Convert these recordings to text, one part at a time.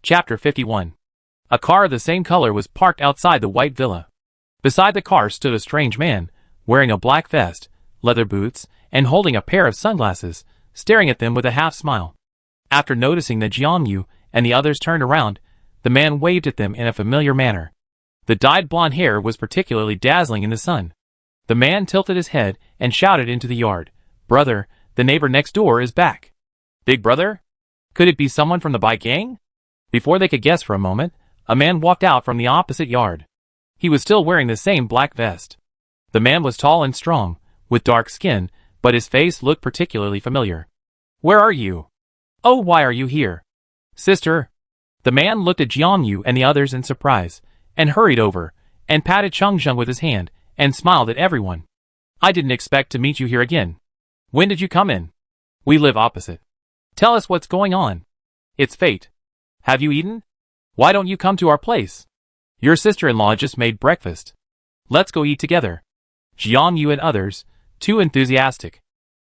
Chapter 51. A car of the same color was parked outside the white villa. Beside the car stood a strange man, wearing a black vest, leather boots, and holding a pair of sunglasses, staring at them with a half-smile. After noticing that Jiangyu and the others turned around, the man waved at them in a familiar manner. The dyed blonde hair was particularly dazzling in the sun. The man tilted his head and shouted into the yard, "Brother, the neighbor next door is back." "Big brother? Could it be someone from the bike gang?" Before they could guess for a moment, a man walked out from the opposite yard. He was still wearing the same black vest. The man was tall and strong, with dark skin, but his face looked particularly familiar. "Where are you? Oh, why are you here?" "Sister." The man looked at Jiangyu and the others in surprise, and hurried over, and patted Changzheng with his hand, and smiled at everyone. "I didn't expect to meet you here again. When did you come in?" "We live opposite." "Tell us what's going on." "It's fate." "Have you eaten? Why don't you come to our place? Your sister-in-law just made breakfast. Let's go eat together." Jiangyu and others, too enthusiastic.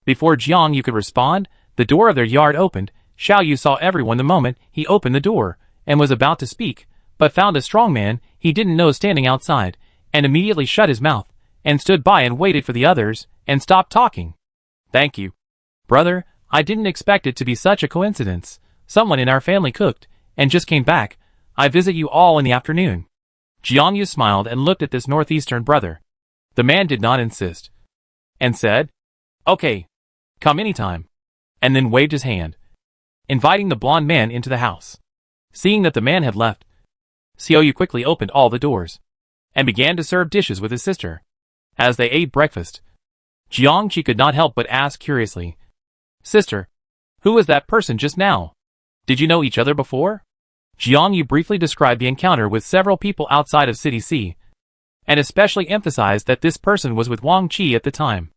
Before Jiangyu could respond, the door of their yard opened. Xiaoyu saw everyone the moment he opened the door, and was about to speak, but found a strong man he didn't know standing outside, and immediately shut his mouth, and stood by and waited for the others, and stopped talking. "Thank you. Brother, I didn't expect it to be such a coincidence. Someone in our family cooked, and just came back. I visit you all in the afternoon." Jiangyu smiled and looked at this northeastern brother. The man did not insist, and said, "Okay, come anytime," and then waved his hand, inviting the blond man into the house. Seeing that the man had left, Xiaoyu quickly opened all the doors, and began to serve dishes with his sister. As they ate breakfast, Jiangqi could not help but ask curiously, "Sister, who was that person just now? Did you know each other before?" Jiangyu briefly described the encounter with several people outside of City C, and especially emphasized that this person was with Wang Qi at the time.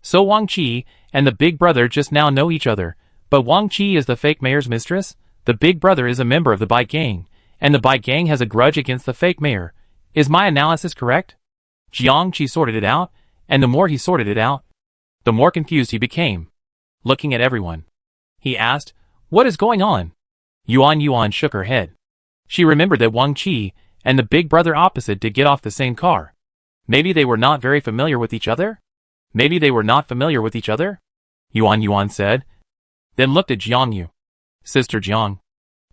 So Wang Qi and the big brother just now know each other, but Wang Qi is the fake mayor's mistress, the big brother is a member of the bike gang, and the bike gang has a grudge against the fake mayor. Is my analysis correct? Jiangqi sorted it out, and the more he sorted it out, the more confused he became. Looking at everyone, he asked, "What is going on?" Yuan shook her head. She remembered that Wang Qi and the big brother opposite did get off the same car. Maybe they were not very familiar with each other? Maybe they were not familiar with each other? Yuan said, then looked at Jiangyu. "Sister Jiang,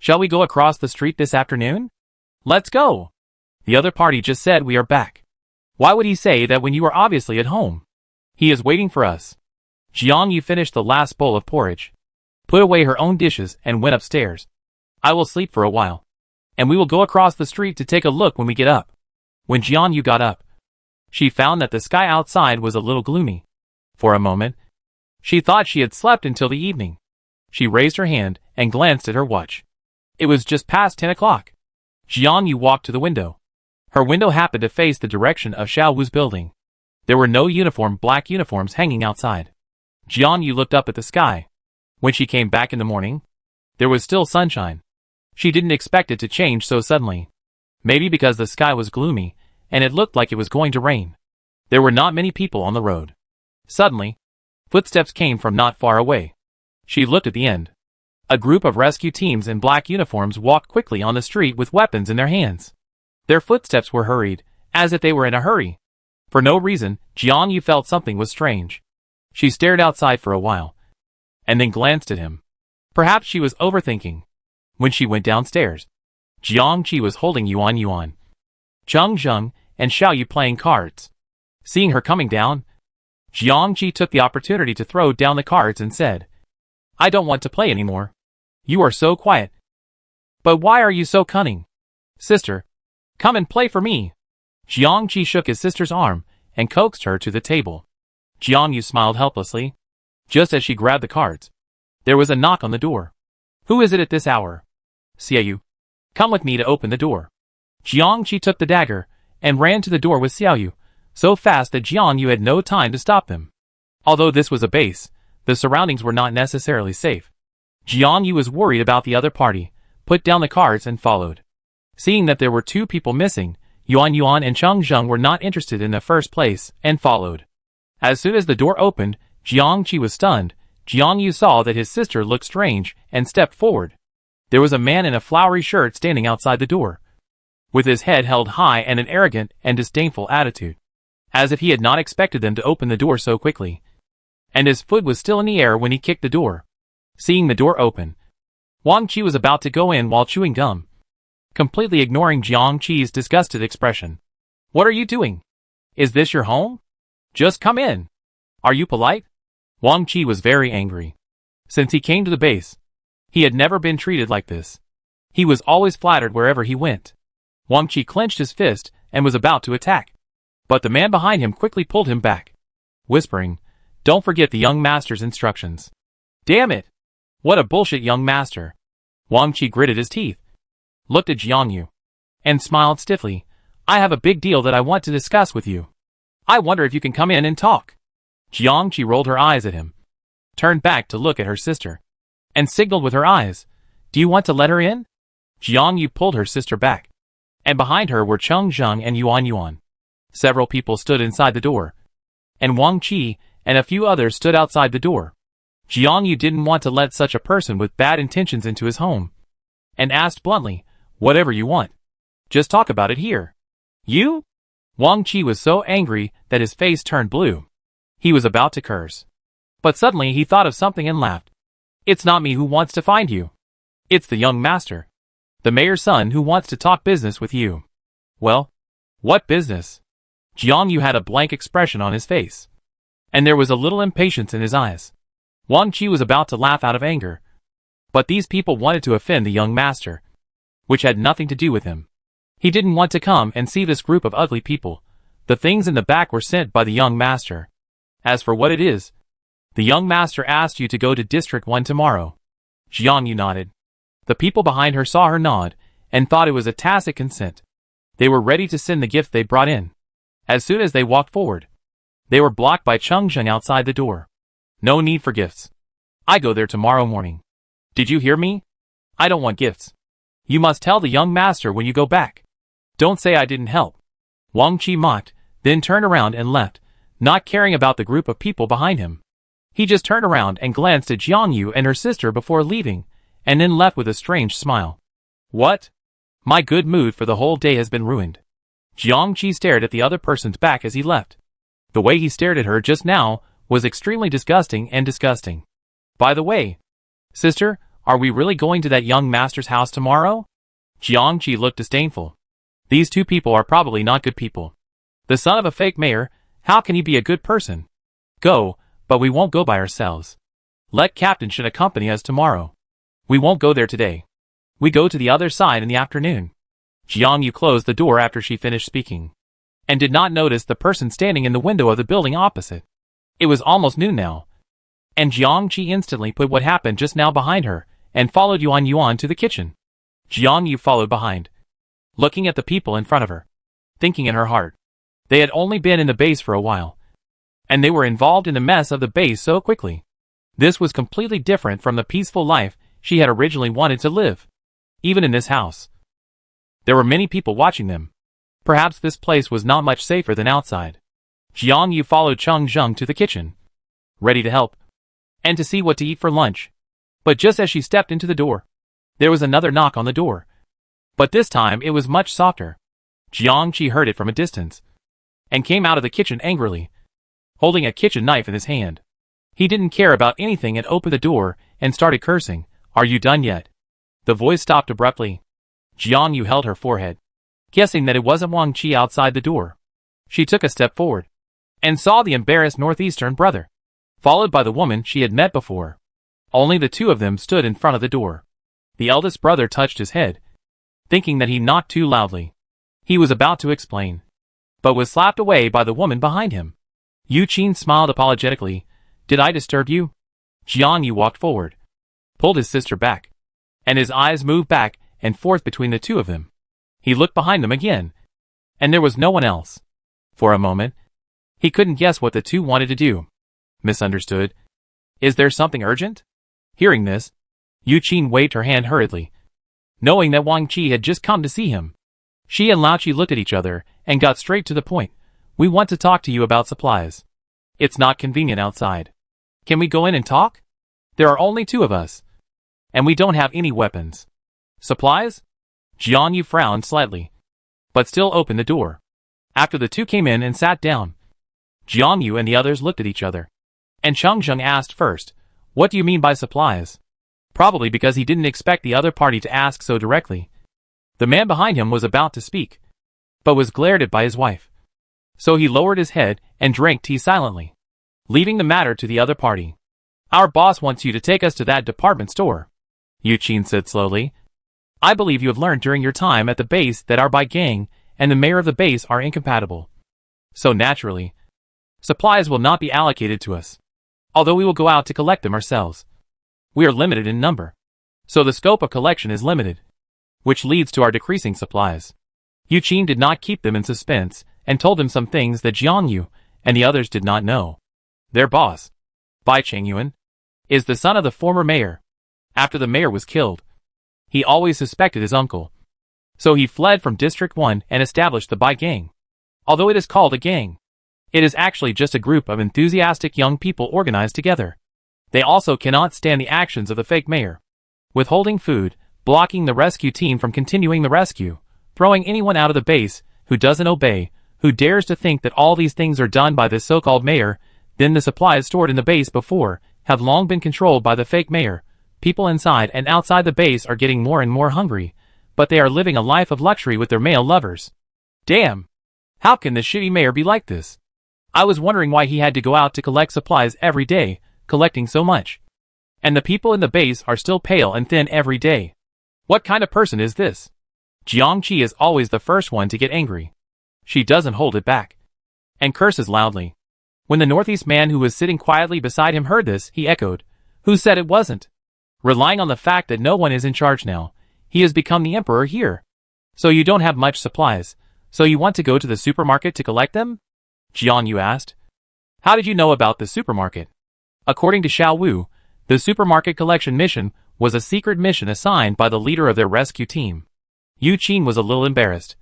shall we go across the street this afternoon?" "Let's go." "The other party just said we are back. Why would he say that when you are obviously at home? He is waiting for us." Jiangyu finished the last bowl of porridge, put away her own dishes, and went upstairs. "I will sleep for a while, and we will go across the street to take a look when we get up." When Jiangyu got up, she found that the sky outside was a little gloomy. For a moment, she thought she had slept until the evening. She raised her hand and glanced at her watch. It was just past 10 o'clock. Jiangyu walked to the window. Her window happened to face the direction of Xiaowu's building. There were no black uniforms hanging outside. Jiangyu looked up at the sky. When she came back in the morning, there was still sunshine. She didn't expect it to change so suddenly. Maybe because the sky was gloomy, and it looked like it was going to rain. There were not many people on the road. Suddenly, footsteps came from not far away. She looked at the end. A group of rescue teams in black uniforms walked quickly on the street with weapons in their hands. Their footsteps were hurried, as if they were in a hurry. For no reason, Jiangyu felt something was strange. She stared outside for a while, and then glanced at him. Perhaps she was overthinking. When she went downstairs, Jiangqi was holding Yuan, Changzheng, and Xiaoyu playing cards. Seeing her coming down, Jiangqi took the opportunity to throw down the cards and said, "I don't want to play anymore. You are so quiet. But why are you so cunning? Sister, come and play for me." Jiangqi shook his sister's arm and coaxed her to the table. Jiangyu smiled helplessly. Just as she grabbed the cards, there was a knock on the door. "Who is it at this hour?" "Xiaoyu. Come with me to open the door." Jiangqi took the dagger and ran to the door with Xiaoyu, so fast that Jiangyu had no time to stop them. Although this was a base, the surroundings were not necessarily safe. Jiangyu was worried about the other party, put down the cards and followed. Seeing that there were two people missing, Yuan and Changzheng were not interested in the first place, and followed. As soon as the door opened, Jiangqi was stunned. Jiangyu saw that his sister looked strange, and stepped forward. There was a man in a flowery shirt standing outside the door, with his head held high and an arrogant and disdainful attitude, as if he had not expected them to open the door so quickly. And his foot was still in the air when he kicked the door. Seeing the door open, Wang Qi was about to go in while chewing gum, completely ignoring Jiang Qi's disgusted expression. "What are you doing? Is this your home? Just come in. Are you polite?" Wang Qi was very angry. Since he came to the base, he had never been treated like this. He was always flattered wherever he went. Wang Qi clenched his fist and was about to attack, but the man behind him quickly pulled him back, whispering, "Don't forget the young master's instructions." "Damn it! What a bullshit young master." Wang Qi gritted his teeth, looked at Jiang Yu, and smiled stiffly. "I have a big deal that I want to discuss with you. I wonder if you can come in and talk." Jiang Qi rolled her eyes at him, turned back to look at her sister, and signaled with her eyes, "Do you want to let her in?" Jiang Yu pulled her sister back, and behind her were Cheng Zheng and Yuan Yuan. Several people stood inside the door, and Wang Qi and a few others stood outside the door. Jiang Yu didn't want to let such a person with bad intentions into his home, and asked bluntly, "Whatever you want. Just talk about it here." "You?" Wang Qi was so angry that his face turned blue. He was about to curse, but suddenly he thought of something and laughed. "It's not me who wants to find you. It's the young master, the mayor's son, who wants to talk business with you." "Well, what business?" Jiang Yu had a blank expression on his face, and there was a little impatience in his eyes. Wang Qi was about to laugh out of anger, but these people wanted to offend the young master, which had nothing to do with him. He didn't want to come and see this group of ugly people. The things in the back were sent by the young master. As for what it is, the young master asked you to go to District 1 tomorrow. Jiang Yu nodded. The people behind her saw her nod, and thought it was a tacit consent. They were ready to send the gift they brought in. As soon as they walked forward, they were blocked by Cheng Zheng outside the door. "No need for gifts. I go there tomorrow morning. Did you hear me? I don't want gifts. You must tell the young master when you go back. Don't say I didn't help." Wang Qi mocked, then turned around and left, not caring about the group of people behind him. He just turned around and glanced at Jiang Yu and her sister before leaving, and then left with a strange smile. "What? My good mood for the whole day has been ruined." Jiang Qi stared at the other person's back as he left. The way he stared at her just now was extremely disgusting and disgusting. "By the way, sister, are we really going to that young master's house tomorrow?" Jiang Qi looked disdainful. These two people are probably not good people. The son of a fake mayor, how can he be a good person? "Go, but we won't go by ourselves. Let Captain Shen accompany us tomorrow. We won't go there today. We go to the other side in the afternoon." Jiang Yu closed the door after she finished speaking, and did not notice the person standing in the window of the building opposite. It was almost noon now, and Jiang Qi instantly put what happened just now behind her, and followed Yuan Yuan to the kitchen. Jiang Yu followed behind, looking at the people in front of her, thinking in her heart. They had only been in the base for a while, and they were involved in the mess of the base so quickly. This was completely different from the peaceful life she had originally wanted to live. Even in this house, there were many people watching them. Perhaps this place was not much safer than outside. Jiang Yu followed Cheng Zheng to the kitchen, ready to help, and to see what to eat for lunch. But just as she stepped into the door, there was another knock on the door. But this time it was much softer. Jiang Qi heard it from a distance, and came out of the kitchen angrily, holding a kitchen knife in his hand. He didn't care about anything and opened the door and started cursing. "Are you done yet?" The voice stopped abruptly. Jiang Yu held her forehead, guessing that it wasn't Wang Qi outside the door. She took a step forward, and saw the embarrassed northeastern brother, followed by the woman she had met before. Only the two of them stood in front of the door. The eldest brother touched his head, thinking that he knocked too loudly. He was about to explain, but was slapped away by the woman behind him. Yu Qin smiled apologetically. "Did I disturb you?" Jiang Yu walked forward, pulled his sister back, and his eyes moved back and forth between the two of them. He looked behind them again, and there was no one else. For a moment, he couldn't guess what the two wanted to do. Misunderstood. Is there something urgent? Hearing this, Yu Qin waved her hand hurriedly, knowing that Wang Qi had just come to see him. She and Lao Qi looked at each other and got straight to the point. "We want to talk to you about supplies. It's not convenient outside. Can we go in and talk? There are only two of us, and we don't have any weapons." Supplies? Jiang Yu frowned slightly, but still opened the door. After the two came in and sat down, Jiang Yu and the others looked at each other. And Cheng Zheng asked first, "What do you mean by supplies?" Probably because he didn't expect the other party to ask so directly. The man behind him was about to speak, but was glared at by his wife. So he lowered his head and drank tea silently, leaving the matter to the other party. "Our boss wants you to take us to that department store," Yu Qin said slowly. "I believe you have learned during your time at the base that our Bai gang and the mayor of the base are incompatible. So naturally, supplies will not be allocated to us, although we will go out to collect them ourselves. We are limited in number, so the scope of collection is limited, which leads to our decreasing supplies." Yu Qin did not keep them in suspense and told them some things that Jiang Yu and the others did not know. Their boss, Bai Chengyuan, is the son of the former mayor. After the mayor was killed, he always suspected his uncle. So he fled from District 1 and established the Bai gang. Although it is called a gang, it is actually just a group of enthusiastic young people organized together. They also cannot stand the actions of the fake mayor, withholding food, blocking the rescue team from continuing the rescue, throwing anyone out of the base who doesn't obey, who dares to think that all these things are done by this so-called mayor. Then the supplies stored in the base before have long been controlled by the fake mayor. People inside and outside the base are getting more and more hungry, but they are living a life of luxury with their male lovers. Damn! How can this shitty mayor be like this? I was wondering why he had to go out to collect supplies every day, collecting so much. And the people in the base are still pale and thin every day. What kind of person is this? Jiang Qi is always the first one to get angry. She doesn't hold it back, and curses loudly. When the Northeast man who was sitting quietly beside him heard this, he echoed, "Who said it wasn't?" Relying on the fact that no one is in charge now, he has become the emperor here. "So you don't have much supplies, so you want to go to the supermarket to collect them?" Jiang Yu asked. "How did you know about the supermarket?" According to Xiao Wu, the supermarket collection mission was a secret mission assigned by the leader of their rescue team. Yu Qin was a little embarrassed,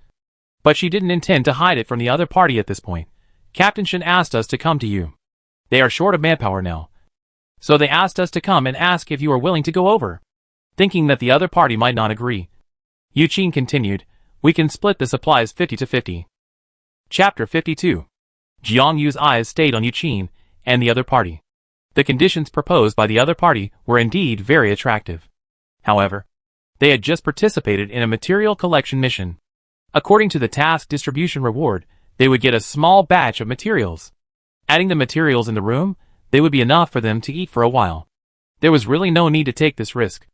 but she didn't intend to hide it from the other party at this point. "Captain Shen asked us to come to you. They are short of manpower now, so they asked us to come and ask if you are willing to go over." Thinking that the other party might not agree, Yu Qin continued, "We can split the supplies 50-50. Chapter 52. Jiang Yu's eyes stayed on Yu Qin and the other party. The conditions proposed by the other party were indeed very attractive. However, they had just participated in a material collection mission. According to the task distribution reward, they would get a small batch of materials. Adding the materials in the room, they would be enough for them to eat for a while. There was really no need to take this risk.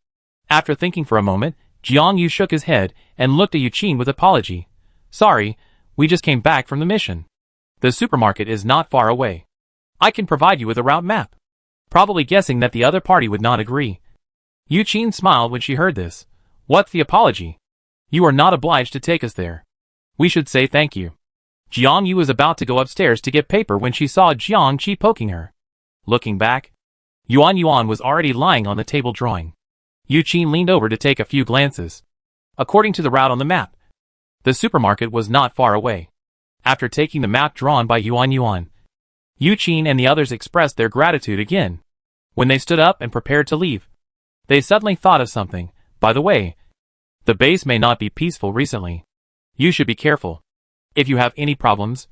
After thinking for a moment, Jiang Yu shook his head and looked at Yu Qin with apology. "Sorry, we just came back from the mission. The supermarket is not far away. I can provide you with a route map." Probably guessing that the other party would not agree, Yu Qin smiled when she heard this. "What's the apology? You are not obliged to take us there. We should say thank you." Jiang Yu was about to go upstairs to get paper when she saw Jiang Qi poking her. Looking back, Yuan was already lying on the table drawing. Yu Qin leaned over to take a few glances. According to the route on the map, the supermarket was not far away. After taking the map drawn by Yuan, Yu Qin and the others expressed their gratitude again. When they stood up and prepared to leave, they suddenly thought of something. "By the way, the base may not be peaceful recently. You should be careful. If you have any problems,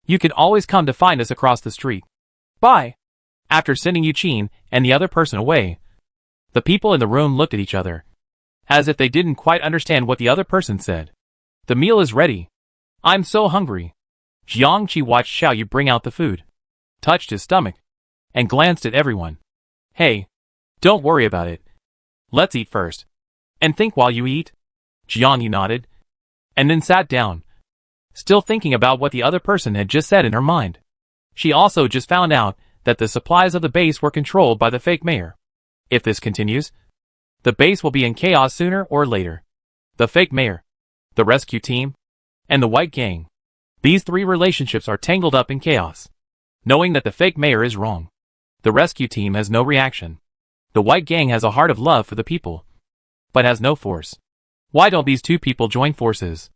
you can always come to find us across the street." Bye. After sending Yu Qin and the other person away, the people in the room looked at each other, as if they didn't quite understand what the other person said. "The meal is ready. I'm so hungry." Jiang Qi watched Xiao Yu bring out the food, touched his stomach, and glanced at everyone. "Hey, don't worry about it. Let's eat first. And think while you eat." Jiang Yu nodded, and then sat down, still thinking about what the other person had just said in her mind. She also just found out that the supplies of the base were controlled by the fake mayor. If this continues, the base will be in chaos sooner or later. The fake mayor, the rescue team, and the white gang. These three relationships are tangled up in chaos. Knowing that the fake mayor is wrong, the rescue team has no reaction. The white gang has a heart of love for the people, but has no force. Why don't these two people join forces?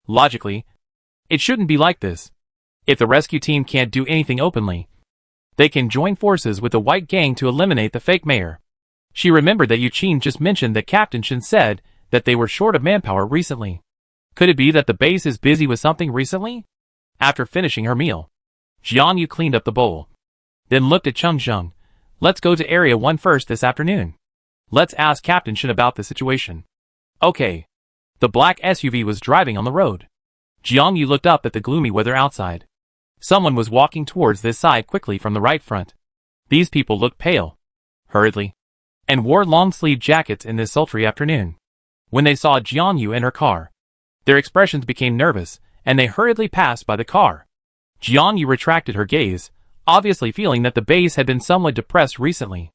Logically, it shouldn't be like this. If the rescue team can't do anything openly, they can join forces with the white gang to eliminate the fake mayor. She remembered that Yu Qin just mentioned that Captain Shen said that they were short of manpower recently. Could it be that the base is busy with something recently? After finishing her meal, Jiang Yu cleaned up the bowl, then looked at Cheng Zheng. Let's go to Area 1 first this afternoon. Let's ask Captain Shen about the situation. Okay. The black SUV was driving on the road. Jiang Yu looked up at the gloomy weather outside. Someone was walking towards this side quickly from the right front. These people looked pale, hurriedly, and wore long-sleeved jackets in this sultry afternoon. When they saw Jiang Yu in her car, their expressions became nervous, and they hurriedly passed by the car. Jiang Yu retracted her gaze, obviously feeling that the base had been somewhat depressed recently.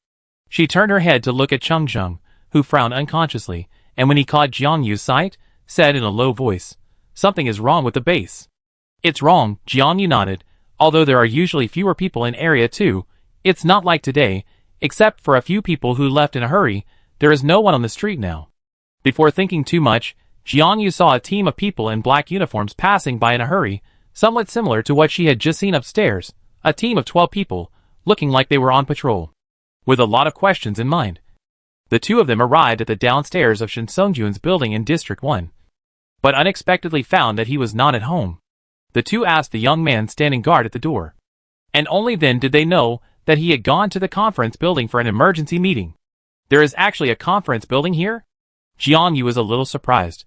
She turned her head to look at Cheng Zheng, who frowned unconsciously, and when he caught Jiang Yu's sight, said in a low voice, "Something is wrong with the base." "It's wrong," Jiang Yu nodded. "Although there are usually fewer people in Area 2, it's not like today. Except for a few people who left in a hurry, there is no one on the street now." Before thinking too much, Jiang Yu saw a team of people in black uniforms passing by in a hurry, somewhat similar to what she had just seen upstairs, a team of 12 people, looking like they were on patrol. With a lot of questions in mind, the two of them arrived at the downstairs of Shen Songjun's building in District 1, but unexpectedly found that he was not at home. The two asked the young man standing guard at the door, and only then did they know that he had gone to the conference building for an emergency meeting. "There is actually a conference building here?" Jiang Yu was a little surprised,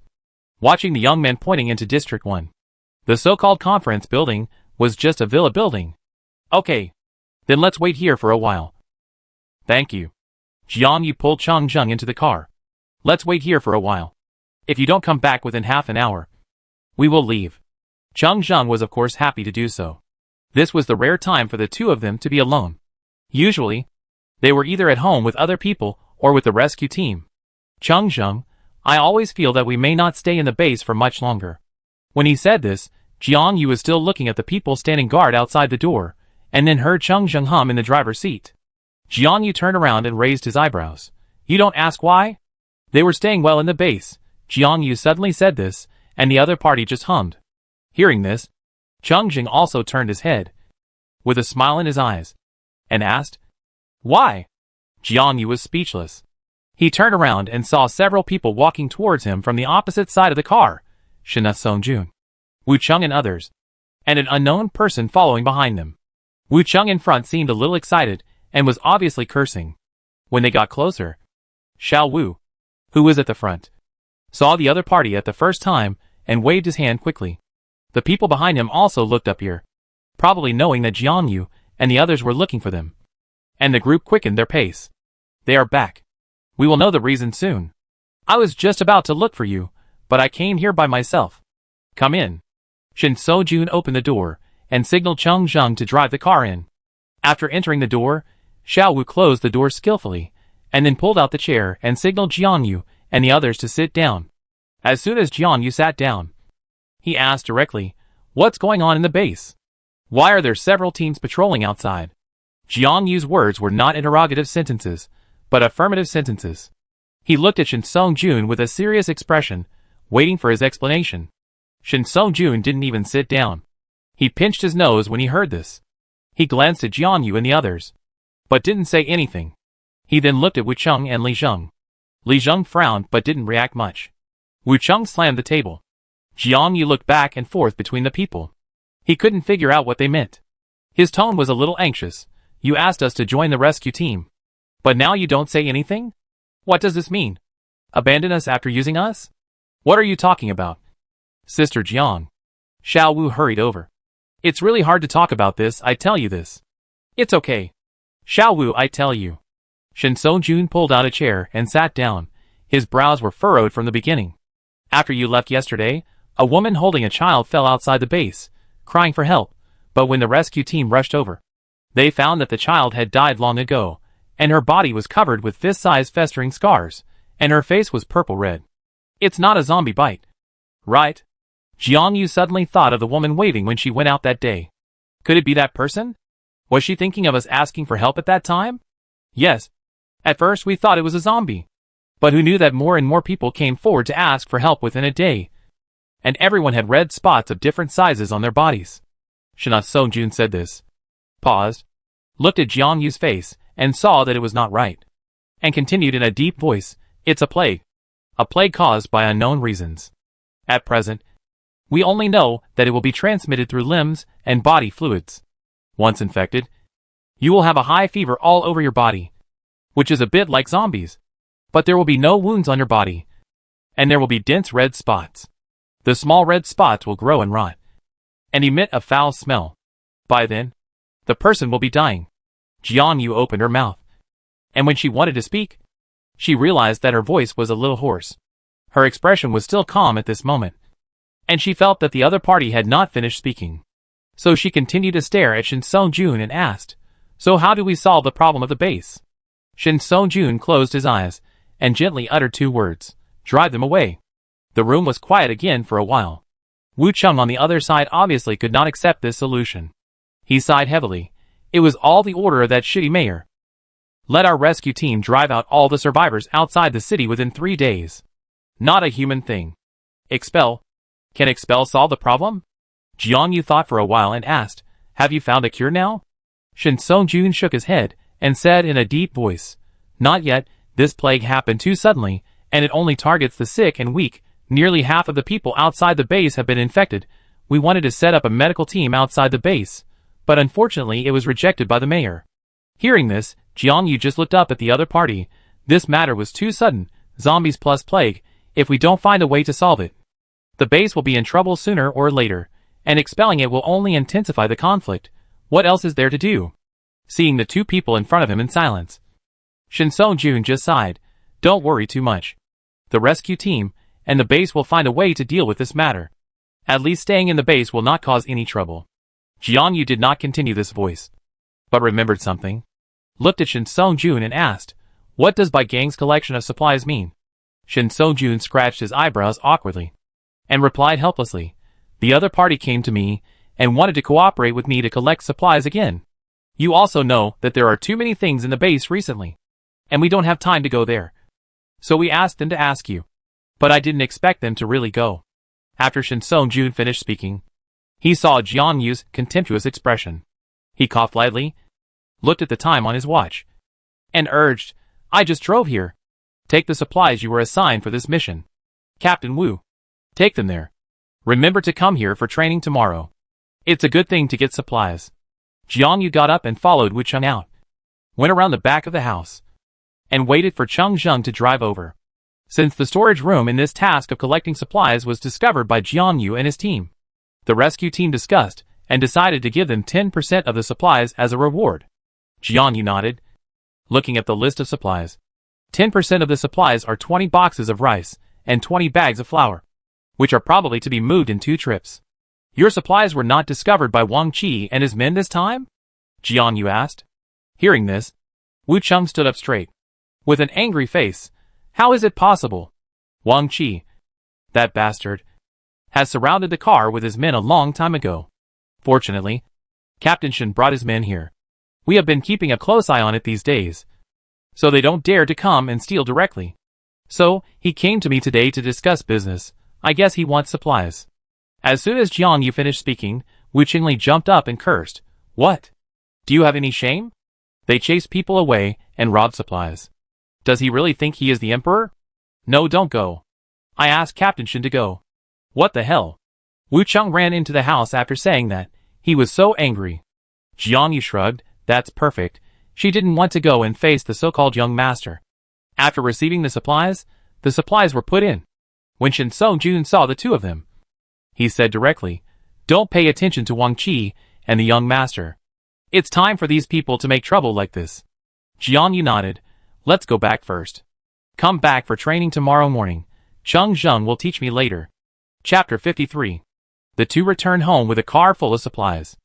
watching the young man pointing into District 1. The so-called conference building was just a villa building. "Okay. Then let's wait here for a while." "Thank you." Jiang Yu pulled Cheng Zheng into the car. "Let's wait here for a while. If you don't come back within half an hour, we will leave." Cheng Zheng was of course happy to do so. This was the rare time for the two of them to be alone. Usually, they were either at home with other people or with the rescue team. "Cheng Zheng, I always feel that we may not stay in the base for much longer." When he said this, Jiang Yu was still looking at the people standing guard outside the door, and then heard Cheng Zheng hum in the driver's seat. Jiang Yu turned around and raised his eyebrows. "You don't ask why?" They were staying well in the base. Jiang Yu suddenly said this, and the other party just hummed. Hearing this, Cheng Zheng also turned his head, with a smile in his eyes, and asked, "Why?" Jiang Yu was speechless. He turned around and saw several people walking towards him from the opposite side of the car, Shen Songjun, Wu Cheng and others, and an unknown person following behind them. Wu Cheng in front seemed a little excited, and was obviously cursing. When they got closer, Xiao Wu, who was at the front, saw the other party at the first time, and waved his hand quickly. The people behind him also looked up here, probably knowing that Jiang Yu and the others were looking for them. And the group quickened their pace. "They are back. We will know the reason soon. I was just about to look for you, but I came here by myself. Come in." Shen Songjun opened the door, and signaled Cheng Zheng to drive the car in. After entering the door, Xiao Wu closed the door skillfully, and then pulled out the chair and signaled Jiang Yu and the others to sit down. As soon as Jiang Yu sat down, he asked directly, "What's going on in the base? Why are there several teams patrolling outside?" Jiang Yu's words were not interrogative sentences, but affirmative sentences. He looked at Shen Songjun with a serious expression, waiting for his explanation. Shen Songjun didn't even sit down. He pinched his nose when he heard this. He glanced at Jiang Yu and the others, but didn't say anything. He then looked at Wu Cheng and Li Zheng. Li Zheng frowned but didn't react much. Wu Cheng slammed the table. Jiang Yu looked back and forth between the people. He couldn't figure out what they meant. His tone was a little anxious. "You asked us to join the rescue team, but now you don't say anything? What does this mean? Abandon us after using us? What are you talking about?" "Sister Jiang." Xiao Wu hurried over. "It's really hard to talk about this, I tell you this." "It's okay. Xiao Wu, I tell you." Shen Songjun pulled out a chair and sat down. His brows were furrowed from the beginning. "After you left yesterday, a woman holding a child fell outside the base, crying for help, but when the rescue team rushed over, they found that the child had died long ago, and her body was covered with fist-sized festering scars, and her face was purple-red. It's not a zombie bite, right?" Jiang Yu suddenly thought of the woman waving when she went out that day. Could it be that person? Was she thinking of us asking for help at that time? Yes. At first we thought it was a zombie. But who knew that more and more people came forward to ask for help within a day? And everyone had red spots of different sizes on their bodies. Shen Songjun said this, paused, looked at Jiang Yu's face, and saw that it was not right, and continued in a deep voice, "It's a plague. a plague caused by unknown reasons. At present, we only know that it will be transmitted through limbs and body fluids. Once infected, you will have a high fever all over your body, which is a bit like zombies. But there will be no wounds on your body, and there will be dense red spots. The small red spots will grow and rot, and emit a foul smell. By then, the person will be dying. Jiang Yu opened her mouth, and when she wanted to speak, she realized that her voice was a little hoarse. Her expression was still calm at this moment, and she felt that the other party had not finished speaking. So she continued to stare at Shin Sung-jun and asked, "So how do we solve the problem of the base?" Shin Sung-jun closed his eyes and gently uttered 2 words, "Drive them away." The room was quiet again for a while. Wu Chung on the other side obviously could not accept this solution. He sighed heavily. It was all the order of that shitty mayor. Let our rescue team drive out all the survivors outside the city within 3 days. Not a human thing. Expel? Can expel solve the problem? Jiang Yu thought for a while and asked, "Have you found a cure now?" Shin Sung-jun shook his head and said in a deep voice, "Not yet. This plague happened too suddenly, and it only targets the sick and weak. Nearly half of the people outside the base have been infected. We wanted to set up a medical team outside the base, but unfortunately it was rejected by the mayor." Hearing this, Jiang Yu just looked up at the other party. This matter was too sudden. Zombies plus plague. If we don't find a way to solve it, the base will be in trouble sooner or later, and expelling it will only intensify the conflict. What else is there to do? Seeing the 2 people in front of him in silence, Shin Sung-jun just sighed. Don't worry too much. The rescue team and the base will find a way to deal with this matter. At least staying in the base will not cause any trouble. Jiang Yu did not continue this voice, but remembered something, looked at Shin Sung-jun and asked, "What does Bai Gang's collection of supplies mean?" Shin Sung-jun scratched his eyebrows awkwardly and replied helplessly, "The other party came to me and wanted to cooperate with me to collect supplies again. You also know that there are too many things in the base recently, and we don't have time to go there. So we asked them to ask you. But I didn't expect them to really go." After Shin Sung-jun finished speaking, he saw Jiang Yu's contemptuous expression. He coughed lightly, looked at the time on his watch, and urged, "I just drove here. Take the supplies you were assigned for this mission. Captain Wu, take them there. Remember to come here for training tomorrow. It's a good thing to get supplies." Jiang Yu got up and followed Wu Chung out, went around the back of the house, and waited for Chung Zheng to drive over. Since the storage room in this task of collecting supplies was discovered by Jiang Yu and his team, the rescue team discussed and decided to give them 10% of the supplies as a reward. Jiang Yu nodded, looking at the list of supplies. 10% of the supplies are 20 boxes of rice and 20 bags of flour, which are probably to be moved in 2 trips. Your supplies were not discovered by Wang Qi and his men this time? Jiang Yu asked. Hearing this, Wu Chung stood up straight, with an angry face. How is it possible? Wang Qi, that bastard, has surrounded the car with his men a long time ago. Fortunately, Captain Shen brought his men here. We have been keeping a close eye on it these days, so they don't dare to come and steal directly. So, he came to me today to discuss business. I guess he wants supplies. As soon as Jiang Yu finished speaking, Wu Qingli jumped up and cursed. What? Do you have any shame? They chase people away and rob supplies. Does he really think he is the emperor? No, don't go. I asked Captain Shen to go. What the hell? Wu Chung ran into the house after saying that. He was so angry. Jiang Yu shrugged. That's perfect. She didn't want to go and face the so-called young master. After receiving the supplies were put in. When Shin Sung-jun saw the 2 of them, he said directly, "Don't pay attention to Wang Qi and the young master. It's time for these people to make trouble like this." Jiang Yu nodded. Let's go back first. Come back for training tomorrow morning. Chung Zheng will teach me later. Chapter 53. The 2 returned home with a car full of supplies.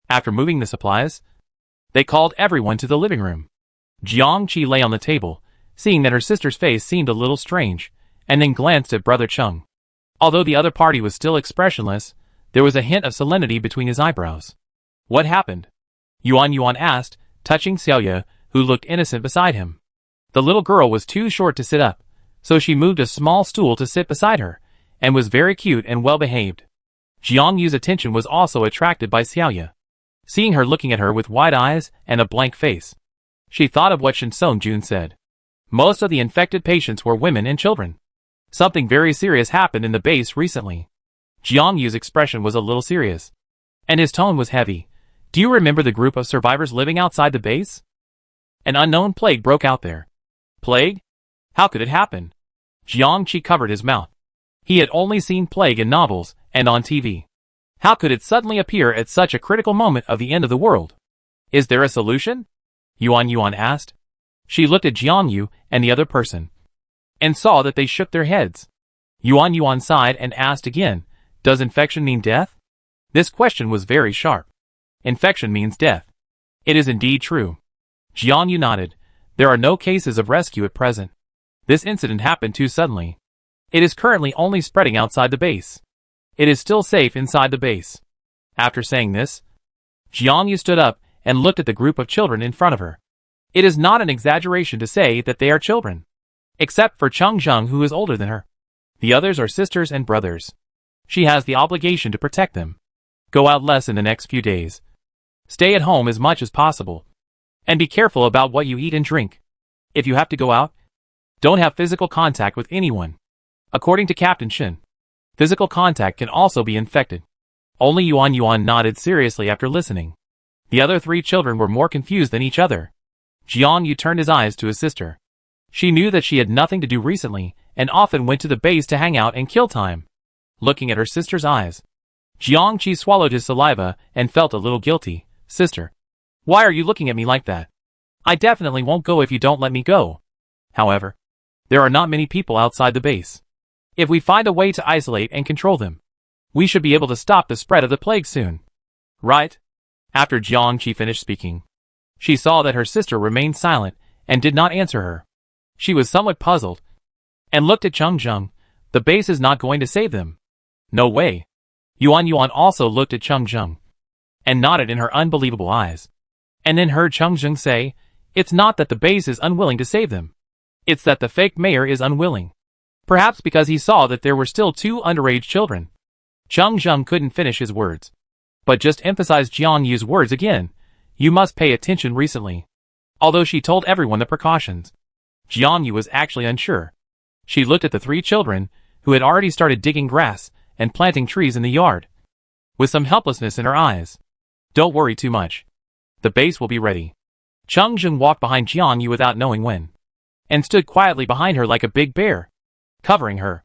After moving the supplies, they called everyone to the living room. Jiang Qi lay on the table, seeing that her sister's face seemed a little strange, and then glanced at Brother Chung. Although the other party was still expressionless, there was a hint of solemnity between his eyebrows. What happened? Yuan asked, touching Xiaoya, who looked innocent beside him. The little girl was too short to sit up, so she moved a small stool to sit beside her, and was very cute and well-behaved. Jiang Yu's attention was also attracted by Xiaoya. Seeing her looking at her with wide eyes and a blank face, she thought of what Shin Sung-jun said. Most of the infected patients were women and children. Something very serious happened in the base recently. Jiang Yu's expression was a little serious, and his tone was heavy. Do you remember the group of survivors living outside the base? An unknown plague broke out there. Plague? How could it happen? Jiang Qi covered his mouth. He had only seen plague in novels and on TV. How could it suddenly appear at such a critical moment of the end of the world? Is there a solution? Yuan asked. She looked at Jiang Yu and the other person, and saw that they shook their heads. Yuan sighed and asked again, does infection mean death? This question was very sharp. Infection means death. It is indeed true. Jiang Yu nodded. There are no cases of rescue at present. This incident happened too suddenly. It is currently only spreading outside the base. It is still safe inside the base. After saying this, Jiang Yu stood up and looked at the group of children in front of her. It is not an exaggeration to say that they are children. Except for Cheng Zheng, who is older than her. The others are sisters and brothers. She has the obligation to protect them. Go out less in the next few days. Stay at home as much as possible. And be careful about what you eat and drink. If you have to go out, don't have physical contact with anyone. According to Captain Shin, physical contact can also be infected. Only Yuan nodded seriously after listening. The other three children were more confused than each other. Jiang Yu turned his eyes to his sister. She knew that she had nothing to do recently, and often went to the base to hang out and kill time. Looking at her sister's eyes, Jiang Qi swallowed his saliva and felt a little guilty. Sister, why are you looking at me like that? I definitely won't go if you don't let me go. However, there are not many people outside the base. If we find a way to isolate and control them, we should be able to stop the spread of the plague soon. Right? After Jiang Qi finished speaking, she saw that her sister remained silent and did not answer her. She was somewhat puzzled and looked at Cheng Zheng. The base is not going to save them. No way. Yuan also looked at Cheng Zheng and nodded in her unbelievable eyes, and then heard Cheng Zheng say, it's not that the base is unwilling to save them. It's that the fake mayor is unwilling. Perhaps because he saw that there were still two underage children. Cheng Zheng couldn't finish his words, but just emphasized Jiang Yu's words again. You must pay attention recently. Although she told everyone the precautions, Jiang Yu was actually unsure. She looked at the three children, who had already started digging grass and planting trees in the yard, with some helplessness in her eyes. Don't worry too much. The base will be ready. Cheng Zheng walked behind Jiang Yu without knowing when, and stood quietly behind her like a big bear, covering her.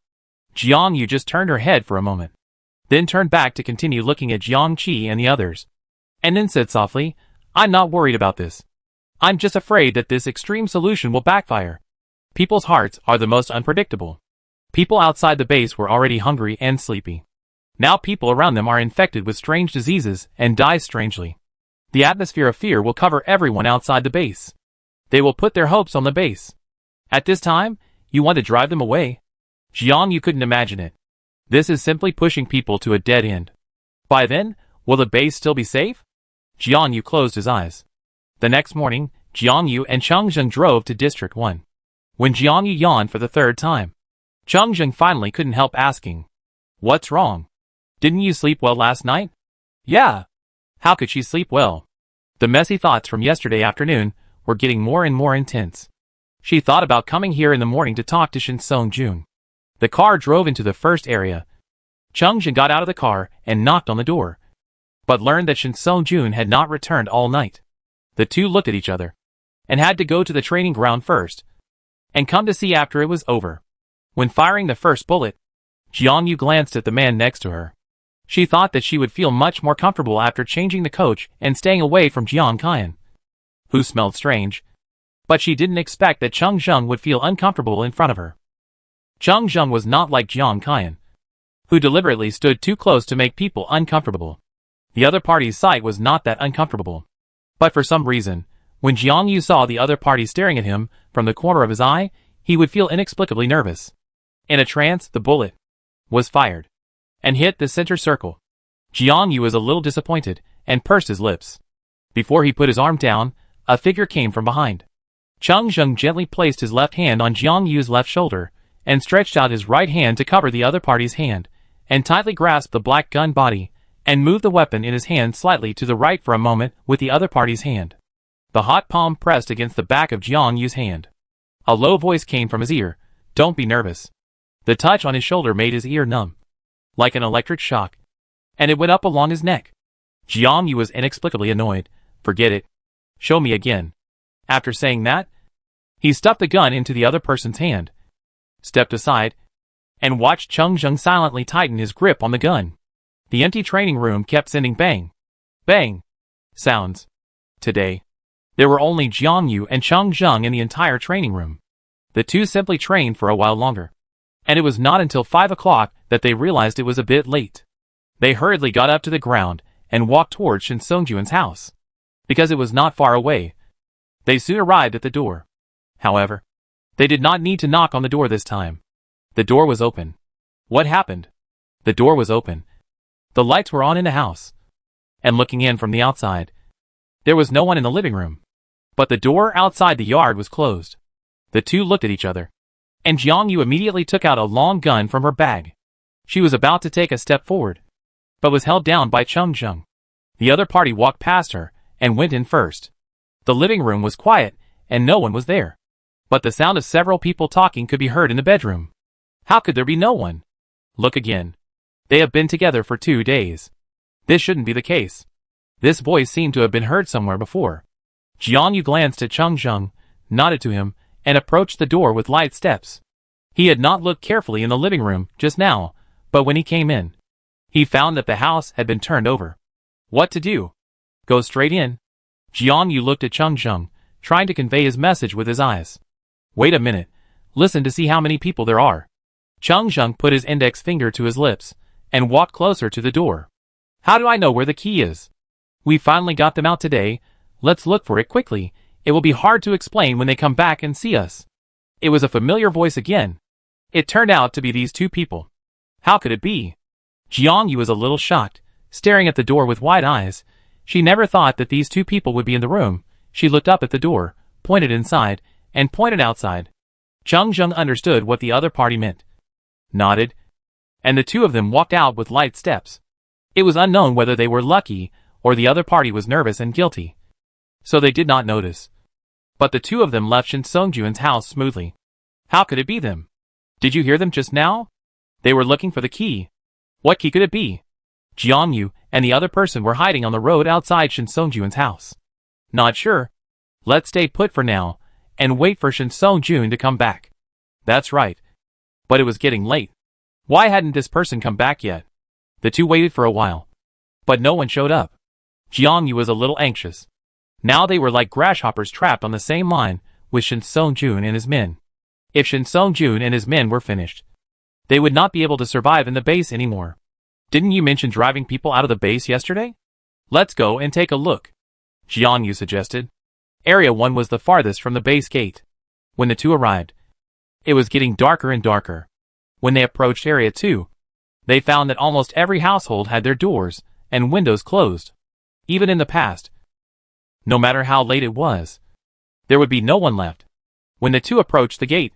Jiang Yu just turned her head for a moment, then turned back to continue looking at Jiang Qi and the others, and then said softly, I'm not worried about this. I'm just afraid that this extreme solution will backfire. People's hearts are the most unpredictable. People outside the base were already hungry and sleepy. Now people around them are infected with strange diseases and die strangely. The atmosphere of fear will cover everyone outside the base. They will put their hopes on the base. At this time, you want to drive them away? Jiang Yu couldn't imagine it. This is simply pushing people to a dead end. By then, will the base still be safe? Jiang Yu closed his eyes. The next morning, Jiang Yu and Cheng Zheng drove to District 1. When Jiang Yu yawned for the third time, Cheng Zheng finally couldn't help asking, what's wrong? Didn't you sleep well last night? Yeah. How could she sleep well? The messy thoughts from yesterday afternoon were getting more and more intense. She thought about coming here in the morning to talk to Shin Song Jun. The car drove into the first area. Cheng Zheng got out of the car and knocked on the door, but learned that Shin Song Jun had not returned all night. The two looked at each other, and had to go to the training ground first, and come to see after it was over. When firing the first bullet, Jiang Yu glanced at the man next to her. She thought that she would feel much more comfortable after changing the coach and staying away from Jiang Qian, who smelled strange. But she didn't expect that Cheng Zheng would feel uncomfortable in front of her. Cheng Zheng was not like Jiang Qian, who deliberately stood too close to make people uncomfortable. The other party's sight was not that uncomfortable. But for some reason, when Jiang Yu saw the other party staring at him from the corner of his eye, he would feel inexplicably nervous. In a trance, the bullet was fired and hit the center circle. Jiang Yu was a little disappointed and pursed his lips. Before he put his arm down, a figure came from behind. Cheng Zheng gently placed his left hand on Jiang Yu's left shoulder and stretched out his right hand to cover the other party's hand, and tightly grasped the black gun body and moved the weapon in his hand slightly to the right for a moment with the other party's hand. The hot palm pressed against the back of Jiang Yu's hand. A low voice came from his ear. Don't be nervous. The touch on his shoulder made his ear numb, like an electric shock, and it went up along his neck. Jiang Yu was inexplicably annoyed. Forget it. Show me again. After saying that, he stuffed the gun into the other person's hand, stepped aside, and watched Cheng Zheng silently tighten his grip on the gun. The empty training room kept sending bang, bang sounds. Today, there were only Jiang Yu and Cheng Zheng in the entire training room. The two simply trained for a while longer, and it was not until 5 o'clock that they realized it was a bit late. They hurriedly got up to the ground and walked towards Shin Songjuan's house. Because it was not far away, they soon arrived at the door. However, they did not need to knock on the door this time. The door was open. What happened? The door was open. The lights were on in the house. And looking in from the outside, there was no one in the living room. But the door outside the yard was closed. The two looked at each other, and Jiang Yu immediately took out a long gun from her bag. She was about to take a step forward, but was held down by Cheng Zheng. The other party walked past her and went in first. The living room was quiet, and no one was there. But the sound of several people talking could be heard in the bedroom. How could there be no one? Look again. They have been together for 2 days. This shouldn't be the case. This voice seemed to have been heard somewhere before. Jiang Yu glanced at Cheng Zheng, nodded to him, and approached the door with light steps. He had not looked carefully in the living room just now, but when he came in, he found that the house had been turned over. What to do? Go straight in? Jiang Yu looked at Cheng Zheng, trying to convey his message with his eyes. Wait a minute. Listen to see how many people there are. Cheng Zheng put his index finger to his lips and walked closer to the door. How do I know where the key is? We finally got them out today. Let's look for it quickly. It will be hard to explain when they come back and see us. It was a familiar voice again. It turned out to be these two people. How could it be? Jiang Yu was a little shocked, staring at the door with wide eyes. She never thought that these two people would be in the room. She looked up at the door, pointed inside, and pointed outside. Cheng Zheng understood what the other party meant, nodded, and the two of them walked out with light steps. It was unknown whether they were lucky or the other party was nervous and guilty, so they did not notice. But the two of them left Shin Songjuan's house smoothly. How could it be them? Did you hear them just now? They were looking for the key. What key could it be? Jiang Yu and the other person were hiding on the road outside Shin Songjuan's house. Not sure. Let's stay put for now and wait for Shin Songjun to come back. That's right. But it was getting late. Why hadn't this person come back yet? The two waited for a while, but no one showed up. Jiang Yu was a little anxious. Now they were like grasshoppers trapped on the same line with Shin Songjun and his men. If Shin Songjun and his men were finished, they would not be able to survive in the base anymore. Didn't you mention driving people out of the base yesterday? Let's go and take a look, Jiang Yu suggested. Area 1 was the farthest from the base gate. When the two arrived, it was getting darker and darker. When they approached Area 2, they found that almost every household had their doors and windows closed. Even in the past, no matter how late it was, there would be no one left. When the two approached the gate,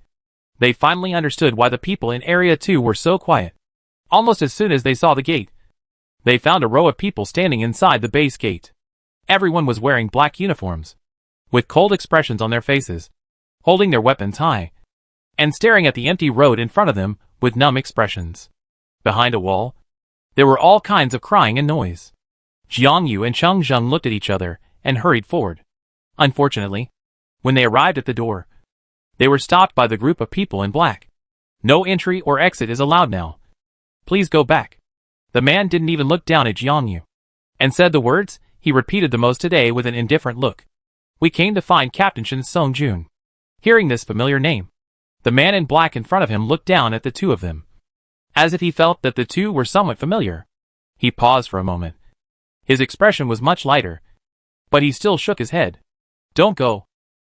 they finally understood why the people in Area 2 were so quiet. Almost as soon as they saw the gate, they found a row of people standing inside the base gate. Everyone was wearing black uniforms, with cold expressions on their faces, holding their weapons high, and staring at the empty road in front of them with numb expressions. Behind a wall, there were all kinds of crying and noise. Jiang Yu and Cheng Zheng looked at each other and hurried forward. Unfortunately, when they arrived at the door, they were stopped by the group of people in black. No entry or exit is allowed now. Please go back. The man didn't even look down at Jiang Yu, and said the words he repeated the most today with an indifferent look. We came to find Captain Shin Songjun. Hearing this familiar name, the man in black in front of him looked down at the two of them, as if he felt that the two were somewhat familiar. He paused for a moment. His expression was much lighter, but he still shook his head. Don't go.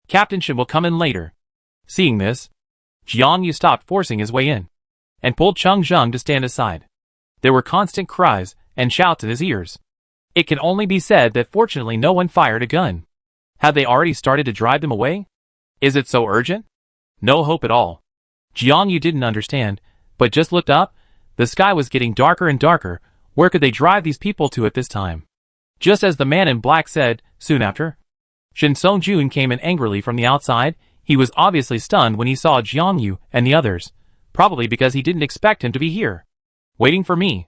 Captain Shin will come in later. Seeing this, Jiang Yu stopped forcing his way in, and pulled Cheng Zheng to stand aside. There were constant cries and shouts in his ears. It can only be said that fortunately no one fired a gun. Had they already started to drive them away? Is it so urgent? No hope at all. Jiang Yu didn't understand, but just looked up. The sky was getting darker and darker. Where could they drive these people to at this time? Just as the man in black said, soon after, Shin Songjun came in angrily from the outside. He was obviously stunned when he saw Jiang Yu and the others, probably because he didn't expect him to be here, waiting for me.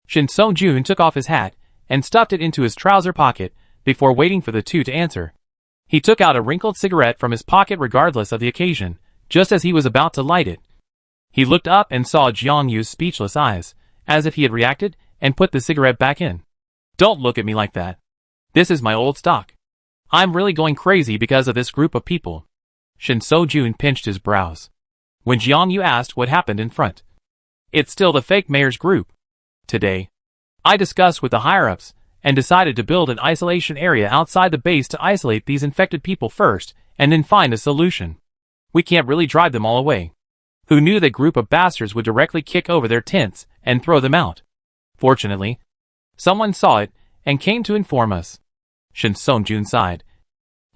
Shin Sung-jun took off his hat and stuffed it into his trouser pocket before waiting for the two to answer. He took out a wrinkled cigarette from his pocket regardless of the occasion, just as he was about to light it. He looked up and saw Jiang Yu's speechless eyes, as if he had reacted, and put the cigarette back in. Don't look at me like that. This is my old stock. I'm really going crazy because of this group of people. Shin Sung-jun pinched his brows. When Jiang Yu asked what happened in front. It's still the fake mayor's group. Today, I discussed with the higher-ups and decided to build an isolation area outside the base to isolate these infected people first and then find a solution. We can't really drive them all away. Who knew that group of bastards would directly kick over their tents and throw them out? Fortunately, someone saw it and came to inform us. Shin Sung-jun sighed,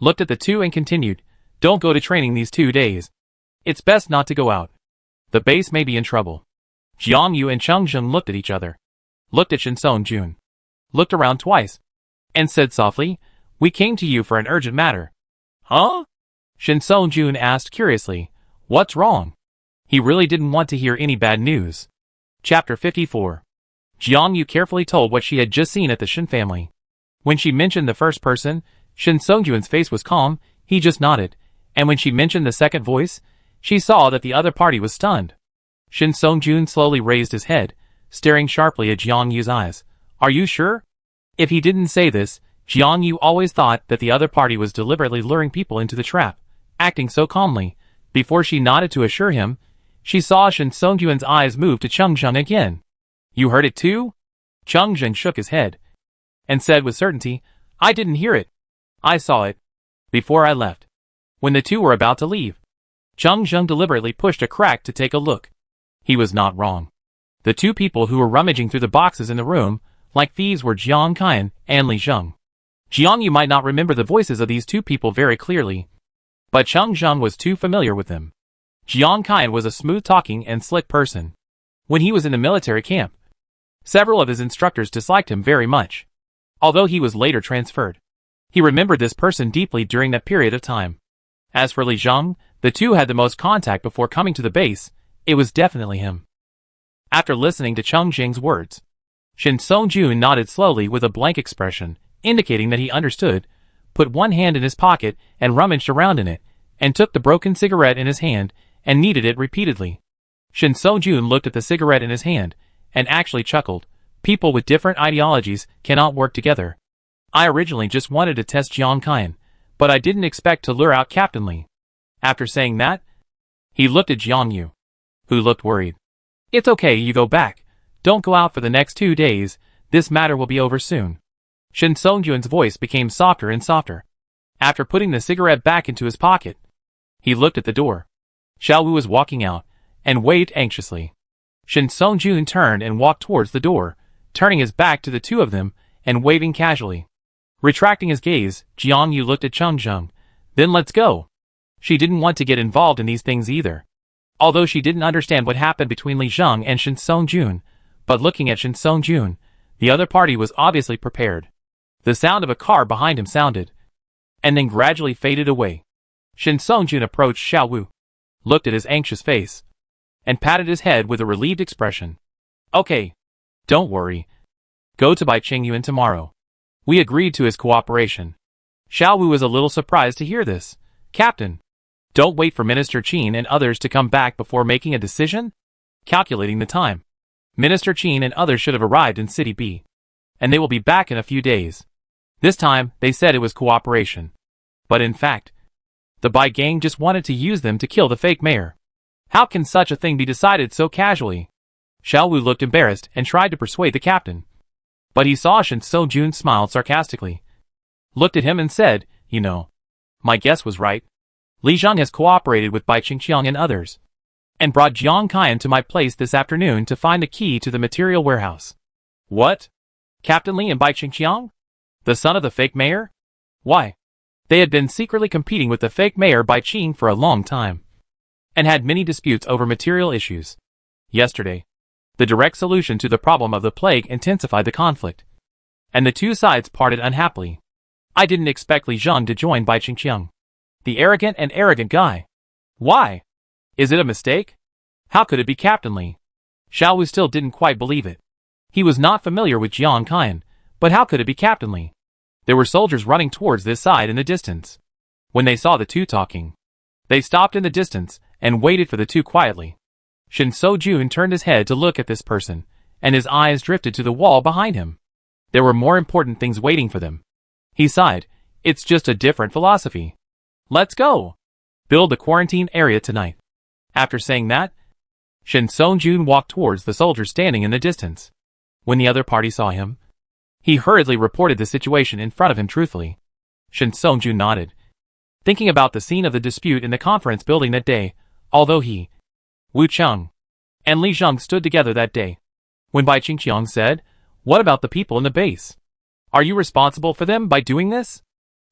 looked at the two and continued, don't go to training these 2 days. It's best not to go out. The base may be in trouble. Jiang Yu and Chung Jung looked at each other, looked at Shin Sung-jun, looked around twice, and said softly, we came to you for an urgent matter. Huh? Shin Sung-jun asked curiously, what's wrong? He really didn't want to hear any bad news. Chapter 54. Jiang Yu carefully told what she had just seen at the Shin family. When she mentioned the first person, Shin Sung-jun's face was calm, he just nodded, and when she mentioned the second voice, she saw that the other party was stunned. Shin Sung-jun slowly raised his head, staring sharply at Jiang Yu's eyes. Are you sure? If he didn't say this, Jiang Yu always thought that the other party was deliberately luring people into the trap, acting so calmly. Before she nodded to assure him, she saw Shin Sung-jun's eyes move to Chung Jung again. You heard it too? Chung Jung shook his head and said with certainty, I didn't hear it. I saw it. Before I left. When the two were about to leave. Chung Jung deliberately pushed a crack to take a look. He was not wrong. The two people who were rummaging through the boxes in the room, like thieves, were Jiang Kaian and Li Zheng. Jiang Yu might not remember the voices of these two people very clearly, but Chung Jung was too familiar with them. Jiang Kaian was a smooth-talking and slick person. When he was in the military camp, several of his instructors disliked him very much. Although he was later transferred, he remembered this person deeply during that period of time. As for Li Zheng, the two had the most contact before coming to the base. It was definitely him. After listening to Chung Jing's words, Shin Sung-jun nodded slowly with a blank expression, indicating that he understood, put one hand in his pocket and rummaged around in it, and took the broken cigarette in his hand and kneaded it repeatedly. Shin Sung-jun looked at the cigarette in his hand and actually chuckled. People with different ideologies cannot work together. I originally just wanted to test Jiang Kaian, but I didn't expect to lure out Captain Li. After saying that, he looked at Jiang Yu, who looked worried. It's okay, you go back. Don't go out for the next 2 days, this matter will be over soon. Shin Sung-jun's voice became softer and softer. After putting the cigarette back into his pocket, he looked at the door. Xiao Wu was walking out, and waved anxiously. Shin Sung-jun turned and walked towards the door, turning his back to the two of them, and waving casually. Retracting his gaze, Jiang Yu looked at Chung Jung. Then let's go. She didn't want to get involved in these things either. Although she didn't understand what happened between Li Zheng and Shin Sung-jun, but looking at Shin Sung-jun, the other party was obviously prepared. The sound of a car behind him sounded, and then gradually faded away. Shin Sung-jun approached Xiao Wu, looked at his anxious face, and patted his head with a relieved expression. Okay. Don't worry. Go to Bai Qingyuan tomorrow. We agreed to his cooperation. Xiao Wu was a little surprised to hear this. Captain, don't wait for Minister Qin and others to come back before making a decision? Calculating the time, Minister Qin and others should have arrived in City B, and they will be back in a few days. This time, they said it was cooperation. But in fact, the Bai gang just wanted to use them to kill the fake mayor. How can such a thing be decided so casually? Xiao Wu looked embarrassed and tried to persuade the captain. But he saw Shin Sung-jun smiled sarcastically, looked at him and said, you know, my guess was right. Li Zheng has cooperated with Bai Qingqiang and others, and brought Jiang Kaian to my place this afternoon to find the key to the material warehouse. What? Captain Li and Bai Qingqiang? The son of the fake mayor? Why? They had been secretly competing with the fake mayor Bai Qing for a long time, and had many disputes over material issues. Yesterday, the direct solution to the problem of the plague intensified the conflict, and the two sides parted unhappily. I didn't expect Li Zheng to join Bai Qingqiang. The arrogant guy. Why? Is it a mistake? How could it be Captain Li? Xiao Wu still didn't quite believe it. He was not familiar with Jiang Qian, but how could it be Captain Li? There were soldiers running towards this side in the distance. When they saw the two talking, they stopped in the distance and waited for the two quietly. Shin So-jun turned his head to look at this person, and his eyes drifted to the wall behind him. There were more important things waiting for them. He sighed. It's just a different philosophy. Let's go. Build the quarantine area tonight. After saying that, Shin So-jun walked towards the soldiers standing in the distance. When the other party saw him, he hurriedly reported the situation in front of him truthfully. Shin So-jun nodded, thinking about the scene of the dispute in the conference building that day, although he, Wu Cheng, and Li Zheng stood together that day. When Bai Qingqiang said, "What about the people in the base? Are you responsible for them by doing this?"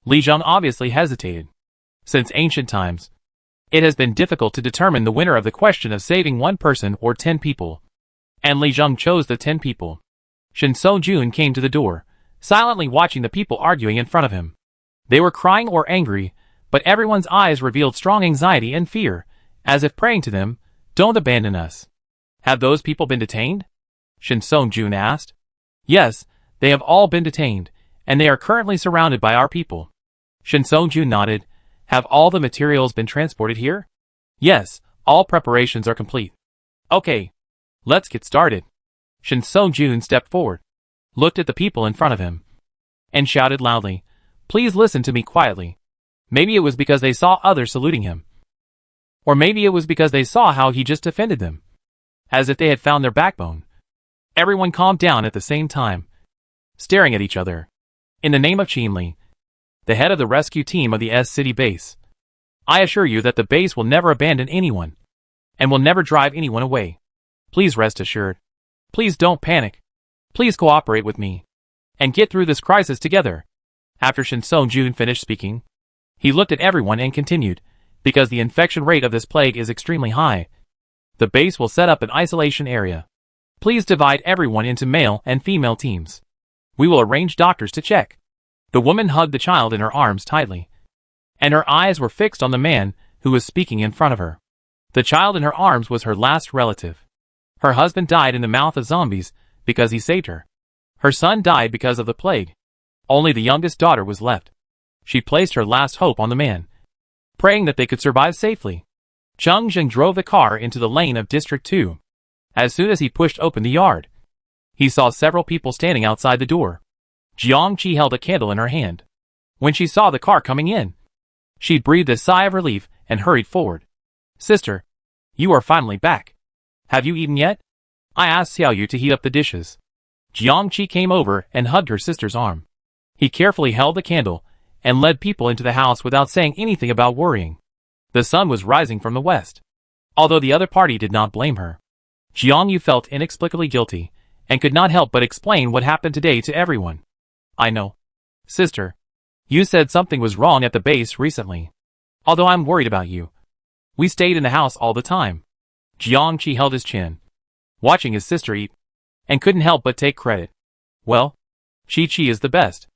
Li Zheng obviously hesitated. Since ancient times, it has been difficult to determine the winner of the question of saving one person or 10 people. And Li Zheng chose the 10 people. Shin So-jun came to the door, silently watching the people arguing in front of him. They were crying or angry, but everyone's eyes revealed strong anxiety and fear, as if praying to them, "Don't abandon us." Have those people been detained? Shin So-jun asked. Yes, they have all been detained, and they are currently surrounded by our people. Shin So-jun nodded. Have all the materials been transported here? Yes, all preparations are complete. Okay, let's get started. Shin So-jun stepped forward, looked at the people in front of him, and shouted loudly, "Please listen to me quietly." Maybe it was because they saw others saluting him. Or maybe it was because they saw how he just defended them. As if they had found their backbone. Everyone calmed down at the same time, staring at each other. In the name of Qin Li, the head of the rescue team of the S-City base, I assure you that the base will never abandon anyone, and will never drive anyone away. Please rest assured. Please don't panic. Please cooperate with me, and get through this crisis together. After Shin So-jun finished speaking, he looked at everyone and continued, because the infection rate of this plague is extremely high. The base will set up an isolation area. Please divide everyone into male and female teams. We will arrange doctors to check. The woman hugged the child in her arms tightly, and her eyes were fixed on the man who was speaking in front of her. The child in her arms was her last relative. Her husband died in the mouth of zombies because he saved her. Her son died because of the plague. Only the youngest daughter was left. She placed her last hope on the man, praying that they could survive safely. Cheng Zheng drove the car into the lane of District 2. As soon as he pushed open the yard, he saw several people standing outside the door. Jiang Qi held a candle in her hand. When she saw the car coming in, she breathed a sigh of relief and hurried forward. "Sister, you are finally back. Have you eaten yet?" I asked Xiao Yu to heat up the dishes. Jiang Qi came over and hugged her sister's arm. He carefully held the candle and led people into the house without saying anything about worrying. The sun was rising from the west. Although the other party did not blame her, Jiang Yu felt inexplicably guilty and could not help but explain what happened today to everyone. "I know. Sister, you said something was wrong at the base recently. Although I'm worried about you. We stayed in the house all the time." Jiang Qi held his chin, watching his sister eat, and couldn't help but take credit. "Well, Chi is the best."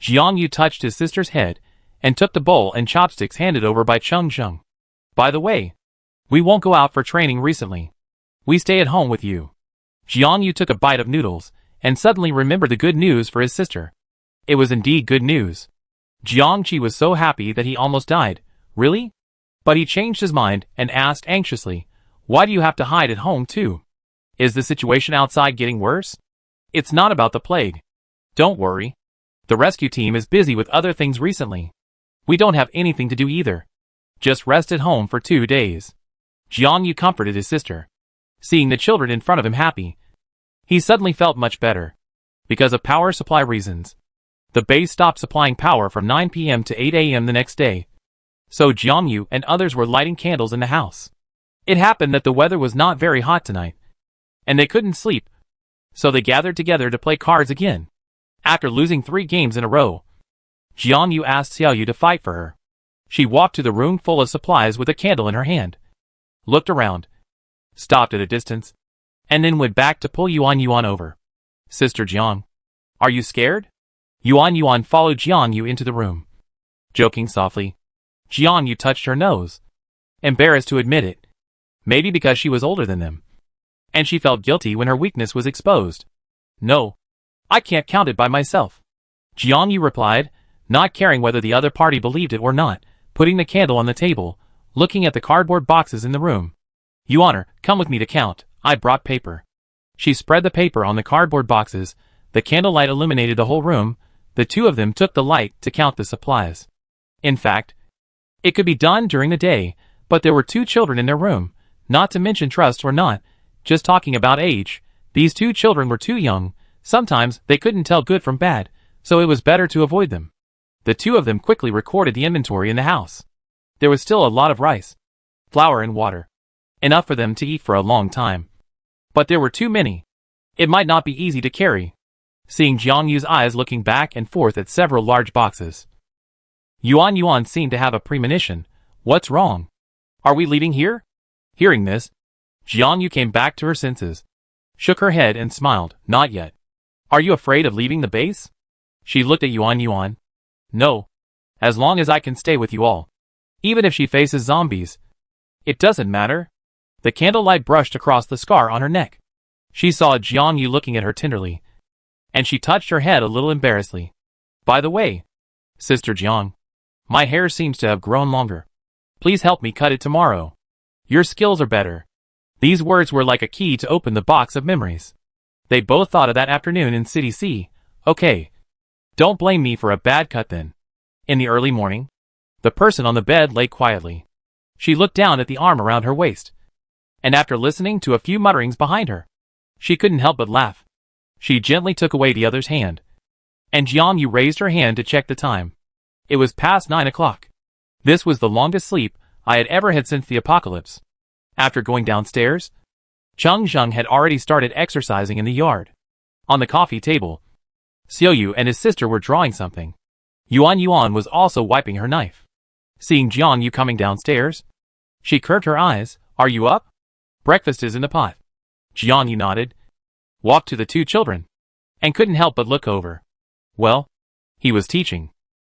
Jiang Yu touched his sister's head and took the bowl and chopsticks handed over by Cheng Zheng. "By the way, we won't go out for training recently. We stay at home with you." Jiang Yu took a bite of noodles and suddenly remembered the good news for his sister. It was indeed good news. Jiang Qi was so happy that he almost died. "Really?" But he changed his mind and asked anxiously, "Why do you have to hide at home too? Is the situation outside getting worse?" "It's not about the plague. Don't worry. The rescue team is busy with other things recently. We don't have anything to do either. Just rest at home for 2 days." Jiang Yu comforted his sister. Seeing the children in front of him happy, he suddenly felt much better. Because of power supply reasons, the base stopped supplying power from 9 p.m. to 8 a.m. the next day. So Jiang Yu and others were lighting candles in the house. It happened that the weather was not very hot tonight, and they couldn't sleep, so they gathered together to play cards again. After losing 3 games in a row, Jiang Yu asked Xiao Yu to fight for her. She walked to the room full of supplies with a candle in her hand, looked around, stopped at a distance, and then went back to pull Yuan over. "Sister Jiang, are you scared?" Yuan followed Jiang Yu into the room. Joking softly, Jiang Yu touched her nose. Embarrassed to admit it, Maybe because she was older than them. And she felt guilty when her weakness was exposed. No. I can't count it by myself. Jiang Yu replied, not caring whether the other party believed it or not, putting the candle on the table, looking at the cardboard boxes in the room. Your Honor, come with me to count. I brought paper. She spread the paper on the cardboard boxes. The candlelight illuminated the whole room. The two of them took the light to count the supplies. In fact, it could be done during the day, but there were 2 children in their room, not to mention trust or not, just talking about age. These 2 children were too young. Sometimes they couldn't tell good from bad, so it was better to avoid them. The 2 of them quickly recorded the inventory in the house. There was still a lot of rice, flour and water. Enough for them to eat for a long time. But there were too many. It might not be easy to carry. Seeing Jiang Yu's eyes looking back and forth at several large boxes. Yuan seemed to have a premonition. What's wrong? Are we leaving here? Hearing this, Jiang Yu came back to her senses. Shook her head and smiled. Not yet. Are you afraid of leaving the base? She looked at Yuan. No. As long as I can stay with you all. Even if she faces zombies. It doesn't matter. The candlelight brushed across the scar on her neck. She saw Jiang Yu looking at her tenderly. And she touched her head a little embarrassedly. By the way, Sister Jiang, my hair seems to have grown longer. Please help me cut it tomorrow. Your skills are better. These words were like a key to open the box of memories. They both thought of that afternoon in City C. Okay. Don't blame me for a bad cut then. In the early morning, the person on the bed lay quietly. She looked down at the arm around her waist. And after listening to a few mutterings behind her, she couldn't help but laugh. She gently took away the other's hand. And Jiang Yu raised her hand to check the time. It was past 9 o'clock. This was the longest sleep I had ever had since the apocalypse. After going downstairs, Cheng Zheng had already started exercising in the yard. On the coffee table, Xiao Yu and his sister were drawing something. Yuan was also wiping her knife. Seeing Jiang Yu coming downstairs, she curved her eyes. Are you up? Breakfast is in the pot. Jiang Yu nodded, walked to the 2 children, and couldn't help but look over. Well, he was teaching.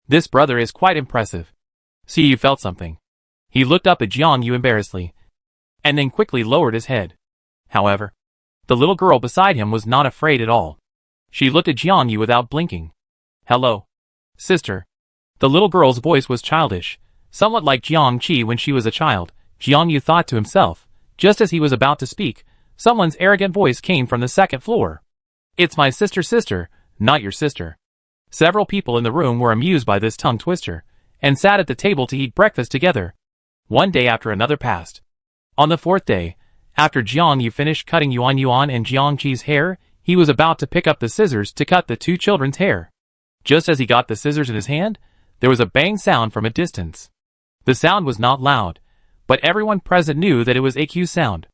This brother is quite impressive. Xiao Yu felt something. He looked up at Jiang Yu embarrassedly, and then quickly lowered his head. However, the little girl beside him was not afraid at all. She looked at Jiang Yu without blinking. Hello, sister. The little girl's voice was childish, somewhat like Jiang Qi when she was a child. Jiang Yu thought to himself. Just as he was about to speak, someone's arrogant voice came from the 2nd floor. It's my sister, not your sister. Several people in the room were amused by this tongue twister, and sat at the table to eat breakfast together. One day after another passed. On the 4th day, after Jiang Yu finished cutting Yuan and Jiang Qi's hair, he was about to pick up the scissors to cut the 2 children's hair. Just as he got the scissors in his hand, there was a bang sound from a distance. The sound was not loud, but everyone present knew that it was AQ's sound.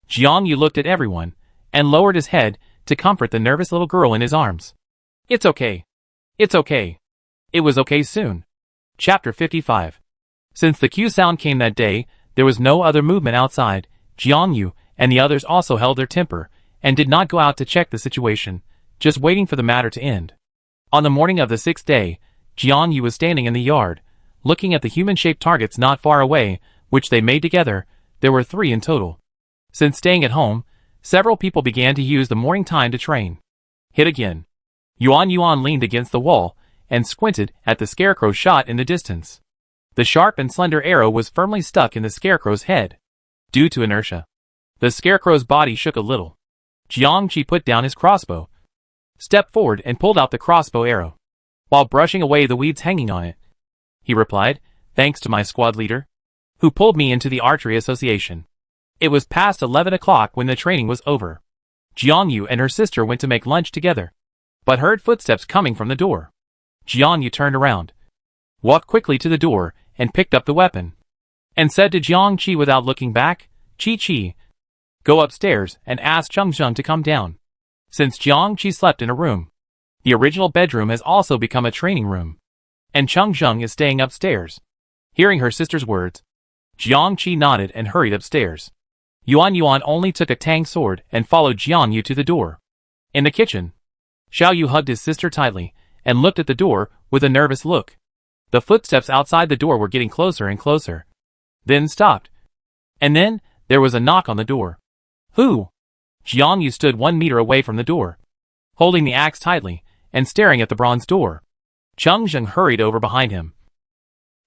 Jiang Yu looked at everyone, and lowered his head to comfort the nervous little girl in his arms. It's okay. It's okay. It was okay soon. Chapter 55. Since the Q sound came that day, there was no other movement outside. Jiang Yu and the others also held their temper, and did not go out to check the situation, just waiting for the matter to end. On the morning of the 6th day, Jiang Yu was standing in the yard, looking at the human-shaped targets not far away, which they made together. There were 3 in total. Since staying at home, several people began to use the morning time to train. Hit again. Yuan leaned against the wall, and squinted at the scarecrow shot in the distance. The sharp and slender arrow was firmly stuck in the scarecrow's head. Due to inertia, the scarecrow's body shook a little. Jiang Qi put down his crossbow, stepped forward and pulled out the crossbow arrow. While brushing away the weeds hanging on it, he replied, thanks to my squad leader, who pulled me into the archery association. It was past 11 o'clock when the training was over. Jiang Yu and her sister went to make lunch together, but heard footsteps coming from the door. Jiang Yu turned around, walked quickly to the door, and picked up the weapon, and said to Jiang Qi without looking back, Qi, go upstairs and ask Cheng Zheng to come down. Since Jiang Qi slept in a room, the original bedroom has also become a training room, and Cheng Zheng is staying upstairs. Hearing her sister's words, Jiang Qi nodded and hurried upstairs. Yuan only took a tang sword and followed Jiang Yu to the door. In the kitchen, Xiao Yu hugged his sister tightly and looked at the door with a nervous look. The footsteps outside the door were getting closer and closer, then stopped. And then, There was a knock on the door. Who? Jiang Yu stood 1 meter away from the door, holding the axe tightly and staring at the bronze door. Cheng Zheng hurried over behind him,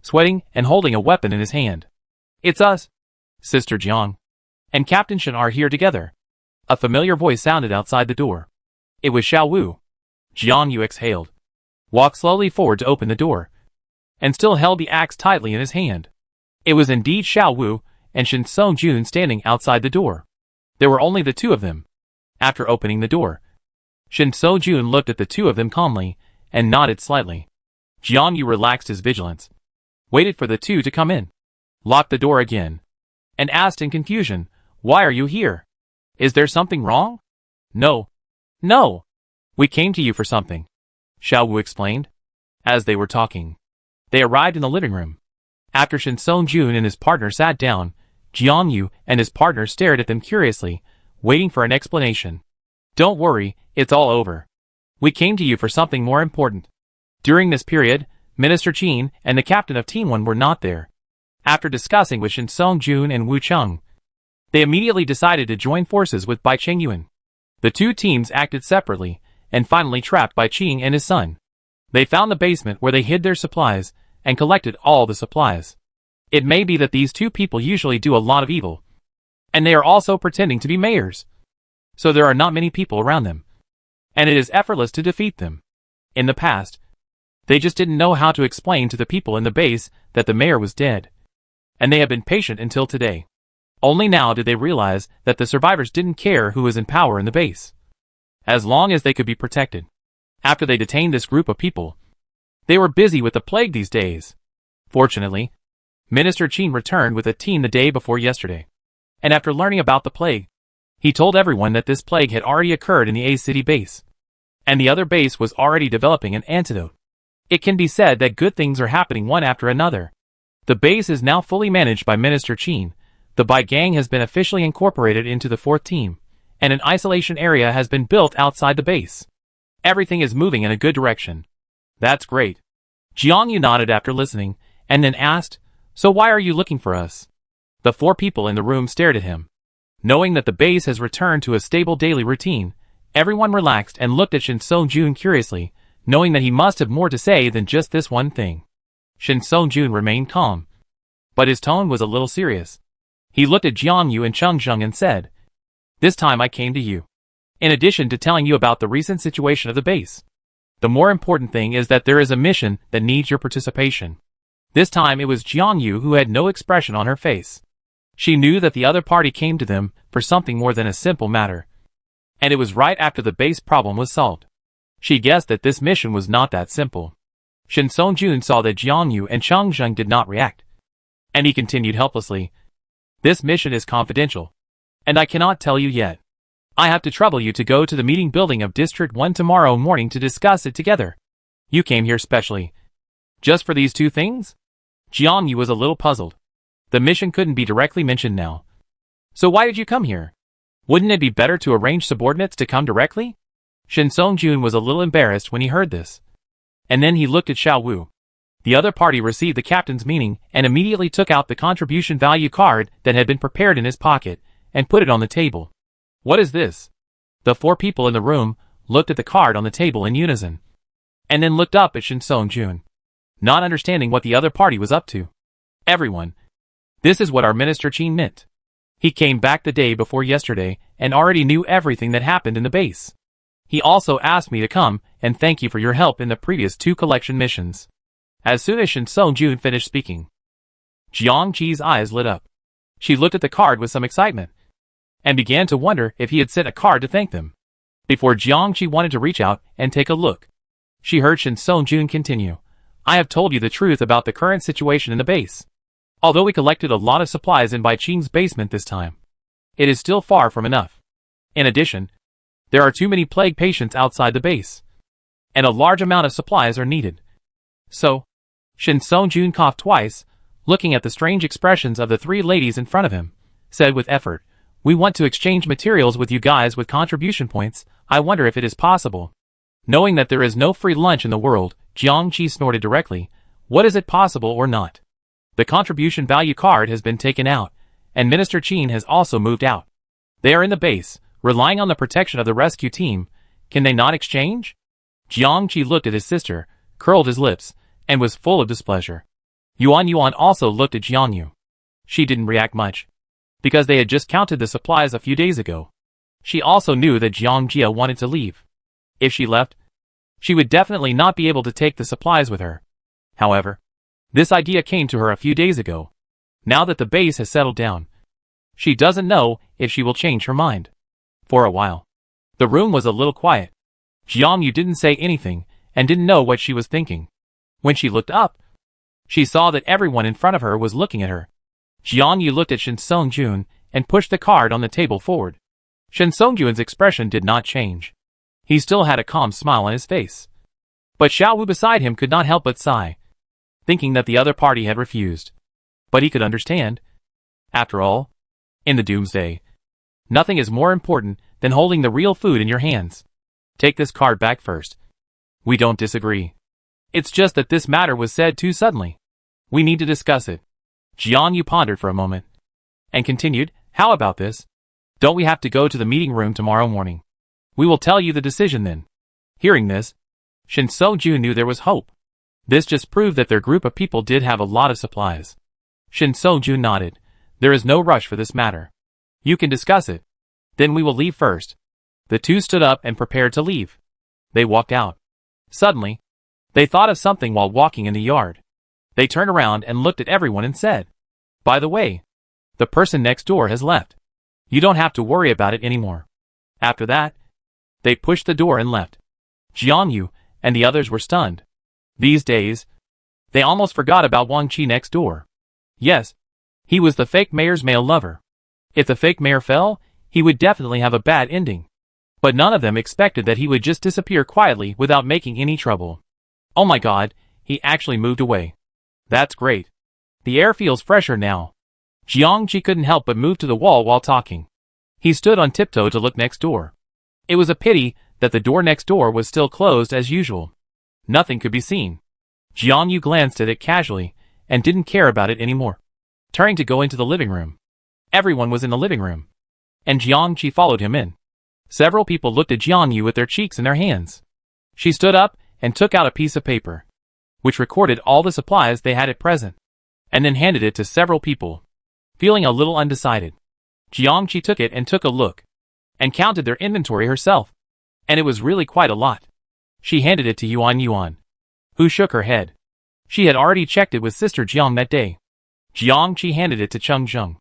sweating and holding a weapon in his hand. It's us, Sister Jiang, and Captain Shen are here together. A familiar voice sounded outside the door. It was Xiao Wu. Jiang Yu exhaled, walked slowly forward to open the door, and still held the axe tightly in his hand. It was indeed Xiao Wu and Shen Songjun standing outside the door. There were only the two of them. After opening the door, Shen Songjun looked at the two of them calmly and nodded slightly. Jiang Yu relaxed his vigilance, waited for the two to come in, locked the door again, and asked in confusion, "Why are you here? Is there something wrong?" No. We came to you for something," Xiao Wu explained. As they were talking, they arrived in the living room. After Shen Songjun and his partner sat down, Jiang Yu and his partner stared at them curiously, waiting for an explanation. "Don't worry, it's all over. We came to you for something more important." During this period, Minister Qin and the captain of Team 1 were not there. After discussing with Shen Songjun and Wu Cheng, they immediately decided to join forces with Bai Chengyuan. The two teams acted separately, and finally trapped Bai Qing and his son. They found the basement where they hid their supplies, and collected all the supplies. It may be that these two people usually do a lot of evil, and they are also pretending to be mayors. So there are not many people around them, and it is effortless to defeat them. In the past, they just didn't know how to explain to the people in the base that the mayor was dead, and they have been patient until today. Only now did they realize that the survivors didn't care who was in power in the base, as long as they could be protected. After they detained this group of people, they were busy with the plague these days. Fortunately, Minister Qin returned with a team the day before yesterday, and after learning about the plague, he told everyone that this plague had already occurred in the A City base, and the other base was already developing an antidote. It can be said that good things are happening one after another. The base is now fully managed by Minister Qin. The Bai gang has been officially incorporated into the 4th team, and an isolation area has been built outside the base. Everything is moving in a good direction. That's great. Jiang Yu nodded after listening, and then asked, "So why are you looking for us?" The 4 people in the room stared at him. Knowing that the base has returned to a stable daily routine, everyone relaxed and looked at Shen Songjun curiously, knowing that he must have more to say than just this one thing. Shen Songjun remained calm, but his tone was a little serious. He looked at Jiang Yu and Cheng Zheng and said, "This time I came to you, in addition to telling you about the recent situation of the base. The more important thing is that there is a mission that needs your participation." This time it was Jiang Yu who had no expression on her face. She knew that the other party came to them for something more than a simple matter, and it was right after the base problem was solved. She guessed that this mission was not that simple. Shen Songjun saw that Jiang Yu and Cheng Zheng did not react, and he continued helplessly, "This mission is confidential, and I cannot tell you yet. I have to trouble you to go to the meeting building of District 1 tomorrow morning to discuss it together. You came here specially just for these two things?" Jiang Yu was a little puzzled. The mission couldn't be directly mentioned now. "So why did you come here? Wouldn't it be better to arrange subordinates to come directly?" Shen Songjun was a little embarrassed when he heard this, and then he looked at Xiao Wu. The other party received the captain's meaning and immediately took out the contribution value card that had been prepared in his pocket and put it on the table. "What is this?" The 4 people in the room looked at the card on the table in unison, and then looked up at Shen Songjun, not understanding what the other party was up to. "Everyone, this is what our Minister Qin meant. He came back the day before yesterday and already knew everything that happened in the base. He also asked me to come and thank you for your help in the previous 2 collection missions." As soon as Shen Songjun finished speaking, Jiang Qi's eyes lit up. She looked at the card with some excitement, and began to wonder if he had sent a card to thank them. Before Jiang Qi wanted to reach out and take a look, she heard Shen Songjun continue, "I have told you the truth about the current situation in the base. Although we collected a lot of supplies in Bai Qing's basement this time, it is still far from enough. In addition, there are too many plague patients outside the base, and a large amount of supplies are needed. So," Shen Songjun coughed twice, looking at the strange expressions of the 3 ladies in front of him, said with effort, "We want to exchange materials with you guys with contribution points. I wonder if it is possible." Knowing that there is no free lunch in the world, Jiang Qi snorted directly, "What is it, possible or not? The contribution value card has been taken out, and Minister Qin has also moved out. They are in the base, relying on the protection of the rescue team. Can they not exchange? Jiangqi looked at his sister, curled his lips, and was full of displeasure. Yuan also looked at Jiangyu. She didn't react much, because they had just counted the supplies a few days ago. She also knew that Jiangjia wanted to leave. If she left, she would definitely not be able to take the supplies with her. However, this idea came to her a few days ago. Now that the base has settled down, she doesn't know if she will change her mind. For a while, the room was a little quiet. Jiangyu didn't say anything and didn't know what she was thinking. When she looked up, she saw that everyone in front of her was looking at her. Jiangyu looked at Shen Songjun and pushed the card on the table forward. Shen Songjun's expression did not change. He still had a calm smile on his face. But Xiao Wu beside him could not help but sigh, thinking that the other party had refused. But he could understand. After all, in the doomsday, nothing is more important than holding the real food in your hands. Take this card back first. We don't disagree. It's just that this matter was said too suddenly. We need to discuss it. Jiangyu pondered for a moment, and continued, how about this? Don't we have to go to the meeting room tomorrow morning? We will tell you the decision then. Hearing this, Shen Songjun knew there was hope. This just proved that their group of people did have a lot of supplies. Shen Songjun nodded. There is no rush for this matter. You can discuss it. Then we will leave first. The two stood up and prepared to leave. They walked out. Suddenly, they thought of something while walking in the yard. They turned around and looked at everyone and said, by the way, the person next door has left. You don't have to worry about it anymore. After that, they pushed the door and left. Jiangyu and the others were stunned. These days, they almost forgot about Wang Qi next door. Yes, he was the fake mayor's male lover. If the fake mayor fell, he would definitely have a bad ending. But none of them expected that he would just disappear quietly without making any trouble. Oh my god, he actually moved away. That's great. The air feels fresher now. Jiangqi couldn't help but move to the wall while talking. He stood on tiptoe to look next door. It was a pity that the door next door was still closed as usual. Nothing could be seen. Jiangyu glanced at it casually and didn't care about it anymore. Turning to go into the living room. Everyone was in the living room, and Jiangqi followed him in. Several people looked at Jiangyu with their cheeks in their hands. She stood up and took out a piece of paper, which recorded all the supplies they had at present, and then handed it to several people. Feeling a little undecided, Jiangqi took it and took a look, and counted their inventory herself, and it was really quite a lot. She handed it to Yuan, who shook her head. She had already checked it with Sister Jiang that day. Jiangqi handed it to Cheng Zheng,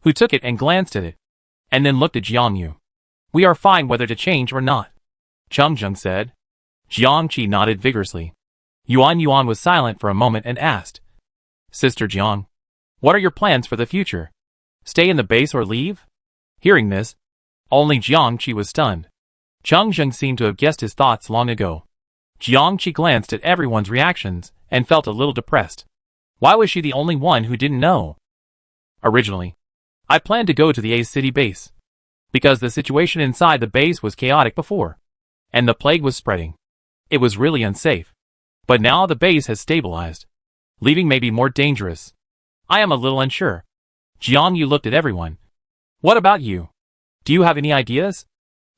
who took it and glanced at it, and then looked at Jiangyu. We are fine whether to change or not, Cheng Zheng said. Jiangqi nodded vigorously. Yuan was silent for a moment and asked, Sister Jiang, what are your plans for the future? Stay in the base or leave? Hearing this, only Jiangqi was stunned. Cheng Zheng seemed to have guessed his thoughts long ago. Jiangqi glanced at everyone's reactions and felt a little depressed. Why was she the only one who didn't know? Originally, I planned to go to the A City base, because the situation inside the base was chaotic before, and the plague was spreading. It was really unsafe. But now the base has stabilized. Leaving may be more dangerous. I am a little unsure. Jiangyu looked at everyone. What about you? Do you have any ideas?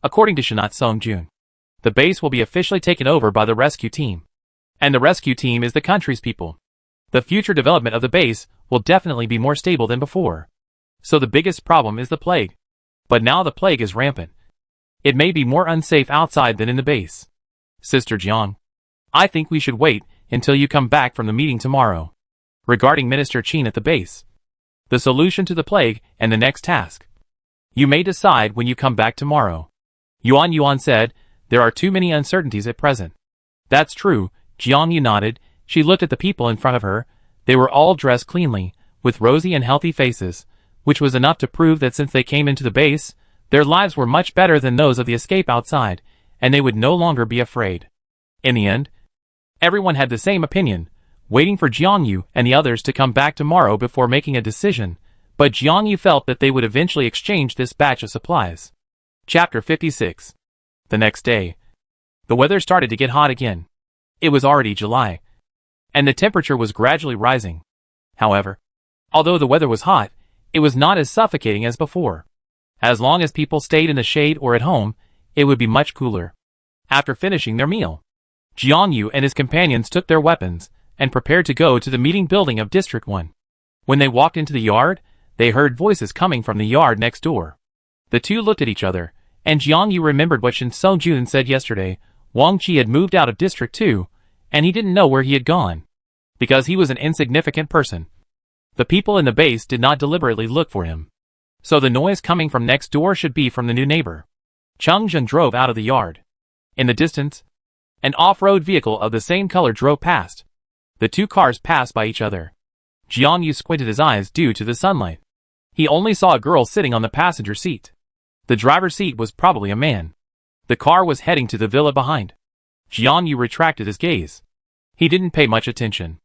According to Shenat Songjun, the base will be officially taken over by the rescue team. And the rescue team is the country's people. The future development of the base will definitely be more stable than before. So the biggest problem is the plague. But now the plague is rampant. It may be more unsafe outside than in the base. Sister Jiang, I think we should wait until you come back from the meeting tomorrow. Regarding Minister Qin at the base, the solution to the plague and the next task. You may decide when you come back tomorrow. Yuan said, there are too many uncertainties at present. That's true, Jiangyu nodded. She looked at the people in front of her. They were all dressed cleanly, with rosy and healthy faces, which was enough to prove that since they came into the base, their lives were much better than those of the escape outside, and they would no longer be afraid. In the end, everyone had the same opinion, waiting for Jiangyu and the others to come back tomorrow before making a decision, but Jiangyu felt that they would eventually exchange this batch of supplies. Chapter 56. The next day, the weather started to get hot again. It was already July, and the temperature was gradually rising. However, although the weather was hot, It was not as suffocating as before. As long as people stayed in the shade or at home, it would be much cooler. After finishing their meal, Jiang Yu and his companions took their weapons and prepared to go to the meeting building of District 1. When they walked into the yard, they heard voices coming from the yard next door. The two looked at each other, and Jiang Yu remembered what Shin Sung-jun said yesterday. Wang Qi had moved out of District 2, and he didn't know where he had gone, because he was an insignificant person. The people in the base did not deliberately look for him. So the noise coming from next door should be from the new neighbor. Chung Jun drove out of the yard. In the distance, an off-road vehicle of the same color drove past. The two cars passed by each other. Jiang Yu squinted his eyes due to the sunlight. He only saw a girl sitting on the passenger seat. The driver's seat was probably a man. The car was heading to the villa behind. Jiang Yu retracted his gaze. He didn't pay much attention.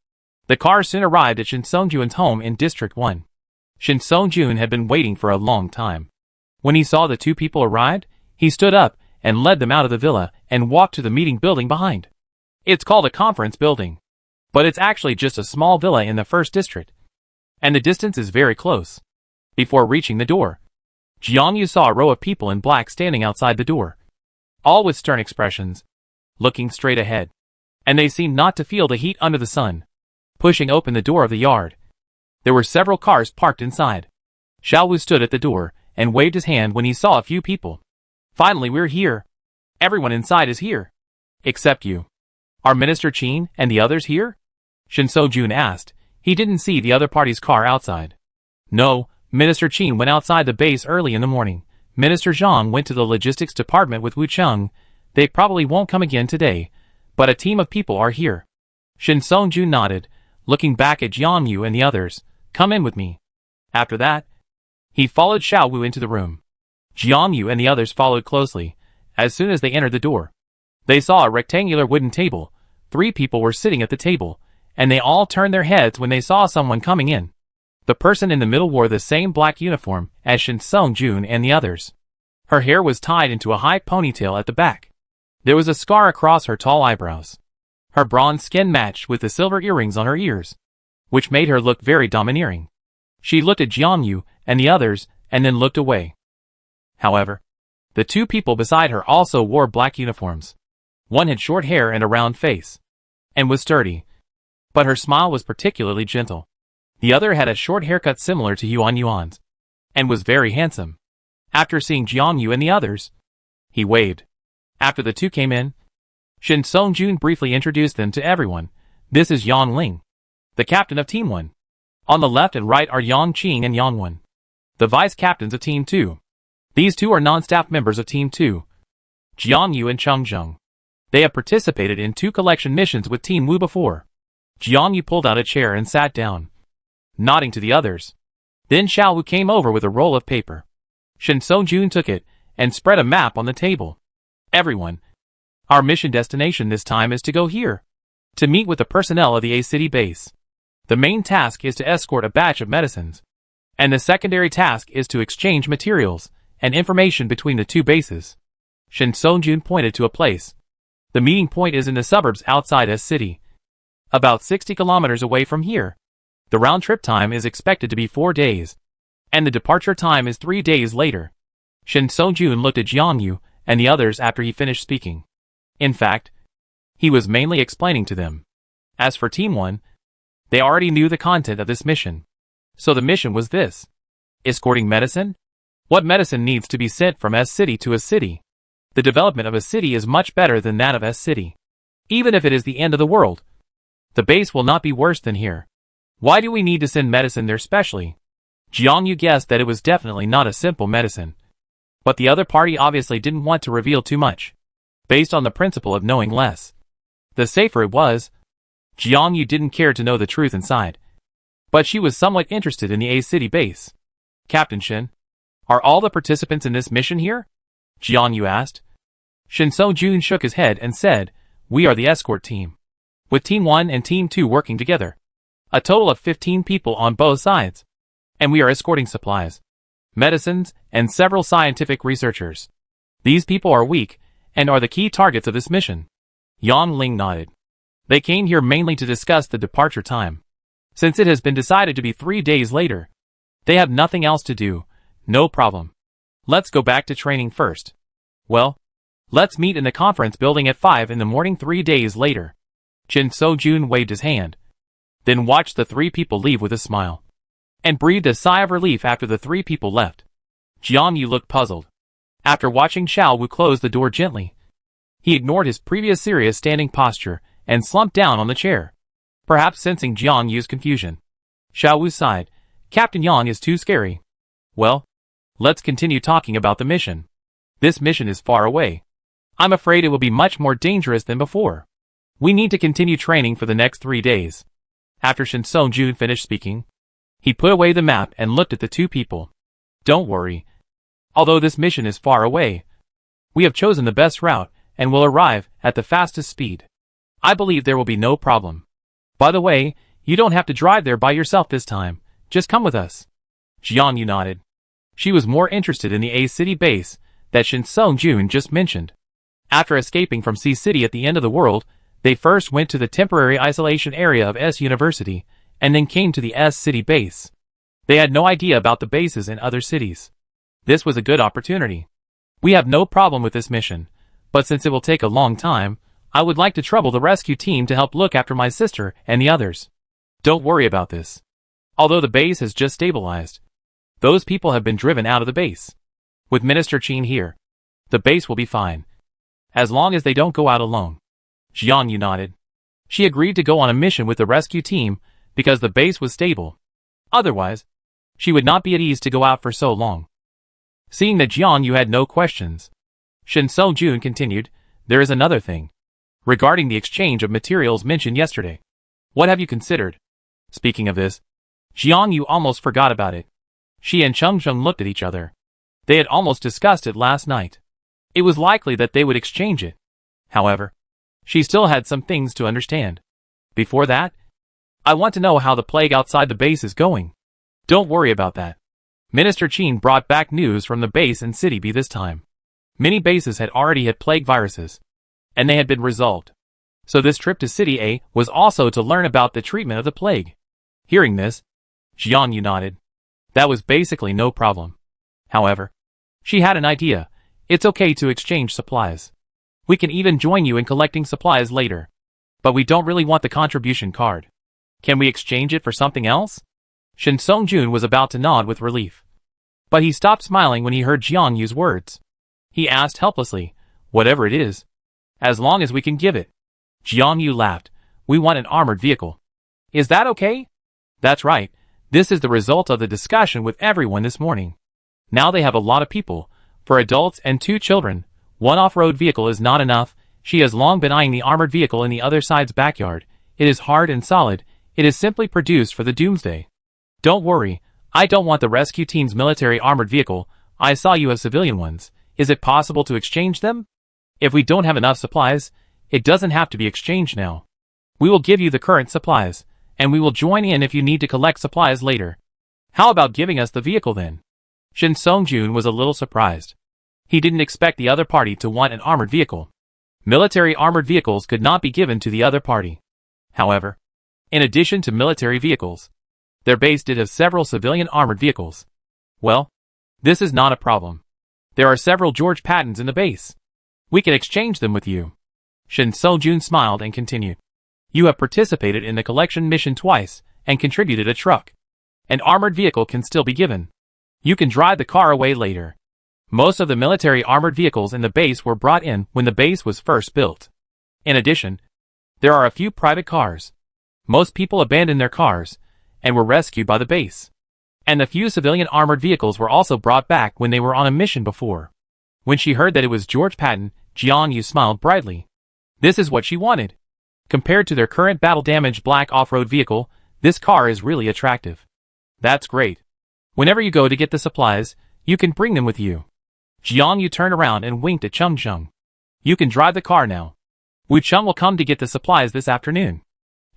The car soon arrived at Shin Sung-jun's home in District 1. Shin Sung-jun had been waiting for a long time. When he saw the two people arrived, he stood up and led them out of the villa and walked to the meeting building behind. It's called a conference building, but it's actually just a small villa in the first district, and the distance is very close. Before reaching the door, Jiang Yu saw a row of people in black standing outside the door, all with stern expressions, looking straight ahead, and they seemed not to feel the heat under the sun. Pushing open the door of the yard, there were several cars parked inside. Xiao Wu stood at the door and waved his hand when he saw a few people. Finally, we're here. Everyone inside is here. Except you. Are Minister Qin and the others here? Shin So-jun asked. He didn't see the other party's car outside. No, Minister Qin went outside the base early in the morning. Minister Zhang went to the logistics department with Wu Cheng. They probably won't come again today, but a team of people are here. Shin So-jun nodded, looking back at Jiang Yu and the others. Come in with me. After that, he followed Xiao Wu into the room. Jiang Yu and the others followed closely. As soon as they entered the door, they saw a rectangular wooden table. 3 people were sitting at the table, and they all turned their heads when they saw someone coming in. The person in the middle wore the same black uniform as Shin Sung-jun and the others. Her hair was tied into a high ponytail at the back. There was a scar across her tall eyebrows. Her bronze skin matched with the silver earrings on her ears, which made her look very domineering. She looked at Jiang Yu and the others, and then looked away. However, the 2 people beside her also wore black uniforms. One had short hair and a round face, and was sturdy, but her smile was particularly gentle. The other had a short haircut similar to Yuan's, and was very handsome. After seeing Jiang Yu and the others, he waved. After the 2 came in, Shin Sung-jun briefly introduced them to everyone. This is Yang Ling, the captain of Team 1. On the left and right are Yang Qing and Yang Wen, the vice captains of Team 2. These 2 are non-staff members of Team 2, Jiang Yu and Cheng Zheng. They have participated in 2 collection missions with Team Wu before. Jiang Yu pulled out a chair and sat down, nodding to the others. Then Xiao Wu came over with a roll of paper. Shin So-jun took it and spread a map on the table. Everyone, our mission destination this time is to go here, to meet with the personnel of the A City base. The main task is to escort a batch of medicines, and the secondary task is to exchange materials and information between the 2 bases. Shin So-jun pointed to a place. The meeting point is in the suburbs outside S City, about 60 kilometers away from here. The round-trip time is expected to be 4 days, and the departure time is 3 days later. Shin So-jun looked at Jiang Yu and the others after he finished speaking. In fact, he was mainly explaining to them. As for Team 1, they already knew the content of this mission. So the mission was this: escorting medicine? What medicine needs to be sent from S City to S City? The development of a city is much better than that of S City. Even if it is the end of the world, the base will not be worse than here. Why do we need to send medicine there specially? Jiang Yu guessed that it was definitely not a simple medicine. But the other party obviously didn't want to reveal too much, based on the principle of knowing less, the safer it was. Jiang Yu didn't care to know the truth inside, but she was somewhat interested in the A City base. Captain Shin, are all the participants in this mission here? Jiang Yu asked. Shin So-jun shook his head and said, we are the escort team, with Team 1 and Team 2 working together. A total of 15 people on both sides. And we are escorting supplies, medicines, and several scientific researchers. These people are weak, and are the key targets of this mission. Yang Ling nodded. They came here mainly to discuss the departure time, since it has been decided to be 3 days later. They have nothing else to do. No problem. Let's go back to training first. Well, let's meet in the conference building at 5 in the morning 3 days later. Shin So-jun waved his hand, then watched the 3 people leave with a smile, and breathed a sigh of relief after the 3 people left. Jiang Yu looked puzzled. After watching Xiao Wu close the door gently, he ignored his previous serious standing posture and slumped down on the chair, perhaps sensing Jiang Yu's confusion. Xiao Wu sighed. Captain Yang is too scary. Well, let's continue talking about the mission. This mission is far away. I'm afraid it will be much more dangerous than before. We need to continue training for the next 3 days. After Shin So-jun finished speaking, he put away the map and looked at the 2 people. Don't worry. Although this mission is far away, we have chosen the best route and will arrive at the fastest speed. I believe there will be no problem. By the way, you don't have to drive there by yourself this time. Just come with us. Jiang Yu nodded. She was more interested in the A City base that Shin So-jun just mentioned. After escaping from C City at the end of the world, they first went to the temporary isolation area of S University, and then came to the S City base. They had no idea about the bases in other cities. This was a good opportunity. We have no problem with this mission, but since it will take a long time, I would like to trouble the rescue team to help look after my sister and the others. Don't worry about this. Although the base has just stabilized, those people have been driven out of the base. With Minister Qin here, the base will be fine, as long as they don't go out alone. Jiang Yu nodded. She agreed to go on a mission with the rescue team because the base was stable. Otherwise, she would not be at ease to go out for so long. Seeing that Jiang Yu had no questions, Shin So-jun continued, there is another thing. Regarding the exchange of materials mentioned yesterday. What have you considered? Speaking of this, Jiang Yu almost forgot about it. She and Cheng Zheng looked at each other. They had almost discussed it last night. It was likely that they would exchange it. However, she still had some things to understand. Before that, I want to know how the plague outside the base is going. Don't worry about that. Minister Qin brought back news from the base in City B this time. Many bases had already had plague viruses, and they had been resolved. So this trip to City A was also to learn about the treatment of the plague. Hearing this, Jiang Yu nodded. That was basically no problem. However, she had an idea. It's okay to exchange supplies. We can even join you in collecting supplies later. But we don't really want the contribution card. Can we exchange it for something else? Shin So-jun was about to nod with relief. But he stopped smiling when he heard Jiang Yu's words. He asked helplessly, whatever it is, as long as we can give it. Jiang Yu laughed. We want an armored vehicle. Is that okay? That's right. This is the result of the discussion with everyone this morning. Now they have a lot of people. For adults and 2 children, 1 off-road vehicle is not enough. She has long been eyeing the armored vehicle in the other side's backyard. It is hard and solid. It is simply produced for the doomsday. Don't worry. I don't want the rescue team's military armored vehicle. I saw you have civilian ones. Is it possible to exchange them? If we don't have enough supplies, it doesn't have to be exchanged now. We will give you the current supplies, and we will join in if you need to collect supplies later. How about giving us the vehicle then? Shin So-jun was a little surprised. He didn't expect the other party to want an armored vehicle. Military armored vehicles could not be given to the other party. However, in addition to military vehicles, their base did have several civilian armored vehicles. Well, this is not a problem. There are several George Pattons in the base. We can exchange them with you. Shin So-jun smiled and continued. You have participated in the collection mission twice and contributed a truck. An armored vehicle can still be given. You can drive the car away later. Most of the military armored vehicles in the base were brought in when the base was first built. In addition, there are a few private cars. Most people abandoned their cars and were rescued by the base. And the few civilian armored vehicles were also brought back when they were on a mission before. When she heard that it was George Patton, Jiang Yu smiled brightly. This is what she wanted. Compared to their current battle-damaged black off-road vehicle, this car is really attractive. That's great. Whenever you go to get the supplies, you can bring them with you. Jiang Yu turned around and winked at Cheng Zheng. You can drive the car now. Wu Cheng will come to get the supplies this afternoon.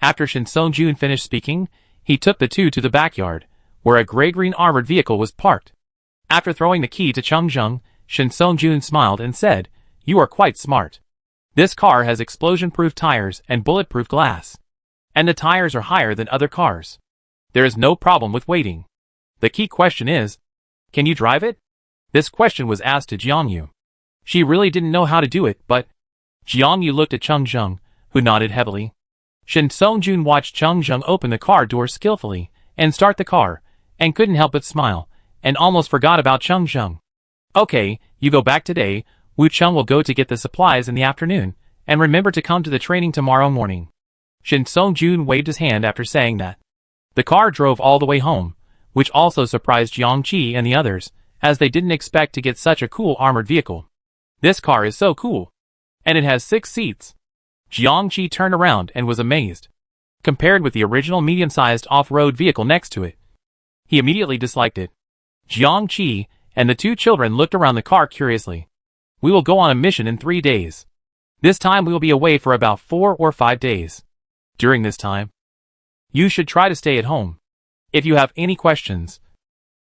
After Shin So-jun finished speaking, he took the 2 to the backyard, where a gray-green armored vehicle was parked. After throwing the key to Cheng Zheng, Shin So-jun smiled and said, You are quite smart. This car has explosion-proof tires and bulletproof glass. And the tires are higher than other cars. There is no problem with waiting. The key question is, can you drive it? This question was asked to Jiangyu. She really didn't know how to do it, but Jiangyu looked at Cheng Zheng, who nodded heavily. Shin Songjun watched Cheng Zheng open the car door skillfully and start the car, and couldn't help but smile, and almost forgot about Cheng Zheng. Okay, you go back today. Wu Cheng will go to get the supplies in the afternoon, and remember to come to the training tomorrow morning. Shin Songjun waved his hand after saying that. The car drove all the way home, which also surprised Jiang Qi and the others, as they didn't expect to get such a cool armored vehicle. This car is so cool. And it has 6 seats. Jiang Qi turned around and was amazed. Compared with the original medium-sized off-road vehicle next to it, he immediately disliked it. Jiang Qi and the 2 children looked around the car curiously. We will go on a mission in 3 days. This time we will be away for about 4 or 5 days. During this time, you should try to stay at home. If you have any questions,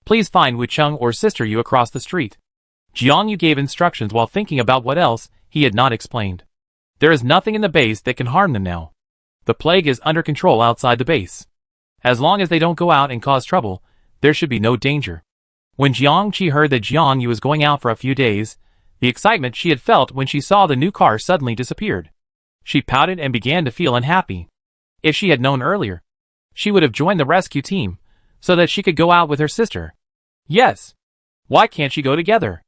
please find Wu Cheng or Sister Yu across the street. Jiang Yu gave instructions while thinking about what else he had not explained. There is nothing in the base that can harm them now. The plague is under control outside the base. As long as they don't go out and cause trouble, there should be no danger. When Jiang Qi heard that Jiang Yu was going out for a few days, the excitement she had felt when she saw the new car suddenly disappeared. She pouted and began to feel unhappy. If she had known earlier, she would have joined the rescue team, so that she could go out with her sister. Yes. Why can't she go together?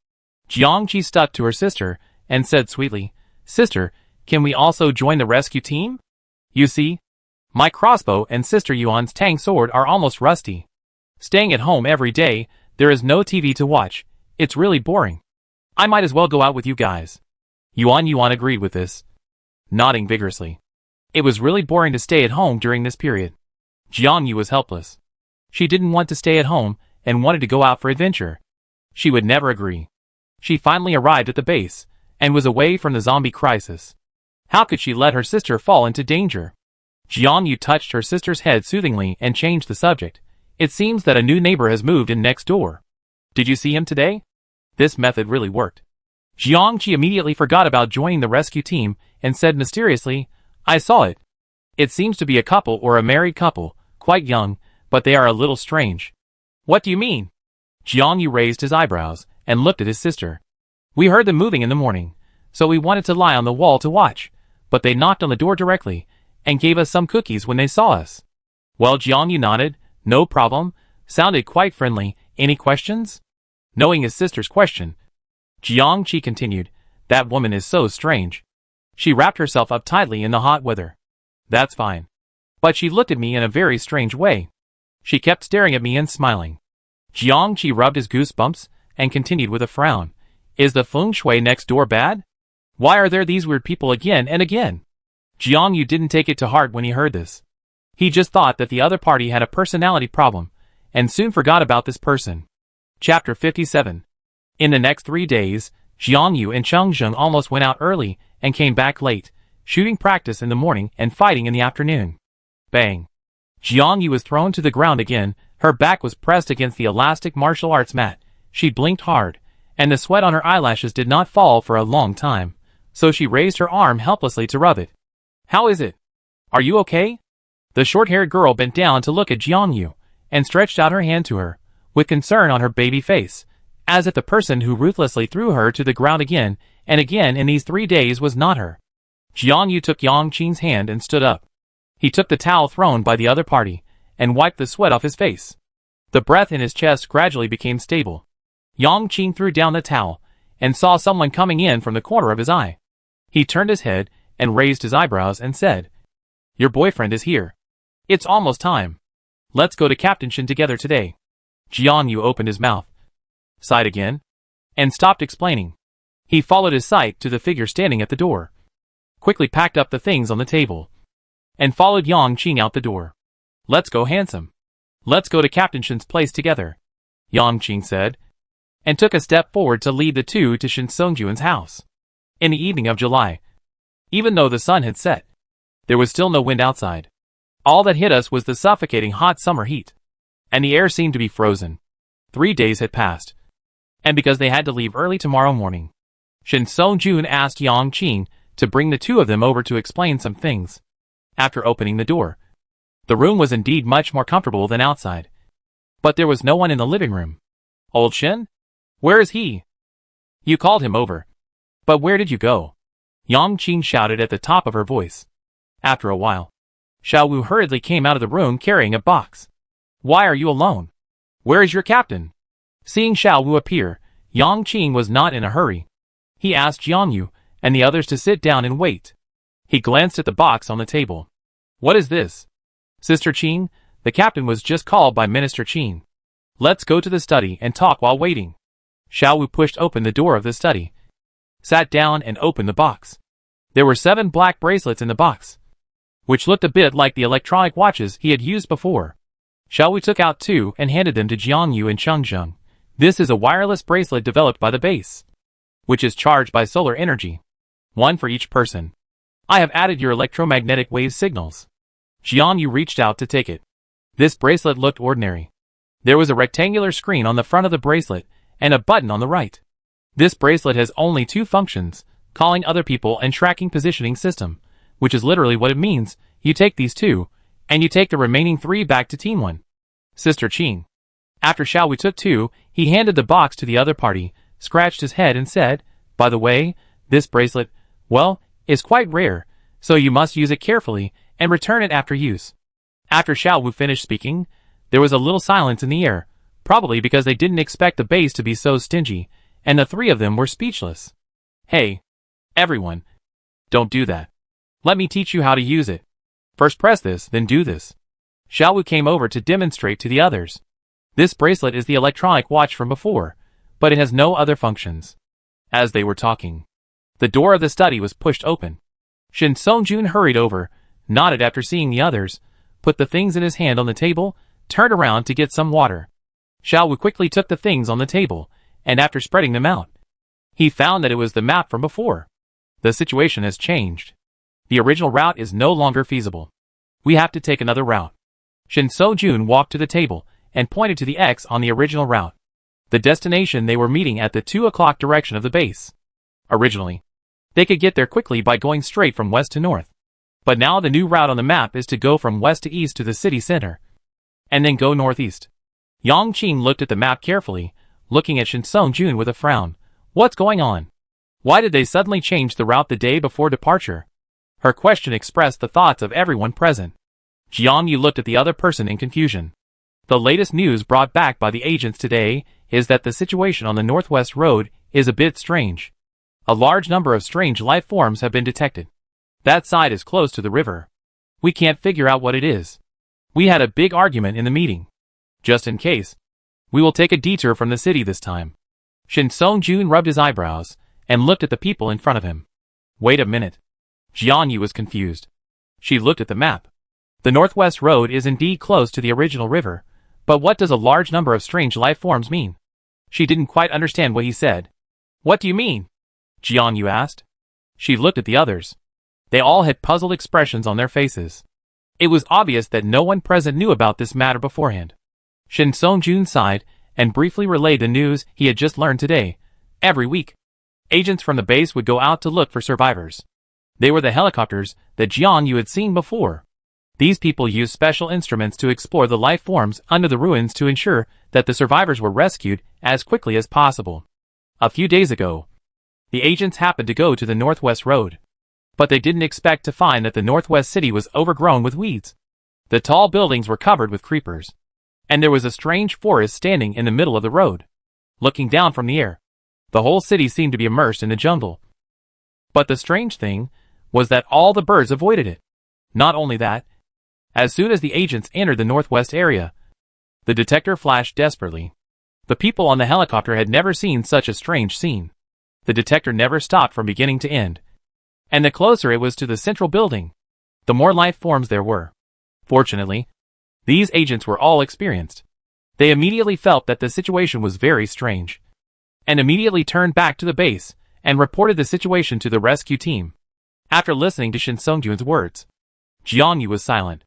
Jiang Qi stuck to her sister and said sweetly, Sister, can we also join the rescue team? You see, my crossbow and Sister Yuan's tang sword are almost rusty. Staying at home every day, there is no TV to watch. It's really boring. I might as well go out with you guys. Yuan agreed with this, nodding vigorously. It was really boring to stay at home during this period. Jiang Yu was helpless. She didn't want to stay at home and wanted to go out for adventure. She would never agree. She finally arrived at the base and was away from the zombie crisis. How could she let her sister fall into danger? Jiang Yu touched her sister's head soothingly and changed the subject. It seems that a new neighbor has moved in next door. Did you see him today? This method really worked. Jiang Qi immediately forgot about joining the rescue team and said mysteriously, I saw it. It seems to be a couple or a married couple, quite young, but they are a little strange. What do you mean? Jiang Yu raised his eyebrows and looked at his sister. We heard them moving in the morning, so we wanted to lie on the wall to watch, but they knocked on the door directly and gave us some cookies when they saw us. Well, Jiang Yu nodded. No problem. Sounded quite friendly. Any questions? Knowing his sister's question, Jiang Qi continued, That woman is so strange. She wrapped herself up tightly in the hot weather. That's fine. But she looked at me in a very strange way. She kept staring at me and smiling. Jiang Qi rubbed his goosebumps and continued with a frown. Is the feng shui next door bad? Why are there these weird people again and again? Jiang Yu didn't take it to heart when he heard this. He just thought that the other party had a personality problem, and soon forgot about this person. Chapter 57. In the next 3 days, Jiang Yu and Cheng Zheng almost went out early and came back late, shooting practice in the morning and fighting in the afternoon. Bang! Jiang Yu was thrown to the ground again. Her back was pressed against the elastic martial arts mat. She blinked hard, and the sweat on her eyelashes did not fall for a long time, so she raised her arm helplessly to rub it. How is it? Are you okay? The short-haired girl bent down to look at Jiang Yu, and stretched out her hand to her, with concern on her baby face, as if the person who ruthlessly threw her to the ground again and again in these 3 days was not her. Jiang Yu took Yang Qing's hand and stood up. He took the towel thrown by the other party, and wiped the sweat off his face. The breath in his chest gradually became stable. Yang Qing threw down the towel, and saw someone coming in from the corner of his eye. He turned his head, and raised his eyebrows and said, Your boyfriend is here. It's almost time. Let's go to Captain Shin together today. Jiang Yu opened his mouth, sighed again, and stopped explaining. He followed his sight to the figure standing at the door, quickly packed up the things on the table, and followed Yang Qing out the door. Let's go, handsome. Let's go to Captain Shin's place together, Yang Qing said, and took a step forward to lead the two to Shin Songjuan's house. In the evening of July, even though the sun had set, there was still no wind outside. All that hit us was the suffocating hot summer heat, and the air seemed to be frozen. 3 days had passed, and because they had to leave early tomorrow morning, Shin Songjun asked Yang Qing to bring the two of them over to explain some things. After opening the door, the room was indeed much more comfortable than outside. But there was no one in the living room. Old Shin? Where is he? You called him over. But where did you go? Yang Qing shouted at the top of her voice. After a while, Xiao Wu hurriedly came out of the room carrying a box. Why are you alone? Where is your captain? Seeing Xiao Wu appear, Yang Qing was not in a hurry. He asked Jiang Yu and the others to sit down and wait. He glanced at the box on the table. What is this? Sister Qing, the captain was just called by Minister Qing. Let's go to the study and talk while waiting. Xiao Wu pushed open the door of the study, sat down and opened the box. There were 7 black bracelets in the box, which looked a bit like the electronic watches he had used before. Xiao Wu took out 2 and handed them to Jiang Yu and Cheng Zheng. This is a wireless bracelet developed by the base, which is charged by solar energy. 1 for each person. I have added your electromagnetic wave signals. Jiang Yu reached out to take it. This bracelet looked ordinary. There was a rectangular screen on the front of the bracelet and a button on the right. This bracelet has only 2 functions, calling other people and tracking positioning system, which is literally what it means. You take these 2, and you take the remaining 3 back to Team 1. Sister Qing. After Xiao Wu took 2, he handed the box to the other party, scratched his head and said, by the way, this bracelet, well, is quite rare, so you must use it carefully and return it after use. After Xiao Wu finished speaking, there was a little silence in the air, probably because they didn't expect the base to be so stingy, and the 3 of them were speechless. Hey, everyone, don't do that. Let me teach you how to use it. First press this, then do this. Xiao Wu came over to demonstrate to the others. This bracelet is the electronic watch from before, but it has no other functions. As they were talking, the door of the study was pushed open. Shin Songjun hurried over, nodded after seeing the others, put the things in his hand on the table, turned around to get some water. Xiao Wu quickly took the things on the table, and after spreading them out, he found that it was the map from before. The situation has changed. The original route is no longer feasible. We have to take another route. Shin Songjun walked to the table and pointed to the X on the original route, the destination they were meeting at the 2 o'clock direction of the base. Originally, they could get there quickly by going straight from west to north. But now the new route on the map is to go from west to east to the city center, and then go northeast. Yang Qing looked at the map carefully, looking at Shin Songjun with a frown. What's going on? Why did they suddenly change the route the day before departure? Her question expressed the thoughts of everyone present. Jiang Yu looked at the other person in confusion. The latest news brought back by the agents today is that the situation on the Northwest Road is a bit strange. A large number of strange life forms have been detected. That side is close to the river. We can't figure out what it is. We had a big argument in the meeting. Just in case, we will take a detour from the city this time. Shin Songjun rubbed his eyebrows and looked at the people in front of him. Wait a minute. Jiang Yu was confused. She looked at the map. The Northwest Road is indeed close to the original river, but what does a large number of strange life forms mean? She didn't quite understand what he said. What do you mean? Jiang Yu asked. She looked at the others. They all had puzzled expressions on their faces. It was obvious that no one present knew about this matter beforehand. Shin Songjun sighed and briefly relayed the news he had just learned today. Every week, agents from the base would go out to look for survivors. They were the helicopters that Jiang Yu had seen before. These people used special instruments to explore the life forms under the ruins to ensure that the survivors were rescued as quickly as possible. A few days ago, the agents happened to go to the Northwest Road, but they didn't expect to find that the Northwest City was overgrown with weeds. The tall buildings were covered with creepers, and there was a strange forest standing in the middle of the road. Looking down from the air, the whole city seemed to be immersed in the jungle. But the strange thing was that all the birds avoided it. Not only that, as soon as the agents entered the northwest area, the detector flashed desperately. The people on the helicopter had never seen such a strange scene. The detector never stopped from beginning to end, and the closer it was to the central building, the more life forms there were. Fortunately, these agents were all experienced. They immediately felt that the situation was very strange, and immediately turned back to the base and reported the situation to the rescue team. After listening to Shin Songjun's words, Jiang Yu was silent.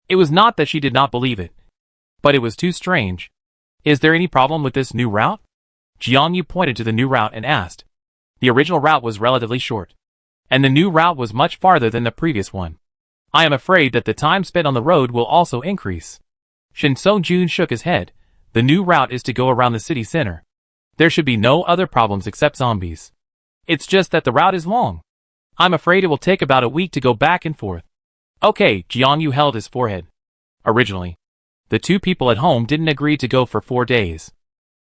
It was not that she did not believe it, but it was too strange. Is there any problem with this new route? Jiang Yu pointed to the new route and asked. The original route was relatively short, and the new route was much farther than the previous one. I am afraid that the time spent on the road will also increase. Shin Songjun shook his head, The new route is to go around the city center. There should be no other problems except zombies. It's just that the route is long. I'm afraid it will take about a week to go back and forth. Okay, Jiangyu held his forehead. Originally, the two people at home didn't agree to go for 4 days.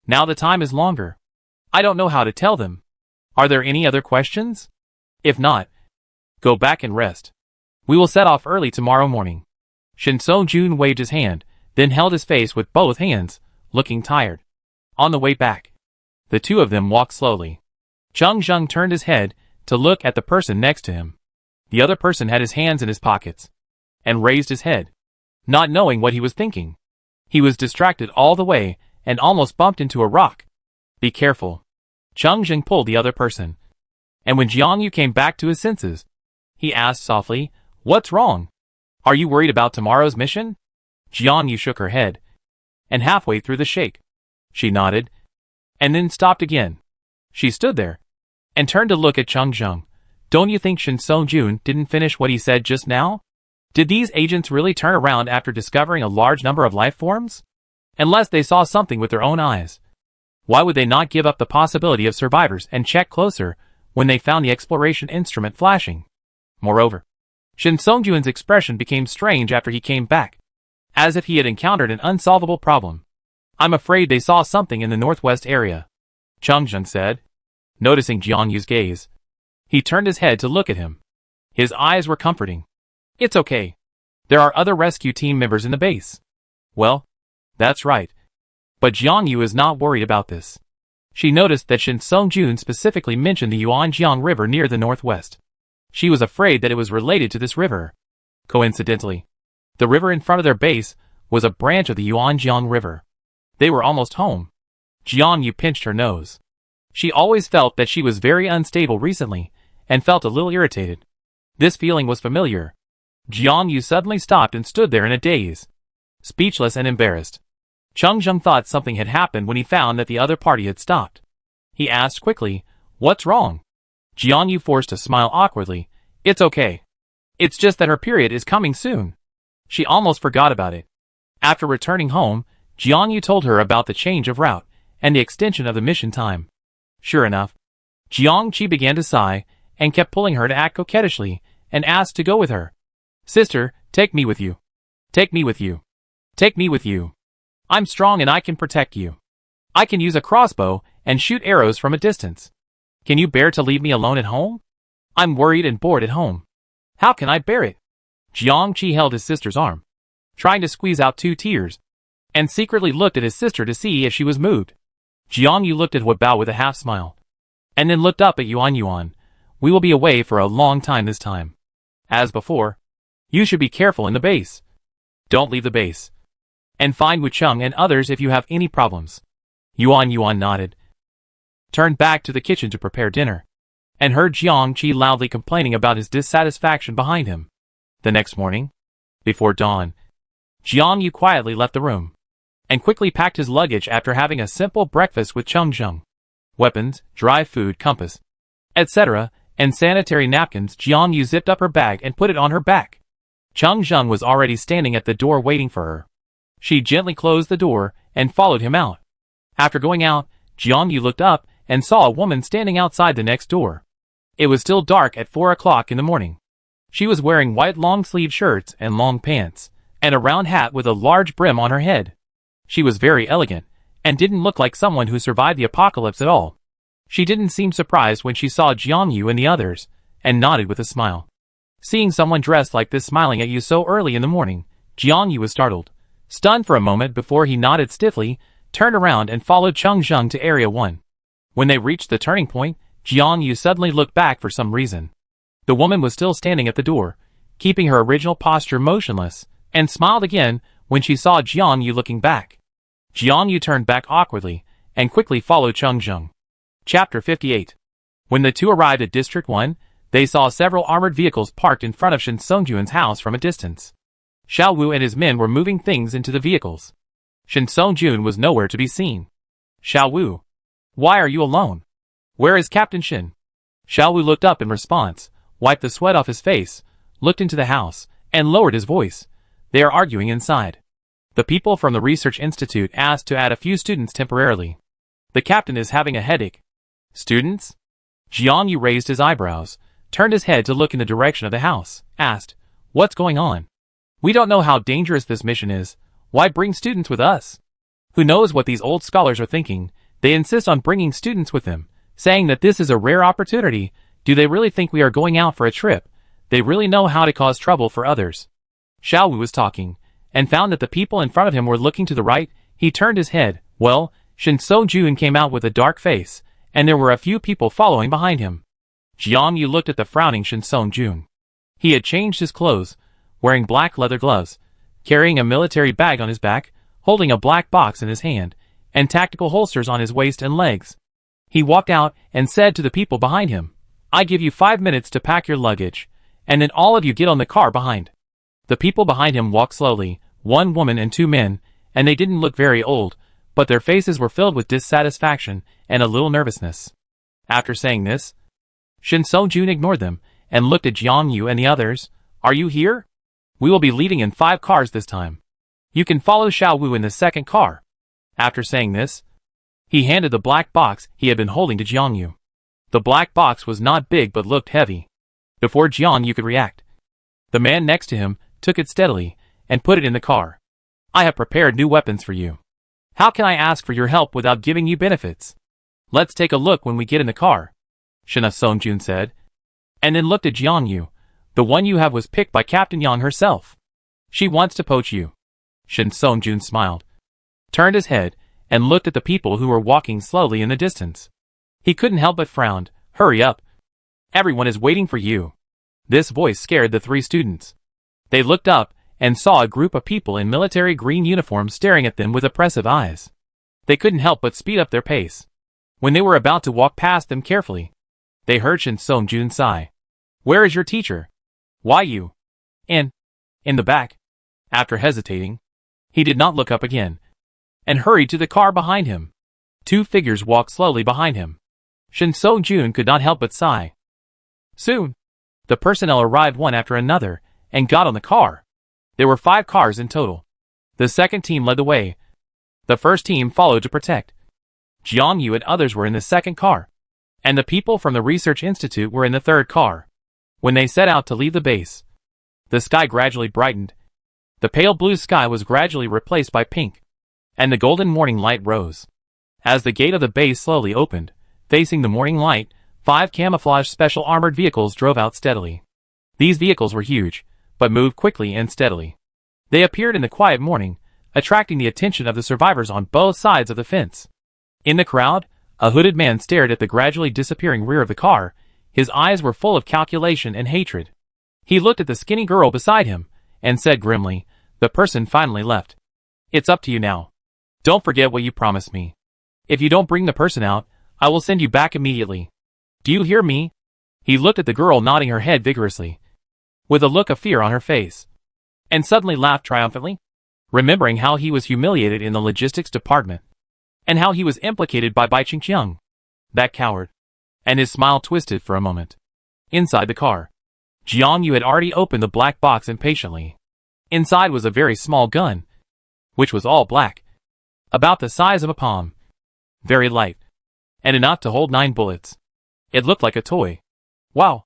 Now the time is longer. I don't know how to tell them. Are there any other questions? If not, go back and rest. We will set off early tomorrow morning. Shin Song-jun waved his hand, then held his face with both hands, looking tired. On the way back, the two of them walked slowly. Chung Jung turned his head to look at the person next to him. The other person had his hands in his pockets and raised his head, not knowing what he was thinking. He was distracted all the way and almost bumped into a rock. Be careful. Chung Jung pulled the other person. And when Jiangyu came back to his senses, he asked softly, "What's wrong? Are you worried about tomorrow's mission?" Jiangyu shook her head. And halfway through the shake, she nodded, and then stopped again. She stood there and turned to look at Chung Jung. Don't you think Shin Song-jun didn't finish what he said just now? Did these agents really turn around after discovering a large number of life forms? Unless they saw something with their own eyes. Why would they not give up the possibility of survivors and check closer when they found the exploration instrument flashing? Moreover, Shin Song-jun's expression became strange after he came back, as if he had encountered an unsolvable problem. I'm afraid they saw something in the northwest area, Chung Jung said. Noticing Jiangyu's gaze, he turned his head to look at him. His eyes were comforting. It's okay. There are other rescue team members in the base. Well, that's right. But Jiangyu is not worried about this. She noticed that Shin Song-jun specifically mentioned the Yuanjiang River near the northwest. She was afraid that it was related to this river. Coincidentally, the river in front of their base was a branch of the Yuanjiang River. They were almost home. Jiangyu pinched her nose. She always felt that she was very unstable recently, and felt a little irritated. This feeling was familiar. Jiangyu suddenly stopped and stood there in a daze, speechless and embarrassed. Chung Jung thought something had happened when he found that the other party had stopped. He asked quickly, "What's wrong?" Jiangyu forced a smile awkwardly. "It's okay. It's just that her period is coming soon." She almost forgot about it. After returning home, Jiangyu told her about the change of route and the extension of the mission time. Sure enough, Jiangqi began to sigh and kept pulling her to act coquettishly and asked to go with her. "Sister, take me with you. Take me with you. Take me with you. I'm strong and I can protect you. I can use a crossbow and shoot arrows from a distance. Can you bear to leave me alone at home? I'm worried and bored at home. How can I bear it?" Jiangqi held his sister's arm, trying to squeeze out 2 tears, and secretly looked at his sister to see if she was moved. Jiangyu looked at Huabao with a half smile, and then looked up at Yuan. "We will be away for a long time this time. As before, you should be careful in the base. Don't leave the base. And find Wucheng and others if you have any problems." Yuan nodded, turned back to the kitchen to prepare dinner, and heard Jiangqi loudly complaining about his dissatisfaction behind him. The next morning, before dawn, Jiangyu quietly left the room, and quickly packed his luggage after having a simple breakfast with Chung Jung. Weapons, dry food, compass, etc., and sanitary napkins. Jiangyu zipped up her bag and put it on her back. Chung Jung was already standing at the door waiting for her. She gently closed the door and followed him out. After going out, Jiangyu looked up and saw a woman standing outside the next door. It was still dark at 4 o'clock in the morning. She was wearing white long-sleeve shirts and long pants, and a round hat with a large brim on her head. She was very elegant, and didn't look like someone who survived the apocalypse at all. She didn't seem surprised when she saw Jiangyu and the others, and nodded with a smile. Seeing someone dressed like this smiling at you so early in the morning, Jiangyu was startled, stunned for a moment before he nodded stiffly, turned around and followed Chung Jung to Area 1. When they reached the turning point, Jiangyu suddenly looked back for some reason. The woman was still standing at the door, keeping her original posture motionless, and smiled again when she saw Jiangyu looking back. Jiangyu turned back awkwardly, and quickly followed Chung Jung. Chapter 58. When the two arrived at District 1, they saw several armored vehicles parked in front of Shin Song-jun's house from a distance. Xiao Wu and his men were moving things into the vehicles. Shin Song-jun was nowhere to be seen. "Xiao Wu, why are you alone? Where is Captain Shin?" Xiao Wu looked up in response, wiped the sweat off his face, looked into the house, and lowered his voice. "They are arguing inside." The people from the research institute asked to add a few students temporarily. The captain is having a headache. Students? Jiang Yu raised his eyebrows, turned his head to look in the direction of the house, asked, "What's going on? We don't know how dangerous this mission is. Why bring students with us?" Who knows what these old scholars are thinking? They insist on bringing students with them, saying that this is a rare opportunity. Do they really think we are going out for a trip? They really know how to cause trouble for others. Xiao Wu was talking, and found that the people in front of him were looking to the right. He turned his head. Well, Shin So-jun came out with a dark face, and there were a few people following behind him. Jiang Yu looked at the frowning Shin So-jun. He had changed his clothes, wearing black leather gloves, carrying a military bag on his back, holding a black box in his hand, and tactical holsters on his waist and legs. He walked out and said to the people behind him, "I give you 5 minutes to pack your luggage, and then all of you get on the car behind." The people behind him walked slowly, 1 woman and 2 men, and they didn't look very old, but their faces were filled with dissatisfaction and a little nervousness. After saying this, Shin So-jun ignored them and looked at Jiang Yu and the others. "Are you here? We will be leaving in 5 cars this time. You can follow Xiao Wu in the second car." After saying this, he handed the black box he had been holding to Jiang Yu. The black box was not big but looked heavy. Before Jiang Yu could react, the man next to him took it steadily and put it in the car. "I have prepared new weapons for you. How can I ask for your help without giving you benefits? Let's take a look when we get in the car," Shin So-jun said, and then looked at Jiang Yu. "The one you have was picked by Captain Yang herself. She wants to poach you." Shin So-jun smiled, turned his head, and looked at the people who were walking slowly in the distance. He couldn't help but frown. "Hurry up. Everyone is waiting for you." This voice scared the 3 students. They looked up and saw a group of people in military green uniforms staring at them with oppressive eyes. They couldn't help but speed up their pace. When they were about to walk past them carefully, they heard Shin So-jun sigh. "Where is your teacher?" "Why you?" In the back." After hesitating, he did not look up again, and hurried to the car behind him. 2 figures walked slowly behind him. Shin So-jun could not help but sigh. Soon, the personnel arrived one after another, and got on the car. There were 5 cars in total. The second team led the way. The first team followed to protect. Jiang Yu and others were in the second car, and the people from the research institute were in the third car. When they set out to leave the base, the sky gradually brightened. The pale blue sky was gradually replaced by pink, and the golden morning light rose. As the gate of the base slowly opened, facing the morning light, 5 camouflage special armored vehicles drove out steadily. These vehicles were huge, but moved quickly and steadily. They appeared in the quiet morning, attracting the attention of the survivors on both sides of the fence. In the crowd, a hooded man stared at the gradually disappearing rear of the car. His eyes were full of calculation and hatred. He looked at the skinny girl beside him, and said grimly, "The person finally left. It's up to you now. Don't forget what you promised me. If you don't bring the person out, I will send you back immediately. Do you hear me?" He looked at the girl nodding her head vigorously, with a look of fear on her face, and suddenly laughed triumphantly, remembering how he was humiliated in the logistics department, and how he was implicated by Bai Qingqiang, that coward, and his smile twisted for a moment. Inside the car, Jiang Yu had already opened the black box impatiently. Inside was a very small gun, which was all black, about the size of a palm, very light, and enough to hold 9 bullets. It looked like a toy. Wow!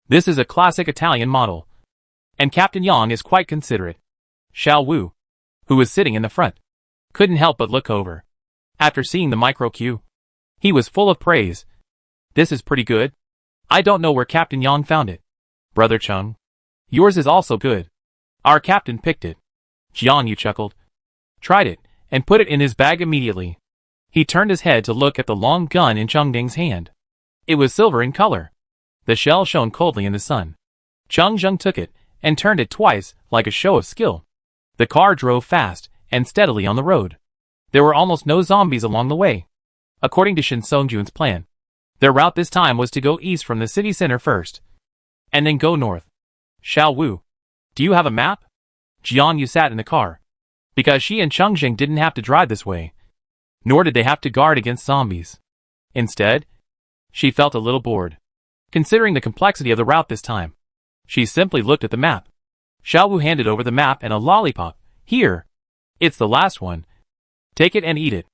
This is a classic Italian model. And Captain Yang is quite considerate. Xiao Wu, who was sitting in the front, couldn't help but look over. After seeing the micro-Q, he was full of praise. "This is pretty good. I don't know where Captain Yang found it. Brother Chung, yours is also good. Our captain picked it." Jiang Yu chuckled, tried it, and put it in his bag immediately. He turned his head to look at the long gun in Chung Ding's hand. It was silver in color. The shell shone coldly in the sun. Chung Jung took it and turned it twice, like a show of skill. The car drove fast and steadily on the road. There were almost no zombies along the way. According to Shin So-jun's plan, their route this time was to go east from the city center first, and then go north. "Xiao Wu, do you have a map?" Jiang Yu sat in the car, because she and Chung Jing didn't have to drive this way, nor did they have to guard against zombies. Instead, she felt a little bored. Considering the complexity of the route this time, she simply looked at the map. Xiao Wu handed over the map and a lollipop. "Here." It's the last one. Take it and eat it.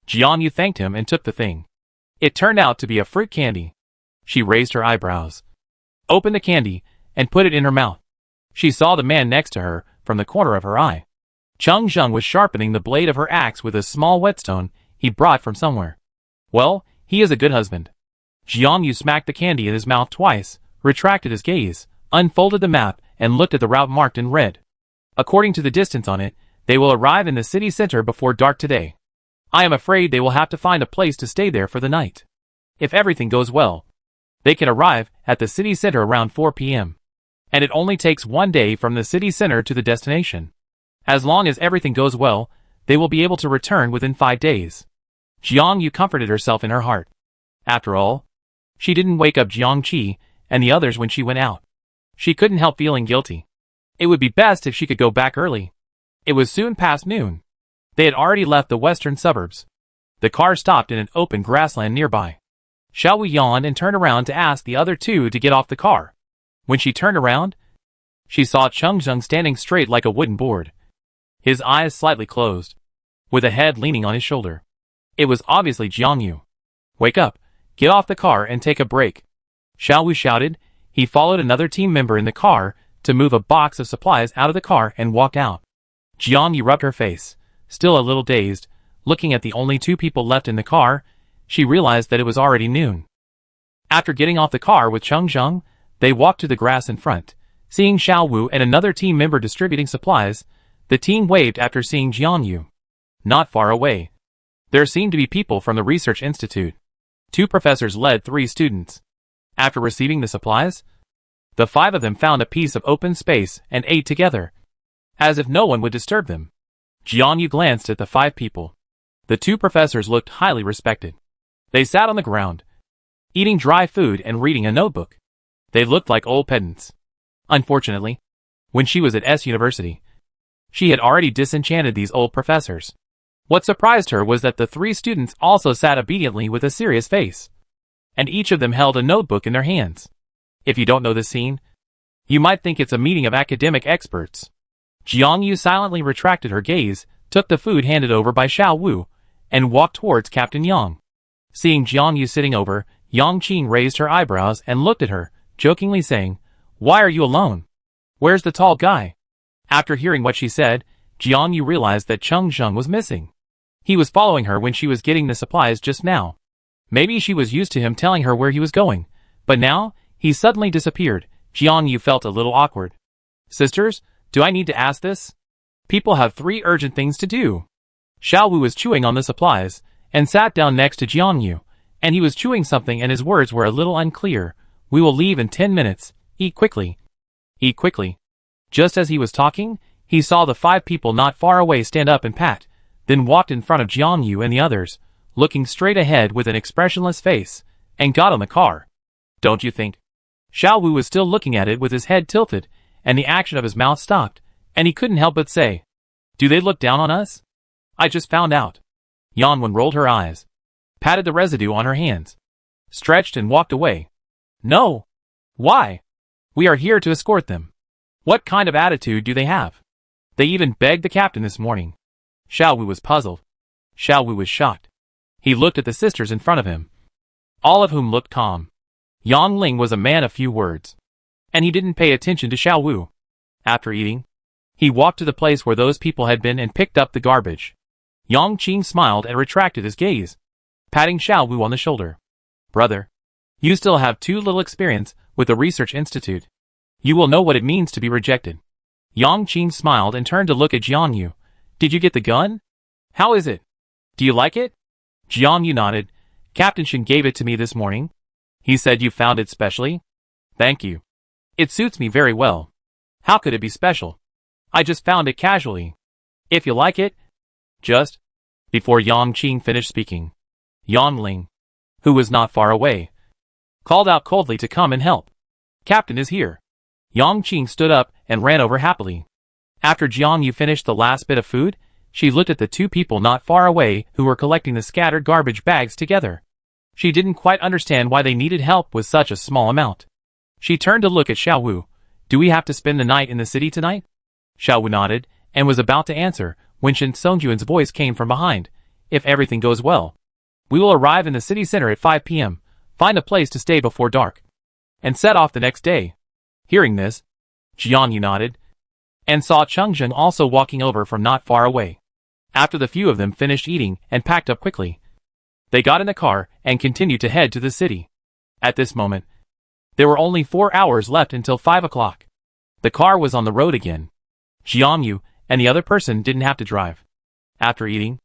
Jiang Yu thanked him and took the thing. It turned out to be a fruit candy. She raised her eyebrows, opened the candy, and put it in her mouth. She saw the man next to her from the corner of her eye. Cheng Zheng was sharpening the blade of her axe with a small whetstone he brought from somewhere. Well, he is a good husband. Jiang Yu smacked the candy in his mouth twice, retracted his gaze, unfolded the map, and looked at the route marked in red. According to the distance on it, they will arrive in the city center before dark today. I am afraid they will have to find a place to stay there for the night. If everything goes well, they can arrive at the city center around 4 p.m. And it only takes 1 day from the city center to the destination. As long as everything goes well, they will be able to return within 5 days. Jiang Yu comforted herself in her heart. After all, she didn't wake up Jiang Qi and the others when she went out. She couldn't help feeling guilty. It would be best if she could go back early. It was soon past noon. They had already left the western suburbs. The car stopped in an open grassland nearby. Xiaowu yawned and turned around to ask the other two to get off the car. When she turned around, she saw Cheng Zheng standing straight like a wooden board, his eyes slightly closed, with a head leaning on his shoulder. It was obviously Jiang Yu. Wake up, get off the car and take a break. Xiaowu shouted. He followed another team member in the car to move a box of supplies out of the car and walked out. Jiang Yu rubbed her face, still a little dazed, looking at the only two people left in the car. She realized that it was already noon. After getting off the car with Cheng Zheng, they walked to the grass in front. Seeing Xiaowu and another team member distributing supplies, the team waved after seeing Jiang Yu. Not far away, there seemed to be people from the research institute. 2 professors led 3 students. After receiving the supplies, the 5 of them found a piece of open space and ate together, as if no one would disturb them. Jiang Yu glanced at the 5 people. The 2 professors looked highly respected. They sat on the ground, eating dry food and reading a notebook. They looked like old pedants. Unfortunately, when she was at S University, she had already disenchanted these old professors. What surprised her was that the 3 students also sat obediently with a serious face, and each of them held a notebook in their hands. If you don't know this scene, you might think it's a meeting of academic experts. Jiang Yu silently retracted her gaze, took the food handed over by Xiaowu, and walked towards Captain Yang. Seeing Jiang Yu sitting over, Yang Qing raised her eyebrows and looked at her, jokingly saying, "Why are you alone? Where's the tall guy?" After hearing what she said, Jiang Yu realized that Cheng Zheng was missing. He was following her when she was getting the supplies just now. Maybe she was used to him telling her where he was going, but now, he suddenly disappeared. Jiang Yu felt a little awkward. "Sisters, do I need to ask this? People have 3 urgent things to do." Xiaowu was chewing on the supplies, and sat down next to Jiang Yu, and he was chewing something and his words were a little unclear. "We will leave in 10 minutes. Eat quickly. Eat quickly." Just as he was talking, he saw the 5 people not far away stand up and pat, then walked in front of Jiang Yu and the others, looking straight ahead with an expressionless face, and got on the car. "Don't you think?" Xiaowu was still looking at it with his head tilted, and the action of his mouth stopped, and he couldn't help but say, "Do they look down on us? I just found out." Yanwen rolled her eyes, patted the residue on her hands, stretched and walked away. "No. Why? We are here to escort them. What kind of attitude do they have? They even begged the captain this morning." Xiaowu was puzzled. Xiaowu was shocked. He looked at the sisters in front of him, all of whom looked calm. Yang Ling was a man of few words, and he didn't pay attention to Xiaowu. After eating, he walked to the place where those people had been and picked up the garbage. Yang Qing smiled and retracted his gaze, patting Xiaowu on the shoulder. "Brother, you still have too little experience with the research institute. You will know what it means to be rejected." Yang Qing smiled and turned to look at Jiang Yu. "Did you get the gun? How is it? Do you like it?" Jiang Yu nodded. "Captain Shen gave it to me this morning. He said you found it specially." "Thank you. It suits me very well. How could it be special? I just found it casually. If you like it, just..." Before Yang Qing finished speaking, Yan Ling, who was not far away, called out coldly to come and help. "Captain is here." Yang Qing stood up and ran over happily. After Jiang Yu finished the last bit of food, she looked at the 2 people not far away who were collecting the scattered garbage bags together. She didn't quite understand why they needed help with such a small amount. She turned to look at Xiaowu. "Do we have to spend the night in the city tonight?" Xiaowu nodded, and was about to answer, when Shin Sung-jun's voice came from behind. If everything goes well, we will arrive in the city center at 5 p.m., find a place to stay before dark, and set off the next day. Hearing this, Jiang Yu nodded, and saw Chung Jung also walking over from not far away. After the few of them finished eating and packed up quickly, they got in the car and continued to head to the city. At this moment, there were only 4 hours left until 5 o'clock. The car was on the road again. Jiang Yu and the other person didn't have to drive. After eating,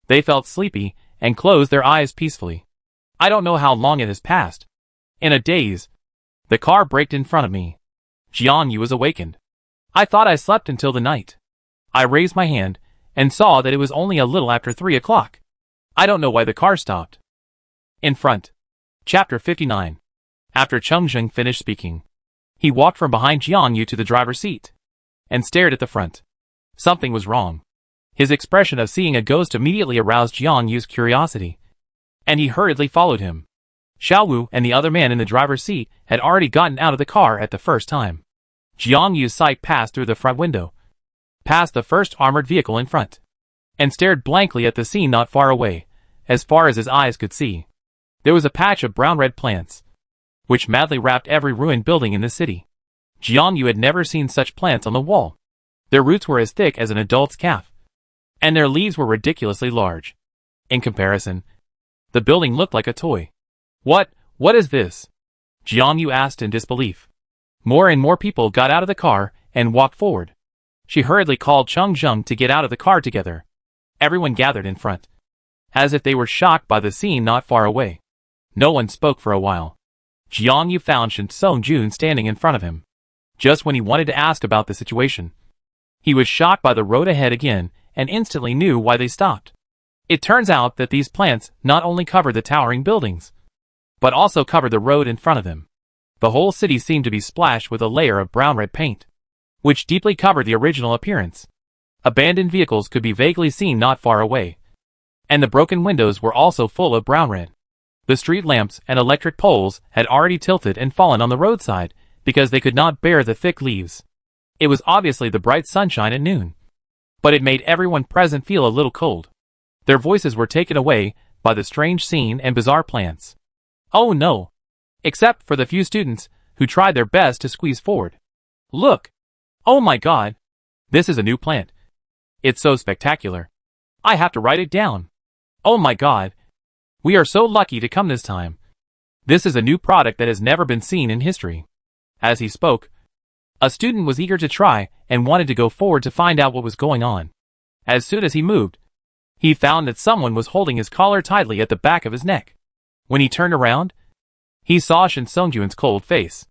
they felt sleepy and closed their eyes peacefully. I don't know how long it has passed. In a daze, the car braked in front of me. Jiang Yu was awakened. I thought I slept until the night. I raised my hand and saw that it was only a little after 3 o'clock. I don't know why the car stopped. In front. Chapter 59. After Chung Jung finished speaking, he walked from behind Jiang Yu to the driver's seat and stared at the front. Something was wrong. His expression of seeing a ghost immediately aroused Jiang Yu's curiosity, and he hurriedly followed him. Xiao Wu and the other man in the driver's seat had already gotten out of the car at the first time. Jiang Yu's sight passed through the front window, past the first armored vehicle in front, and stared blankly at the scene not far away, as far as his eyes could see. There was a patch of brown-red plants, which madly wrapped every ruined building in the city. Jiang Yu had never seen such plants on the wall. Their roots were as thick as an adult's calf, and their leaves were ridiculously large. In comparison, the building looked like a toy. What is this? Jiang Yu asked in disbelief. More and more people got out of the car and walked forward. She hurriedly called Chung Jung to get out of the car together. Everyone gathered in front, as if they were shocked by the scene not far away. No one spoke for a while. Jiang Yu found Shin Sung-jun standing in front of him. Just when he wanted to ask about the situation, he was shocked by the road ahead again and instantly knew why they stopped. It turns out that these plants not only covered the towering buildings, but also covered the road in front of them. The whole city seemed to be splashed with a layer of brown-red paint, which deeply covered the original appearance. Abandoned vehicles could be vaguely seen not far away, and the broken windows were also full of brown-red. The street lamps and electric poles had already tilted and fallen on the roadside because they could not bear the thick leaves. It was obviously the bright sunshine at noon, but it made everyone present feel a little cold. Their voices were taken away by the strange scene and bizarre plants. Oh no! Except for the few students who tried their best to squeeze forward. Look! Oh my god! This is a new plant. It's so spectacular. I have to write it down. Oh my god! We are so lucky to come this time. This is a new product that has never been seen in history. As he spoke, a student was eager to try and wanted to go forward to find out what was going on. As soon as he moved, he found that someone was holding his collar tightly at the back of his neck. When he turned around, he saw Shin Sung-jun's cold face.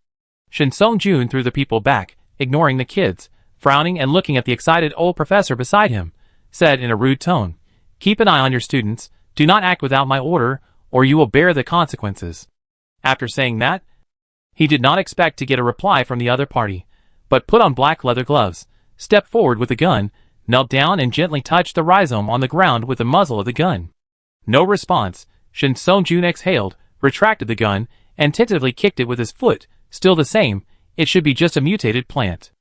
Shin Sung-jun threw the people back, ignoring the kids, frowning and looking at the excited old professor beside him, said in a rude tone, "Keep an eye on your students, do not act without my order, or you will bear the consequences." After saying that, he did not expect to get a reply from the other party, but put on black leather gloves, stepped forward with the gun, knelt down and gently touched the rhizome on the ground with the muzzle of the gun. No response. Shin Sung-jun exhaled, retracted the gun, and tentatively kicked it with his foot. Still the same, it should be just a mutated plant.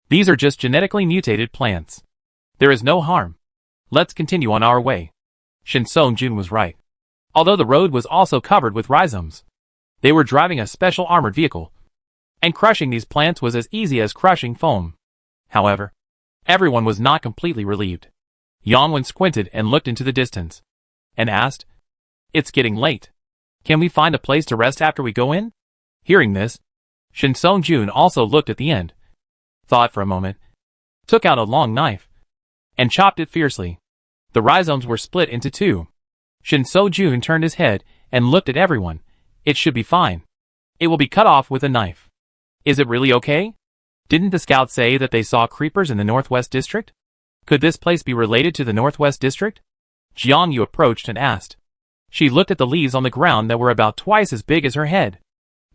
These are just genetically mutated plants. There is no harm. Let's continue on our way. Shin Sung-jun was right. Although the road was also covered with rhizomes, they were driving a special armored vehicle, and crushing these plants was as easy as crushing foam. However, everyone was not completely relieved. Yang Wen squinted and looked into the distance, and asked, "It's getting late. Can we find a place to rest after we go in?" Hearing this, Shin Sung-jun also looked at the end, thought for a moment, took out a long knife, and chopped it fiercely. The rhizomes were split into two. Shin Sung-jun turned his head and looked at everyone. "It should be fine. It will be cut off with a knife." "Is it really okay? Didn't the scouts say that they saw creepers in the Northwest District? Could this place be related to the Northwest District?" Jiang Yu approached and asked. She looked at the leaves on the ground that were about twice as big as her head.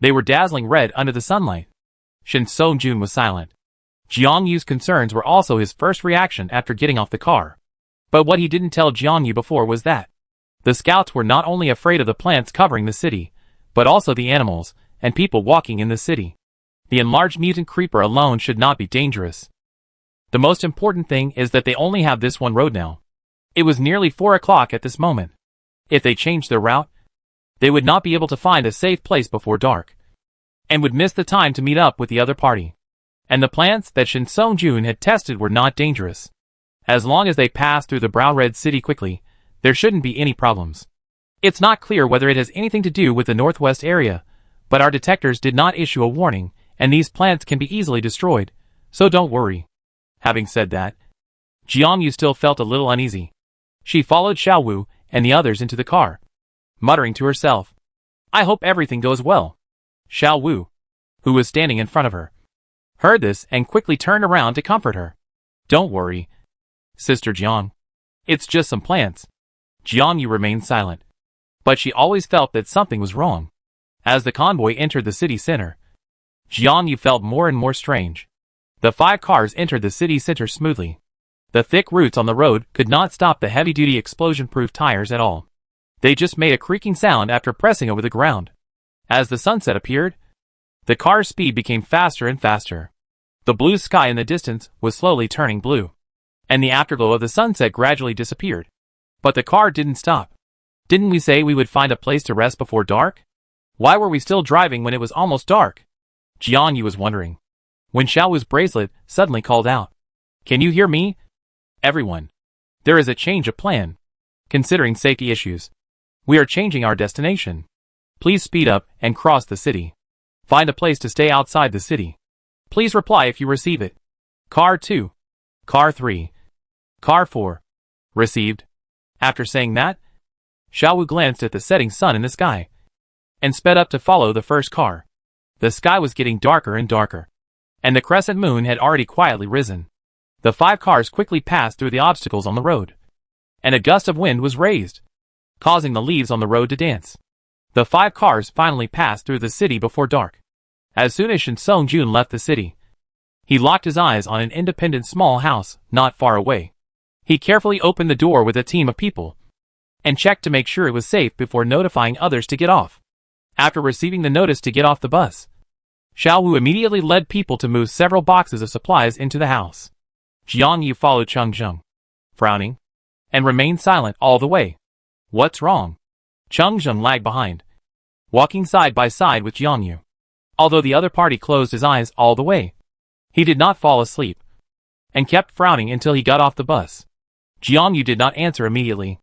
They were dazzling red under the sunlight. Shin Sung-jun was silent. Jiang Yu's concerns were also his first reaction after getting off the car. But what he didn't tell Jiang Yu before was that the scouts were not only afraid of the plants covering the city, but also the animals and people walking in the city. The enlarged mutant creeper alone should not be dangerous. The most important thing is that they only have this one road now. It was nearly 4 o'clock at this moment. If they changed their route, they would not be able to find a safe place before dark, and would miss the time to meet up with the other party. And the plants that Shin Sung-jun had tested were not dangerous. As long as they passed through the brown-red city quickly, there shouldn't be any problems. It's not clear whether it has anything to do with the northwest area, but our detectors did not issue a warning, and these plants can be easily destroyed, so don't worry. Having said that, Jiang Yu still felt a little uneasy. She followed Xiao Wu and the others into the car, muttering to herself, "I hope everything goes well." Xiao Wu, who was standing in front of her, heard this and quickly turned around to comfort her. "Don't worry, Sister Jiang. It's just some plants." Jiang Yu remained silent, but she always felt that something was wrong. As the convoy entered the city center, Jiang Yu felt more and more strange. The 5 cars entered the city center smoothly. The thick roots on the road could not stop the heavy-duty explosion-proof tires at all. They just made a creaking sound after pressing over the ground. As the sunset appeared, the car's speed became faster and faster. The blue sky in the distance was slowly turning blue, and the afterglow of the sunset gradually disappeared. But the car didn't stop. Didn't we say we would find a place to rest before dark? Why were we still driving when it was almost dark? Jiang Yu was wondering, when Xiao Wu's bracelet suddenly called out, "Can you hear me? Everyone, there is a change of plan. Considering safety issues, we are changing our destination. Please speed up and cross the city. Find a place to stay outside the city. Please reply if you receive it. Car 2, Car 3, Car 4. Received." After saying that, Xiao Wu glanced at the setting sun in the sky and sped up to follow the first car. The sky was getting darker and darker, and the crescent moon had already quietly risen. The 5 cars quickly passed through the obstacles on the road, and a gust of wind was raised, causing the leaves on the road to dance. The 5 cars finally passed through the city before dark. As soon as Shin Sung-jun left the city, he locked his eyes on an independent small house not far away. He carefully opened the door with a team of people, and checked to make sure it was safe before notifying others to get off. After receiving the notice to get off the bus, Xiao Wu immediately led people to move several boxes of supplies into the house. Jiang Yu followed Cheng Zheng, frowning, and remained silent all the way. "What's wrong?" Cheng Zheng lagged behind, walking side by side with Jiang Yu. Although the other party closed his eyes all the way, he did not fall asleep, and kept frowning until he got off the bus. Jiang Yu did not answer immediately.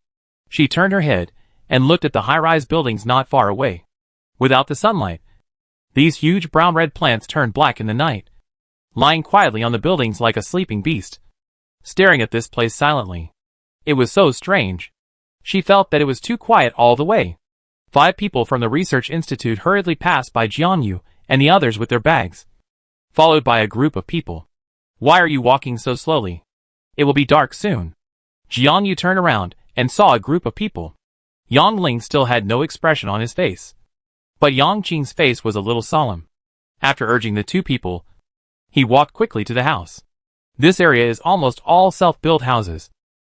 She turned her head and looked at the high-rise buildings not far away. Without the sunlight, these huge brown-red plants turned black in the night, lying quietly on the buildings like a sleeping beast, staring at this place silently. It was so strange. She felt that it was too quiet all the way. 5 people from the research institute hurriedly passed by Jiang Yu and the others with their bags, followed by a group of people. "Why are you walking so slowly? It will be dark soon." Jiang Yu turned around and saw a group of people. Yang Ling still had no expression on his face, but Yang Qing's face was a little solemn. After urging the 2 people, he walked quickly to the house. This area is almost all self-built houses,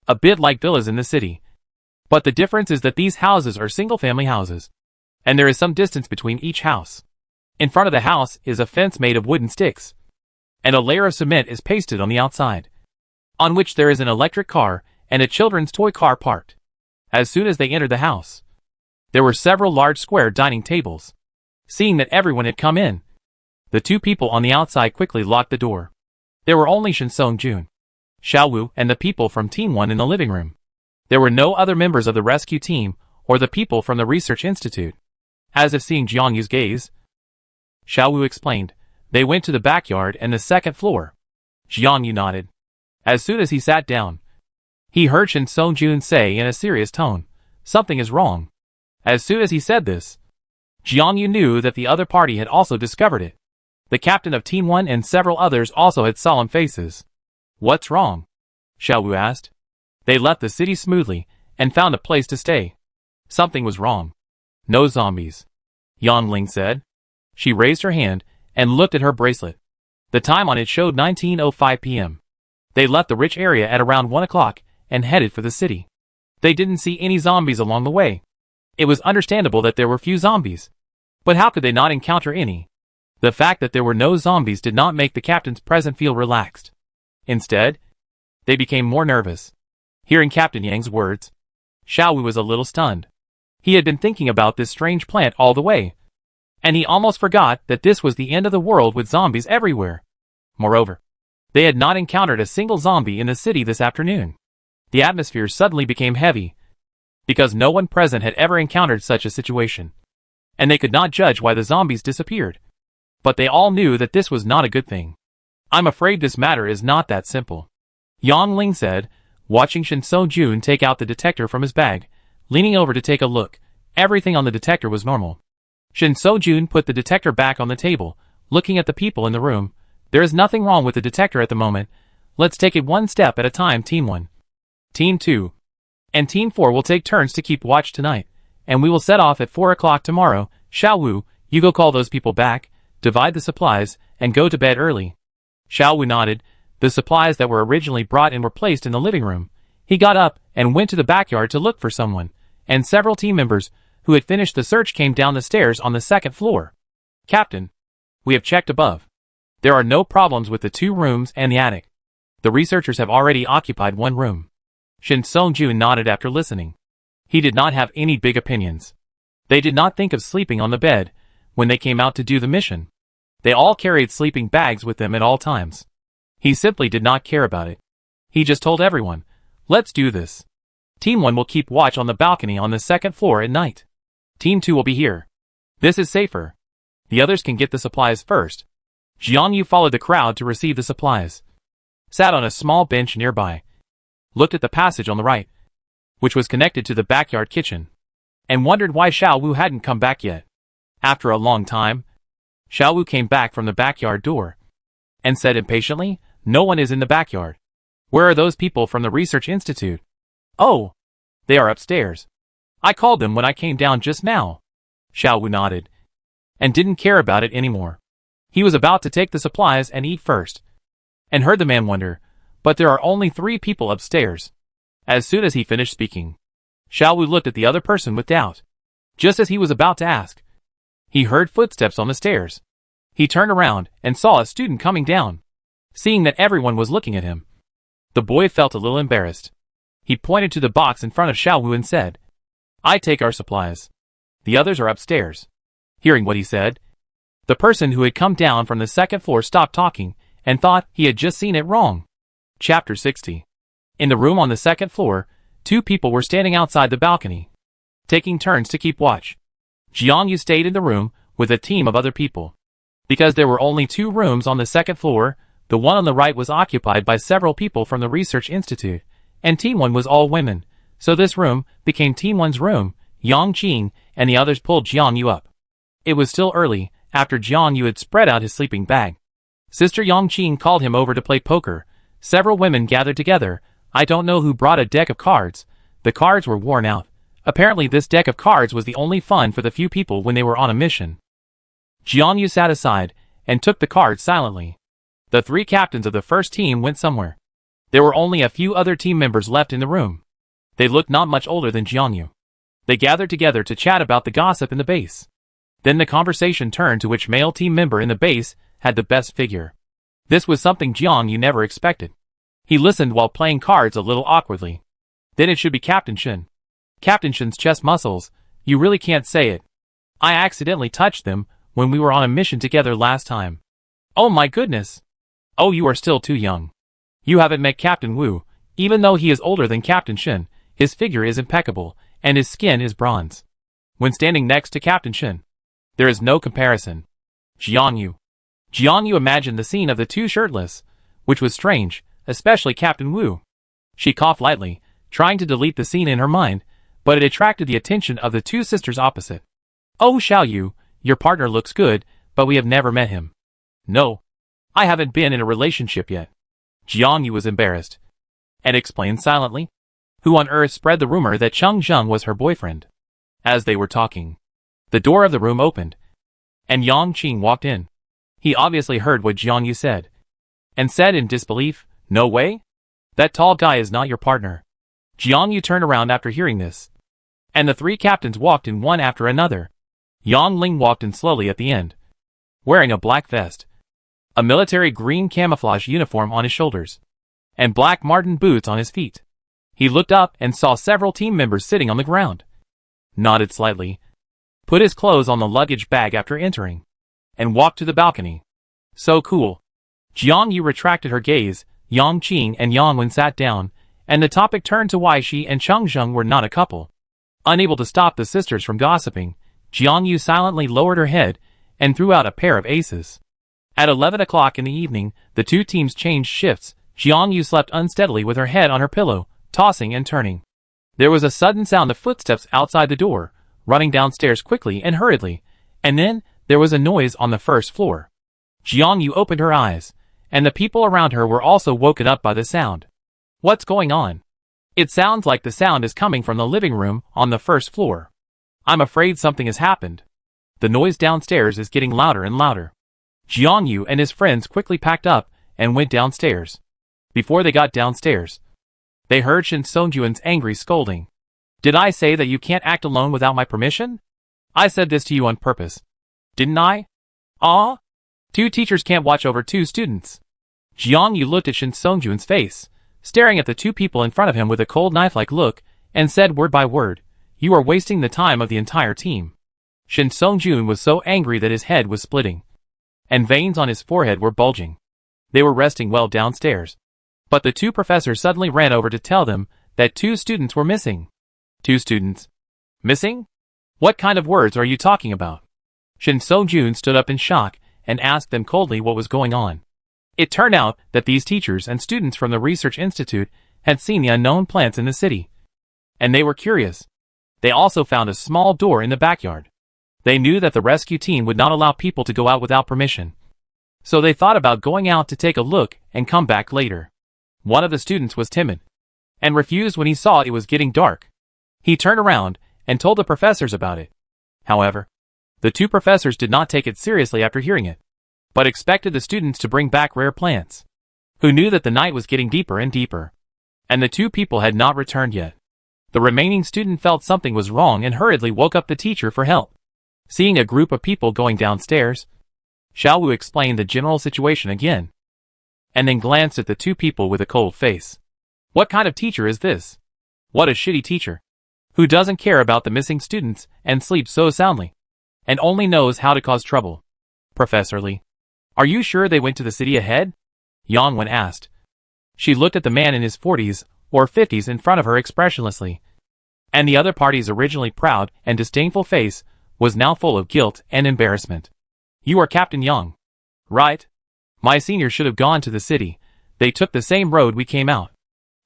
a bit like villas in the city. But the difference is that these houses are single-family houses, and there is some distance between each house. In front of the house is a fence made of wooden sticks, and a layer of cement is pasted on the outside, on which there is an electric car and a children's toy car parked. As soon as they entered the house, there were several large square dining tables. Seeing that everyone had come in, the 2 people on the outside quickly locked the door. There were only Shin Sung-jun, Xiao Wu, and the people from Team 1 in the living room. There were no other members of the rescue team or the people from the research institute. As if seeing Jiang Yu's gaze, Xiao Wu explained, "They went to the backyard and the second floor." Jiang Yu nodded. As soon as he sat down, he heard Shin Sung-jun say in a serious tone, "Something is wrong." As soon as he said this, Jiang Yu knew that the other party had also discovered it. The captain of Team 1 and several others also had solemn faces. "What's wrong?" Xiao Wu asked. They left the city smoothly and found a place to stay. Something was wrong. "No zombies," Yang Ling said. She raised her hand and looked at her bracelet. The time on it showed 19:05 p.m. They left the rich area at around 1 o'clock and headed for the city. They didn't see any zombies along the way. It was understandable that there were few zombies. But how could they not encounter any? The fact that there were no zombies did not make the captain's presence feel relaxed. Instead, they became more nervous. Hearing Captain Yang's words, Xiao Wu was a little stunned. He had been thinking about this strange plant all the way, and he almost forgot that this was the end of the world with zombies everywhere. Moreover, they had not encountered a single zombie in the city this afternoon. The atmosphere suddenly became heavy, because no one present had ever encountered such a situation, and they could not judge why the zombies disappeared. But they all knew that this was not a good thing. I'm afraid this matter is not that simple, Yang Ling said, watching Shin So-jun take out the detector from his bag. Leaning over to take a look, everything on the detector was normal. Shin So-jun put the detector back on the table, looking at the people in the room. There is nothing wrong with the detector at the moment. Let's take it one step at a time. Team 1, Team 2, and Team 4 will take turns to keep watch tonight, and we will set off at 4 o'clock tomorrow. Xiao Wu, you go call those people back, divide the supplies, and go to bed early. Xiao Wu nodded. The supplies that were originally brought in were placed in the living room. He got up and went to the backyard to look for someone, and several team members who had finished the search came down the stairs on the second floor. Captain, we have checked above. There are no problems with the 2 rooms and the attic. The researchers have already occupied 1 room. Shin So-jun nodded after listening. He did not have any big opinions. They did not think of sleeping on the bed when they came out to do the mission. They all carried sleeping bags with them at all times. He simply did not care about it. He just told everyone, let's do this. Team 1 will keep watch on the balcony on the second floor at night. Team 2 will be here. This is safer. The others can get the supplies first. Jiang Yu followed the crowd to receive the supplies. Sat on a small bench nearby. Looked at the passage on the right, which was connected to the backyard kitchen, and wondered why Xiao Wu hadn't come back yet. After a long time, Xiao Wu came back from the backyard door, and said impatiently, no one is in the backyard. Where are those people from the Research Institute? Oh, they are upstairs. I called them when I came down just now. Xiao Wu nodded, and didn't care about it anymore. He was about to take the supplies and eat first, and heard the man wonder, but there are only 3 people upstairs. As soon as he finished speaking, Xiao Wu looked at the other person with doubt. Just as he was about to ask, he heard footsteps on the stairs. He turned around and saw a student coming down. Seeing that everyone was looking at him, the boy felt a little embarrassed. He pointed to the box in front of Xiao Wu and said, I take our supplies. The others are upstairs. Hearing what he said, the person who had come down from the second floor stopped talking and thought he had just seen it wrong. Chapter 60. In the room on the second floor, 2 people were standing outside the balcony, taking turns to keep watch. Jiang Yu stayed in the room with a team of other people. Because there were only 2 rooms on the second floor, the one on the right was occupied by several people from the Research Institute, and Team 1 was all women, so this room became Team 1's room. Yang Qing and the others pulled Jiang Yu up. It was still early, after Jiang Yu had spread out his sleeping bag. Sister Yang Qing called him over to play poker. Several women gathered together. I don't know who brought a deck of cards. The cards were worn out. Apparently this deck of cards was the only fun for the few people when they were on a mission. Jiang Yu sat aside and took the cards silently. The 3 captains of the first team went somewhere. There were only a few other team members left in the room. They looked not much older than Jiang Yu. They gathered together to chat about the gossip in the base. Then the conversation turned to which male team member in the base had the best figure. This was something Jiang Yu never expected. He listened while playing cards a little awkwardly. Then it should be Captain Shin. Captain Shin's chest muscles, you really can't say it. I accidentally touched them when we were on a mission together last time. Oh my goodness. Oh, you are still too young. You haven't met Captain Wu. Even though he is older than Captain Shin, his figure is impeccable, and his skin is bronze. When standing next to Captain Shin, there is no comparison. Jiang Yu imagined the scene of the 2 shirtless, which was strange, especially Captain Wu. She coughed lightly, trying to delete the scene in her mind, but it attracted the attention of the 2 sisters opposite. Oh Xiao Yu, your partner looks good, but we have never met him. No, I haven't been in a relationship yet. Jiang Yu was embarrassed, and explained silently. Who on earth spread the rumor that Cheng Zheng was her boyfriend? As they were talking, the door of the room opened, and Yang Qing walked in. He obviously heard what Jiang Yu said, and said in disbelief, no way? That tall guy is not your partner. Jiang Yu turned around after hearing this, and the 3 captains walked in one after another. Yang Ling walked in slowly at the end, wearing a black vest, a military green camouflage uniform on his shoulders. and black marten boots on his feet. He looked up and saw several team members sitting on the ground. Nodded slightly, put his clothes on the luggage bag after entering, and walked to the balcony. So cool. Jiang Yu retracted her gaze, Yang Qing and Yang Wen sat down, and the topic turned to why she and Cheng Zheng were not a couple. Unable to stop the sisters from gossiping, Jiang Yu silently lowered her head and threw out a pair of aces. At 11 o'clock in the evening, the two teams changed shifts. Jiang Yu slept unsteadily with her head on her pillow, tossing and turning. There was a sudden sound of footsteps outside the door, running downstairs quickly and hurriedly, and then there was a noise on the first floor. Jiang Yu opened her eyes, and the people around her were also woken up by the sound. What's going on? It sounds like the sound is coming from the living room on the first floor. I'm afraid something has happened. The noise downstairs is getting louder and louder. Jiang Yu and his friends quickly packed up and went downstairs. Before they got downstairs, they heard Shen Songjuan's angry scolding. Did I say that you can't act alone without my permission? I said this to you on purpose. Didn't I? Ah? Two teachers can't watch over two students. Jiang Yu looked at Shen Songjuan's face, staring at the two people in front of him with a cold knife-like look, and said word by word, "You are wasting the time of the entire team." Shen Songjun was so angry that his head was splitting, and veins on his forehead were bulging. They were resting well downstairs, but the two professors suddenly ran over to tell them that two students were missing. Two students? Missing? What kind of words are you talking about? Shen Songjun stood up in shock and asked them coldly what was going on. It turned out that these teachers and students from the research institute had seen the unknown plants in the city, and they were curious. They also found a small door in the backyard. They knew that the rescue team would not allow people to go out without permission, so they thought about going out to take a look and come back later. One of the students was timid and refused when he saw it was getting dark. He turned around and told the professors about it. However, the two professors did not take it seriously after hearing it, but expected the students to bring back rare plants, who knew that the night was getting deeper and deeper, and the two people had not returned yet. The remaining student felt something was wrong and hurriedly woke up the teacher for help. Seeing a group of people going downstairs, Xiao Wu explained the general situation again, and then glanced at the two people with a cold face. What kind of teacher is this? What a shitty teacher, who doesn't care about the missing students and sleeps so soundly, and only knows how to cause trouble. Professor Li, are you sure they went to the city ahead? Yang Wen asked. She looked at the man in his 40s or 50s in front of her expressionlessly, and the other party's originally proud and disdainful face was now full of guilt and embarrassment. You are Captain Yang, right? My seniors should have gone to the city. They took the same road we came out.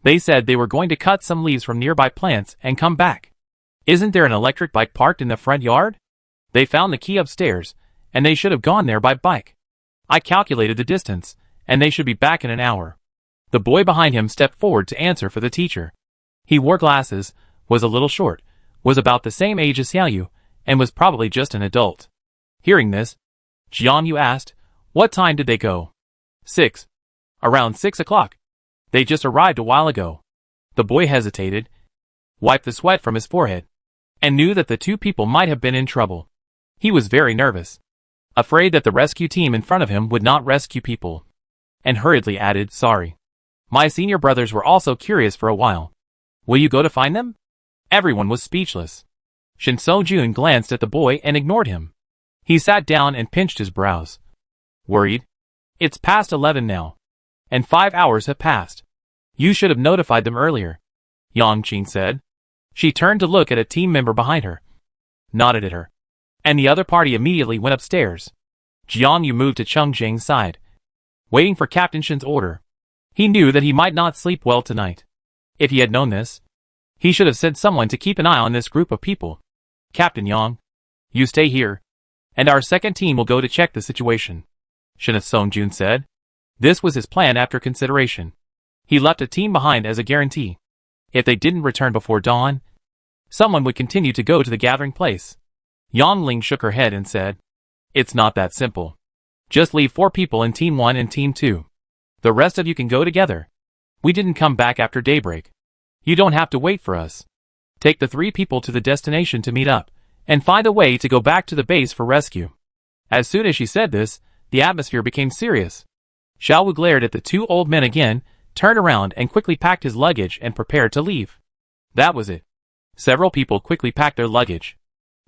They said they were going to cut some leaves from nearby plants and come back. Isn't there an electric bike parked in the front yard? They found the key upstairs, and they should have gone there by bike. I calculated the distance, and they should be back in an hour. The boy behind him stepped forward to answer for the teacher. He wore glasses, was a little short, was about the same age as Xiao Yu, and was probably just an adult. Hearing this, Jiang Yu asked, what time did they go? 6. Around 6 o'clock. They just arrived a while ago. The boy hesitated, wiped the sweat from his forehead, and knew that the two people might have been in trouble. He was very nervous, afraid that the rescue team in front of him would not rescue people, and hurriedly added, sorry. My senior brothers were also curious for a while. Will you go to find them? Everyone was speechless. Shen Songjun glanced at the boy and ignored him. He sat down and pinched his brows. Worried? It's past 11 now, and 5 hours have passed. You should have notified them earlier, Yang Qing said. She turned to look at a team member behind her, nodded at her, and the other party immediately went upstairs. Jiang Yu moved to Cheng Zheng's side, waiting for Captain Shen's order. He knew that he might not sleep well tonight. If he had known this, he should have sent someone to keep an eye on this group of people. Captain Yang, you stay here, and our second team will go to check the situation, Shen Songjun said. This was his plan after consideration. He left a team behind as a guarantee. If they didn't return before dawn, someone would continue to go to the gathering place. Yang Ling shook her head and said, it's not that simple. Just leave 4 people in Team 1 and Team 2. The rest of you can go together. We didn't come back after daybreak. You don't have to wait for us. Take the 3 people to the destination to meet up, and find a way to go back to the base for rescue. As soon as she said this, the atmosphere became serious. Xiao Wu glared at the 2 old men again, turned around and quickly packed his luggage and prepared to leave. That was it. Several people quickly packed their luggage.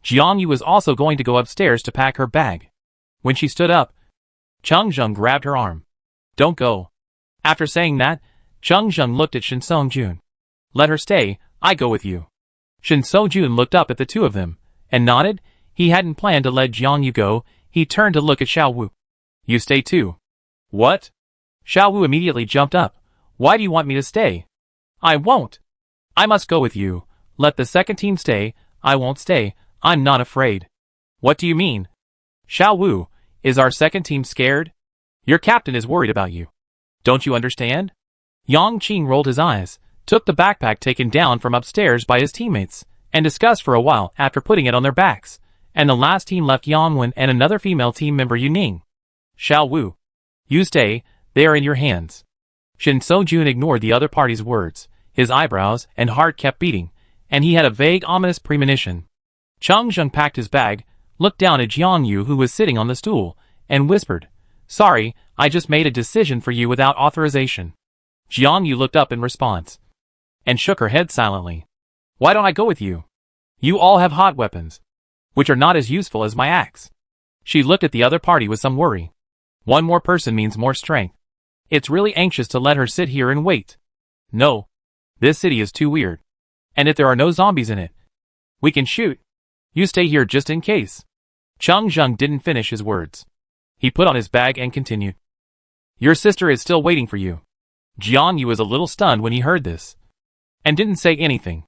Jiang Yu was also going to go upstairs to pack her bag. When she stood up, Cheng Zheng grabbed her arm. Don't go. After saying that, Cheng Zheng looked at Shin Song-jun. Let her stay, I go with you. Shin Song-jun looked up at the two of them, and nodded. He hadn't planned to let Jiang Yu go. He turned to look at Xiao Wu. You stay too. What? Xiao Wu immediately jumped up. Why do you want me to stay? I won't. I must go with you. Let the second team stay. I won't stay. I'm not afraid. What do you mean? Xiao Wu, is our second team scared? Your captain is worried about you. Don't you understand? Yang Qing rolled his eyes, took the backpack taken down from upstairs by his teammates, and discussed for a while after putting it on their backs, and the last team left Yang Wen and another female team member Yu Ning. Xiao Wu. You stay, they are in your hands. Shin So-jun ignored the other party's words. His eyebrows and heart kept beating, and he had a vague ominous premonition. Cheng Zheng packed his bag, looked down at Jiang Yu who was sitting on the stool, and whispered, Sorry, I just made a decision for you without authorization. Jiang Yu looked up in response, and shook her head silently. Why don't I go with you? You all have hot weapons, which are not as useful as my axe. She looked at the other party with some worry. One more person means more strength. It's really anxious to let her sit here and wait. No. This city is too weird. And if there are no zombies in it, we can shoot. You stay here just in case. Cheng Zheng didn't finish his words. He put on his bag and continued. Your sister is still waiting for you. Jiang Yu was a little stunned when he heard this, and didn't say anything.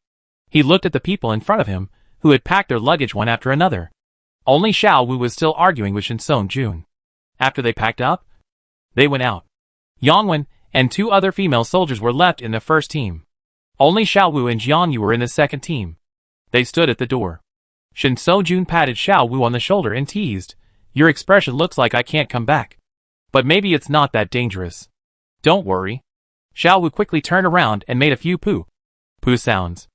He looked at the people in front of him, who had packed their luggage one after another. Only Xiao Wu was still arguing with Shin Song-jun. After they packed up, they went out. Yang Wen and two other female soldiers were left in the first team. Only Xiao Wu and Jiang Yu were in the second team. They stood at the door. Shin So-jun patted Xiao Wu on the shoulder and teased, Your expression looks like I can't come back. But maybe it's not that dangerous. Don't worry. Xiao Wu quickly turned around and made a few poo sounds.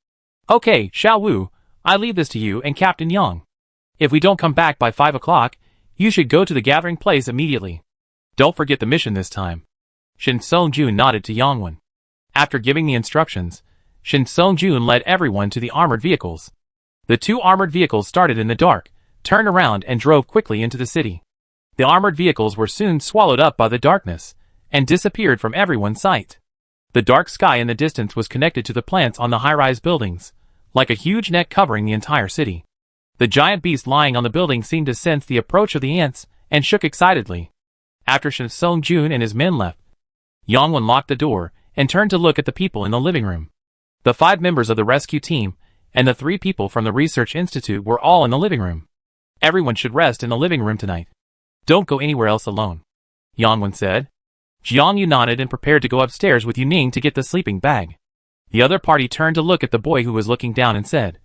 Okay, Xiao Wu, I leave this to you and Captain Yang. If we don't come back by 5 o'clock, you should go to the gathering place immediately. Don't forget the mission this time. Shin Song-jun nodded to Yang Wen. After giving the instructions, Shin Song-jun led everyone to the armored vehicles. The two armored vehicles started in the dark, turned around and drove quickly into the city. The armored vehicles were soon swallowed up by the darkness, and disappeared from everyone's sight. The dark sky in the distance was connected to the plants on the high-rise buildings, like a huge net covering the entire city. The giant beast lying on the building seemed to sense the approach of the ants, and shook excitedly. After Shin Song-jun and his men left, Yang Wen locked the door, and turned to look at the people in the living room. The 5 members of the rescue team, and the 3 people from the research institute were all in the living room. Everyone should rest in the living room tonight. Don't go anywhere else alone, Yang Wen said. Jiang Yu nodded and prepared to go upstairs with Yu Ning to get the sleeping bag. The other party turned to look at the boy who was looking down and said,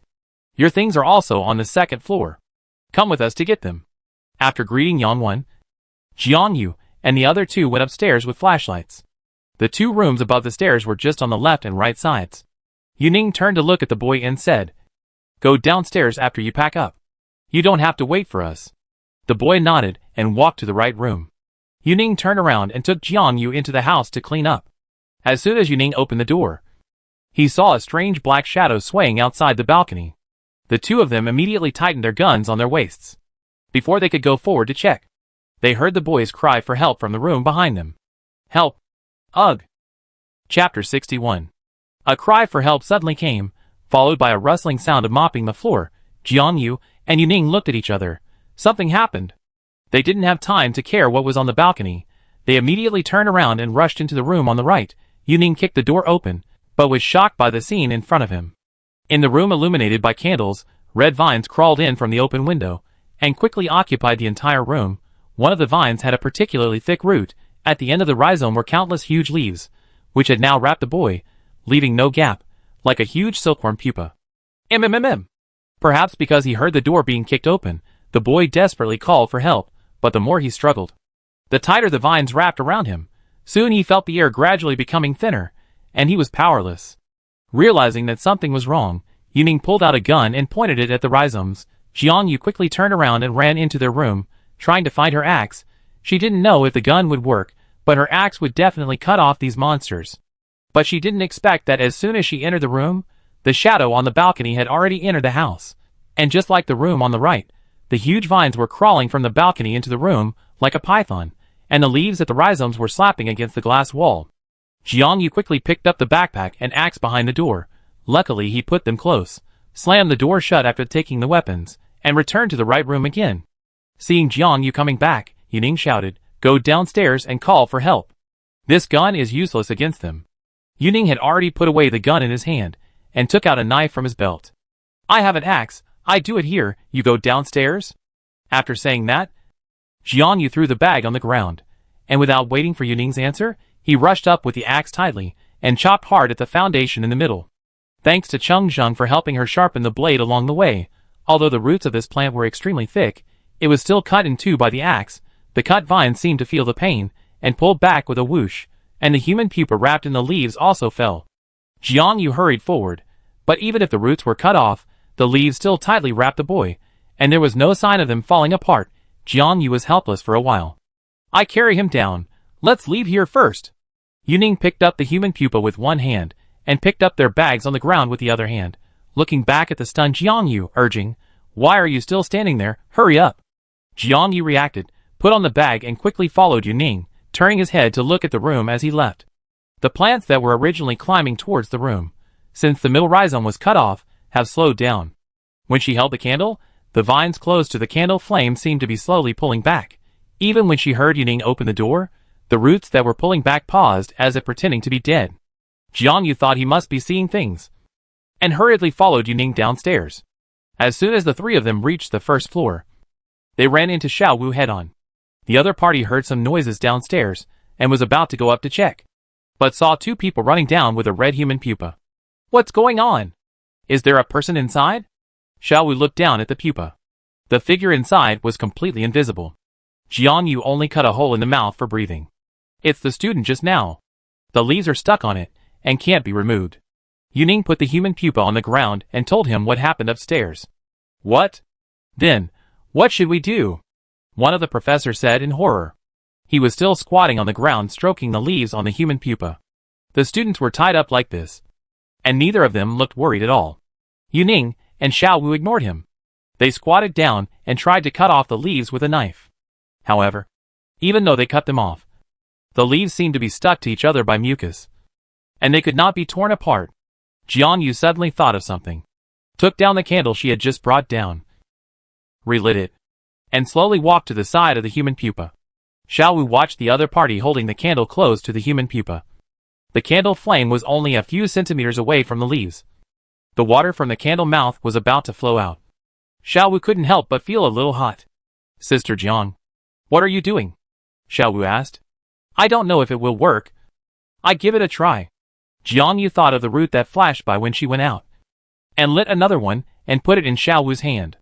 Your things are also on the second floor. Come with us to get them. After greeting Yang Wen, Jiang Yu and the other 2 went upstairs with flashlights. The 2 rooms above the stairs were just on the left and right sides. Yu Ning turned to look at the boy and said, Go downstairs after you pack up. You don't have to wait for us. The boy nodded and walked to the right room. Yu Ning turned around and took Jiang Yu into the house to clean up. As soon as Yu Ning opened the door, he saw a strange black shadow swaying outside the balcony. The 2 of them immediately tightened their guns on their waists. Before they could go forward to check, they heard the boys cry for help from the room behind them. Help! Ugh! Chapter 61. A cry for help suddenly came, followed by a rustling sound of mopping the floor. Jiang Yu and Yu Ning looked at each other. Something happened. They didn't have time to care what was on the balcony. They immediately turned around and rushed into the room on the right. Yu Ning kicked the door open, but was shocked by the scene in front of him. In the room illuminated by candles, red vines crawled in from the open window, and quickly occupied the entire room. One of the vines had a particularly thick root. At the end of the rhizome were countless huge leaves, which had now wrapped the boy, leaving no gap, like a huge silkworm pupa. Perhaps because he heard the door being kicked open, the boy desperately called for help, but the more he struggled, the tighter the vines wrapped around him. Soon he felt the air gradually becoming thinner, and he was powerless. Realizing that something was wrong, Yu Ning pulled out a gun and pointed it at the rhizomes. Jiang Yu quickly turned around and ran into their room, trying to find her axe. She didn't know if the gun would work, but her axe would definitely cut off these monsters. But she didn't expect that as soon as she entered the room, the shadow on the balcony had already entered the house. And just like the room on the right, the huge vines were crawling from the balcony into the room like a python, and the leaves at the rhizomes were slapping against the glass wall. Jiang Yu quickly picked up the backpack and axe behind the door. Luckily he put them close, slammed the door shut after taking the weapons, and returned to the right room again. Seeing Jiang Yu coming back, Yuning shouted, "Go downstairs and call for help. This gun is useless against them." Yuning had already put away the gun in his hand, and took out a knife from his belt. "I have an axe, I do it here, you go downstairs?" After saying that, Jiang Yu threw the bag on the ground, and without waiting for Yuning's answer, he rushed up with the axe tightly, and chopped hard at the foundation in the middle. Thanks to Cheng Zheng for helping her sharpen the blade along the way, although the roots of this plant were extremely thick, it was still cut in two by the axe. The cut vine seemed to feel the pain, and pulled back with a whoosh, and the human pupa wrapped in the leaves also fell. Jiang Yu hurried forward, but even if the roots were cut off, the leaves still tightly wrapped the boy, and there was no sign of them falling apart. Jiang Yu was helpless for a while. "I carry him down, let's leave here first." Yuning picked up the human pupa with one hand, and picked up their bags on the ground with the other hand, looking back at the stunned Jiang Yu, urging, "Why are you still standing there, hurry up." Jiang Yu reacted, put on the bag and quickly followed Yuning, turning his head to look at the room as he left. The plants that were originally climbing towards the room, since the middle rhizome was cut off, have slowed down. When she held the candle, the vines close to the candle flame seemed to be slowly pulling back. Even when she heard Yuning open the door, the roots that were pulling back paused as if pretending to be dead. Jiang Yu thought he must be seeing things, and hurriedly followed Yuning downstairs. As soon as the three of them reached the first floor, they ran into Xiao Wu head-on. The other party heard some noises downstairs, and was about to go up to check, but saw two people running down with a red human pupa. "What's going on? Is there a person inside?" Xiao Wu looked down at the pupa. The figure inside was completely invisible. Jiang Yu only cut a hole in the mouth for breathing. "It's the student just now. The leaves are stuck on it, and can't be removed." Yuning put the human pupa on the ground and told him what happened upstairs. "What? Then, what should we do?" one of the professors said in horror. He was still squatting on the ground stroking the leaves on the human pupa. The students were tied up like this, and neither of them looked worried at all. Yuning and Xiao Wu ignored him. They squatted down and tried to cut off the leaves with a knife. However, even though they cut them off, the leaves seemed to be stuck to each other by mucus, and they could not be torn apart. Jiang Yu suddenly thought of something, took down the candle she had just brought down, relit it, and slowly walked to the side of the human pupa. Xiao Wu watched the other party holding the candle close to the human pupa. The candle flame was only a few centimeters away from the leaves. The water from the candle mouth was about to flow out. Xiao Wu couldn't help but feel a little hot. "Sister Jiang, what are you doing?" Xiao Wu asked. "I don't know if it will work. I give it a try." Jiang Yu thought of the root that flashed by when she went out, and lit another one and put it in Xiao Wu's hand.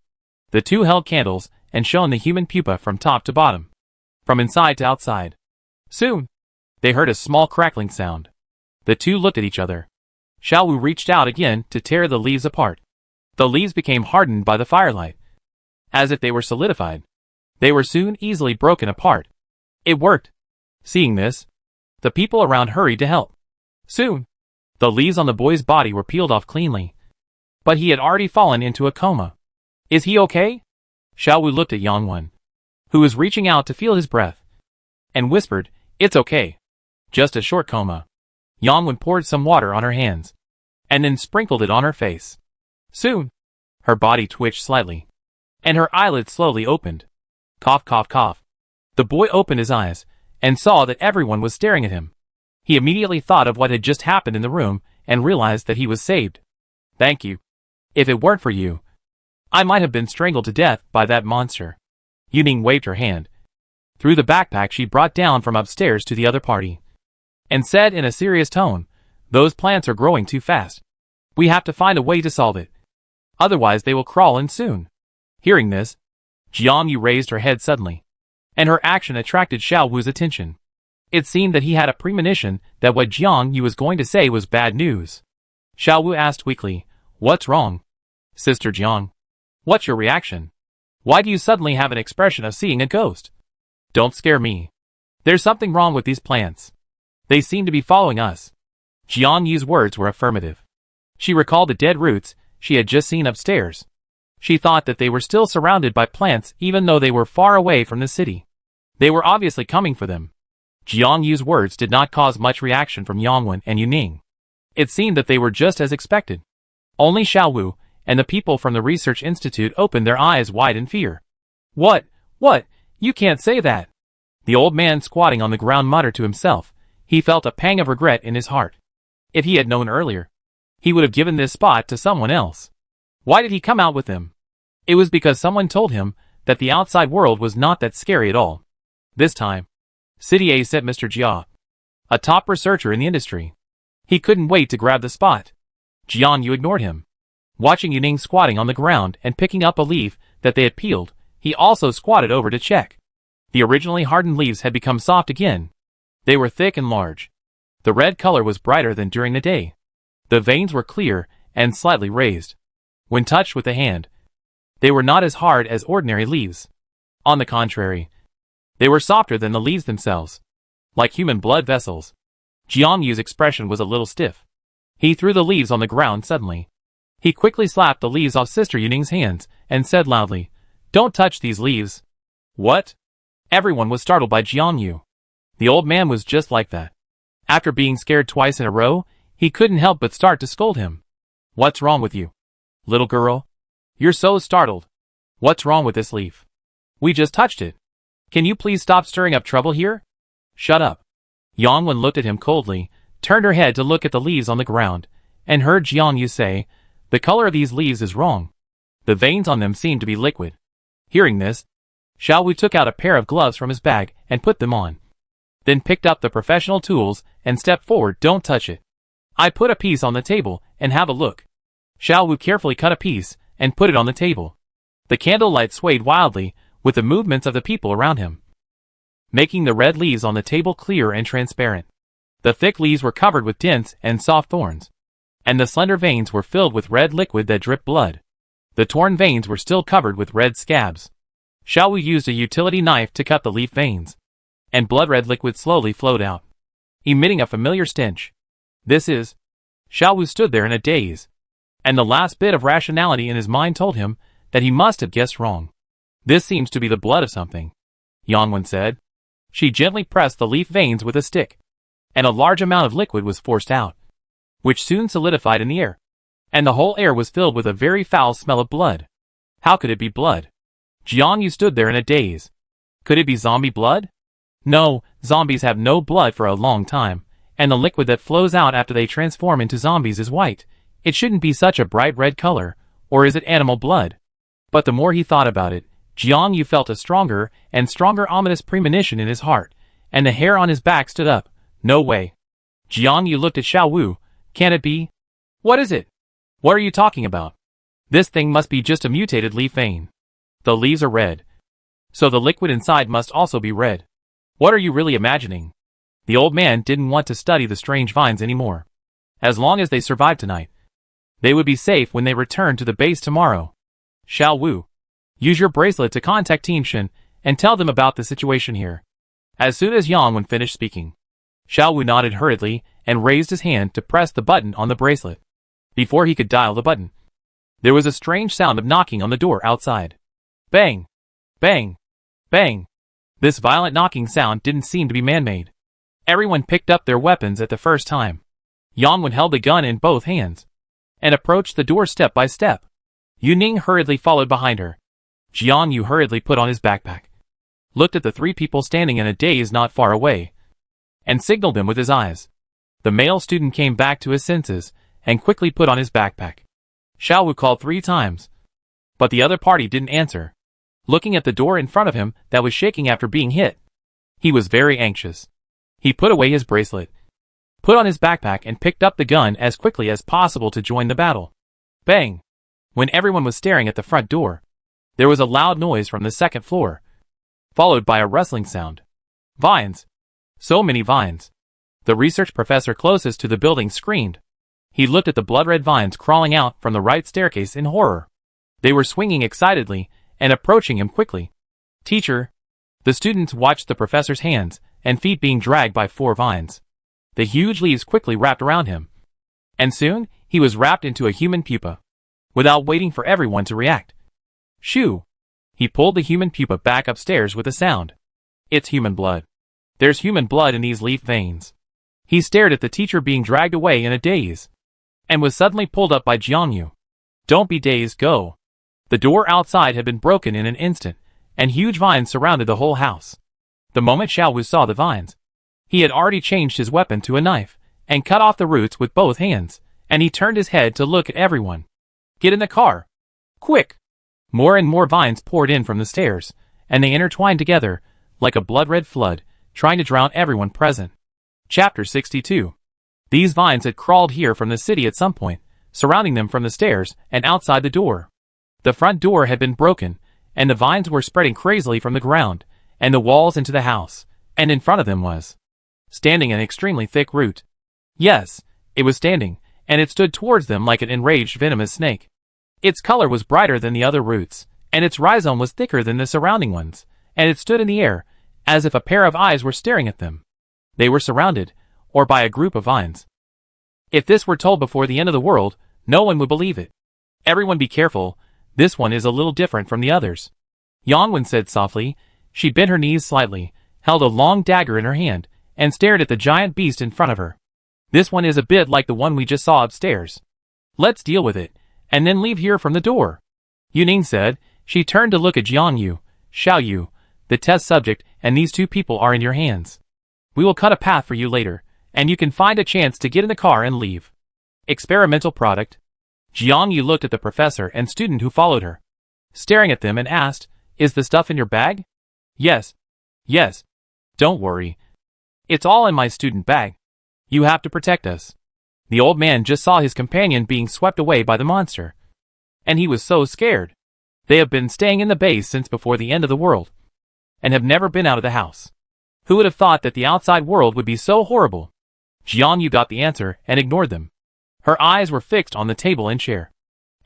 The two held candles and shone the human pupa from top to bottom, from inside to outside. Soon, they heard a small crackling sound. The two looked at each other. Xiao Wu reached out again to tear the leaves apart. The leaves became hardened by the firelight, as if they were solidified. They were soon easily broken apart. It worked. Seeing this, the people around hurried to help. Soon, the leaves on the boy's body were peeled off cleanly, but he had already fallen into a coma. "Is he okay?" Xiao Wu looked at Yang Wen, who was reaching out to feel his breath, and whispered, "It's okay. Just a short coma." Yang Wen poured some water on her hands, and then sprinkled it on her face. Soon, her body twitched slightly, and her eyelids slowly opened. Cough, cough, cough. The boy opened his eyes, and saw that everyone was staring at him. He immediately thought of what had just happened in the room, and realized that he was saved. "Thank you. If it weren't for you, I might have been strangled to death by that monster." Yuning waved her hand through the backpack she brought down from upstairs to the other party, and said in a serious tone, "Those plants are growing too fast. We have to find a way to solve it. Otherwise they will crawl in soon." Hearing this, Jiang Yu raised her head suddenly, and her action attracted Xiao Wu's attention. It seemed that he had a premonition that what Jiang Yu was going to say was bad news. Xiao Wu asked weakly, "What's wrong? Sister Jiang, what's your reaction? Why do you suddenly have an expression of seeing a ghost?" "Don't scare me. There's something wrong with these plants. They seem to be following us." Jiang Yu's words were affirmative. She recalled the dead roots she had just seen upstairs. She thought that they were still surrounded by plants even though they were far away from the city. They were obviously coming for them. Jiang Yu's words did not cause much reaction from Yangwen and Yuning. It seemed that they were just as expected. Only Xiaowu and the people from the research institute opened their eyes wide in fear. What? You can't say that. The old man squatting on the ground muttered to himself. He felt a pang of regret in his heart. If he had known earlier, he would have given this spot to someone else. Why did he come out with them? It was because someone told him that the outside world was not that scary at all. This time, City A sent Mr. Jia, a top researcher in the industry. He couldn't wait to grab the spot. Jiang Yu ignored him. Watching Yuning squatting on the ground and picking up a leaf that they had peeled, he also squatted over to check. The originally hardened leaves had become soft again. They were thick and large. The red color was brighter than during the day. The veins were clear and slightly raised. When touched with the hand, they were not as hard as ordinary leaves. On the contrary, they were softer than the leaves themselves. Like human blood vessels. Jiang Yu's expression was a little stiff. He threw the leaves on the ground suddenly. He quickly slapped the leaves off Sister Yuning's hands and said loudly, "Don't touch these leaves." What? Everyone was startled by Jiang Yu. The old man was just like that. After being scared twice in a row, he couldn't help but start to scold him. What's wrong with you? Little girl? You're so startled. What's wrong with this leaf? We just touched it. Can you please stop stirring up trouble here? Shut up. Yangwen looked at him coldly, turned her head to look at the leaves on the ground, and heard Jiang Yu say, "The color of these leaves is wrong. The veins on them seem to be liquid." Hearing this, Xiaowu took out a pair of gloves from his bag and put them on. Then picked up the professional tools and stepped forward. "Don't touch it. I put a piece on the table and have a look." Xiaowu carefully cut a piece and put it on the table. The candlelight swayed wildly with the movements of the people around him, making the red leaves on the table clear and transparent. The thick leaves were covered with dense and soft thorns, and the slender veins were filled with red liquid that dripped blood. The torn veins were still covered with red scabs. Xiaowu used a utility knife to cut the leaf veins, and blood-red liquid slowly flowed out, emitting a familiar stench. This is... Xiaowu stood there in a daze, and the last bit of rationality in his mind told him that he must have guessed wrong. This seems to be the blood of something, Yangwen said. She gently pressed the leaf veins with a stick, and a large amount of liquid was forced out, which soon solidified in the air, and the whole air was filled with a very foul smell of blood. How could it be blood? Jiang Yu stood there in a daze. Could it be zombie blood? No, zombies have no blood for a long time, and the liquid that flows out after they transform into zombies is white. It shouldn't be such a bright red color, or is it animal blood? But the more he thought about it, Jiang Yu felt a stronger and stronger ominous premonition in his heart, and the hair on his back stood up. No way. Jiang Yu looked at Xiaowu. Can it be? What is it? What are you talking about? This thing must be just a mutated leaf vein. The leaves are red, so the liquid inside must also be red. What are you really imagining? The old man didn't want to study the strange vines anymore. As long as they survived tonight, they would be safe when they returned to the base tomorrow. Xiaowu, use your bracelet to contact Team Shen and tell them about the situation here. As soon as Yangwen finished speaking, Xiaowu nodded hurriedly and raised his hand to press the button on the bracelet. Before he could dial the button, there was a strange sound of knocking on the door outside. Bang! Bang! Bang! This violent knocking sound didn't seem to be man-made. Everyone picked up their weapons at the first time. Yangwen held the gun in both hands and approached the door step by step. Yuning hurriedly followed behind her. Jiang Yu hurriedly put on his backpack, looked at the three people standing in a daze not far away, and signaled them with his eyes. The male student came back to his senses and quickly put on his backpack. Xiaowu called 3 times, but the other party didn't answer. Looking at the door in front of him that was shaking after being hit, he was very anxious. He put away his bracelet, put on his backpack and picked up the gun as quickly as possible to join the battle. Bang! When everyone was staring at the front door, there was a loud noise from the second floor, followed by a rustling sound. Vines! So many vines! The research professor closest to the building screamed. He looked at the blood-red vines crawling out from the right staircase in horror. They were swinging excitedly and approaching him quickly. Teacher! The students watched the professor's hands and feet being dragged by 4 vines. The huge leaves quickly wrapped around him. And soon, he was wrapped into a human pupa. Without waiting for everyone to react. Shoo! He pulled the human pupa back upstairs with a sound. It's human blood. There's human blood in these leaf veins. He stared at the teacher being dragged away in a daze. And was suddenly pulled up by Jiangyu. Don't be dazed, go. The door outside had been broken in an instant, and huge vines surrounded the whole house. The moment Xiao Wu saw the vines, he had already changed his weapon to a knife, and cut off the roots with both hands, and he turned his head to look at everyone. Get in the car. Quick! More and more vines poured in from the stairs, and they intertwined together, like a blood-red flood, trying to drown everyone present. Chapter 62. These vines had crawled here from the city at some point, surrounding them from the stairs and outside the door. The front door had been broken, and the vines were spreading crazily from the ground, and the walls into the house, and in front of them was standing an extremely thick root. Yes, it was standing, and it stood towards them like an enraged venomous snake. Its color was brighter than the other roots, and its rhizome was thicker than the surrounding ones, and it stood in the air, as if a pair of eyes were staring at them. They were surrounded, or by a group of vines. If this were told before the end of the world, no one would believe it. Everyone be careful, this one is a little different from the others. Yangwen said softly. She bent her knees slightly, held a long dagger in her hand, and stared at the giant beast in front of her. This one is a bit like the one we just saw upstairs. Let's deal with it, and then leave here from the door. Yuning said. She turned to look at Jiangyu. Xiao Yu, the test subject, and these two people are in your hands. We will cut a path for you later, and you can find a chance to get in the car and leave. Experimental product. Jiangyu looked at the professor and student who followed her, staring at them and asked, Is the stuff in your bag? Yes. Yes. Don't worry. It's all in my student bag. You have to protect us. The old man just saw his companion being swept away by the monster. And he was so scared. They have been staying in the base since before the end of the world, and have never been out of the house. Who would have thought that the outside world would be so horrible? Jiangyu got the answer and ignored them. Her eyes were fixed on the table and chair,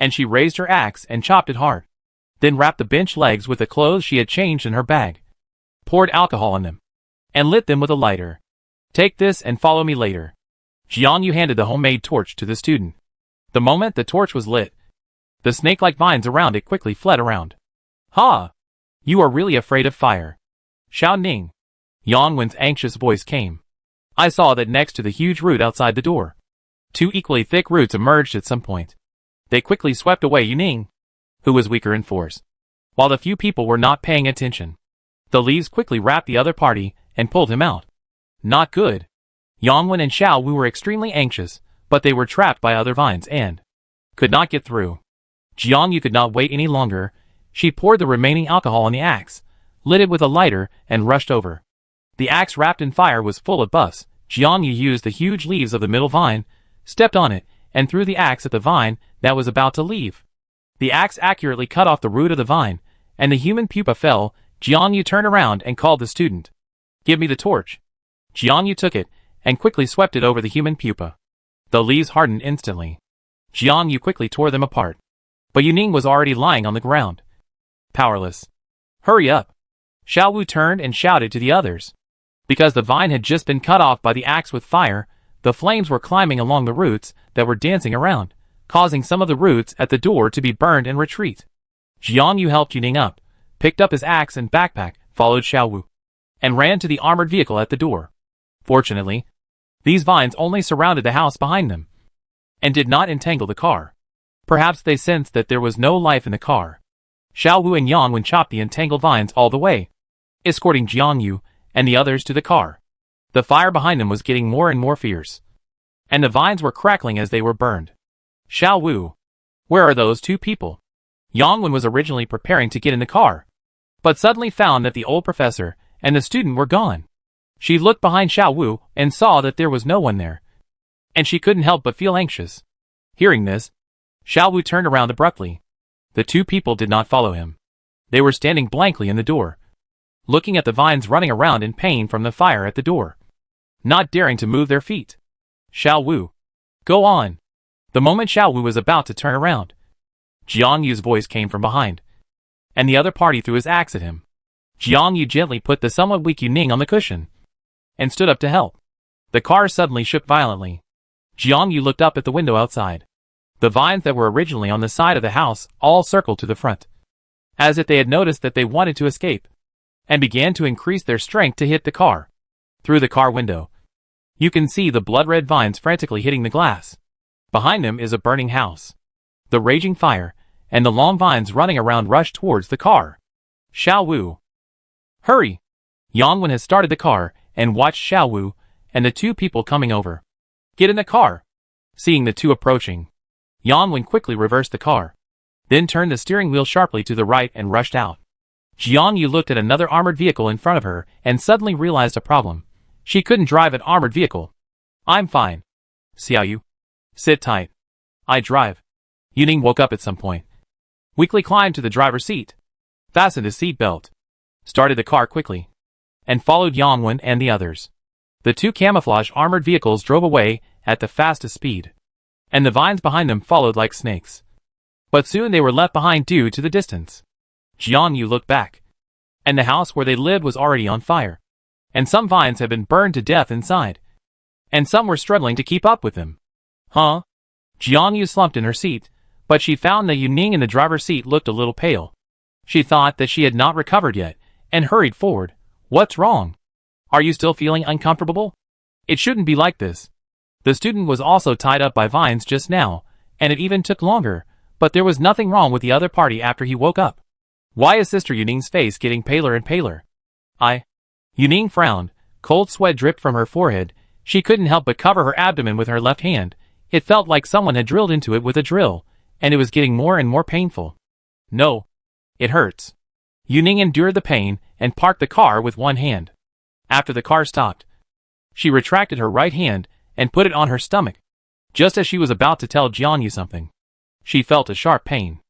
and she raised her axe and chopped it hard. Then wrapped the bench legs with the clothes she had changed in her bag, poured alcohol on them, and lit them with a lighter. Take this and follow me later. Jiangyu handed the homemade torch to the student. The moment the torch was lit, the snake-like vines around it quickly fled around. Ha! You are really afraid of fire. Xiao Ning. Yangwen's anxious voice came. I saw that next to the huge root outside the door. Two equally thick roots emerged at some point. They quickly swept away Yuning, who was weaker in force, while the few people were not paying attention. The leaves quickly wrapped the other party and pulled him out. Not good. Yangwen and Xiao Wu were extremely anxious, but they were trapped by other vines and could not get through. Jiangyu could not wait any longer. She poured the remaining alcohol on the axe, lit it with a lighter, and rushed over. The axe wrapped in fire was full of buffs. Jiangyu used the huge leaves of the middle vine, stepped on it, and threw the axe at the vine that was about to leave. The axe accurately cut off the root of the vine, and the human pupa fell. Jiangyu turned around and called the student. Give me the torch. Jiangyu took it, and quickly swept it over the human pupa. The leaves hardened instantly. Jiangyu quickly tore them apart. But Yuning was already lying on the ground, powerless. Hurry up! Xiao Wu turned and shouted to the others. Because the vine had just been cut off by the axe with fire, the flames were climbing along the roots that were dancing around, causing some of the roots at the door to be burned and retreat. Jiangyu helped Yuning up, picked up his axe and backpack, followed Xiao Wu, and ran to the armored vehicle at the door. Fortunately, these vines only surrounded the house behind them, and did not entangle the car. Perhaps they sensed that there was no life in the car. Xiao Wu and Yangwen chopped the entangled vines all the way, escorting Jiangyu and the others to the car. The fire behind them was getting more and more fierce, and the vines were crackling as they were burned. Xiao Wu, where are those two people? Yangwen was originally preparing to get in the car, but suddenly found that the old professor and the student were gone. She looked behind Xiao Wu and saw that there was no one there, and she couldn't help but feel anxious. Hearing this, Xiao Wu turned around abruptly. The two people did not follow him. They were standing blankly in the door, looking at the vines running around in pain from the fire at the door, not daring to move their feet. Xiao Wu, go on. The moment Xiao Wu was about to turn around, Jiangyu's voice came from behind, and the other party threw his axe at him. Jiangyu gently put the somewhat weak Yuning on the cushion, and stood up to help. The car suddenly shook violently. Jiang Yu looked up at the window outside. The vines that were originally on the side of the house all circled to the front, as if they had noticed that they wanted to escape, and began to increase their strength to hit the car. Through the car window, you can see the blood-red vines frantically hitting the glass. Behind them is a burning house. The raging fire, and the long vines running around rush towards the car. Xiao Wu. Hurry! Yang Wen has started the car, and watched Xiao Wu, and the two people coming over. Get in the car! Seeing the two approaching, Yang Wen quickly reversed the car, then turned the steering wheel sharply to the right and rushed out. Jiang Yu looked at another armored vehicle in front of her, and suddenly realized a problem. She couldn't drive an armored vehicle. I'm fine. Xiao Yu. Sit tight. I drive. Yuning woke up at some point. Weakly climbed to the driver's seat, fastened his seat belt, started the car quickly, and followed Yang Wen and the others. The two camouflage armored vehicles drove away at the fastest speed, and the vines behind them followed like snakes. But soon they were left behind due to the distance. Jiang Yu looked back, and the house where they lived was already on fire, and some vines had been burned to death inside, and some were struggling to keep up with them. Huh? Jiang Yu slumped in her seat, but she found that Yuning in the driver's seat looked a little pale. She thought that she had not recovered yet, and hurried forward. What's wrong? Are you still feeling uncomfortable? It shouldn't be like this. The student was also tied up by vines just now, and it even took longer, but there was nothing wrong with the other party after he woke up. Why is Sister Yuning's face getting paler and paler? Yuning frowned. Cold sweat dripped from her forehead. She couldn't help but cover her abdomen with her left hand. It felt like someone had drilled into it with a drill, and it was getting more and more painful. No. It hurts. Yuning endured the pain, and parked the car with one hand. After the car stopped, she retracted her right hand, and put it on her stomach. Just as she was about to tell Jiang Yu something, she felt a sharp pain.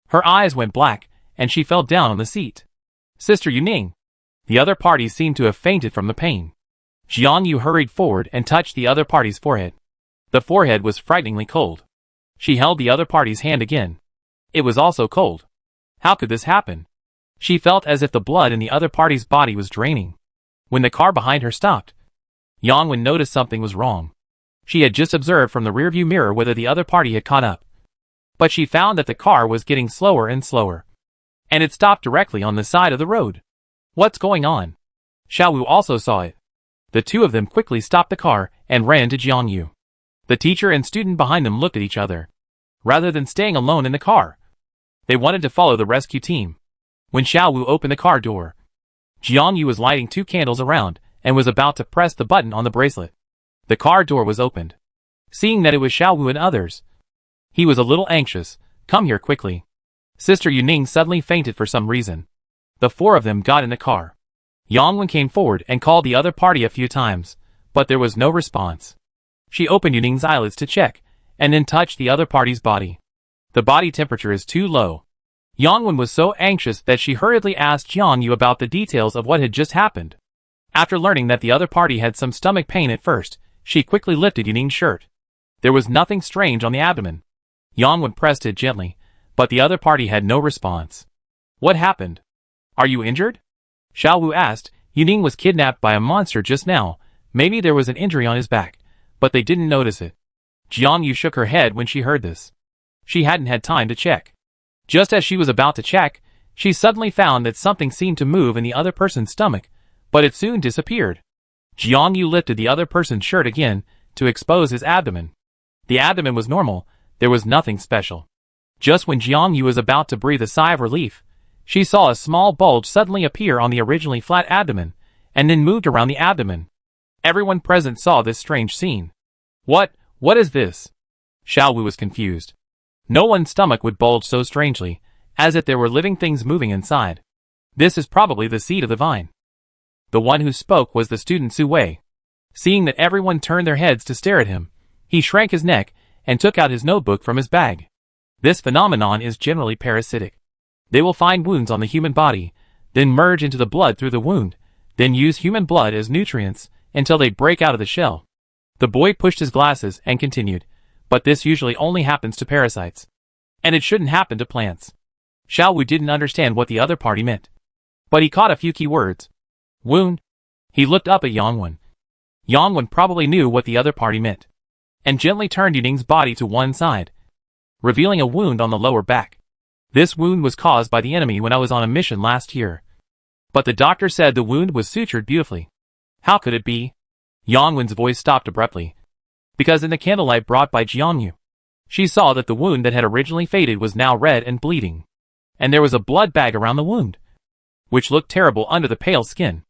Her eyes went black, and she fell down on the seat. Sister Yuning. The other party seemed to have fainted from the pain. Jiang Yu hurried forward and touched the other party's forehead. The forehead was frighteningly cold. She held the other party's hand again. It was also cold. How could this happen? She felt as if the blood in the other party's body was draining. When the car behind her stopped, Yang Wen noticed something was wrong. She had just observed from the rearview mirror whether the other party had caught up. But she found that the car was getting slower and slower, and it stopped directly on the side of the road. What's going on? Xiao Wu also saw it. The two of them quickly stopped the car and ran to Jiang Yu. The teacher and student behind them looked at each other. Rather than staying alone in the car, they wanted to follow the rescue team. When Xiao Wu opened the car door, Jiang Yu was lighting 2 candles around and was about to press the button on the bracelet. The car door was opened. Seeing that it was Xiao Wu and others, he was a little anxious. Come here quickly. Sister Yuning suddenly fainted for some reason. The 4 of them got in the car. Yang Wen came forward and called the other party a few times, but there was no response. She opened Yuning's eyelids to check, and then touched the other party's body. The body temperature is too low. Yang Wen was so anxious that she hurriedly asked Jiang Yu about the details of what had just happened. After learning that the other party had some stomach pain at first, she quickly lifted Yuning's shirt. There was nothing strange on the abdomen. Yang Wen pressed it gently, but the other party had no response. What happened? Are you injured? Xiao Wu asked. Yuning was kidnapped by a monster just now. Maybe there was an injury on his back, but they didn't notice it. Jiang Yu shook her head when she heard this. She hadn't had time to check. Just as she was about to check, she suddenly found that something seemed to move in the other person's stomach, but it soon disappeared. Jiang Yu lifted the other person's shirt again to expose his abdomen. The abdomen was normal. There was nothing special. Just when Jiang Yu was about to breathe a sigh of relief, she saw a small bulge suddenly appear on the originally flat abdomen, and then moved around the abdomen. Everyone present saw this strange scene. What is this? Xiao Wu was confused. No one's stomach would bulge so strangely, as if there were living things moving inside. This is probably the seed of the vine. The one who spoke was the student Su Wei. Seeing that everyone turned their heads to stare at him, he shrank his neck and took out his notebook from his bag. This phenomenon is generally parasitic. They will find wounds on the human body, then merge into the blood through the wound, then use human blood as nutrients until they break out of the shell. The boy pushed his glasses and continued, but this usually only happens to parasites. And it shouldn't happen to plants. Xiao Wu didn't understand what the other party meant, but he caught a few key words. Wound. He looked up at Yang Wen. Yang Wen probably knew what the other party meant, and gently turned Yuning's body to one side, revealing a wound on the lower back. This wound was caused by the enemy when I was on a mission last year. But the doctor said the wound was sutured beautifully. How could it be? Yang Wen's voice stopped abruptly, because in the candlelight brought by Jiangyu, she saw that the wound that had originally faded was now red and bleeding, and there was a blood bag around the wound, which looked terrible under the pale skin.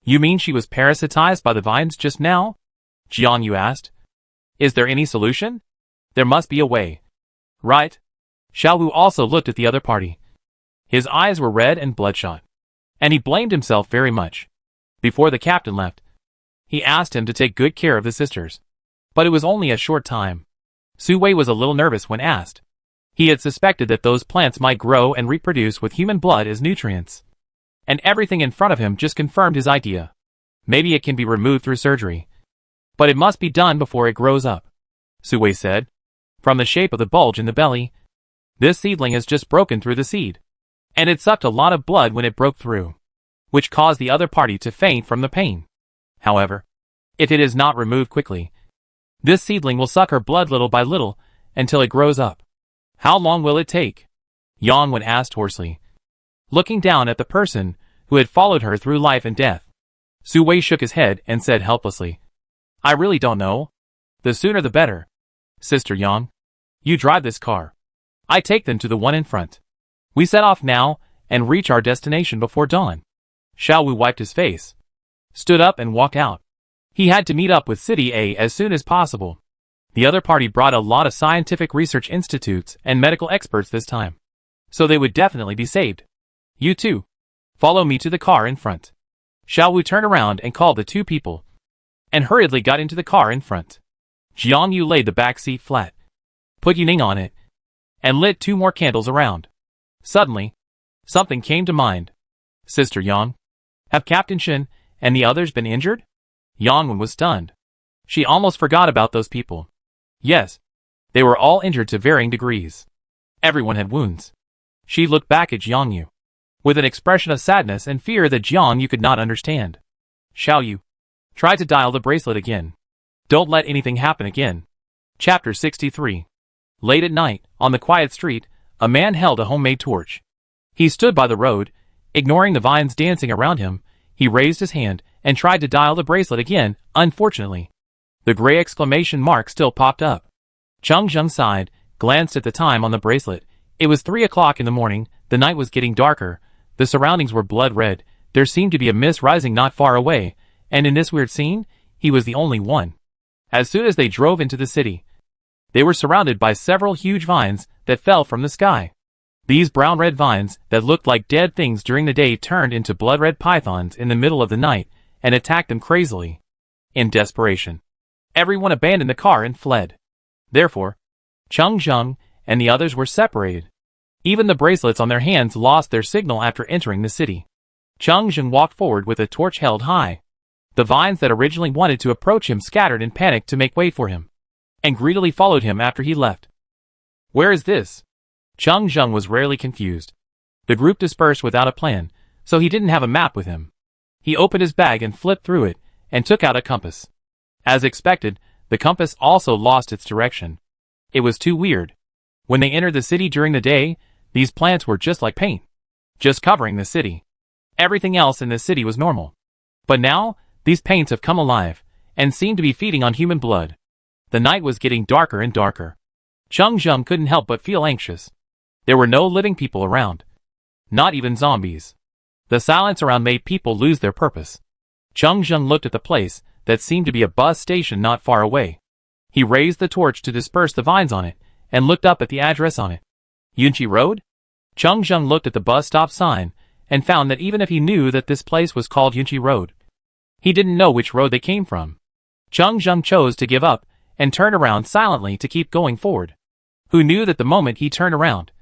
You mean she was parasitized by the vines just now? Jiangyu asked. Is there any solution? There must be a way. Right? Xiao Wu also looked at the other party. His eyes were red and bloodshot, and he blamed himself very much. Before the captain left, he asked him to take good care of the sisters. But it was only a short time. Su Wei was a little nervous when asked. He had suspected that those plants might grow and reproduce with human blood as nutrients. And everything in front of him just confirmed his idea. Maybe it can be removed through surgery. But it must be done before it grows up, Su Wei said. From the shape of the bulge in the belly, this seedling has just broken through the seed. And it sucked a lot of blood when it broke through, which caused the other party to faint from the pain. However, if it is not removed quickly, this seedling will suck her blood little by little until it grows up. How long will it take? Yang Wen asked hoarsely, looking down at the person who had followed her through life and death. Su Wei shook his head and said helplessly, I really don't know. The sooner the better. Sister Yang, you drive this car. I take them to the one in front. We set off now and reach our destination before dawn. Xiao Wu wiped his face, stood up and walked out. He had to meet up with City A as soon as possible. The other party brought a lot of scientific research institutes and medical experts this time, so they would definitely be saved. You too. Follow me to the car in front. Xiao Wu turned around and called the two people, and hurriedly got into the car in front. Jiangyu laid the back seat flat, put Yuning on it, and lit 2 more candles around. Suddenly, something came to mind. Sister Yang, have Captain Shen and the others been injured? Yang Wen was stunned. She almost forgot about those people. Yes, they were all injured to varying degrees. Everyone had wounds. She looked back at Jiangyu, with an expression of sadness and fear that Jiangyu could not understand. Xiao Yu, try to dial the bracelet again. Don't let anything happen again. Chapter 63. Late at night, on the quiet street, a man held a homemade torch. He stood by the road, ignoring the vines dancing around him. He raised his hand and tried to dial the bracelet again. Unfortunately, the gray exclamation mark still popped up. Cheng Zheng sighed, glanced at the time on the bracelet. It was 3 o'clock in the morning. The night was getting darker. The surroundings were blood red. There seemed to be a mist rising not far away, and in this weird scene, he was the only one. As soon as they drove into the city, they were surrounded by several huge vines that fell from the sky. These brown-red vines that looked like dead things during the day turned into blood-red pythons in the middle of the night and attacked them crazily. In desperation, everyone abandoned the car and fled. Therefore, Cheng Zheng and the others were separated. Even the bracelets on their hands lost their signal after entering the city. Cheng Zheng walked forward with a torch held high. The vines that originally wanted to approach him scattered in panic to make way for him, and greedily followed him after he left. Where is this? Cheng Zheng was rarely confused. The group dispersed without a plan, so he didn't have a map with him. He opened his bag and flipped through it, and took out a compass. As expected, the compass also lost its direction. It was too weird. When they entered the city during the day, these plants were just like paint, just covering the city. Everything else in the city was normal. But now, these paints have come alive, and seem to be feeding on human blood. The night was getting darker and darker. Cheng Zheng couldn't help but feel anxious. There were no living people around. Not even zombies. The silence around made people lose their purpose. Cheng Zheng looked at the place that seemed to be a bus station not far away. He raised the torch to disperse the vines on it, and looked up at the address on it. Yunqi Road? Cheng Zheng looked at the bus stop sign, and found that even if he knew that this place was called Yunqi Road, he didn't know which road they came from. Cheng Zheng chose to give up, and turned around silently to keep going forward. Who knew that the moment he turned around,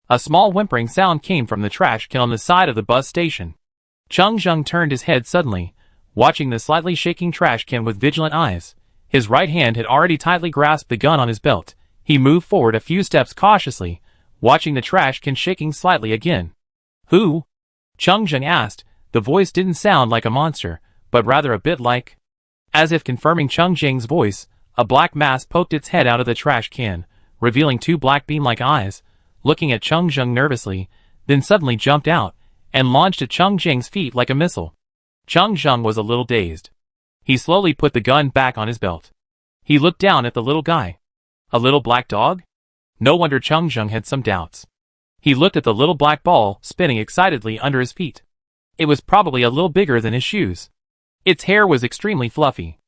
a small whimpering sound came from the trash can on the side of the bus station. Cheng Zheng turned his head suddenly, watching the slightly shaking trash can with vigilant eyes. His right hand had already tightly grasped the gun on his belt. He moved forward a few steps cautiously, watching the trash can shaking slightly again. Who? Cheng Zheng asked. The voice didn't sound like a monster, but rather a bit like As if confirming Cheng Jing's voice, a black mass poked its head out of the trash can, revealing two black bean-like eyes, looking at Cheng Jing nervously, then suddenly jumped out, and launched at Cheng Jing's feet like a missile. Cheng Jing was a little dazed. He slowly put the gun back on his belt. He looked down at the little guy. A little black dog? No wonder Cheng Jing had some doubts. He looked at the little black ball spinning excitedly under his feet. It was probably a little bigger than his shoes. Its hair was extremely fluffy,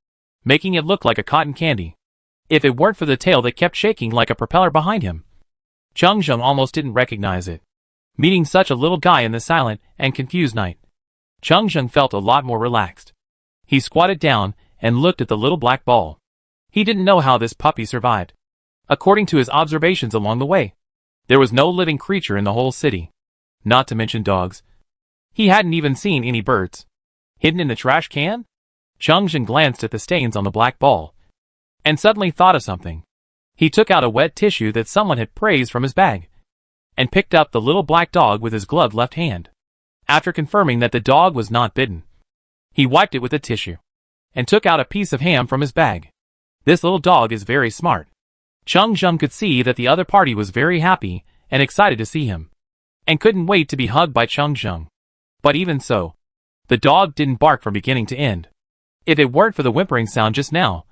making it look like a cotton candy. If it weren't for the tail that kept shaking like a propeller behind him, Cheng Jing almost didn't recognize it. Meeting such a little guy in the silent and confused night, Cheng Jing felt a lot more relaxed. He squatted down and looked at the little black ball. He didn't know how this puppy survived. According to his observations along the way, there was no living creature in the whole city, not to mention dogs. He hadn't even seen any birds. Hidden in the trash can? Cheng Jing glanced at the stains on the black ball, and suddenly thought of something. He took out a wet tissue that someone had praised from his bag, and picked up the little black dog with his gloved left hand. After confirming that the dog was not bitten, he wiped it with the tissue, and took out a piece of ham from his bag. This little dog is very smart. Cheng Jing could see that the other party was very happy and excited to see him, and couldn't wait to be hugged by Cheng Jing. But even so, the dog didn't bark from beginning to end. If it weren't for the whimpering sound just now,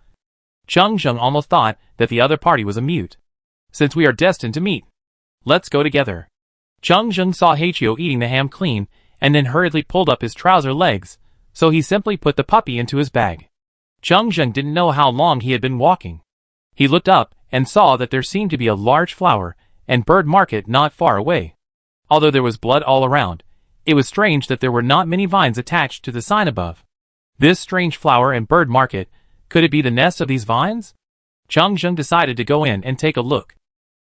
Cheng Jing almost thought that the other party was a mute. Since we are destined to meet, let's go together. Cheng Jing saw Hachio eating the ham clean, and then hurriedly pulled up his trouser legs, so he simply put the puppy into his bag. Cheng Jing didn't know how long he had been walking. He looked up and saw that there seemed to be a large flower and bird market not far away. Although there was blood all around, it was strange that there were not many vines attached to the sign above. This strange flower and bird market, could it be the nest of these vines? Cheng Jing decided to go in and take a look.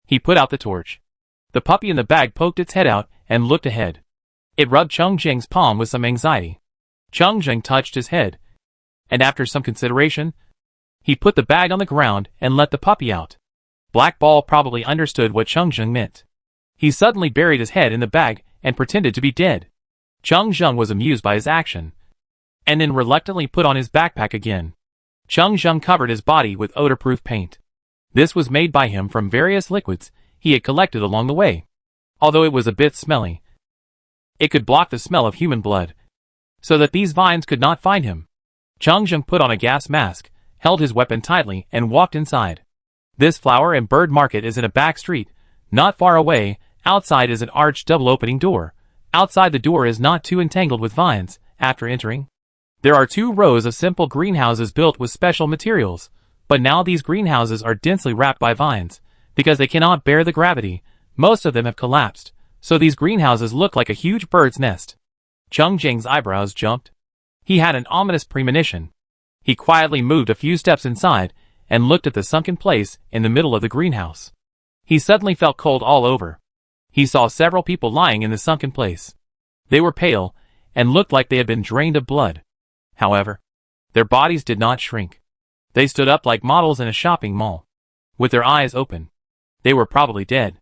He put out the torch. The puppy in the bag poked its head out and looked ahead. It rubbed Cheng Jing's palm with some anxiety. Cheng Jing touched his head, and after some consideration, he put the bag on the ground and let the puppy out. Black Ball probably understood what Cheng Jing meant. He suddenly buried his head in the bag and pretended to be dead. Cheng Jing was amused by his action, and then reluctantly put on his backpack again. Cheng Jing covered his body with odor-proof paint. This was made by him from various liquids he had collected along the way. Although it was a bit smelly, it could block the smell of human blood, so that these vines could not find him. Cheng Jing put on a gas mask, held his weapon tightly, and walked inside. This flower and bird market is in a back street, not far away. Outside is an arched double-opening door. Outside the door is not too entangled with vines. After entering, there are 2 rows of simple greenhouses built with special materials, but now these greenhouses are densely wrapped by vines. Because they cannot bear the gravity, most of them have collapsed, so these greenhouses look like a huge bird's nest. Cheng Jing's eyebrows jumped. He had an ominous premonition. He quietly moved a few steps inside, and looked at the sunken place in the middle of the greenhouse. He suddenly felt cold all over. He saw several people lying in the sunken place. They were pale, and looked like they had been drained of blood. However, their bodies did not shrink. They stood up like models in a shopping mall, with their eyes open. They were probably dead.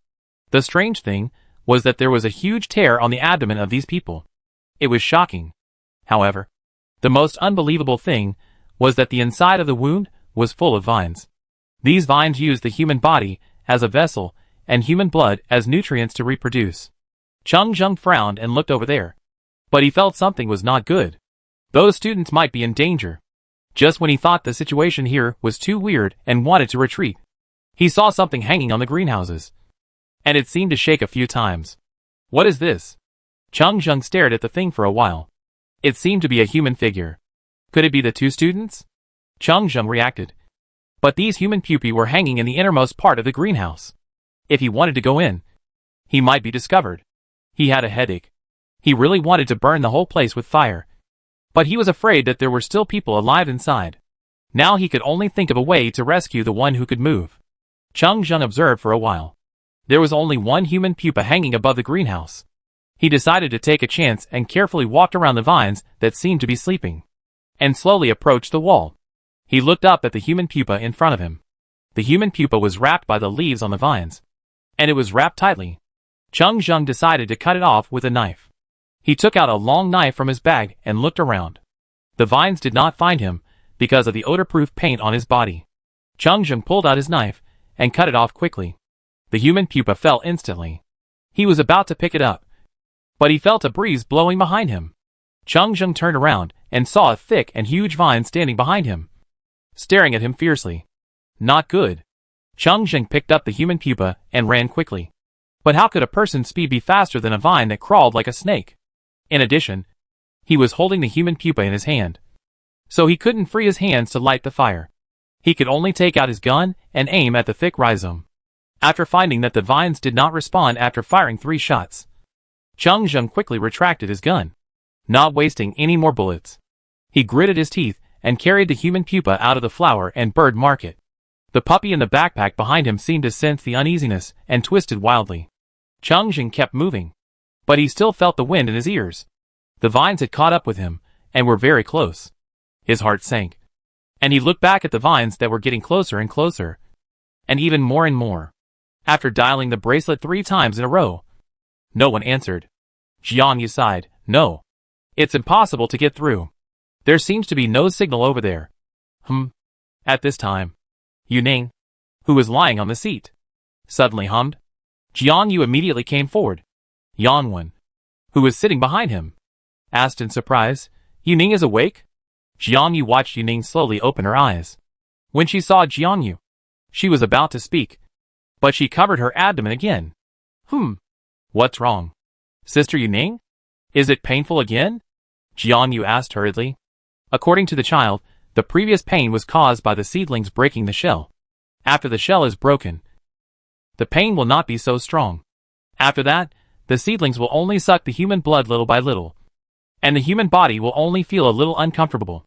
The strange thing was that there was a huge tear on the abdomen of these people. It was shocking. However, the most unbelievable thing was that the inside of the wound was full of vines. These vines used the human body as a vessel and human blood as nutrients to reproduce. Cheng Jing frowned and looked over there, but he felt something was not good. Those students might be in danger. Just when he thought the situation here was too weird and wanted to retreat, he saw something hanging on the greenhouses, and it seemed to shake a few times. What is this? Cheng Jing stared at the thing for a while. It seemed to be a human figure. Could it be the 2 students? Cheng Jing reacted. But these human pupae were hanging in the innermost part of the greenhouse. If he wanted to go in, he might be discovered. He had a headache. He really wanted to burn the whole place with fire, but he was afraid that there were still people alive inside. Now he could only think of a way to rescue the one who could move. Cheng Jing observed for a while. There was only one human pupa hanging above the greenhouse. He decided to take a chance and carefully walked around the vines that seemed to be sleeping, and slowly approached the wall. He looked up at the human pupa in front of him. The human pupa was wrapped by the leaves on the vines, and it was wrapped tightly. Cheng Jing decided to cut it off with a knife. He took out a long knife from his bag and looked around. The vines did not find him, because of the odor-proof paint on his body. Chung Jung pulled out his knife and cut it off quickly. The human pupa fell instantly. He was about to pick it up, but he felt a breeze blowing behind him. Chung Jung turned around and saw a thick and huge vine standing behind him, staring at him fiercely. Not good. Chung Jung picked up the human pupa and ran quickly. But how could a person's speed be faster than a vine that crawled like a snake? In addition, he was holding the human pupa in his hand, so he couldn't free his hands to light the fire. He could only take out his gun and aim at the thick rhizome. After finding that the vines did not respond after firing 3 shots, Chung Jung quickly retracted his gun, not wasting any more bullets. He gritted his teeth and carried the human pupa out of the flower and bird market. The puppy in the backpack behind him seemed to sense the uneasiness and twisted wildly. Chung Jung kept moving, but he still felt the wind in his ears. The vines had caught up with him and were very close. His heart sank, and he looked back at the vines that were getting closer and closer, and even more and more. After dialing the bracelet 3 times in a row, no one answered. Jiangyu sighed. No. It's impossible to get through. There seems to be no signal over there. At this time, Yuning, who was lying on the seat, suddenly hummed. Jiangyu immediately came forward. Yanwen, who was sitting behind him, asked in surprise, Yuning is awake? Jiangyu watched Yuning slowly open her eyes. When she saw Jiangyu, she was about to speak, but she covered her abdomen again. What's wrong? Sister Yuning? Is it painful again? Jiangyu asked hurriedly. According to the child, the previous pain was caused by the seedlings breaking the shell. After the shell is broken, the pain will not be so strong. After that, the seedlings will only suck the human blood little by little, and the human body will only feel a little uncomfortable.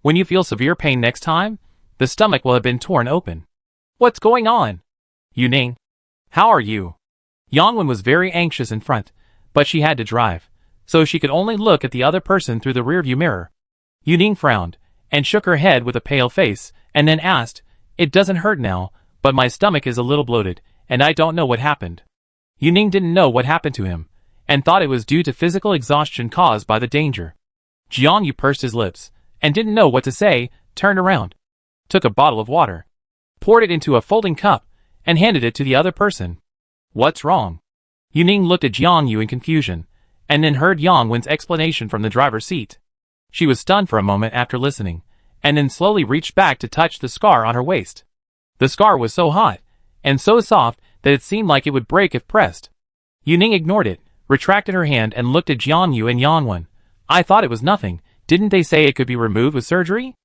When you feel severe pain next time, the stomach will have been torn open. What's going on? Yuning, how are you? Yangwen was very anxious in front, but she had to drive, so she could only look at the other person through the rearview mirror. Yuning frowned and shook her head with a pale face, and then asked, It doesn't hurt now, but my stomach is a little bloated, and I don't know what happened. Yuning didn't know what happened to him, and thought it was due to physical exhaustion caused by the danger. Jiangyu pursed his lips, and didn't know what to say, turned around, took a bottle of water, poured it into a folding cup, and handed it to the other person. What's wrong? Yuning looked at Jiangyu in confusion, and then heard Yangwen's explanation from the driver's seat. She was stunned for a moment after listening, and then slowly reached back to touch the scar on her waist. The scar was so hot, and so soft, that it seemed like it would break if pressed. Yuning ignored it, retracted her hand and looked at Jiangyu and Yangwen. I thought it was nothing. Didn't they say it could be removed with surgery?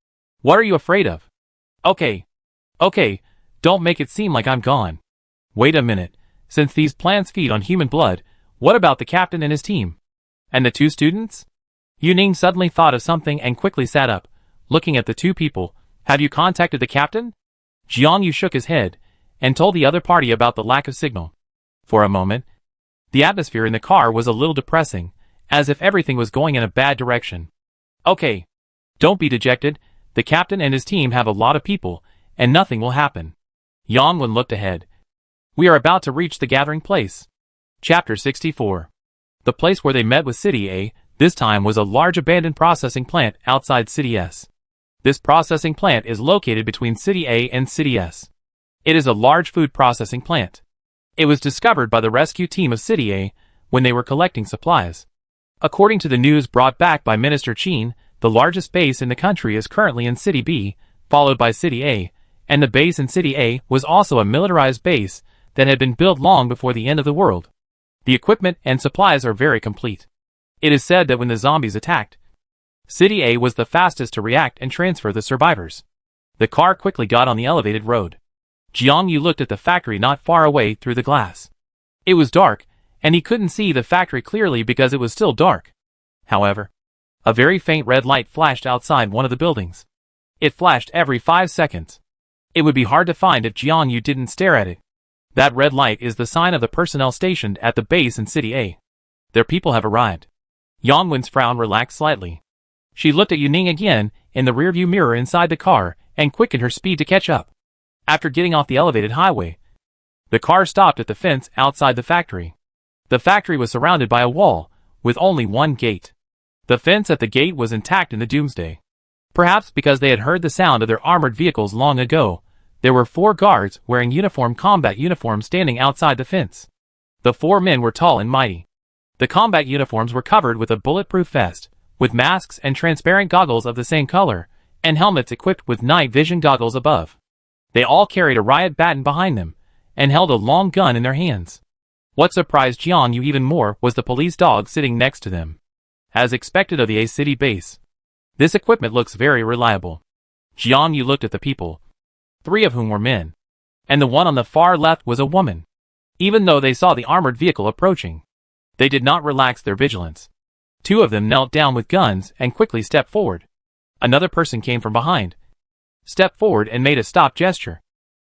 What are you afraid of? Okay, don't make it seem like I'm gone. Wait a minute. Since these plants feed on human blood, what about the captain and his team? And the 2 students? Yuning suddenly thought of something and quickly sat up, looking at the 2 people. Have you contacted the captain? Jiangyu shook his head, and told the other party about the lack of signal. For a moment, the atmosphere in the car was a little depressing, as if everything was going in a bad direction. Okay, don't be dejected. The captain and his team have a lot of people, and nothing will happen. Yangwen looked ahead. We are about to reach the gathering place. Chapter 64. The place where they met with City A, this time was a large abandoned processing plant outside City S. This processing plant is located between City A and City S. It is a large food processing plant. It was discovered by the rescue team of City A when they were collecting supplies. According to the news brought back by Minister Qin, the largest base in the country is currently in City B, followed by City A, and the base in City A was also a militarized base that had been built long before the end of the world. The equipment and supplies are very complete. It is said that when the zombies attacked, City A was the fastest to react and transfer the survivors. The car quickly got on the elevated road. Jiangyu looked at the factory not far away through the glass. It was dark, and he couldn't see the factory clearly because it was still dark. However, a very faint red light flashed outside one of the buildings. It flashed every 5 seconds. It would be hard to find if Jiangyu didn't stare at it. That red light is the sign of the personnel stationed at the base in City A. Their people have arrived. Yangwen's frown relaxed slightly. She looked at Yuning again in the rearview mirror inside the car and quickened her speed to catch up. After getting off the elevated highway, the car stopped at the fence outside the factory. The factory was surrounded by a wall, with only one gate. The fence at the gate was intact in the doomsday. Perhaps because they had heard the sound of their armored vehicles long ago, there were 4 guards wearing combat uniforms standing outside the fence. The 4 men were tall and mighty. The combat uniforms were covered with a bulletproof vest, with masks and transparent goggles of the same color, and helmets equipped with night vision goggles above. They all carried a riot baton behind them, and held a long gun in their hands. What surprised Jiang Yu even more was the police dog sitting next to them. As expected of the A City base, this equipment looks very reliable. Jiang Yu looked at the people, 3 of whom were men, and the one on the far left was a woman. Even though they saw the armored vehicle approaching, they did not relax their vigilance. 2 of them knelt down with guns and quickly stepped forward. Another person came from behind, stepped forward and made a stop gesture,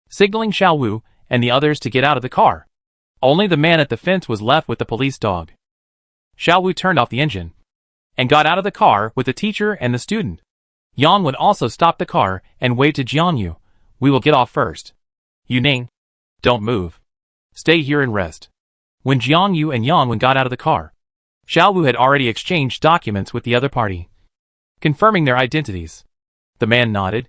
signaling Xiao Wu and the others to get out of the car. Only the man at the fence was left with the police dog. Xiao Wu turned off the engine and got out of the car with the teacher and the student. Yang Wen also stopped the car and waved to Jiang Yu. We will get off first. Yu Ning, don't move. Stay here and rest. When Jiang Yu and Yang Wen got out of the car, Xiao Wu had already exchanged documents with the other party, confirming their identities. The man nodded,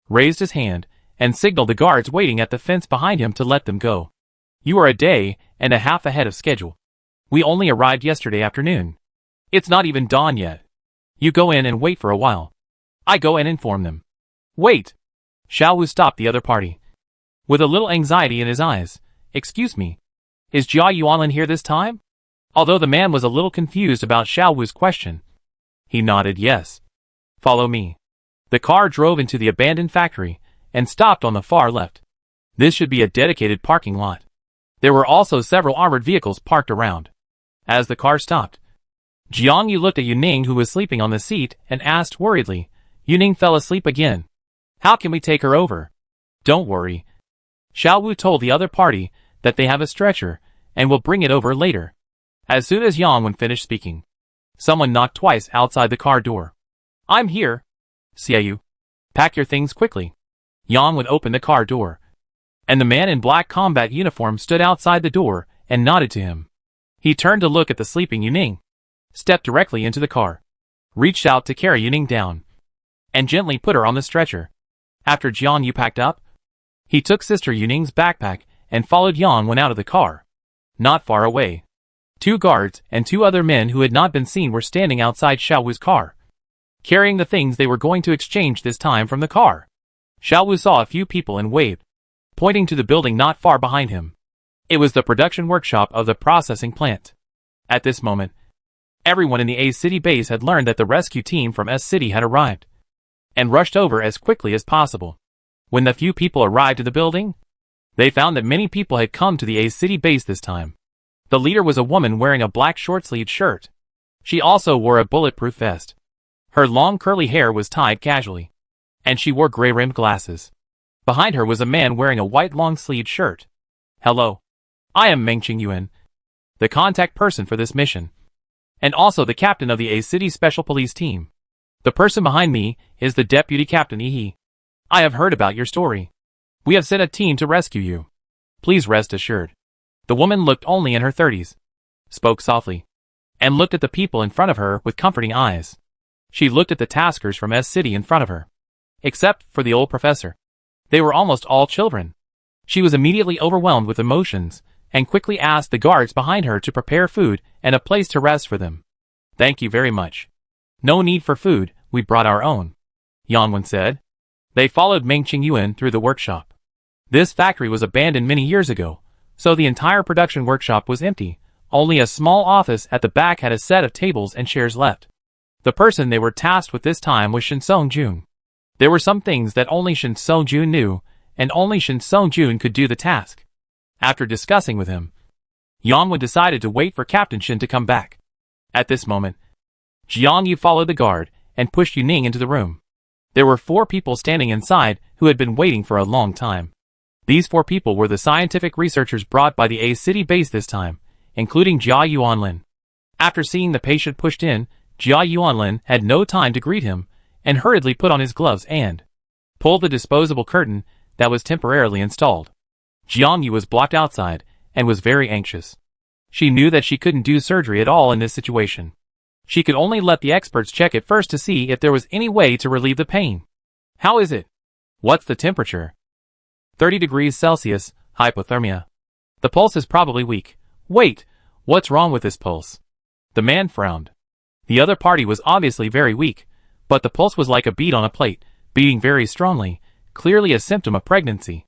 raised his hand, and signaled the guards waiting at the fence behind him to let them go. You are a day and a half ahead of schedule. We only arrived yesterday afternoon. It's not even dawn yet. You go in and wait for a while. I go and inform them. Wait! Xiao Wu stopped the other party, with a little anxiety in his eyes. Excuse me, is Jia Yuanlin here this time? Although the man was a little confused about Xiao Wu's question, he nodded yes. Follow me. The car drove into the abandoned factory and stopped on the far left. This should be a dedicated parking lot. There were also several armored vehicles parked around. As the car stopped, Jiang Yu looked at Yu Ning, who was sleeping on the seat, and asked worriedly, Yu Ning fell asleep again. How can we take her over? Don't worry. Xiao Wu told the other party that they have a stretcher and will bring it over later. As soon as Yang Wen finished speaking, someone knocked twice outside the car door. I'm here. Xiaoyu, pack your things quickly. Yang Wen opened the car door, and the man in black combat uniform stood outside the door and nodded to him. He turned to look at the sleeping Yu Ning, stepped directly into the car, reached out to carry Yu Ning down, and gently put her on the stretcher. After Jiang Yu packed up, he took Sister Yu Ning's backpack and followed Yang Wen out of the car. Not far away, 2 guards and 2 other men who had not been seen were standing outside Xiao Wu's car, carrying the things they were going to exchange this time from the car. Xiao Wu saw a few people and waved, pointing to the building not far behind him. It was the production workshop of the processing plant. At this moment, everyone in the A City base had learned that the rescue team from S City had arrived, and rushed over as quickly as possible. When the few people arrived at the building, they found that many people had come to the A City base this time. The leader was a woman wearing a black short-sleeved shirt. She also wore a bulletproof vest. Her long curly hair was tied casually, and she wore gray-rimmed glasses. Behind her was a man wearing a white long-sleeved shirt. Hello. I am Meng Qingyuan, the contact person for this mission, and also the captain of the A City Special Police Team. The person behind me is the Deputy Captain Yi. I have heard about your story. We have sent a team to rescue you. Please rest assured. The woman looked only in her 30s, spoke softly, and looked at the people in front of her with comforting eyes. She looked at the taskers from S City in front of her, except for the old professor. They were almost all children. She was immediately overwhelmed with emotions, and quickly asked the guards behind her to prepare food and a place to rest for them. Thank you very much. No need for food, we brought our own, Yang Wen said. They followed Meng Qingyuan through the workshop. This factory was abandoned many years ago, so the entire production workshop was empty. Only a small office at the back had a set of tables and chairs left. The person they were tasked with this time was Shin Song-jun. There were some things that only Shin Song-jun knew, and only Shin Song-jun could do the task. After discussing with him, Yang Wen decided to wait for Captain Shin to come back. At this moment, Jiang Yu followed the guard and pushed Yu Ning into the room. There were 4 people standing inside who had been waiting for a long time. These 4 people were the scientific researchers brought by the A City base this time, including Jia Yuanlin. After seeing the patient pushed in, Jia Yuanlin had no time to greet him, and hurriedly put on his gloves and pulled the disposable curtain that was temporarily installed. Jiang Yu was blocked outside and was very anxious. She knew that she couldn't do surgery at all in this situation. She could only let the experts check it first to see if there was any way to relieve the pain. How is it? What's the temperature? 30 degrees Celsius, hypothermia. The pulse is probably weak. Wait, what's wrong with this pulse? The man frowned. The other party was obviously very weak, but the pulse was like a bead on a plate, beating very strongly, clearly a symptom of pregnancy.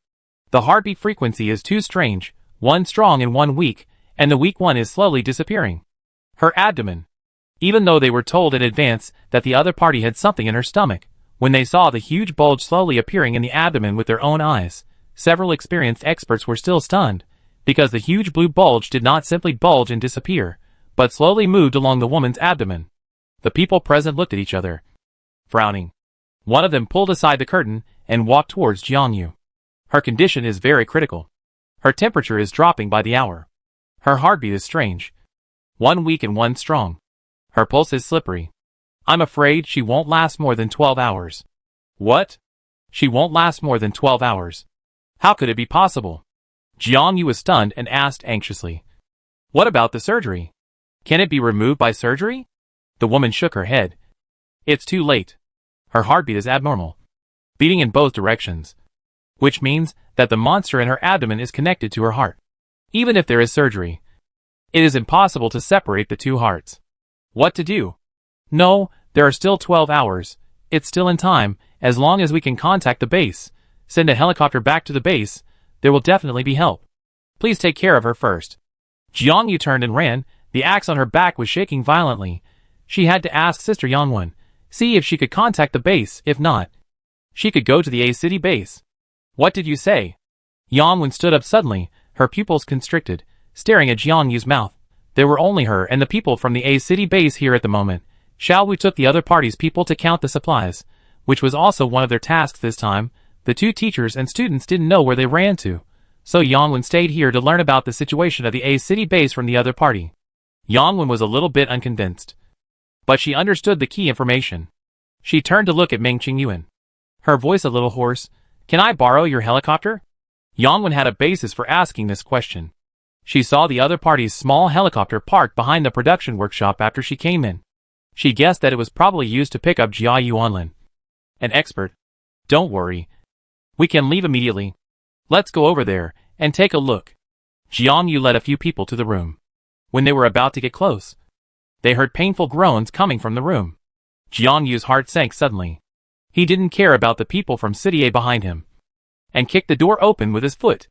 The heartbeat frequency is too strange, one strong and one weak, and the weak one is slowly disappearing. Her abdomen. Even though they were told in advance that the other party had something in her stomach, when they saw the huge bulge slowly appearing in the abdomen with their own eyes, several experienced experts were still stunned, because the huge blue bulge did not simply bulge and disappear, but slowly moved along the woman's abdomen. The people present looked at each other, frowning. One of them pulled aside the curtain and walked towards Jiangyu. Her condition is very critical. Her temperature is dropping by the hour. Her heartbeat is strange. One weak and one strong. Her pulse is slippery. I'm afraid she won't last more than 12 hours. What? She won't last more than 12 hours. How could it be possible? Jiangyu was stunned and asked anxiously. What about the surgery? Can it be removed by surgery? The woman shook her head. It's too late. Her heartbeat is abnormal, beating in both directions, which means that the monster in her abdomen is connected to her heart. Even if there is surgery, it is impossible to separate the two hearts. What to do? No, there are still 12 hours. It's still in time, as long as we can contact the base, send a helicopter back to the base, there will definitely be help. Please take care of her first. Jiangyu turned and ran, the axe on her back was shaking violently. She had to ask Sister Yangwen, see if she could contact the base, if not, she could go to the A City base. What did you say? Yangwen stood up suddenly, her pupils constricted, staring at Jiangyu's mouth. There were only her and the people from the A City base here at the moment. Xiao Wu took the other party's people to count the supplies, which was also one of their tasks this time. The two teachers and students didn't know where they ran to, so Yangwen stayed here to learn about the situation of the A City base from the other party. Yangwen was a little bit unconvinced, but she understood the key information. She turned to look at Meng Qingyuan, her voice a little hoarse. Can I borrow your helicopter? Yangwen had a basis for asking this question. She saw the other party's small helicopter parked behind the production workshop after she came in. She guessed that it was probably used to pick up Jia Yuanlin, an expert. Don't worry. We can leave immediately. Let's go over there and take a look. Jiangyu led a few people to the room. When they were about to get close, they heard painful groans coming from the room. Jiangyu's heart sank suddenly. He didn't care about the people from City A behind him, and kicked the door open with his foot.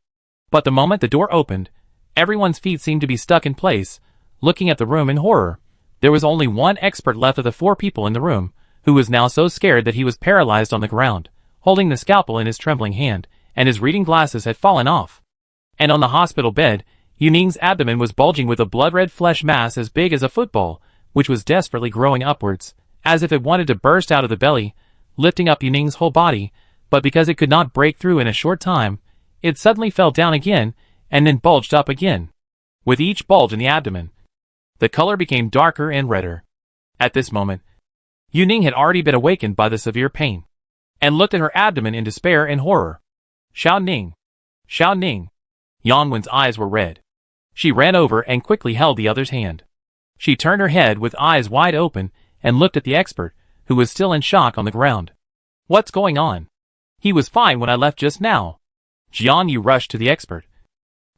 But the moment the door opened, everyone's feet seemed to be stuck in place, looking at the room in horror. There was only one expert left of the 4 people in the room, who was now so scared that he was paralyzed on the ground, holding the scalpel in his trembling hand, and his reading glasses had fallen off. And on the hospital bed, Yuning's abdomen was bulging with a blood-red flesh mass as big as a football, which was desperately growing upwards, as if it wanted to burst out of the belly, lifting up Yuning's whole body, but because it could not break through in a short time, it suddenly fell down again, and then bulged up again. With each bulge in the abdomen, the color became darker and redder. At this moment, Yuning had already been awakened by the severe pain, and looked at her abdomen in despair and horror. Xiao Ning! Xiao Ning! Yangwen's eyes were red. She ran over and quickly held the other's hand. She turned her head with eyes wide open and looked at the expert, who was still in shock on the ground. What's going on? He was fine when I left just now. Jiangyu rushed to the expert,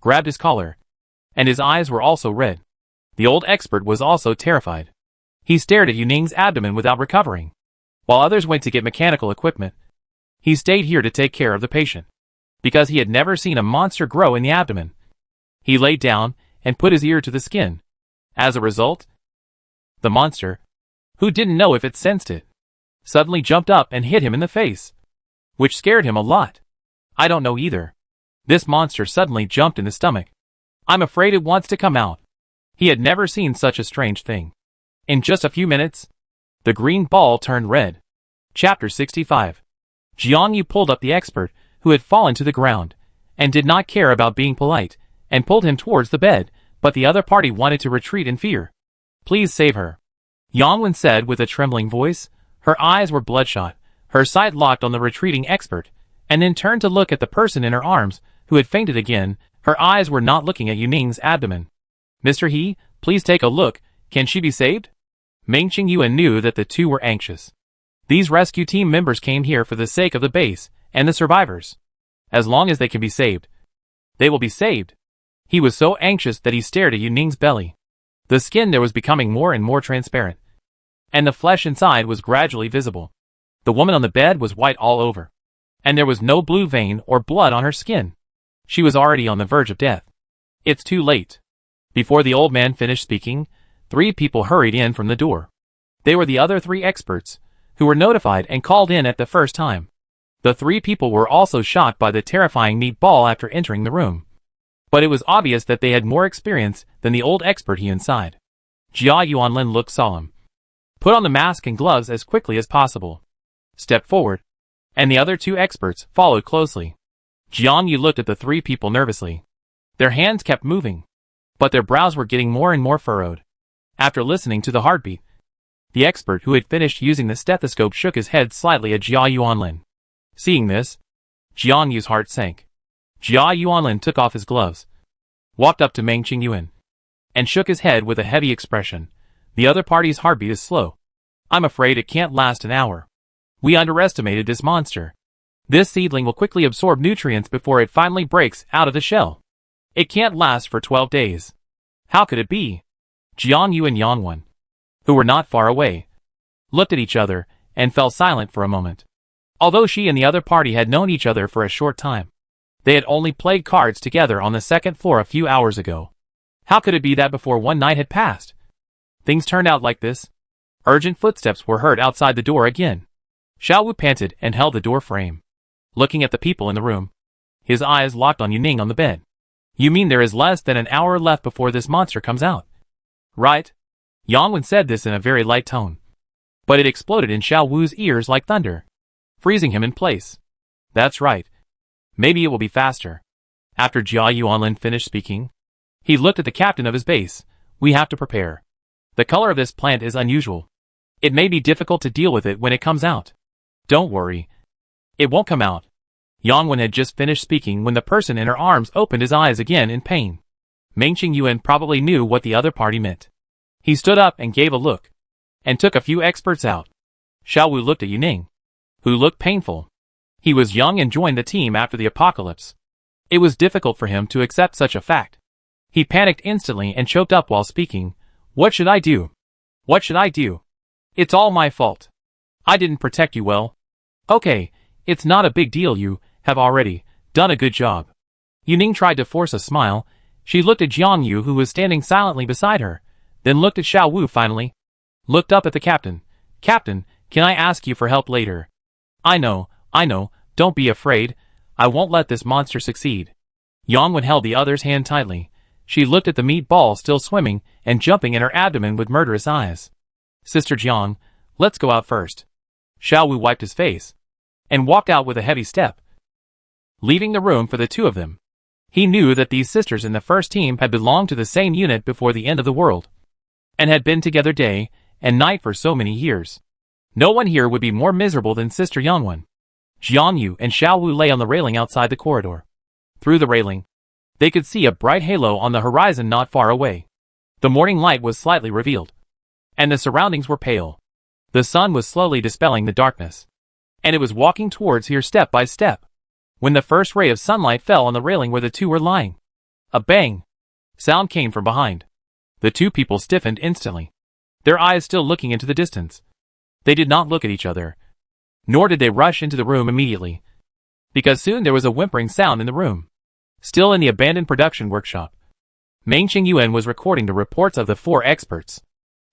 grabbed his collar, and his eyes were also red. The old expert was also terrified. He stared at Yuning's abdomen without recovering. While others went to get mechanical equipment, he stayed here to take care of the patient, because he had never seen a monster grow in the abdomen. He laid down and put his ear to the skin. As a result, the monster, who didn't know if it sensed it, suddenly jumped up and hit him in the face, which scared him a lot. I don't know either. This monster suddenly jumped in the stomach. I'm afraid it wants to come out. He had never seen such a strange thing. In just a few minutes, the green ball turned red. Chapter 65. Jiangyu pulled up the expert, who had fallen to the ground, and did not care about being polite, and pulled him towards the bed, but the other party wanted to retreat in fear. Please save her, Yangwen said with a trembling voice. Her eyes were bloodshot, her sight locked on the retreating expert, and then turned to look at the person in her arms, who had fainted again. Her eyes were not looking at Yuning's abdomen. Mr. He, please take a look, can she be saved? Meng Qingyuan knew that the two were anxious. These rescue team members came here for the sake of the base and the survivors. As long as they can be saved, they will be saved. He was so anxious that he stared at Yu Ning's belly. The skin there was becoming more and more transparent, and the flesh inside was gradually visible. The woman on the bed was white all over, and there was no blue vein or blood on her skin. She was already on the verge of death. It's too late. Before the old man finished speaking, 3 people hurried in from the door. They were the other 3 experts, who were notified and called in at the first time. The 3 people were also shocked by the terrifying meatball after entering the room. But it was obvious that they had more experience than the old expert he inside. Jia Yuanlin looked solemn. Put on the mask and gloves as quickly as possible. Step forward. And the other 2 experts followed closely. Jiang Yu looked at the 3 people nervously. Their hands kept moving, but their brows were getting more and more furrowed. After listening to the heartbeat, the expert who had finished using the stethoscope shook his head slightly at Jia Yuanlin. Seeing this, Jiang Yu's heart sank. Jia Yuanlin took off his gloves, walked up to Meng Qingyuan, and shook his head with a heavy expression. The other party's heartbeat is slow. I'm afraid it can't last an hour. We underestimated this monster. This seedling will quickly absorb nutrients before it finally breaks out of the shell. It can't last for 12 days. How could it be? Jiang Yu and Yang Wen, who were not far away, looked at each other and fell silent for a moment. Although she and the other party had known each other for a short time, they had only played cards together on the second floor a few hours ago. How could it be that before one night had passed, things turned out like this? Urgent footsteps were heard outside the door again. Xiao Wu panted and held the door frame, looking at the people in the room. His eyes locked on Yu Ning on the bed. You mean there is less than an hour left before this monster comes out? Right? Yang Wen said this in a very light tone, but it exploded in Xiao Wu's ears like thunder, freezing him in place. That's right. Maybe it will be faster. After Jia Yuanlin finished speaking, he looked at the captain of his base. We have to prepare. The color of this plant is unusual. It may be difficult to deal with it when it comes out. Don't worry. It won't come out. Yang Wen had just finished speaking when the person in her arms opened his eyes again in pain. Meng Qingyuan probably knew what the other party meant. He stood up and gave a look, and took a few experts out. Xiao Wu looked at Yu Ning, who looked painful. He was young and joined the team after the apocalypse. It was difficult for him to accept such a fact. He panicked instantly and choked up while speaking. What should I do? What should I do? It's all my fault. I didn't protect you well. Okay, it's not a big deal. You have already done a good job. Yu Ning tried to force a smile. She looked at Jiang Yu, who was standing silently beside her, then looked at Xiao Wu finally. Looked up at the captain. Captain, can I ask you for help later? I know, don't be afraid. I won't let this monster succeed. Yang Wen held the other's hand tightly. She looked at the meatball still swimming and jumping in her abdomen with murderous eyes. Sister Jiang, let's go out first. Xiao Wu wiped his face and walked out with a heavy step, leaving the room for the two of them. He knew that these sisters in the first team had belonged to the same unit before the end of the world, and had been together day and night for so many years. No one here would be more miserable than Sister Yang Wen. Jiang Yu and Xiao Wu lay on the railing outside the corridor. Through the railing, they could see a bright halo on the horizon not far away. The morning light was slightly revealed, and the surroundings were pale. The sun was slowly dispelling the darkness, and it was walking towards here step by step, when the first ray of sunlight fell on the railing where the two were lying. A bang sound came from behind. The two people stiffened instantly, their eyes still looking into the distance. They did not look at each other, nor did they rush into the room immediately, because soon there was a whimpering sound in the room. Still in the abandoned production workshop, Meng Qingyuan was recording the reports of the 4 experts.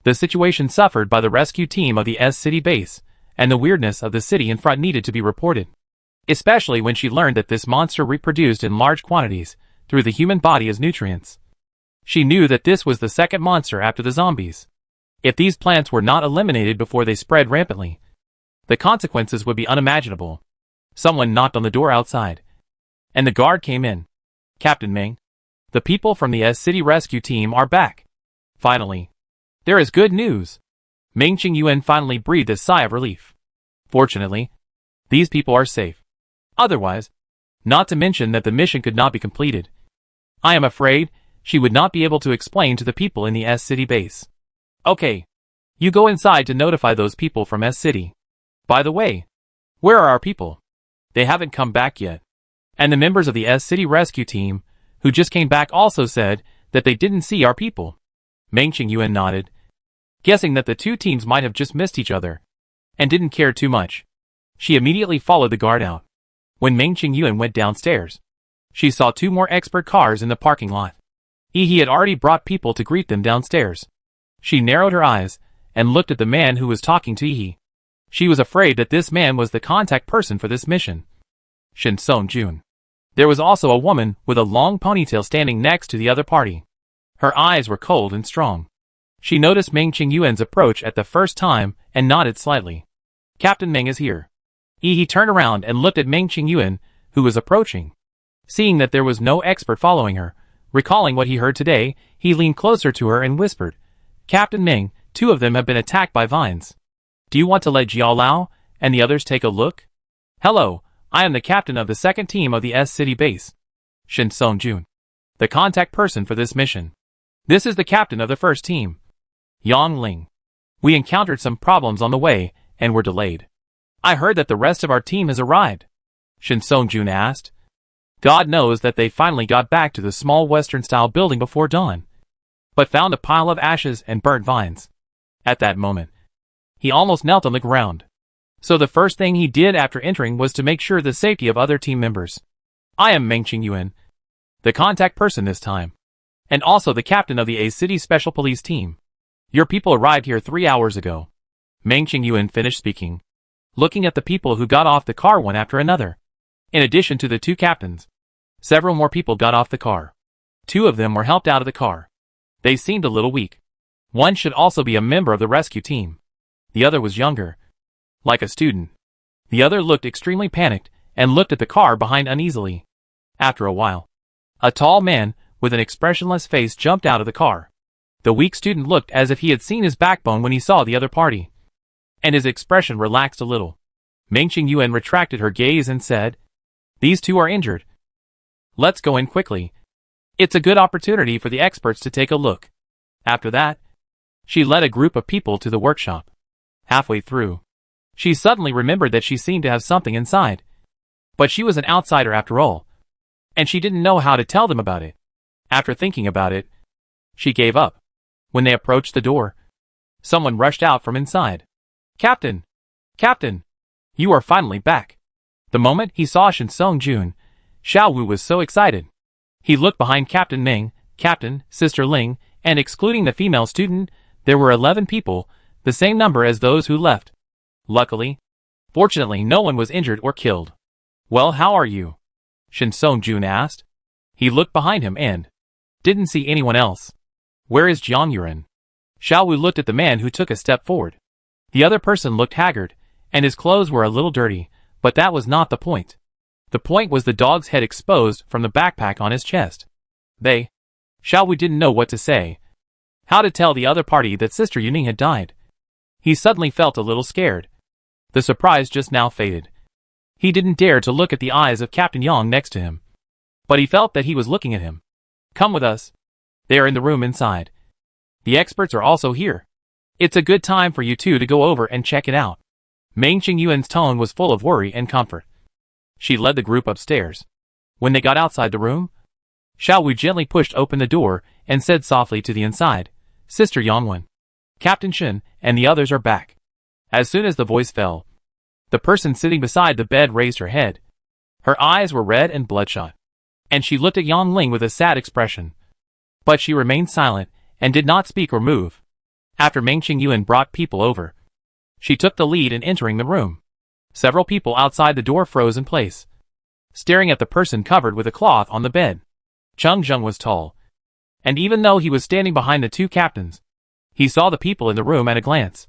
The situation suffered by the rescue team of the S-City base, and the weirdness of the city in front needed to be reported, especially when she learned that this monster reproduced in large quantities through the human body as nutrients. She knew that this was the second monster after the zombies. If these plants were not eliminated before they spread rampantly, the consequences would be unimaginable. Someone knocked on the door outside, and the guard came in. Captain Meng, the people from the S-City rescue team are back. Finally. There is good news. Meng Qingyuan finally breathed a sigh of relief. Fortunately, these people are safe. Otherwise, not to mention that the mission could not be completed, I am afraid she would not be able to explain to the people in the S-City base. Okay. You go inside to notify those people from S City. By the way, where are our people? They haven't come back yet. And the members of the S City rescue team, who just came back, also said that they didn't see our people. Meng Qingyuan nodded, guessing that the two teams might have just missed each other, and didn't care too much. She immediately followed the guard out. When Meng Qingyuan went downstairs, she saw two more expert cars in the parking lot. He had already brought people to greet them downstairs. She narrowed her eyes and looked at the man who was talking to Yi. She was afraid that this man was the contact person for this mission. Shin Song-jun. There was also a woman with a long ponytail standing next to the other party. Her eyes were cold and strong. She noticed Meng Qingyuan's approach at the first time and nodded slightly. Captain Meng is here. He turned around and looked at Meng Qingyuan, who was approaching. Seeing that there was no expert following her, recalling what he heard today, he leaned closer to her and whispered, Captain Meng, two of them have been attacked by vines. Do you want to let Jiao Lao and the others take a look? Hello, I am the captain of the second team of the S City base. Shin Song-jun. The contact person for this mission. This is the captain of the first team. Yang Ling. We encountered some problems on the way, and were delayed. I heard that the rest of our team has arrived. Shin Song-jun asked. God knows that they finally got back to the small Western-style building before dawn, but found a pile of ashes and burnt vines. At that moment, he almost knelt on the ground. So the first thing he did after entering was to make sure the safety of other team members. I am Meng Qingyuan, the contact person this time, and also the captain of the A City Special Police Team. Your people arrived here 3 hours ago. Meng Qingyuan finished speaking, looking at the people who got off the car one after another. In addition to the two captains, several more people got off the car. 2 of them were helped out of the car. They seemed a little weak. One should also be a member of the rescue team. The other was younger, like a student. The other looked extremely panicked and looked at the car behind uneasily. After a while, a tall man with an expressionless face jumped out of the car. The weak student looked as if he had seen his backbone when he saw the other party, and his expression relaxed a little. Meng Qingyuan retracted her gaze and said, These 2 are injured. Let's go in quickly. It's a good opportunity for the experts to take a look. After that, she led a group of people to the workshop. Halfway through, she suddenly remembered that she seemed to have something inside. But she was an outsider after all, and she didn't know how to tell them about it. After thinking about it, she gave up. When they approached the door, someone rushed out from inside. Captain! Captain! You are finally back. The moment he saw Shin Song-jun, Xiao Wu was so excited. He looked behind Captain Meng, Captain, Sister Ling, and excluding the female student, there were 11 people, the same number as those who left. Fortunately no one was injured or killed. Well, how are you? Shin Song-jun asked. He looked behind him and didn't see anyone else. Where is Jiang Yuren? Xiao Wu looked at the man who took a step forward. The other person looked haggard, and his clothes were a little dirty, but that was not the point. The point was the dog's head exposed from the backpack on his chest. Xiao Wu didn't know what to say. How to tell the other party that Sister Yuning had died. He suddenly felt a little scared. The surprise just now faded. He didn't dare to look at the eyes of Captain Yang next to him, but he felt that he was looking at him. Come with us. They are in the room inside. The experts are also here. It's a good time for you 2 to go over and check it out. Meng Qingyuan's tone was full of worry and comfort. She led the group upstairs. When they got outside the room, Xiao Wu gently pushed open the door and said softly to the inside, Sister Yangwen, Captain Shin, and the others are back. As soon as the voice fell, the person sitting beside the bed raised her head. Her eyes were red and bloodshot, and she looked at Yang Ling with a sad expression. But she remained silent and did not speak or move. After Meng Qingyuan brought people over, she took the lead in entering the room. Several people outside the door froze in place, staring at the person covered with a cloth on the bed. Chung Zheng was tall, and even though he was standing behind the 2 captains, he saw the people in the room at a glance,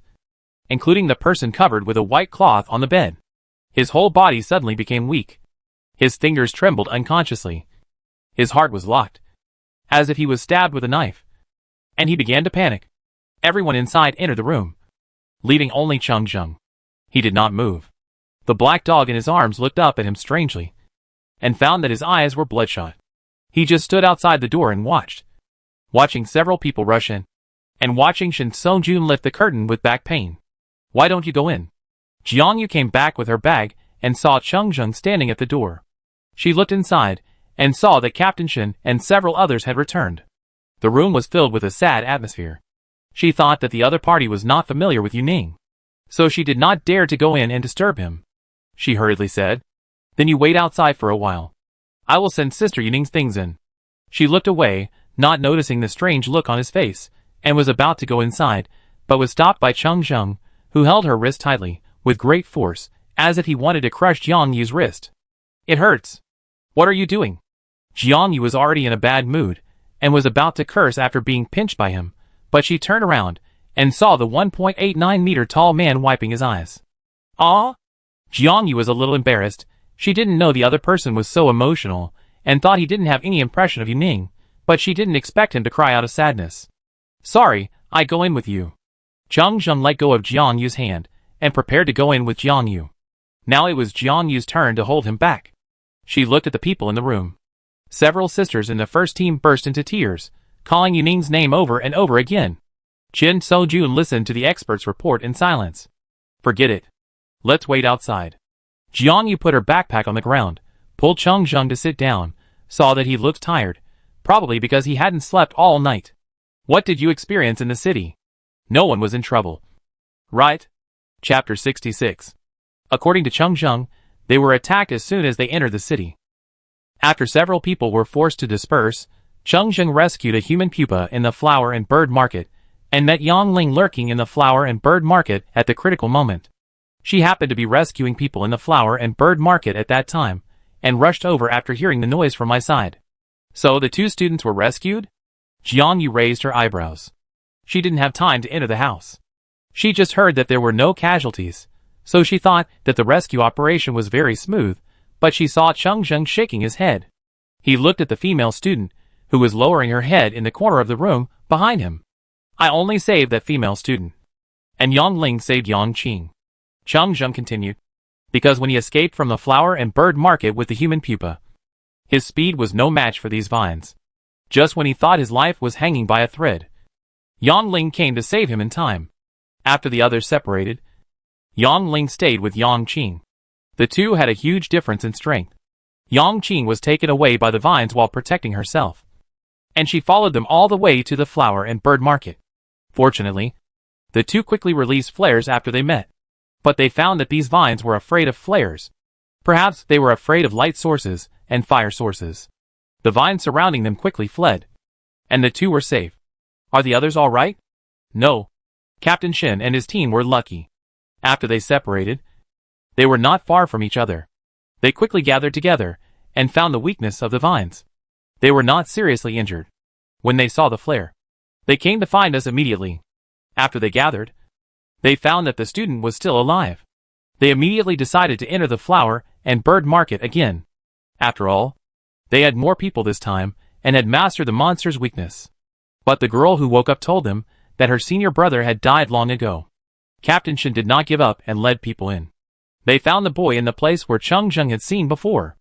including the person covered with a white cloth on the bed. His whole body suddenly became weak. His fingers trembled unconsciously. His heart was locked, as if he was stabbed with a knife, and he began to panic. Everyone inside entered the room, leaving only Chung Zheng. He did not move. The black dog in his arms looked up at him strangely, and found that his eyes were bloodshot. He just stood outside the door and watched, watching several people rush in, and watching Shin Sung-jun lift the curtain with back pain. Why don't you go in? Jiang-yu came back with her bag and saw Chung-jung standing at the door. She looked inside and saw that Captain Shin and several others had returned. The room was filled with a sad atmosphere. She thought that the other party was not familiar with Yuning, so she did not dare to go in and disturb him. She hurriedly said, "Then you wait outside for a while. I will send Sister Yuning's things in." She looked away, not noticing the strange look on his face, and was about to go inside, but was stopped by Chung-jung, who held her wrist tightly, with great force, as if he wanted to crush Jiang-yu's wrist. "It hurts. What are you doing?" Jiang-yu was already in a bad mood, and was about to curse after being pinched by him, but she turned around, and saw the 1.89-meter tall man wiping his eyes. "Ah?" Jiang-yu was a little embarrassed. She didn't know the other person was so emotional, and thought he didn't have any impression of Yuning, but she didn't expect him to cry out of sadness. "Sorry, I go in with you." Chung-jung let go of Jiang-yu's hand, and prepared to go in with Jiang-yu. Now it was Jiang-yu's turn to hold him back. She looked at the people in the room. Several sisters in the first team burst into tears, calling Yuning's name over and over again. Shin Sung-jun listened to the expert's report in silence. "Forget it. Let's wait outside." Jiang-yu put her backpack on the ground, pulled Chung-jung to sit down, saw that he looked tired, probably because he hadn't slept all night. "What did you experience in the city?" No one was in trouble. Right? Chapter 66. According to Chung-jung, they were attacked as soon as they entered the city. After several people were forced to disperse, Chung-jung rescued a human pupa in the flower and bird market, and met Yang Ling lurking in the flower and bird market at the critical moment. She happened to be rescuing people in the flower and bird market at that time, and rushed over after hearing the noise from my side. "So the two students were rescued?" Jiang-yu raised her eyebrows. She didn't have time to enter the house. She just heard that there were no casualties, so she thought that the rescue operation was very smooth, but she saw Chung-jung shaking his head. He looked at the female student, who was lowering her head in the corner of the room behind him. "I only saved that female student. And Yang Ling saved Yang Qing." Chung-jung continued, "Because when he escaped from the flower and bird market with the human pupa, his speed was no match for these vines. Just when he thought his life was hanging by a thread, Yang Ling came to save him in time. After the others separated, Yang Ling stayed with Yang Qing. The two had a huge difference in strength. Yang Qing was taken away by the vines while protecting herself, and she followed them all the way to the flower and bird market. Fortunately, the two quickly released flares after they met, but they found that these vines were afraid of flares. Perhaps they were afraid of light sources and fire sources. The vines surrounding them quickly fled, and the two were safe. Are the others all right? No. Captain Shin and his team were lucky. After they separated, they were not far from each other. They quickly gathered together and found the weakness of the vines. They were not seriously injured. When they saw the flare, they came to find us immediately. After they gathered, they found that the student was still alive. They immediately decided to enter the flower and bird market again. After all, they had more people this time and had mastered the monster's weakness. But the girl who woke up told them that her senior brother had died long ago. Captain Shin did not give up and led people in. They found the boy in the place where Chung-jung had seen before.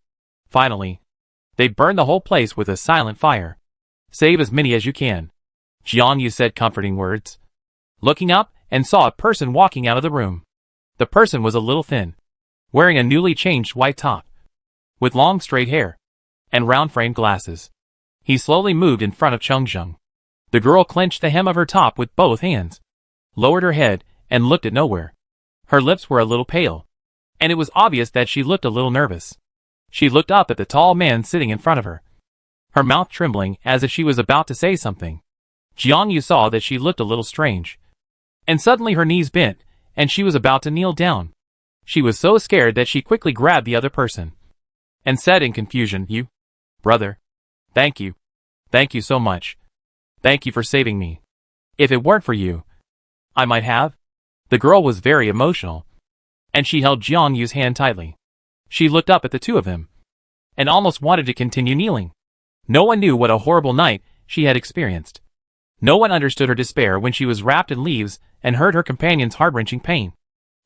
Finally, they burned the whole place with a silent fire. "Save as many as you can," Jiang-yu said comforting words, looking up and saw a person walking out of the room. The person was a little thin, wearing a newly changed white top, with long straight hair, and round-framed glasses. He slowly moved in front of Chung-jung. The girl clenched the hem of her top with both hands, lowered her head, and looked at nowhere. Her lips were a little pale, and it was obvious that she looked a little nervous. She looked up at the tall man sitting in front of her, her mouth trembling as if she was about to say something. Jiang-yu saw that she looked a little strange, and suddenly her knees bent, and she was about to kneel down. She was so scared that she quickly grabbed the other person, and said in confusion, "You, brother, thank you. Thank you so much. Thank you for saving me. If it weren't for you, I might have." The girl was very emotional, and she held Jiang-yu's hand tightly. She looked up at the two of them, and almost wanted to continue kneeling. No one knew what a horrible night she had experienced. No one understood her despair when she was wrapped in leaves and heard her companion's heart-wrenching pain.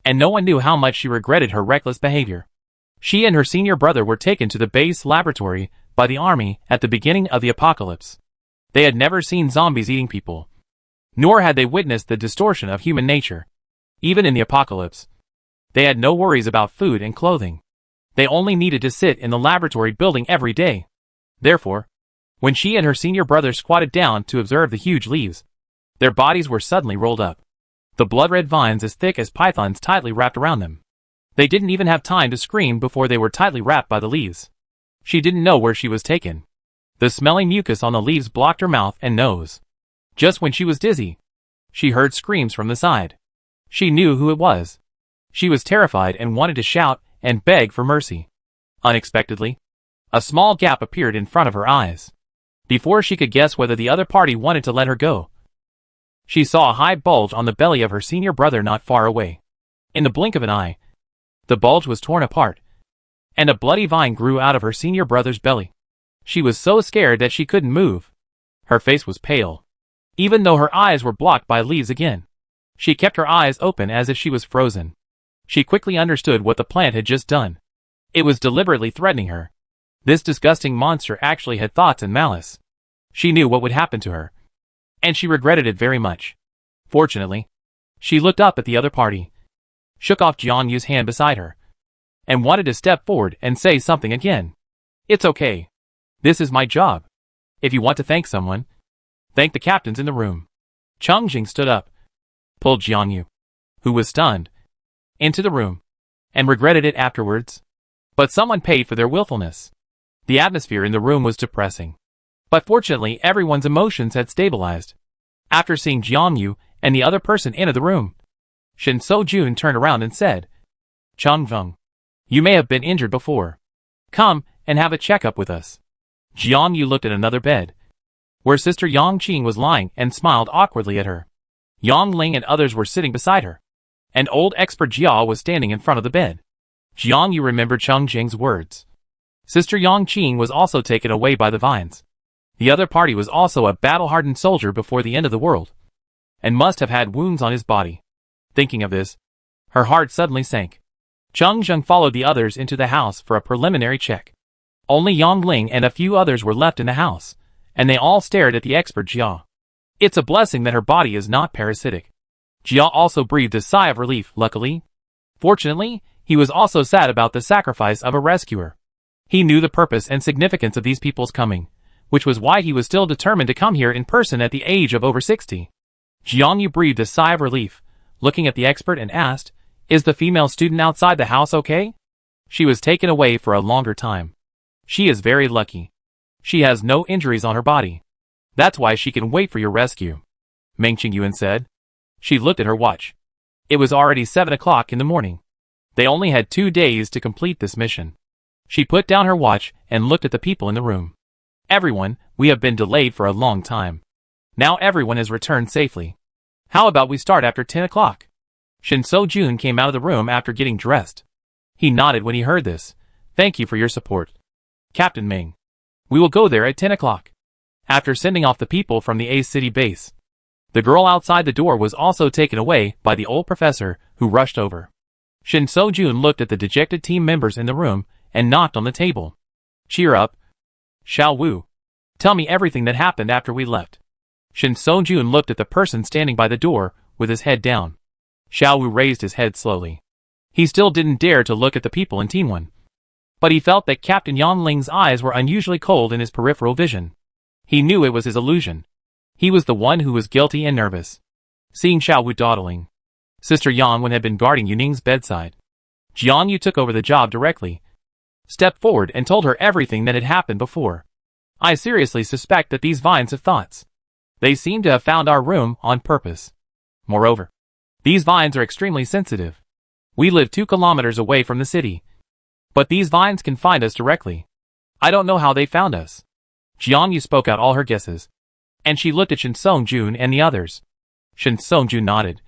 And no one knew how much she regretted her reckless behavior. She and her senior brother were taken to the base laboratory by the army at the beginning of the apocalypse. They had never seen zombies eating people. Nor had they witnessed the distortion of human nature. Even in the apocalypse, they had no worries about food and clothing. They only needed to sit in the laboratory building every day. Therefore, when she and her senior brother squatted down to observe the huge leaves, their bodies were suddenly rolled up. The blood-red vines as thick as pythons tightly wrapped around them. They didn't even have time to scream before they were tightly wrapped by the leaves. She didn't know where she was taken. The smelly mucus on the leaves blocked her mouth and nose. Just when she was dizzy, she heard screams from the side. She knew who it was. She was terrified and wanted to shout and beg for mercy. Unexpectedly, a small gap appeared in front of her eyes. Before she could guess whether the other party wanted to let her go, she saw a high bulge on the belly of her senior brother not far away. In the blink of an eye, the bulge was torn apart, and a bloody vine grew out of her senior brother's belly. She was so scared that she couldn't move. Her face was pale, even though her eyes were blocked by leaves again. She kept her eyes open as if she was frozen. She quickly understood what the plant had just done. It was deliberately threatening her. This disgusting monster actually had thoughts and malice. She knew what would happen to her, and she regretted it very much. Fortunately, she looked up at the other party, shook off Jiang Yu's hand beside her, and wanted to step forward and say something again. It's okay. This is my job. If you want to thank someone, thank the captains in the room. Cheng Jing stood up, pulled Jiang Yu, who was stunned, into the room, and regretted it afterwards. But someone paid for their willfulness. The atmosphere in the room was depressing. But fortunately everyone's emotions had stabilized. After seeing Jiang Yu and the other person enter the room, Shin So-jun turned around and said, Chang Veng, you may have been injured before. Come and have a checkup with us. Jiang Yu looked at another bed, where Sister Yang Qing was lying, and smiled awkwardly at her. Yang Ling and others were sitting beside her. An old expert Jia was standing in front of the bed. Jiang Yu remembered Cheng Jing's words. Sister Yang Qing was also taken away by the vines. The other party was also a battle-hardened soldier before the end of the world, and must have had wounds on his body. Thinking of this, her heart suddenly sank. Cheng Jing followed the others into the house for a preliminary check. Only Yang Ling and a few others were left in the house, and they all stared at the expert Jia. It's a blessing that her body is not parasitic. Jia also breathed a sigh of relief, luckily. Fortunately, he was also sad about the sacrifice of a rescuer. He knew the purpose and significance of these people's coming, which was why he was still determined to come here in person at the age of over 60. Jiang Yu breathed a sigh of relief, looking at the expert, and asked, Is the female student outside the house okay? She was taken away for a longer time. She is very lucky. She has no injuries on her body. That's why she can wait for your rescue, Meng Qingyuan said. She looked at her watch. It was already 7 o'clock in the morning. They only had 2 days to complete this mission. She put down her watch and looked at the people in the room. Everyone, we have been delayed for a long time. Now everyone has returned safely. How about we start after 10 o'clock? Shin So-jun came out of the room after getting dressed. He nodded when he heard this. Thank you for your support, Captain Ming. We will go there at 10 o'clock. After sending off the people from the A City base, the girl outside the door was also taken away by the old professor, who rushed over. Shin So-jun looked at the dejected team members in the room and knocked on the table. Cheer up, Xiao Wu. Tell me everything that happened after we left. Shin So-jun looked at the person standing by the door with his head down. Xiao Wu raised his head slowly. He still didn't dare to look at the people in Team 1. But he felt that Captain Yang Ling's eyes were unusually cold in his peripheral vision. He knew it was his illusion. He was the one who was guilty and nervous. Seeing Xiao Wu dawdling, Sister Yang Wen had been guarding Yuning's bedside. Jiang Yu took over the job directly, stepped forward and told her everything that had happened before. I seriously suspect that these vines have thoughts. They seem to have found our room on purpose. Moreover, these vines are extremely sensitive. We live 2 kilometers away from the city, but these vines can find us directly. I don't know how they found us. Jiang Yu spoke out all her guesses, and she looked at Shin So-jun and the others. Shin So-jun nodded,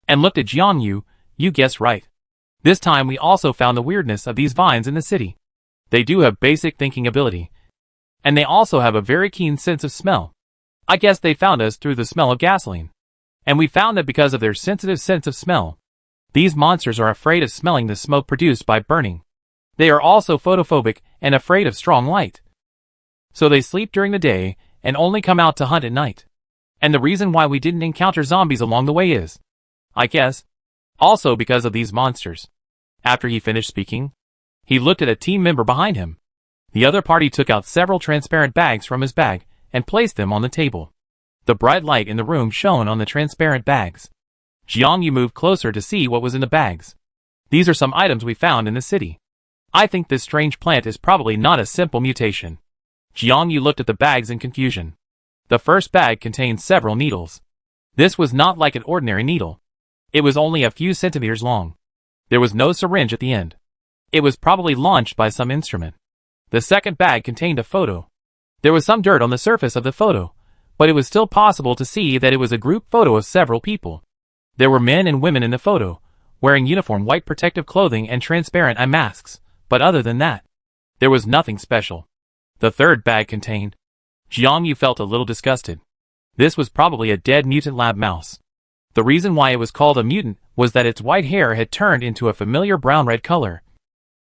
and looked at Jiang Yu. You guessed right. This time we also found the weirdness of these vines in the city. They do have basic thinking ability, and they also have a very keen sense of smell. I guess they found us through the smell of gasoline. And we found that because of their sensitive sense of smell, these monsters are afraid of smelling the smoke produced by burning. They are also photophobic and afraid of strong light. So they sleep during the day and only come out to hunt at night. And the reason why we didn't encounter zombies along the way is, I guess, also because of these monsters. After he finished speaking, he looked at a team member behind him. The other party took out several transparent bags from his bag and placed them on the table. The bright light in the room shone on the transparent bags. Jiang Yu moved closer to see what was in the bags. These are some items we found in the city. I think this strange plant is probably not a simple mutation. Jiang Yu looked at the bags in confusion. The first bag contained several needles. This was not like an ordinary needle. It was only a few centimeters long. There was no syringe at the end. It was probably launched by some instrument. The second bag contained a photo. There was some dirt on the surface of the photo, but it was still possible to see that it was a group photo of several people. There were men and women in the photo, wearing uniform white protective clothing and transparent eye masks, but other than that, there was nothing special. The third bag contained. Jiang Yu felt a little disgusted. This was probably a dead mutant lab mouse. The reason why it was called a mutant was that its white hair had turned into a familiar brown-red color,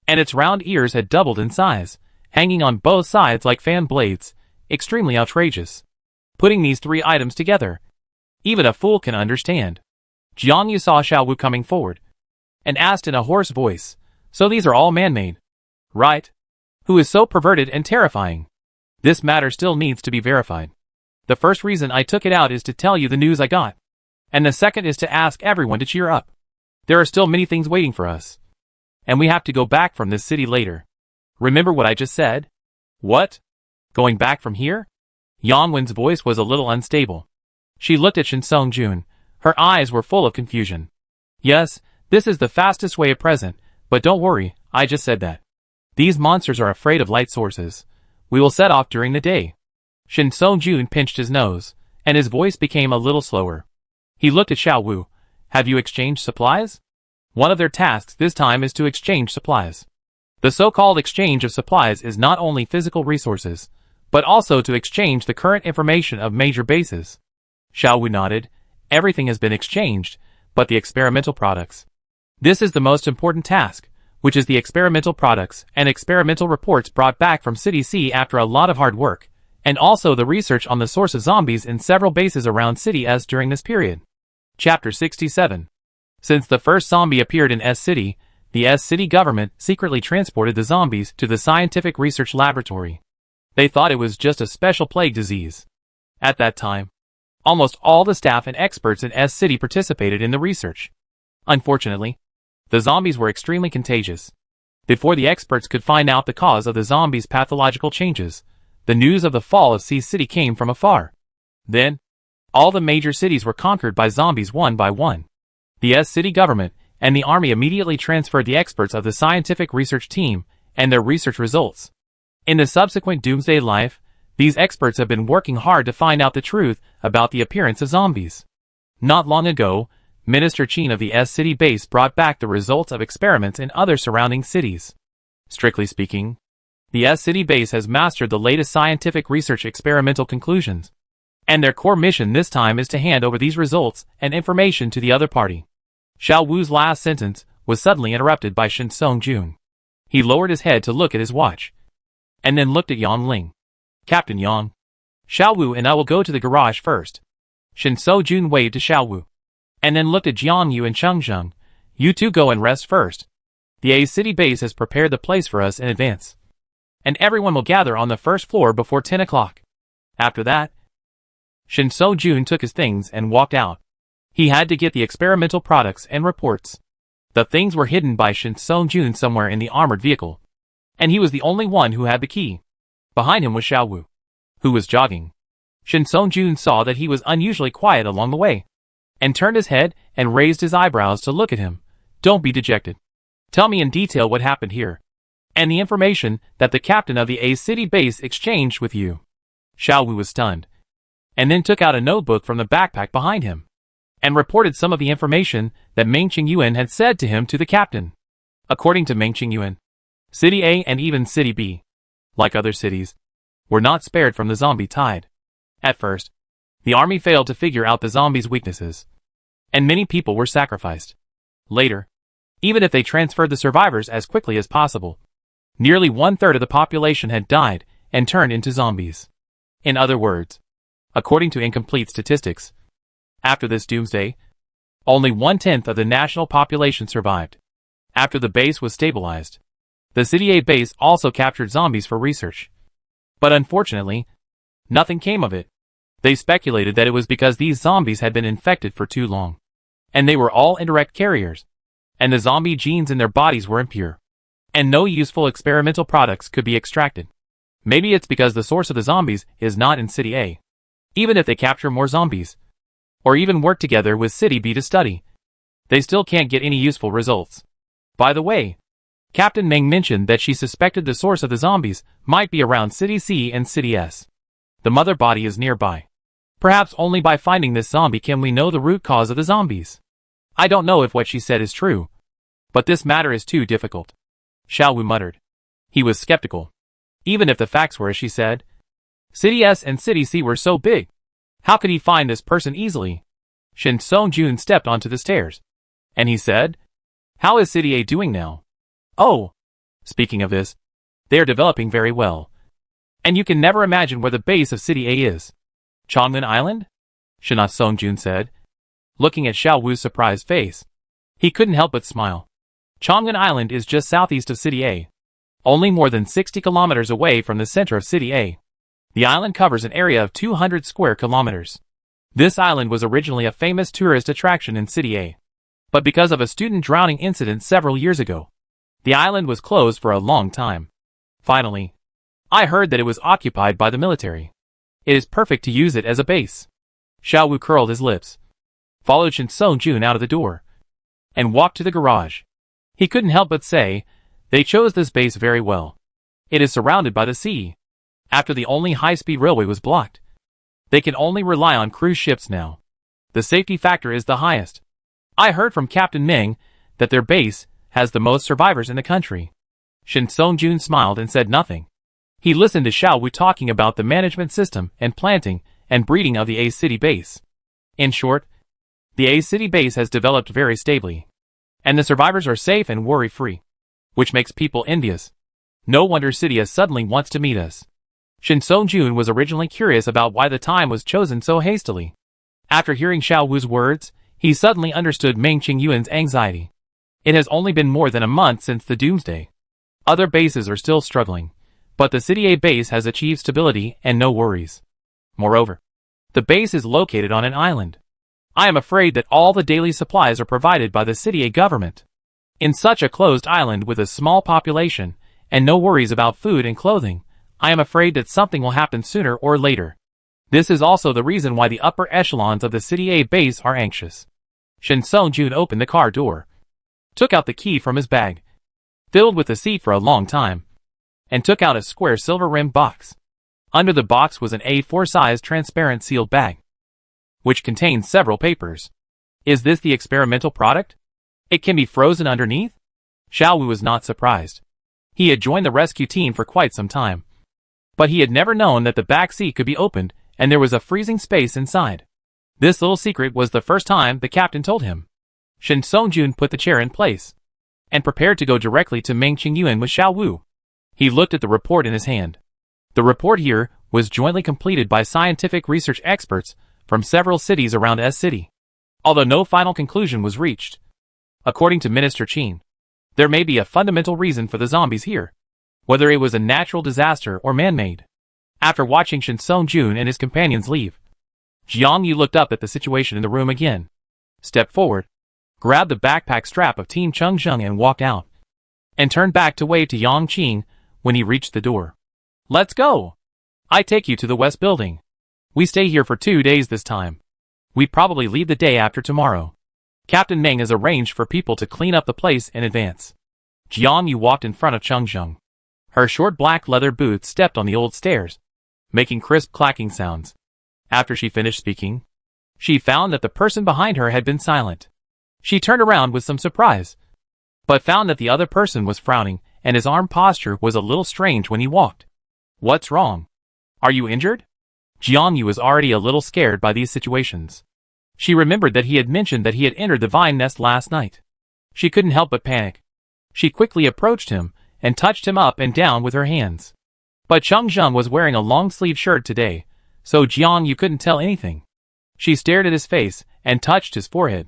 and its round ears had doubled in size, hanging on both sides like fan blades, extremely outrageous. Putting these three items together, even a fool can understand. Jiang Yu saw Xiao Wu coming forward, and asked in a hoarse voice, "So these are all man-made, right? Who is so perverted and terrifying? This matter still needs to be verified. The first reason I took it out is to tell you the news I got, and the second is to ask everyone to cheer up. There are still many things waiting for us, and we have to go back from this city later. Remember what I just said?" "What? Going back from here?" Yang Wen's voice was a little unstable. She looked at Shin Song-jun. Her eyes were full of confusion. "Yes, this is the fastest way at present, but don't worry, I just said that. These monsters are afraid of light sources. We will set off during the day." Shin Song-jun pinched his nose, and his voice became a little slower. He looked at Xiao Wu. "Have you exchanged supplies?" One of their tasks this time is to exchange supplies. The so-called exchange of supplies is not only physical resources, but also to exchange the current information of major bases. Xiao Wu nodded. Everything has been exchanged, but the experimental products. This is the most important task, which is the experimental products and experimental reports brought back from City C after a lot of hard work, and also the research on the source of zombies in several bases around City S during this period. Chapter 67. Since the first zombie appeared in S City, the S City government secretly transported the zombies to the scientific research laboratory. They thought it was just a special plague disease. At that time, almost all the staff and experts in S City participated in the research. Unfortunately, the zombies were extremely contagious. Before the experts could find out the cause of the zombies' pathological changes, the news of the fall of C City came from afar. Then, all the major cities were conquered by zombies one by one. The S City government and the army immediately transferred the experts of the scientific research team and their research results. In the subsequent Doomsday Life, these experts have been working hard to find out the truth about the appearance of zombies. Not long ago, Minister Chin of the S City base brought back the results of experiments in other surrounding cities. Strictly speaking, the S City base has mastered the latest scientific research experimental conclusions, and their core mission this time is to hand over these results and information to the other party. Xiao Wu's last sentence was suddenly interrupted by Shin Song-jun. He lowered his head to look at his watch, and then looked at Yang Ling. "Captain Yang, Xiao Wu and I will go to the garage first." Shin Song-jun waved to Xiao Wu, and then looked at Jiang Yu and Cheng Zheng. "You two go and rest first. The A City base has prepared the place for us in advance, and everyone will gather on the first floor before 10 o'clock. After that..." Shin Song-jun took his things and walked out. He had to get the experimental products and reports. The things were hidden by Shin Song-jun somewhere in the armored vehicle, and he was the only one who had the key. Behind him was Xiao Wu, who was jogging. Shin Song-jun saw that he was unusually quiet along the way, and turned his head and raised his eyebrows to look at him. "Don't be dejected. Tell me in detail what happened here, and the information that the captain of the A City base exchanged with you." Xiao Wu was stunned, and then took out a notebook from the backpack behind him, and reported some of the information that Meng Qingyuan had said to him to the captain. According to Meng Qingyuan, City A and even City B, like other cities, were not spared from the zombie tide. At first, the army failed to figure out the zombies' weaknesses, and many people were sacrificed. Later, even if they transferred the survivors as quickly as possible, nearly 1/3 of the population had died and turned into zombies. In other words, according to incomplete statistics. After this doomsday, only 1/10 of the national population survived. After the base was stabilized, the City A base also captured zombies for research. But unfortunately, nothing came of it. They speculated that it was because these zombies had been infected for too long, and they were all indirect carriers, and the zombie genes in their bodies were impure, and no useful experimental products could be extracted. Maybe it's because the source of the zombies is not in City A. Even if they capture more zombies, or even work together with City B to study, they still can't get any useful results. By the way, Captain Meng mentioned that she suspected the source of the zombies might be around City C and City S. The mother body is nearby. Perhaps only by finding this zombie can we know the root cause of the zombies. I don't know if what she said is true, but this matter is too difficult. Xiao Wu muttered. He was skeptical. Even if the facts were as she said, City S and City C were so big, how could he find this person easily? Shin Song-jun stepped onto the stairs, and he said, "How is City A doing now?" "Oh, speaking of this, they are developing very well. And you can never imagine where the base of City A is." "Chang'an Island?" Shin Song-jun said, looking at Xiao Wu's surprised face. He couldn't help but smile. Chang'an Island is just southeast of City A, only more than 60 kilometers away from the center of City A. The island covers an area of 200 square kilometers. This island was originally a famous tourist attraction in City A, but because of a student drowning incident several years ago, the island was closed for a long time. Finally, I heard that it was occupied by the military. It is perfect to use it as a base. Xiao Wu curled his lips, followed Shin Song-jun out of the door, and walked to the garage. He couldn't help but say, they chose this base very well. It is surrounded by the sea. After the only high-speed railway was blocked, they can only rely on cruise ships now. The safety factor is the highest. I heard from Captain Meng that their base has the most survivors in the country. Shin Song-jun smiled and said nothing. He listened to Xiao Wu talking about the management system and planting and breeding of the A City base. In short, the A City base has developed very stably, and the survivors are safe and worry-free, which makes people envious. No wonder City S suddenly wants to meet us. Shin Song-jun was originally curious about why the time was chosen so hastily. After hearing Xiao Wu's words, he suddenly understood Meng Qingyuan's anxiety. It has only been more than a month since the doomsday. Other bases are still struggling, but the City A base has achieved stability and no worries. Moreover, the base is located on an island. I am afraid that all the daily supplies are provided by the City A government. In such a closed island with a small population and no worries about food and clothing, I am afraid that something will happen sooner or later. This is also the reason why the upper echelons of the City A base are anxious. Shin Song-jun opened the car door, took out the key from his bag, filled with the seat for a long time, and took out a square silver-rimmed box. Under the box was an A4-sized transparent sealed bag, which contained several papers. Is this the experimental product? It can be frozen underneath? Xiao Wu was not surprised. He had joined the rescue team for quite some time, but he had never known that the back seat could be opened and there was a freezing space inside. This little secret was the first time the captain told him. Shin Song-jun put the chair in place and prepared to go directly to Meng Qingyuan with Xiao Wu. He looked at the report in his hand. The report here was jointly completed by scientific research experts from several cities around S City, although no final conclusion was reached. According to Minister Qin, there may be a fundamental reason for the zombies here, whether it was a natural disaster or man-made. After watching Shin Song-jun and his companions leave, Jiang Yu looked up at the situation in the room again, stepped forward, grabbed the backpack strap of Team Chengzheng and walked out, and turned back to wave to Yang Qing when he reached the door. "Let's go! I take you to the West Building. We stay here for 2 days this time. We probably leave the day after tomorrow. Captain Meng has arranged for people to clean up the place in advance." Jiang Yu walked in front of Chengzheng. Her short black leather boots stepped on the old stairs, making crisp clacking sounds. After she finished speaking, she found that the person behind her had been silent. She turned around with some surprise, but found that the other person was frowning and his arm posture was a little strange when he walked. "What's wrong? Are you injured?" Jiang Yu was already a little scared by these situations. She remembered that he had mentioned that he had entered the vine nest last night. She couldn't help but panic. She quickly approached him and touched him up and down with her hands. But Chengzheng was wearing a long-sleeved shirt today, so Jiang Yu couldn't tell anything. She stared at his face and touched his forehead.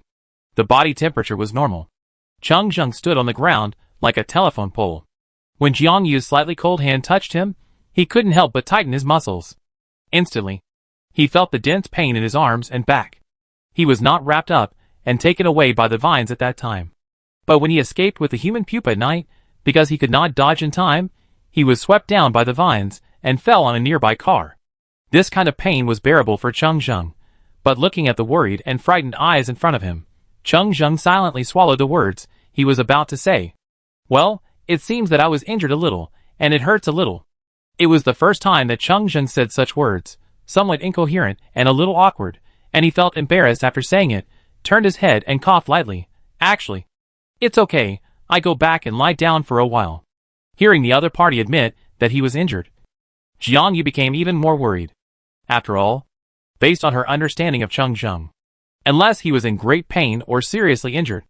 The body temperature was normal. Cheng Zheng stood on the ground like a telephone pole. When Jiang Yu's slightly cold hand touched him, he couldn't help but tighten his muscles. Instantly, he felt the dense pain in his arms and back. He was not wrapped up and taken away by the vines at that time. But when he escaped with the human pupa at night, because he could not dodge in time, he was swept down by the vines and fell on a nearby car. This kind of pain was bearable for Cheng Zheng, but looking at the worried and frightened eyes in front of him, Cheng Zheng silently swallowed the words he was about to say. Well, it seems that I was injured a little, and it hurts a little. It was the first time that Cheng Zheng said such words, somewhat incoherent and a little awkward, and he felt embarrassed after saying it, turned his head and coughed lightly. Actually, it's okay, I go back and lie down for a while. Hearing the other party admit that he was injured, Jiang Yu became even more worried. After all, based on her understanding of Cheng Zheng, unless he was in great pain or seriously injured,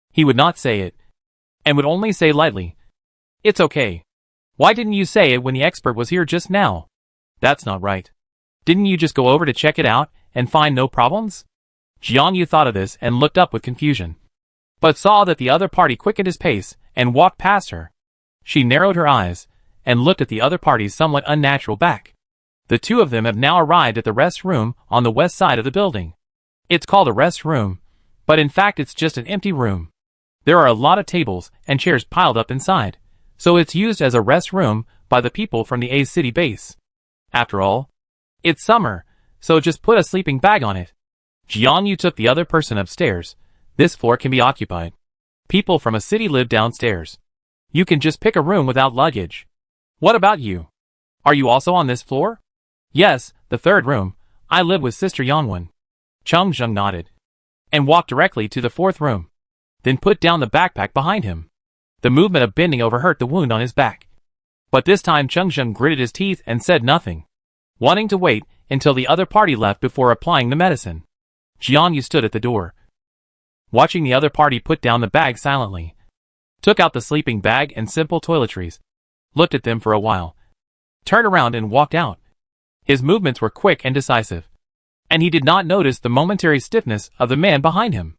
he would not say it, and would only say lightly, "It's okay. Why didn't you say it when the expert was here just now? That's not right. Didn't you just go over to check it out and find no problems?" Jiang Yu thought of this and looked up with confusion, but saw that the other party quickened his pace and walked past her. She narrowed her eyes and looked at the other party's somewhat unnatural back. The two of them have now arrived at the rest room on the west side of the building. It's called a rest room, but in fact it's just an empty room. There are a lot of tables and chairs piled up inside, so it's used as a rest room by the people from the A City base. After all, it's summer, so just put a sleeping bag on it. Jiang Yu took the other person upstairs. This floor can be occupied. People from a city live downstairs. You can just pick a room without luggage. What about you? Are you also on this floor? Yes, the third room. I live with Sister Yanwen. Cheng Zheng nodded and walked directly to the fourth room, then put down the backpack behind him. The movement of bending over hurt the wound on his back. But this time Cheng Zheng gritted his teeth and said nothing, wanting to wait until the other party left before applying the medicine. Jiang Yu stood at the door, watching the other party put down the bag silently, took out the sleeping bag and simple toiletries, looked at them for a while, turned around and walked out. His movements were quick and decisive, and he did not notice the momentary stiffness of the man behind him.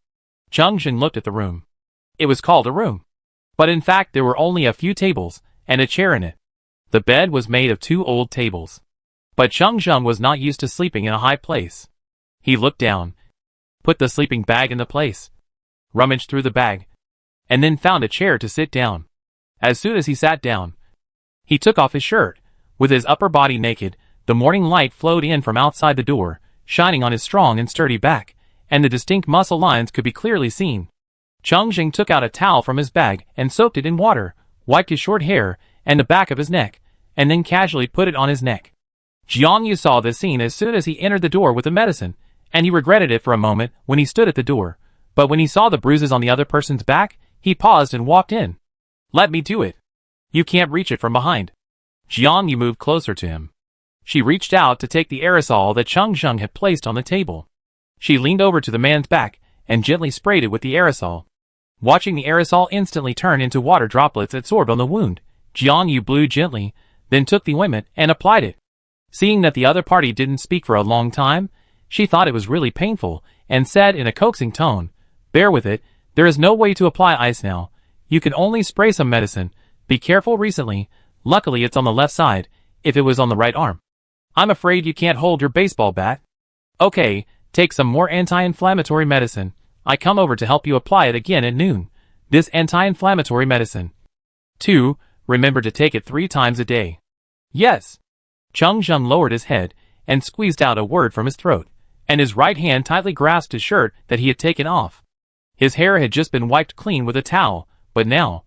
Cheng Zheng looked at the room. It was called a room, but in fact there were only a few tables and a chair in it. The bed was made of two old tables. But Cheng Zheng was not used to sleeping in a high place. He looked down, put the sleeping bag in the place, rummaged through the bag, and then found a chair to sit down. As soon as he sat down, he took off his shirt. With his upper body naked, the morning light flowed in from outside the door, shining on his strong and sturdy back, and the distinct muscle lines could be clearly seen. Cheng Zheng took out a towel from his bag and soaked it in water, wiped his short hair and the back of his neck, and then casually put it on his neck. Jiang Yu saw this scene as soon as he entered the door with the medicine, and he regretted it for a moment when he stood at the door, but when he saw the bruises on the other person's back, he paused and walked in. "Let me do it. You can't reach it from behind." Jiang Yu moved closer to him. She reached out to take the aerosol that Cheng Zheng had placed on the table. She leaned over to the man's back and gently sprayed it with the aerosol. Watching the aerosol instantly turn into water droplets absorbed on the wound, Jiang Yu blew gently, then took the ointment and applied it. Seeing that the other party didn't speak for a long time, she thought it was really painful and said in a coaxing tone, "Bear with it, there is no way to apply ice now. You can only spray some medicine. Be careful recently. Luckily it's on the left side. If it was on the right arm, I'm afraid you can't hold your baseball bat. Okay, take some more anti-inflammatory medicine. I come over to help you apply it again at noon. This anti-inflammatory medicine. 2. Remember to take it 3 times a day." "Yes." Cheng Zheng lowered his head and squeezed out a word from his throat, and his right hand tightly grasped his shirt that he had taken off. His hair had just been wiped clean with a towel, but now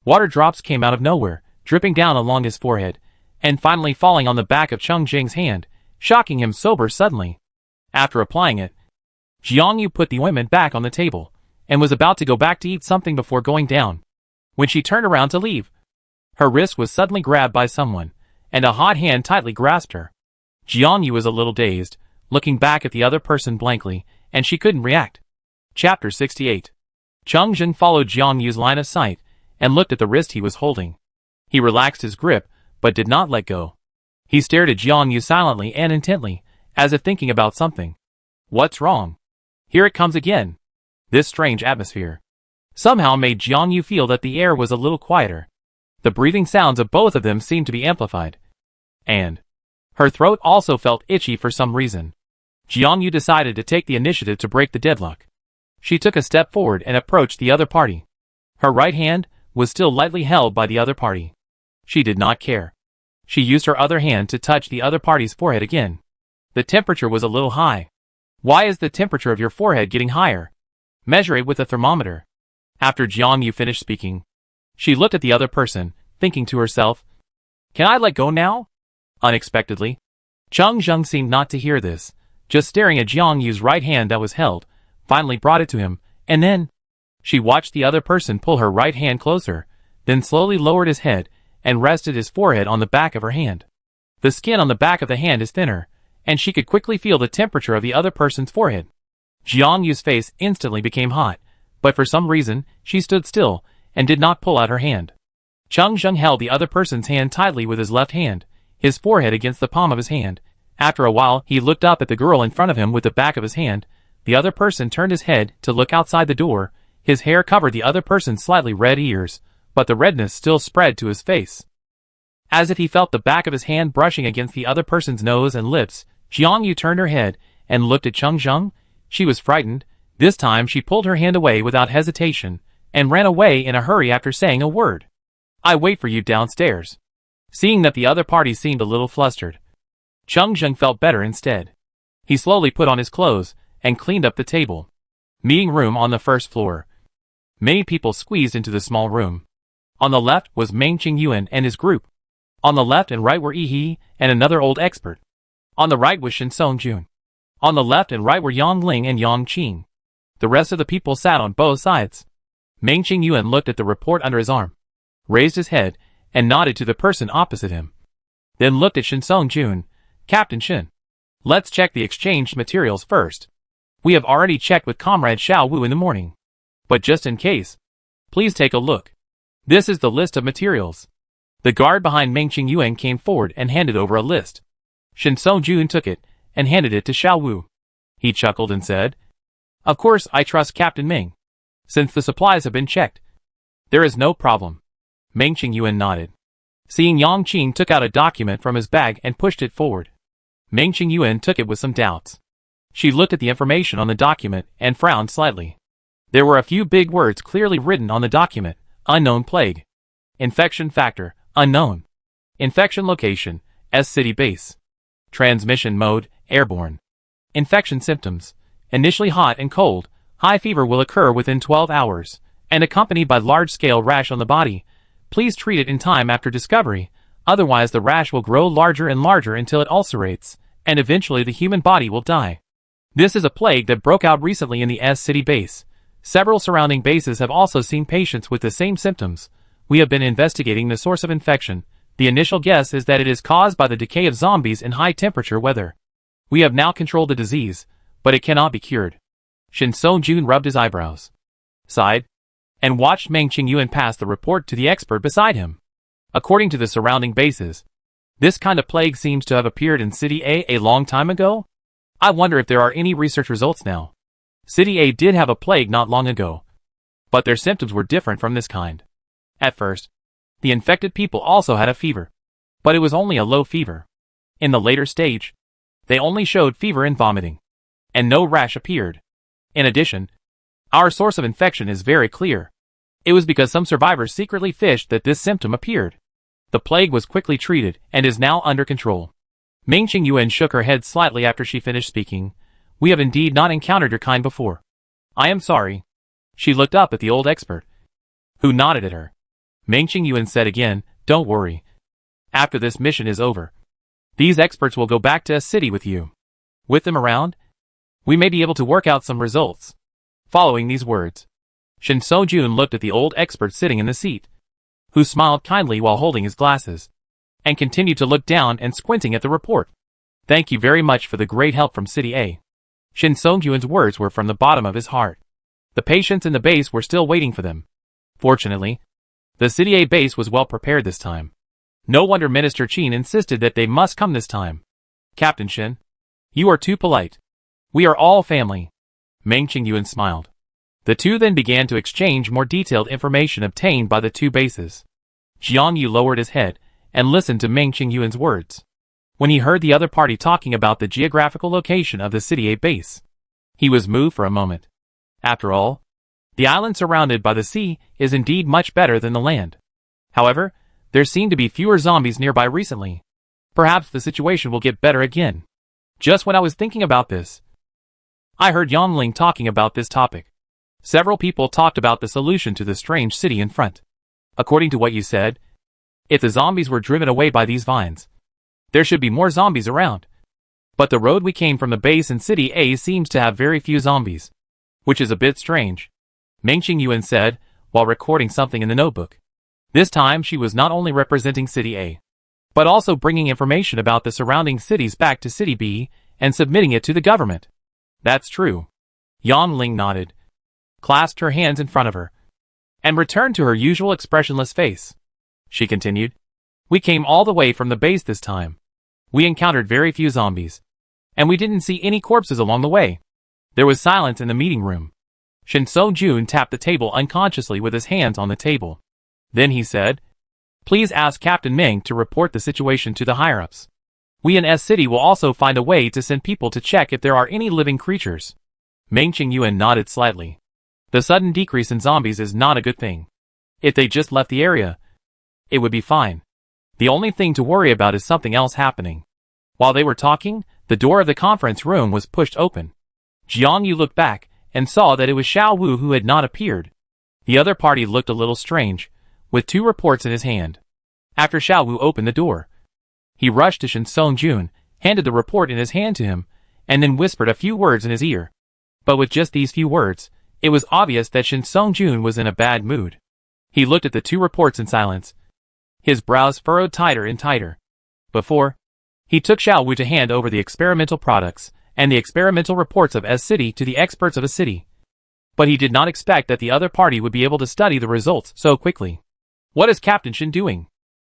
water drops came out of nowhere, dripping down along his forehead, and finally falling on the back of Cheng Zheng's hand, shocking him sober suddenly. After applying it, Jiang Yu put the ointment back on the table, and was about to go back to eat something before going down. When she turned around to leave, her wrist was suddenly grabbed by someone, and a hot hand tightly grasped her. Jiang Yu was a little dazed, looking back at the other person blankly, and she couldn't react. Chapter 68. Cheng Zheng followed Jiang Yu's line of sight, and looked at the wrist he was holding. He relaxed his grip, but did not let go. He stared at Jiang Yu silently and intently, as if thinking about something. What's wrong? Here it comes again. This strange atmosphere somehow made Jiang Yu feel that the air was a little quieter. The breathing sounds of both of them seemed to be amplified. And her throat also felt itchy for some reason. Jiang Yu decided to take the initiative to break the deadlock. She took a step forward and approached the other party. Her right hand was still lightly held by the other party. She did not care. She used her other hand to touch the other party's forehead again. The temperature was a little high. Why is the temperature of your forehead getting higher? Measure it with a thermometer. After Jiang Yu finished speaking, she looked at the other person, thinking to herself, "Can I let go now?" Unexpectedly, Cheng Zheng seemed not to hear this, just staring at Jiang Yu's right hand that was held, finally brought it to him, and then she watched the other person pull her right hand closer, then slowly lowered his head and rested his forehead on the back of her hand. The skin on the back of the hand is thinner, and she could quickly feel the temperature of the other person's forehead. Jiang Yu's face instantly became hot, but for some reason, she stood still and did not pull out her hand. Cheng Zheng held the other person's hand tightly with his left hand, his forehead against the palm of his hand. After a while, he looked up at the girl in front of him with the back of his hand. The other person turned his head to look outside the door. His hair covered the other person's slightly red ears, but the redness still spread to his face. As if he felt the back of his hand brushing against the other person's nose and lips, Jiang Yu turned her head and looked at Cheng Zheng. She was frightened. This time she pulled her hand away without hesitation, and ran away in a hurry after saying a word. "I wait for you downstairs." Seeing that the other party seemed a little flustered, Cheng Zheng felt better instead. He slowly put on his clothes and cleaned up the table. Meeting room on the first floor. Many people squeezed into the small room. On the left was Meng Qingyuan and his group. On the left and right were Yi He and another old expert. On the right was Shin Songjun. On the left and right were Yang Ling and Yang Qing. The rest of the people sat on both sides. Meng Qingyuan looked at the report under his arm, raised his head, and nodded to the person opposite him. Then looked at Shin Songjun. "Captain Shin, let's check the exchanged materials first. We have already checked with Comrade Xiao Wu in the morning. But just in case, please take a look. This is the list of materials." The guard behind Meng Qingyuan came forward and handed over a list. Shin Songjun took it and handed it to Xiao Wu. He chuckled and said, "Of course I trust Captain Meng. Since the supplies have been checked, there is no problem." Meng Qingyuan nodded. Seeing Yang Qing took out a document from his bag and pushed it forward. Meng Qingyuan took it with some doubts. She looked at the information on the document and frowned slightly. There were a few big words clearly written on the document. Unknown plague. Infection factor, unknown. Infection location, S City base. Transmission mode, airborne. Infection symptoms. Initially hot and cold, high fever will occur within 12 hours, and accompanied by large-scale rash on the body. Please treat it in time after discovery, otherwise the rash will grow larger and larger until it ulcerates, and eventually the human body will die. This is a plague that broke out recently in the S City base. Several surrounding bases have also seen patients with the same symptoms. We have been investigating the source of infection. The initial guess is that it is caused by the decay of zombies in high-temperature weather. We have now controlled the disease, but it cannot be cured. Shin Songjun rubbed his eyebrows, sighed, and watched Meng Qingyuan pass the report to the expert beside him. According to the surrounding bases, this kind of plague seems to have appeared in City A long time ago. I wonder if there are any research results now. City A did have a plague not long ago, but their symptoms were different from this kind. At first, the infected people also had a fever, but it was only a low fever. In the later stage, they only showed fever and vomiting, and no rash appeared. In addition, our source of infection is very clear. It was because some survivors secretly fished that this symptom appeared. The plague was quickly treated and is now under control. Meng Qingyuan shook her head slightly after she finished speaking. "We have indeed not encountered your kind before. I am sorry." She looked up at the old expert, who nodded at her. Meng Qingyuan said again, "Don't worry. After this mission is over, these experts will go back to a city with you. With them around, we may be able to work out some results." Following these words, Shin Songjun looked at the old expert sitting in the seat, who smiled kindly while holding his glasses, and continued to look down and squinting at the report. "Thank you very much for the great help from City A." Shin Songjun's words were from the bottom of his heart. The patients in the base were still waiting for them. Fortunately, the City A base was well prepared this time. No wonder Minister Qin insisted that they must come this time. "Captain Shin, You are too polite. We are all family. Meng Qingyuan smiled. The two then began to exchange more detailed information obtained by the two bases. Jiang Yu lowered his head and listened to Meng Qingyuan's words. When he heard the other party talking about the geographical location of the City A base, he was moved for a moment. After all, the island surrounded by the sea is indeed much better than the land. However, there seem to be fewer zombies nearby recently. Perhaps the situation will get better again. Just when I was thinking about this, I heard Yang Ling talking about this topic. Several people talked about the solution to the strange city in front. According to what you said, if the zombies were driven away by these vines, there should be more zombies around. But the road we came from the base in City A seems to have very few zombies, which is a bit strange, Meng Qingyuan said, while recording something in the notebook. This time she was not only representing City A, but also bringing information about the surrounding cities back to City B and submitting it to the government. That's true. Yang Ling nodded, clasped her hands in front of her, and returned to her usual expressionless face. She continued, we came all the way from the base this time. We encountered very few zombies, and we didn't see any corpses along the way. There was silence in the meeting room. Shin So-jun tapped the table unconsciously with his hands on the table. Then he said, please ask Captain Meng to report the situation to the higher-ups. We in S-City will also find a way to send people to check if there are any living creatures. Meng Qingyuan nodded slightly. The sudden decrease in zombies is not a good thing. If they just left the area, it would be fine. The only thing to worry about is something else happening. While they were talking, the door of the conference room was pushed open. Jiang Yu looked back and saw that it was Xiao Wu who had not appeared. The other party looked a little strange, with two reports in his hand. After Xiao Wu opened the door, he rushed to Shin Song-jun, handed the report in his hand to him, and then whispered a few words in his ear. But with just these few words, it was obvious that Shin Song-jun was in a bad mood. He looked at the two reports in silence, his brows furrowed tighter and tighter. Before, he took Xiao Wu to hand over the experimental products and the experimental reports of S-City to the experts of a city. But he did not expect that the other party would be able to study the results so quickly. What is Captain Shin doing?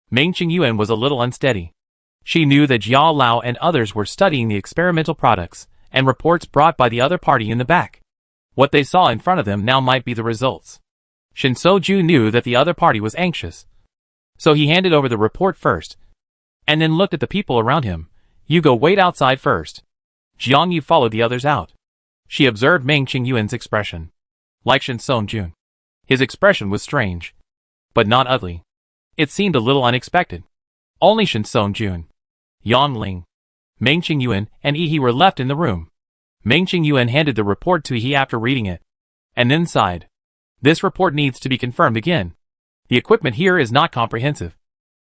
Meng Qingyuan was a little unsteady. She knew that Jia Lao and others were studying the experimental products and reports brought by the other party in the back. What they saw in front of them now might be the results. Shin So-ju knew that the other party was anxious. So he handed over the report first, and then looked at the people around him. You go wait outside first. Jiang Yu followed the others out. She observed Meng Qingyuan's expression. Like Shin Song-jun, his expression was strange, but not ugly. It seemed a little unexpected. Only Shin Song-jun, Yang Ling, Meng Qingyuan, and Yi were left in the room. Meng Qingyuan handed the report to Yi after reading it, and then sighed. This report needs to be confirmed again. The equipment here is not comprehensive,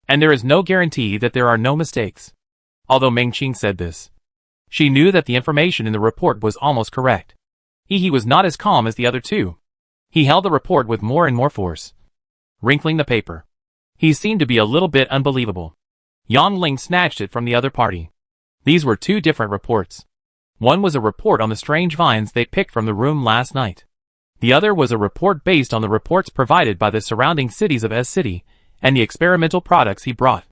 and there is no guarantee that there are no mistakes. Although Meng Qing said this, she knew that the information in the report was almost correct. Yi was not as calm as the other two. He held the report with more and more force, wrinkling the paper. He seemed to be a little bit unbelievable. Yang Ling snatched it from the other party. These were two different reports. One was a report on the strange vines they picked from the room last night. The other was a report based on the reports provided by the surrounding cities of S-City and the experimental products he brought.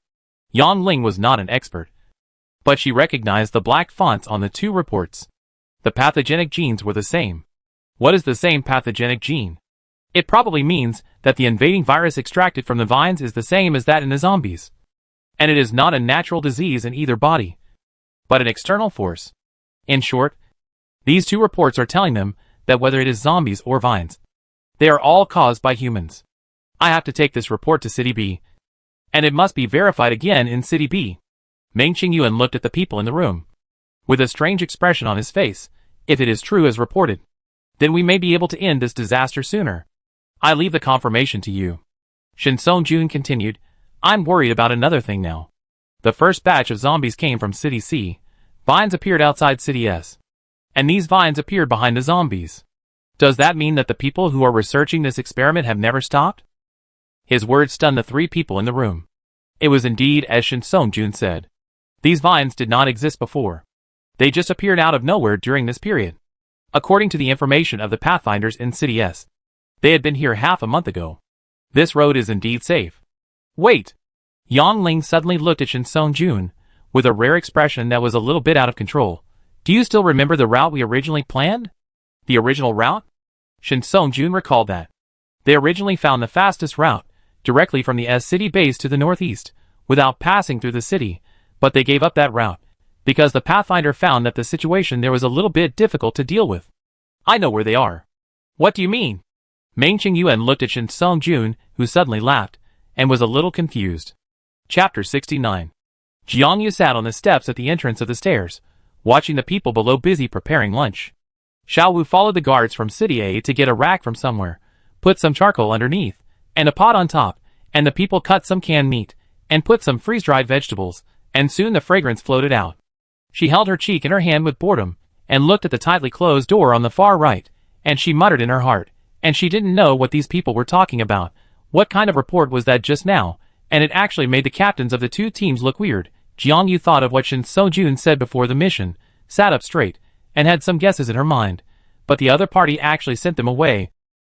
Yang Ling was not an expert, but she recognized the black fonts on the two reports. The pathogenic genes were the same. What is the same pathogenic gene? It probably means that the invading virus extracted from the vines is the same as that in the zombies. And it is not a natural disease in either body, but an external force. In short, these two reports are telling them that whether it is zombies or vines, they are all caused by humans. I have to take this report to City B, and it must be verified again in City B. Meng Qingyuan looked at the people in the room, with a strange expression on his face. If it is true as reported, then we may be able to end this disaster sooner. I leave the confirmation to you. Shin Song-jun continued, I'm worried about another thing now. The first batch of zombies came from City C. Vines appeared outside City S. And these vines appeared behind the zombies. Does that mean that the people who are researching this experiment have never stopped? His words stunned the three people in the room. It was indeed as Shin Song-jun said. These vines did not exist before. They just appeared out of nowhere during this period. According to the information of the Pathfinders in City S, they had been here half a month ago. This road is indeed safe. Wait! Yang Ling suddenly looked at Shin Song-jun, with a rare expression that was a little bit out of control. Do you still remember the route we originally planned? The original route? Shin Sung-jun recalled that. They originally found the fastest route, directly from the S-City base to the northeast, without passing through the city, but they gave up that route, because the Pathfinder found that the situation there was a little bit difficult to deal with. I know where they are. What do you mean? Meng Qingyuan looked at Shin Sung-jun, who suddenly laughed, and was a little confused. Chapter 69. Jiangyu sat on the steps at the entrance of the stairs, watching the people below busy preparing lunch. Xiaowu followed the guards from City A to get a rack from somewhere, put some charcoal underneath, and a pot on top, and the people cut some canned meat, and put some freeze-dried vegetables, and soon the fragrance floated out. She held her cheek in her hand with boredom, and looked at the tightly closed door on the far right, and she muttered in her heart, and she didn't know what these people were talking about. What kind of report was that just now? And it actually made the captains of the two teams look weird. Jiangyu thought of what Shin Sung-jun said before the mission, sat up straight, and had some guesses in her mind. But the other party actually sent them away,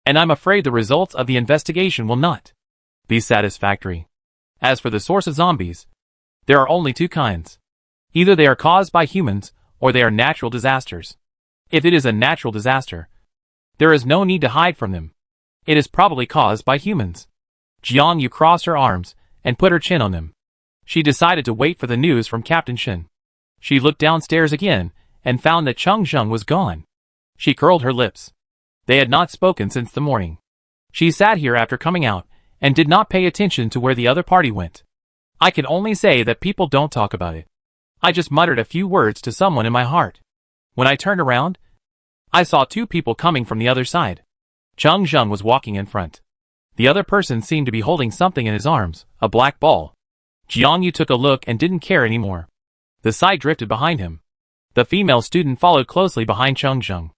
and I'm afraid the results of the investigation will not be satisfactory. As for the source of zombies, there are only two kinds. Either they are caused by humans, or they are natural disasters. If it is a natural disaster, there is no need to hide from them. It is probably caused by humans. Jiangyu crossed her arms and put her chin on them. She decided to wait for the news from Captain Shin. She looked downstairs again and found that Cheng Zheng was gone. She curled her lips. They had not spoken since the morning. She sat here after coming out and did not pay attention to where the other party went. I can only say that people don't talk about it. I just muttered a few words to someone in my heart. When I turned around, I saw two people coming from the other side. Cheng Zheng was walking in front. The other person seemed to be holding something in his arms, a black ball. Jiangyu took a look and didn't care anymore. The sight drifted behind him. The female student followed closely behind Cheng Zheng.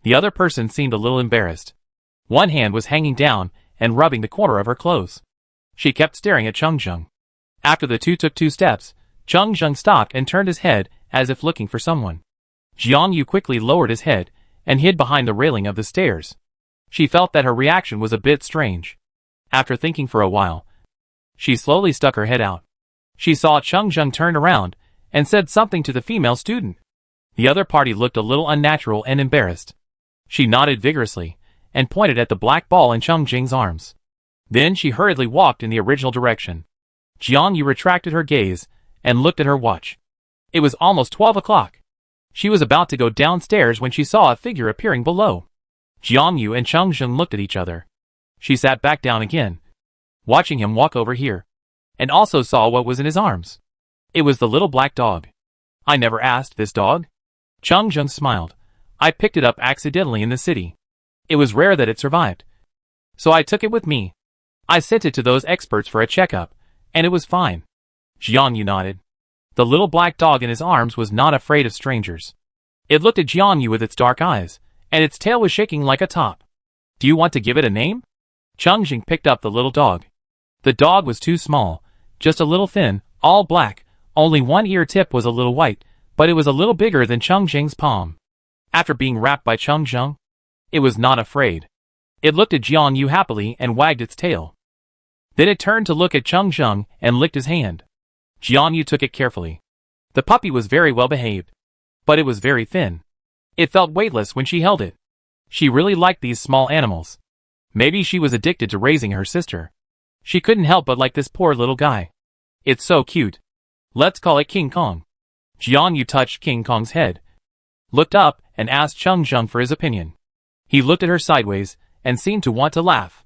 The other person seemed a little embarrassed. One hand was hanging down and rubbing the corner of her clothes. She kept staring at Cheng Zheng. After the two took 2 steps, Cheng Zheng stopped and turned his head as if looking for someone. Jiangyu quickly lowered his head and hid behind the railing of the stairs. She felt that her reaction was a bit strange. After thinking for a while, she slowly stuck her head out. She saw Cheng Zheng turn around and said something to the female student. The other party looked a little unnatural and embarrassed. She nodded vigorously and pointed at the black ball in Cheng Zheng's arms. Then she hurriedly walked in the original direction. Jiangyu retracted her gaze and looked at her watch. It was almost 12 o'clock. She was about to go downstairs when she saw a figure appearing below. Jiangyu and Cheng Zheng looked at each other. She sat back down again, watching him walk over here, and also saw what was in his arms. It was the little black dog. I never asked this dog. Cheng Zheng smiled. I picked it up accidentally in the city. It was rare that it survived, so I took it with me. I sent it to those experts for a checkup, and it was fine. Jiangyu nodded. The little black dog in his arms was not afraid of strangers. It looked at Jiangyu with its dark eyes, and its tail was shaking like a top. Do you want to give it a name? Cheng Zheng picked up the little dog. The dog was too small, just a little thin, all black, only one ear tip was a little white, but it was a little bigger than Cheng Zheng's palm. After being wrapped by Cheng Zheng, it was not afraid. It looked at Jiangyu happily and wagged its tail. Then it turned to look at Cheng Zheng and licked his hand. Jiangyu took it carefully. The puppy was very well behaved, but it was very thin. It felt weightless when she held it. She really liked these small animals. Maybe she was addicted to raising her sister. She couldn't help but like this poor little guy. It's so cute. Let's call it King Kong. Jiangyu touched King Kong's head, looked up, and asked Cheng Zheng for his opinion. He looked at her sideways and seemed to want to laugh.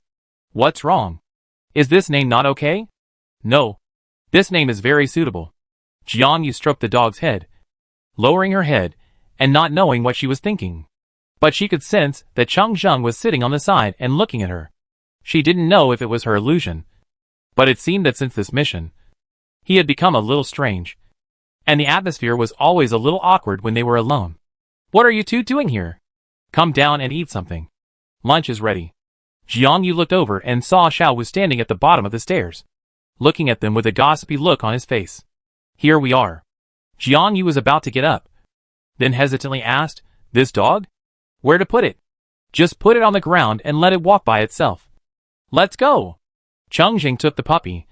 What's wrong? Is this name not okay? No. This name is very suitable. Jiangyu stroked the dog's head, lowering her head and not knowing what she was thinking. But she could sense that Cheng Zheng was sitting on the side and looking at her. She didn't know if it was her illusion, but it seemed that since this mission, he had become a little strange, and the atmosphere was always a little awkward when they were alone. What are you two doing here? Come down and eat something. Lunch is ready. Jiangyu looked over and saw Xiao was standing at the bottom of the stairs, looking at them with a gossipy look on his face. Here we are. Jiangyu was about to get up, then hesitantly asked, This dog? Where to put it? Just put it on the ground and let it walk by itself. Let's go. Cheng Zheng took the puppy,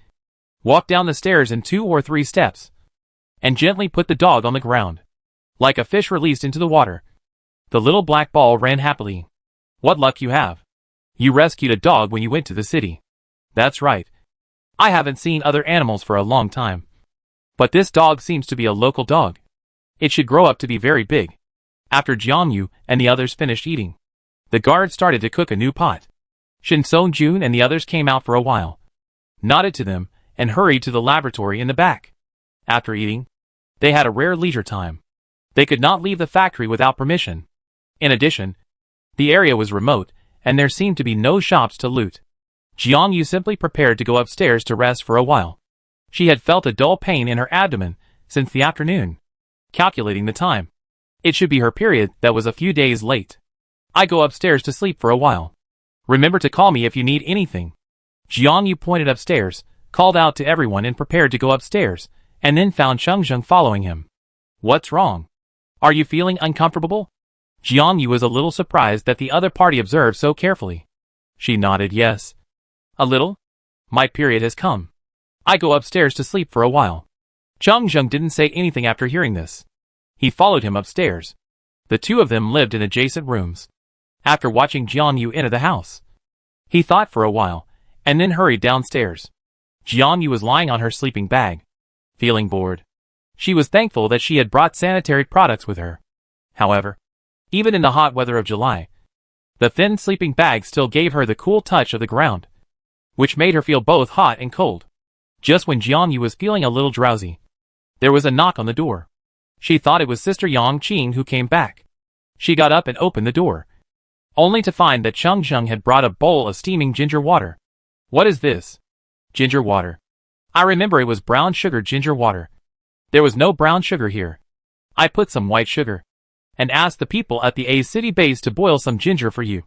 walked down the stairs in 2 or 3 steps, and gently put the dog on the ground. Like a fish released into the water, the little black ball ran happily. What luck you have. You rescued a dog when you went to the city. That's right. I haven't seen other animals for a long time. But this dog seems to be a local dog. It should grow up to be very big. After Jiangyu and the others finished eating, the guard started to cook a new pot. Shin Song-jun and the others came out for a while, nodded to them, and hurried to the laboratory in the back. After eating, they had a rare leisure time. They could not leave the factory without permission. In addition, the area was remote, and there seemed to be no shops to loot. Jiangyu simply prepared to go upstairs to rest for a while. She had felt a dull pain in her abdomen since the afternoon. Calculating the time, it should be her period that was a few days late. I go upstairs to sleep for a while. Remember to call me if you need anything. Jiangyu pointed upstairs, called out to everyone and prepared to go upstairs, and then found Chengzheng following him. What's wrong? Are you feeling uncomfortable? Jiangyu was a little surprised that the other party observed so carefully. She nodded yes. A little? My period has come. I go upstairs to sleep for a while. Chengzheng didn't say anything after hearing this. He followed him upstairs. The two of them lived in adjacent rooms. After watching Jiangyu enter the house, he thought for a while, and then hurried downstairs. Jiangyu was lying on her sleeping bag, feeling bored. She was thankful that she had brought sanitary products with her. However, even in the hot weather of July, the thin sleeping bag still gave her the cool touch of the ground, which made her feel both hot and cold. Just when Jiangyu was feeling a little drowsy, there was a knock on the door. She thought it was Sister Yang Qing who came back. She got up and opened the door, only to find that Chengzheng had brought a bowl of steaming ginger water. What is this? Ginger water. I remember it was brown sugar ginger water. There was no brown sugar here. I put some white sugar, and asked the people at the A city base to boil some ginger for you.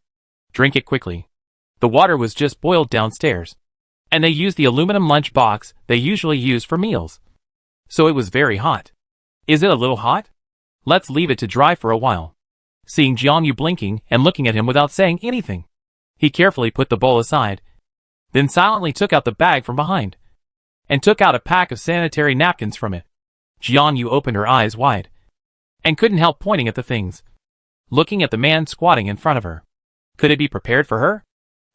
Drink it quickly. The water was just boiled downstairs, and they used the aluminum lunch box they usually use for meals. So it was very hot. Is it a little hot? Let's leave it to dry for a while. Seeing Jiangyu blinking and looking at him without saying anything, he carefully put the bowl aside, then silently took out the bag from behind, and took out a pack of sanitary napkins from it. Jiangyu opened her eyes wide, and couldn't help pointing at the things, looking at the man squatting in front of her. Could it be prepared for her?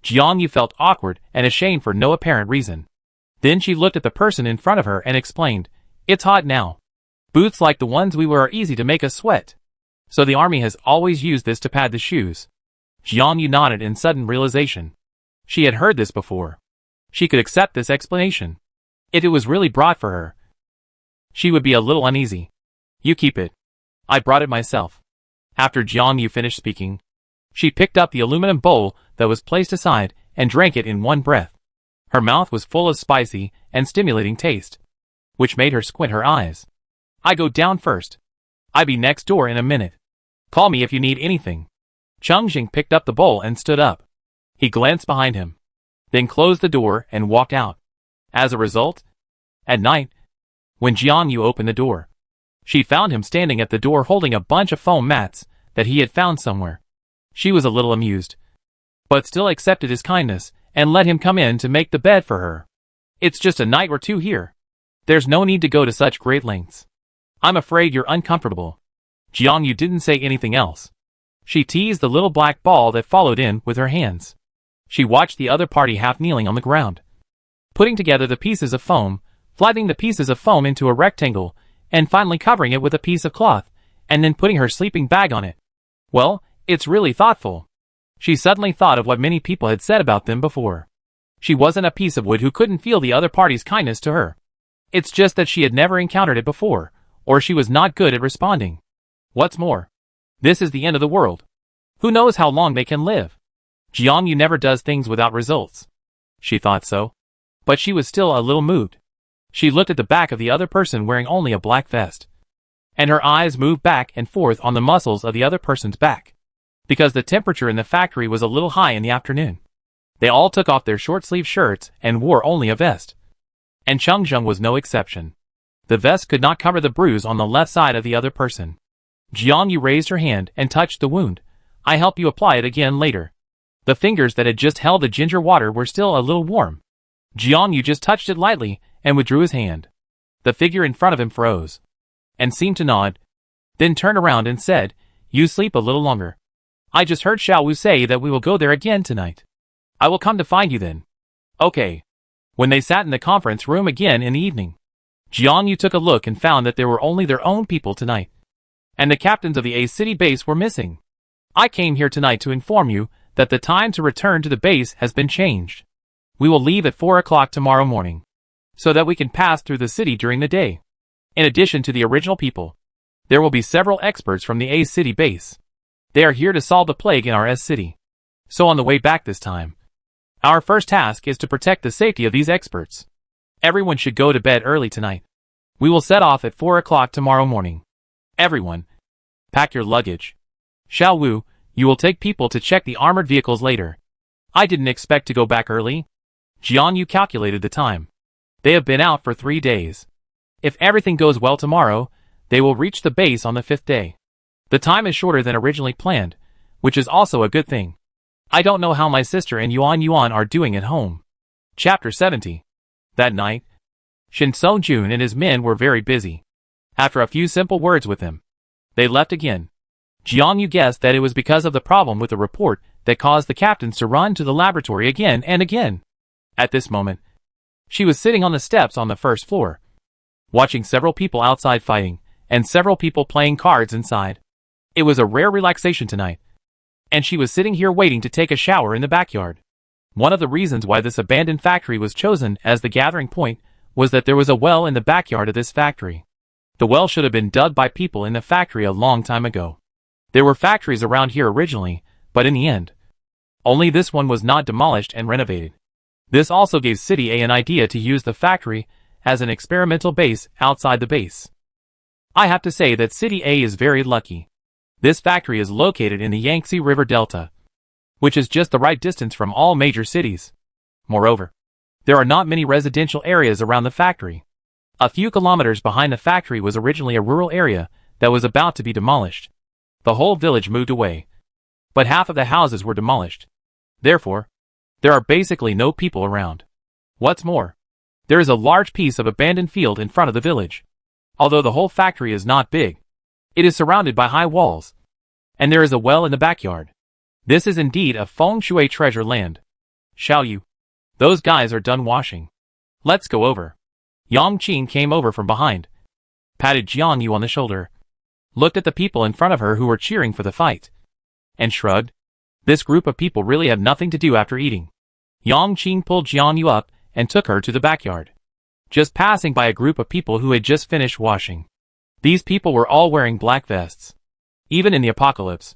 Jiangyu felt awkward and ashamed for no apparent reason. Then she looked at the person in front of her and explained, "It's hot now. Boots like the ones we wear are easy to make us sweat. So the army has always used this to pad the shoes." Jiangyu nodded in sudden realization. She had heard this before. She could accept this explanation. If it was really brought for her, she would be a little uneasy. "You keep it. I brought it myself." After Jiangyu finished speaking, she picked up the aluminum bowl that was placed aside and drank it in one breath. Her mouth was full of spicy and stimulating taste, which made her squint her eyes. "I go down first. I be next door in a minute. Call me if you need anything." Chengzheng picked up the bowl and stood up. He glanced behind him, then closed the door and walked out. As a result, at night, when Jiangyu opened the door, she found him standing at the door holding a bunch of foam mats that he had found somewhere. She was a little amused, but still accepted his kindness and let him come in to make the bed for her. "It's just a night or two here. There's no need to go to such great lengths. I'm afraid you're uncomfortable." Jiangyu didn't say anything else. She teased the little black ball that followed in with her hands. She watched the other party half kneeling on the ground, putting together the pieces of foam, flattening the pieces of foam into a rectangle, and finally covering it with a piece of cloth, and then putting her sleeping bag on it. Well, it's really thoughtful. She suddenly thought of what many people had said about them before. She wasn't a piece of wood who couldn't feel the other party's kindness to her. It's just that she had never encountered it before, or she was not good at responding. What's more, this is the end of the world. Who knows how long they can live? Jiangyu never does things without results. She thought so, but she was still a little moved. She looked at the back of the other person wearing only a black vest, and her eyes moved back and forth on the muscles of the other person's back, because the temperature in the factory was a little high in the afternoon. They all took off their short-sleeved shirts and wore only a vest, and Chengzheng was no exception. The vest could not cover the bruise on the left side of the other person. Jiangyu raised her hand and touched the wound. "I help you apply it again later." The fingers that had just held the ginger water were still a little warm. Jiangyu just touched it lightly and withdrew his hand. The figure in front of him froze, and seemed to nod. then turned around and said, "You sleep a little longer. I just heard Xiao Wu say that we will go there again tonight. I will come to find you then." Okay. When they sat in the conference room again in the evening, Jiang Yu took a look and found that there were only their own people tonight. And the captains of the A City base were missing. "I came here tonight to inform you that the time to return to the base has been changed. We will leave at 4 o'clock tomorrow morning, so that we can pass through the city during the day. In addition to the original people, there will be several experts from the A City base. They are here to solve the plague in our S City. So on the way back this time, our first task is to protect the safety of these experts. Everyone should go to bed early tonight. We will set off at 4 o'clock tomorrow morning. Everyone, pack your luggage. Xiao Wu, you will take people to check the armored vehicles later." I didn't expect to go back early. Jiang Yu calculated the time. They have been out for 3 days. If everything goes well tomorrow, they will reach the base on the 5th day. The time is shorter than originally planned, which is also a good thing. I don't know how my sister and Yuan are doing at home. Chapter 70. That night, Shin Song-jun and his men were very busy. After a few simple words with him, they left again. Jiang Yu guessed that it was because of the problem with the report that caused the captains to run to the laboratory again and again. At this moment, she was sitting on the steps on the first floor, watching several people outside fighting, and several people playing cards inside. It was a rare relaxation tonight, and she was sitting here waiting to take a shower in the backyard. One of the reasons why this abandoned factory was chosen as the gathering point was that there was a well in the backyard of this factory. The well should have been dug by people in the factory a long time ago. There were factories around here originally, but in the end, only this one was not demolished and renovated. This also gave City A an idea to use the factory as an experimental base outside the base. I have to say that City A is very lucky. This factory is located in the Yangtze River Delta, which is just the right distance from all major cities. Moreover, there are not many residential areas around the factory. A few kilometers behind the factory was originally a rural area that was about to be demolished. The whole village moved away, but half of the houses were demolished. Therefore, there are basically no people around. What's more, there is a large piece of abandoned field in front of the village. Although the whole factory is not big, it is surrounded by high walls, and there is a well in the backyard. This is indeed a feng shui treasure land. Xiao Yu, those guys are done washing. Let's go over. Yang Qin came over from behind, patted Jiang Yu on the shoulder, looked at the people in front of her who were cheering for the fight, and shrugged. This group of people really have nothing to do after eating. Yang Qin pulled Jiang Yu up and took her to the backyard, just passing by a group of people who had just finished washing. These people were all wearing black vests. Even in the apocalypse,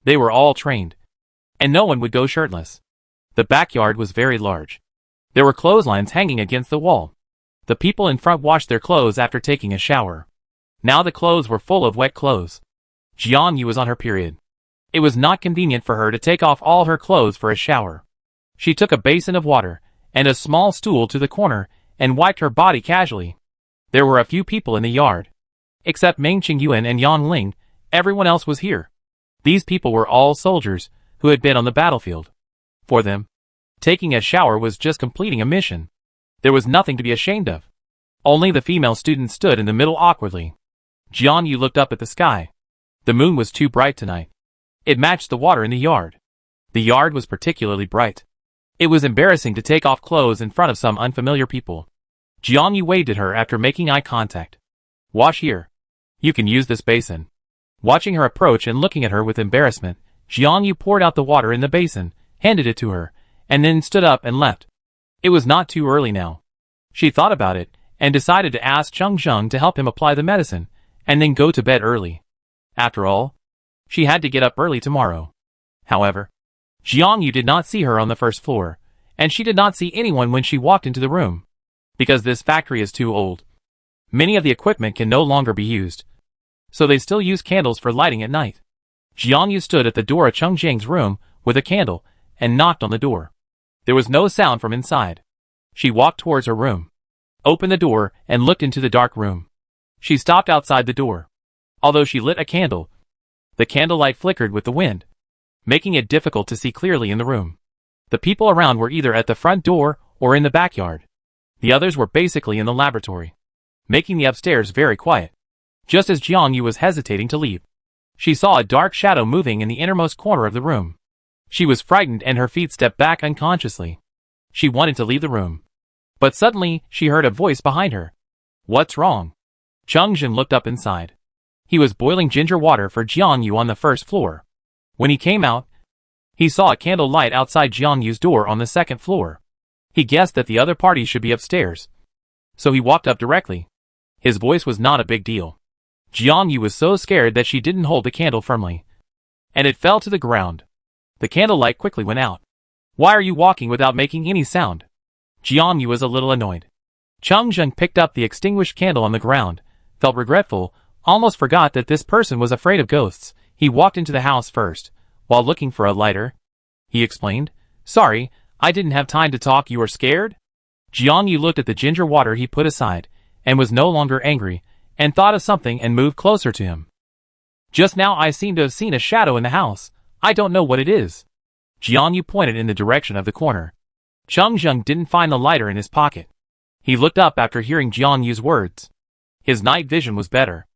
they were all trained, and no one would go shirtless. The backyard was very large. There were clotheslines hanging against the wall. The people in front washed their clothes after taking a shower. Now the clothes were full of wet clothes. Jiang Yu was on her period. It was not convenient for her to take off all her clothes for a shower. She took a basin of water and a small stool to the corner and wiped her body casually. There were a few people in the yard. Except Meng Qingyuan and Yan Ling, everyone else was here. These people were all soldiers who had been on the battlefield. For them, taking a shower was just completing a mission. There was nothing to be ashamed of. Only the female student stood in the middle awkwardly. Jiang Yu looked up at the sky. The moon was too bright tonight. It matched the water in the yard. The yard was particularly bright. It was embarrassing to take off clothes in front of some unfamiliar people. Jiang Yu waved at her after making eye contact. "Wash here. You can use this basin." Watching her approach and looking at her with embarrassment, Jiang Yu poured out the water in the basin, handed it to her, and then stood up and left. It was not too early now. She thought about it, and decided to ask Cheng Zheng to help him apply the medicine, and then go to bed early. After all, she had to get up early tomorrow. However, Jiang Yu did not see her on the first floor, and she did not see anyone when she walked into the room. Because this factory is too old, many of the equipment can no longer be used, so they still use candles for lighting at night. Jiang Yu stood at the door of Cheng Zheng's room with a candle and knocked on the door. There was no sound from inside. She walked towards her room, opened the door, and looked into the dark room. She stopped outside the door. Although she lit a candle, the candlelight flickered with the wind, making it difficult to see clearly in the room. The people around were either at the front door or in the backyard. The others were basically in the laboratory, making the upstairs very quiet. Just as Jiang Yu was hesitating to leave, she saw a dark shadow moving in the innermost corner of the room. She was frightened and her feet stepped back unconsciously. She wanted to leave the room. But suddenly, she heard a voice behind her. What's wrong? Cheng Jin looked up inside. He was boiling ginger water for Jiang Yu on the first floor. When he came out, he saw a candle light outside Jiang Yu's door on the second floor. He guessed that the other party should be upstairs. So he walked up directly. His voice was not a big deal. Jiang Yu was so scared that she didn't hold the candle firmly. And it fell to the ground. The candle light quickly went out. Why are you walking without making any sound? Jiang Yu was a little annoyed. Cheng Jin picked up the extinguished candle on the ground, felt regretful, almost forgot that this person was afraid of ghosts. He walked into the house first, while looking for a lighter. He explained, Sorry, I didn't have time to talk. You were scared? Jiang Yu looked at the ginger water he put aside, and was no longer angry, and thought of something and moved closer to him. Just now I seem to have seen a shadow in the house. I don't know what it is. Jiang Yu pointed in the direction of the corner. Cheng Jin didn't find the lighter in his pocket. He looked up after hearing Jiang Yu's words. His night vision was better.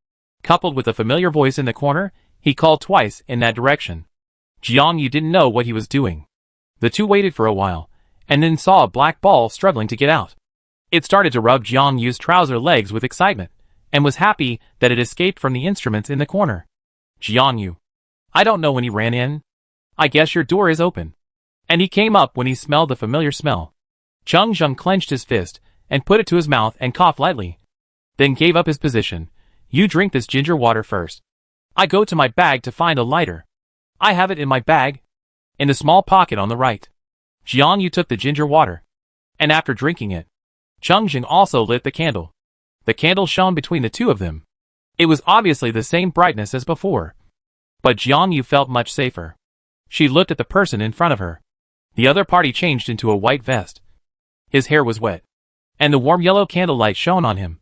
Coupled with a familiar voice in the corner, he called twice in that direction. Jiang Yu didn't know what he was doing. The two waited for a while, and then saw a black ball struggling to get out. It started to rub Jiang Yu's trouser legs with excitement, and was happy that it escaped from the instruments in the corner. Jiang Yu. I don't know when he ran in. I guess your door is open. And he came up when he smelled the familiar smell. Cheng Jin clenched his fist, and put it to his mouth and coughed lightly. Then gave up his position. You drink this ginger water first. I go to my bag to find a lighter. I have it in my bag. In the small pocket on the right. Jiang Yu took the ginger water. And after drinking it, Cheng Jin also lit the candle. The candle shone between the two of them. It was obviously the same brightness as before. But Jiang Yu felt much safer. She looked at the person in front of her. The other party changed into a white vest. His hair was wet. And the warm yellow candlelight shone on him,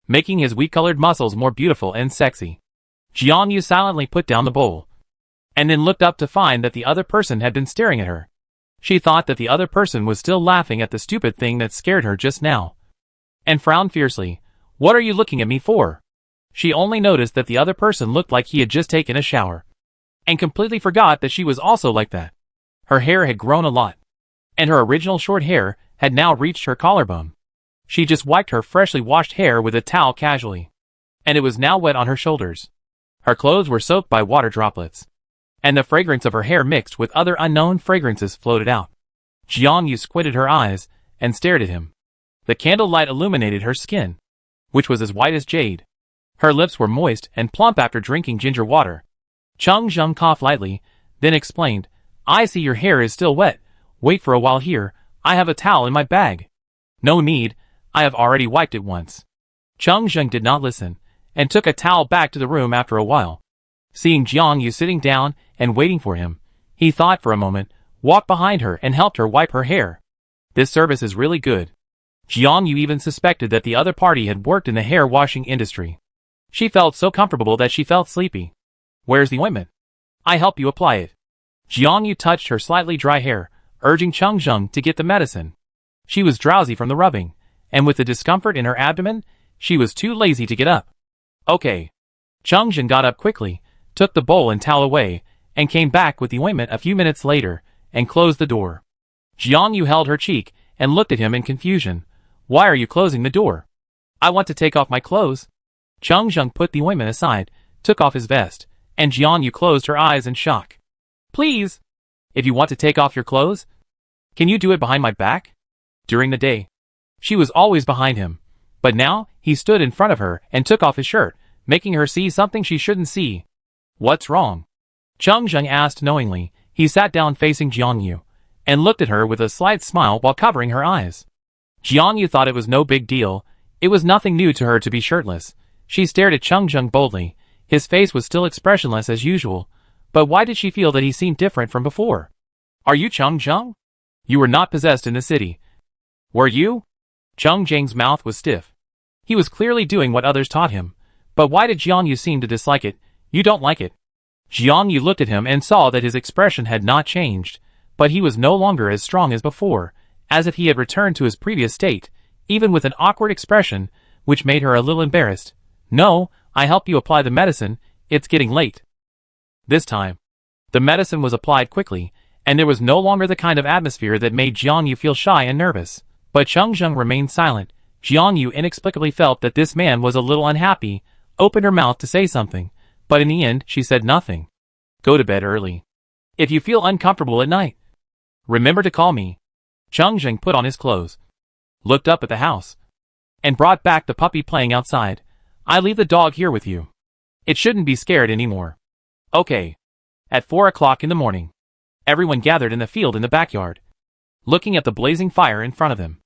making his wheat-colored muscles more beautiful and sexy. Jiang Yu silently put down the bowl, and then looked up to find that the other person had been staring at her. She thought that the other person was still laughing at the stupid thing that scared her just now, and frowned fiercely. What are you looking at me for? She only noticed that the other person looked like he had just taken a shower, and completely forgot that she was also like that. Her hair had grown a lot, and her original short hair had now reached her collarbone. She just wiped her freshly washed hair with a towel casually, and it was now wet on her shoulders. Her clothes were soaked by water droplets, and the fragrance of her hair mixed with other unknown fragrances floated out. Jiang Yu squinted her eyes and stared at him. The candlelight illuminated her skin, which was as white as jade. Her lips were moist and plump after drinking ginger water. Cheng Jin coughed lightly, then explained, I see your hair is still wet. Wait for a while here. I have a towel in my bag. No need. I have already wiped it once. Cheng Jin did not listen, and took a towel back to the room after a while. Seeing Jiang Yu sitting down and waiting for him, he thought for a moment, walked behind her and helped her wipe her hair. This service is really good. Jiang Yu even suspected that the other party had worked in the hair washing industry. She felt so comfortable that she felt sleepy. Where's the ointment? I help you apply it. Jiang Yu touched her slightly dry hair, urging Cheng Jin to get the medicine. She was drowsy from the rubbing, and with the discomfort in her abdomen, she was too lazy to get up. Okay. Cheng Jin got up quickly, took the bowl and towel away, and came back with the ointment a few minutes later, and closed the door. Jiang Yu held her cheek, and looked at him in confusion. Why are you closing the door? I want to take off my clothes. Cheng Jin put the ointment aside, took off his vest, and Jiang Yu closed her eyes in shock. Please! If you want to take off your clothes, can you do it behind my back? During the day, she was always behind him, but now he stood in front of her and took off his shirt, making her see something she shouldn't see. What's wrong? Cheng Jin asked knowingly. He sat down facing Jiang Yu, and looked at her with a slight smile while covering her eyes. Jiang Yu thought it was no big deal. It was nothing new to her to be shirtless. She stared at Cheng Jin boldly. His face was still expressionless as usual, but why did she feel that he seemed different from before? Are you Cheng Jin? You were not possessed in the city. Were you? Cheng Jin's mouth was stiff. He was clearly doing what others taught him, but why did Jiang Yu seem to dislike it? You don't like it. Jiang Yu looked at him and saw that his expression had not changed, but he was no longer as strong as before, as if he had returned to his previous state, even with an awkward expression, which made her a little embarrassed. No, I help you apply the medicine, it's getting late. This time, the medicine was applied quickly, and there was no longer the kind of atmosphere that made Jiang Yu feel shy and nervous. But Cheng Zheng remained silent. Jiang Yu inexplicably felt that this man was a little unhappy, opened her mouth to say something, but in the end she said nothing. Go to bed early. If you feel uncomfortable at night, remember to call me. Cheng Zheng put on his clothes, looked up at the house, and brought back the puppy playing outside. I leave the dog here with you. It shouldn't be scared anymore. Okay. At 4 o'clock in the morning, everyone gathered in the field in the backyard, looking at the blazing fire in front of them,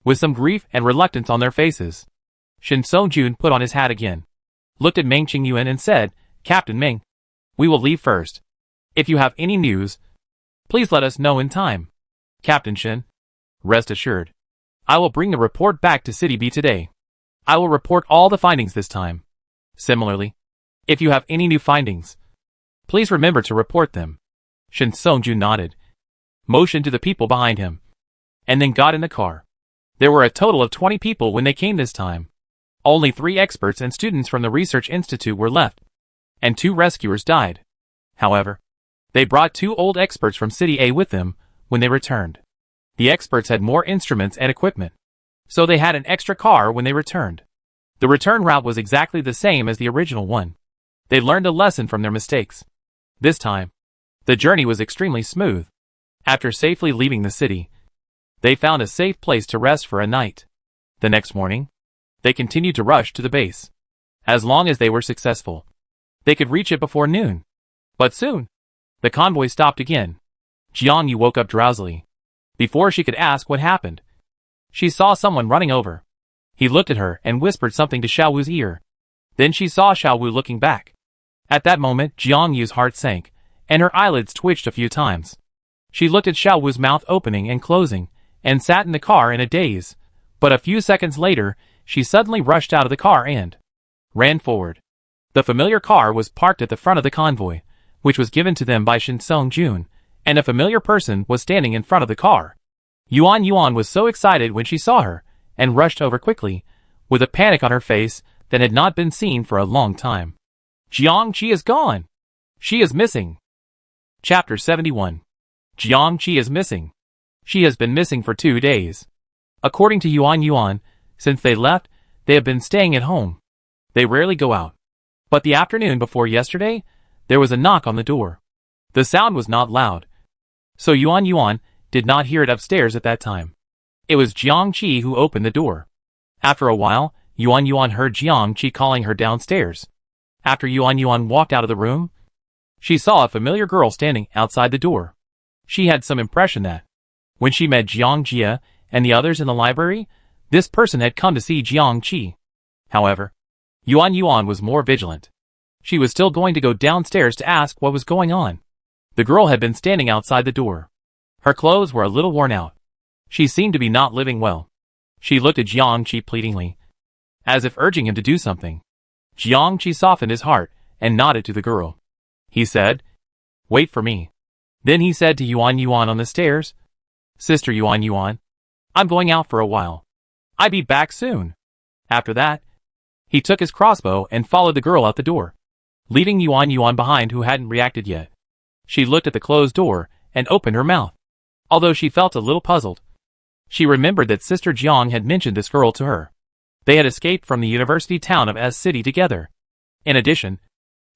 with some grief and reluctance on their faces. Shin Song-jun put on his hat again, looked at Meng Qingyuan and said, Captain Meng, we will leave first. If you have any news, please let us know in time. Captain Shin, rest assured, I will bring the report back to City B today. I will report all the findings this time. Similarly, if you have any new findings, please remember to report them. Shin Song-jun nodded, motioned to the people behind him, and then got in the car. There were a total of 20 people when they came this time. Only 3 experts and students from the research institute were left, and 2 rescuers died. However, they brought 2 old experts from City A with them when they returned. The experts had more instruments and equipment, so they had an extra car when they returned. The return route was exactly the same as the original one. They learned a lesson from their mistakes. This time, the journey was extremely smooth. After safely leaving the city, they found a safe place to rest for a night. The next morning, they continued to rush to the base. As long as they were successful, they could reach it before noon. But soon, the convoy stopped again. Jiang Yu woke up drowsily. Before she could ask what happened, she saw someone running over. He looked at her and whispered something to Xiao Wu's ear. Then she saw Xiao Wu looking back. At that moment, Jiang Yu's heart sank, and her eyelids twitched a few times. She looked at Xiao Wu's mouth opening and closing, and sat in the car in a daze. But a few seconds later, she suddenly rushed out of the car and ran forward. The familiar car was parked at the front of the convoy, which was given to them by Shin Song-jun, and a familiar person was standing in front of the car. Yuan was so excited when she saw her, and rushed over quickly, with a panic on her face that had not been seen for a long time. Jiang Qi is gone! She is missing! Chapter 71. Jiang Qi is missing. She has been missing for 2 days. According to Yuan, since they left, they have been staying at home. They rarely go out. But the afternoon before yesterday, there was a knock on the door. The sound was not loud, so Yuan did not hear it upstairs at that time. It was Jiang Qi who opened the door. After a while, Yuan heard Jiang Qi calling her downstairs. After Yuan walked out of the room, she saw a familiar girl standing outside the door. She had some impression that, when she met Jiang Jia and the others in the library, this person had come to see Jiang Qi. However, Yuan was more vigilant. She was still going to go downstairs to ask what was going on. The girl had been standing outside the door. Her clothes were a little worn out. She seemed to be not living well. She looked at Jiang Qi pleadingly, as if urging him to do something. Jiang Qi softened his heart and nodded to the girl. He said, "Wait for me." Then he said to Yuan on the stairs, "Sister Yuan, I'm going out for a while. I'll be back soon." After that, he took his crossbow and followed the girl out the door, leaving Yuan behind who hadn't reacted yet. She looked at the closed door and opened her mouth. Although she felt a little puzzled, she remembered that Sister Jiang had mentioned this girl to her. They had escaped from the university town of S City together. In addition,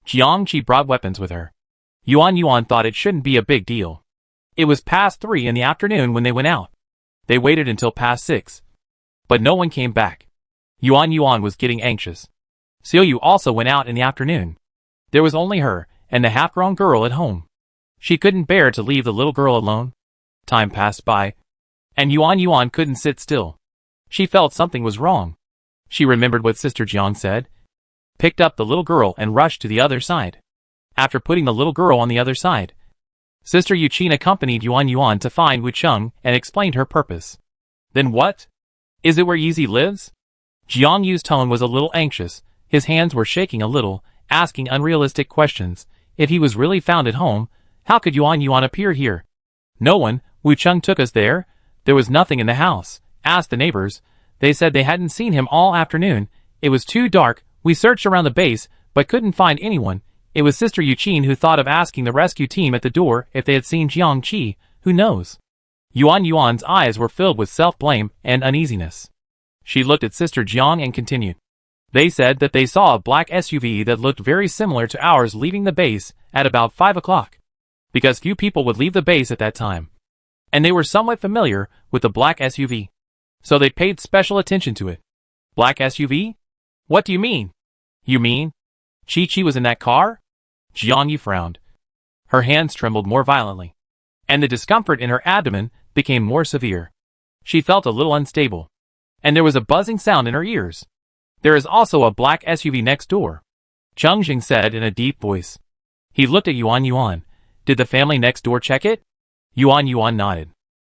Jiang Qi brought weapons with her. Yuan thought it shouldn't be a big deal. It was past 3 in the afternoon when they went out. They waited until past 6. But no one came back. Yuan was getting anxious. Xiaoyu also went out in the afternoon. There was only her and the half-grown girl at home. She couldn't bear to leave the little girl alone. Time passed by, and Yuan couldn't sit still. She felt something was wrong. She remembered what Sister Jiang said, picked up the little girl and rushed to the other side. After putting the little girl on the other side, Sister Yuqin accompanied Yuan to find Wu Cheng and explained her purpose. Then what? Is it where Yizi lives? Jiang Yu's tone was a little anxious. His hands were shaking a little, asking unrealistic questions. If he was really found at home, how could Yuan appear here? No one. Wu Cheng took us there. There was nothing in the house. Asked the neighbors. They said they hadn't seen him all afternoon. It was too dark. We searched around the base, but couldn't find anyone. It was Sister Yuqin who thought of asking the rescue team at the door if they had seen Jiang Qi. Who knows? Yuan's eyes were filled with self-blame and uneasiness. She looked at Sister Jiang and continued. They said that they saw a black SUV that looked very similar to ours leaving the base at about 5 o'clock. Because few people would leave the base at that time. And they were somewhat familiar with the black SUV. So they paid special attention to it. Black SUV? What do you mean? You mean Chi was in that car? Jiang Yu frowned. Her hands trembled more violently. And the discomfort in her abdomen became more severe. She felt a little unstable. And there was a buzzing sound in her ears. There is also a black SUV next door, Cheng Jing said in a deep voice. He looked at Yuan. Did the family next door check it? Yuan nodded.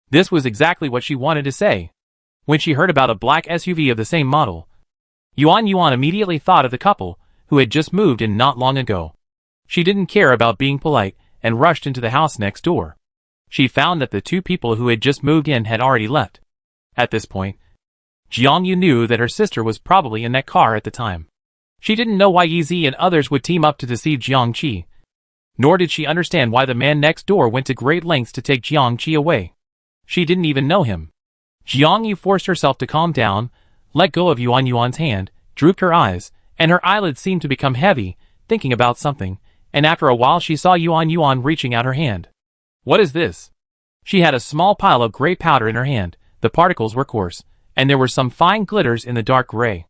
This was exactly what she wanted to say. When she heard about a black SUV of the same model, Yuan immediately thought of the couple who had just moved in not long ago. She didn't care about being polite and rushed into the house next door. She found that the two people who had just moved in had already left. At this point, Jiang Yu knew that her sister was probably in that car at the time. She didn't know why Yi and others would team up to deceive Jiang Qi. Nor did she understand why the man next door went to great lengths to take Jiang Qi away. She didn't even know him. Jiang Yu forced herself to calm down, let go of Yuan's hand, drooped her eyes, and her eyelids seemed to become heavy, thinking about something, and after a while she saw Yuan reaching out her hand. What is this? She had a small pile of gray powder in her hand. The particles were coarse, and there were some fine glitters in the dark gray.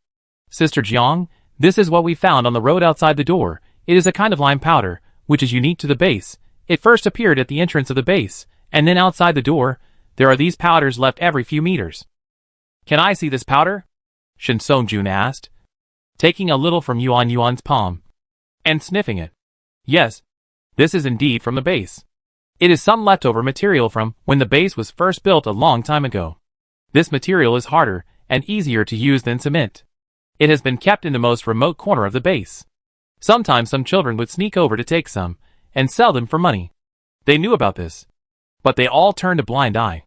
Sister Jiang, this is what we found on the road outside the door. It is a kind of lime powder, which is unique to the base. It first appeared at the entrance of the base, and then outside the door. There are these powders left every few meters. Can I see this powder? Shen Songjun asked, taking a little from Yuan's palm and sniffing it. Yes, this is indeed from the base. It is some leftover material from when the base was first built a long time ago. This material is harder and easier to use than cement. It has been kept in the most remote corner of the base. Sometimes some children would sneak over to take some and sell them for money. They knew about this, but they all turned a blind eye.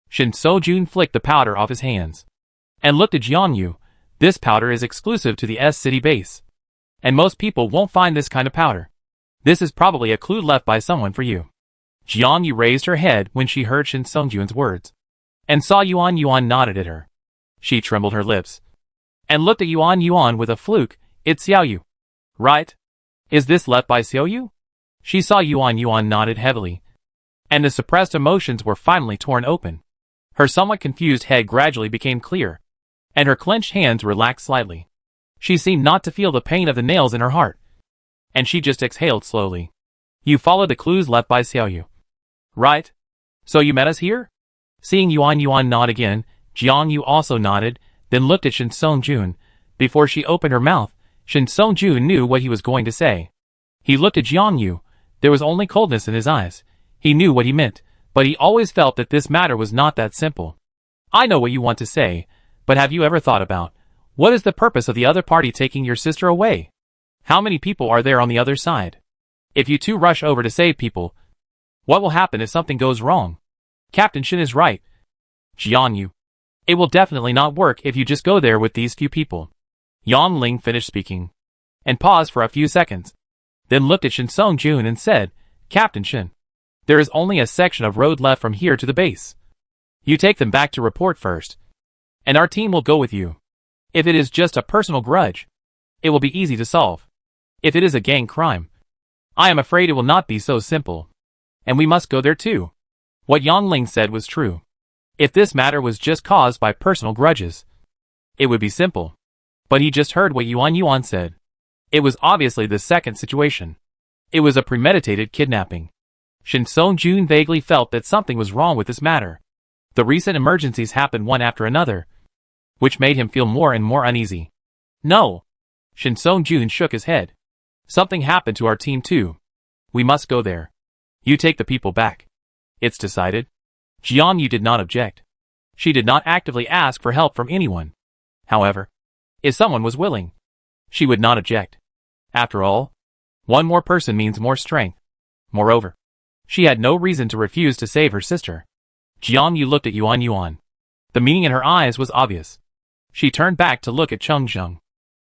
Shen Songjun flicked the powder off his hands and looked at Jiang Yu. This powder is exclusive to the S-City base, and most people won't find this kind of powder. This is probably a clue left by someone for you. Jiang Yu raised her head when she heard Shen Songjun's words, and saw Yuan nodded at her. She trembled her lips, and looked at Yuan with a fluke. It's Xiao Yu, right? Is this left by Xiao Yu? She saw Yuan nodded heavily, and the suppressed emotions were finally torn open. Her somewhat confused head gradually became clear, and her clenched hands relaxed slightly. She seemed not to feel the pain of the nails in her heart, and she just exhaled slowly. You followed the clues left by Xiao Yu, right? So you met us here? Seeing Yuan nod again, Jiang Yu also nodded, then looked at Shen Songjun. Before she opened her mouth, Shen Songjun knew what he was going to say. He looked at Jiang Yu. There was only coldness in his eyes. He knew what he meant, but he always felt that this matter was not that simple. I know what you want to say, but have you ever thought about, what is the purpose of the other party taking your sister away? How many people are there on the other side? If you two rush over to save people, what will happen if something goes wrong? Captain Shen is right. Jiang Yu. It will definitely not work if you just go there with these few people. Yang Ling finished speaking, and paused for a few seconds, then looked at Shen Songjun and said, Captain Shen, there is only a section of road left from here to the base. You take them back to report first, and our team will go with you. If it is just a personal grudge, it will be easy to solve. If it is a gang crime, I am afraid it will not be so simple, and we must go there too. What Yang Ling said was true. If this matter was just caused by personal grudges, it would be simple. But he just heard what Yuan said. It was obviously the second situation. It was a premeditated kidnapping. Shen Songjun vaguely felt that something was wrong with this matter. The recent emergencies happened one after another, which made him feel more and more uneasy. No. Shen Songjun shook his head. Something happened to our team too. We must go there. You take the people back. It's decided. Jiang Yu did not object. She did not actively ask for help from anyone. However, if someone was willing, she would not object. After all, one more person means more strength. Moreover, she had no reason to refuse to save her sister. Jiang Yu looked at Yuan. The meaning in her eyes was obvious. She turned back to look at Cheng Zheng.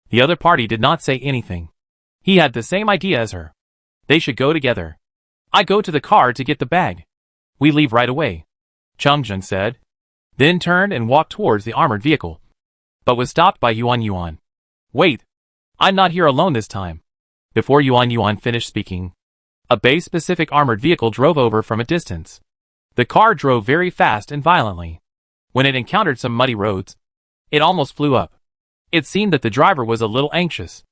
The other party did not say anything. He had the same idea as her. They should go together. I go to the car to get the bag. We leave right away, Chungjun said, then turned and walked towards the armored vehicle, but was stopped by Yuan Yuan. Wait, I'm not here alone this time. Before Yuan Yuan finished speaking, a base-specific armored vehicle drove over from a distance. The car drove very fast and violently. When it encountered some muddy roads, it almost flew up. It seemed that the driver was a little anxious.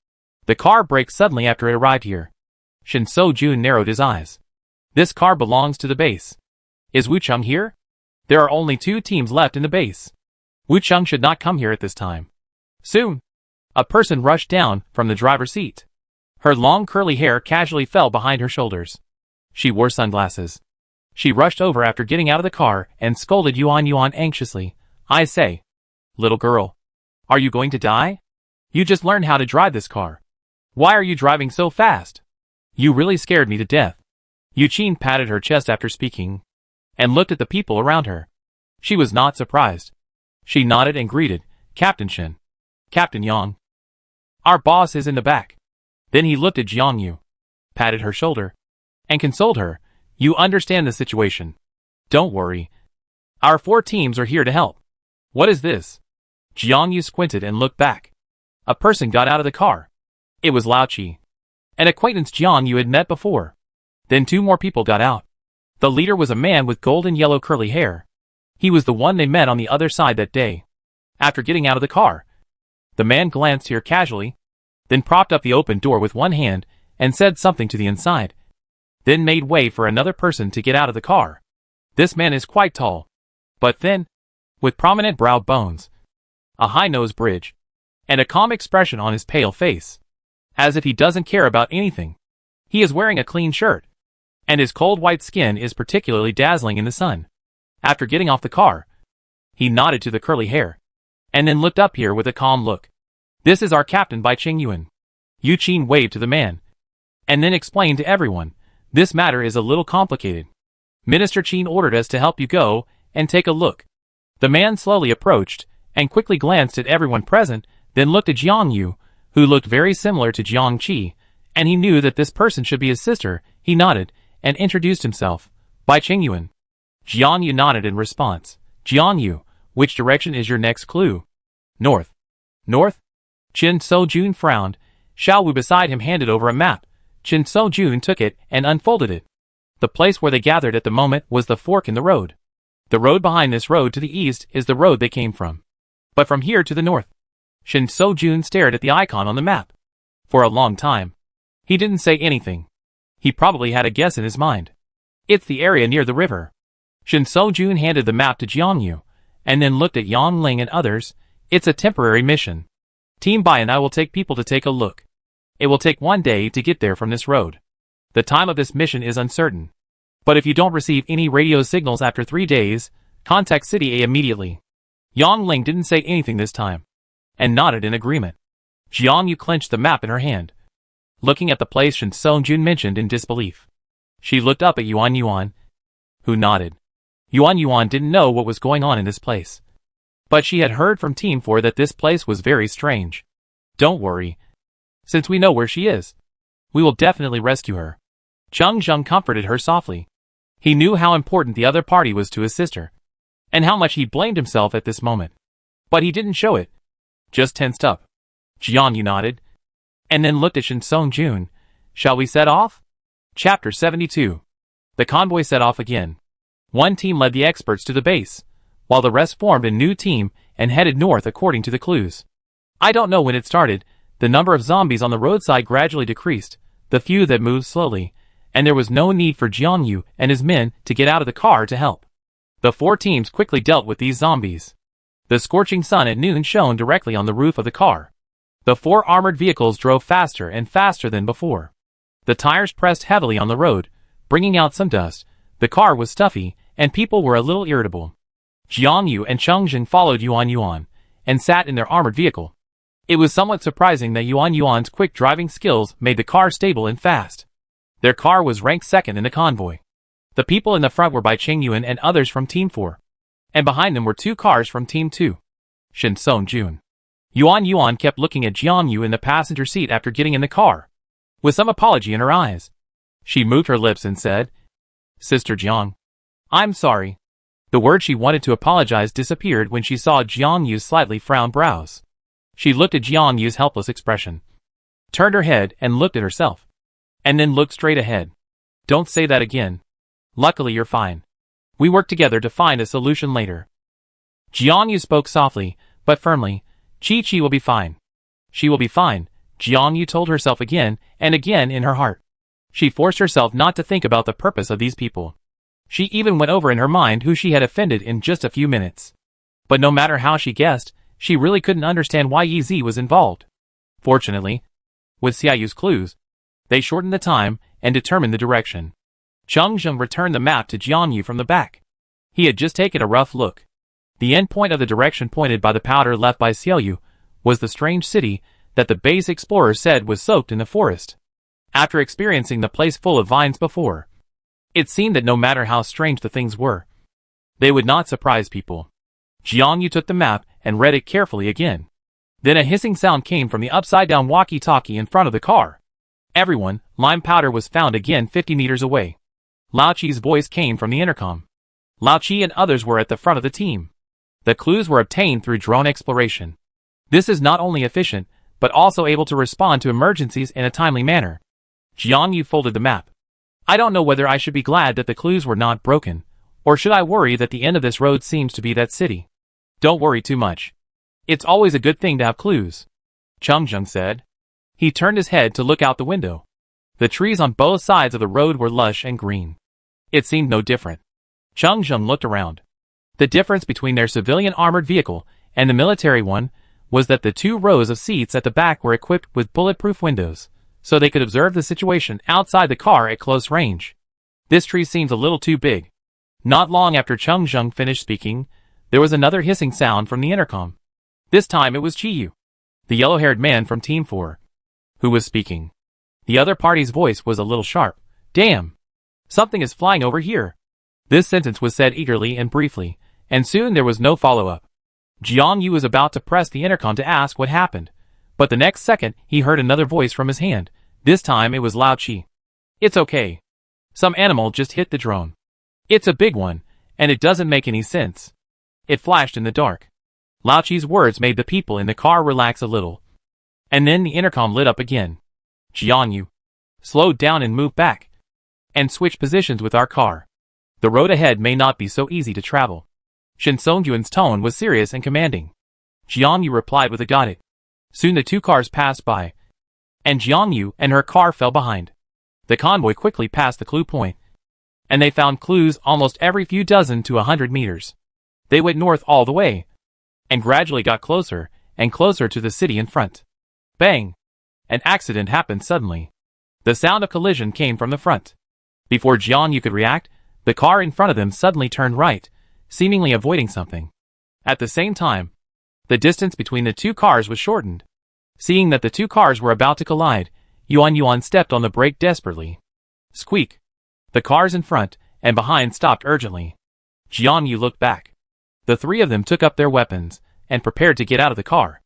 The car braked suddenly after it arrived here. Shin So-jun narrowed his eyes. This car belongs to the base. Is Wu-chung here? There are only 2 teams left in the base. Wu-chung should not come here at this time. Soon, a person rushed down from the driver's seat. Her long curly hair casually fell behind her shoulders. She wore sunglasses. She rushed over after getting out of the car and scolded Yuan Yuan anxiously. I say, little girl, are you going to die? You just learned how to drive this car. Why are you driving so fast? You really scared me to death. Yuqin patted her chest after speaking, and looked at the people around her. She was not surprised. She nodded and greeted, Captain Shin. Captain Yang. Our boss is in the back. Then he looked at Jiang Yu, patted her shoulder, and consoled her. You understand the situation. Don't worry. Our 4 teams are here to help. What is this? Jiang Yu squinted and looked back. A person got out of the car. It was Lao Chi, an acquaintance Jiang Yu had met before. Then 2 more people got out. The leader was a man with golden yellow curly hair. He was the one they met on the other side that day. After getting out of the car, the man glanced here casually, then propped up the open door with one hand and said something to the inside, then made way for another person to get out of the car. This man is quite tall, but thin, with prominent brow bones, a high nose bridge, and a calm expression on his pale face, as if he doesn't care about anything. He is wearing a clean shirt, and his cold white skin is particularly dazzling in the sun. After getting off the car, he nodded to the curly hair, and then looked up here with a calm look. This is our captain by Ching Yuan. Yuqin waved to the man, and then explained to everyone, this matter is a little complicated. Minister Qin ordered us to help you go and take a look. The man slowly approached, and quickly glanced at everyone present, then looked at Jiang Yu, who looked very similar to Jiang Qi, and he knew that this person should be his sister. He nodded, and introduced himself. By Ching Yuan. Jiang Yu nodded in response. Jiang Yu, which direction is your next clue? North. North? Chin So-jun frowned. Xiao Wu beside him handed over a map. Chin So-jun took it and unfolded it. The place where they gathered at the moment was the fork in the road. The road behind this road to the east is the road they came from. But from here to the north. Shin So-jun stared at the icon on the map. For a long time. He didn't say anything. He probably had a guess in his mind. It's the area near the river. Shin So-jun handed the map to Jiang Yu, and then looked at Yang Ling and others. It's a temporary mission. Team Bai and I will take people to take a look. It will take 1 day to get there from this road. The time of this mission is uncertain. But if you don't receive any radio signals after 3 days, contact City A immediately. Yang Ling didn't say anything this time, and nodded in agreement. Jiang Yu clenched the map in her hand, looking at the place Shin So-jun mentioned in disbelief. She looked up at Yuan Yuan, who nodded. Yuan Yuan didn't know what was going on in this place, but she had heard from Team 4 that this place was very strange. Don't worry. Since we know where she is, we will definitely rescue her. Chung Zheng comforted her softly. He knew how important the other party was to his sister, and how much he blamed himself at this moment. But he didn't show it. Just tensed up. Jiang Yu nodded, and then looked at Shin So-jun. Shall we set off? Chapter 72. The convoy set off again. One team led the experts to the base, while the rest formed a new team and headed north according to the clues. I don't know when it started, the number of zombies on the roadside gradually decreased, the few that moved slowly, and there was no need for Jiang Yu and his men to get out of the car to help. The 4 teams quickly dealt with these zombies. The scorching sun at noon shone directly on the roof of the car. The 4 armored vehicles drove faster and faster than before. The tires pressed heavily on the road, bringing out some dust. The car was stuffy, and people were a little irritable. Jiang Yu and Cheng Zheng followed Yuan Yuan, and sat in their armored vehicle. It was somewhat surprising that Yuan Yuan's quick driving skills made the car stable and fast. Their car was ranked second in the convoy. The people in the front were by Ching Yuan and others from Team 4. And behind them were 2 cars from Team 2. Shin So-jun. Yuan kept looking at Jiangyu in the passenger seat after getting in the car, with some apology in her eyes. She moved her lips and said, "Sister Jiang, I'm sorry." The word she wanted to apologize disappeared when she saw Jiangyu's slightly frowned brows. She looked at Jiangyu's helpless expression, turned her head and looked at herself, and then looked straight ahead. "Don't say that again. Luckily you're fine. We work together to find a solution later." Jiangyu spoke softly, but firmly. Chi will be fine. She will be fine, Jiangyu told herself again and again in her heart. She forced herself not to think about the purpose of these people. She even went over in her mind who she had offended in just a few minutes. But no matter how she guessed, she really couldn't understand why Yi Zi was involved. Fortunately, with Xiaoyu's clues, they shortened the time and determined the direction. Cheng Zheng returned the map to Jiangyu from the back. He had just taken a rough look. The end point of the direction pointed by the powder left by Xiaoyu was the strange city that the base explorer said was soaked in the forest. After experiencing the place full of vines before, it seemed that no matter how strange the things were, they would not surprise people. Jiangyu took the map and read it carefully again. Then a hissing sound came from the upside-down walkie-talkie in front of the car. "Everyone, lime powder was found again 50 meters away." Lao Chi's voice came from the intercom. Lao Chi and others were at the front of the team. The clues were obtained through drone exploration. This is not only efficient, but also able to respond to emergencies in a timely manner. Jiangyu folded the map. "I don't know whether I should be glad that the clues were not broken, or should I worry that the end of this road seems to be that city?" "Don't worry too much. It's always a good thing to have clues," Cheng Zheng said. He turned his head to look out the window. The trees on both sides of the road were lush and green. It seemed no different. Cheng Zheng looked around. The difference between their civilian armored vehicle and the military one was that the 2 rows of seats at the back were equipped with bulletproof windows, so they could observe the situation outside the car at close range. This tree seems a little too big. Not long after Cheng Zheng finished speaking, there was another hissing sound from the intercom. This time it was Chiyu, the yellow-haired man from Team 4, who was speaking. The other party's voice was a little sharp. "Damn! Something is flying over here." This sentence was said eagerly and briefly, and soon there was no follow-up. Jiangyu was about to press the intercom to ask what happened, but the next second he heard another voice from his hand. This time it was Lao Chi. "It's okay. Some animal just hit the drone. It's a big one, and it doesn't make any sense." It flashed in the dark. Lao Chi's words made the people in the car relax a little. And then the intercom lit up again. "Jiangyu, slowed down and moved back, and switch positions with our car. The road ahead may not be so easy to travel." Shen Songyuan's tone was serious and commanding. Jiangyu replied with a "got it." Soon the 2 cars passed by, and Jiangyu and her car fell behind. The convoy quickly passed the clue point, and they found clues almost every few dozen to 100 meters. They went north all the way, and gradually got closer and closer to the city in front. Bang! An accident happened suddenly. The sound of collision came from the front. Before Jiangyu could react, the car in front of them suddenly turned right, seemingly avoiding something. At the same time, the distance between the 2 cars was shortened. Seeing that the 2 cars were about to collide, Yuan stepped on the brake desperately. Squeak! The cars in front and behind stopped urgently. Jiangyu looked back. The 3 of them took up their weapons and prepared to get out of the car.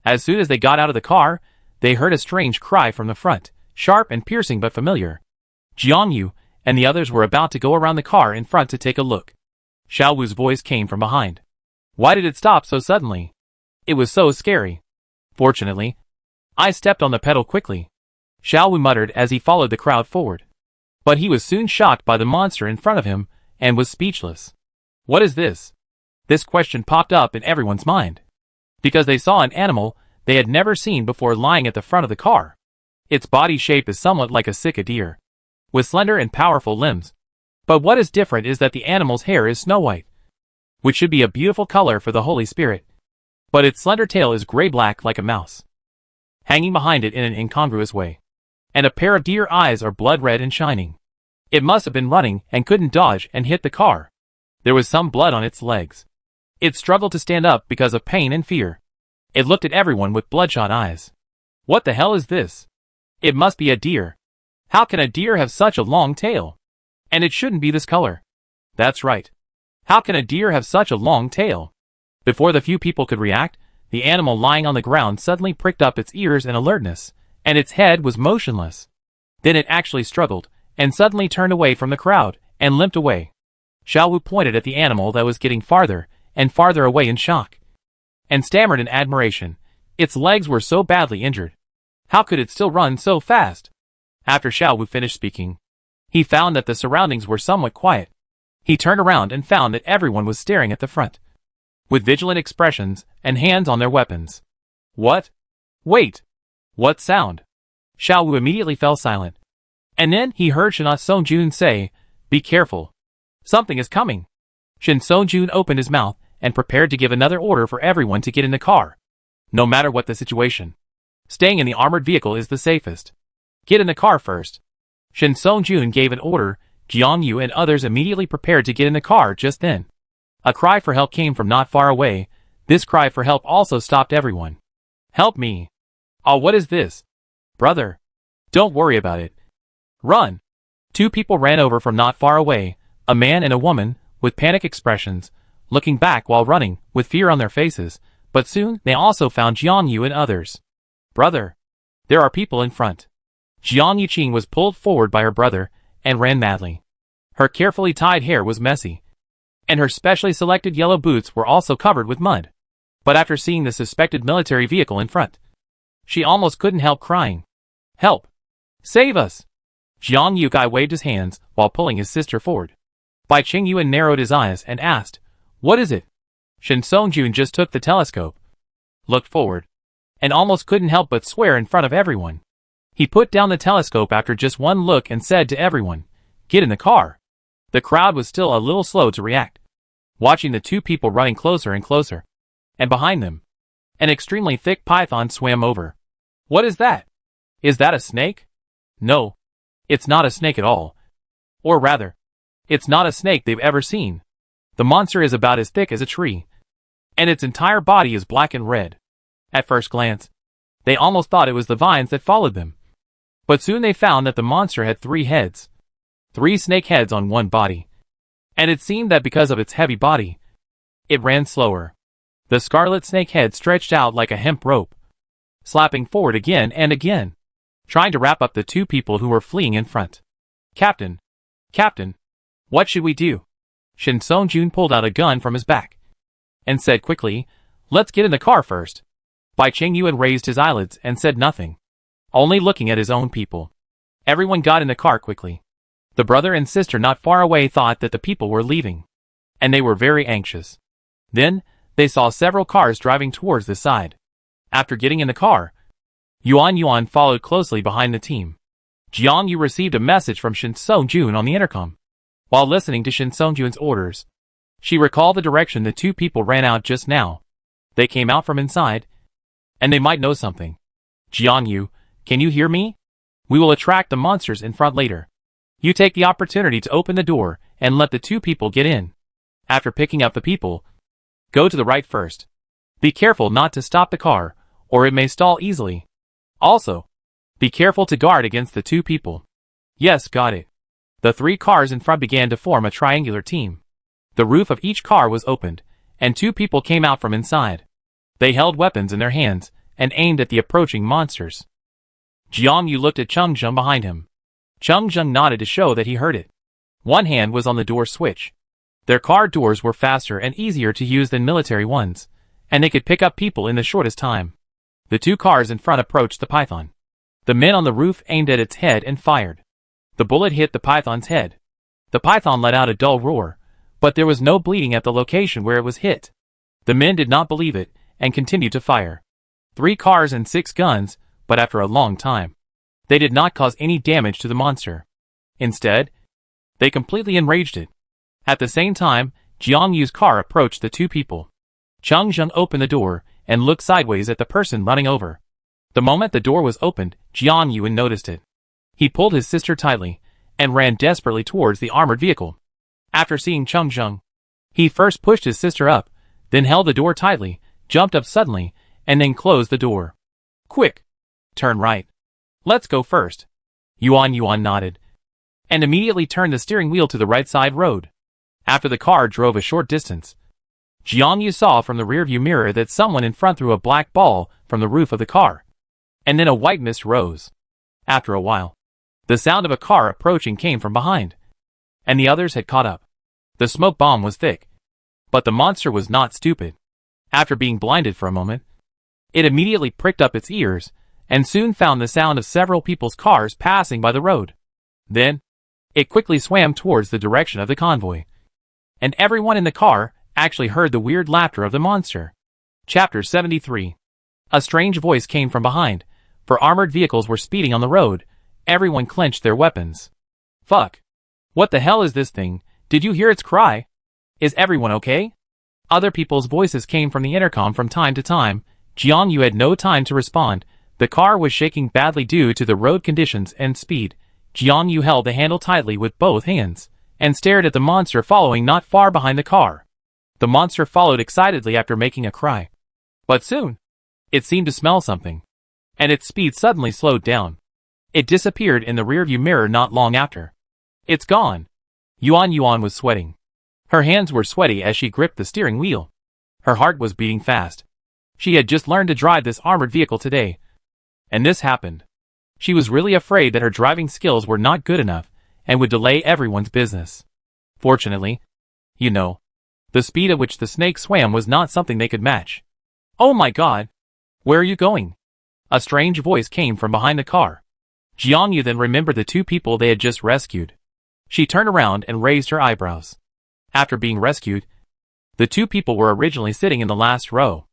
As soon as they got out of the car, they heard a strange cry from the front, sharp and piercing but familiar. Jiangyu and the others were about to go around the car in front to take a look. Xiao Wu's voice came from behind. "Why did it stop so suddenly? It was so scary." "Fortunately, I stepped on the pedal quickly," Xiao Wu muttered as he followed the crowd forward. But he was soon shocked by the monster in front of him and was speechless. "What is this?" This question popped up in everyone's mind, because they saw an animal they had never seen before lying at the front of the car. Its body shape is somewhat like a sika deer, with slender and powerful limbs. But what is different is that the animal's hair is snow white, which should be a beautiful color for the Holy Spirit. But its slender tail is gray-black like a mouse, hanging behind it in an incongruous way. And a pair of deer eyes are blood-red and shining. It must have been running and couldn't dodge and hit the car. There was some blood on its legs. It struggled to stand up because of pain and fear. It looked at everyone with bloodshot eyes. "What the hell is this? It must be a deer. How can a deer have such a long tail? And it shouldn't be this color. That's right. How can a deer have such a long tail?" Before the few people could react, The animal lying on the ground suddenly pricked up its ears in alertness, and its head was motionless. Then it actually struggled, and suddenly turned away from the crowd, and limped away. Xiao Wu pointed at the animal that was getting farther and farther away in shock, and stammered in admiration. Its legs were so badly injured. How could it still run so fast? After Xiao Wu finished speaking, he found that the surroundings were somewhat quiet. He turned around and found that everyone was staring at the front, with vigilant expressions and hands on their weapons. What? Wait! What sound? Xiao Wu immediately fell silent. And then he heard Shin Songjun say, "Be careful. Something is coming." Shin Songjun opened his mouth and prepared to give another order for everyone to get in the car. No matter what the situation, staying in the armored vehicle is the safest. Get in the car first. Shin Songjun gave an order. Jiang Yu and others immediately prepared to get in the car just then. A cry for help came from not far away. This cry for help also stopped everyone. Help me. Oh, what is this? Brother. Don't worry about it. Run. Two people ran over from not far away, a man and a woman, with panic expressions, looking back while running, with fear on their faces, but soon they also found Jiang Yu and others. Brother. There are people in front. Jiang Yuqing was pulled forward by her brother, and ran madly. Her carefully tied hair was messy, and her specially selected yellow boots were also covered with mud. But after seeing the suspected military vehicle in front, she almost couldn't help crying. Help! Save us! Jiang Yukai waved his hands while pulling his sister forward. Bai Qingyuan narrowed his eyes and asked, "What is it?" Shin Songjun just took the telescope, looked forward, and almost couldn't help but swear in front of everyone. He put down the telescope after just one look and said to everyone, "Get in the car." The crowd was still a little slow to react, watching the two people running closer and closer. And behind them, an extremely thick python swam over. What is that? Is that a snake? No, it's not a snake at all. Or rather, it's not a snake they've ever seen. The monster is about as thick as a tree, and its entire body is black and red. At first glance, they almost thought it was the vines that followed them. But soon they found that the monster had 3 heads. 3 snake heads on one body. And it seemed that because of its heavy body, it ran slower. The scarlet snake head stretched out like a hemp rope, slapping forward again and again, trying to wrap up the 2 people who were fleeing in front. Captain! Captain! What should we do? Shin Songjun pulled out a gun from his back, and said quickly, "Let's get in the car first." Bai Qingyuan raised his eyelids and said nothing, only looking at his own people. Everyone got in the car quickly. The brother and sister not far away thought that the people were leaving, and they were very anxious. Then, they saw several cars driving towards the side. After getting in the car, Yuan followed closely behind the team. Jiang Yu received a message from Shin Songjun on the intercom. While listening to Shin Songjun's orders, she recalled the direction the 2 people ran out just now. They came out from inside, and they might know something. Jiang Yu, can you hear me? We will attract the monsters in front later. You take the opportunity to open the door and let the 2 people get in. After picking up the people, go to the right first. Be careful not to stop the car, or it may stall easily. Also, be careful to guard against the 2 people. Yes, got it. The 3 cars in front began to form a triangular team. The roof of each car was opened, and 2 people came out from inside. They held weapons in their hands and aimed at the approaching monsters. Jiang Yu looked at Cheng Zheng behind him. Cheng Zheng nodded to show that he heard it. One hand was on the door switch. Their car doors were faster and easier to use than military ones, and they could pick up people in the shortest time. The 2 cars in front approached the python. The men on the roof aimed at its head and fired. The bullet hit the python's head. The python let out a dull roar, but there was no bleeding at the location where it was hit. The men did not believe it, and continued to fire. 3 cars and 6 guns, but after a long time, they did not cause any damage to the monster. Instead, they completely enraged it. At the same time, Jiang Yu's car approached the 2 people. Cheng Zheng opened the door and looked sideways at the person running over. The moment the door was opened, Jiang Yu noticed it. He pulled his sister tightly and ran desperately towards the armored vehicle. After seeing Cheng Zheng, he first pushed his sister up, then held the door tightly, jumped up suddenly, and then closed the door. Quick! Turn right. Let's go first. Yuan nodded, and immediately turned the steering wheel to the right side road. After the car drove a short distance, Jiangyu saw from the rearview mirror that someone in front threw a black ball from the roof of the car. And then a white mist rose. After a while, the sound of a car approaching came from behind. And the others had caught up. The smoke bomb was thick. But the monster was not stupid. After being blinded for a moment, it immediately pricked up its ears, and soon found the sound of several people's cars passing by the road. Then, it quickly swam towards the direction of the convoy. And everyone in the car actually heard the weird laughter of the monster. Chapter 73. A strange voice came from behind, for armored vehicles were speeding on the road. Everyone clenched their weapons. Fuck. What the hell is this thing? Did you hear its cry? Is everyone okay? Other people's voices came from the intercom from time to time. Jiangyu had no time to respond. The car was shaking badly due to the road conditions and speed. Jiangyu held the handle tightly with both hands, and stared at the monster following not far behind the car. The monster followed excitedly after making a cry. But soon, it seemed to smell something, and its speed suddenly slowed down. It disappeared in the rearview mirror not long after. It's gone. Yuan was sweating. Her hands were sweaty as she gripped the steering wheel. Her heart was beating fast. She had just learned to drive this armored vehicle today. And this happened. She was really afraid that her driving skills were not good enough, and would delay everyone's business. Fortunately, the speed at which the snake swam was not something they could match. Oh my god! Where are you going? A strange voice came from behind the car. Jiangyu then remembered the two people they had just rescued. She turned around and raised her eyebrows. After being rescued, the two people were originally sitting in the last row.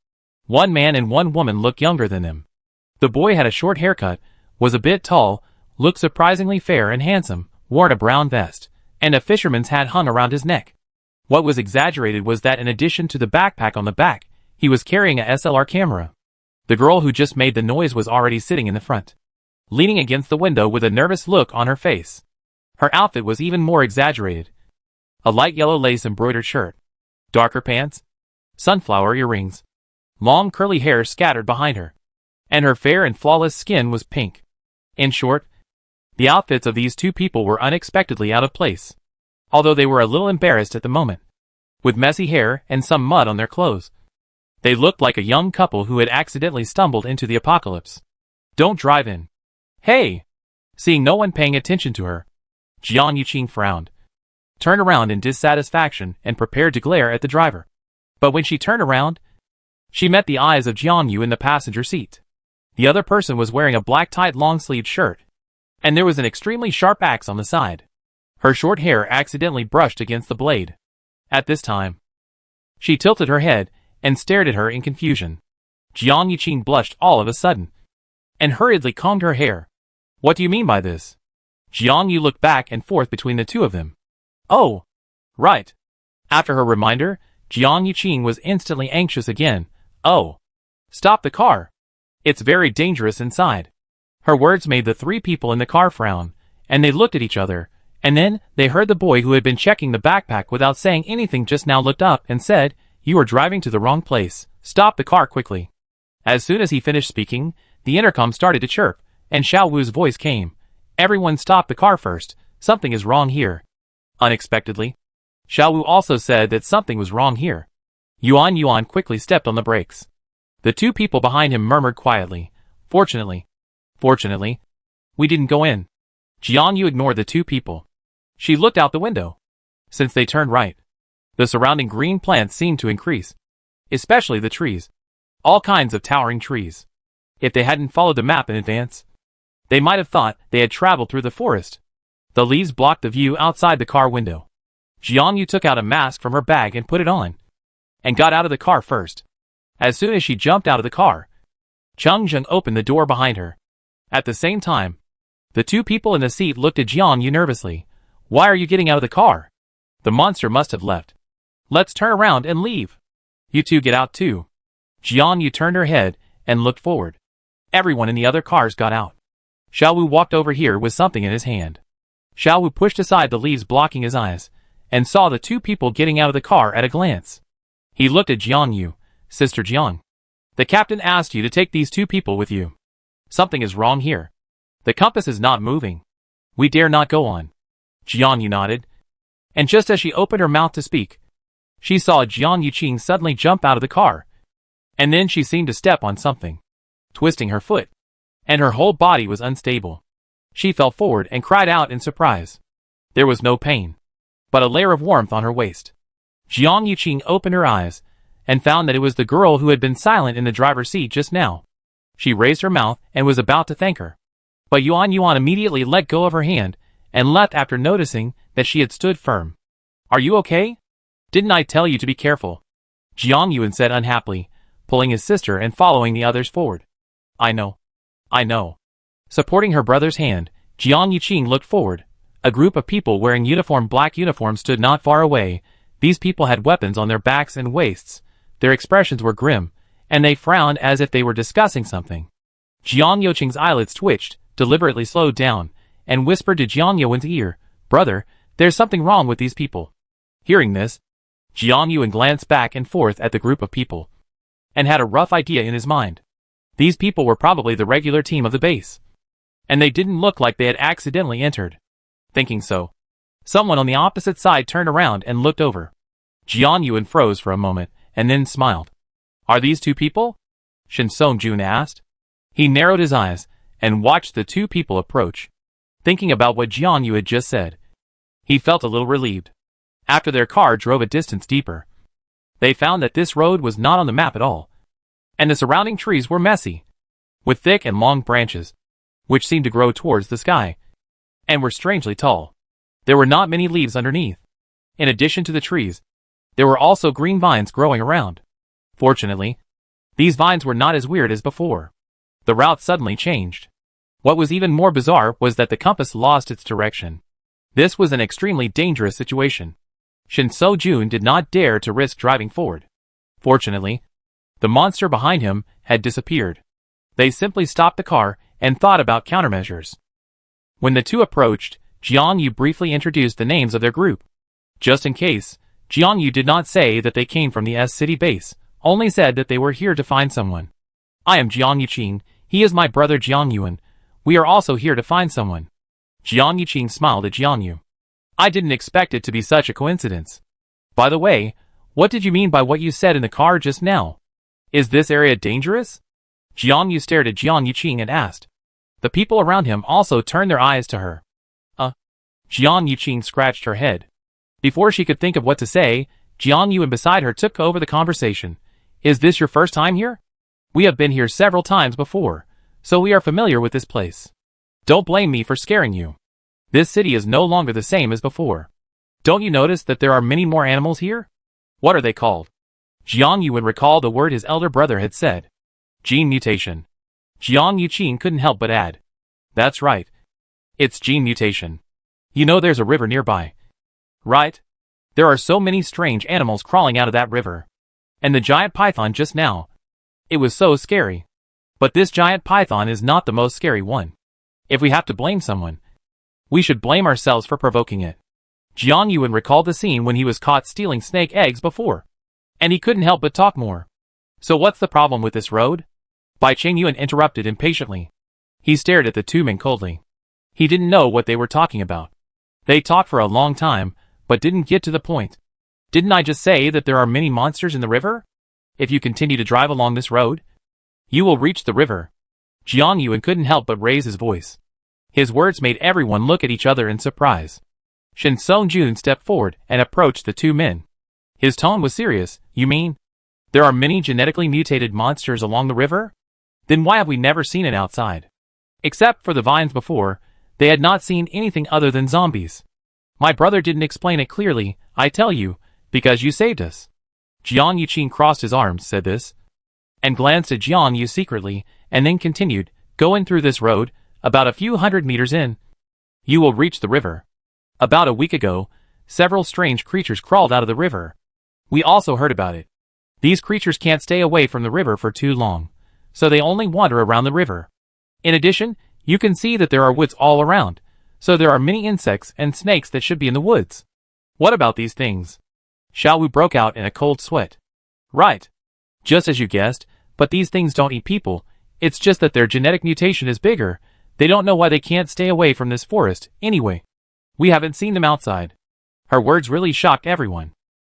One man and one woman looked younger than them. The boy had a short haircut, was a bit tall, looked surprisingly fair and handsome, wore a brown vest, and a fisherman's hat hung around his neck. What was exaggerated was that in addition to the backpack on the back, he was carrying a SLR camera. The girl who just made the noise was already sitting in the front, leaning against the window with a nervous look on her face. Her outfit was even more exaggerated. A light yellow lace embroidered shirt, darker pants, sunflower earrings, long curly hair scattered behind her, and her fair and flawless skin was pink. In short, the outfits of these two people were unexpectedly out of place, although they were a little embarrassed at the moment. With messy hair and some mud on their clothes, they looked like a young couple who had accidentally stumbled into the apocalypse. Don't drive in. Hey! Seeing no one paying attention to her, Jiangyu frowned, turned around in dissatisfaction and prepared to glare at the driver. But when she turned around, she met the eyes of Jiangyu in the passenger seat. The other person was wearing a black tight long-sleeved shirt, and there was an extremely sharp axe on the side. Her short hair accidentally brushed against the blade. At this time, she tilted her head and stared at her in confusion. Jiangyu blushed all of a sudden, and hurriedly combed her hair. What do you mean by this? Jiangyu looked back and forth between the two of them. Oh, right. After her reminder, Jiangyu was instantly anxious again. Oh, stop the car. It's very dangerous inside. Her words made the three people in the car frown, and they looked at each other, and then they heard the boy who had been checking the backpack without saying anything just now looked up and said, "You are driving to the wrong place. Stop the car quickly." As soon as he finished speaking, the intercom started to chirp, and Xiao Wu's voice came. Everyone stop the car first. Something is wrong here. Unexpectedly, Xiao Wu also said that something was wrong here. Yuan quickly stepped on the brakes. The two people behind him murmured quietly, Fortunately, we didn't go in." Jiangyu ignored the two people. She looked out the window. Since they turned right, the surrounding green plants seemed to increase, especially the trees. All kinds of towering trees. If they hadn't followed the map in advance, they might have thought they had traveled through the forest. The leaves blocked the view outside the car window. Jiangyu took out a mask from her bag and put it on, and got out of the car first. As soon as she jumped out of the car, Changzheng opened the door behind her. At the same time, the two people in the seat looked at Jiangyu nervously. "Why are you getting out of the car? The monster must have left. Let's turn around and leave." "You two get out too." Jiangyu turned her head and looked forward. Everyone in the other cars got out. Xiao Wu walked over here with something in his hand. Xiao Wu pushed aside the leaves blocking his eyes, and saw the two people getting out of the car at a glance. He looked at Jiangyu. "Sister Jiang, the captain asked you to take these two people with you. Something is wrong here. The compass is not moving. We dare not go on." Jiangyu nodded, and just as she opened her mouth to speak, She saw Jiang Yuqing suddenly jump out of the car. And then she seemed to step on something, twisting her foot. And her whole body was unstable. She fell forward and cried out in surprise. There was no pain, but a layer of warmth on her waist. Jiang Yuqing opened her eyes and found that it was the girl who had been silent in the driver's seat just now. She raised her mouth and was about to thank her. But Yuan immediately let go of her hand and left after noticing that she had stood firm. Are you okay? Didn't I tell you to be careful? Jiang Yuan said unhappily, pulling his sister and following the others forward. I know. Supporting her brother's hand, Jiang Yuqing looked forward. A group of people wearing black uniforms stood not far away. These people had weapons on their backs and waists. Their expressions were grim, and they frowned as if they were discussing something. Jiang Yuqing's eyelids twitched, deliberately slowed down, and whispered to Jiang Yuan's ear, Brother, there's something wrong with these people. Hearing this, Jiang Yuan glanced back and forth at the group of people, and had a rough idea in his mind. These people were probably the regular team of the base, and they didn't look like they had accidentally entered. Thinking so, someone on the opposite side turned around and looked over. Jiang Yuan froze for a moment, and then smiled. Are these two people? Shin Songjun asked. He narrowed his eyes, and watched the two people approach. Thinking about what Jiang Yuan had just said, he felt a little relieved. After their car drove a distance deeper, they found that this road was not on the map at all, and the surrounding trees were messy, with thick and long branches, which seemed to grow towards the sky, and were strangely tall. There were not many leaves underneath. In addition to the trees, there were also green vines growing around. Fortunately, these vines were not as weird as before. The route suddenly changed. What was even more bizarre was that the compass lost its direction. This was an extremely dangerous situation. Shin So-jun did not dare to risk driving forward. Fortunately, the monster behind him had disappeared. They simply stopped the car and thought about countermeasures. When the two approached, Jiang Yu briefly introduced the names of their group. Just in case, Jiang Yu did not say that they came from the S-City base, only said that they were here to find someone. I am Jiang Yuqing, he is my brother Jiang Yuan. We are also here to find someone. Jiang Yuqing smiled at Jiang Yu. I didn't expect it to be such a coincidence. By the way, what did you mean by what you said in the car just now? Is this area dangerous? Jiang Yu stared at Jiang Yuqing and asked. The people around him also turned their eyes to her. Jiang Yuqing scratched her head. Before she could think of what to say, Jiang Yuan beside her took over the conversation. Is this your first time here? We have been here several times before, so we are familiar with this place. Don't blame me for scaring you. This city is no longer the same as before. Don't you notice that there are many more animals here? What are they called? Jiang Yuan recalled the word his elder brother had said. Gene mutation. Jiang Yuqing couldn't help but add. That's right. It's gene mutation. You know there's a river nearby. Right? There are so many strange animals crawling out of that river. And the giant python just now. It was so scary. But this giant python is not the most scary one. If we have to blame someone, we should blame ourselves for provoking it. Jiang Yuan recalled the scene when he was caught stealing snake eggs before. And he couldn't help but talk more. So what's the problem with this road? Bai Chengyuan interrupted impatiently. He stared at the two men coldly. He didn't know what they were talking about. They talked for a long time, but didn't get to the point. Didn't I just say that there are many monsters in the river? If you continue to drive along this road, you will reach the river. Jiang Yuan couldn't help but raise his voice. His words made everyone look at each other in surprise. Shin Songjun stepped forward and approached the two men. His tone was serious. You mean? There are many genetically mutated monsters along the river? Then why have we never seen it outside? Except for the vines before, they had not seen anything other than zombies. My brother didn't explain it clearly, I tell you, because you saved us. Jiang Yuqing crossed his arms, said this, and glanced at Jiang Yu secretly, and then continued, going through this road, about a few hundred meters in, you will reach the river. About a week ago, several strange creatures crawled out of the river. We also heard about it. These creatures can't stay away from the river for too long, so they only wander around the river. In addition, you can see that there are woods all around, so there are many insects and snakes that should be in the woods. What about these things? Xiao Wu broke out in a cold sweat. Right. Just as you guessed, but these things don't eat people, it's just that their genetic mutation is bigger. They don't know why they can't stay away from this forest, anyway. We haven't seen them outside. Her words really shocked everyone.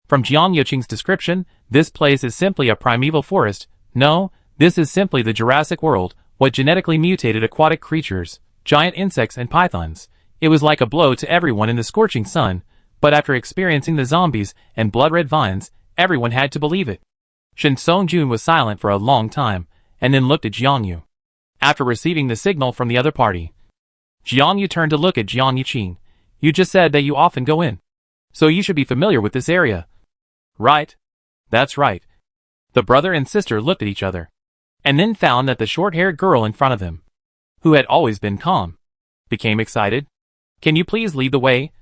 From Jiang Yuqing's description, this place is simply a primeval forest. No, this is simply the Jurassic world, what genetically mutated aquatic creatures, giant insects and pythons. It was like a blow to everyone in the scorching sun, but after experiencing the zombies and blood-red vines, everyone had to believe it. Shen Songjun was silent for a long time, and then looked at Jiang Yu. After receiving the signal from the other party, Jiang Yu turned to look at Jiang Yuqing. You just said that you often go in, so you should be familiar with this area. Right? That's right. The brother and sister looked at each other, and then found that the short-haired girl in front of them, who had always been calm, became excited. Can you please lead the way?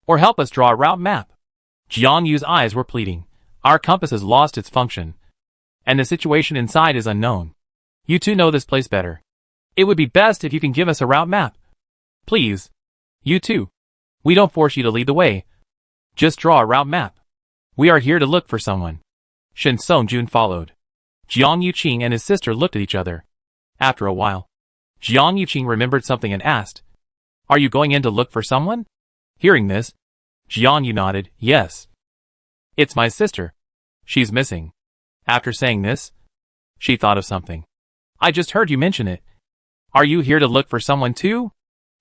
Or help us draw a route map? Jiang Yu's eyes were pleading. Our compass has lost its function, and the situation inside is unknown. You two know this place better. It would be best if you can give us a route map. Please. You two. We don't force you to lead the way. Just draw a route map. We are here to look for someone. Shen Songjun followed. Jiang Yuqing and his sister looked at each other. After a while, Jiang Yuqing remembered something and asked, Are you going in to look for someone? Hearing this, Jiang Yu nodded, Yes. It's my sister. She's missing. After saying this, she thought of something. I just heard you mention it. Are you here to look for someone too?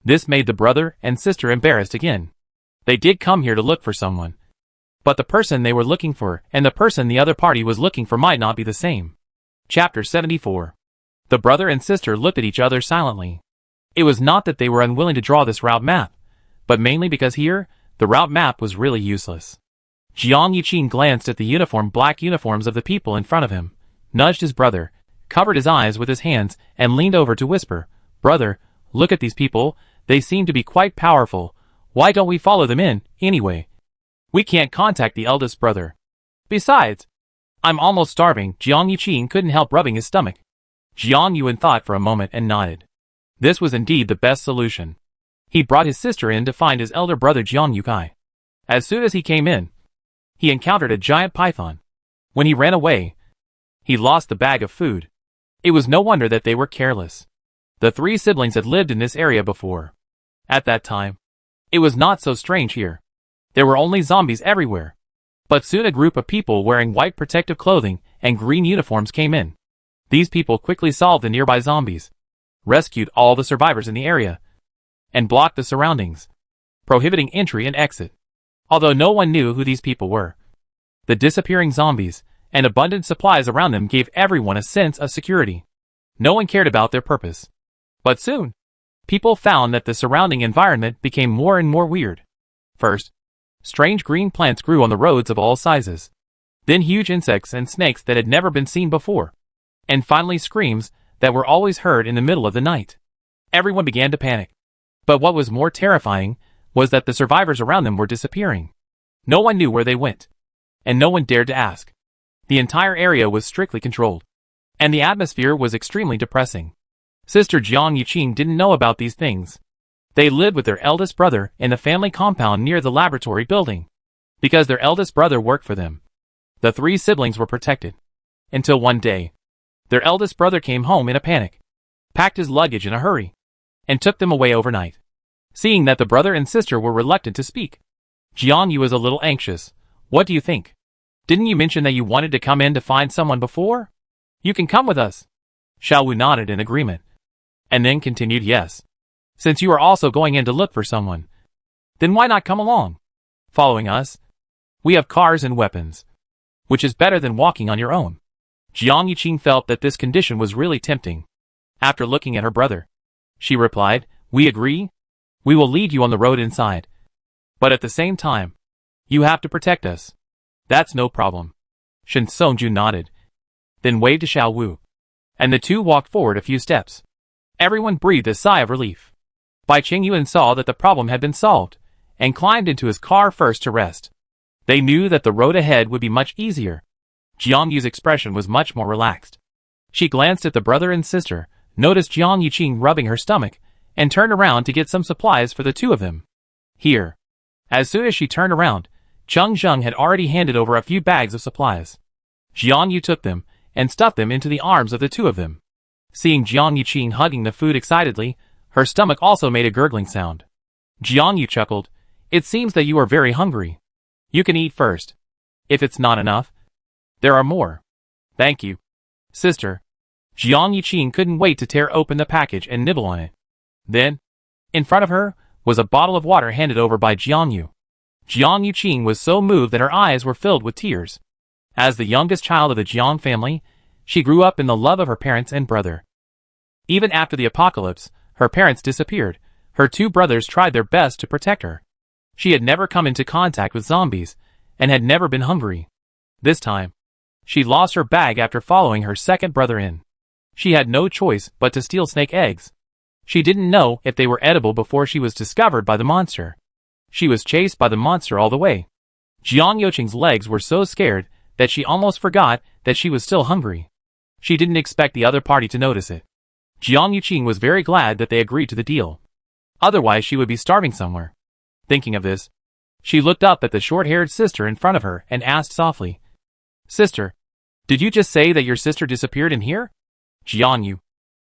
This made the brother and sister embarrassed again. They did come here to look for someone, but the person they were looking for and the person the other party was looking for might not be the same. Chapter 74. The brother and sister looked at each other silently. It was not that they were unwilling to draw this route map, but mainly because here, the route map was really useless. Jiang Yuqing glanced at the black uniforms of the people in front of him, nudged his brother, covered his eyes with his hands, and leaned over to whisper, Brother, look at these people, they seem to be quite powerful. Why don't we follow them in, anyway? We can't contact the eldest brother. Besides, I'm almost starving. Jiang Yuqing couldn't help rubbing his stomach. Jiang Yuan thought for a moment and nodded. This was indeed the best solution. He brought his sister in to find his elder brother Jiang Yukai. As soon as he came in, he encountered a giant python. When he ran away, he lost the bag of food. It was no wonder that they were careless. The three siblings had lived in this area before. At that time, it was not so strange here. There were only zombies everywhere. But soon a group of people wearing white protective clothing and green uniforms came in. These people quickly solved the nearby zombies, rescued all the survivors in the area, and blocked the surroundings, prohibiting entry and exit. Although no one knew who these people were, the disappearing zombies and abundant supplies around them gave everyone a sense of security. No one cared about their purpose. But soon, people found that the surrounding environment became more and more weird. First, strange green plants grew on the roads of all sizes. Then huge insects and snakes that had never been seen before. And finally screams that were always heard in the middle of the night. Everyone began to panic. But what was more terrifying was that the survivors around them were disappearing. No one knew where they went, and no one dared to ask. The entire area was strictly controlled, and the atmosphere was extremely depressing. Sister Jiang Yuqing didn't know about these things. They lived with their eldest brother in the family compound near the laboratory building. Because their eldest brother worked for them, the three siblings were protected. Until one day, their eldest brother came home in a panic, packed his luggage in a hurry, and took them away overnight. Seeing that the brother and sister were reluctant to speak, Jiang Yu was a little anxious. What do you think? Didn't you mention that you wanted to come in to find someone before? You can come with us. Xiao Wu nodded in agreement, and then continued, Yes. Since you are also going in to look for someone, then why not come along? Following us? We have cars and weapons, which is better than walking on your own. Jiang Yuqing felt that this condition was really tempting. After looking at her brother, she replied, We agree. We will lead you on the road inside. But at the same time, you have to protect us. That's no problem. Shen Songjun nodded, then waved to Xiao Wu, and the two walked forward a few steps. Everyone breathed a sigh of relief. Bai Qingyuan saw that the problem had been solved, and climbed into his car first to rest. They knew that the road ahead would be much easier. Jiang Yu's expression was much more relaxed. She glanced at the brother and sister, noticed Jiang Yuqing rubbing her stomach, and turned around to get some supplies for the two of them. Here. As soon as she turned around, Cheng Zheng had already handed over a few bags of supplies. Jiang Yu took them, and stuffed them into the arms of the two of them. Seeing Jiang Yuqing hugging the food excitedly, her stomach also made a gurgling sound. Jiang Yu chuckled, It seems that you are very hungry. You can eat first. If it's not enough, there are more. Thank you, sister. Jiang Yuqing couldn't wait to tear open the package and nibble on it. Then, in front of her, was a bottle of water handed over by Jiang Yu. Jiang Yuqing was so moved that her eyes were filled with tears. As the youngest child of the Jiang family, she grew up in the love of her parents and brother. Even after the apocalypse, her parents disappeared. Her two brothers tried their best to protect her. She had never come into contact with zombies, and had never been hungry. This time, she lost her bag after following her second brother in. She had no choice but to steal snake eggs. She didn't know if they were edible before she was discovered by the monster. She was chased by the monster all the way. Jiang Yuqing's legs were so scared that she almost forgot that she was still hungry. She didn't expect the other party to notice it. Jiang Yuqing was very glad that they agreed to the deal. Otherwise she would be starving somewhere. Thinking of this, she looked up at the short-haired sister in front of her and asked softly, "Sister, did you just say that your sister disappeared in here?" Jiang Yu,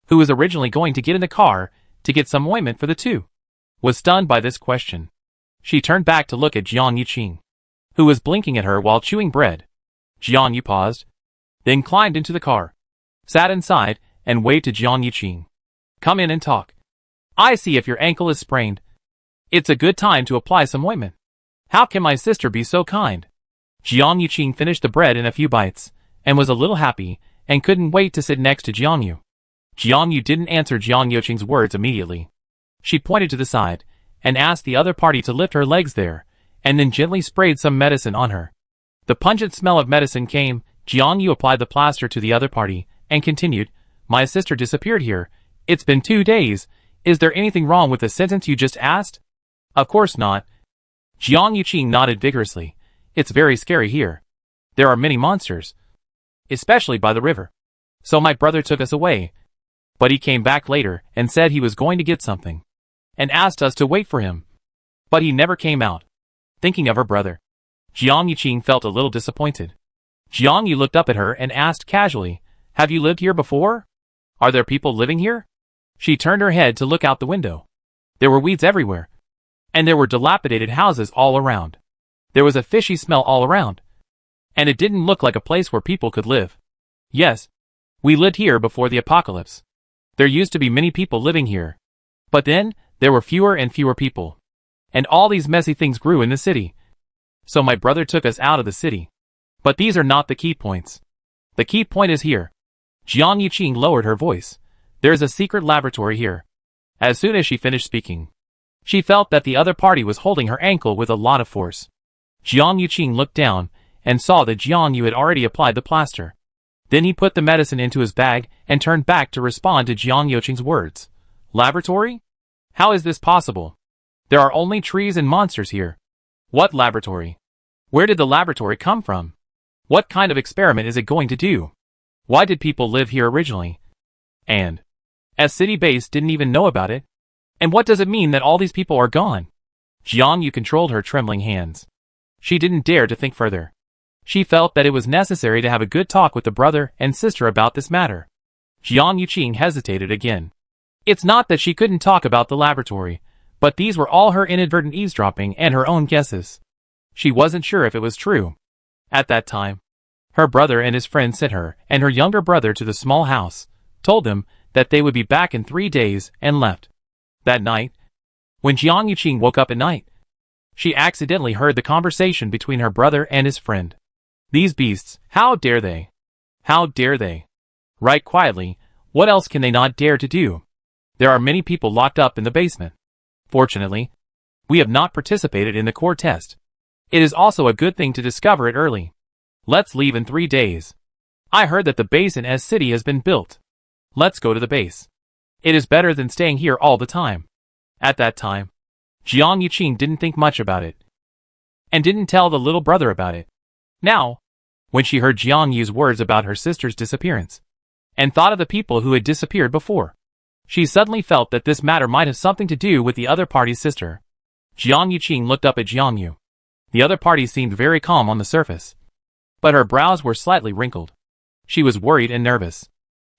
who was originally going to get in the car to get some ointment for the two, was stunned by this question. She turned back to look at Jiang Yuqing, who was blinking at her while chewing bread. Jiang Yu paused, then climbed into the car, sat inside, and waved to Jiang Yuqing. "Come in and talk. I see if your ankle is sprained. It's a good time to apply some ointment. How can my sister be so kind?" Jiang Yuqing finished the bread in a few bites, and was a little happy, and couldn't wait to sit next to Jiang Yu. Jiang Yu didn't answer Jiang Yuqing's words immediately. She pointed to the side, and asked the other party to lift her legs there, and then gently sprayed some medicine on her. The pungent smell of medicine came. Jiang Yu applied the plaster to the other party, and continued, "My sister disappeared here. It's been 2 days. Is there anything wrong with the sentence you just asked?" "Of course not." Jiang Yuqing nodded vigorously. "It's very scary here. There are many monsters, especially by the river. So my brother took us away. But he came back later and said he was going to get something, and asked us to wait for him. But he never came out." Thinking of her brother, Jiang Yuqing felt a little disappointed. Jiang Yu looked up at her and asked casually, "Have you lived here before? Are there people living here?" She turned her head to look out the window. There were weeds everywhere, and there were dilapidated houses all around. There was a fishy smell all around, and it didn't look like a place where people could live. "Yes, we lived here before the apocalypse. There used to be many people living here. But then, there were fewer and fewer people. And all these messy things grew in the city. So my brother took us out of the city. But these are not the key points. The key point is here." Jiang Yuqing lowered her voice. "There is a secret laboratory here." As soon as she finished speaking, she felt that the other party was holding her ankle with a lot of force. Jiang Yuqing looked down, and saw that Jiang Yu had already applied the plaster. Then he put the medicine into his bag, and turned back to respond to Jiang Yuqing's words. "Laboratory? How is this possible? There are only trees and monsters here. What laboratory? Where did the laboratory come from? What kind of experiment is it going to do? Why did people live here originally? And as city base didn't even know about it? And what does it mean that all these people are gone?" Jiang Yu controlled her trembling hands. She didn't dare to think further. She felt that it was necessary to have a good talk with the brother and sister about this matter. Jiang Yuqing hesitated again. It's not that she couldn't talk about the laboratory, but these were all her inadvertent eavesdropping and her own guesses. She wasn't sure if it was true. At that time, her brother and his friend sent her and her younger brother to the small house, told them that they would be back in 3 days, and left. That night, when Jiang Yuqing woke up at night, she accidentally heard the conversation between her brother and his friend. "These beasts, how dare they? How dare they? Write quietly, what else can they not dare to do? There are many people locked up in the basement. Fortunately, we have not participated in the core test. It is also a good thing to discover it early. Let's leave in 3 days. I heard that the base in S City has been built. Let's go to the base. It is better than staying here all the time." At that time, Jiang Yuqing didn't think much about it, and didn't tell the little brother about it. Now, when she heard Jiang Yu's words about her sister's disappearance, and thought of the people who had disappeared before, she suddenly felt that this matter might have something to do with the other party's sister. Jiang Yuqing looked up at Jiang Yu. The other party seemed very calm on the surface, but her brows were slightly wrinkled. She was worried and nervous.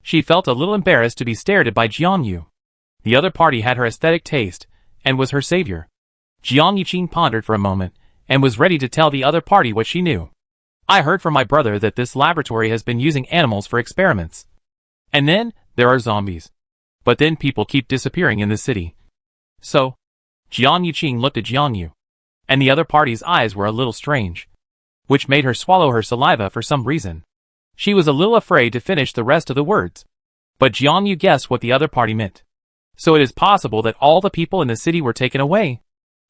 She felt a little embarrassed to be stared at by Jiang Yu. The other party had her aesthetic taste, and was her savior. Jiang Yuqing pondered for a moment, and was ready to tell the other party what she knew. I heard from my brother that this laboratory has been using animals for experiments. And then, there are zombies. But then people keep disappearing in the city. So, Jiang Yuqing looked at Jiang Yu. And the other party's eyes were a little strange, which made her swallow her saliva for some reason. She was a little afraid to finish the rest of the words. But Jiang Yu guessed what the other party meant. So it is possible that all the people in the city were taken away.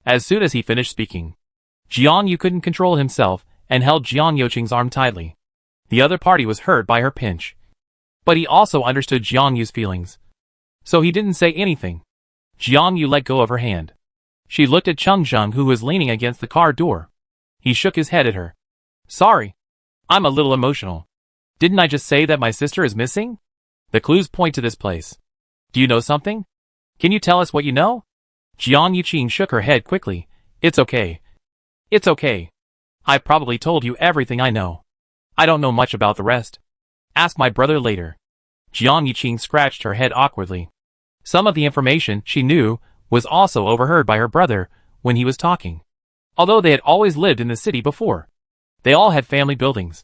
As soon as he finished speaking, Jiang Yu couldn't control himself and held Jiang Yuqing's arm tightly. The other party was hurt by her pinch. But he also understood Jiang Yu's feelings. So he didn't say anything. Jiang Yu let go of her hand. She looked at Cheng Zheng, who was leaning against the car door. He shook his head at her. Sorry. I'm a little emotional. Didn't I just say that my sister is missing? The clues point to this place. Do you know something? Can you tell us what you know? Jiang Yuqing shook her head quickly. It's okay. It's okay. I probably told you everything I know. I don't know much about the rest. Ask my brother later. Jiang Yuqing scratched her head awkwardly. Some of the information she knew was also overheard by her brother when he was talking. Although they had always lived in the city before, they all had family buildings.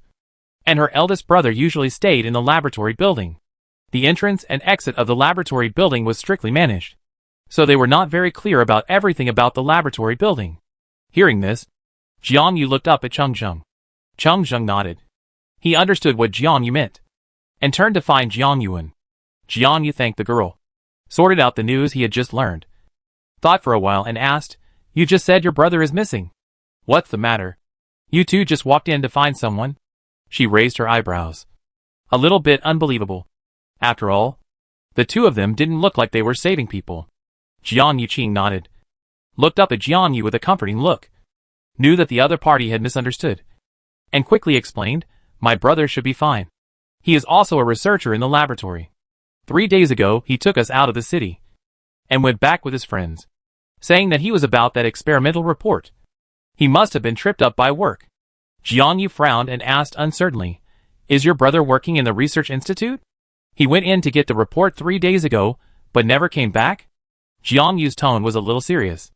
And her eldest brother usually stayed in the laboratory building. The entrance and exit of the laboratory building was strictly managed. So they were not very clear about everything about the laboratory building. Hearing this, Jiang Yu looked up at Cheng Zheng. Cheng Zheng nodded. He understood what Jiang Yu meant, and turned to find Jiang Yuan. Jiang Yu thanked the girl, sorted out the news he had just learned, thought for a while and asked, You just said your brother is missing. What's the matter? You two just walked in to find someone? She raised her eyebrows. A little bit unbelievable. After all, the two of them didn't look like they were saving people. Jiang Yuqing nodded, looked up at Jiang Yu with a comforting look, knew that the other party had misunderstood, and quickly explained, My brother should be fine. He is also a researcher in the laboratory. 3 days ago he took us out of the city, and went back with his friends, saying that he was about that experimental report. He must have been tripped up by work. Jiang Yu frowned and asked uncertainly, Is your brother working in the research institute? He went in to get the report 3 days ago, but never came back? Jiang Yu's tone was a little serious.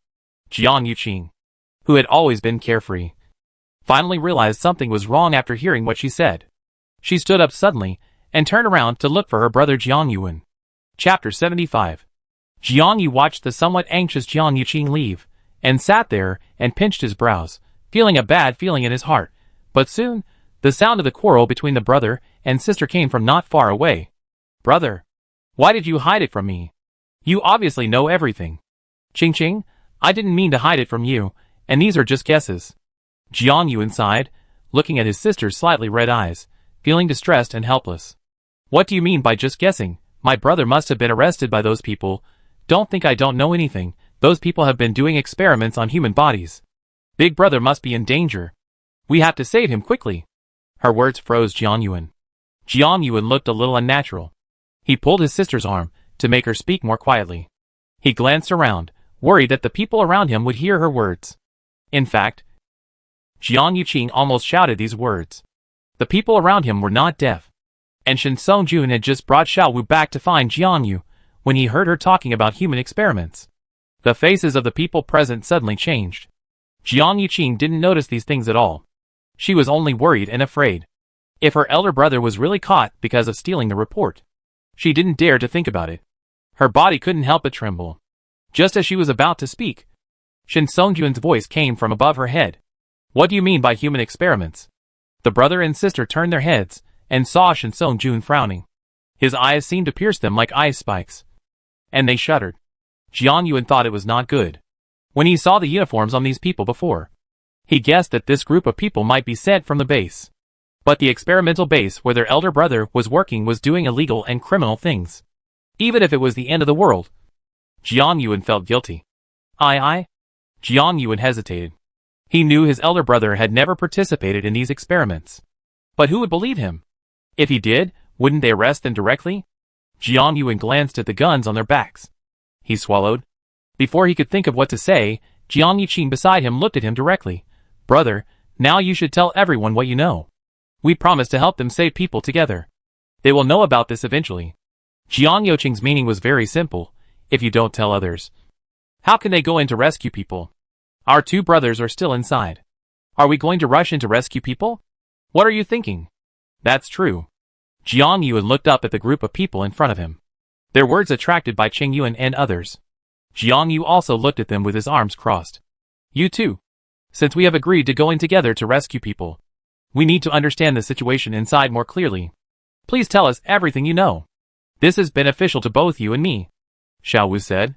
Jiang Yuqing, who had always been carefree, finally realized something was wrong after hearing what she said. She stood up suddenly, and turned around to look for her brother Jiang Yuan. Chapter 75. Jiang Yu watched the somewhat anxious Jiang Yuqing leave, and sat there and pinched his brows, feeling a bad feeling in his heart. But soon, the sound of the quarrel between the brother and sister came from not far away. Brother, why did you hide it from me? You obviously know everything. Ching, I didn't mean to hide it from you, and these are just guesses. Jiang Yuan sighed, looking at his sister's slightly red eyes, feeling distressed and helpless. What do you mean by just guessing? My brother must have been arrested by those people. Don't think I don't know anything. Those people have been doing experiments on human bodies. Big brother must be in danger. We have to save him quickly. Her words froze Jiang Yuan. Jiang Yuan looked a little unnatural. He pulled his sister's arm to make her speak more quietly. He glanced around, worried that the people around him would hear her words. In fact, Jiang Yuqing almost shouted these words. The people around him were not deaf. And Shen Songjun had just brought Xiaowu back to find Jiang Yu when he heard her talking about human experiments. The faces of the people present suddenly changed. Jiang Yuqing didn't notice these things at all. She was only worried and afraid. If her elder brother was really caught because of stealing the report, she didn't dare to think about it. Her body couldn't help but tremble. Just as she was about to speak, Shen Songjun's voice came from above her head. What do you mean by human experiments? The brother and sister turned their heads and saw Shen Songjun frowning. His eyes seemed to pierce them like ice spikes. And they shuddered. Jiang Yuan thought it was not good. When he saw the uniforms on these people before, he guessed that this group of people might be sent from the base. But the experimental base where their elder brother was working was doing illegal and criminal things. Even if it was the end of the world. Jiang Yuan felt guilty. Jiang Yuan hesitated. He knew his elder brother had never participated in these experiments. But who would believe him? If he did, wouldn't they arrest them directly? Jiang Yuan glanced at the guns on their backs. He swallowed. Before he could think of what to say, Jiang Yuqing beside him looked at him directly. Brother, now you should tell everyone what you know. We promised to help them save people together. They will know about this eventually. Jiang Yuqing's meaning was very simple. If you don't tell others, how can they go in to rescue people? Our two brothers are still inside. Are we going to rush in to rescue people? What are you thinking? That's true. Jiang Yuan looked up at the group of people in front of him. Their words attracted by Cheng Yuan and others. Jiang Yu also looked at them with his arms crossed. You too. Since we have agreed to go in together to rescue people, we need to understand the situation inside more clearly. Please tell us everything you know. This is beneficial to both you and me, Xiao Wu said.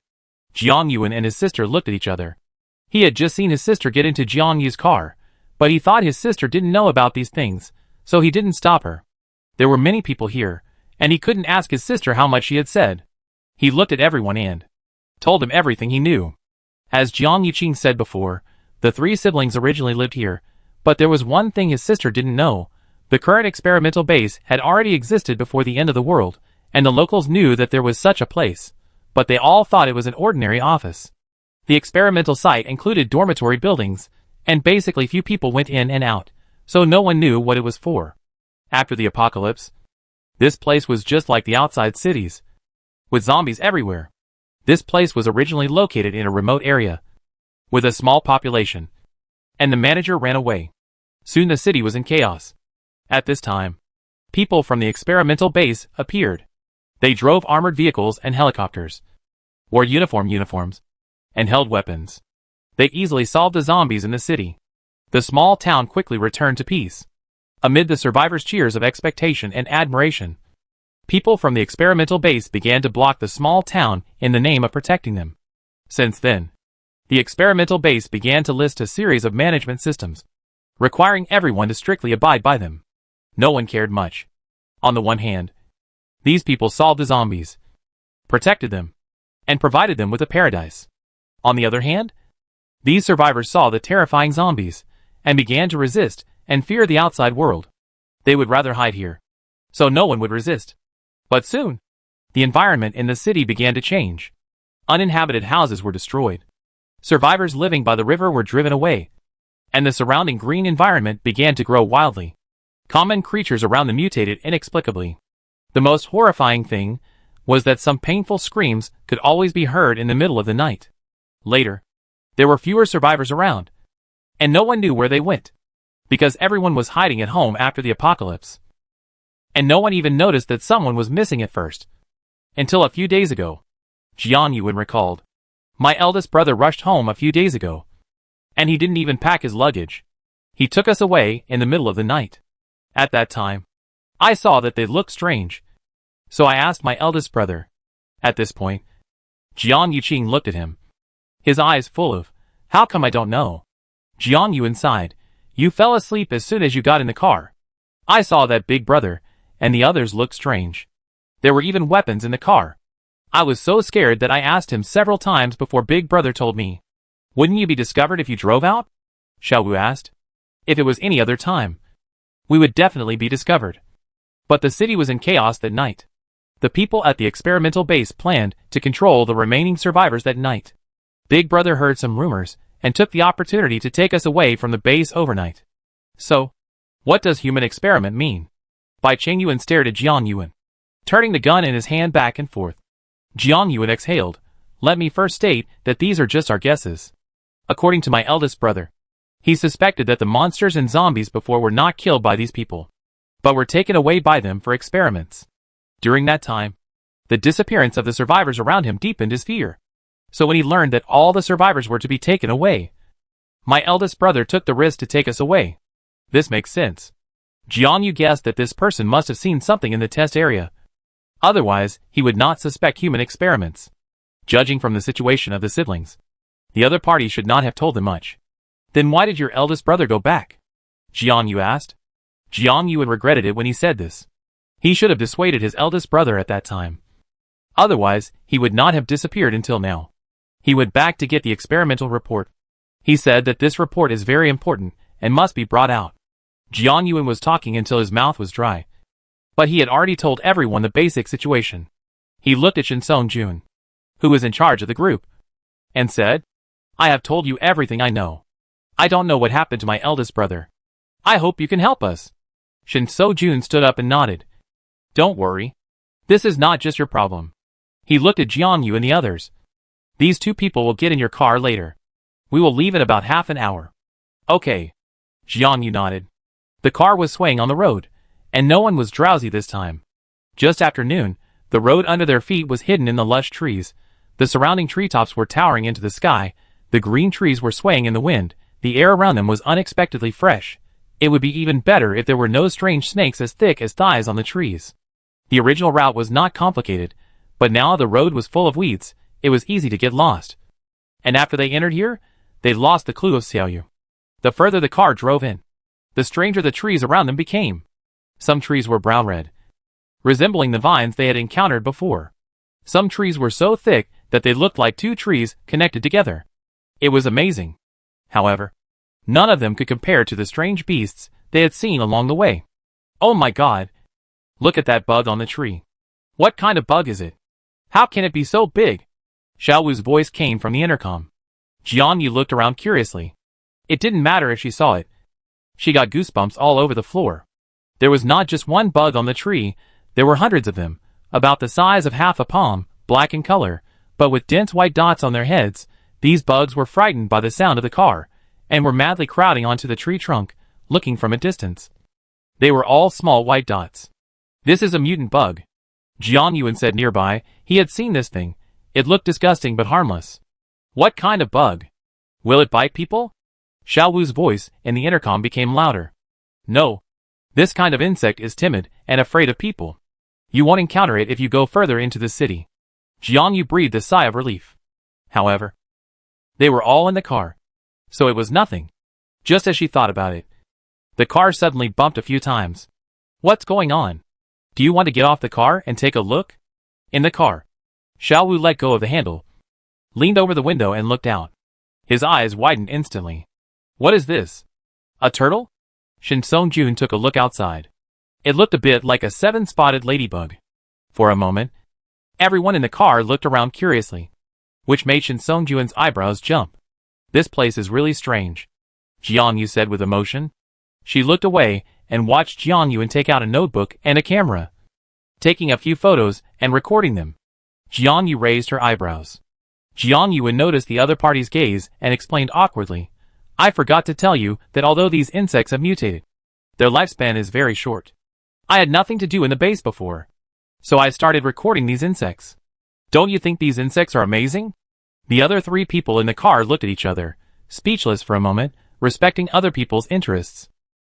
Jiang Yuan and his sister looked at each other. He had just seen his sister get into Jiang Yu's car, but he thought his sister didn't know about these things, so he didn't stop her. There were many people here, and he couldn't ask his sister how much she had said. He looked at everyone and told them everything he knew. As Jiang Yuqing said before, the three siblings originally lived here, but there was one thing his sister didn't know. The current experimental base had already existed before the end of the world, and the locals knew that there was such a place, but they all thought it was an ordinary office. The experimental site included dormitory buildings, and basically few people went in and out, so no one knew what it was for. After the apocalypse, this place was just like the outside cities, with zombies everywhere. This place was originally located in a remote area, with a small population, and the manager ran away. Soon the city was in chaos. At this time, people from the experimental base appeared. They drove armored vehicles and helicopters, wore uniforms, and held weapons. They easily solved the zombies in the city. The small town quickly returned to peace. Amid the survivors' cheers of expectation and admiration, people from the experimental base began to block the small town in the name of protecting them. Since then, the experimental base began to list a series of management systems, requiring everyone to strictly abide by them. No one cared much. On the one hand, these people solved the zombies, protected them, and provided them with a paradise. On the other hand, these survivors saw the terrifying zombies, and began to resist and fear the outside world. They would rather hide here, so no one would resist. But soon, the environment in the city began to change. Uninhabited houses were destroyed. Survivors living by the river were driven away, and the surrounding green environment began to grow wildly. Common creatures around them mutated inexplicably. The most horrifying thing was that some painful screams could always be heard in the middle of the night. Later, there were fewer survivors around, and no one knew where they went, because everyone was hiding at home after the apocalypse. And no one even noticed that someone was missing at first. Until a few days ago, Jiang Yuan recalled. My eldest brother rushed home a few days ago, and he didn't even pack his luggage. He took us away in the middle of the night. At that time, I saw that they looked strange, so I asked my eldest brother. At this point, Jiang Yuqing looked at him, his eyes full of, how come I don't know? Jiang Yuan sighed. You fell asleep as soon as you got in the car. I saw that big brother, and the others looked strange. There were even weapons in the car. I was so scared that I asked him several times before Big Brother told me. Wouldn't you be discovered if you drove out? Xiao Wu asked. If it was any other time, we would definitely be discovered. But the city was in chaos that night. The people at the experimental base planned to control the remaining survivors that night. Big Brother heard some rumors and took the opportunity to take us away from the base overnight. So, what does human experiment mean? Bai Cheng Yuan stared at Jiang Yuan, turning the gun in his hand back and forth. Jiang Yuan exhaled. Let me first state that these are just our guesses. According to my eldest brother, he suspected that the monsters and zombies before were not killed by these people, but were taken away by them for experiments. During that time, the disappearance of the survivors around him deepened his fear. So when he learned that all the survivors were to be taken away, my eldest brother took the risk to take us away. This makes sense. Jiang Yu guessed that this person must have seen something in the test area. Otherwise, he would not suspect human experiments. Judging from the situation of the siblings, the other party should not have told them much. Then why did your eldest brother go back? Jiang Yu asked. Jiang Yuan regretted it when he said this. He should have dissuaded his eldest brother at that time. Otherwise, he would not have disappeared until now. He went back to get the experimental report. He said that this report is very important and must be brought out. Jiang Yuan was talking until his mouth was dry. But he had already told everyone the basic situation. He looked at Shen Songjun, who was in charge of the group, and said, I have told you everything I know. I don't know what happened to my eldest brother. I hope you can help us. Shen Songjun stood up and nodded. Don't worry. This is not just your problem. He looked at Jiang Yu and the others. These two people will get in your car later. We will leave in about half an hour. Okay. Jiang Yu nodded. The car was swaying on the road, and no one was drowsy this time. Just after noon, the road under their feet was hidden in the lush trees. The surrounding treetops were towering into the sky, the green trees were swaying in the wind, the air around them was unexpectedly fresh. It would be even better if there were no strange snakes as thick as thighs on the trees. The original route was not complicated, but now the road was full of weeds, it was easy to get lost. And after they entered here, they lost the clue of Xiaoyu. The further the car drove in, the stranger the trees around them became. Some trees were brown-red, resembling the vines they had encountered before. Some trees were so thick that they looked like two trees connected together. It was amazing. However, none of them could compare to the strange beasts they had seen along the way. Oh my god! Look at that bug on the tree. What kind of bug is it? How can it be so big? Xiaowu's voice came from the intercom. Jianyu looked around curiously. It didn't matter if she saw it. She got goosebumps all over the floor. There was not just one bug on the tree, there were hundreds of them, about the size of half a palm, black in color, but with dense white dots on their heads. These bugs were frightened by the sound of the car, and were madly crowding onto the tree trunk, looking from a distance. They were all small white dots. This is a mutant bug. Jiang Yuan said nearby. He had seen this thing. It looked disgusting but harmless. What kind of bug? Will it bite people? Xiao Wu's voice in the intercom became louder. No. This kind of insect is timid and afraid of people. You won't encounter it if you go further into the city. Jiang Yu breathed a sigh of relief. However, they were all in the car, so it was nothing. Just as she thought about it, the car suddenly bumped a few times. What's going on? Do you want to get off the car and take a look? In the car, Xiao Wu let go of the handle, leaned over the window and looked out. His eyes widened instantly. What is this? A turtle? Shin Song-jun took a look outside. It looked a bit like a seven-spotted ladybug. For a moment, everyone in the car looked around curiously, which made Shin Song-jun's eyebrows jump. This place is really strange, Jiang Yu said with emotion. She looked away and watched Jiang Yuan take out a notebook and a camera, taking a few photos and recording them. Jiang Yu raised her eyebrows. Jiang Yuan noticed the other party's gaze and explained awkwardly, I forgot to tell you that although these insects have mutated, their lifespan is very short. I had nothing to do in the base before, so I started recording these insects. Don't you think these insects are amazing? The other three people in the car looked at each other, speechless for a moment, respecting other people's interests.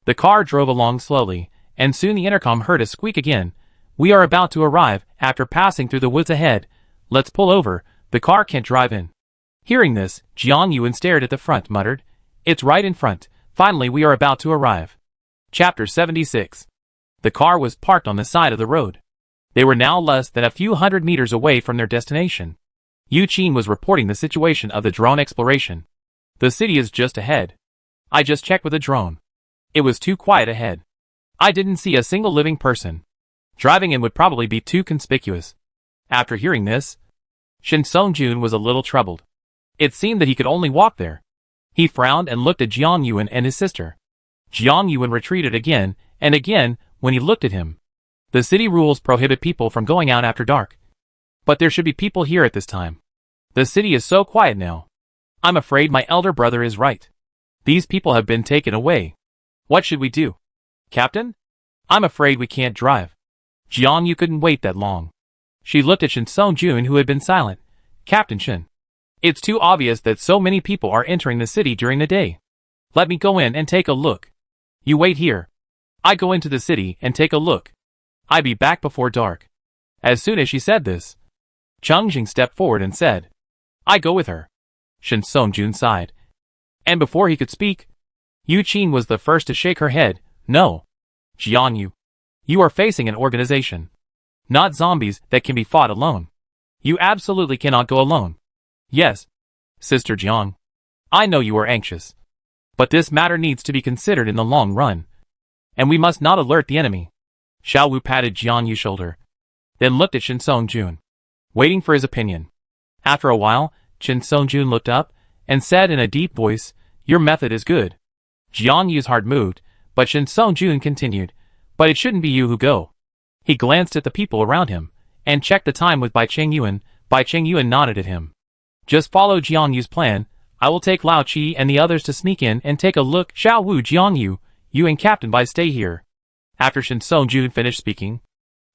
The car drove along slowly, and soon the intercom heard a squeak again. We are about to arrive after passing through the woods ahead. Let's pull over, the car can't drive in. Hearing this, Jiang Yuan stared at the front, muttered, It's right in front. Finally we are about to arrive. Chapter 76. The car was parked on the side of the road. They were now less than a few hundred meters away from their destination. Yu Qin was reporting the situation of the drone exploration. The city is just ahead. I just checked with the drone. It was too quiet ahead. I didn't see a single living person. Driving in would probably be too conspicuous. After hearing this, Shin Song-jun was a little troubled. It seemed that he could only walk there. He frowned and looked at Jiang Yuan and his sister. Jiang Yuan retreated again and again when he looked at him. The city rules prohibit people from going out after dark. But there should be people here at this time. The city is so quiet now. I'm afraid my elder brother is right. These people have been taken away. What should we do? Captain? I'm afraid we can't drive. Jiang Yu couldn't wait that long. She looked at Shin Song-jun who had been silent. Captain Shin. It's too obvious that so many people are entering the city during the day. Let me go in and take a look. You wait here. I go into the city and take a look. I be back before dark. As soon as she said this, Cheng Jing stepped forward and said, I go with her. Shin Song-jun sighed. And before he could speak, Yu Qin was the first to shake her head. No. Jiang Yu. You are facing an organization. Not zombies that can be fought alone. You absolutely cannot go alone. Yes, Sister Jiang. I know you are anxious. But this matter needs to be considered in the long run. And we must not alert the enemy. Xiao Wu patted Jiang Yu's shoulder, then looked at Shin Song-jun, waiting for his opinion. After a while, Shin Song-jun looked up and said in a deep voice, Your method is good. Jiang Yu's heart moved, but Shin Song-jun continued, But it shouldn't be you who go. He glanced at the people around him, and checked the time with Bai Cheng Yuan. Bai Cheng Yuan nodded at him. Just follow Jiang Yu's plan. I will take Lao Qi and the others to sneak in and take a look. Xiao Wu Jiang Yu, You and Captain Bai stay here. After Shin Sung-jun finished speaking,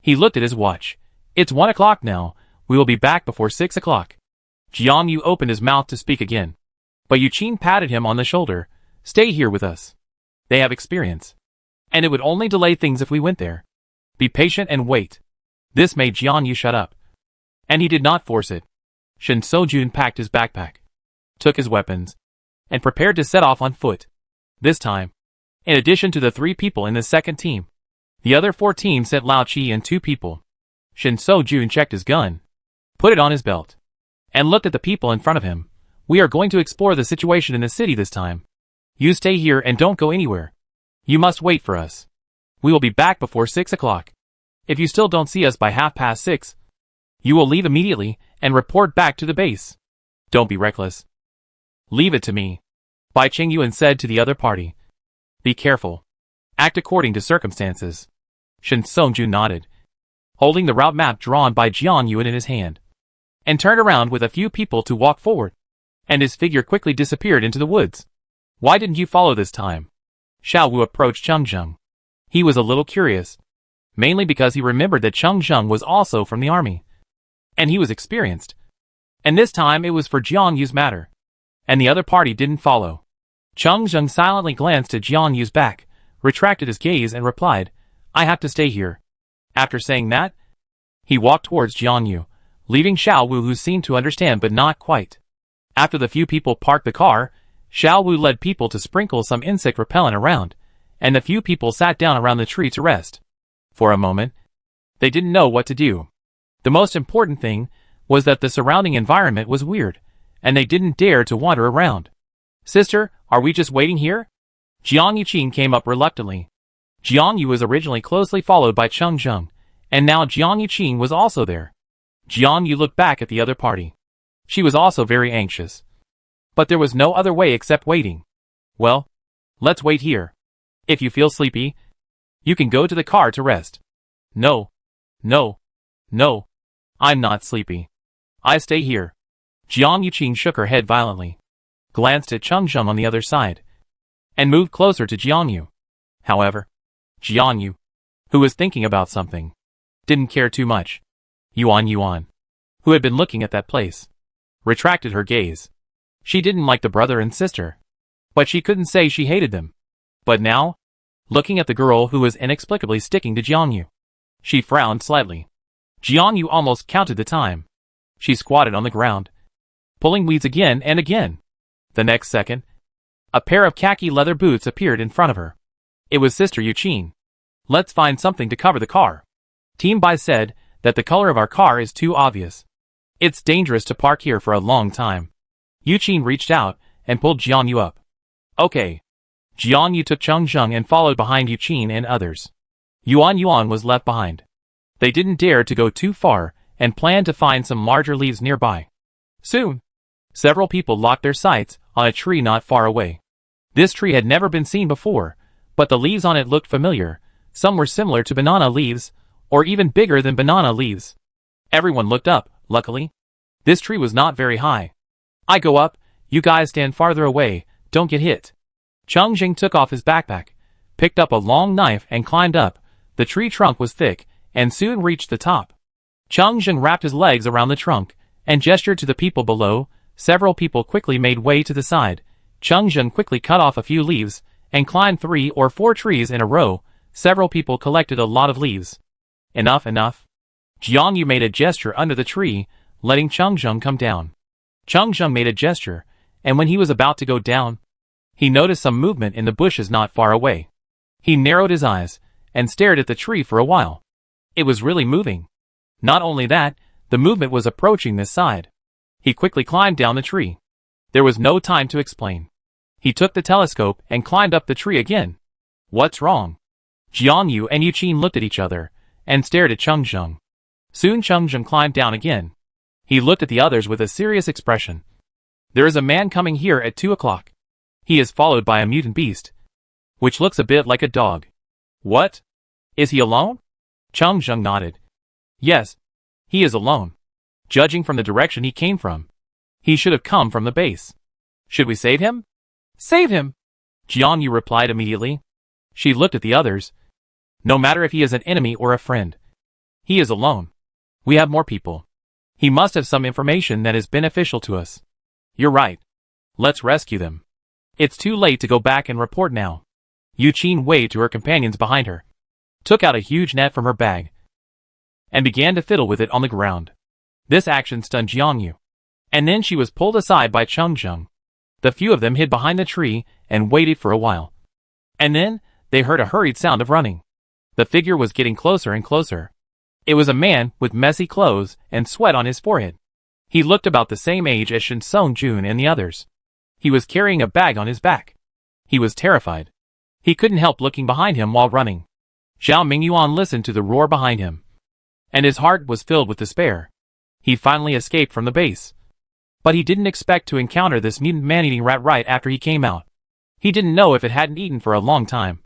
he looked at his watch. It's 1 o'clock now. We will be back before 6 o'clock. Jiang Yu opened his mouth to speak again, but Yu Qin patted him on the shoulder. Stay here with us. They have experience, and it would only delay things if we went there. Be patient and wait. This made Jiang Yu shut up, and he did not force it. Shin Sung-jun packed his backpack, took his weapons, and prepared to set off on foot. This time, in addition to the 3 people in the second team, the other 4 teams sent Lao Chi and 2 people. Shin Sung-jun checked his gun, put it on his belt, and looked at the people in front of him. We are going to explore the situation in the city this time. You stay here and don't go anywhere. You must wait for us. We will be back before 6 o'clock. If you still don't see us by 6:30, you will leave immediately and report back to the base. Don't be reckless. Leave it to me. Bai Qingyuan said to the other party. Be careful. Act according to circumstances. Shin Sung-jun nodded, holding the route map drawn by Jiang Yuan in his hand, and turned around with a few people to walk forward, and his figure quickly disappeared into the woods. Why didn't you follow this time? Xiao Wu approached Cheng Zheng. He was a little curious, mainly because he remembered that Cheng Zheng was also from the army, and he was experienced. And this time it was for Jiang Yu's matter, and the other party didn't follow. Cheng Zheng silently glanced at Jiang Yu's back, retracted his gaze and replied, I have to stay here. After saying that, he walked towards Jiang Yu, leaving Xiao Wu, who seemed to understand but not quite. After the few people parked the car, Xiao Wu led people to sprinkle some insect repellent around, and the few people sat down around the tree to rest. For a moment, they didn't know what to do. The most important thing was that the surrounding environment was weird, and they didn't dare to wander around. Sister, are we just waiting here? Jiang Yuqin came up reluctantly. Jiang Yu was originally closely followed by Cheng Zheng, and now Jiang Yuqin was also there. Jiang Yu looked back at the other party. She was also very anxious. But there was no other way except waiting. Well, let's wait here. If you feel sleepy, you can go to the car to rest. No. No. No. I'm not sleepy. I stay here. Jiang Yuqin shook her head violently, glanced at Cheng Zheng on the other side, and moved closer to Jiang Yu. However, Jiang Yu, who was thinking about something, didn't care too much. Yuan, who had been looking at that place, retracted her gaze. She didn't like the brother and sister, but she couldn't say she hated them. But now, looking at the girl who was inexplicably sticking to Jiang Yu, she frowned slightly. Jiang Yu almost counted the time. She squatted on the ground, pulling weeds again and again. The next second, a pair of khaki leather boots appeared in front of her. It was Sister Yu Qin. Let's find something to cover the car. Team Bai said that the color of our car is too obvious. It's dangerous to park here for a long time. Yu Qin reached out and pulled Jiang Yu up. Okay. Jiang Yu took Cheng Zheng and followed behind Yu Qin and others. Yuan was left behind. They didn't dare to go too far and planned to find some larger leaves nearby. Soon, several people locked their sights on a tree not far away. This tree had never been seen before, but the leaves on it looked familiar. Some were similar to banana leaves, or even bigger than banana leaves. Everyone looked up, luckily. This tree was not very high. I go up, you guys stand farther away, don't get hit. Cheng Zheng took off his backpack, picked up a long knife and climbed up. The tree trunk was thick, and soon reached the top. Cheng Zheng wrapped his legs around the trunk, and gestured to the people below. Several people quickly made way to the side. Cheng Zheng quickly cut off a few leaves, and climbed 3 or 4 trees in a row. Several people collected a lot of leaves. Enough. Jiang Yu made a gesture under the tree, letting Cheng Zheng come down. Cheng Zheng made a gesture, and when he was about to go down, he noticed some movement in the bushes not far away. He narrowed his eyes, and stared at the tree for a while. It was really moving. Not only that, the movement was approaching this side. He quickly climbed down the tree. There was no time to explain. He took the telescope and climbed up the tree again. What's wrong? Jiang Yu and Yu Qin looked at each other, and stared at Cheng Zheng. Soon Cheng Zheng climbed down again. He looked at the others with a serious expression. There is a man coming here at 2 o'clock. He is followed by a mutant beast, which looks a bit like a dog. What? Is he alone? Cheng Zheng nodded. Yes, he is alone. Judging from the direction he came from, he should have come from the base. Should we save him? Save him! Jiang Yu replied immediately. She looked at the others. No matter if he is an enemy or a friend. He is alone. We have more people. He must have some information that is beneficial to us. You're right. Let's rescue them. It's too late to go back and report now. Yu Qin waved to her companions behind her, took out a huge net from her bag, and began to fiddle with it on the ground. This action stunned Jiang Yu. And then she was pulled aside by Cheng Zheng. The few of them hid behind the tree and waited for a while. And then, they heard a hurried sound of running. The figure was getting closer and closer. It was a man with messy clothes and sweat on his forehead. He looked about the same age as Shen Song Jun and the others. He was carrying a bag on his back. He was terrified. He couldn't help looking behind him while running. Zhao Mingyuan listened to the roar behind him, and his heart was filled with despair. He finally escaped from the base. But he didn't expect to encounter this mutant man-eating rat right after he came out. He didn't know if it hadn't eaten for a long time,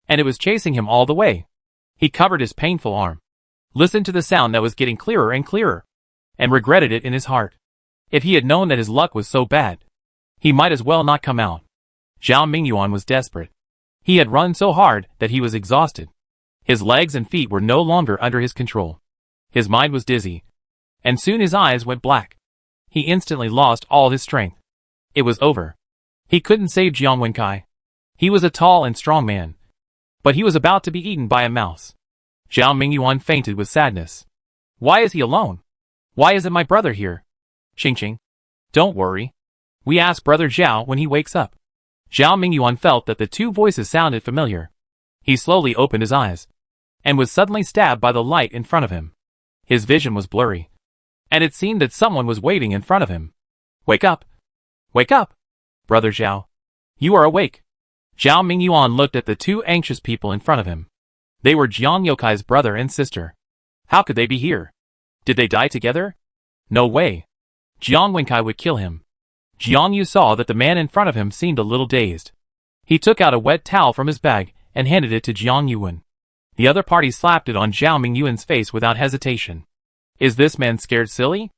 and it was chasing him all the way. He covered his painful arm, listened to the sound that was getting clearer and clearer, and regretted it in his heart. If he had known that his luck was so bad, he might as well not come out. Zhao Mingyuan was desperate. He had run so hard that he was exhausted. His legs and feet were no longer under his control. His mind was dizzy, and soon his eyes went black. He instantly lost all his strength. It was over. He couldn't save Jiang Wenkai. He was a tall and strong man, but he was about to be eaten by a mouse. Zhao Mingyuan fainted with sadness. Why is he alone? Why isn't my brother here? Qingqing. Don't worry. We ask Brother Zhao when he wakes up. Zhao Mingyuan felt that the two voices sounded familiar. He slowly opened his eyes, and was suddenly stabbed by the light in front of him. His vision was blurry, and it seemed that someone was waiting in front of him. Wake up! Wake up! Brother Zhao. You are awake. Zhao Mingyuan looked at the two anxious people in front of him. They were Jiang Yokai's brother and sister. How could they be here? Did they die together? No way. Jiang Wenkai would kill him. Jiang Yu saw that the man in front of him seemed a little dazed. He took out a wet towel from his bag and handed it to Jiang Yuan. The other party slapped it on Zhao Mingyuan's face without hesitation. Is this man scared silly?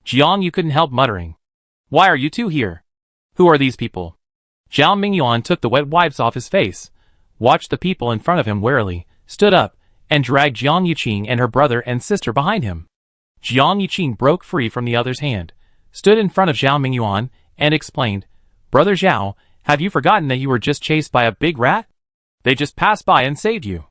Jiang Yu couldn't help muttering. Why are you two here? Who are these people? Zhao Mingyuan took the wet wipes off his face, watched the people in front of him warily, stood up, and dragged Jiang Yuqing and her brother and sister behind him. Jiang Yuqing broke free from the other's hand, stood in front of Zhao Mingyuan, and explained, Brother Zhao, have you forgotten that you were just chased by a big rat? They just passed by and saved you.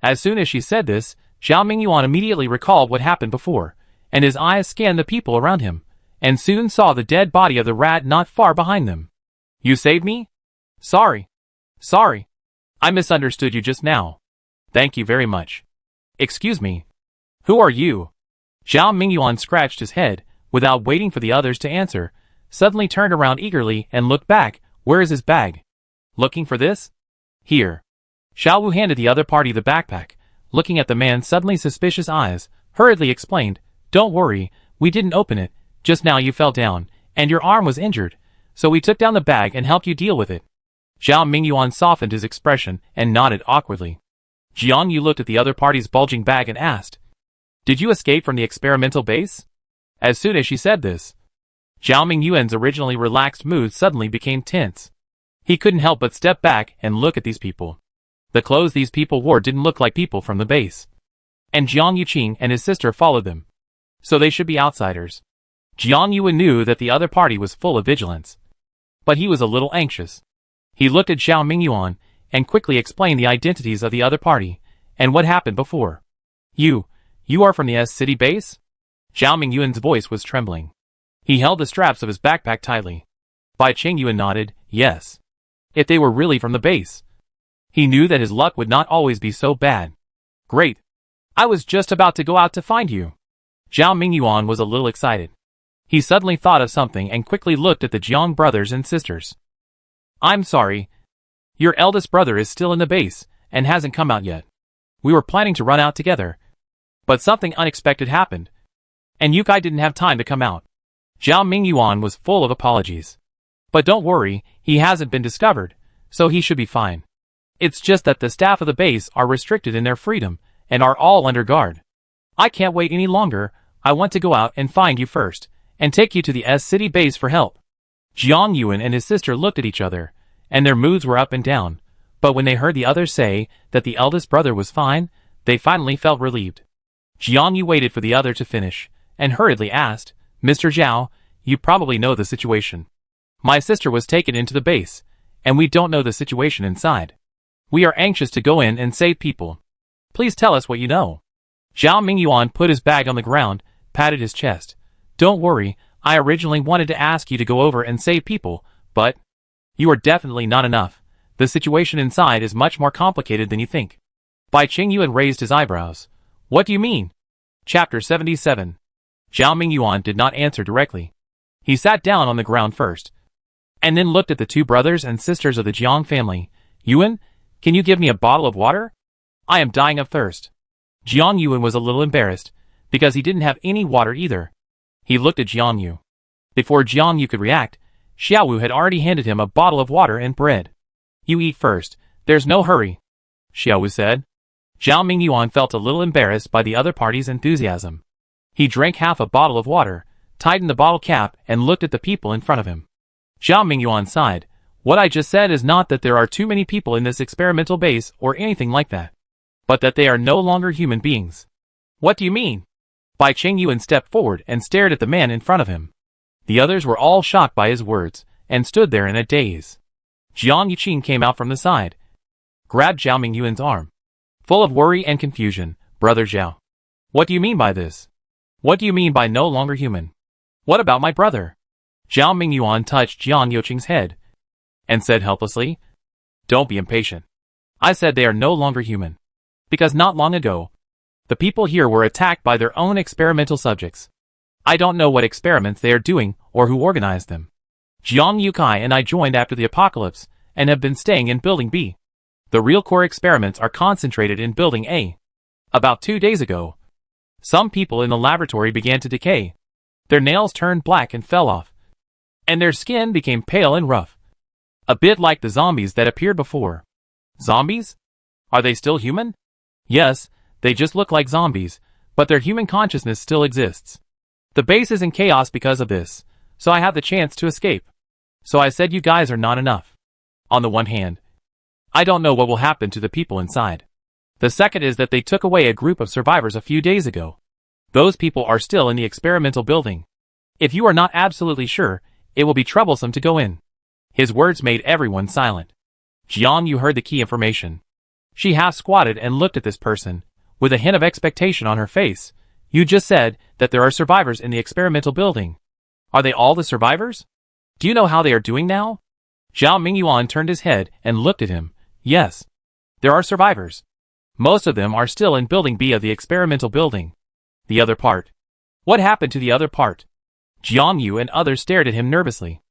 As soon as she said this, Zhao Mingyuan immediately recalled what happened before, and his eyes scanned the people around him, and soon saw the dead body of the rat not far behind them. You saved me? Sorry. Sorry. I misunderstood you just now. Thank you very much. Excuse me. Who are you? Zhao Mingyuan scratched his head, without waiting for the others to answer, suddenly turned around eagerly and looked back. Where is his bag? Looking for this? Here. Xiao Wu handed the other party the backpack, looking at the man's suddenly suspicious eyes, hurriedly explained, Don't worry, we didn't open it, just now you fell down, and your arm was injured, so we took down the bag and helped you deal with it. Zhao Mingyuan softened his expression and nodded awkwardly. Jiang Yu looked at the other party's bulging bag and asked, Did you escape from the experimental base? As soon as she said this, Zhao Mingyuan's originally relaxed mood suddenly became tense. He couldn't help but step back and look at these people. The clothes these people wore didn't look like people from the base. And Jiang Yuqing and his sister followed them. So they should be outsiders. Jiang Yuan knew that the other party was full of vigilance. But he was a little anxious. He looked at Zhao Mingyuan and quickly explained the identities of the other party and what happened before. You are from the S-City base? Zhao Mingyuan's voice was trembling. He held the straps of his backpack tightly. Bai Qingyuan nodded, yes. If they were really from the base. He knew that his luck would not always be so bad. Great. I was just about to go out to find you. Zhao Mingyuan was a little excited. He suddenly thought of something and quickly looked at the Jiang brothers and sisters. I'm sorry. Your eldest brother is still in the base and hasn't come out yet. We were planning to run out together. But something unexpected happened. And Yukai didn't have time to come out. Zhao Mingyuan was full of apologies. But don't worry, he hasn't been discovered, so he should be fine. It's just that the staff of the base are restricted in their freedom and are all under guard. I can't wait any longer. I want to go out and find you first, and take you to the S-City base for help. Jiang Yuan and his sister looked at each other, and their moods were up and down. But when they heard the others say that the eldest brother was fine, they finally felt relieved. Jiang Yu waited for the other to finish, and hurriedly asked, Mr. Zhao, you probably know the situation. My sister was taken into the base, and we don't know the situation inside. We are anxious to go in and save people. Please tell us what you know. Zhao Mingyuan put his bag on the ground, patted his chest. Don't worry, I originally wanted to ask you to go over and save people, but you are definitely not enough. The situation inside is much more complicated than you think. Bai Qingyuan raised his eyebrows. What do you mean? Chapter 77. Zhao Mingyuan did not answer directly. He sat down on the ground first, and then looked at the two brothers and sisters of the Jiang family. Yuan, can you give me a bottle of water? I am dying of thirst. Jiang Yuan was a little embarrassed, because he didn't have any water either. He looked at Jiang Yu. Before Jiang Yu could react, Xiao Wu had already handed him a bottle of water and bread. You eat first, there's no hurry, Xiao Wu said. Zhao Mingyuan felt a little embarrassed by the other party's enthusiasm. He drank half a bottle of water, tightened the bottle cap, and looked at the people in front of him. Zhao Mingyuan sighed. What I just said is not that there are too many people in this experimental base or anything like that, but that they are no longer human beings. What do you mean? Bai Qingyuan stepped forward and stared at the man in front of him. The others were all shocked by his words, and stood there in a daze. Jiang Yuqing came out from the side, grabbed Zhao Mingyuan's arm. Full of worry and confusion, Brother Zhao. What do you mean by this? What do you mean by no longer human? What about my brother? Zhao Mingyuan touched Jiang Yuqing's head, and said helplessly, Don't be impatient. I said they are no longer human. Because not long ago, the people here were attacked by their own experimental subjects. I don't know what experiments they are doing or who organized them. Jiang Yukai and I joined after the apocalypse, and have been staying in Building B. The real core experiments are concentrated in Building A. About 2 days ago, some people in the laboratory began to decay. Their nails turned black and fell off, and their skin became pale and rough. A bit like the zombies that appeared before. Zombies? Are they still human? Yes, they just look like zombies, but their human consciousness still exists. The base is in chaos because of this, so I have the chance to escape. So I said you guys are not enough. On the one hand, I don't know what will happen to the people inside. The second is that they took away a group of survivors a few days ago. Those people are still in the experimental building. If you are not absolutely sure, it will be troublesome to go in. His words made everyone silent. Jiang Yu heard the key information. She half squatted and looked at this person, with a hint of expectation on her face. You just said that there are survivors in the experimental building. Are they all the survivors? Do you know how they are doing now? Zhao Mingyuan turned his head and looked at him. Yes. There are survivors. Most of them are still in Building B of the experimental building. The other part. What happened to the other part? Jiang Yu and others stared at him nervously.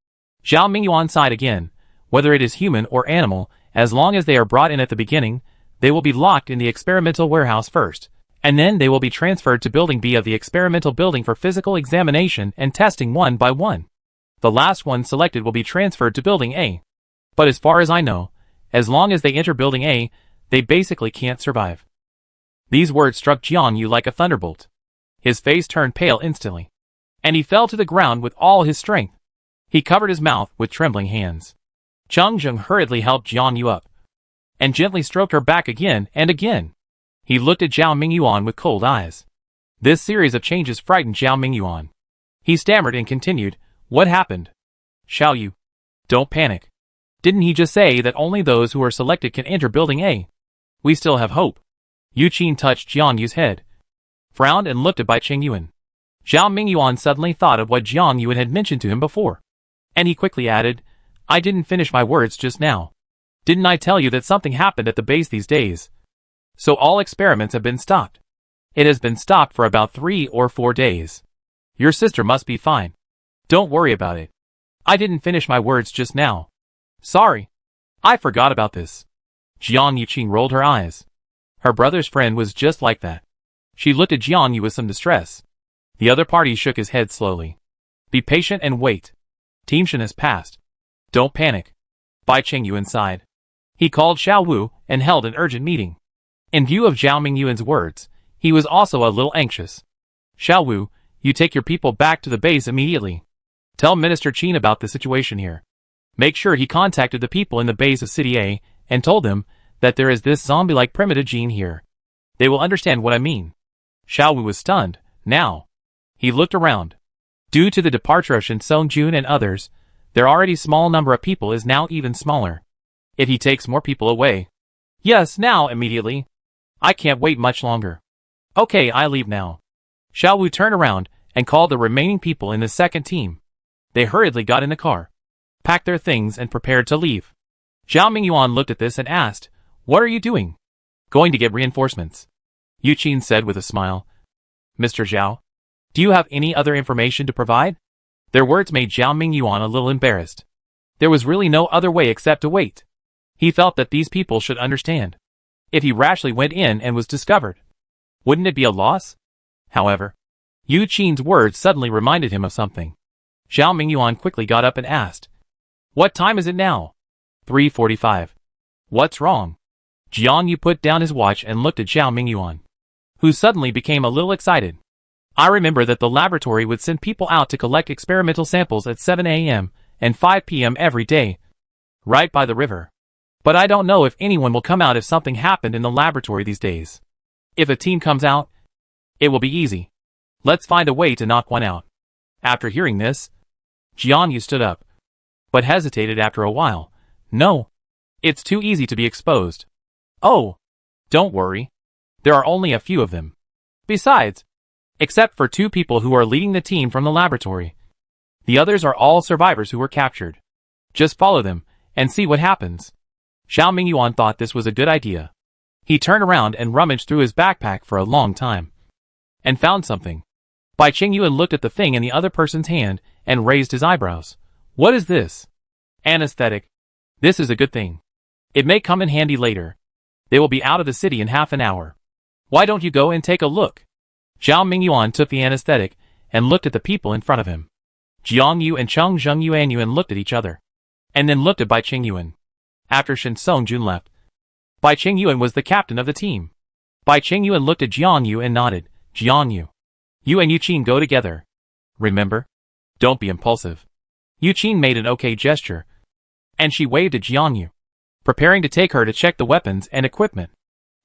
Zhao Mingyuan sighed again. Whether it is human or animal, as long as they are brought in at the beginning, they will be locked in the experimental warehouse first, and then they will be transferred to Building B of the experimental building for physical examination and testing one by one. The last one selected will be transferred to Building A. But as far as I know, as long as they enter Building A, they basically can't survive. These words struck Jiang Yu like a thunderbolt. His face turned pale instantly, and he fell to the ground with all his strength. He covered his mouth with trembling hands. Cheng Zheng hurriedly helped Jiang Yu up, and gently stroked her back again and again. He looked at Zhao Mingyuan with cold eyes. This series of changes frightened Zhao Mingyuan. He stammered and continued, What happened? Xiao Yu. Don't panic. Didn't he just say that only those who are selected can enter Building A? We still have hope. Yu Qin touched Jiang Yu's head, frowned and looked at Bai Qingyuan. Zhao Mingyuan suddenly thought of what Jiang Yuan had mentioned to him before, and he quickly added, I didn't finish my words just now. Didn't I tell you that something happened at the base these days? So all experiments have been stopped. It has been stopped for about 3 or 4 days. Your sister must be fine. Don't worry about it. I didn't finish my words just now. Sorry. I forgot about this. Jiang Yuqing rolled her eyes. Her brother's friend was just like that. She looked at Jiang Yu with some distress. The other party shook his head slowly. Be patient and wait. Team Shen has passed. Don't panic. Bai Qingyuan sighed. He called Xiao Wu and held an urgent meeting. In view of Zhao Mingyuan's words, he was also a little anxious. Xiao Wu, you take your people back to the base immediately. Tell Minister Qin about the situation here. Make sure he contacted the people in the base of City A and told them that there is this zombie-like primitive gene here. They will understand what I mean. Xiao Wu was stunned. Now, he looked around. Due to the departure of Shen Songjun and others, their already small number of people is now even smaller. If he takes more people away. Yes, now, immediately. I can't wait much longer. Okay, I leave now. Xiao Wu turned around and called the remaining people in the second team. They hurriedly got in the car, packed their things and prepared to leave. Zhao Mingyuan looked at this and asked, "What are you doing?" "Going to get reinforcements," Yu Qin said with a smile. "Mr. Zhao, do you have any other information to provide?" Their words made Zhao Mingyuan a little embarrassed. There was really no other way except to wait. He felt that these people should understand. If he rashly went in and was discovered, wouldn't it be a loss? However, Yu Qin's words suddenly reminded him of something. Zhao Mingyuan quickly got up and asked, "What time is it now?" 3:45. "What's wrong?" Jiang Yu put down his watch and looked at Zhao Mingyuan, who suddenly became a little excited. "I remember that the laboratory would send people out to collect experimental samples at 7 a.m. and 5 p.m. every day, right by the river. But I don't know if anyone will come out if something happened in the laboratory these days. If a team comes out, it will be easy. Let's find a way to knock one out." After hearing this, Jiang Yu stood up, but hesitated after a while. "No, it's too easy to be exposed." "Oh, don't worry. There are only a few of them. Besides, except for 2 people who are leading the team from the laboratory, the others are all survivors who were captured. Just follow them and see what happens." Zhao Mingyuan thought this was a good idea. He turned around and rummaged through his backpack for a long time, and found something. Bai Qingyuan looked at the thing in the other person's hand and raised his eyebrows. "What is this?" "Anesthetic. This is a good thing. It may come in handy later. They will be out of the city in half an hour. Why don't you go and take a look?" Zhao Mingyuan took the anesthetic and looked at the people in front of him. Jiang Yu and Cheng Zheng Yuanyuan looked at each other, and then looked at Bai Qingyuan. After Shen Songjun left, Bai Qingyuan was the captain of the team. Bai Qingyuan looked at Jiang Yu and nodded. "Jiang Yu, you and Yu Qin go together. Remember? Don't be impulsive." Yu Qin made an okay gesture, and she waved at Jiang Yu, preparing to take her to check the weapons and equipment.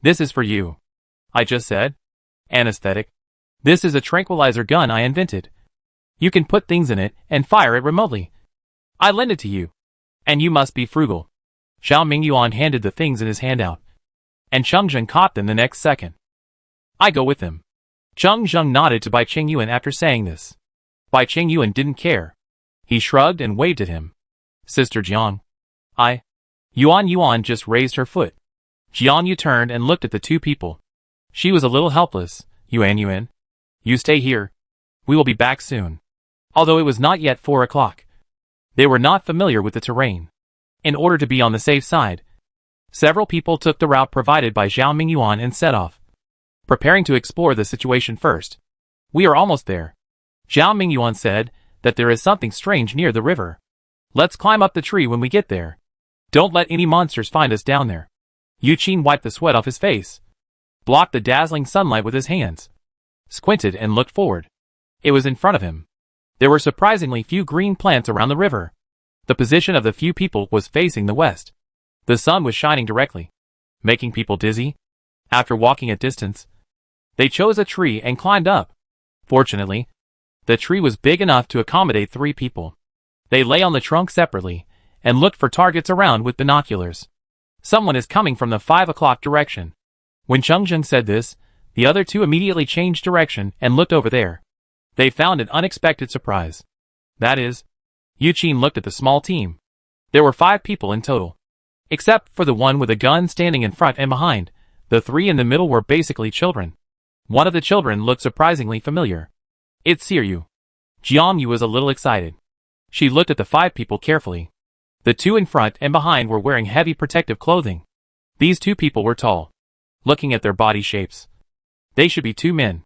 "This is for you." "I just said? Anesthetic. This is a tranquilizer gun I invented. You can put things in it and fire it remotely. I lend it to you. And you must be frugal." Zhao Mingyuan handed the things in his handout, and Cheng Zheng caught them the next second. "I go with them." Cheng Zheng nodded to Bai Qingyuan after saying this. Bai Qingyuan didn't care. He shrugged and waved at him. "Sister Jiang." Yuan just raised her foot. Jiang Yu turned and looked at the 2 people. She was a little helpless. Yuan, you stay here. We will be back soon." Although it was not yet 4 o'clock, they were not familiar with the terrain. In order to be on the safe side, several people took the route provided by Zhao Mingyuan and set off, preparing to explore the situation first. "We are almost there." Zhao Mingyuan said that there is something strange near the river. "Let's climb up the tree when we get there. Don't let any monsters find us down there." Yu Qin wiped the sweat off his face, blocked the dazzling sunlight with his hands, squinted and looked forward. It was in front of him. There were surprisingly few green plants around the river. The position of the few people was facing the west. The sun was shining directly, making people dizzy. After walking a distance, they chose a tree and climbed up. Fortunately, the tree was big enough to accommodate 3 people. They lay on the trunk separately and looked for targets around with binoculars. "Someone is coming from the 5 o'clock direction." When Cheng Zheng said this, the other 2 immediately changed direction and looked over there. They found an unexpected surprise. That is, Yu Qin looked at the small team. There were 5 people in total. Except for the one with a gun standing in front and behind, the 3 in the middle were basically children. One of the children looked surprisingly familiar. "It's Siryu." Jiang Yu was a little excited. She looked at the 5 people carefully. The 2 in front and behind were wearing heavy protective clothing. These 2 people were tall. Looking at their body shapes, they should be 2 men.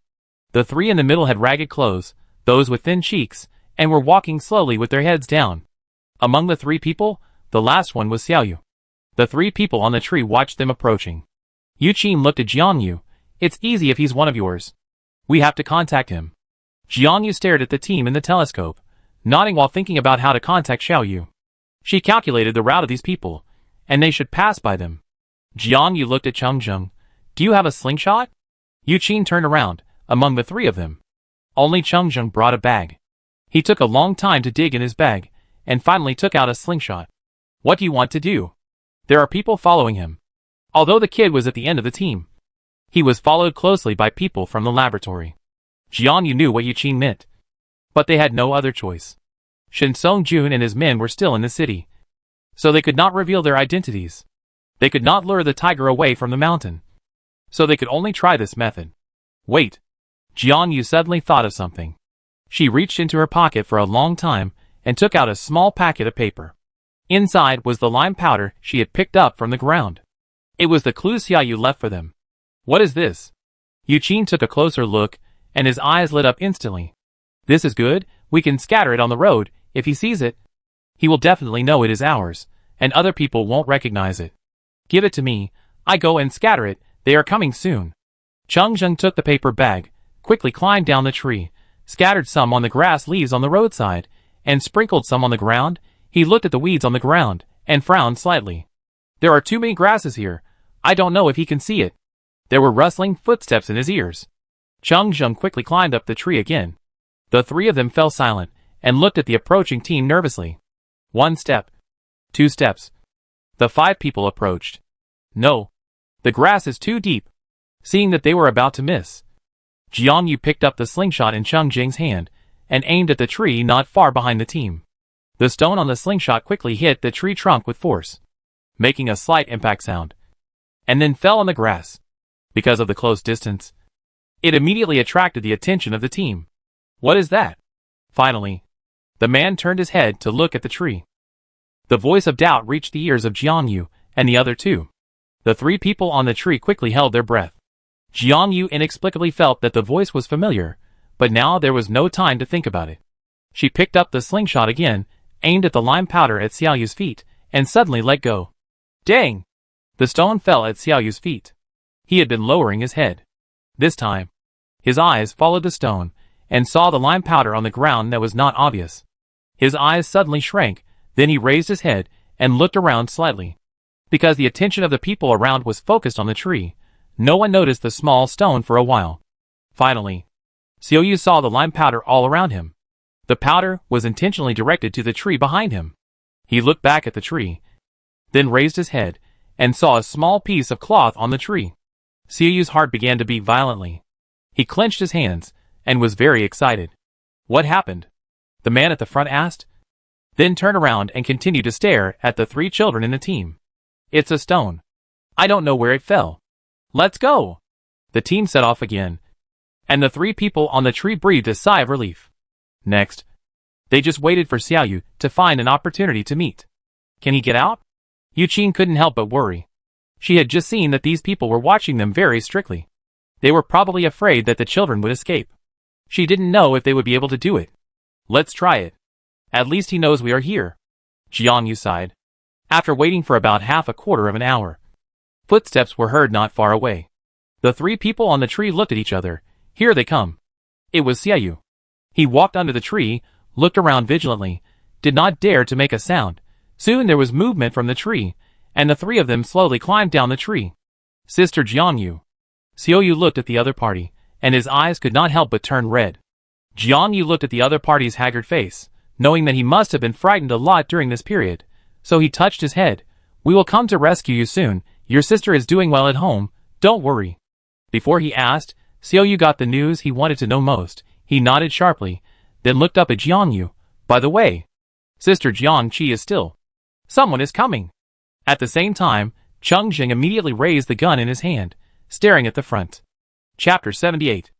The 3 in the middle had ragged clothes, those with thin cheeks, and were walking slowly with their heads down. Among the 3 people, the last one was Xiaoyu. The 3 people on the tree watched them approaching. Yu Qin looked at Jiang Yu. "It's easy if he's one of yours. We have to contact him." Jiang Yu stared at the team in the telescope, nodding while thinking about how to contact Xiaoyu. She calculated the route of these people, and they should pass by them. Jiang Yu looked at Cheng Zheng. Do you have a slingshot? Yu Qin turned around, among the three of them. Only Cheng Zheng brought a bag. He took a long time to dig in his bag, and finally took out a slingshot. What do you want to do? There are people following him. Although the kid was at the end of the team, he was followed closely by people from the laboratory. Jiang Yu knew what Yu Qin meant. But they had no other choice. Shen Songjun and his men were still in the city, so they could not reveal their identities. They could not lure the tiger away from the mountain, so they could only try this method. Wait. Jiang Yu suddenly thought of something. She reached into her pocket for a long time and took out a small packet of paper. Inside was the lime powder she had picked up from the ground. It was the clue Xiaoyu left for them. What is this? Yu Qin took a closer look, and his eyes lit up instantly. This is good. We can scatter it on the road. If he sees it, he will definitely know it is ours, and other people won't recognize it. Give it to me. I go and scatter it. They are coming soon. Cheng Zheng took the paper bag, quickly climbed down the tree, scattered some on the grass leaves on the roadside, and sprinkled some on the ground. He looked at the weeds on the ground, and frowned slightly. There are too many grasses here. I don't know if he can see it. There were rustling footsteps in his ears. Cheng Zheng quickly climbed up the tree again. The three of them fell silent, and looked at the approaching team nervously. 1 step. 2 steps. The 5 people approached. No. The grass is too deep. Seeing that they were about to miss, Jiang Yu picked up the slingshot in Cheng Zheng's hand, and aimed at the tree not far behind the team. The stone on the slingshot quickly hit the tree trunk with force, making a slight impact sound, and then fell on the grass. Because of the close distance, it immediately attracted the attention of the team. What is that? Finally, the man turned his head to look at the tree. The voice of doubt reached the ears of Jiang Yu and the other two. The 3 people on the tree quickly held their breath. Jiang Yu inexplicably felt that the voice was familiar, but now there was no time to think about it. She picked up the slingshot again, aimed at the lime powder at Xiaoyu's feet, and suddenly let go. Dang! The stone fell at Xiaoyu's feet. He had been lowering his head. This time, his eyes followed the stone, and saw the lime powder on the ground that was not obvious. His eyes suddenly shrank, then he raised his head, and looked around slightly. Because the attention of the people around was focused on the tree, no one noticed the small stone for a while. Finally, Xiaoyu saw the lime powder all around him. The powder was intentionally directed to the tree behind him. He looked back at the tree, then raised his head, and saw a small piece of cloth on the tree. Xiaoyu's heart began to beat violently. He clenched his hands, and was very excited. What happened? The man at the front asked, then turned around and continued to stare at the 3 children in the team. It's a stone. I don't know where it fell. Let's go! The team set off again, and the 3 people on the tree breathed a sigh of relief. Next, they just waited for Xiaoyu to find an opportunity to meet. Can he get out? Yu Qin couldn't help but worry. She had just seen that these people were watching them very strictly. They were probably afraid that the children would escape. She didn't know if they would be able to do it. Let's try it. At least he knows we are here. Jiang Yu sighed. After waiting for about half a quarter of an hour, footsteps were heard not far away. The 3 people on the tree looked at each other. Here they come. It was Xiaoyu. He walked under the tree, looked around vigilantly, did not dare to make a sound. Soon there was movement from the tree, and the 3 of them slowly climbed down the tree. Sister Jiang Yu. Xiaoyu looked at the other party, and his eyes could not help but turn red. Jiang Yu looked at the other party's haggard face, knowing that he must have been frightened a lot during this period, so he touched his head. We will come to rescue you soon. Your sister is doing well at home. Don't worry. Before he asked, Xiaoyu got the news he wanted to know most. He nodded sharply, then looked up at Jiang Yu. By the way, Sister Jiang Qi is still. Someone is coming. At the same time, Cheng Zheng immediately raised the gun in his hand, staring at the front. Chapter 78.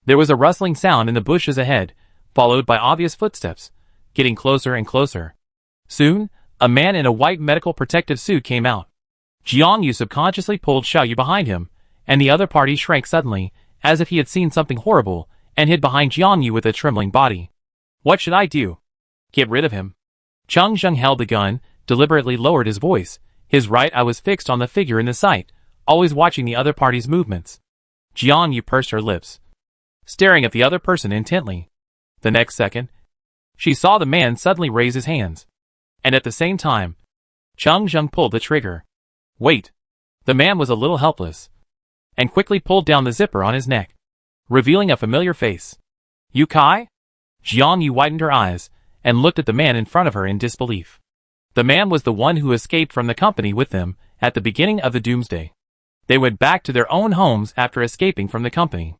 There was a rustling sound in the bushes ahead, followed by obvious footsteps, getting closer and closer. Soon, a man in a white medical protective suit came out. Jiang Yu subconsciously pulled Xiaoyu behind him, and the other party shrank suddenly, as if he had seen something horrible, and hid behind Jiang Yu with a trembling body. What should I do? Get rid of him. Cheng Zheng held the gun, deliberately lowered his voice. His right eye was fixed on the figure in the sight, always watching the other party's movements. Jiang Yu pursed her lips, staring at the other person intently. The next second, she saw the man suddenly raise his hands, and at the same time, Chung Jung pulled the trigger. Wait. The man was a little helpless, and quickly pulled down the zipper on his neck, revealing a familiar face. You Kai? Jiang Yu widened her eyes, and looked at the man in front of her in disbelief. The man was the one who escaped from the company with them at the beginning of the doomsday. They went back to their own homes after escaping from the company.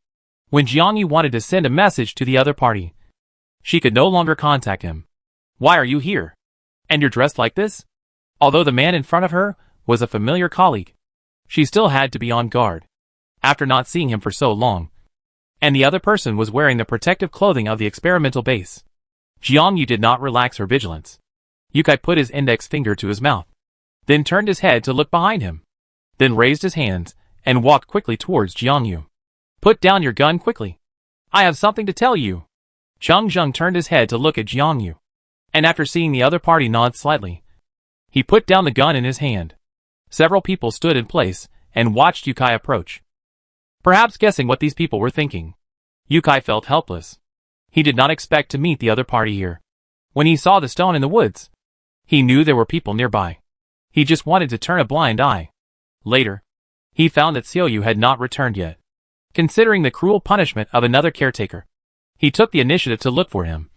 When Jiang Yu wanted to send a message to the other party, she could no longer contact him. Why are you here? And you're dressed like this? Although the man in front of her was a familiar colleague, she still had to be on guard, after not seeing him for so long. And the other person was wearing the protective clothing of the experimental base. Jiang Yu did not relax her vigilance. Yukai put his index finger to his mouth, then turned his head to look behind him, then raised his hands and walked quickly towards Jiang Yu. Put down your gun quickly. I have something to tell you. Chung Jung turned his head to look at Jiang Yu, and after seeing the other party nod slightly, he put down the gun in his hand. Several people stood in place and watched Yukai approach, perhaps guessing what these people were thinking. Yukai felt helpless. He did not expect to meet the other party here. When he saw the stone in the woods, he knew there were people nearby. He just wanted to turn a blind eye. Later, he found that Xiaoyu had not returned yet. Considering the cruel punishment of another caretaker, he took the initiative to look for him.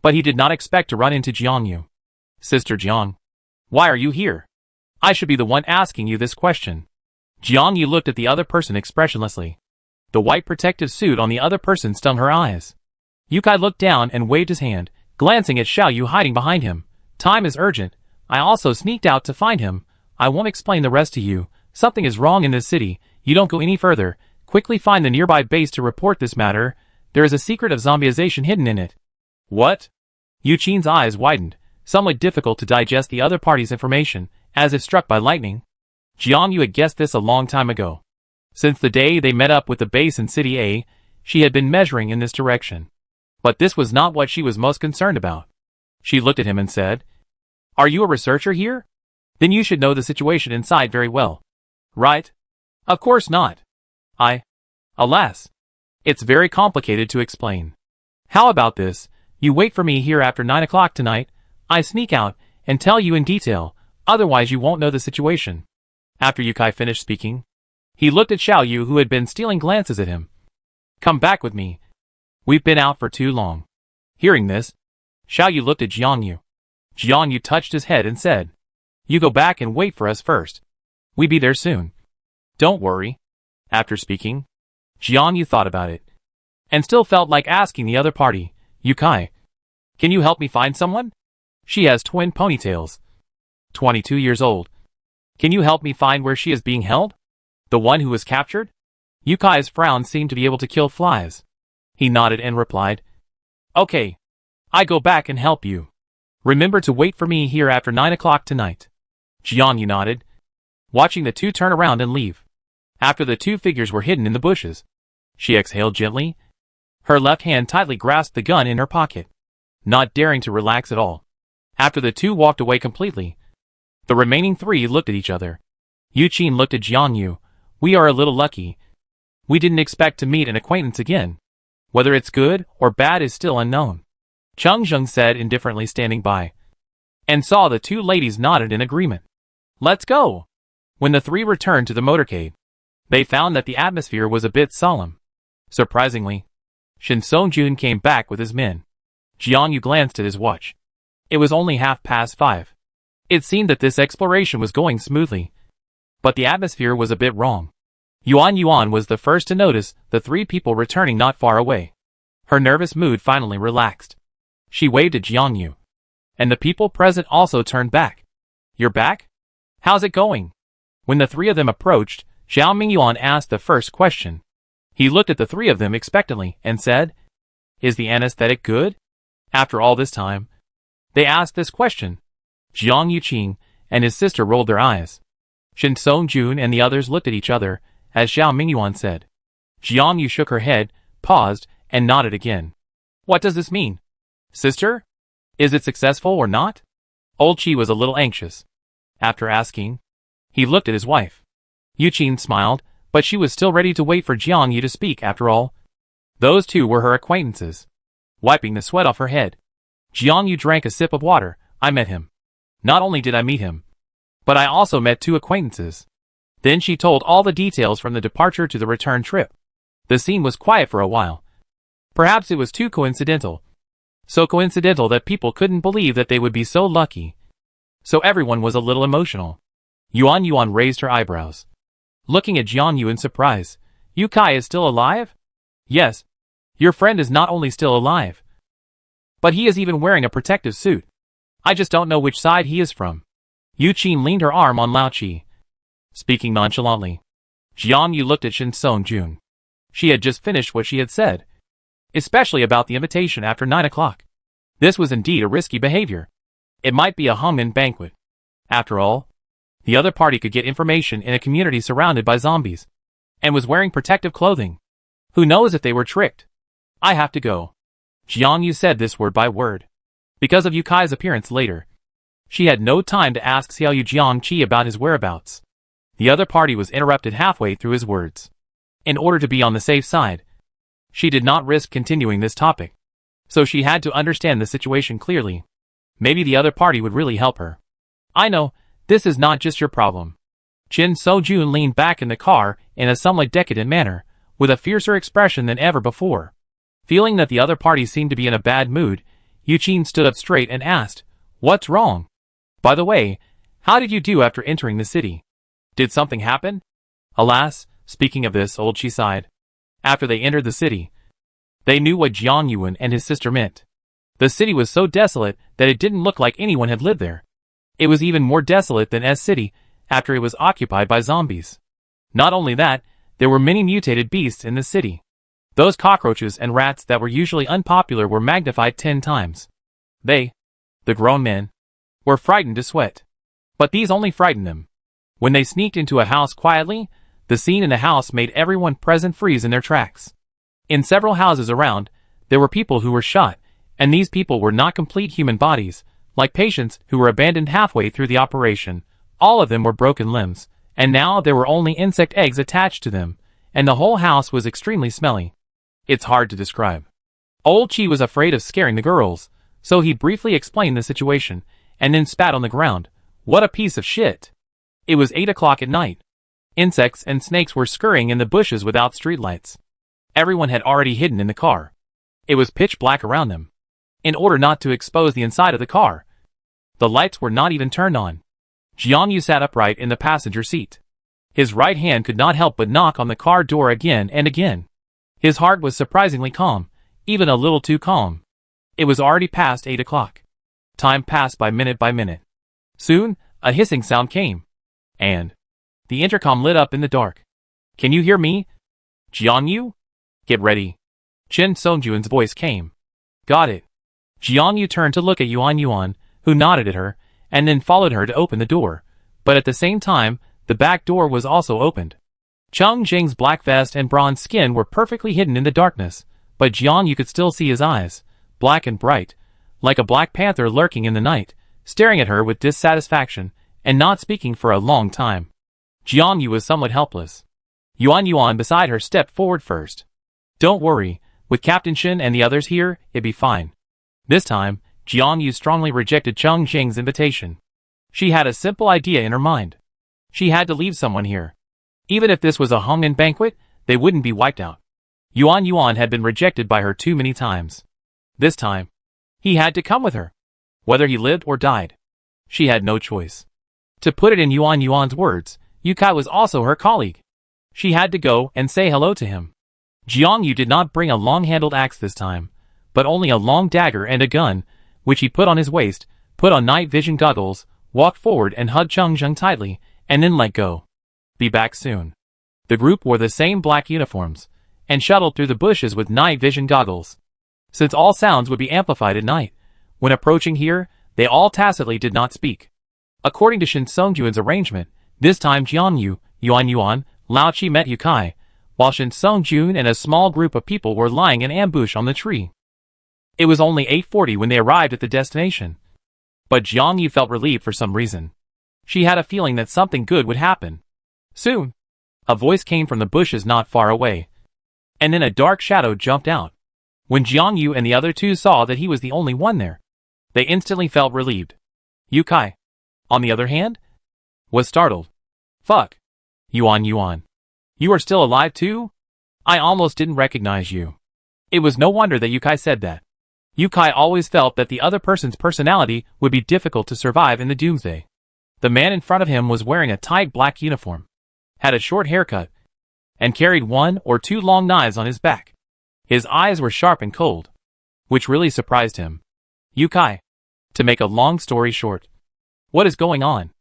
But he did not expect to run into Jiang Yu. Sister Jiang, why are you here? I should be the one asking you this question. Jiang Yu looked at the other person expressionlessly. The white protective suit on the other person stung her eyes. Yukai looked down and waved his hand, glancing at Xiaoyu hiding behind him. Time is urgent. I also sneaked out to find him. I won't explain the rest to you. Something is wrong in this city. You don't go any further. Quickly find the nearby base to report this matter. There is a secret of zombieization hidden in it. What? Yu Qin's eyes widened, somewhat difficult to digest the other party's information, as if struck by lightning. Jiang Yu had guessed this a long time ago. Since the day they met up with the base in City A, she had been measuring in this direction. But this was not what she was most concerned about. She looked at him and said, Are you a researcher here? Then you should know the situation inside very well. Right? Of course not. Alas. It's very complicated to explain. How about this? You wait for me here after 9 o'clock tonight. I sneak out and tell you in detail, otherwise you won't know the situation. After Yukai finished speaking, he looked at Xiaoyu, who had been stealing glances at him. Come back with me. We've been out for too long. Hearing this, Xiaoyu looked at Jiang Yu. Jiang Yu touched his head and said, You go back and wait for us first. We be there soon. Don't worry. After speaking, Jiang Yu thought about it, and still felt like asking the other party, Yukai, can you help me find someone? She has twin ponytails. 22 years old. Can you help me find where she is being held? The one who was captured? Yukai's frown seemed to be able to kill flies. He nodded and replied, Okay. I go back and help you. Remember to wait for me here after 9 o'clock tonight. Jiang Yu nodded, watching the two turn around and leave. After the two figures were hidden in the bushes, she exhaled gently. Her left hand tightly grasped the gun in her pocket, not daring to relax at all. After the two walked away completely, the remaining three looked at each other. Yu Qin looked at Jiang Yu. We are a little lucky. We didn't expect to meet an acquaintance again. Whether it's good or bad is still unknown. Chung Jung said indifferently, standing by, and saw the two ladies nodded in agreement. Let's go. When the three returned to the motorcade, they found that the atmosphere was a bit solemn. Surprisingly, Shin Song-jun came back with his men. Jiang Yu glanced at his watch. It was only 5:30. It seemed that this exploration was going smoothly, but the atmosphere was a bit wrong. Yuan was the first to notice the three people returning not far away. Her nervous mood finally relaxed. She waved at Jiang Yu, and the people present also turned back. You're back? How's it going? When the three of them approached, Xiao Mingyuan asked the first question. He looked at the three of them expectantly and said, Is the anesthetic good? After all this time, they asked this question. Jiang Yuqing and his sister rolled their eyes. Shin Song-jun and the others looked at each other as Xiao Mingyuan said. Jiang Yu shook her head, paused, and nodded again. What does this mean? Sister? Is it successful or not? Old Qi was a little anxious. After asking, he looked at his wife. Yuqing smiled, but she was still ready to wait for Jiang Yu to speak after all. Those two were her acquaintances. Wiping the sweat off her head, Jiang Yu drank a sip of water. I met him. Not only did I meet him, But I also met 2 acquaintances. Then she told all the details from the departure to the return trip. The scene was quiet for a while. Perhaps it was too coincidental. So coincidental that people couldn't believe that they would be so lucky. So everyone was a little emotional. Yuan raised her eyebrows. Looking at Jiangyu in surprise. Yukai is still alive? Yes. Your friend is not only still alive, but he is even wearing a protective suit. I just don't know which side he is from. Yu Qin leaned her arm on Lao Qi. Speaking nonchalantly. Jiangyu looked at Shin Song-jun. She had just finished what she had said. Especially about the invitation after 9 o'clock. This was indeed a risky behavior. It might be a hangman banquet. After all, the other party could get information in a community surrounded by zombies, and was wearing protective clothing. Who knows if they were tricked? I have to go. Jiangyu said this word by word. Because of Yukai's appearance later, she had no time to ask Xiaoyu Jiangqi about his whereabouts. The other party was interrupted halfway through his words. In order to be on the safe side, she did not risk continuing this topic. So she had to understand the situation clearly. Maybe the other party would really help her. I know, this is not just your problem. Shin Song-jun leaned back in the car in a somewhat decadent manner, with a fiercer expression than ever before. Feeling that the other party seemed to be in a bad mood, Yu Qin stood up straight and asked, "What's wrong? By the way, how did you do after entering the city? Did something happen?" Alas, speaking of this, old Qi sighed. After they entered the city, they knew what Jiang Yuan and his sister meant. The city was so desolate that it didn't look like anyone had lived there. It was even more desolate than S City after it was occupied by zombies. Not only that, there were many mutated beasts in the city. Those cockroaches and rats that were usually unpopular were magnified 10 times. They, the grown men, were frightened to sweat. But these only frightened them. When they sneaked into a house quietly, the scene in the house made everyone present freeze in their tracks. In several houses around, there were people who were shot, and these people were not complete human bodies, like patients who were abandoned halfway through the operation. All of them were broken limbs, and now there were only insect eggs attached to them, and the whole house was extremely smelly. It's hard to describe. Old Qi was afraid of scaring the girls, so he briefly explained the situation, and then spat on the ground. What a piece of shit! It was 8 o'clock at night. Insects and snakes were scurrying in the bushes without streetlights. Everyone had already hidden in the car. It was pitch black around them. In order not to expose the inside of the car, the lights were not even turned on. Jiangyu sat upright in the passenger seat. His right hand could not help but knock on the car door again and again. His heart was surprisingly calm, even a little too calm. It was already past 8 o'clock. Time passed by minute. Soon, a hissing sound came. And the intercom lit up in the dark. "Can you hear me? Jiangyu? Get ready." Shin Song-jun's voice came. "Got it." Jiangyu turned to look at Yuan, who nodded at her, and then followed her to open the door. But at the same time, the back door was also opened. Cheng Jing's black vest and bronze skin were perfectly hidden in the darkness, but Jiangyu could still see his eyes, black and bright, like a black panther lurking in the night, staring at her with dissatisfaction, and not speaking for a long time. Jiangyu was somewhat helpless. Yuan beside her stepped forward first. "Don't worry, with Captain Shin and the others here, it'd be fine." This time, Jiangyu strongly rejected Cheng Jing's invitation. She had a simple idea in her mind. She had to leave someone here. Even if this was a hangman banquet, they wouldn't be wiped out. Yuan had been rejected by her too many times. This time, he had to come with her. Whether he lived or died, she had no choice. To put it in Yuan's words, Yukai was also her colleague. She had to go and say hello to him. Jiangyu did not bring a long-handled axe this time, but only a long dagger and a gun, which he put on his waist, put on night vision goggles, walked forward and hugged Cheng Jing tightly, and then let go. "Be back soon." The group wore the same black uniforms, and shuttled through the bushes with night vision goggles. Since all sounds would be amplified at night, when approaching here, they all tacitly did not speak. According to Shin Song-jun's arrangement, this time Jiangyu, Yuan, Lao Qi met Yukai, while Shin Song-jun and a small group of people were lying in ambush on the tree. It was only 8:40 when they arrived at the destination. But Jiangyu felt relieved for some reason. She had a feeling that something good would happen. Soon, a voice came from the bushes not far away. And then a dark shadow jumped out. When Jiangyu and the other two saw that he was the only one there, they instantly felt relieved. Yukai, on the other hand, was startled. Fuck. Yuan. You are still alive too? I almost didn't recognize you. It was no wonder that Yukai said that. Yukai always felt that the other person's personality would be difficult to survive in the doomsday. The man in front of him was wearing a tight black uniform, had a short haircut, and carried 1 or 2 long knives on his back. His eyes were sharp and cold, which really surprised him. Yukai. To make a long story short. What is going on?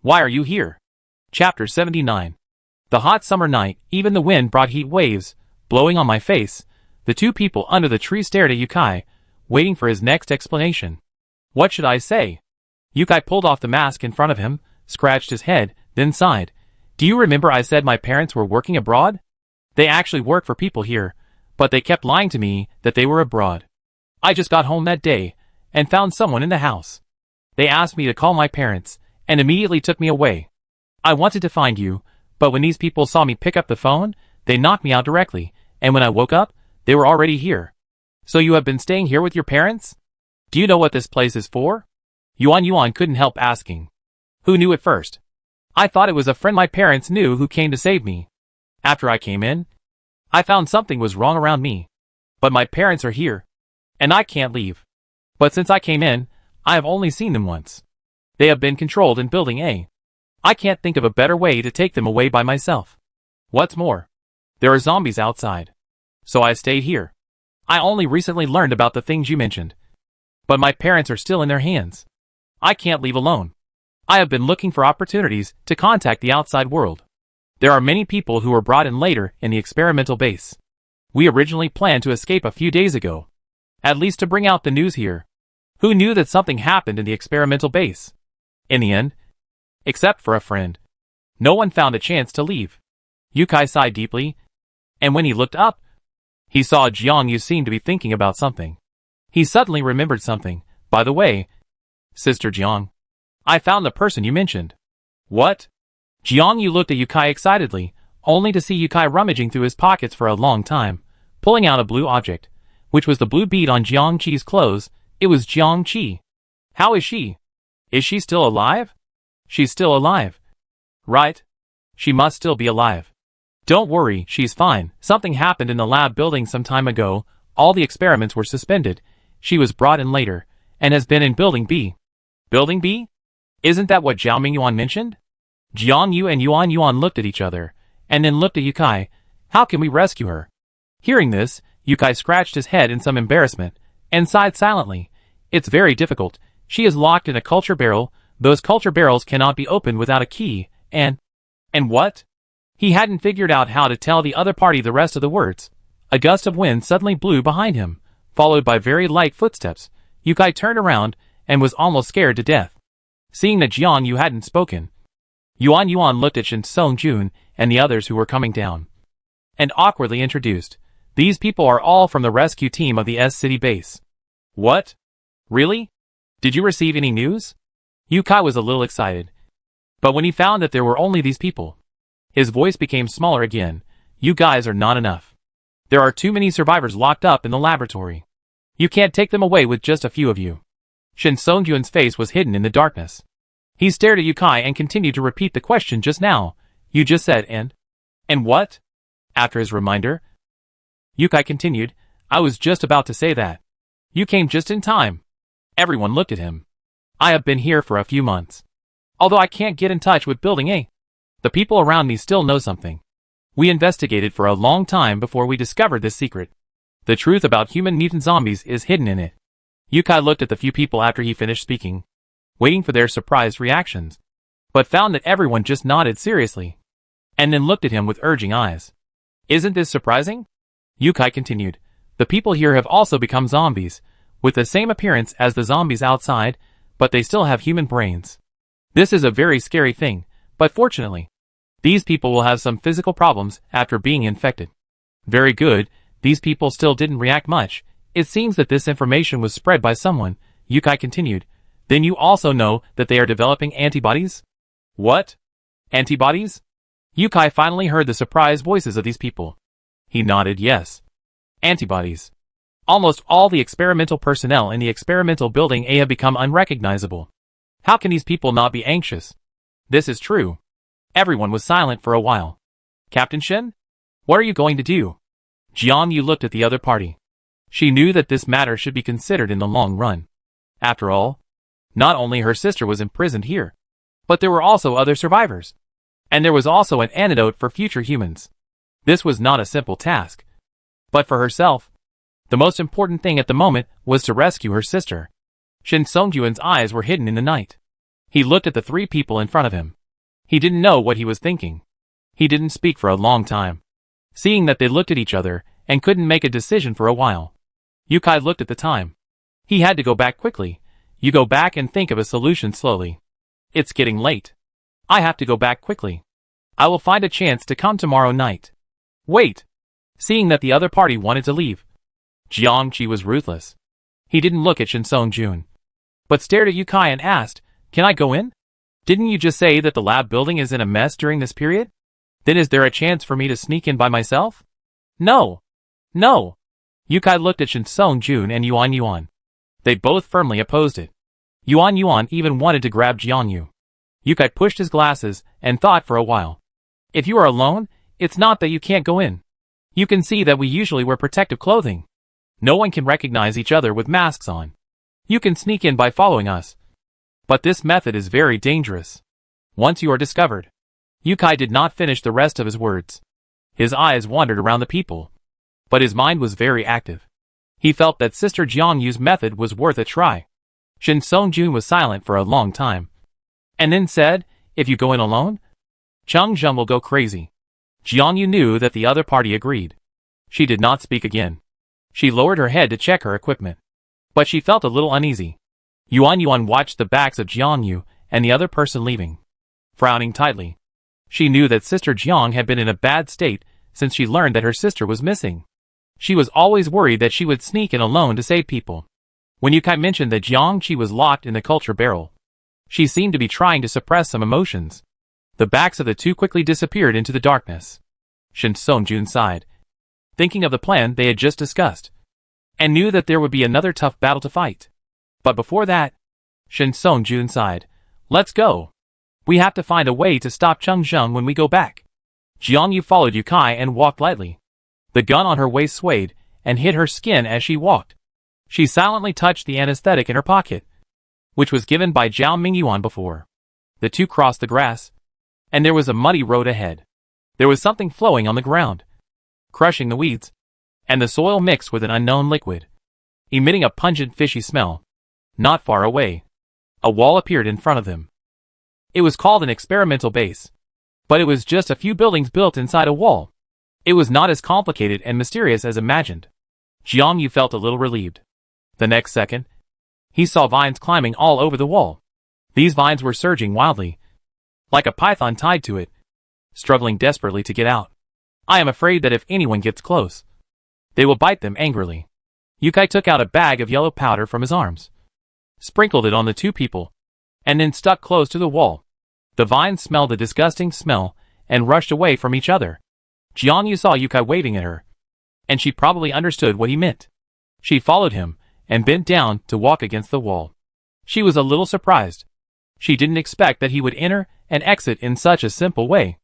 Why are you here? Chapter 79. The hot summer night, even the wind brought heat waves, blowing on my face. The two people under the tree stared at Yukai, waiting for his next explanation. What should I say? Yukai pulled off the mask in front of him, scratched his head, then sighed. Do you remember I said my parents were working abroad? They actually work for people here, but they kept lying to me that they were abroad. I just got home that day, and found someone in the house. They asked me to call my parents, and immediately took me away. I wanted to find you, but when these people saw me pick up the phone, they knocked me out directly, and when I woke up, they were already here. So you have been staying here with your parents? Do you know what this place is for? Yuan couldn't help asking. Who knew it first? I thought it was a friend my parents knew who came to save me. After I came in, I found something was wrong around me. But my parents are here, and I can't leave. But since I came in, I have only seen them once. They have been controlled in Building A. I can't think of a better way to take them away by myself. What's more, there are zombies outside. So I stayed here. I only recently learned about the things you mentioned. But my parents are still in their hands. I can't leave alone. I have been looking for opportunities to contact the outside world. There are many people who were brought in later in the experimental base. We originally planned to escape a few days ago. At least to bring out the news here. Who knew that something happened in the experimental base? In the end, except for a friend, no one found a chance to leave. Yukai sighed deeply, and when he looked up, he saw Jiang Yu seemed to be thinking about something. He suddenly remembered something. By the way, Sister Jiang, I found the person you mentioned. What? Jiang Yu looked at Yukai excitedly, only to see Yukai rummaging through his pockets for a long time, pulling out a blue object, which was the blue bead on Jiang Qi's clothes. It was Jiang Qi. How is she? Is she still alive? She's still alive. Right? She must still be alive. Don't worry, she's fine. Something happened in the lab building some time ago. All the experiments were suspended. She was brought in later, and has been in Building B. Building B? Isn't that what Zhao Mingyuan mentioned? Jiang Yu and Yuan looked at each other, and then looked at Yukai. How can we rescue her? Hearing this, Yukai scratched his head in some embarrassment, and sighed silently. It's very difficult. She is locked in a culture barrel. Those culture barrels cannot be opened without a key, and what? He hadn't figured out how to tell the other party the rest of the words. A gust of wind suddenly blew behind him, followed by very light footsteps. Yukai turned around, and was almost scared to death. Seeing that Jiang Yu hadn't spoken, Yuan looked at Shin Song-jun and the others who were coming down, and awkwardly introduced. These people are all from the rescue team of the S-City base. What? Really? Did you receive any news? Yukai was a little excited. But when he found that there were only these people, his voice became smaller again. You guys are not enough. There are too many survivors locked up in the laboratory. You can't take them away with just a few of you. Shin Song-jun's face was hidden in the darkness. He stared at Yukai and continued to repeat the question just now. You just said and what? After his reminder, Yukai continued, I was just about to say that. You came just in time. Everyone looked at him. I have been here for a few months. Although I can't get in touch with Building A, the people around me still know something. We investigated for a long time before we discovered this secret. The truth about human mutant zombies is hidden in it. Yukai looked at the few people after he finished speaking, waiting for their surprised reactions, but found that everyone just nodded seriously, and then looked at him with urging eyes. Isn't this surprising? Yukai continued. The people here have also become zombies, with the same appearance as the zombies outside, but they still have human brains. This is a very scary thing, but fortunately, these people will have some physical problems after being infected. Very good, these people still didn't react much. It seems that this information was spread by someone, Yukai continued. Then you also know that they are developing antibodies? What? Antibodies? Yukai finally heard the surprised voices of these people. He nodded yes. Antibodies. Almost all the experimental personnel in the experimental building A have become unrecognizable. How can these people not be anxious? This is true. Everyone was silent for a while. Captain Shin? What are you going to do? Jiang Yu looked at the other party. She knew that this matter should be considered in the long run. After all, not only her sister was imprisoned here, but there were also other survivors. And there was also an antidote for future humans. This was not a simple task. But for herself, the most important thing at the moment was to rescue her sister. Shin Songjuan's eyes were hidden in the night. He looked at the three people in front of him. He didn't know what he was thinking. He didn't speak for a long time. Seeing that they looked at each other and couldn't make a decision for a while, Yukai looked at the time. He had to go back quickly. You go back and think of a solution slowly. It's getting late. I have to go back quickly. I will find a chance to come tomorrow night. Wait. Seeing that the other party wanted to leave, Jiang Qi was ruthless. He didn't look at Shin Songjun, but stared at Yukai and asked, "Can I go in? Didn't you just say that the lab building is in a mess during this period? Then is there a chance for me to sneak in by myself?" No. No. Yukai looked at Shin Songjun and Yuan Yuan. They both firmly opposed it. Yuan Yuan even wanted to grab Jiang Yu. Yukai pushed his glasses and thought for a while. If you are alone, it's not that you can't go in. You can see that we usually wear protective clothing. No one can recognize each other with masks on. You can sneak in by following us. But this method is very dangerous. Once you are discovered. Yukai did not finish the rest of his words. His eyes wandered around the people. But his mind was very active. He felt that Sister Jiang Yu's method was worth a try. Shin Songjun was silent for a long time. And then said, "If you go in alone, Chung Zheng will go crazy." Jiang Yu knew that the other party agreed. She did not speak again. She lowered her head to check her equipment. But she felt a little uneasy. Yuan Yuan watched the backs of Jiang Yu and the other person leaving. Frowning tightly. She knew that Sister Jiang had been in a bad state since she learned that her sister was missing. She was always worried that she would sneak in alone to save people. When Yukai mentioned that Jiang Qi was locked in the culture barrel, she seemed to be trying to suppress some emotions. The backs of the two quickly disappeared into the darkness. Shin Songjun sighed, thinking of the plan they had just discussed, and knew that there would be another tough battle to fight. But before that, Shin Songjun sighed, "Let's go. We have to find a way to stop Chung Zheng when we go back." Jiang Yu followed Yukai and walked lightly. The gun on her waist swayed and hit her skin as she walked. She silently touched the anesthetic in her pocket, which was given by Zhao Mingyuan before. The two crossed the grass, and there was a muddy road ahead. There was something flowing on the ground, crushing the weeds, and the soil mixed with an unknown liquid, emitting a pungent fishy smell. Not far away, a wall appeared in front of them. It was called an experimental base, but it was just a few buildings built inside a wall. It was not as complicated and mysterious as imagined. Jiang Yu felt a little relieved. The next second, he saw vines climbing all over the wall. These vines were surging wildly, like a python tied to it, struggling desperately to get out. "I am afraid that if anyone gets close, they will bite them angrily." Yukai took out a bag of yellow powder from his arms, sprinkled it on the two people, and then stuck close to the wall. The vines smelled a disgusting smell and rushed away from each other. Jiang Yu saw Yukai waving at her, and she probably understood what he meant. She followed him and bent down to walk against the wall. She was a little surprised. She didn't expect that he would enter and exit in such a simple way.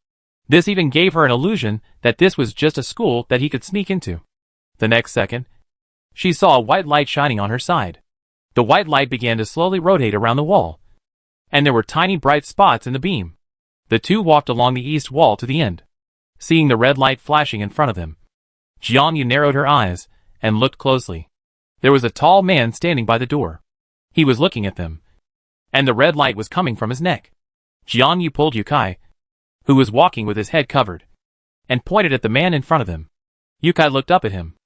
This even gave her an illusion that this was just a school that he could sneak into. The next second, she saw a white light shining on her side. The white light began to slowly rotate around the wall, and there were tiny bright spots in the beam. The two walked along the east wall to the end. Seeing the red light flashing in front of them, Jiang Yu narrowed her eyes and looked closely. There was a tall man standing by the door. He was looking at them, and the red light was coming from his neck. Jiang Yu pulled Yukai, who was walking with his head covered, and pointed at the man in front of them. Yukai looked up at him,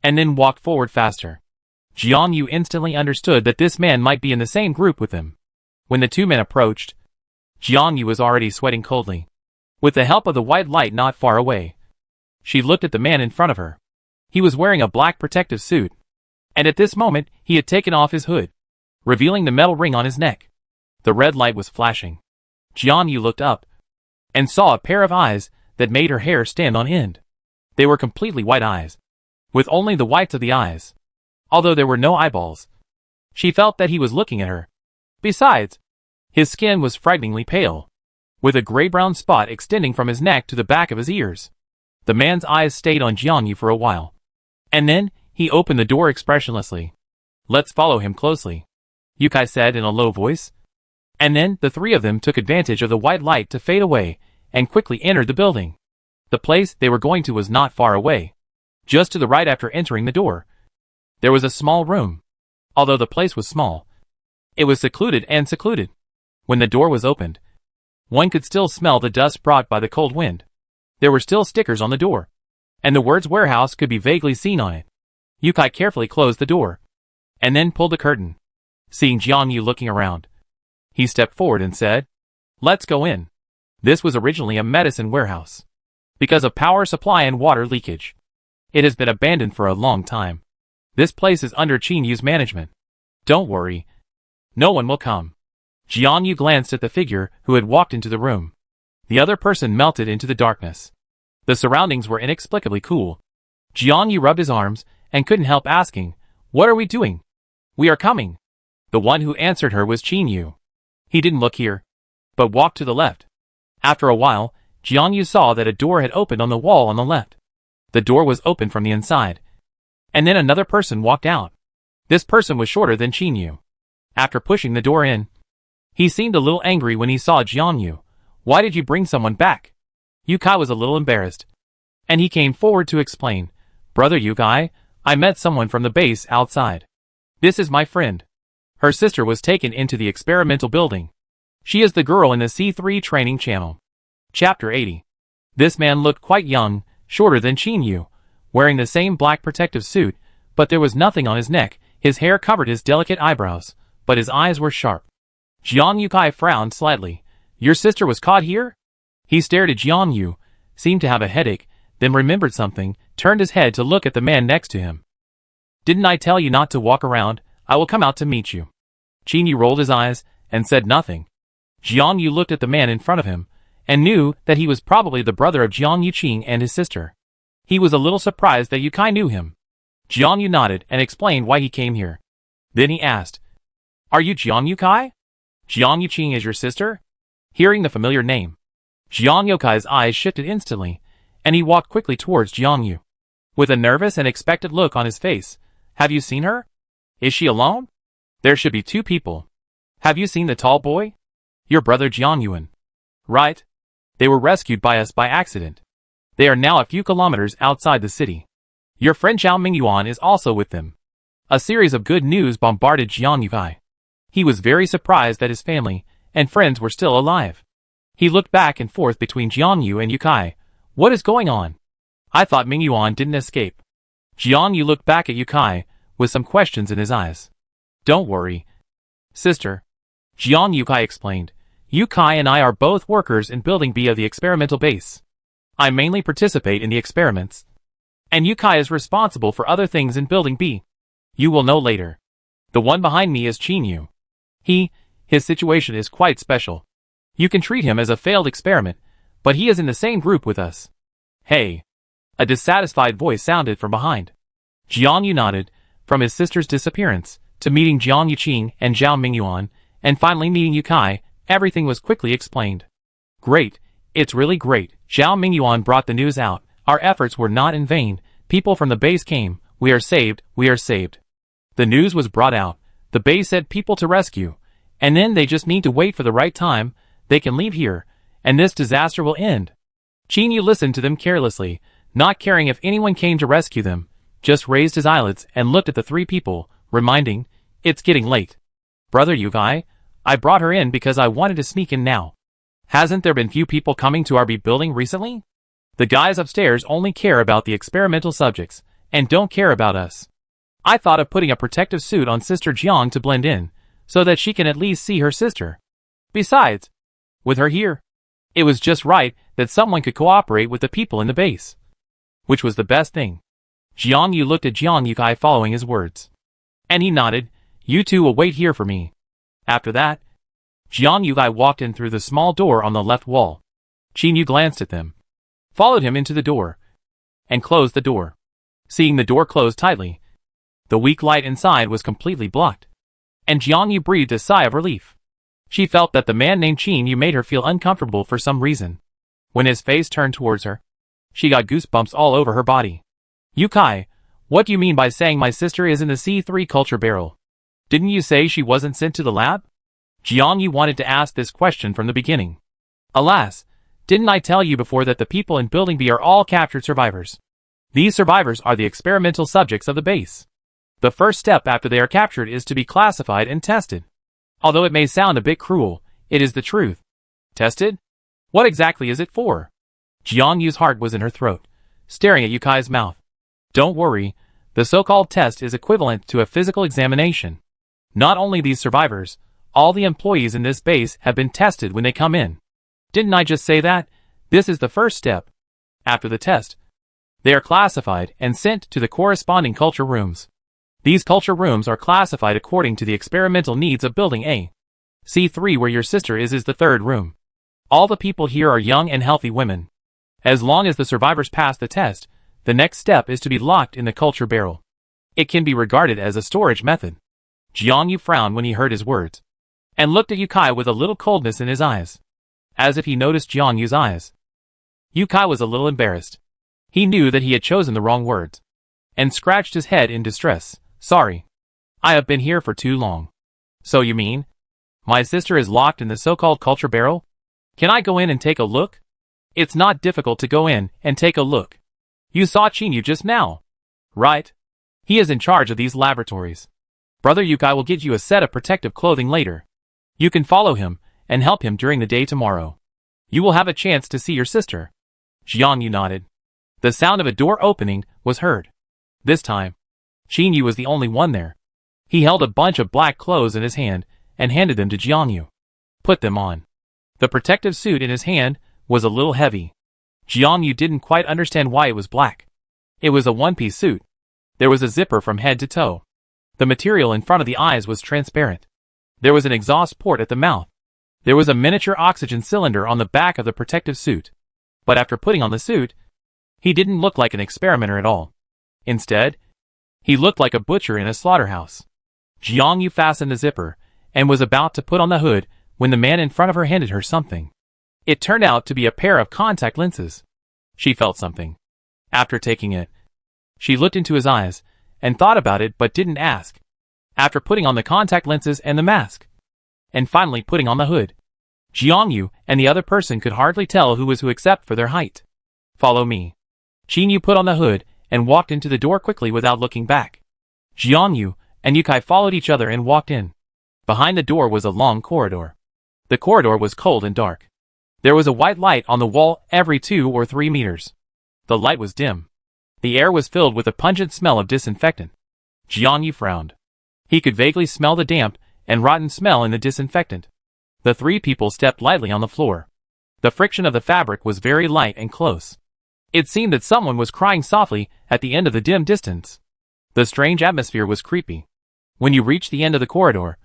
and then walked forward faster. Jiang Yu instantly understood that this man might be in the same group with them. When the two men approached, Jiang Yu was already sweating coldly. With the help of the white light not far away, she looked at the man in front of her. He was wearing a black protective suit, and at this moment he had taken off his hood, revealing the metal ring on his neck. The red light was flashing. Jiang Yu looked up, and saw a pair of eyes that made her hair stand on end. They were completely white eyes, with only the whites of the eyes, although there were no eyeballs. She felt that he was looking at her. Besides, his skin was frighteningly pale. with a gray-brown spot extending from his neck to the back of his ears. The man's eyes stayed on Jianyu for a while. And then, he opened the door expressionlessly. "Let's follow him closely," Yukai said in a low voice. And then, the three of them took advantage of the white light to fade away, and quickly entered the building. The place they were going to was not far away. Just to the right after entering the door, there was a small room. Although the place was small, it was secluded. When the door was opened, one could still smell the dust brought by the cold wind. There were still stickers on the door, and the words warehouse could be vaguely seen on it. Yukai carefully closed the door, and then pulled the curtain. Seeing Jianyu looking around, he stepped forward and said, "Let's go in." This was originally a medicine warehouse. Because of power supply and water leakage, it has been abandoned for a long time. This place is under Qinyu's management. Don't worry, no one will come. Jianyu glanced at the figure who had walked into the room. The other person melted into the darkness. The surroundings were inexplicably cool. Jianyu rubbed his arms and couldn't help asking, "What are we doing?" "We are coming." The one who answered her was Qinyu. He didn't look here, but walked to the left. After a while, Jianyu saw that a door had opened on the wall on the left. The door was open from the inside. And then another person walked out. This person was shorter than Qinyu. After pushing the door in, he seemed a little angry when he saw Jianyu. "Why did you bring someone back?" Yukai was a little embarrassed, and he came forward to explain. "Brother Yukai, I met someone from the base outside. This is my friend. Her sister was taken into the experimental building. She is the girl in the C3 training channel." Chapter 80. This man looked quite young, shorter than Qinyu, wearing the same black protective suit, but there was nothing on his neck. His hair covered his delicate eyebrows, but his eyes were sharp. Jianyu frowned slightly. "Your sister was caught here?" He stared at Jianyu, seemed to have a headache, then remembered something, turned his head to look at the man next to him. "Didn't I tell you not to walk around? I will come out to meet you." Qinyu rolled his eyes, and said nothing. Jianyu looked at the man in front of him, and knew that he was probably the brother of Jianyu Qing and his sister. He was a little surprised that Yukai knew him. Jianyu nodded and explained why he came here. Then he asked, "Are you Jianyu Kai? Jianyu Qing is your sister?" Hearing the familiar name, Jianyu Kai's eyes shifted instantly, and he walked quickly towards Jianyu. With a nervous and expectant look on his face, "Have you seen her? Is she alone? There should be two people. Have you seen the tall boy? Your brother Jianyuan. Right? They were rescued by us by accident. They are now a few kilometers outside the city. Your friend Zhao Mingyuan is also with them." A series of good news bombarded Jianyu Kai. He was very surprised that his family and friends were still alive. He looked back and forth between Jianyu and Yukai. "What is going on? I thought Mingyuan didn't escape." Jianyu looked back at Yukai with some questions in his eyes. "Don't worry, sister," Jianyu Kai explained. "Yukai and I are both workers in Building B of the experimental base. I mainly participate in the experiments, and Yukai is responsible for other things in Building B. You will know later. The one behind me is Qinyu. His situation is quite special. You can treat him as a failed experiment, but he is in the same group with us." "Hey." A dissatisfied voice sounded from behind. Jianyu nodded, from his sister's disappearance, to meeting Jianyu Qing and Zhao Mingyuan, and finally meeting Yukai. Everything was quickly explained. "Great, it's really great." Zhao Mingyuan brought the news out. "Our efforts were not in vain. People from the base came. We are saved, we are saved." The news was brought out. The base said people to rescue, and then they just need to wait for the right time. They can leave here, and this disaster will end. Qinyu listened to them carelessly, not caring if anyone came to rescue them, just raised his eyelids and looked at the three people, reminding, "It's getting late. Brother Yukai, I brought her in because I wanted to sneak in now. Hasn't there been few people coming to our B building recently? The guys upstairs only care about the experimental subjects, and don't care about us. I thought of putting a protective suit on Sister Jiang to blend in, so that she can at least see her sister. Besides, with her here, it was just right that someone could cooperate with the people in the base." Which was the best thing. Jianyu looked at Jianyu Kai following his words. And he nodded. "You two will wait here for me." After that, Jianyu Kai walked in through the small door on the left wall. Qinyu glanced at them, followed him into the door, and closed the door. Seeing the door close tightly, the weak light inside was completely blocked, and Jianyu breathed a sigh of relief. She felt that the man named Chin Yu made her feel uncomfortable for some reason. When his face turned towards her, she got goosebumps all over her body. Yukai, what do you mean by saying my sister is in the C3 culture barrel? Didn't you say she wasn't sent to the lab? Jiang Yu wanted to ask this question from the beginning. Alas, didn't I tell you before that the people in Building B are all captured survivors? These survivors are the experimental subjects of the base. The first step after they are captured is to be classified and tested. Although it may sound a bit cruel, it is the truth. Tested? What exactly is it for? Jiang Yu's heart was in her throat, staring at Yukai's mouth. Don't worry, the so-called test is equivalent to a physical examination. Not only these survivors, all the employees in this base have been tested when they come in. Didn't I just say that? This is the first step. After the test, they are classified and sent to the corresponding culture rooms. These culture rooms are classified according to the experimental needs of Building A. C3 where your sister is the third room. All the people here are young and healthy women. As long as the survivors pass the test, the next step is to be locked in the culture barrel. It can be regarded as a storage method. Jiang Yu frowned when he heard his words, and looked at Yukai with a little coldness in his eyes, as if he noticed Jiang Yu's eyes. Yukai was a little embarrassed. He knew that he had chosen the wrong words, and scratched his head in distress. Sorry. I have been here for too long. So you mean? My sister is locked in the so-called culture barrel? Can I go in and take a look? It's not difficult to go in and take a look. You saw Chin Yu just now. Right? He is in charge of these laboratories. Brother Yukai will get you a set of protective clothing later. You can follow him and help him during the day tomorrow. You will have a chance to see your sister. Jiang Yu nodded. The sound of a door opening was heard. This time, Chin Yu was the only one there. He held a bunch of black clothes in his hand and handed them to Jiang Yu. Put them on. The protective suit in his hand was a little heavy. Jiang Yu didn't quite understand why it was black. It was a one-piece suit. There was a zipper from head to toe. The material in front of the eyes was transparent. There was an exhaust port at the mouth. There was a miniature oxygen cylinder on the back of the protective suit. But after putting on the suit, he didn't look like an experimenter at all. Instead, he looked like a butcher in a slaughterhouse. Jiang Yu fastened the zipper and was about to put on the hood when the man in front of her handed her something. It turned out to be a pair of contact lenses. She felt something. After taking it, she looked into his eyes and thought about it but didn't ask. After putting on the contact lenses and the mask, and finally putting on the hood, Jiang Yu and the other person could hardly tell who was who except for their height. Follow me. Chin Yu put on the hood and walked into the door quickly without looking back. Jiang Yu and Yukai followed each other and walked in. Behind the door was a long corridor. The corridor was cold and dark. There was a white light on the wall every 2 or 3 meters. The light was dim. The air was filled with a pungent smell of disinfectant. Jiang Yu frowned. He could vaguely smell the damp and rotten smell in the disinfectant. The 3 people stepped lightly on the floor. The friction of the fabric was very light and close. It seemed that someone was crying softly at the end of the dim distance. The strange atmosphere was creepy. When you reach the end of the corridor,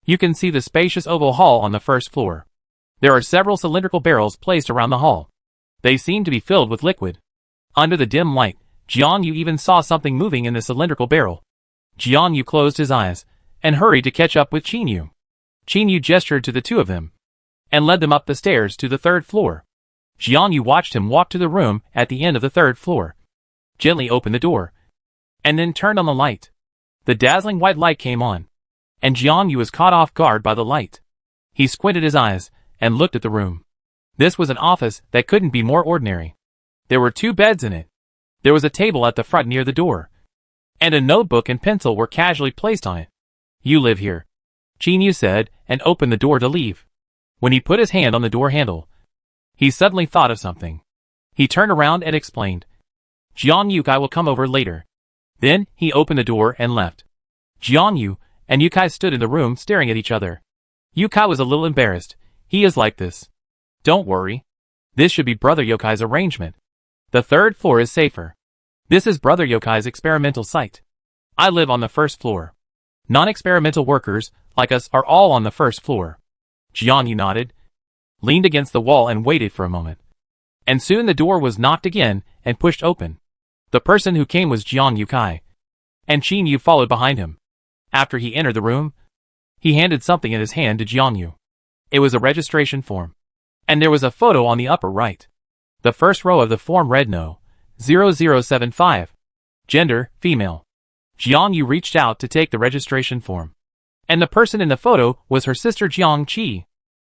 you can see the spacious oval hall on the first floor. There are several cylindrical barrels placed around the hall. They seem to be filled with liquid. Under the dim light, Jiang Yu even saw something moving in the cylindrical barrel. Jiang Yu closed his eyes and hurried to catch up with Chin Yu. Chin Yu gestured to the 2 of them and led them up the stairs to the 3rd floor. Jiang Yu watched him walk to the room at the end of the 3rd floor, gently opened the door, and then turned on the light. The dazzling white light came on, and Jiang Yu was caught off guard by the light. He squinted his eyes and looked at the room. This was an office that couldn't be more ordinary. There were 2 beds in it. There was a table at the front near the door, and a notebook and pencil were casually placed on it. You live here, Chin Yu said, and opened the door to leave. When he put his hand on the door handle, he suddenly thought of something. He turned around and explained, Jiang Yukai will come over later. Then he opened the door and left. Jiang Yu and Yukai stood in the room staring at each other. Yukai was a little embarrassed. He is like this. Don't worry. This should be Brother Yokai's arrangement. The 3rd floor is safer. This is Brother Yokai's experimental site. I live on the 1st floor. Non-experimental workers, like us, are all on the 1st floor. Jiang Yu nodded, leaned against the wall and waited for a moment. And soon the door was knocked again and pushed open. The person who came was Jiang Yukai, and Chin Yu followed behind him. After he entered the room, he handed something in his hand to Jiang Yu. It was a registration form. And there was a photo on the upper right. The first row of the form read No. 0075. Gender, female. Jiang Yu reached out to take the registration form. And the person in the photo was her sister Jiang Qi.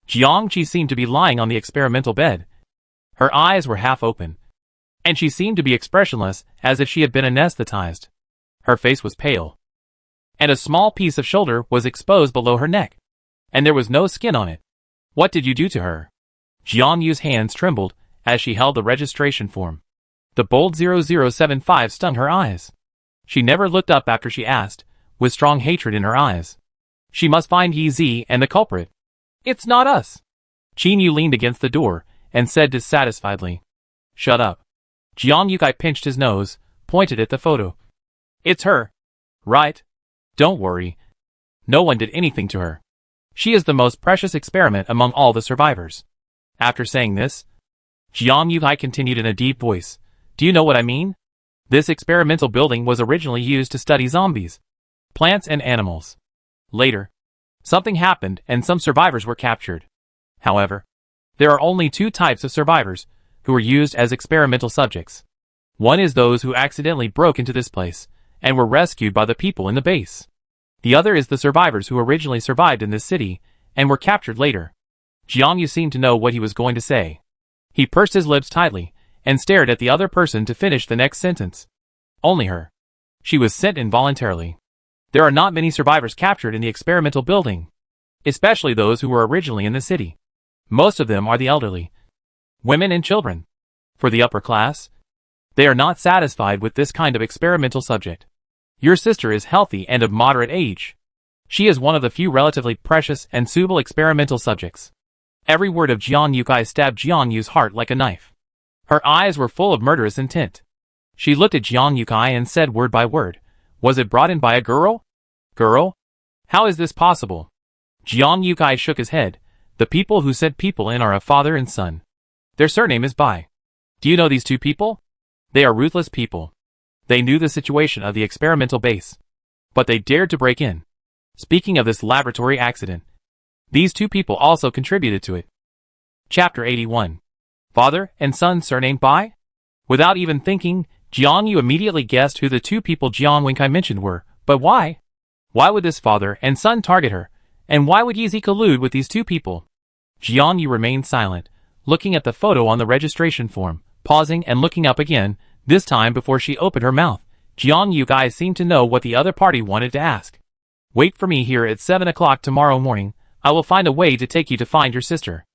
Jiang Qi seemed to be lying on the experimental bed. Her eyes were half open. And she seemed to be expressionless, as if she had been anesthetized. Her face was pale. And a small piece of shoulder was exposed below her neck. And there was no skin on it. What did you do to her? Jiang Yu's hands trembled as she held the registration form. The bold 0075 stung her eyes. She never looked up after she asked, with strong hatred in her eyes. She must find Yi Zi and the culprit. It's not us. Qin Yu leaned against the door and said dissatisfiedly. Shut up. Jiang Yukai pinched his nose, pointed at the photo. It's her. Right? Don't worry. No one did anything to her. She is the most precious experiment among all the survivors. After saying this, Jiang Yukai continued in a deep voice. Do you know what I mean? This experimental building was originally used to study zombies, plants and animals. Later, something happened and some survivors were captured. However, there are only two types of survivors who were used as experimental subjects. One is those who accidentally broke into this place and were rescued by the people in the base. The other is the survivors who originally survived in this city and were captured later. Jiang Yu seemed to know what he was going to say. He pursed his lips tightly and stared at the other person to finish the next sentence. Only her. She was sent involuntarily. There are not many survivors captured in the experimental building, especially those who were originally in the city. Most of them are the elderly, women and children. For the upper class, they are not satisfied with this kind of experimental subject. Your sister is healthy and of moderate age. She is one of the few relatively precious and suitable experimental subjects. Every word of Jiang Yukai stabbed Jiang Yu's heart like a knife. Her eyes were full of murderous intent. She looked at Jiang Yukai and said word by word, Was it brought in by a girl? Girl? How is this possible? Jiang Yukai shook his head. The people who sent people in are a father and son. Their surname is Bai. Do you know these two people? They are ruthless people. They knew the situation of the experimental base, but they dared to break in. Speaking of this laboratory accident, these two people also contributed to it. Chapter 81. Father and son surnamed Bai? Without even thinking, Jiang Yu immediately guessed who the two people Jiang Wenkai mentioned were, but why? Why would this father and son target her, and why would Yi Zi collude with these two people? Jiang Yu remained silent, looking at the photo on the registration form, pausing and looking up again. This time before she opened her mouth, Jiang Yukai seemed to know what the other party wanted to ask. Wait for me here at 7 o'clock tomorrow morning. I will find a way to take you to find your sister.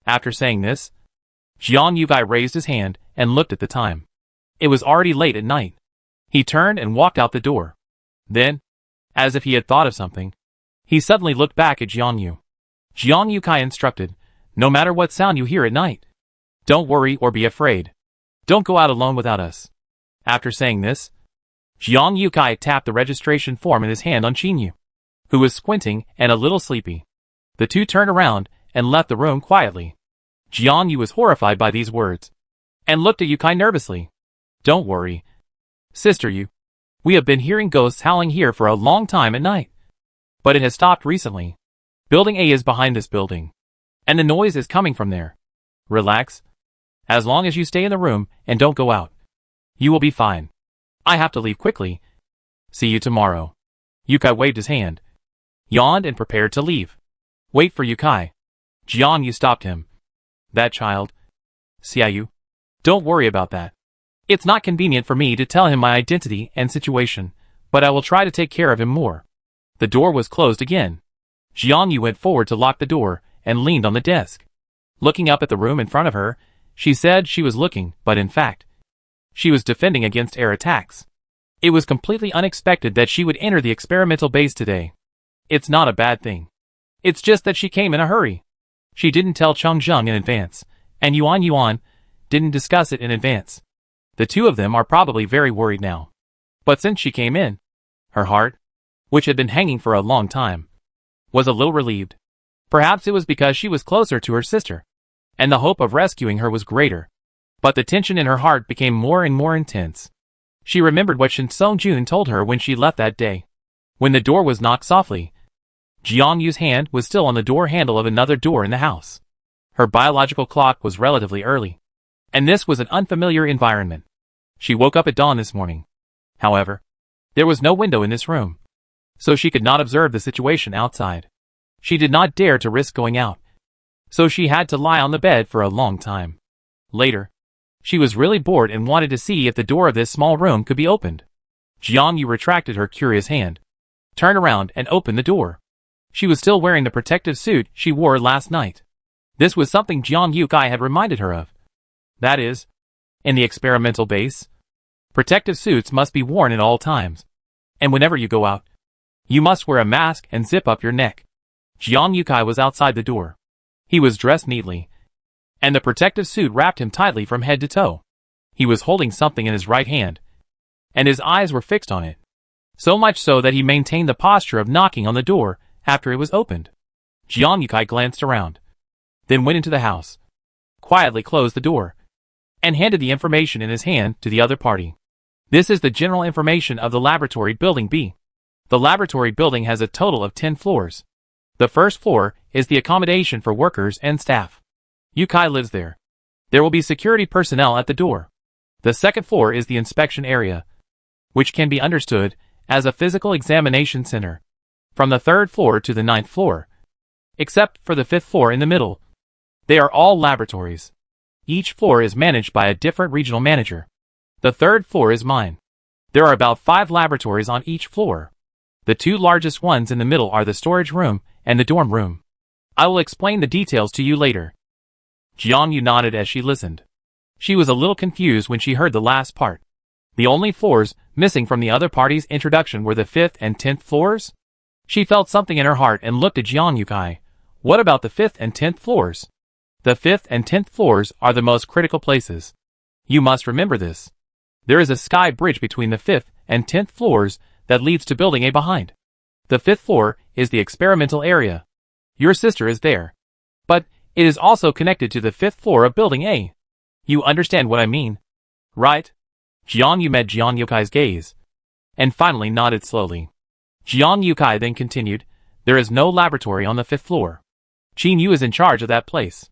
After saying this, Jiang Yukai raised his hand and looked at the time. It was already late at night. He turned and walked out the door. Then, as if he had thought of something, he suddenly looked back at Jiang Yu. Jiang Yukai instructed, No matter what sound you hear at night, don't worry or be afraid. Don't go out alone without us. After saying this, Jiang Yukai tapped the registration form in his hand on Qin Yu, who was squinting and a little sleepy. The two turned around and left the room quietly. Jiang Yu was horrified by these words, and looked at Yukai nervously. Don't worry, Sister Yu. We have been hearing ghosts howling here for a long time at night. But it has stopped recently. Building A is behind this building, and the noise is coming from there. Relax. As long as you stay in the room and don't go out, you will be fine. I have to leave quickly. See you tomorrow. Yukai waved his hand, yawned and prepared to leave. Wait for Yukai. Jiang Yu stopped him. That child. Xiaoyu. Don't worry about that. It's not convenient for me to tell him my identity and situation, but I will try to take care of him more. The door was closed again. Jiang Yu went forward to lock the door and leaned on the desk. Looking up at the room in front of her, she said she was looking, but in fact, she was defending against air attacks. It was completely unexpected that she would enter the experimental base today. It's not a bad thing. It's just that she came in a hurry. She didn't tell Cheng Zheng in advance, and Yuan didn't discuss it in advance. The two of them are probably very worried now. But since she came in, her heart, which had been hanging for a long time, was a little relieved. Perhaps it was because she was closer to her sister, and the hope of rescuing her was greater. But the tension in her heart became more and more intense. She remembered what Shin Song Jun told her when she left that day. When the door was knocked softly, Jiang Yu's hand was still on the door handle of another door in the house. Her biological clock was relatively early, and this was an unfamiliar environment. She woke up at dawn this morning. However, there was no window in this room, so she could not observe the situation outside. She did not dare to risk going out, so she had to lie on the bed for a long time. Later, she was really bored and wanted to see if the door of this small room could be opened. Jiang Yu retracted her curious hand, turned around and opened the door. She was still wearing the protective suit she wore last night. This was something Jiang Yu Kai had reminded her of. That is, in the experimental base, protective suits must be worn at all times, and whenever you go out, you must wear a mask and zip up your neck. Jiang Yu Kai was outside the door. He was dressed neatly, and the protective suit wrapped him tightly from head to toe. He was holding something in his right hand, and his eyes were fixed on it, so much so that he maintained the posture of knocking on the door after it was opened. Jiang Yu Kai glanced around, then went into the house, quietly closed the door, and handed the information in his hand to the other party. This is the general information of the laboratory building B. The laboratory building has a total of 10 floors. The first floor is the accommodation for workers and staff. Yu Kai lives there. There will be security personnel at the door. The second floor is the inspection area, which can be understood as a physical examination center. From the third floor to the ninth floor, except for the fifth floor in the middle, they are all laboratories. Each floor is managed by a different regional manager. The third floor is mine. There are about 5 laboratories on each floor. The 2 largest ones in the middle are the storage room and the dorm room. I will explain the details to you later. Jiang Yu nodded as she listened. She was a little confused when she heard the last part. The only floors missing from the other party's introduction were the 5th and 10th floors? She felt something in her heart and looked at Jiang Yu Kai. What about the 5th and 10th floors? The 5th and 10th floors are the most critical places. You must remember this. There is a sky bridge between the 5th and 10th floors that leads to building A behind. The 5th floor is the experimental area. Your sister is there. But it is also connected to the 5th floor of building A. You understand what I mean, right? Jiang Yu met Jiang Yu Kai's gaze, and finally nodded slowly. Jiang Yu Kai then continued, there is no laboratory on the 5th floor. Qin Yu is in charge of that place.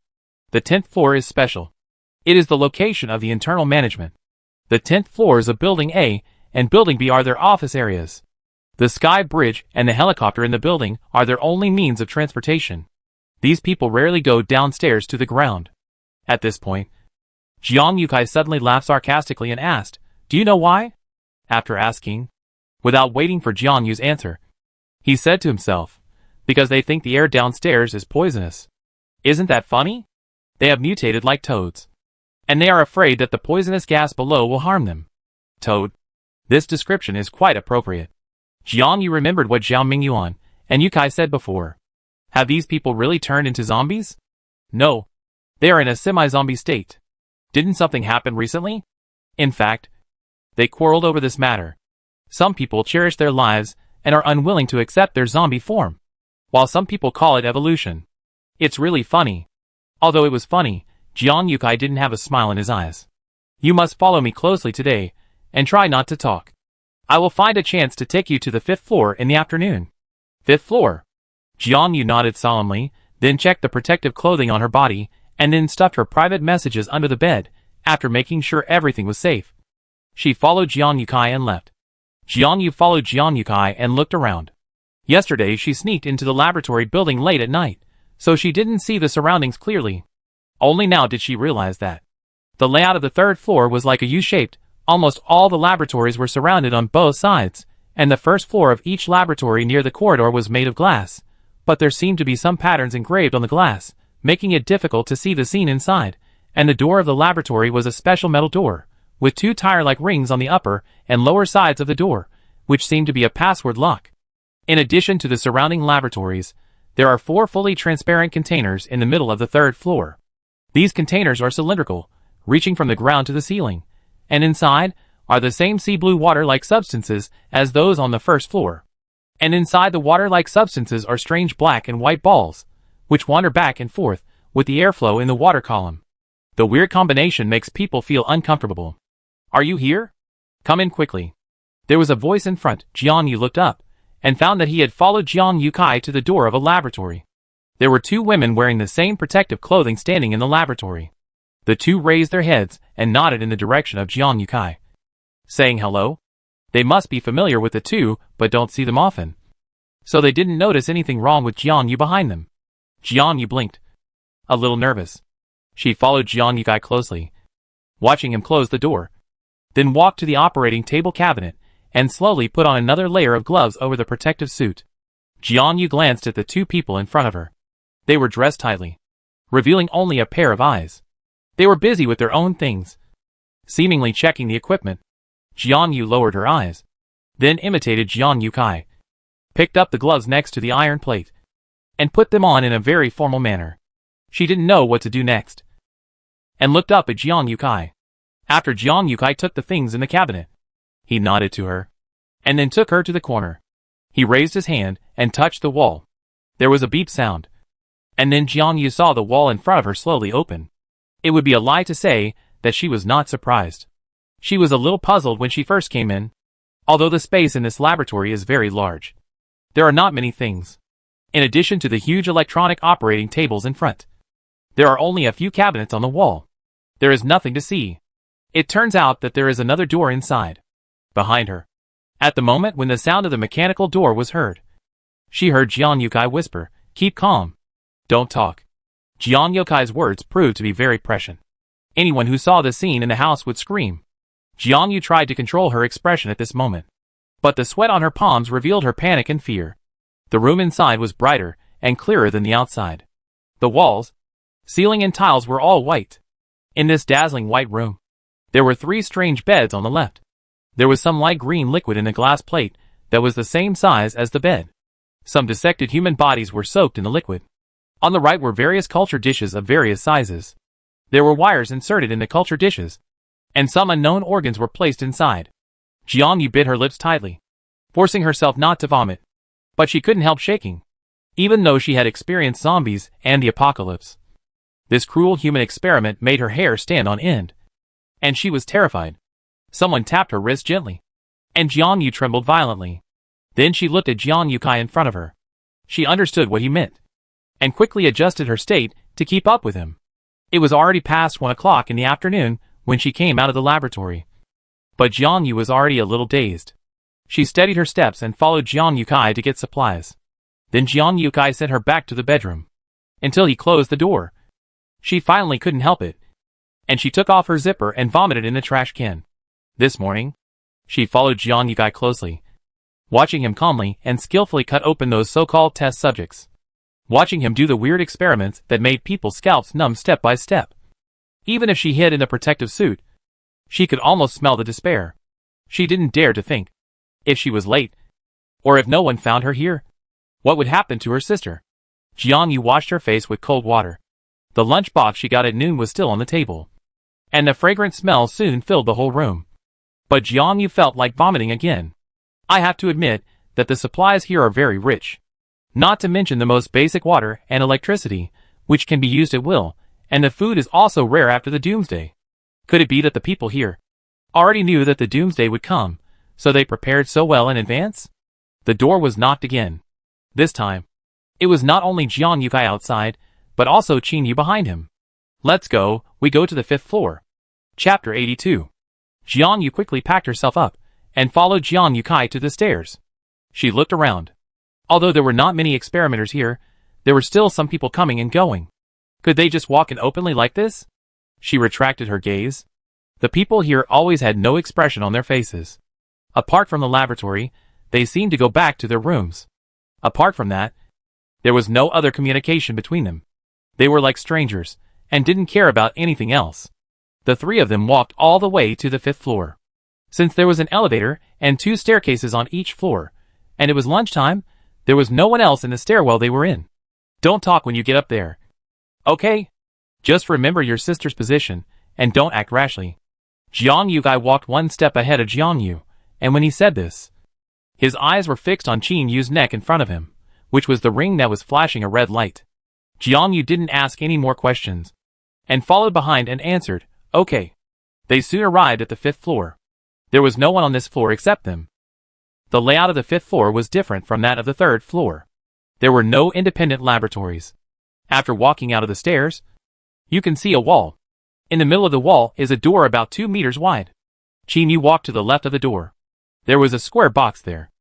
The 10th floor is special. It is the location of the internal management. The 10th floors of Building A and Building B are their office areas. The sky bridge and the helicopter in the building are their only means of transportation. These people rarely go downstairs to the ground. At this point, Jiang Yu Kai suddenly laughed sarcastically and asked, do you know why? After asking, without waiting for Jiang Yu's answer, he said to himself, because they think the air downstairs is poisonous. Isn't that funny? They have mutated like toads, and they are afraid that the poisonous gas below will harm them. Toad. This description is quite appropriate. Jiang Yu remembered what Zhao Mingyuan and Yu Kai said before. Have these people really turned into zombies? No. They are in a semi-zombie state. Didn't something happen recently? In fact, they quarreled over this matter. Some people cherish their lives and are unwilling to accept their zombie form, while some people call it evolution. It's really funny. Although it was funny, Jiang Yu Kai didn't have a smile in his eyes. You must follow me closely today, and try not to talk. I will find a chance to take you to the 5th floor in the afternoon. 5th floor. Jiang Yu nodded solemnly, then checked the protective clothing on her body, and then stuffed her private messages under the bed, after making sure everything was safe. She followed Jiang Yu Kai and left. Jiang Yu followed Jiang Yu Kai and looked around. Yesterday she sneaked into the laboratory building late at night, so she didn't see the surroundings clearly. Only now did she realize that. The layout of the 3rd floor was like a U-shaped. Almost all the laboratories were surrounded on both sides, and the first floor of each laboratory near the corridor was made of glass, but there seemed to be some patterns engraved on the glass, making it difficult to see the scene inside, and the door of the laboratory was a special metal door, with 2 tire-like rings on the upper and lower sides of the door, which seemed to be a password lock. In addition to the surrounding laboratories, there are 4 fully transparent containers in the middle of the 3rd floor. These containers are cylindrical, reaching from the ground to the ceiling, and inside are the same sea blue water-like substances as those on the 1st floor. And inside the water-like substances are strange black and white balls, which wander back and forth with the airflow in the water column. The weird combination makes people feel uncomfortable. Are you here? Come in quickly. There was a voice in front. Jiang Yu looked up, and found that he had followed Jiang Yukai to the door of a laboratory. There were two women wearing the same protective clothing standing in the laboratory. The two raised their heads and nodded in the direction of Jiang Yukai, saying hello. They must be familiar with the two, but don't see them often. So they didn't notice anything wrong with Jiang Yu behind them. Jiang Yu blinked, a little nervous. She followed Jiang Yukai closely, watching him close the door, then walked to the operating table cabinet and slowly put on another layer of gloves over the protective suit. Jiang Yu glanced at the two people in front of her. They were dressed tightly, revealing only a pair of eyes. They were busy with their own things, seemingly checking the equipment. Jiang Yu lowered her eyes, then imitated Jiang Yukai, picked up the gloves next to the iron plate, and put them on in a very formal manner. She didn't know what to do next, and looked up at Jiang Yukai. After Jiang Yukai took the things in the cabinet, he nodded to her, and then took her to the corner. He raised his hand and touched the wall. There was a beep sound, and then Jiang Yu saw the wall in front of her slowly open. It would be a lie to say that she was not surprised. She was a little puzzled when she first came in. Although the space in this laboratory is very large, there are not many things. In addition to the huge electronic operating tables in front, there are only a few cabinets on the wall. There is nothing to see. It turns out that there is another door inside, behind her. At the moment when the sound of the mechanical door was heard, she heard Jiang Yukai whisper, "Keep calm. Don't talk." Jiang Yukai's words proved to be very prescient. Anyone who saw the scene in the house would scream. Jiang Yu tried to control her expression at this moment, but the sweat on her palms revealed her panic and fear. The room inside was brighter and clearer than the outside. The walls, ceiling and tiles were all white. In this dazzling white room, there were 3 strange beds on the left. There was some light green liquid in a glass plate that was the same size as the bed. Some dissected human bodies were soaked in the liquid. On the right were various culture dishes of various sizes. There were wires inserted in the culture dishes, and some unknown organs were placed inside. Jiang Yu bit her lips tightly, forcing herself not to vomit. But she couldn't help shaking, even though she had experienced zombies and the apocalypse. This cruel human experiment made her hair stand on end, and she was terrified. Someone tapped her wrist gently, and Jiang Yu trembled violently. Then she looked at Jiang Yukai in front of her. She understood what he meant, and quickly adjusted her state to keep up with him. It was already past 1 o'clock in the afternoon when she came out of the laboratory. But Jiang Yu was already a little dazed. She steadied her steps and followed Jiang Yukai to get supplies. Then Jiang Yukai sent her back to the bedroom, until he closed the door. She finally couldn't help it, and she took off her zipper and vomited in the trash can. This morning, she followed Jiang Yukai closely, watching him calmly and skillfully cut open those so-called test subjects, watching him do the weird experiments that made people's scalps numb step by step. Even if she hid in the protective suit, she could almost smell the despair. She didn't dare to think, if she was late, or if no one found her here, what would happen to her sister? Jiang Yu washed her face with cold water. The lunchbox she got at noon was still on the table, and the fragrant smell soon filled the whole room. But Jiang Yu felt like vomiting again. I have to admit that the supplies here are very rich, not to mention the most basic water and electricity, which can be used at will, and the food is also rare after the doomsday. Could it be that the people here already knew that the doomsday would come, so they prepared so well in advance? The door was knocked again. This time, it was not only Jiang Yukai outside, but also Qin Yu behind him. Let's go, we go to the 5th floor. Chapter 82. Jiang Yu quickly packed herself up, and followed Jiang Yukai to the stairs. She looked around. Although there were not many experimenters here, there were still some people coming and going. Could they just walk in openly like this? She retracted her gaze. The people here always had no expression on their faces. Apart from the laboratory, they seemed to go back to their rooms. Apart from that, there was no other communication between them. They were like strangers, and didn't care about anything else. The 3 of them walked all the way to the 5th floor. Since there was an elevator and 2 staircases on each floor, and it was lunchtime, there was no one else in the stairwell they were in. Don't talk when you get up there. Okay? Just remember your sister's position, and don't act rashly. Jiang Yukai walked 1 step ahead of Jiang Yu, and when he said this, his eyes were fixed on Qin Yu's neck in front of him, which was the ring that was flashing a red light. Jiang Yu didn't ask any more questions, and followed behind and answered, okay. They soon arrived at the 5th floor. There was no one on this floor except them. The layout of the 5th floor was different from that of the 3rd floor. There were no independent laboratories. After walking out of the stairs, you can see a wall. In the middle of the wall is a door about 2 meters wide. Qin walked to the left of the door. There was a square box there.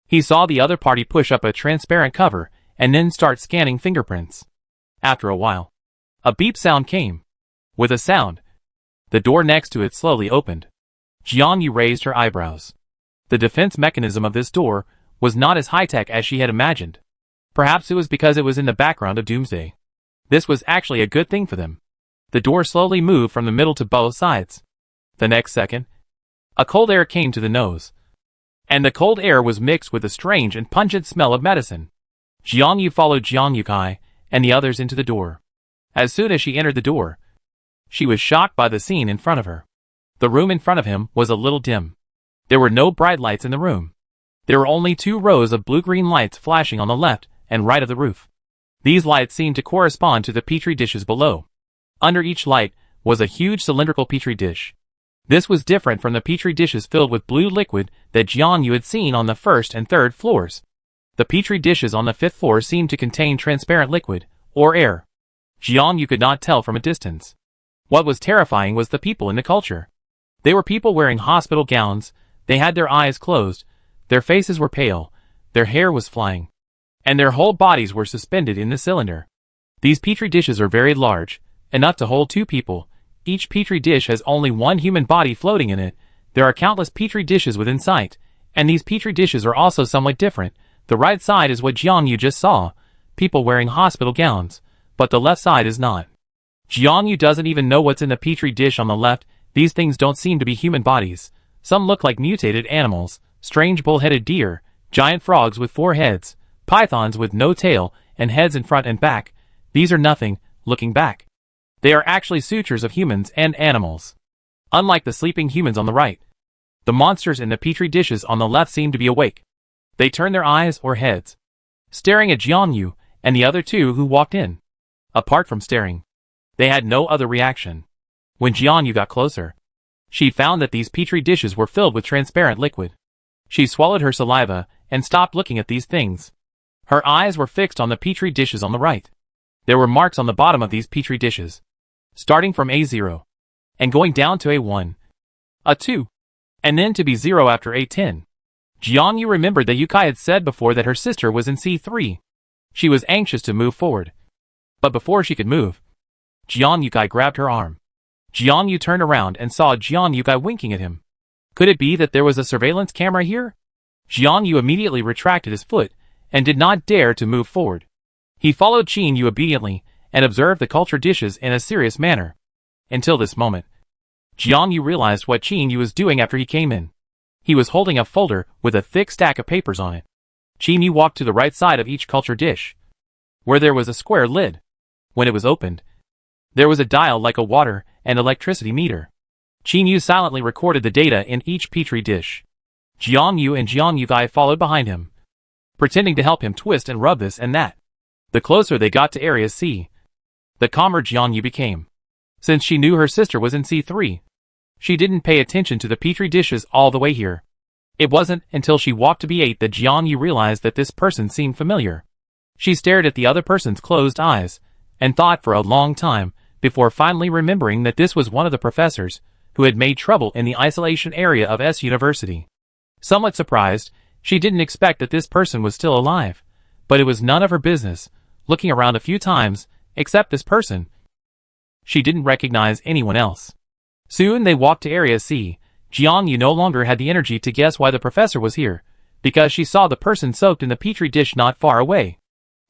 He saw the other party push up a transparent cover and then start scanning fingerprints. After a while, a beep sound came. With a sound, the door next to it slowly opened. Jiangyu raised her eyebrows. The defense mechanism of this door was not as high-tech as she had imagined. Perhaps it was because it was in the background of Doomsday. This was actually a good thing for them. The door slowly moved from the middle to both sides. The next second, a cold air came to the nose. And the cold air was mixed with a strange and pungent smell of medicine. Jiangyu followed Jiang Yukai and the others into the door. As soon as she entered the door, she was shocked by the scene in front of her. The room in front of him was a little dim. There were no bright lights in the room. There were only 2 rows of blue-green lights flashing on the left and right of the roof. These lights seemed to correspond to the petri dishes below. Under each light was a huge cylindrical petri dish. This was different from the petri dishes filled with blue liquid that Jiangyu had seen on the 1st and 3rd floors. The petri dishes on the 5th floor seemed to contain transparent liquid, or air. Jiangyu could not tell from a distance. What was terrifying was the people in the culture. They were people wearing hospital gowns, they had their eyes closed, their faces were pale, their hair was flying, and their whole bodies were suspended in the cylinder. These petri dishes are very large, enough to hold 2 people. Each petri dish has only 1 human body floating in it. There are countless petri dishes within sight, and these petri dishes are also somewhat different. The right side is what Jiangyu just saw, people wearing hospital gowns, but the left side is not. Jiangyu doesn't even know what's in the petri dish on the left. These things don't seem to be human bodies. Some look like mutated animals, strange bull-headed deer, giant frogs with 4 heads, pythons with no tail, and heads in front and back. These are nothing, looking back. They are actually sutures of humans and animals. Unlike the sleeping humans on the right, the monsters in the petri dishes on the left seem to be awake. They turn their eyes or heads, staring at Jiangyu and the other 2 who walked in. Apart from staring, they had no other reaction. When Jiangyu got closer, she found that these petri dishes were filled with transparent liquid. She swallowed her saliva and stopped looking at these things. Her eyes were fixed on the petri dishes on the right. There were marks on the bottom of these petri dishes, starting from A0 and going down to A1, A2, and then to B0 after A10. Jiangyu remembered that Yukai had said before that her sister was in C3. She was anxious to move forward. But before she could move, Jiang Yukai grabbed her arm. Jiangyu turned around and saw Jiang Yukai winking at him. Could it be that there was a surveillance camera here? Jiangyu immediately retracted his foot and did not dare to move forward. He followed Qin Yu obediently and observed the culture dishes in a serious manner. Until this moment, Jiangyu realized what Qin Yu was doing after he came in. He was holding a folder with a thick stack of papers on it. Qin Yu walked to the right side of each culture dish, where there was a square lid. When it was opened, there was a dial like a water and electricity meter. Qin Yu silently recorded the data in each petri dish. Jiangyu and Jiang Yukai followed behind him, pretending to help him twist and rub this and that. The closer they got to Area C, the calmer Jiangyu became. Since she knew her sister was in C3, she didn't pay attention to the petri dishes all the way here. It wasn't until she walked to B8 that Jiangyu realized that this person seemed familiar. She stared at the other person's closed eyes and thought for a long time before finally remembering that this was one of the professors who had made trouble in the isolation area of S University. Somewhat surprised, she didn't expect that this person was still alive, but it was none of her business. Looking around a few times, except this person, she didn't recognize anyone else. Soon they walked to Area C. Jiangyu no longer had the energy to guess why the professor was here, because she saw the person soaked in the petri dish not far away.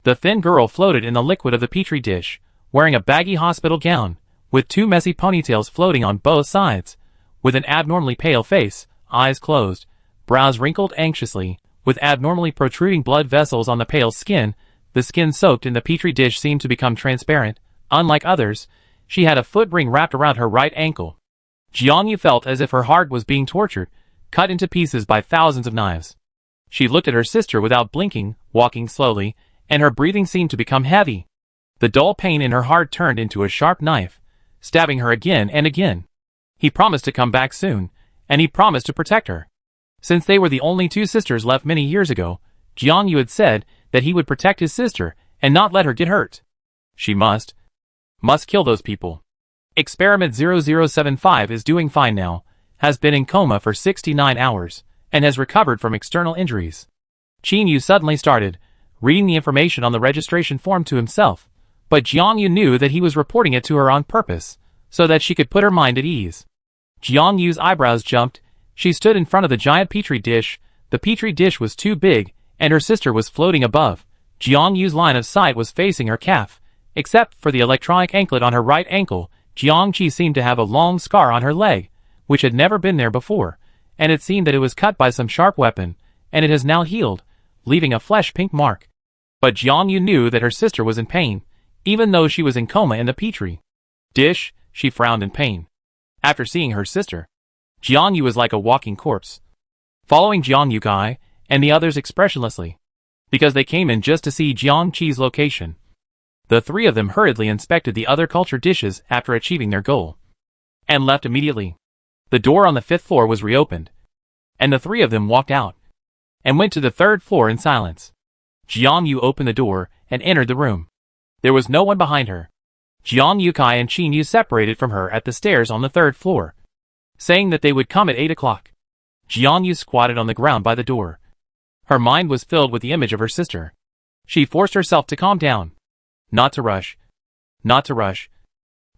The thin girl floated in the liquid of the petri dish, wearing a baggy hospital gown, with 2 messy ponytails floating on both sides, with an abnormally pale face, eyes closed, brows wrinkled anxiously, with abnormally protruding blood vessels on the pale skin. The skin soaked in the petri dish seemed to become transparent. Unlike others, she had a foot ring wrapped around her right ankle. Jiangyu felt as if her heart was being tortured, cut into pieces by thousands of knives. She looked at her sister without blinking, walking slowly, and her breathing seemed to become heavy. The dull pain in her heart turned into a sharp knife, stabbing her again and again. He promised to come back soon, and he promised to protect her. Since they were the only two sisters left many years ago, Jiang Yu had said that he would protect his sister and not let her get hurt. She must kill those people. Experiment 0075 is doing fine now, has been in coma for 69 hours, and has recovered from external injuries. Qin Yu suddenly started reading the information on the registration form to himself, but Jiang Yu knew that he was reporting it to her on purpose, so that she could put her mind at ease. Jiang Yu's eyebrows jumped. She stood in front of the giant petri dish. The petri dish was too big, and her sister was floating above. Jiang Yu's line of sight was facing her calf. Except for the electronic anklet on her right ankle, Jiang Qi seemed to have a long scar on her leg, which had never been there before, and it seemed that it was cut by some sharp weapon, and it has now healed, leaving a flesh-pink mark. But Jiang Yu knew that her sister was in pain, even though she was in coma in the petri dish. She frowned in pain. After seeing her sister, Jiang Yu was like a walking corpse, following Jiang Yukai and the others expressionlessly, because they came in just to see Jiang Qi's location. The three of them hurriedly inspected the other culture dishes after achieving their goal, and left immediately. The door on the 5th floor was reopened, and the three of them walked out, and went to the 3rd floor in silence. Jiang Yu opened the door and entered the room. There was no one behind her. Jiang Yukai and Qin Yu separated from her at the stairs on the 3rd floor, saying that they would come at 8 o'clock. Jiang Yu squatted on the ground by the door. Her mind was filled with the image of her sister. She forced herself to calm down. Not to rush. Not to rush.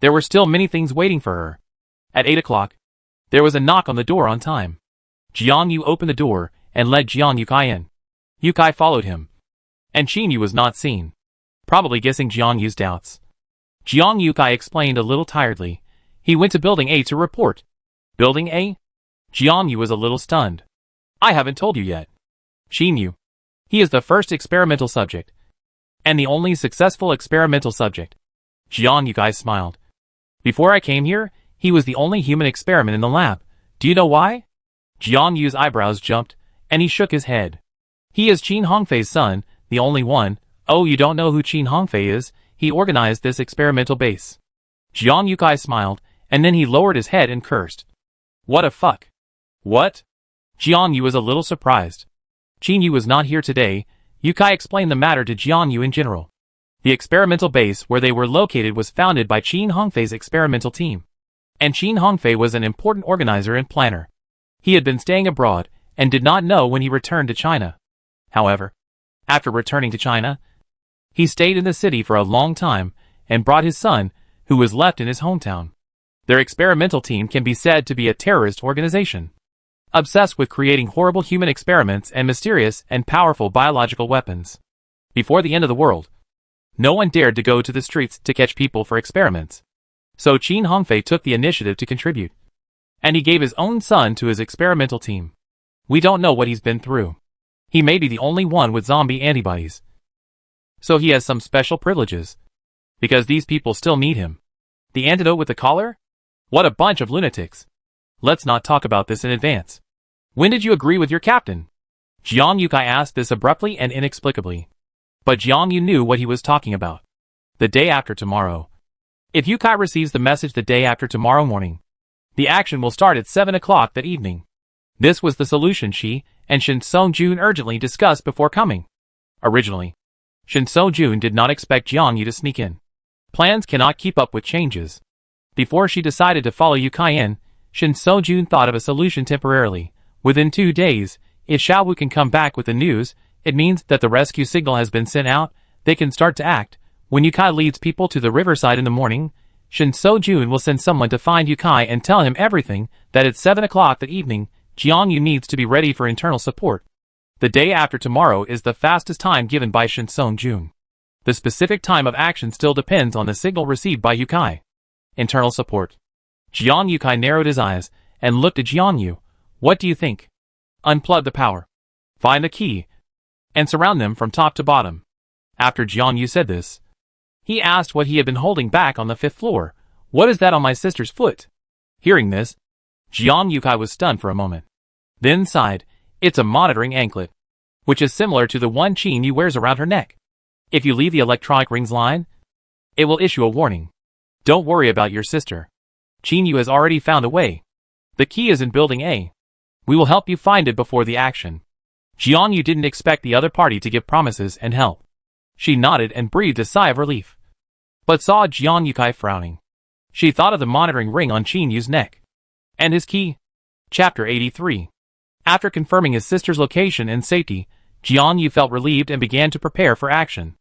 There were still many things waiting for her. At 8 o'clock, there was a knock on the door on time. Jiang Yu opened the door and led Jiang Yukai in. Yukai followed him, and Qin Yu was not seen, probably guessing Jiang Yu's doubts. Jiang Yukai explained a little tiredly. He went to Building A to report. Building A? Jiang Yu was a little stunned. I haven't told you yet. Qin Yu. He is the first experimental subject, and the only successful experimental subject. Jiang Yukai smiled. Before I came here, he was the only human experiment in the lab. Do you know why? Jiang Yu's eyebrows jumped, and he shook his head. He is Qin Hongfei's son, the only one. Oh, you don't know who Qin Hongfei is? He organized this experimental base. Jiang Yukai smiled, and then he lowered his head and cursed. What a fuck. What? Jiang Yu was a little surprised. Qin Yu was not here today. Yukai explained the matter to Jiang Yu in general. The experimental base where they were located was founded by Qin Hongfei's experimental team, and Qin Hongfei was an important organizer and planner. He had been staying abroad, and did not know when he returned to China. However, after returning to China, he stayed in the city for a long time, and brought his son, who was left in his hometown. Their experimental team can be said to be a terrorist organization, obsessed with creating horrible human experiments and mysterious and powerful biological weapons. Before the end of the world, no one dared to go to the streets to catch people for experiments. So Qin Hongfei took the initiative to contribute, and he gave his own son to his experimental team. We don't know what he's been through. He may be the only one with zombie antibodies, so he has some special privileges, because these people still need him. The antidote with the collar? What a bunch of lunatics. Let's not talk about this in advance. When did you agree with your captain? Jiang Yukai asked this abruptly and inexplicably. But Jiang Yu knew what he was talking about. The day after tomorrow. If Yukai receives the message the day after tomorrow morning, the action will start at 7 o'clock that evening. This was the solution she and Shin Song-jun urgently discussed before coming. Originally, Shin Song-jun did not expect Jiang Yu to sneak in. Plans cannot keep up with changes. Before she decided to follow Yukai in, Shin Song-jun thought of a solution temporarily. Within 2 days, if Xiaowu can come back with the news, it means that the rescue signal has been sent out. They can start to act. When Yukai leads people to the riverside in the morning, Shin Song-jun will send someone to find Yukai and tell him everything, that at 7 o'clock that evening, Jiang Yu needs to be ready for internal support. The day after tomorrow is the fastest time given by Shin Song-jun. The specific time of action still depends on the signal received by Yukai. Internal support. Jiang Yukai narrowed his eyes and looked at Jiang Yu. What do you think? Unplug the power. Find the key, and surround them from top to bottom. After Jiang Yu said this, he asked what he had been holding back on the 5th floor. What is that on my sister's foot? Hearing this, Jiang Yukai was stunned for a moment. Then sighed. It's a monitoring anklet, which is similar to the one Qin Yu wears around her neck. If you leave the electronic rings line, it will issue a warning. Don't worry about your sister. Qin Yu has already found a way. The key is in Building A. We will help you find it before the action. Jianyu didn't expect the other party to give promises and help. She nodded and breathed a sigh of relief, but saw Jian Yukai frowning. She thought of the monitoring ring on Qin Yu's neck. And his key. Chapter 83. After confirming his sister's location and safety, Jian Yu felt relieved and began to prepare for action.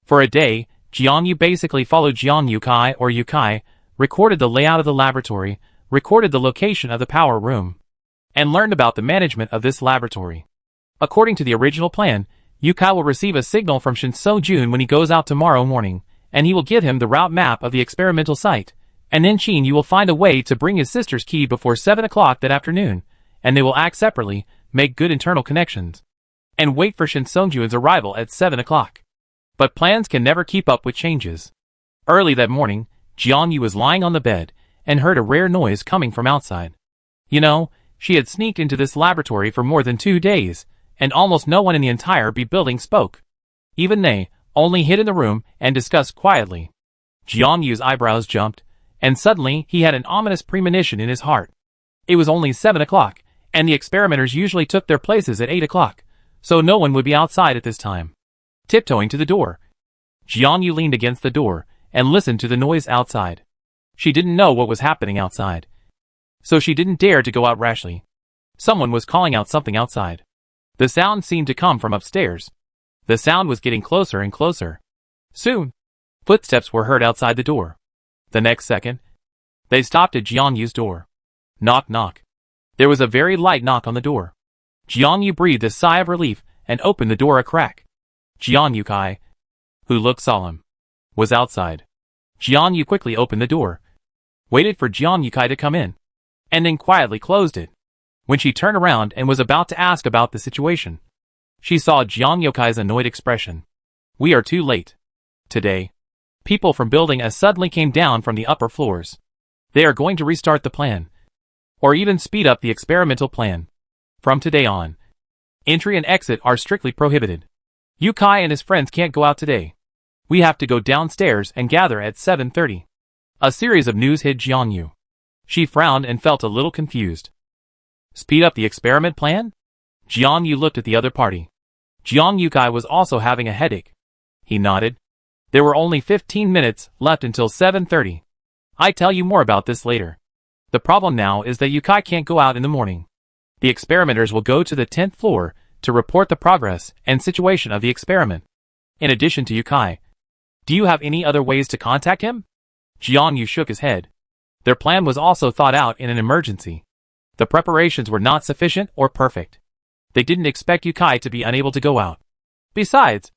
For a day, Jian Yu basically followed Jian Yukai or Yukai, recorded the layout of the laboratory, recorded the location of the power room, and learned about the management of this laboratory. According to the original plan, Yukai will receive a signal from Shinso Jun when he goes out tomorrow morning, and he will give him the route map of the experimental site, and then Qin Yu will find a way to bring his sister's key before 7 o'clock that afternoon, and they will act separately, make good internal connections, and wait for Shinso Jun's arrival at 7 o'clock. But plans can never keep up with changes. Early that morning, Jian Yu was lying on the bed, and heard a rare noise coming from outside. You know, she had sneaked into this laboratory for more than 2 days, and almost no one in the entire B building spoke. Even they, only hid in the room and discussed quietly. Jian Yu's eyebrows jumped, and suddenly he had an ominous premonition in his heart. It was only 7 o'clock, and the experimenters usually took their places at 8 o'clock, so no one would be outside at this time. Tiptoeing to the door, Jian Yu leaned against the door and listened to the noise outside. She didn't know what was happening outside, so she didn't dare to go out rashly. Someone was calling out something outside. The sound seemed to come from upstairs. The sound was getting closer and closer. Soon, footsteps were heard outside the door. The next second, they stopped at Jian Yu's door. Knock knock. There was a very light knock on the door. Jian Yu breathed a sigh of relief and opened the door a crack. Jian Yukai, who looked solemn, was outside. Jian Yu quickly opened the door, waited for Jian Yukai to come in, and then quietly closed it. When she turned around and was about to ask about the situation, she saw Jian Yukai's annoyed expression. We are too late. Today, people from Building A suddenly came down from the upper floors. They are going to restart the plan, or even speed up the experimental plan. From today on, entry and exit are strictly prohibited. Yukai and his friends can't go out today. We have to go downstairs and gather at 7:30. A series of news hit Jian Yu. She frowned and felt a little confused. Speed up the experiment plan? Jian Yu looked at the other party. Jian Yukai was also having a headache. He nodded. There were only 15 minutes left until 7:30. I tell you more about this later. The problem now is that Yukai can't go out in the morning. The experimenters will go to the 10th floor to report the progress and situation of the experiment. In addition to Yukai, do you have any other ways to contact him? Jian Yu shook his head. Their plan was also thought out in an emergency. The preparations were not sufficient or perfect. They didn't expect Yukai to be unable to go out. Besides,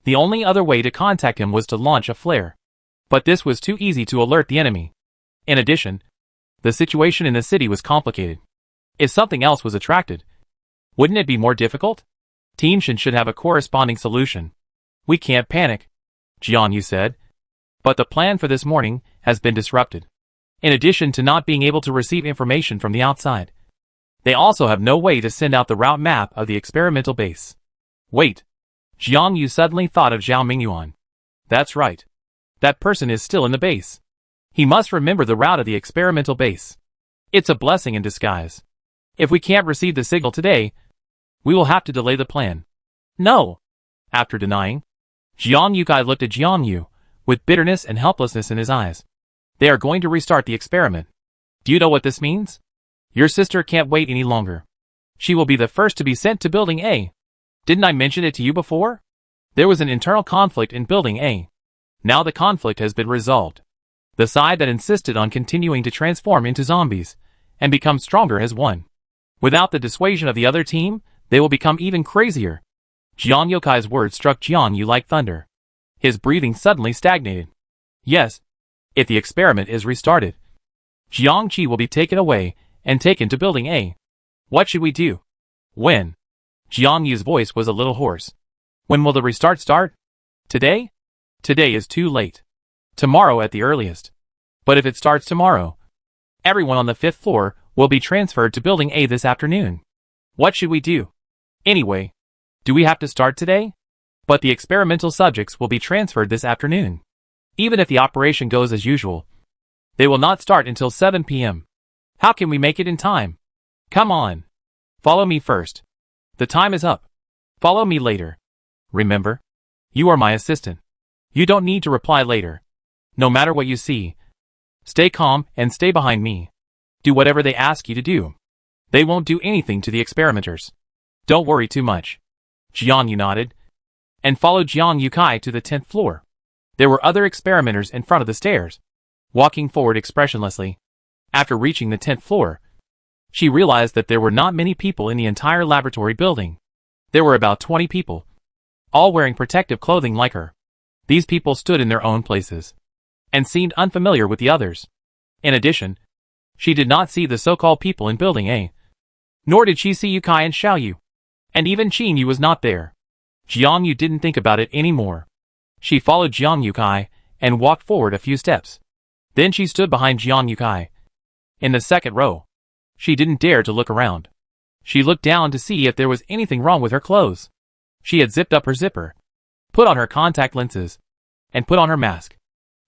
the only other way to contact him was to launch a flare. But this was too easy to alert the enemy. In addition, the situation in the city was complicated. If something else was attracted, wouldn't it be more difficult? Team Shin should have a corresponding solution. We can't panic, Jian Yu said. But the plan for this morning has been disrupted. In addition to not being able to receive information from the outside, they also have no way to send out the route map of the experimental base. Wait. Jian Yu suddenly thought of Zhao Mingyuan. That's right. That person is still in the base. He must remember the route of the experimental base. It's a blessing in disguise. If we can't receive the signal today, we will have to delay the plan. No. After denying, Jian Yukai looked at Jian Yu, with bitterness and helplessness in his eyes. They are going to restart the experiment. Do you know what this means? Your sister can't wait any longer. She will be the first to be sent to Building A. Didn't I mention it to you before? There was an internal conflict in Building A. Now the conflict has been resolved. The side that insisted on continuing to transform into zombies and become stronger has won. Without the dissuasion of the other team, they will become even crazier. Jian Yukai's words struck Jian Yu like thunder. His breathing suddenly stagnated. Yes, if the experiment is restarted, Jiang Qi will be taken away and taken to Building A. What should we do? When? Jiang Yu's voice was a little hoarse. When will the restart start? Today? Today is too late. Tomorrow at the earliest. But if it starts tomorrow, everyone on the 5th floor will be transferred to Building A this afternoon. What should we do? Anyway, do we have to start today? But the experimental subjects will be transferred this afternoon. Even if the operation goes as usual, they will not start until 7 p.m. How can we make it in time? Come on. Follow me first. The time is up. Follow me later. Remember? You are my assistant. You don't need to reply later. No matter what you see. Stay calm and stay behind me. Do whatever they ask you to do. They won't do anything to the experimenters. Don't worry too much. Jiangyu nodded and followed Jiang Yukai to the 10th floor. There were other experimenters in front of the stairs, walking forward expressionlessly. After reaching the 10th floor, she realized that there were not many people in the entire laboratory building. There were about 20 people, all wearing protective clothing like her. These people stood in their own places and seemed unfamiliar with the others. In addition, she did not see the so-called people in Building A. Nor did she see Yukai and Xiaoyu. And even Qin Yu was not there. Jiangyu didn't think about it anymore. She followed Jiang Yukai and walked forward a few steps. Then she stood behind Jiang Yukai. In the second row. She didn't dare to look around. She looked down to see if there was anything wrong with her clothes. She had zipped up her zipper, put on her contact lenses, and put on her mask.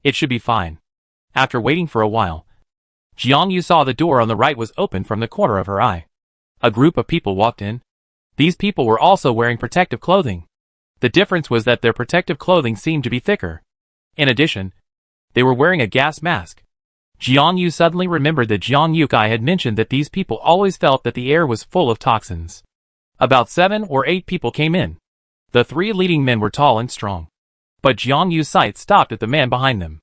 It should be fine. After waiting for a while, Jiangyu saw the door on the right was open from the corner of her eye. A group of people walked in. These people were also wearing protective clothing. The difference was that their protective clothing seemed to be thicker. In addition, they were wearing a gas mask. Jiangyu suddenly remembered that Jiang Yukai had mentioned that these people always felt that the air was full of toxins. About 7 or 8 people came in. The 3 leading men were tall and strong. But Jiangyu's sight stopped at the man behind them.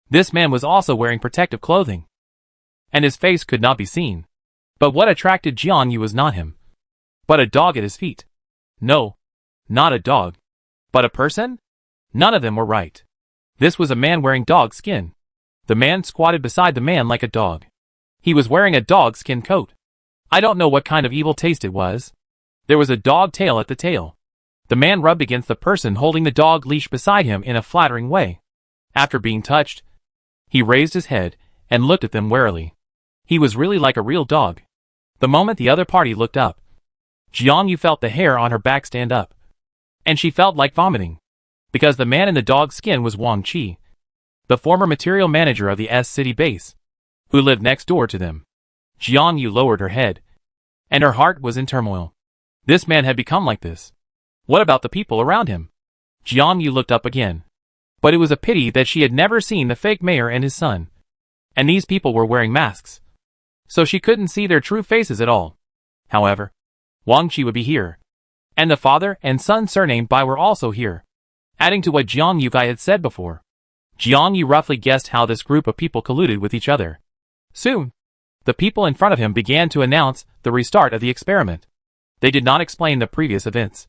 This man was also wearing protective clothing, and his face could not be seen. But what attracted Jiangyu was not him, but a dog at his feet. No, not a dog, but a person? None of them were right. This was a man wearing dog skin. The man squatted beside the man like a dog. He was wearing a dog skin coat. I don't know what kind of evil taste it was. There was a dog tail at the tail. The man rubbed against the person holding the dog leash beside him in a flattering way. After being touched, he raised his head and looked at them warily. He was really like a real dog. The moment the other party looked up, Jiangyu felt the hair on her back stand up. And she felt like vomiting. Because the man in the dog skin was Wang Qi, the former material manager of the S-City base, who lived next door to them. Jiangyu lowered her head, and her heart was in turmoil. This man had become like this. What about the people around him? Jiangyu looked up again. But it was a pity that she had never seen the fake mayor and his son. And these people were wearing masks, so she couldn't see their true faces at all. However, Wang Qi would be here. And the father and son surnamed Bai were also here. Adding to what Jiang Yukai had said before, Jiangyu roughly guessed how this group of people colluded with each other. Soon, the people in front of him began to announce the restart of the experiment. They did not explain the previous events,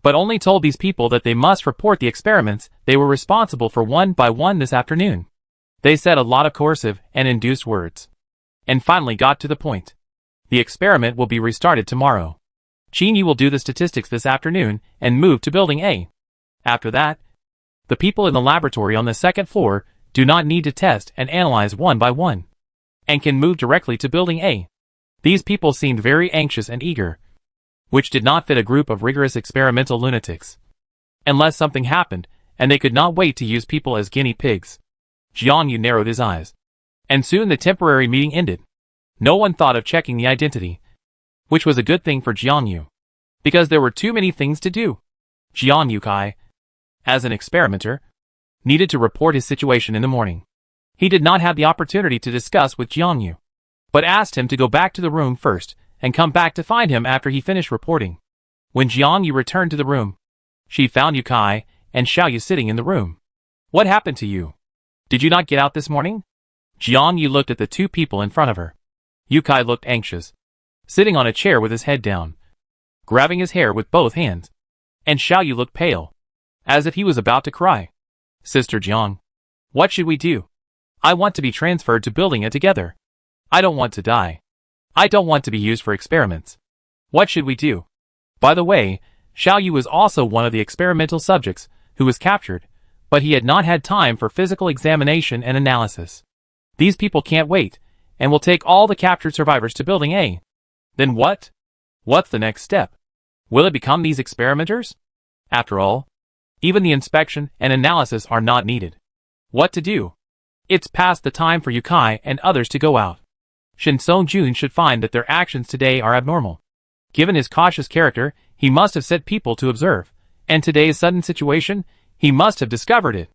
but only told these people that they must report the experiments they were responsible for one by one this afternoon. They said a lot of coercive and induced words, and finally got to the point. The experiment will be restarted tomorrow. Qin Yu will do the statistics this afternoon and move to Building A. After that, the people in the laboratory on the second floor do not need to test and analyze one by one, and can move directly to Building A. These people seemed very anxious and eager, which did not fit a group of rigorous experimental lunatics. Unless something happened, and they could not wait to use people as guinea pigs. Jiangyu narrowed his eyes, and soon the temporary meeting ended. No one thought of checking the identity, which was a good thing for Jiangyu, because there were too many things to do. Jiang Yukai, as an experimenter, needed to report his situation in the morning. He did not have the opportunity to discuss with Jiangyu, but asked him to go back to the room first and come back to find him after he finished reporting. When Jiangyu returned to the room, she found Yukai and Xiaoyu sitting in the room. What happened to you? Did you not get out this morning? Jiangyu looked at the two people in front of her. Yukai looked anxious, sitting on a chair with his head down, grabbing his hair with both hands. And Xiaoyu looked pale, as if he was about to cry. Sister Jiang, what should we do? I want to be transferred to Building A together. I don't want to die. I don't want to be used for experiments. What should we do? By the way, Xiaoyu was also one of the experimental subjects who was captured, but he had not had time for physical examination and analysis. These people can't wait, and will take all the captured survivors to Building A. Then what? What's the next step? Will it become these experimenters? After all, even the inspection and analysis are not needed. What to do? It's past the time for Yukai and others to go out. Shin Song-jun should find that their actions today are abnormal. Given his cautious character, he must have set people to observe, and today's sudden situation, he must have discovered it.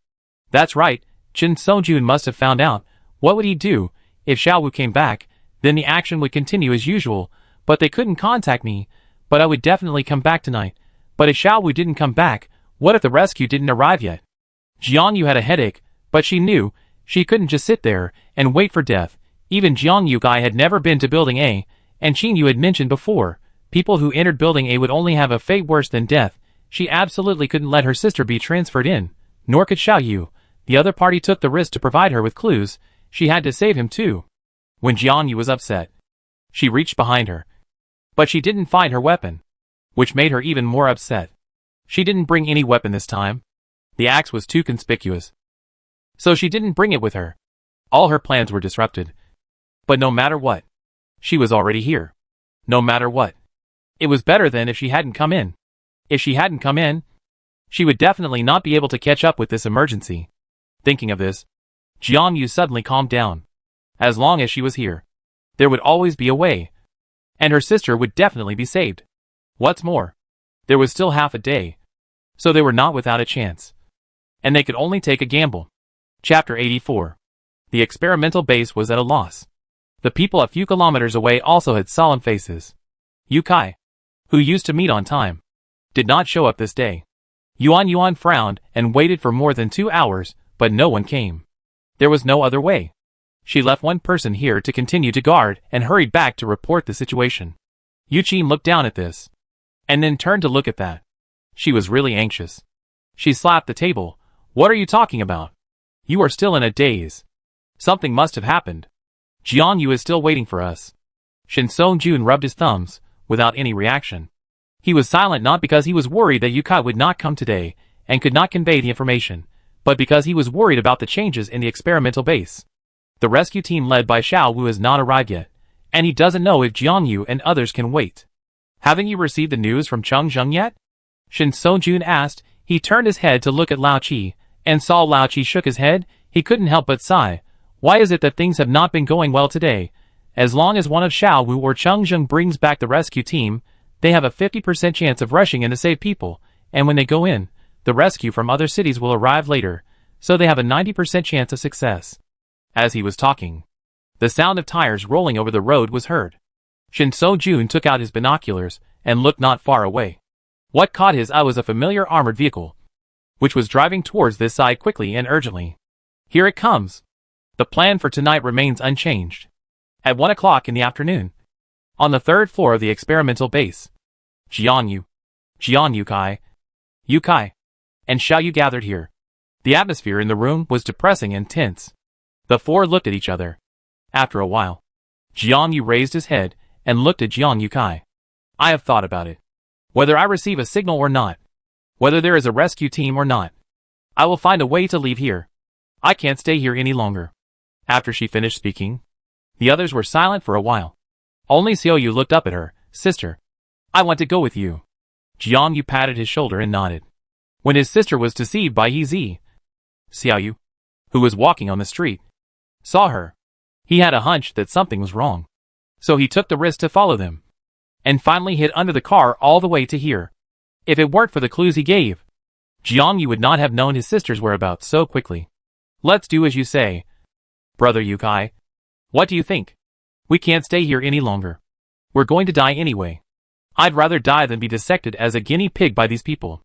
That's right, Shin Sojun must have found out. What would he do? If Xiao Wu came back, then the action would continue as usual, but they couldn't contact me, but I would definitely come back tonight. But if Xiao Wu didn't come back, what if the rescue didn't arrive yet? Jiang Yu had a headache, but she knew she couldn't just sit there and wait for death. Even Jiang Yu Kai had never been to Building A, and Qin Yu had mentioned before, people who entered Building A would only have a fate worse than death. She absolutely couldn't let her sister be transferred in, nor could Xiao Yu. The other party took the risk to provide her with clues. She had to save him too. When Jiang Yu was upset, she reached behind her, but she didn't find her weapon, which made her even more upset. She didn't bring any weapon this time. The axe was too conspicuous, so she didn't bring it with her. All her plans were disrupted. But no matter what, she was already here. No matter what, it was better than if she hadn't come in. If she hadn't come in, she would definitely not be able to catch up with this emergency. Thinking of this, Jiang Yu suddenly calmed down. As long as she was here, there would always be a way, and her sister would definitely be saved. What's more, there was still half a day, so they were not without a chance, and they could only take a gamble. Chapter 84. The experimental base was at a loss. The people a few kilometers away also had solemn faces. Yu Kai, who used to meet on time, did not show up this day. Yuan frowned and waited for more than 2 hours, but no one came. There was no other way. She left one person here to continue to guard and hurried back to report the situation. Yu Qin looked down at this, and then turned to look at that. She was really anxious. She slapped the table. What are you talking about? You are still in a daze. Something must have happened. Jiang Yu is still waiting for us. Shin Sojun rubbed his thumbs, without any reaction. He was silent not because he was worried that Yu Kai would not come today, and could not convey the information, but because he was worried about the changes in the experimental base. The rescue team led by Xiao Wu has not arrived yet, and he doesn't know if Jiang Yu and others can wait. Haven't you received the news from Chengzheng yet? Shin Sojun asked. He turned his head to look at Lao Qi, and saw Lao Qi shook his head. He couldn't help but sigh. Why is it that things have not been going well today? As long as one of Xiao Wu or Chengzheng brings back the rescue team, they have a 50% chance of rushing in to save people, and when they go in, the rescue from other cities will arrive later, so they have a 90% chance of success. As he was talking, the sound of tires rolling over the road was heard. Shin Sojun took out his binoculars and looked not far away. What caught his eye was a familiar armored vehicle, which was driving towards this side quickly and urgently. Here it comes. The plan for tonight remains unchanged. At 1 o'clock in the afternoon, on the 3rd floor of the experimental base, Jiang Yu Kai, and Xiao Yu gathered here. The atmosphere in the room was depressing and tense. The four looked at each other. After a while, Jiang Yu raised his head and looked at Jiang Yu Kai. I have thought about it. Whether I receive a signal or not, whether there is a rescue team or not, I will find a way to leave here. I can't stay here any longer. After she finished speaking, the others were silent for a while. Only Xiao Yu looked up at her. Sister, I want to go with you. Jiang Yu patted his shoulder and nodded. When his sister was deceived by He Zi, Xiao Yu, who was walking on the street, saw her. He had a hunch that something was wrong, so he took the risk to follow them, and finally hid under the car all the way to here. If it weren't for the clues he gave, Jiang Yu would not have known his sister's whereabouts so quickly. Let's do as you say. Brother Yu Kai, what do you think? We can't stay here any longer. We're going to die anyway. I'd rather die than be dissected as a guinea pig by these people.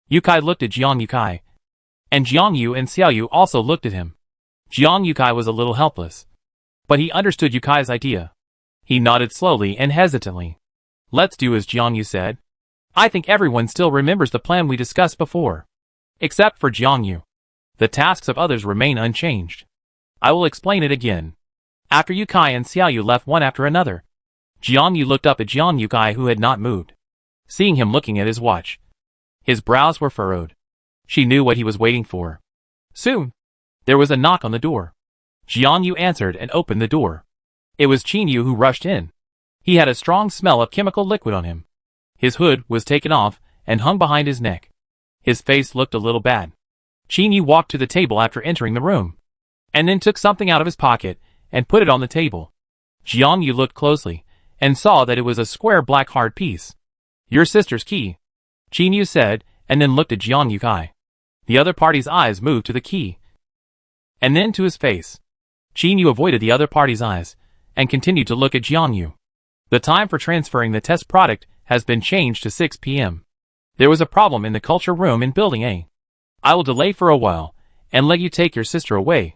Yu Kai looked at Jiang Yu Kai, and Jiang Yu and Xiao Yu also looked at him. Jiang Yu Kai was a little helpless, but he understood Yu Kai's idea. He nodded slowly and hesitantly. Let's do as Jiang Yu said. I think everyone still remembers the plan we discussed before, except for Jiang Yu. The tasks of others remain unchanged. I will explain it again. After Yu Kai and Xiao Yu left one after another, Jiang Yu looked up at Jiang Yu Kai, who had not moved. Seeing him looking at his watch, his brows were furrowed. She knew what he was waiting for. Soon, there was a knock on the door. Jiang Yu answered and opened the door. It was Qin Yu who rushed in. He had a strong smell of chemical liquid on him. His hood was taken off and hung behind his neck. His face looked a little bad. Qin Yu walked to the table after entering the room, and then took something out of his pocket and put it on the table. Jiang Yu looked closely, and saw that it was a square black hard piece. Your sister's key, Jinyu said, and then looked at Jiang Yukai. The other party's eyes moved to the key, and then to his face. Jinyu avoided the other party's eyes, and continued to look at Jiangyu. The time for transferring the test product has been changed to 6 p.m. There was a problem in the culture room in Building A. I will delay for a while, and let you take your sister away.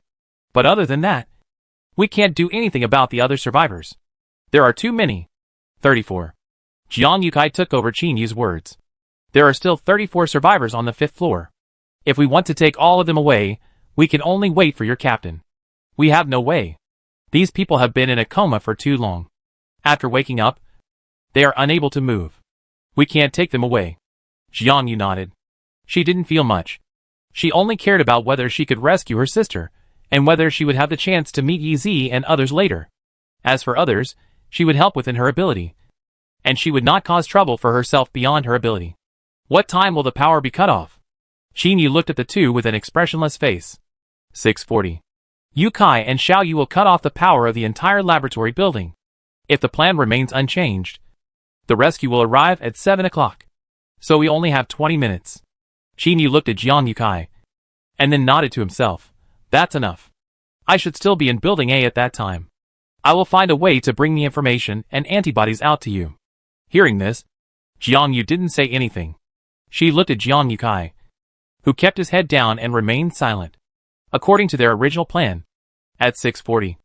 But other than that, we can't do anything about the other survivors. There are too many. 34. Jiang Yukai took over Jinyu's words. There are still 34 survivors on the 5th floor. If we want to take all of them away, we can only wait for your captain. We have no way. These people have been in a coma for too long. After waking up, they are unable to move. We can't take them away. Jiangyu nodded. She didn't feel much. She only cared about whether she could rescue her sister, and whether she would have the chance to meet Yi Zi and others later. As for others, she would help within her ability. And she would not cause trouble for herself beyond her ability. What time will the power be cut off? Jinyu looked at the two with an expressionless face. 6:40. Yukai and Xiaoyu will cut off the power of the entire laboratory building. If the plan remains unchanged, the rescue will arrive at 7 o'clock. So we only have 20 minutes. Jinyu looked at Jiang Yukai, and then nodded to himself. That's enough. I should still be in Building A at that time. I will find a way to bring the information and antibodies out to you. Hearing this, Jiangyu didn't say anything. She looked at Jiang Yukai, who kept his head down and remained silent. According to their original plan, at 6:40,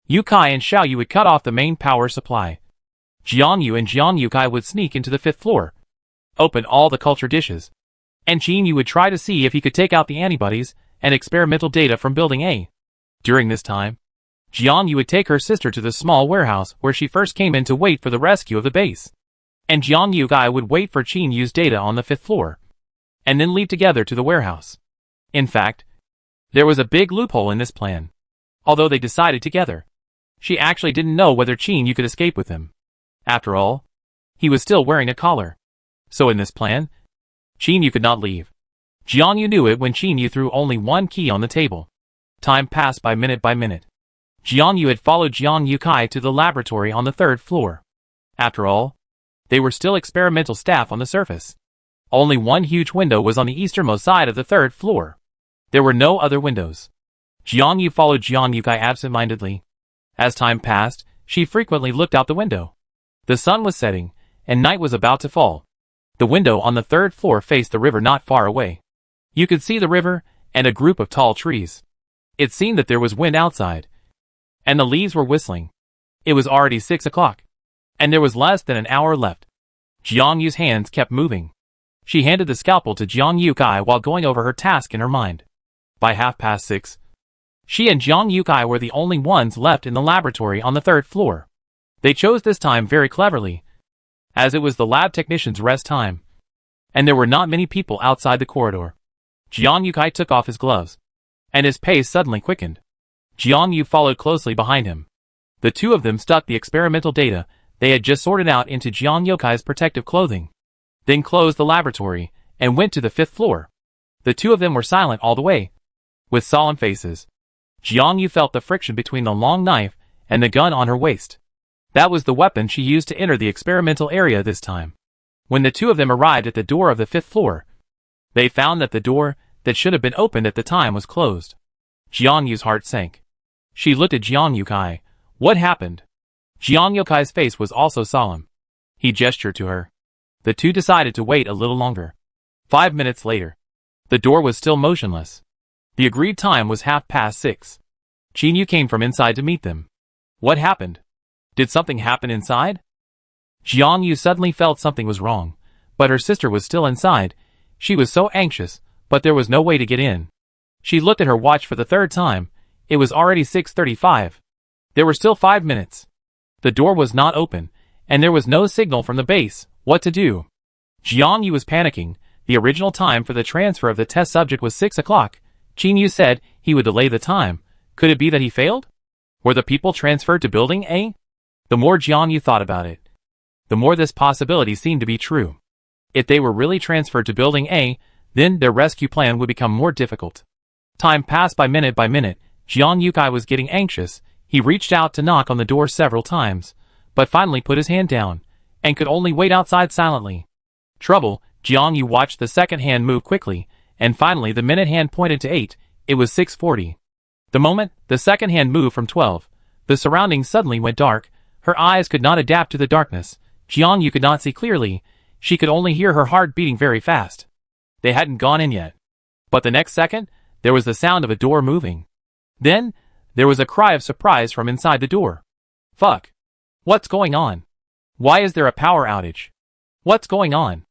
Yukai and Xiaoyu would cut off the main power supply. Jiangyu and Jiang Yukai would sneak into the 5th floor, open all the culture dishes, and Jinyu would try to see if he could take out the antibodies and experimental data from Building A. During this time, Jiangyu would take her sister to the small warehouse where she first came in to wait for the rescue of the base. And Jiang Yukai would wait for Jinyu's data on the 5th floor, and then leave together to the warehouse. In fact, there was a big loophole in this plan. Although they decided together, she actually didn't know whether Jinyu could escape with him. After all, he was still wearing a collar. So in this plan, Jinyu could not leave. Jiangyu knew it when Jinyu threw only one key on the table. Time passed by minute by minute. Jiangyu had followed Jiang Yukai to the laboratory on the 3rd floor. After all, they were still experimental staff on the surface. Only one huge window was on the easternmost side of the 3rd floor. There were no other windows. Jiangyu followed Jiang Yukai absent-mindedly. As time passed, she frequently looked out the window. The sun was setting, and night was about to fall. The window on the 3rd floor faced the river not far away. You could see the river and a group of tall trees. It seemed that there was wind outside, and the leaves were whistling. It was already 6 o'clock, and there was less than an hour left. Jiangyu's hands kept moving. She handed the scalpel to Jiang Yukai while going over her task in her mind. By 6:30, she and Jiang Yukai were the only ones left in the laboratory on the 3rd floor. They chose this time very cleverly, as it was the lab technician's rest time, and there were not many people outside the corridor. Jiang Yukai took off his gloves, and his pace suddenly quickened. Jiangyu followed closely behind him. The two of them stuck the experimental data they had just sorted out into Jiang Yukai's protective clothing, then closed the laboratory and went to the 5th floor. The two of them were silent all the way, with solemn faces. Jiangyu felt the friction between the long knife and the gun on her waist. That was the weapon she used to enter the experimental area this time. When the two of them arrived at the door of the 5th floor, they found that the door that should have been opened at the time was closed. Jiangyu's heart sank. She looked at Jiang Yukai. What happened? Jiang Yukai's face was also solemn. He gestured to her. The two decided to wait a little longer. 5 minutes later, the door was still motionless. The agreed time was 6:30. Jinyu came from inside to meet them. What happened? Did something happen inside? Jiangyu suddenly felt something was wrong, but her sister was still inside. She was so anxious, but there was no way to get in. She looked at her watch for the 3rd time. It was already 6:35. There were still 5 minutes. The door was not open, and there was no signal from the base. What to do? Jiangyu was panicking. The original time for the transfer of the test subject was 6 o'clock. Jinyu said he would delay the time. Could it be that he failed? Were the people transferred to Building A? The more Jiangyu thought about it, the more this possibility seemed to be true. If they were really transferred to Building A, then their rescue plan would become more difficult. Time passed by minute. Jiang Yukai was getting anxious. He reached out to knock on the door several times, but finally put his hand down, and could only wait outside silently. Trouble, Jiang Yu watched the second hand move quickly, and finally the minute hand pointed to 8, it was 6:40. The moment the second hand moved from 12, the surroundings suddenly went dark. Her eyes could not adapt to the darkness. Jiang Yu could not see clearly, she could only hear her heart beating very fast. They hadn't gone in yet. But the next second, there was the sound of a door moving. Then, there was a cry of surprise from inside the door. Fuck. What's going on? Why is there a power outage? What's going on?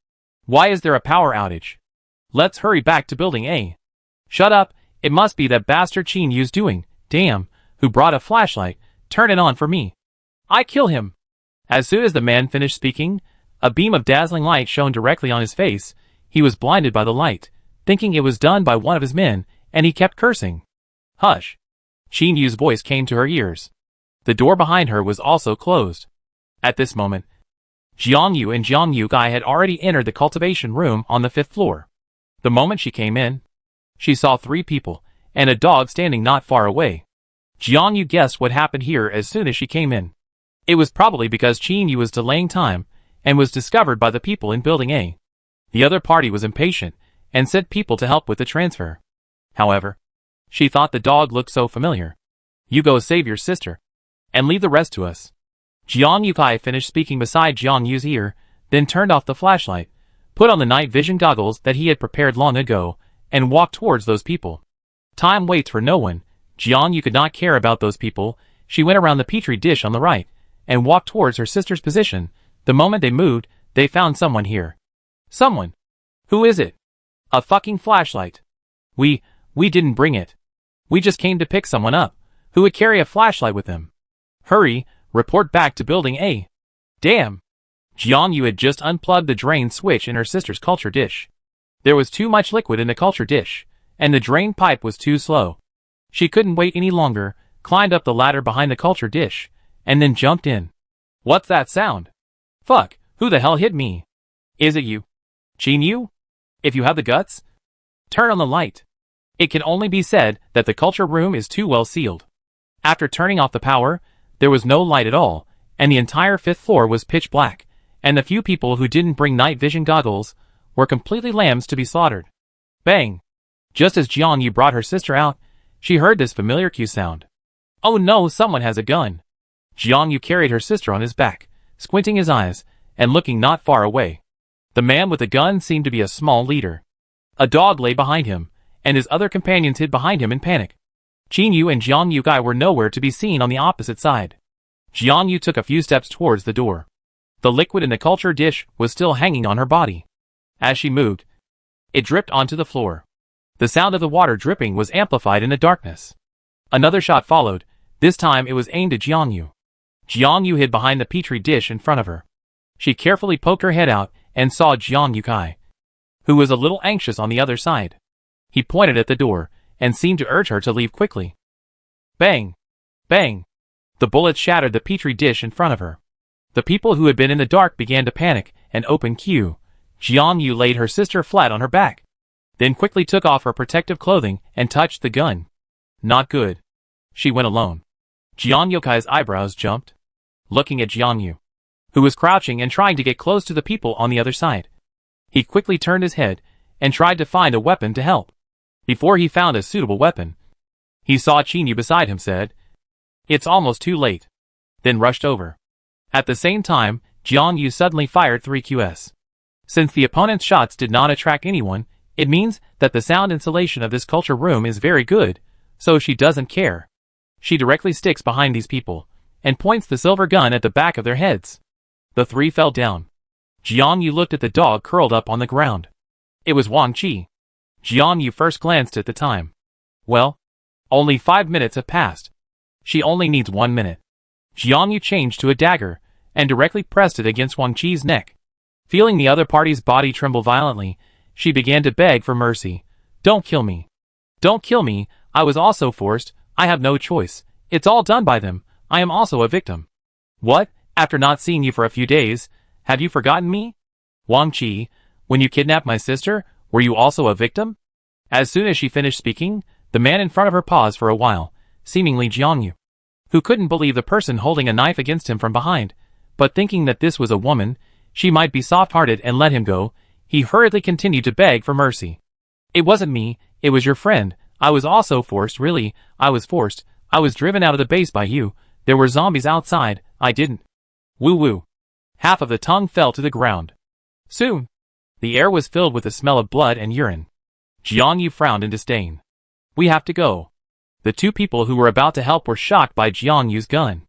Why is there a power outage? Let's hurry back to building A. Shut up, it must be that bastard Qin Yu's doing, damn, who brought a flashlight, turn it on for me. I kill him. As soon as the man finished speaking, a beam of dazzling light shone directly on his face. He was blinded by the light, thinking it was done by one of his men, and he kept cursing. Hush. Qin Yu's voice came to her ears. The door behind her was also closed. At this moment, Jiang Yu and Jiang Yukai had already entered the cultivation room on the 5th floor. The moment she came in, she saw 3 people, and a dog standing not far away. Jiang Yu guessed what happened here as soon as she came in. It was probably because Qin Yu was delaying time, and was discovered by the people in Building A. The other party was impatient, and sent people to help with the transfer. However, she thought the dog looked so familiar. You go save your sister, and leave the rest to us. Jiang Yukai finished speaking beside Jiang Yu's ear, then turned off the flashlight, put on the night vision goggles that he had prepared long ago, and walked towards those people. Time waits for no one. Jiang Yu could not care about those people. She went around the petri dish on the right, and walked towards her sister's position. The moment they moved, they found someone here. Someone. Who is it? A fucking flashlight. We didn't bring it. We just came to pick someone up. Who would carry a flashlight with them? Hurry, report back to Building A. Damn. Jiang Yu had just unplugged the drain switch in her sister's culture dish. There was too much liquid in the culture dish, and the drain pipe was too slow. She couldn't wait any longer, climbed up the ladder behind the culture dish, and then jumped in. What's that sound? Fuck, who the hell hit me? Is it you? Qin Yu? If you have the guts, turn on the light. It can only be said that the culture room is too well sealed. After turning off the power, there was no light at all, and the entire 5th floor was pitch black, and the few people who didn't bring night vision goggles were completely lambs to be slaughtered. Bang! Just as Jiang Yu brought her sister out, she heard this familiar cue sound. Oh no, someone has a gun. Jiang Yu carried her sister on his back, squinting his eyes, and looking not far away. The man with the gun seemed to be a small leader. A dog lay behind him, and his other companions hid behind him in panic. Qin Yu and Jiang Yukai were nowhere to be seen on the opposite side. Jiang Yu took a few steps towards the door. The liquid in the culture dish was still hanging on her body. As she moved, it dripped onto the floor. The sound of the water dripping was amplified in the darkness. Another shot followed. This time it was aimed at Jiang Yu. Jiang Yu hid behind the petri dish in front of her. She carefully poked her head out and saw Jiang Yukai, who was a little anxious on the other side. He pointed at the door and seemed to urge her to leave quickly. Bang! Bang! The bullets shattered the petri dish in front of her. The people who had been in the dark began to panic and open queue. Jiang Yu laid her sister flat on her back, then quickly took off her protective clothing and touched the gun. Not good. She went alone. Jiang Yukai's eyebrows jumped, looking at Jiang Yu, who was crouching and trying to get close to the people on the other side. He quickly turned his head and tried to find a weapon to help. Before he found a suitable weapon, he saw Qin Yu beside him, said, "It's almost too late," then rushed over. At the same time, Jiang Yu suddenly fired 3 QS. Since the opponent's shots did not attract anyone, it means that the sound insulation of this culture room is very good, so she doesn't care. She directly sticks behind these people, and points the silver gun at the back of their heads. The 3 fell down. Jiang Yu looked at the dog curled up on the ground. It was Wang Qi. Jiang Yu first glanced at the time. Well, only 5 minutes have passed. She only needs 1 minute. Jiang Yu changed to a dagger, and directly pressed it against Wang Qi's neck. Feeling the other party's body tremble violently, she began to beg for mercy. Don't kill me. Don't kill me, I was also forced, I have no choice. It's all done by them, I am also a victim. What, after not seeing you for a few days, have you forgotten me? Wang Qi, when you kidnapped my sister, were you also a victim? As soon as she finished speaking, the man in front of her paused for a while, seemingly Jiang Yu, who couldn't believe the person holding a knife against him from behind, But thinking that this was a woman, she might be soft-hearted and let him go, he hurriedly continued to beg for mercy. It wasn't me, it was your friend. I was also forced, really, I was forced. I was driven out of the base by you. There were zombies outside, I didn't. Woo-woo. Half of the tongue fell to the ground. Soon, the air was filled with the smell of blood and urine. Jiang Yu frowned in disdain. We have to go. The two people who were about to help were shocked by Jiang Yu's gun.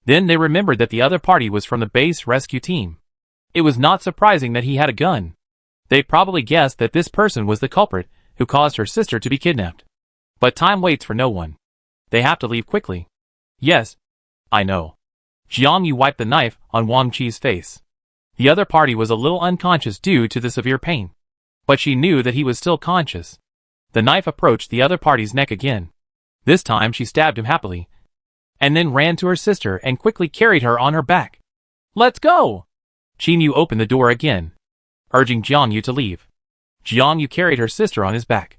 Then they remembered that the other party was from the base rescue team. It was not surprising that he had a gun. They probably guessed that this person was the culprit who caused her sister to be kidnapped. But time waits for no one. They have to leave quickly. Yes, I know. Jiang Yu wiped the knife on Wang Qi's face. The other party was a little unconscious due to the severe pain. But she knew that he was still conscious. The knife approached the other party's neck again. This time she stabbed him happily, and then ran to her sister and quickly carried her on her back. Let's go! Qin Yu opened the door again, urging Jiang Yu to leave. Jiang Yu carried her sister on his back,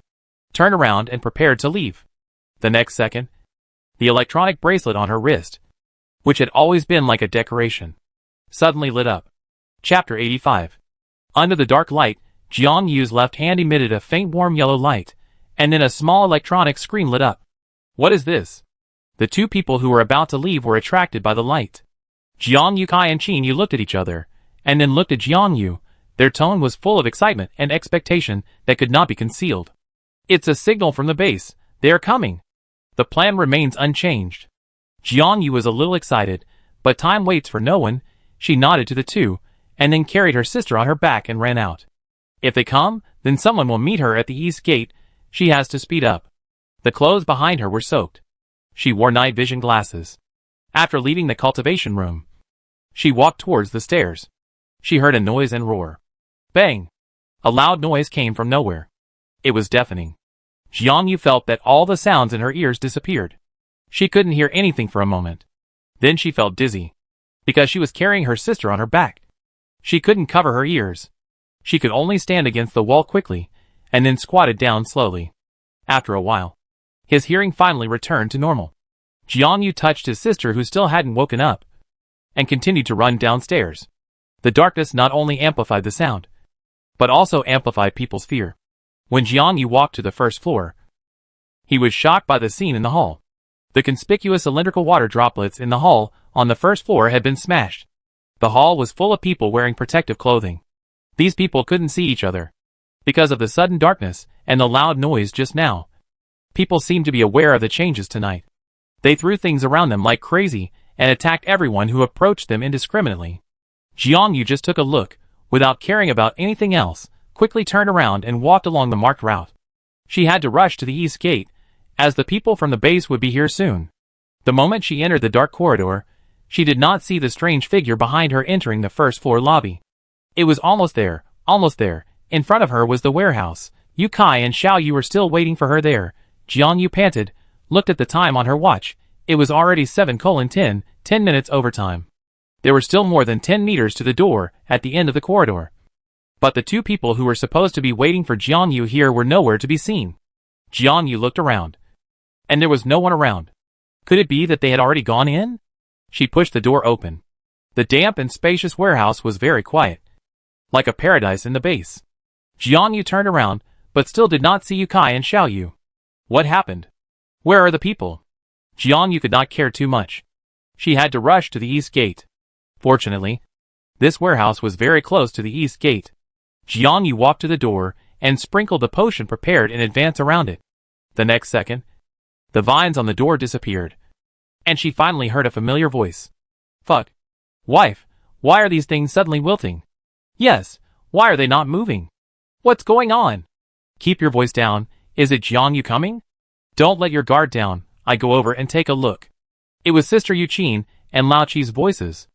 turned around and prepared to leave. The next second, the electronic bracelet on her wrist, which had always been like a decoration, suddenly lit up. Chapter 85. Under the dark light, Jiang Yu's left hand emitted a faint warm yellow light, and then a small electronic screen lit up. What is this? The two people who were about to leave were attracted by the light. Jiang Yu Kai and Qin Yu looked at each other, and then looked at Jiang Yu. Their tone was full of excitement and expectation that could not be concealed. It's a signal from the base. They are coming. The plan remains unchanged. Jiang Yu was a little excited, but time waits for no one. She nodded to the two, and then carried her sister on her back and ran out. If they come, then someone will meet her at the east gate. She has to speed up. The clothes behind her were soaked. She wore night vision glasses. After leaving the cultivation room, she walked towards the stairs. She heard a noise and roar. Bang! A loud noise came from nowhere. It was deafening. Jiang Yu felt that all the sounds in her ears disappeared. She couldn't hear anything for a moment. Then she felt dizzy, because she was carrying her sister on her back. She couldn't cover her ears. She could only stand against the wall quickly, and then squatted down slowly. After a while, his hearing finally returned to normal. Jiang Yu touched his sister who still hadn't woken up, and continued to run downstairs. The darkness not only amplified the sound, but also amplified people's fear. When Jiang Yu walked to the first floor, he was shocked by the scene in the hall. The conspicuous cylindrical water droplets in the hall on the first floor had been smashed. The hall was full of people wearing protective clothing. These people couldn't see each other because of the sudden darkness and the loud noise just now. People seemed to be aware of the changes tonight. They threw things around them like crazy and attacked everyone who approached them indiscriminately. Jiang Yu just took a look, without caring about anything else, quickly turned around and walked along the marked route. She had to rush to the east gate, as the people from the base would be here soon. The moment she entered the dark corridor, she did not see the strange figure behind her entering the first floor lobby. It was almost there, almost there. In front of her was the warehouse. Yu Kai and Xiao Yu were still waiting for her there. Jiang Yu panted, looked at the time on her watch. It was already 7:10, 10 minutes overtime. There were still more than 10 meters to the door at the end of the corridor. But the two people who were supposed to be waiting for Jiang Yu here were nowhere to be seen. Jiang Yu looked around, and there was no one around. Could it be that they had already gone in? She pushed the door open. The damp and spacious warehouse was very quiet, like a paradise in the base. Jiang Yu turned around, but still did not see Yu Kai and Xiao Yu. What happened? Where are the people? Jiang Yu could not care too much. She had to rush to the east gate. Fortunately, this warehouse was very close to the east gate. Jiang Yu walked to the door and sprinkled the potion prepared in advance around it. The next second, the vines on the door disappeared, and she finally heard a familiar voice. Fuck. Wife, why are these things suddenly wilting? Yes, why are they not moving? What's going on? Keep your voice down. Is it Jiang Yu coming? Don't let your guard down. I go over and take a look. It was Sister Yu Qin and Lao Qi's voices.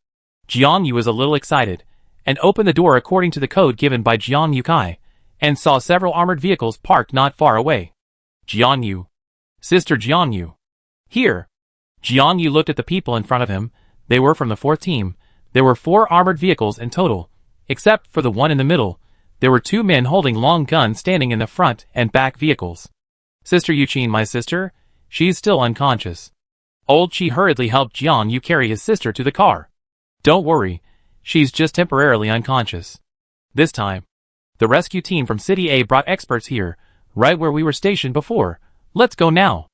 Jiang Yu was a little excited, and opened the door according to the code given by Jiang Yu Kai, and saw several armored vehicles parked not far away. Jiang Yu. Sister Jiang Yu. Here. Jiang Yu looked at the people in front of him. They were from the fourth team. There were 4 armored vehicles in total, except for the one in the middle. There were 2 men holding long guns standing in the front and back vehicles. Sister Yu Qin, my sister? She's still unconscious. Old Qi hurriedly helped Jiang Yu carry his sister to the car. Don't worry, she's just temporarily unconscious. This time, the rescue team from City A brought experts here, right where we were stationed before. Let's go now.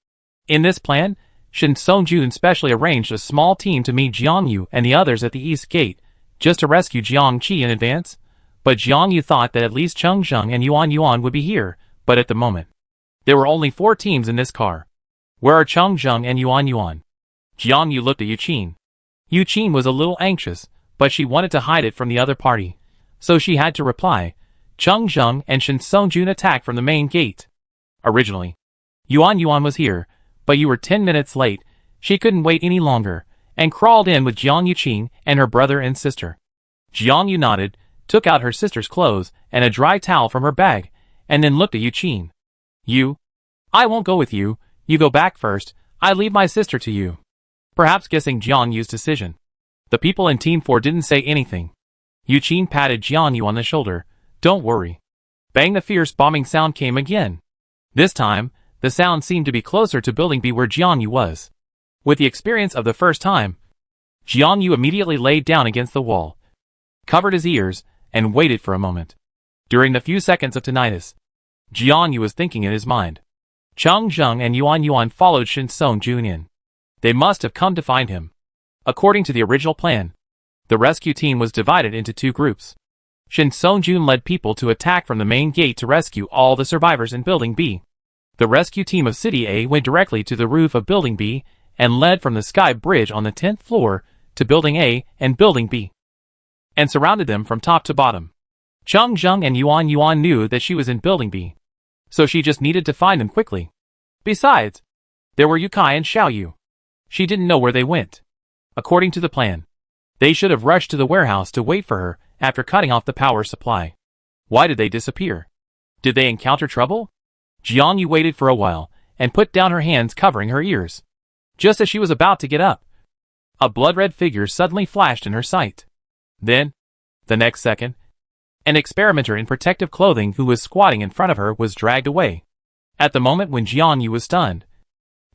In this plan, Shin Song-jun specially arranged a small team to meet Jiang-yu and the others at the east gate, just to rescue Jiang-chi in advance. But Jiang-yu thought that at least Chung-jung and Yuan-Yuan would be here, but at the moment, there were only 4 teams in this car. Where are Chung-jung and Yuan-Yuan? Jiang-yu looked at Yu-chin. Yu-chin was a little anxious, but she wanted to hide it from the other party. So she had to reply, Chung-jung and Shin Song-jun attacked from the main gate. Originally, Yuan-Yuan was here, but you were 10 minutes late. She couldn't wait any longer, and crawled in with Jiang Yu-chin and her brother and sister. Jiang-yu nodded, took out her sister's clothes and a dry towel from her bag, and then looked at Yu-chin. I won't go with you. You go back first. I leave my sister to you. Perhaps guessing Jiang-yu's decision, the people in Team 4 didn't say anything. Yu-chin patted Jiang-yu on the shoulder. Don't worry. Bang, the fierce bombing sound came again. This time, the sound seemed to be closer to Building B where Jiang-yu was. With the experience of the first time, Jiang-yu immediately laid down against the wall, covered his ears, and waited for a moment. During the few seconds of tinnitus, Jiang-yu was thinking in his mind. Chung-jung and Yuan-Yuan followed Shin Song-jun in. They must have come to find him. According to the original plan, the rescue team was divided into 2 groups. Shin Song-jun led people to attack from the main gate to rescue all the survivors in Building B. The rescue team of City A went directly to the roof of Building B and led from the sky bridge on the 10th floor to Building A and Building B, and surrounded them from top to bottom. Chung-jung and Yuan-Yuan knew that she was in Building B, so she just needed to find them quickly. Besides, there were Yukai and Xiaoyu. She didn't know where they went. According to the plan, they should have rushed to the warehouse to wait for her after cutting off the power supply. Why did they disappear? Did they encounter trouble? Jiang-yu waited for a while and put down her hands covering her ears. Just as she was about to get up, a blood-red figure suddenly flashed in her sight. Then, the next second, an experimenter in protective clothing who was squatting in front of her was dragged away. At the moment when Jiang-yu was stunned,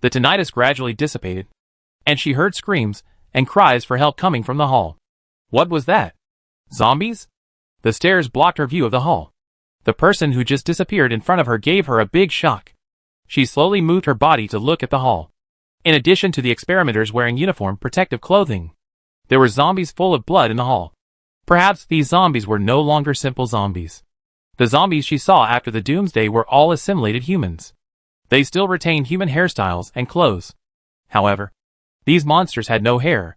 the tinnitus gradually dissipated, and she heard screams and cries for help coming from the hall. What was that? Zombies? The stairs blocked her view of the hall. The person who just disappeared in front of her gave her a big shock. She slowly moved her body to look at the hall. In addition to the experimenters wearing uniform protective clothing, there were zombies full of blood in the hall. Perhaps these zombies were no longer simple zombies. The zombies she saw after the doomsday were all assimilated humans. They still retained human hairstyles and clothes. However, these monsters had no hair,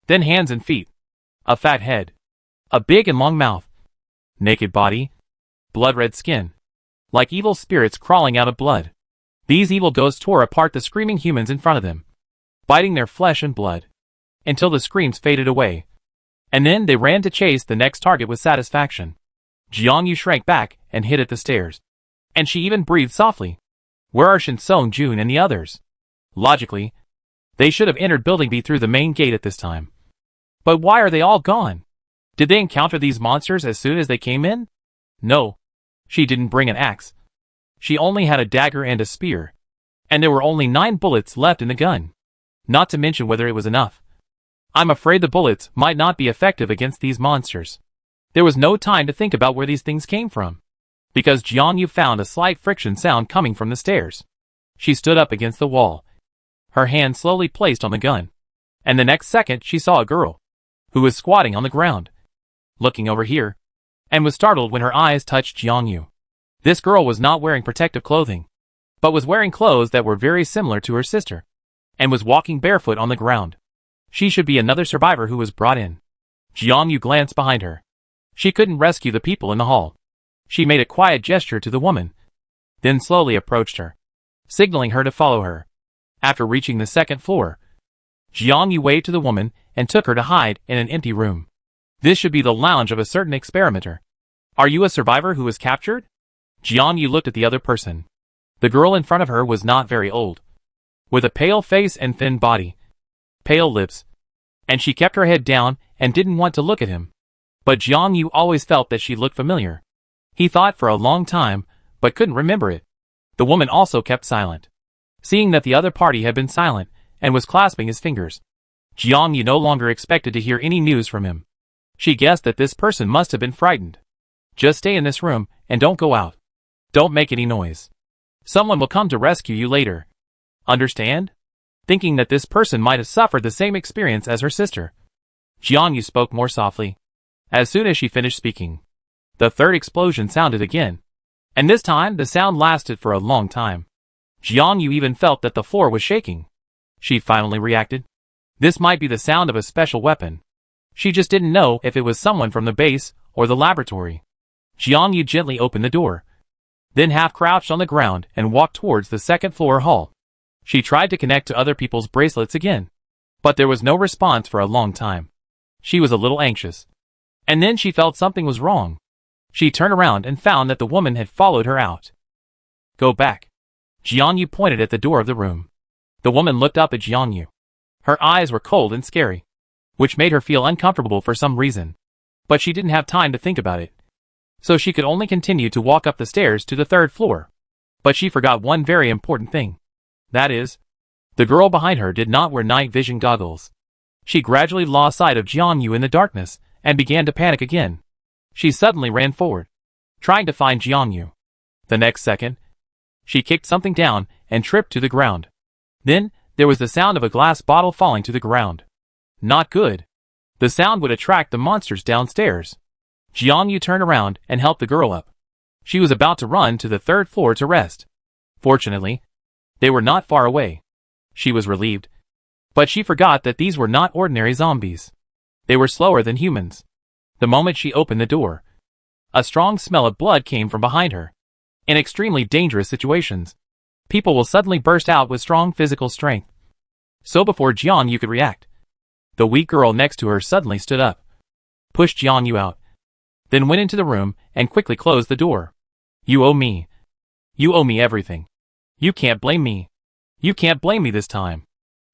then hands and feet, a fat head, a big and long mouth, naked body, blood-red skin, like evil spirits crawling out of blood. These evil ghosts tore apart the screaming humans in front of them, biting their flesh and blood, until the screams faded away. And then they ran to chase the next target with satisfaction. Jiang-yu shrank back and hid at the stairs. And she even breathed softly. Where are Shin Song-jun and the others? Logically, they should have entered Building B through the main gate at this time. But why are they all gone? Did they encounter these monsters as soon as they came in? No. She didn't bring an axe. She only had a dagger and a spear. And there were only 9 bullets left in the gun. Not to mention whether it was enough. I'm afraid the bullets might not be effective against these monsters. There was no time to think about where these things came from, because Jiang-yu found a slight friction sound coming from the stairs. She stood up against the wall, her hand slowly placed on the gun, and the next second she saw a girl, who was squatting on the ground, looking over here, and was startled when her eyes touched Jiang-yu. This girl was not wearing protective clothing, but was wearing clothes that were very similar to her sister, and was walking barefoot on the ground. She should be another survivor who was brought in. Jiang-yu glanced behind her. She couldn't rescue the people in the hall. She made a quiet gesture to the woman, then slowly approached her, signaling her to follow her. After reaching the 2nd floor, Jiang-yu waved to the woman and took her to hide in an empty room. This should be the lounge of a certain experimenter. Are you a survivor who was captured? Jiang-yu looked at the other person. The girl in front of her was not very old, with a pale face and thin body, pale lips, and she kept her head down and didn't want to look at him. But Jiang-yu always felt that she looked familiar. He thought for a long time, but couldn't remember it. The woman also kept silent, seeing that the other party had been silent and was clasping his fingers. Jiang Yu no longer expected to hear any news from him. She guessed that this person must have been frightened. Just stay in this room, and don't go out. Don't make any noise. Someone will come to rescue you later. Understand? Thinking that this person might have suffered the same experience as her sister, Jiang Yu spoke more softly. As soon as she finished speaking, the third explosion sounded again. And this time, the sound lasted for a long time. Jiang Yu even felt that the floor was shaking. She finally reacted. This might be the sound of a special weapon. She just didn't know if it was someone from the base or the laboratory. Jiang Yu gently opened the door, then half-crouched on the ground and walked towards the second-floor hall. She tried to connect to other people's bracelets again, but there was no response for a long time. She was a little anxious. And then she felt something was wrong. She turned around and found that the woman had followed her out. Go back. Jiang Yu pointed at the door of the room. The woman looked up at Jiang Yu. Her eyes were cold and scary, which made her feel uncomfortable for some reason. But she didn't have time to think about it, so she could only continue to walk up the stairs to the third floor. But she forgot one very important thing. That is, the girl behind her did not wear night vision goggles. She gradually lost sight of Jiang Yu in the darkness and began to panic again. She suddenly ran forward, trying to find Jiang Yu. The next second, she kicked something down and tripped to the ground. Then, there was the sound of a glass bottle falling to the ground. Not good. The sound would attract the monsters downstairs. Jiang Yu turned around and helped the girl up. She was about to run to the third floor to rest. Fortunately, they were not far away. She was relieved. But she forgot that these were not ordinary zombies. They were slower than humans. The moment she opened the door, a strong smell of blood came from behind her. In extremely dangerous situations, people will suddenly burst out with strong physical strength. So before Jiang Yu could react, the weak girl next to her suddenly stood up, pushed Jiang Yu out, then went into the room and quickly closed the door. You owe me. You owe me everything. You can't blame me. You can't blame me this time.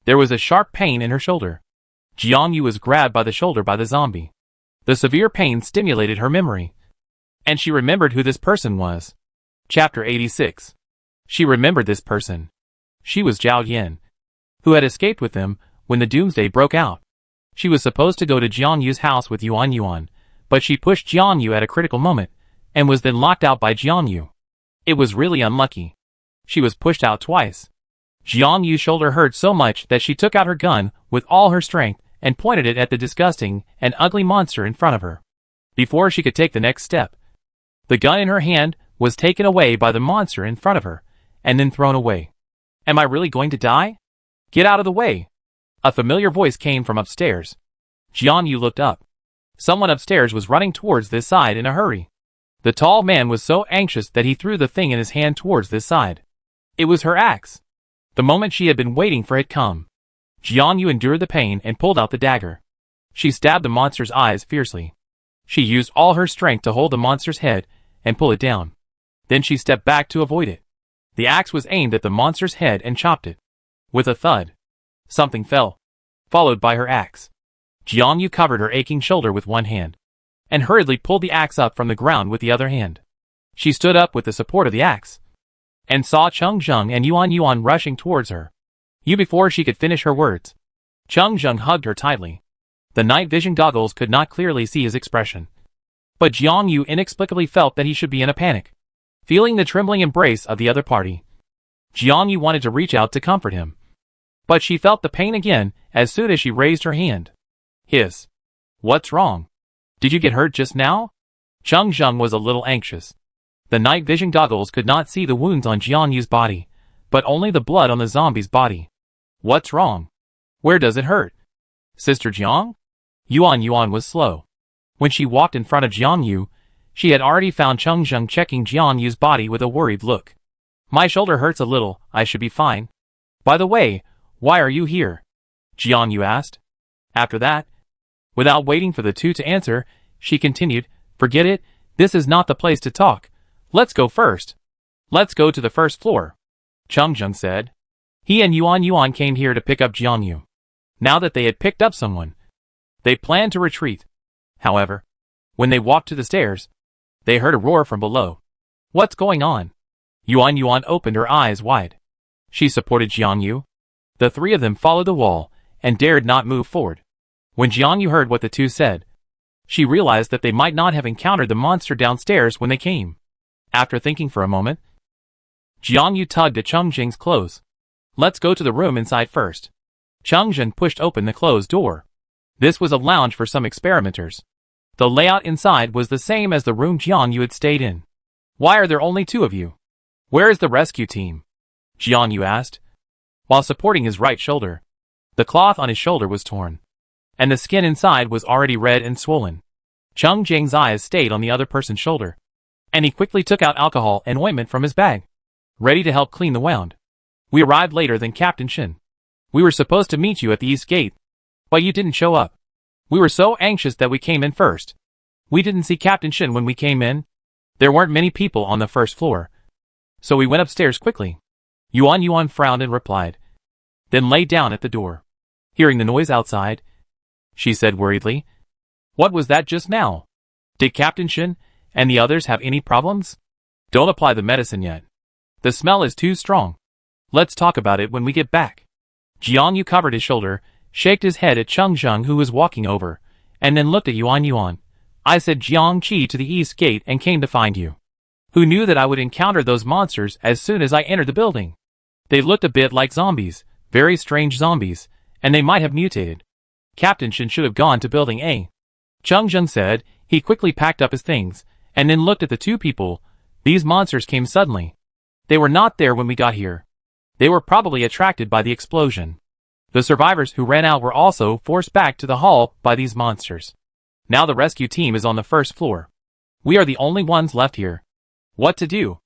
There was a sharp pain in her shoulder. Jiang Yu was grabbed by the shoulder by the zombie. The severe pain stimulated her memory, and she remembered who this person was. Chapter 86. She remembered this person. She was Zhao Yan, who had escaped with them when the doomsday broke out. She was supposed to go to Jiang Yu's house with Yuan, but she pushed Jiang Yu at a critical moment, and was then locked out by Jiang Yu. It was really unlucky. She was pushed out twice. Jiang Yu's shoulder hurt so much that she took out her gun with all her strength and pointed it at the disgusting and ugly monster in front of her. Before she could take the next step, the gun in her hand was taken away by the monster in front of her, and then thrown away. Am I really going to die? Get out of the way! A familiar voice came from upstairs. Jiang Yu looked up. Someone upstairs was running towards this side in a hurry. The tall man was so anxious that he threw the thing in his hand towards this side. It was her axe. The moment she had been waiting for had come. Jiang Yu endured the pain and pulled out the dagger. She stabbed the monster's eyes fiercely. She used all her strength to hold the monster's head and pull it down. Then she stepped back to avoid it. The axe was aimed at the monster's head and chopped it. With a thud, something fell, followed by her axe. Jiang Yu covered her aching shoulder with one hand, and hurriedly pulled the axe up from the ground with the other hand. She stood up with the support of the axe, and saw Cheng Zheng and Yuan rushing towards her. Before she could finish her words, Cheng Zheng hugged her tightly. The night vision goggles could not clearly see his expression, but Jiang Yu inexplicably felt that he should be in a panic. Feeling the trembling embrace of the other party, Jiang Yu wanted to reach out to comfort him, but she felt the pain again as soon as she raised her hand. Hiss. What's wrong? Did you get hurt just now? Cheng Zheng was a little anxious. The night vision goggles could not see the wounds on Jiang Yu's body, but only the blood on the zombie's body. What's wrong? Where does it hurt? Sister Jiang? Yuan was slow. When she walked in front of Jiang Yu, she had already found Cheng Zheng checking Jiang Yu's body with a worried look. My shoulder hurts a little, I should be fine. By the way, why are you here? Jiang Yu asked. After that, without waiting for the two to answer, she continued, forget it, this is not the place to talk. Let's go first. Let's go to the first floor. Cheng Zheng said. He and Yuan came here to pick up Jiang Yu. Now that they had picked up someone, they planned to retreat. However, when they walked to the stairs, they heard a roar from below. What's going on? Yuan opened her eyes wide. She supported Jiang Yu. The three of them followed the wall and dared not move forward. When Jiang Yu heard what the two said, she realized that they might not have encountered the monster downstairs when they came. After thinking for a moment, Jiang Yu tugged at Cheng Zheng's clothes. Let's go to the room inside first. Cheng Zheng pushed open the closed door. This was a lounge for some experimenters. The layout inside was the same as the room Jiang Yu had stayed in. Why are there only two of you? Where is the rescue team? Jiang Yu asked. While supporting his right shoulder, the cloth on his shoulder was torn, and the skin inside was already red and swollen. Cheng Zheng's eyes stayed on the other person's shoulder, and he quickly took out alcohol and ointment from his bag, ready to help clean the wound. We arrived later than Captain Shin. We were supposed to meet you at the east gate, but you didn't show up. We were so anxious that we came in first. We didn't see Captain Shin when we came in. There weren't many people on the first floor, so we went upstairs quickly. Yuan frowned and replied, then lay down at the door. Hearing the noise outside, she said worriedly, what was that just now? Did Captain Shin and the others have any problems? Don't apply the medicine yet. The smell is too strong. Let's talk about it when we get back. Jiang Yu covered his shoulder, shook his head at Cheng Zheng who was walking over, and then looked at Yuan. I said Jiang Qi to the east gate and came to find you. Who knew that I would encounter those monsters as soon as I entered the building? They looked a bit like zombies, very strange zombies, and they might have mutated. Captain Shin should have gone to building A. Cheng Zheng said. He quickly packed up his things, and then looked at the two people. These monsters came suddenly. They were not there when we got here. They were probably attracted by the explosion. The survivors who ran out were also forced back to the hall by these monsters. Now the rescue team is on the first floor. We are the only ones left here. What to do?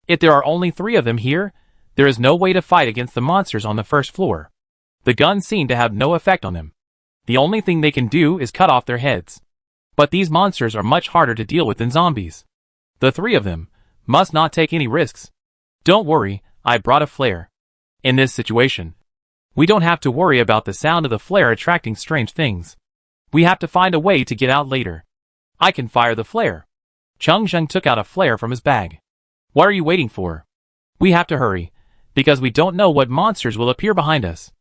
If there are only 3 of them here, there is no way to fight against the monsters on the first floor. The guns seem to have no effect on them. The only thing they can do is cut off their heads. But these monsters are much harder to deal with than zombies. The 3 of them must not take any risks. Don't worry, I brought a flare. In this situation, we don't have to worry about the sound of the flare attracting strange things. We have to find a way to get out later. I can fire the flare. Cheng Zheng took out a flare from his bag. What are you waiting for? We have to hurry, because we don't know what monsters will appear behind us.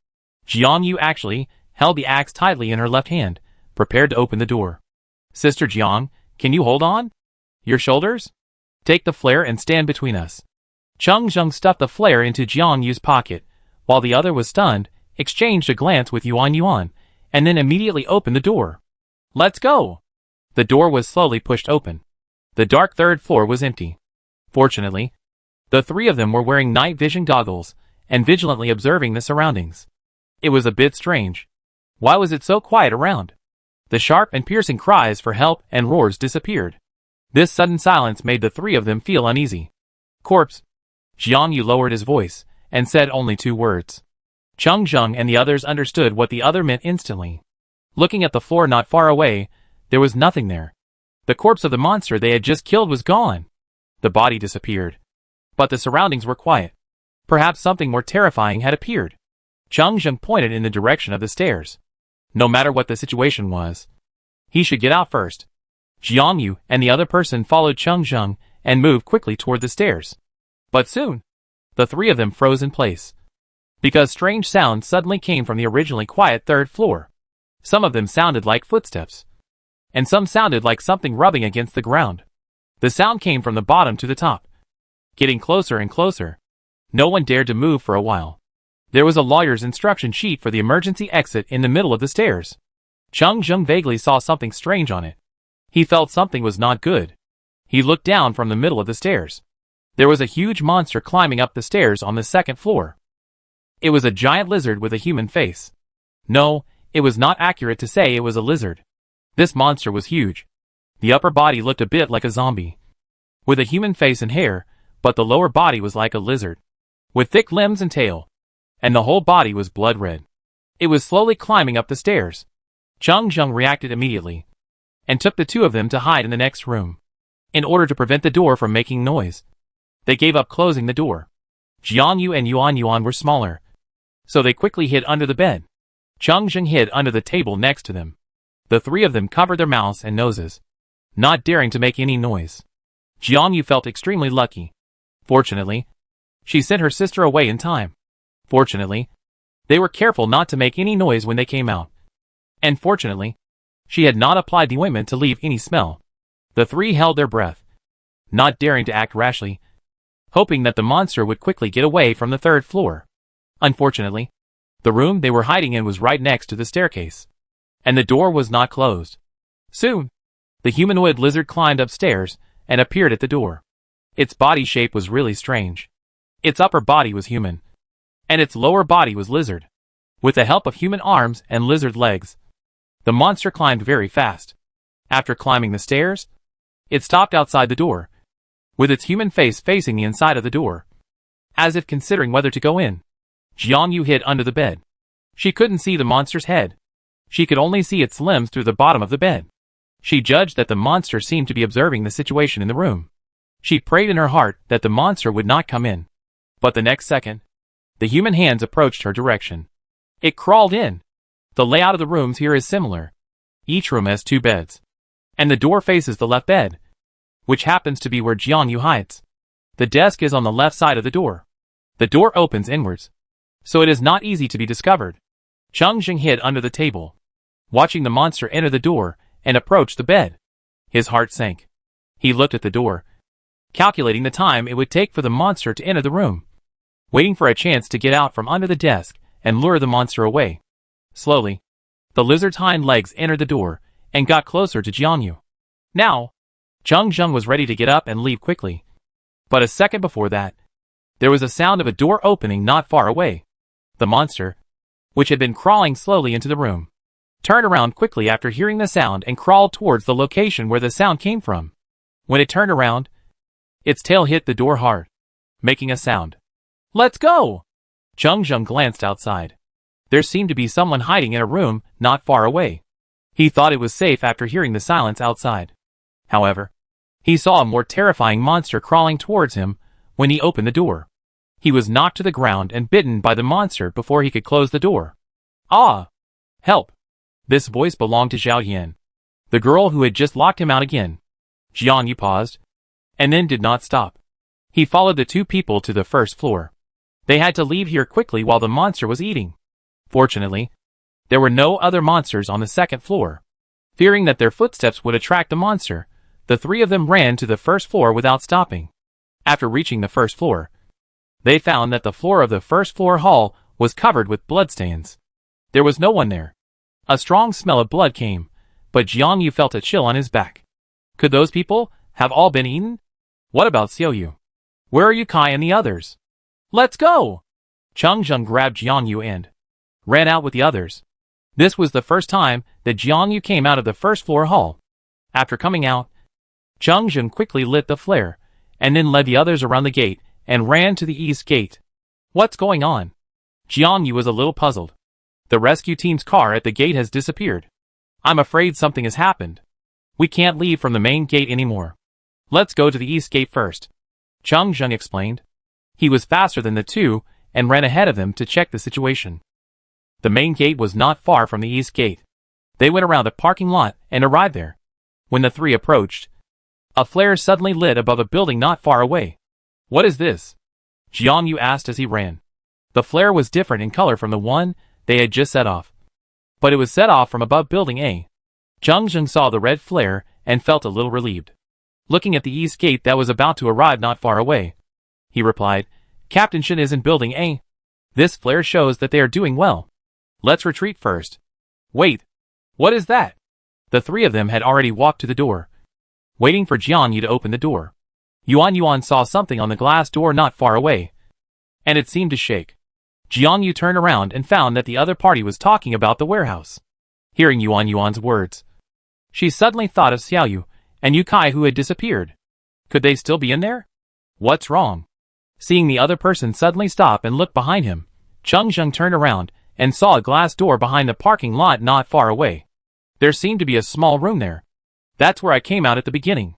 Jiang Yu actually held the axe tightly in her left hand, prepared to open the door. Sister Jiang, can you hold on? Your shoulders? Take the flare and stand between us. Cheng Zheng stuffed the flare into Jiang Yu's pocket, while the other was stunned, exchanged a glance with Yuan, and then immediately opened the door. Let's go! The door was slowly pushed open. The dark third floor was empty. Fortunately, the 3 of them were wearing night vision goggles and vigilantly observing the surroundings. It was a bit strange. Why was it so quiet around? The sharp and piercing cries for help and roars disappeared. This sudden silence made the 3 of them feel uneasy. Corpse. Jiang Yu lowered his voice and said only 2 words. Cheng Zheng and the others understood what the other meant instantly. Looking at the floor not far away, there was nothing there. The corpse of the monster they had just killed was gone. The body disappeared. But the surroundings were quiet. Perhaps something more terrifying had appeared. Cheng Zheng pointed in the direction of the stairs. No matter what the situation was, he should get out first. Jiang Yu and the other person followed Cheng Zheng and moved quickly toward the stairs. But soon, the 3 of them froze in place, because strange sounds suddenly came from the originally quiet 3rd floor. Some of them sounded like footsteps, and some sounded like something rubbing against the ground. The sound came from the bottom to the top, getting closer and closer. No one dared to move for a while. There was a lawyer's instruction sheet for the emergency exit in the middle of the stairs. Cheng Zheng vaguely saw something strange on it. He felt something was not good. He looked down from the middle of the stairs. There was a huge monster climbing up the stairs on the 2nd floor. It was a giant lizard with a human face. No, it was not accurate to say it was a lizard. This monster was huge. The upper body looked a bit like a zombie, with a human face and hair, but the lower body was like a lizard, with thick limbs and tail, and the whole body was blood red. It was slowly climbing up the stairs. Cheng Zheng reacted immediately, and took the 2 of them to hide in the next room. In order to prevent the door from making noise, they gave up closing the door. Jiang Yu and Yuan were smaller, so they quickly hid under the bed. Cheng Zheng hid under the table next to them. The 3 of them covered their mouths and noses, not daring to make any noise. Jiang Yu felt extremely lucky. Fortunately, she sent her sister away in time. Fortunately, They were careful not to make any noise when they came out. And fortunately, she had not applied the ointment to leave any smell. The three held their breath, not daring to act rashly, hoping that the monster would quickly get away from the third floor. Unfortunately, the room they were hiding in was right next to the staircase, and the door was not closed. Soon, the humanoid lizard climbed upstairs and appeared at the door. Its body shape was really strange. Its upper body was human, and its lower body was lizard. With the help of human arms and lizard legs, the monster climbed very fast. After climbing the stairs, it stopped outside the door, with its human face facing the inside of the door, as if considering whether to go in. Jiangyu hid under the bed. She couldn't see the monster's head. She could only see its limbs through the bottom of the bed. She judged that the monster seemed to be observing the situation in the room. She prayed in her heart that the monster would not come in. But the next second, the human hands approached her direction. It crawled in. The layout of the rooms here is similar. Each room has 2 beds, and the door faces the left bed, which happens to be where Jiangyu hides. The desk is on the left side of the door. The door opens inwards, so it is not easy to be discovered. Cheng Jing hid under the table, watching the monster enter the door and approach the bed. His heart sank. He looked at the door, calculating the time it would take for the monster to enter the room, waiting for a chance to get out from under the desk and lure the monster away. Slowly, the lizard's hind legs entered the door and got closer to Jiangyu. Now, Cheng Jing was ready to get up and leave quickly. But a second before that, there was a sound of a door opening not far away. The monster, which had been crawling slowly into the room, turned around quickly after hearing the sound and crawled towards the location where the sound came from. When it turned around, its tail hit the door hard, making a sound. "Let's go!" Cheng Jing glanced outside. There seemed to be someone hiding in a room not far away. He thought it was safe after hearing the silence outside. However, he saw a more terrifying monster crawling towards him when he opened the door. He was knocked to the ground and bitten by the monster before he could close the door. "Ah! Help!" This voice belonged to Zhao Yan, the girl who had just locked him out again. Jiangyu paused, and then did not stop. He followed the 2 people to the first floor. They had to leave here quickly while the monster was eating. Fortunately, there were no other monsters on the second floor. Fearing that their footsteps would attract the monster, the 3 of them ran to the first floor without stopping. After reaching the first floor, they found that the floor of the first floor hall was covered with bloodstains. There was no one there. A strong smell of blood came, but Jiangyu felt a chill on his back. Could those people have all been eaten? What about Xiaoyu? Where are Yukai and the others? "Let's go!" Cheng Jing grabbed Jiangyu and ran out with the others. This was the first time that Jiangyu came out of the first floor hall. After coming out, Cheng Jing quickly lit the flare, and then led the others around the gate and ran to the east gate. "What's going on?" Jiangyu was a little puzzled. "The rescue team's car at the gate has disappeared. I'm afraid something has happened. We can't leave from the main gate anymore. Let's go to the east gate first," Cheng Jing explained. He was faster than the 2 and ran ahead of them to check the situation. The main gate was not far from the east gate. They went around a parking lot and arrived there. When the 3 approached, a flare suddenly lit above a building not far away. "What is this?" Jiangyu asked as he ran. The flare was different in color from the one they had just set off, but it was set off from above building A. Cheng Jing saw the red flare and felt a little relieved. Looking at the east gate that was about to arrive not far away, he replied, "Captain Shin is in building A. This flare shows that they are doing well. Let's retreat first." "Wait, what is that?" The 3 of them had already walked to the door, waiting for Jiangyu to open the door. Yuan saw something on the glass door not far away, and it seemed to shake. Jiangyu turned around and found that the other party was talking about the warehouse. Hearing Yuan's words, she suddenly thought of Xiaoyu and Yukai who had disappeared. Could they still be in there? What's wrong? Seeing the other person suddenly stop and look behind him, Cheng Jing turned around and saw a glass door behind the parking lot not far away. There seemed to be a small room there. "That's where I came out at the beginning.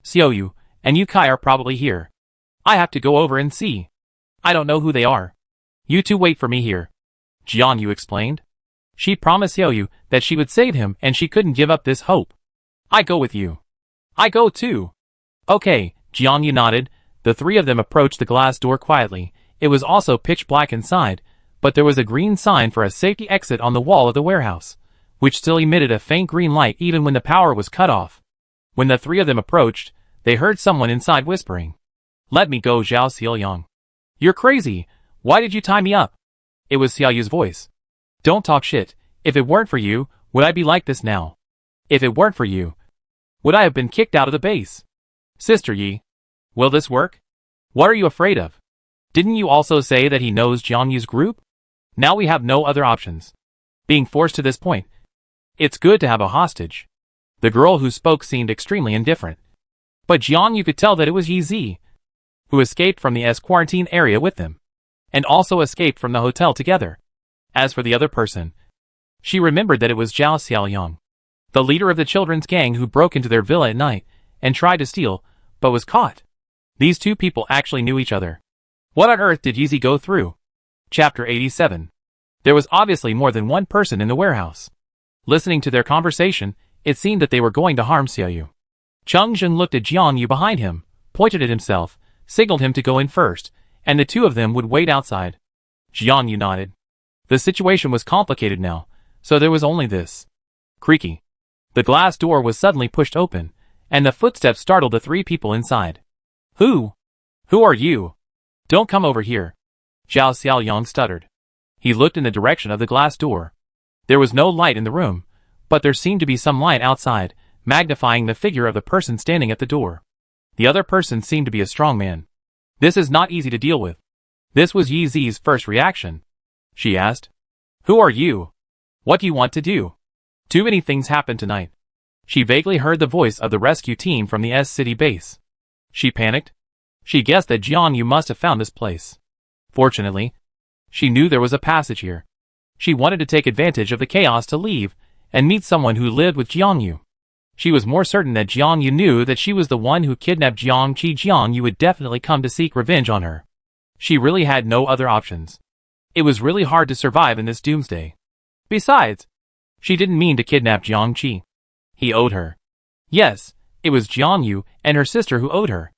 Xiaoyu and Yukai are probably here. I have to go over and see. I don't know who they are. You 2 wait for me here," Jiangyu explained. She promised Xiaoyu that she would save him and she couldn't give up this hope. "I go with you." "I go too." "Okay," Jiangyu nodded. The 3 of them approached the glass door quietly. It was also pitch black inside, but there was a green sign for a safety exit on the wall of the warehouse, which still emitted a faint green light even when the power was cut off. When the three of them approached, they heard someone inside whispering, "Let me go, Zhao Xiaoyang. You're crazy. Why did you tie me up?" It was Xiaoyu's voice. "Don't talk shit. If it weren't for you, would I be like this now? If it weren't for you, would I have been kicked out of the base? Sister Yi, will this work? What are you afraid of? Didn't you also say that he knows Jiang Yu's group? Now we have no other options. Being forced to this point. It's good to have a hostage." The girl who spoke seemed extremely indifferent. But Jiang Yu could tell that it was Yi Zi, who escaped from the quarantine area with them, and also escaped from the hotel together. As for the other person, she remembered that it was Zhao Xiaoyang, the leader of the children's gang who broke into their villa at night and tried to steal, but was caught. These two people actually knew each other. What on earth did Yi Zi go through? Chapter 87. There was obviously more than one person in the warehouse. Listening to their conversation, it seemed that they were going to harm Xiaoyu. Cheng Zheng looked at Jiang Yu behind him, pointed at himself, signaled him to go in first, and the two of them would wait outside. Jiang Yu nodded. The situation was complicated now, so there was only this. Creaky. The glass door was suddenly pushed open, and the footsteps startled the three people inside. Who are you? Don't come over here. Zhao Xiaoyang stuttered. He looked in the direction of the glass door. There was no light in the room, but there seemed to be some light outside, magnifying the figure of the person standing at the door. The other person seemed to be a strong man. This is not easy to deal with. This was Yi Zi's first reaction. She asked, "Who are you? What do you want to do? Too many things happened tonight." She vaguely heard the voice of the rescue team from the city base. She panicked. She guessed that Jiang Yu must have found this place. Fortunately, she knew there was a passage here. She wanted to take advantage of the chaos to leave and meet someone who lived with Jiang Yu. She was more certain that Jiang Yu knew that she was the one who kidnapped Jiang Qi. Jiang Yu would definitely come to seek revenge on her. She really had no other options. It was really hard to survive in this doomsday. Besides, she didn't mean to kidnap Jiang Qi. He owed her. Yes, it was Jiang Yu and her sister who owed her.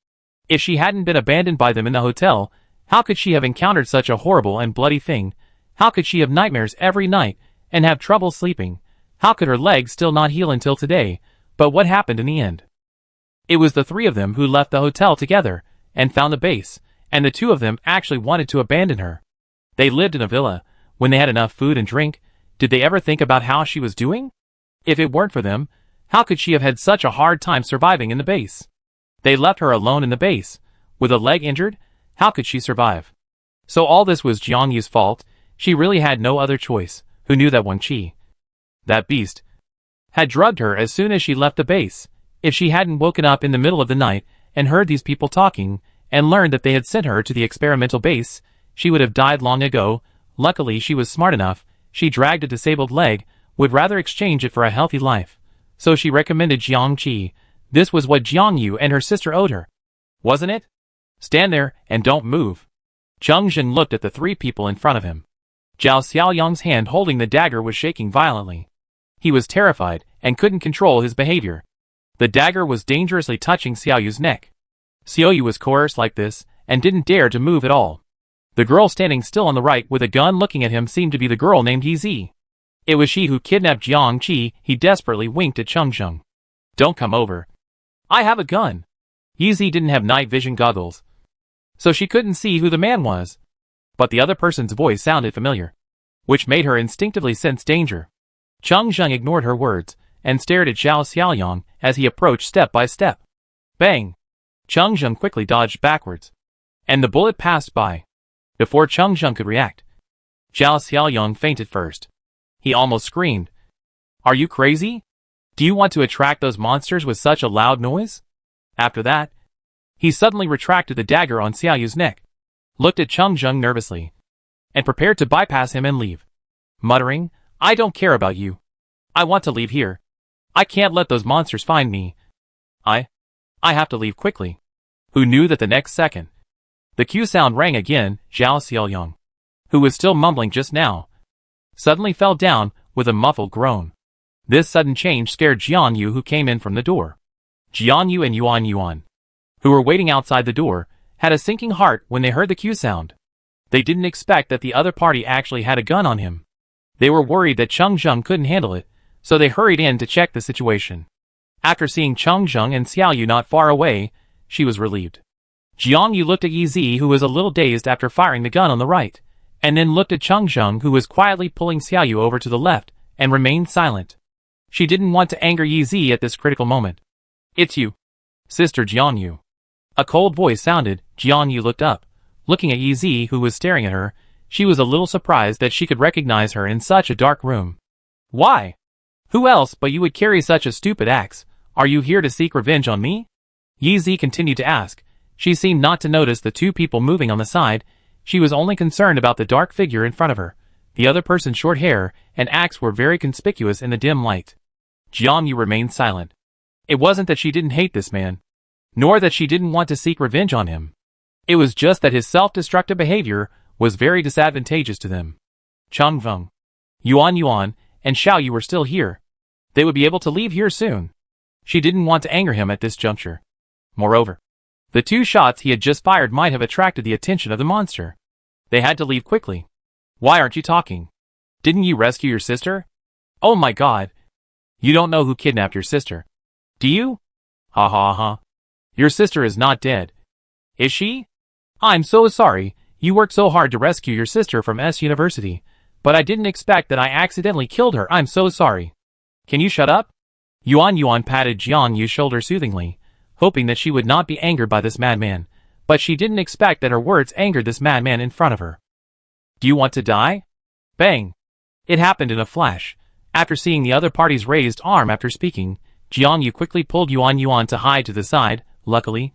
If she hadn't been abandoned by them in the hotel, how could she have encountered such a horrible and bloody thing? How could she have nightmares every night and have trouble sleeping? How could her legs still not heal until today? But what happened in the end? It was the three of them who left the hotel together and found the base, and the two of them actually wanted to abandon her. They lived in a villa. When they had enough food and drink, did they ever think about how she was doing? If it weren't for them, how could she have had such a hard time surviving in the base? They left her alone in the base. With a leg injured, how could she survive? So all this was Jiang Yu's fault. She really had no other choice. Who knew that Wang Qi, that beast, had drugged her as soon as she left the base? If she hadn't woken up in the middle of the night and heard these people talking and learned that they had sent her to the experimental base, she would have died long ago. Luckily she was smart enough. She dragged a disabled leg, would rather exchange it for a healthy life. So she recommended Jiang Qi. This was what Jiang Yu and her sister owed her. Wasn't it? Stand there and don't move. Cheng Zheng looked at the three people in front of him. Zhao Xiaoyang's hand holding the dagger was shaking violently. He was terrified and couldn't control his behavior. The dagger was dangerously touching Xiaoyu's neck. Xiaoyu was coerced like this and didn't dare to move at all. The girl standing still on the right with a gun looking at him seemed to be the girl named Yi Zi. It was she who kidnapped Jiang Qi. He desperately winked at Cheng Zheng. Don't come over. I have a gun. Yi Zi didn't have night vision goggles, so she couldn't see who the man was. But the other person's voice sounded familiar, which made her instinctively sense danger. Cheng Zheng ignored her words and stared at Zhao Xiaoyang as he approached step by step. Bang! Cheng Zheng quickly dodged backwards, and the bullet passed by. Before Cheng Zheng could react, Zhao Xiaoyang fainted first. He almost screamed. Are you crazy? Do you want to attract those monsters with such a loud noise? After that, he suddenly retracted the dagger on Xiaoyu's neck, looked at Cheng Zheng nervously, and prepared to bypass him and leave, muttering, I don't care about you. I want to leave here. I can't let those monsters find me. I have to leave quickly. Who knew that the next second, the cue sound rang again. Zhao Xiaoyang, who was still mumbling just now, suddenly fell down with a muffled groan. This sudden change scared Jiang Yu, who came in from the door. Jiang Yu and Yuan, who were waiting outside the door, had a sinking heart when they heard the cue sound. They didn't expect that the other party actually had a gun on him. They were worried that Cheng Zheng couldn't handle it, so they hurried in to check the situation. After seeing Cheng Zheng and Xiao Yu not far away, she was relieved. Jiang Yu looked at Yi Zi, who was a little dazed after firing the gun on the right, and then looked at Cheng Zheng, who was quietly pulling Xiao Yu over to the left, and remained silent. She didn't want to anger Yi Zi at this critical moment. "It's you, Sister Jiang Yu." A cold voice sounded. Jiang Yu looked up. Looking at Yi Zi, who was staring at her, she was a little surprised that she could recognize her in such a dark room. "Why? Who else but you would carry such a stupid axe? Are you here to seek revenge on me?" Yi Zi continued to ask. She seemed not to notice the two people moving on the side. She was only concerned about the dark figure in front of her. The other person's short hair and axe were very conspicuous in the dim light. Jiang Yu remained silent. It wasn't that she didn't hate this man, nor that she didn't want to seek revenge on him. It was just that his self-destructive behavior was very disadvantageous to them. Cheng Zheng, Yuan, and Xiao Yu were still here. They would be able to leave here soon. She didn't want to anger him at this juncture. Moreover, the two shots he had just fired might have attracted the attention of the monster. They had to leave quickly. "Why aren't you talking? Didn't you rescue your sister? Oh my god. You don't know who kidnapped your sister, do you? Ha ha ha. Your sister is not dead. Is she? I'm so sorry. You worked so hard to rescue your sister from S University, but I didn't expect that I accidentally killed her. I'm so sorry. Can you shut up?" Yuan patted Jiang Yu's shoulder soothingly, hoping that she would not be angered by this madman, but she didn't expect that her words angered this madman in front of her. "Do you want to die?" Bang! It happened in a flash. After seeing the other party's raised arm after speaking, Jiang Yu quickly pulled Yuan to hide to the side. Luckily,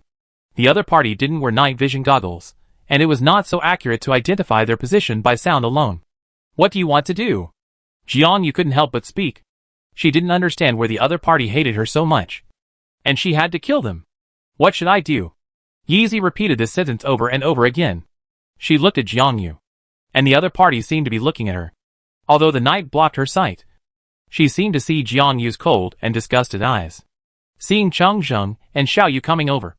the other party didn't wear night vision goggles, and it was not so accurate to identify their position by sound alone. "What do you want to do?" Jiang Yu couldn't help but speak. She didn't understand where the other party hated her so much, and she had to kill them. "What should I do?" Yi Zi repeated this sentence over and over again. She looked at Jiang Yu, and the other party seemed to be looking at her. Although the night blocked her sight, she seemed to see Jiang Yu's cold and disgusted eyes. Seeing Cheng Zheng and Xiao Yu coming over,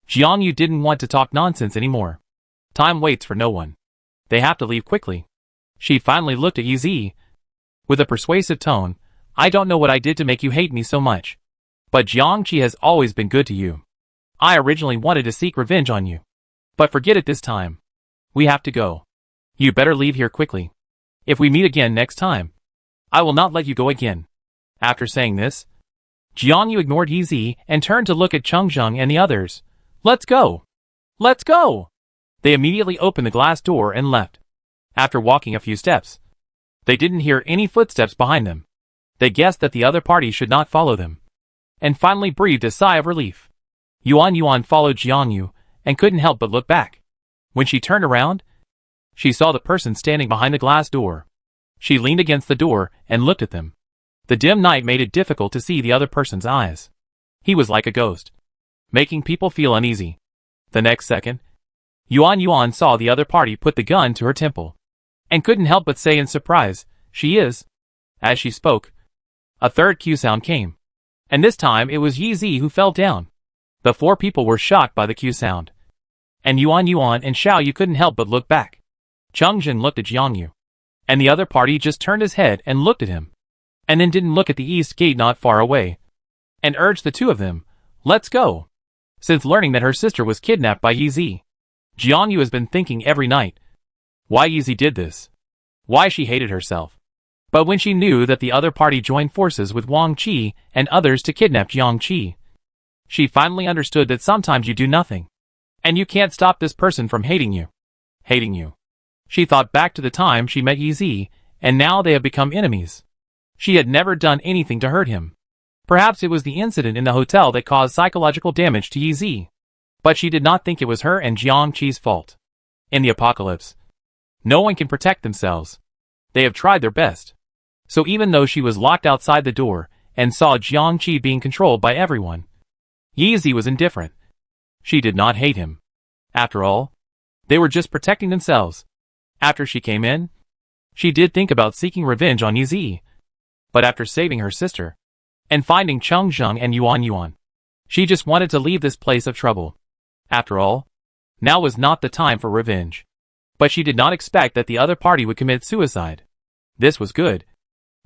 Jiang Yu didn't want to talk nonsense anymore. Time waits for no one. They have to leave quickly. She finally looked at Yi Zi with a persuasive tone. "I don't know what I did to make you hate me so much, but Jiangqi has always been good to you. I originally wanted to seek revenge on you, but forget it this time. We have to go. You better leave here quickly. If we meet again next time, I will not let you go again." After saying this, Jiang Yu ignored Yi Zi and turned to look at Cheng Zheng and the others. "Let's go! Let's go!" They immediately opened the glass door and left. After walking a few steps, they didn't hear any footsteps behind them. They guessed that the other party should not follow them, and finally breathed a sigh of relief. Yuan followed Jiang Yu and couldn't help but look back. When she turned around, she saw the person standing behind the glass door. She leaned against the door and looked at them. The dim night made it difficult to see the other person's eyes. He was like a ghost, making people feel uneasy. The next second, Yuan saw the other party put the gun to her temple, and couldn't help but say in surprise, "She is." As she spoke, a third cue sound came, and this time it was Yi Zi who fell down. The four people were shocked by the cue sound, and Yuan and Xiao Yu couldn't help but look back. Cheng Zheng looked at Jiang Yu, and the other party just turned his head and looked at him, and then didn't look at the east gate not far away, and urged the two of them, "Let's go." Since learning that her sister was kidnapped by Yi Zi, Jiang Yu has been thinking every night why Yi Zi did this, why she hated herself. But when she knew that the other party joined forces with Wang Qi and others to kidnap Jiang Qi, she finally understood that sometimes you do nothing, and you can't stop this person from hating you. Hating you. She thought back to the time she met Yi Zi, and now they have become enemies. She had never done anything to hurt him. Perhaps it was the incident in the hotel that caused psychological damage to Yi Zi, but she did not think it was her and Jiang Qi's fault. In the apocalypse, no one can protect themselves. They have tried their best. So even though she was locked outside the door and saw Jiang Qi being controlled by everyone, Yi Zi was indifferent. She did not hate him. After all, they were just protecting themselves. After she came in, she did think about seeking revenge on Yi Zi, but after saving her sister and finding Cheng Zheng and Yuan, she just wanted to leave this place of trouble. After all, now was not the time for revenge. But she did not expect that the other party would commit suicide. This was good,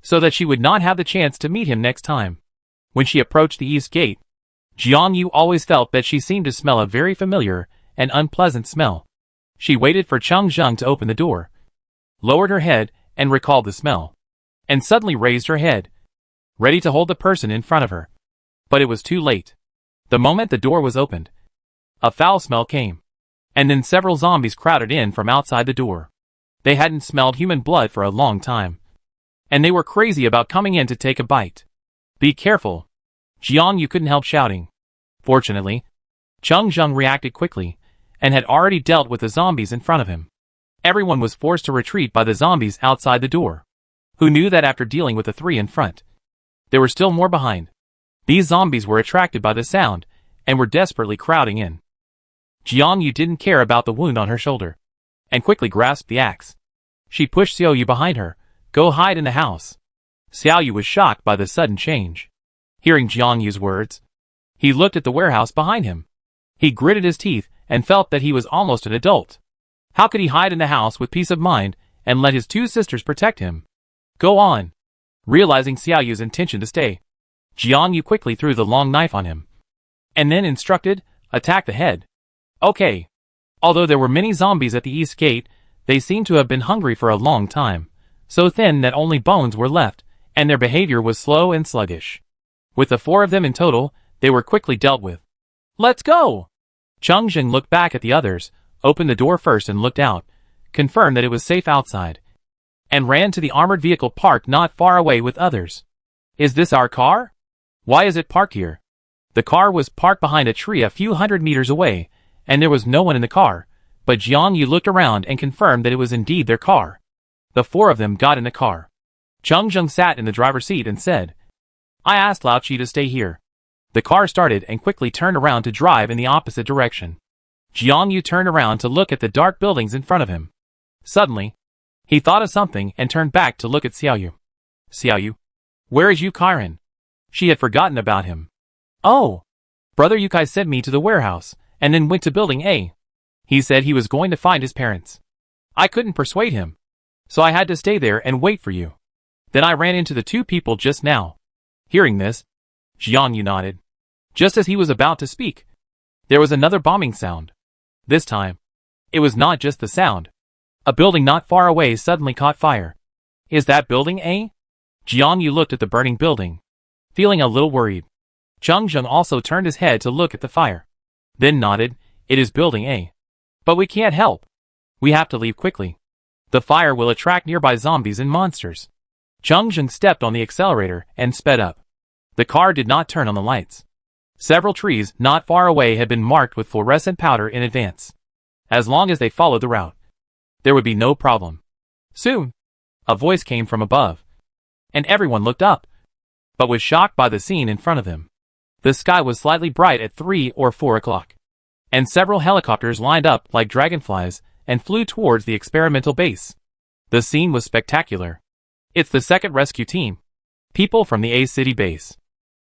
so that she would not have the chance to meet him next time. When she approached the east gate, Jiang Yu always felt that she seemed to smell a very familiar and unpleasant smell. She waited for Cheng Zheng to open the door, lowered her head and recalled the smell, and suddenly raised her head, ready to hold the person in front of her. But it was too late. The moment the door was opened, a foul smell came, and then several zombies crowded in from outside the door. They hadn't smelled human blood for a long time, and they were crazy about coming in to take a bite. Be careful! Jiang Yu couldn't help shouting. Fortunately, Cheng Zheng reacted quickly, and had already dealt with the zombies in front of him. Everyone was forced to retreat by the zombies outside the door, who knew that after dealing with the three in front, there were still more behind. These zombies were attracted by the sound, and were desperately crowding in. Jiang Yu didn't care about the wound on her shoulder, and quickly grasped the axe. She pushed Xiao Yu behind her. Go hide in the house. Xiao Yu was shocked by the sudden change. Hearing Jiang Yu's words, he looked at the warehouse behind him. He gritted his teeth and felt that he was almost an adult. How could he hide in the house with peace of mind and let his two sisters protect him? Go on. Realizing Xiao Yu's intention to stay, Jiang Yu quickly threw the long knife on him, and then instructed, attack the head. Okay. Although there were many zombies at the east gate, they seemed to have been hungry for a long time, so thin that only bones were left, and their behavior was slow and sluggish. With the 4 of them in total, they were quickly dealt with. Let's go! Cheng Zheng looked back at the others, opened the door first and looked out, confirmed that it was safe outside, and ran to the armored vehicle parked not far away with others. Is this our car? Why is it parked here? The car was parked behind a tree a few hundred meters away, and there was no one in the car, but Jiang Yu looked around and confirmed that it was indeed their car. The 4 of them got in the car. Cheng Zheng sat in the driver's seat and said, I asked Lao Chi to stay here. The car started and quickly turned around to drive in the opposite direction. Jiang Yu turned around to look at the dark buildings in front of him. Suddenly, he thought of something and turned back to look at Xiao Yu. Xiao Yu, where is Yu Kairen? She had forgotten about him. Oh, Brother Yukai sent me to the warehouse, and then went to building A. He said he was going to find his parents. I couldn't persuade him, so I had to stay there and wait for you. Then I ran into the 2 people just now. Hearing this, Jiang Yu nodded. Just as he was about to speak, there was another bombing sound. This time, it was not just the sound. A building not far away suddenly caught fire. Is that building A? Jiang Yu looked at the burning building, feeling a little worried. Cheng Zheng also turned his head to look at the fire, then nodded. It is building A. But we can't help. We have to leave quickly. The fire will attract nearby zombies and monsters. Cheng Zheng stepped on the accelerator and sped up. The car did not turn on the lights. Several trees not far away had been marked with fluorescent powder in advance. As long as they followed the route, there would be no problem. Soon, a voice came from above, and everyone looked up, but was shocked by the scene in front of them. The sky was slightly bright at 3 or 4 o'clock, and several helicopters lined up like dragonflies and flew towards the experimental base. The scene was spectacular. It's the second rescue team. People from the A City base.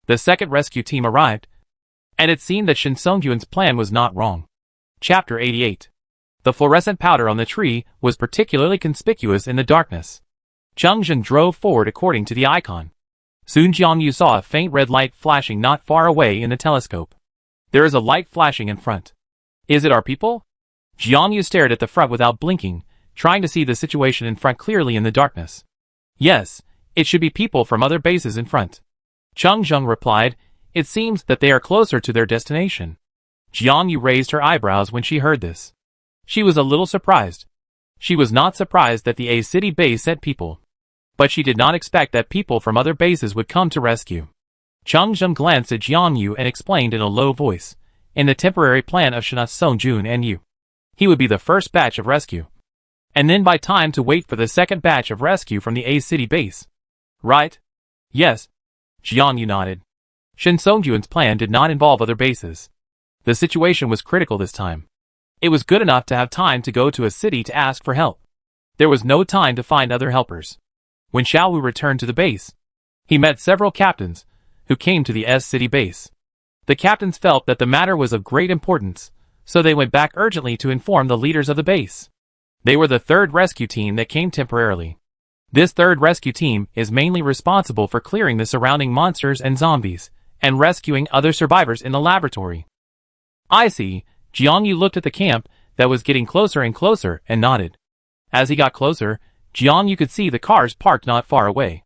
The second rescue team arrived, and it seemed that Shin Songyuan's plan was not wrong. Chapter 88. The fluorescent powder on the tree was particularly conspicuous in the darkness. Cheng Zheng drove forward according to the icon. Soon Jiang Yu saw a faint red light flashing not far away in the telescope. There is a light flashing in front. Is it our people? Jiang Yu stared at the front without blinking, trying to see the situation in front clearly in the darkness. Yes, it should be people from other bases in front. Cheng Zheng replied, it seems that they are closer to their destination. Jiang Yu raised her eyebrows when she heard this. She was a little surprised. She was not surprised that the A City base sent people, but she did not expect that people from other bases would come to rescue. Cheng Zheng glanced at Jiang Yu and explained in a low voice, in the temporary plan of Shina Songjun and Yu, he would be the first batch of rescue, and then by time to wait for the second batch of rescue from the A City base. Right? Yes. Jiang Yu nodded. Shin Songjun's plan did not involve other bases. The situation was critical this time. It was good enough to have time to go to a city to ask for help. There was no time to find other helpers. When Xiao Wu returned to the base, he met several captains, who came to the S City base. The captains felt that the matter was of great importance, so they went back urgently to inform the leaders of the base. They were the third rescue team that came temporarily. This third rescue team is mainly responsible for clearing the surrounding monsters and zombies, and rescuing other survivors in the laboratory. I see. Jiangyu looked at the camp that was getting closer and closer and nodded. As he got closer, Jiangyu could see the cars parked not far away.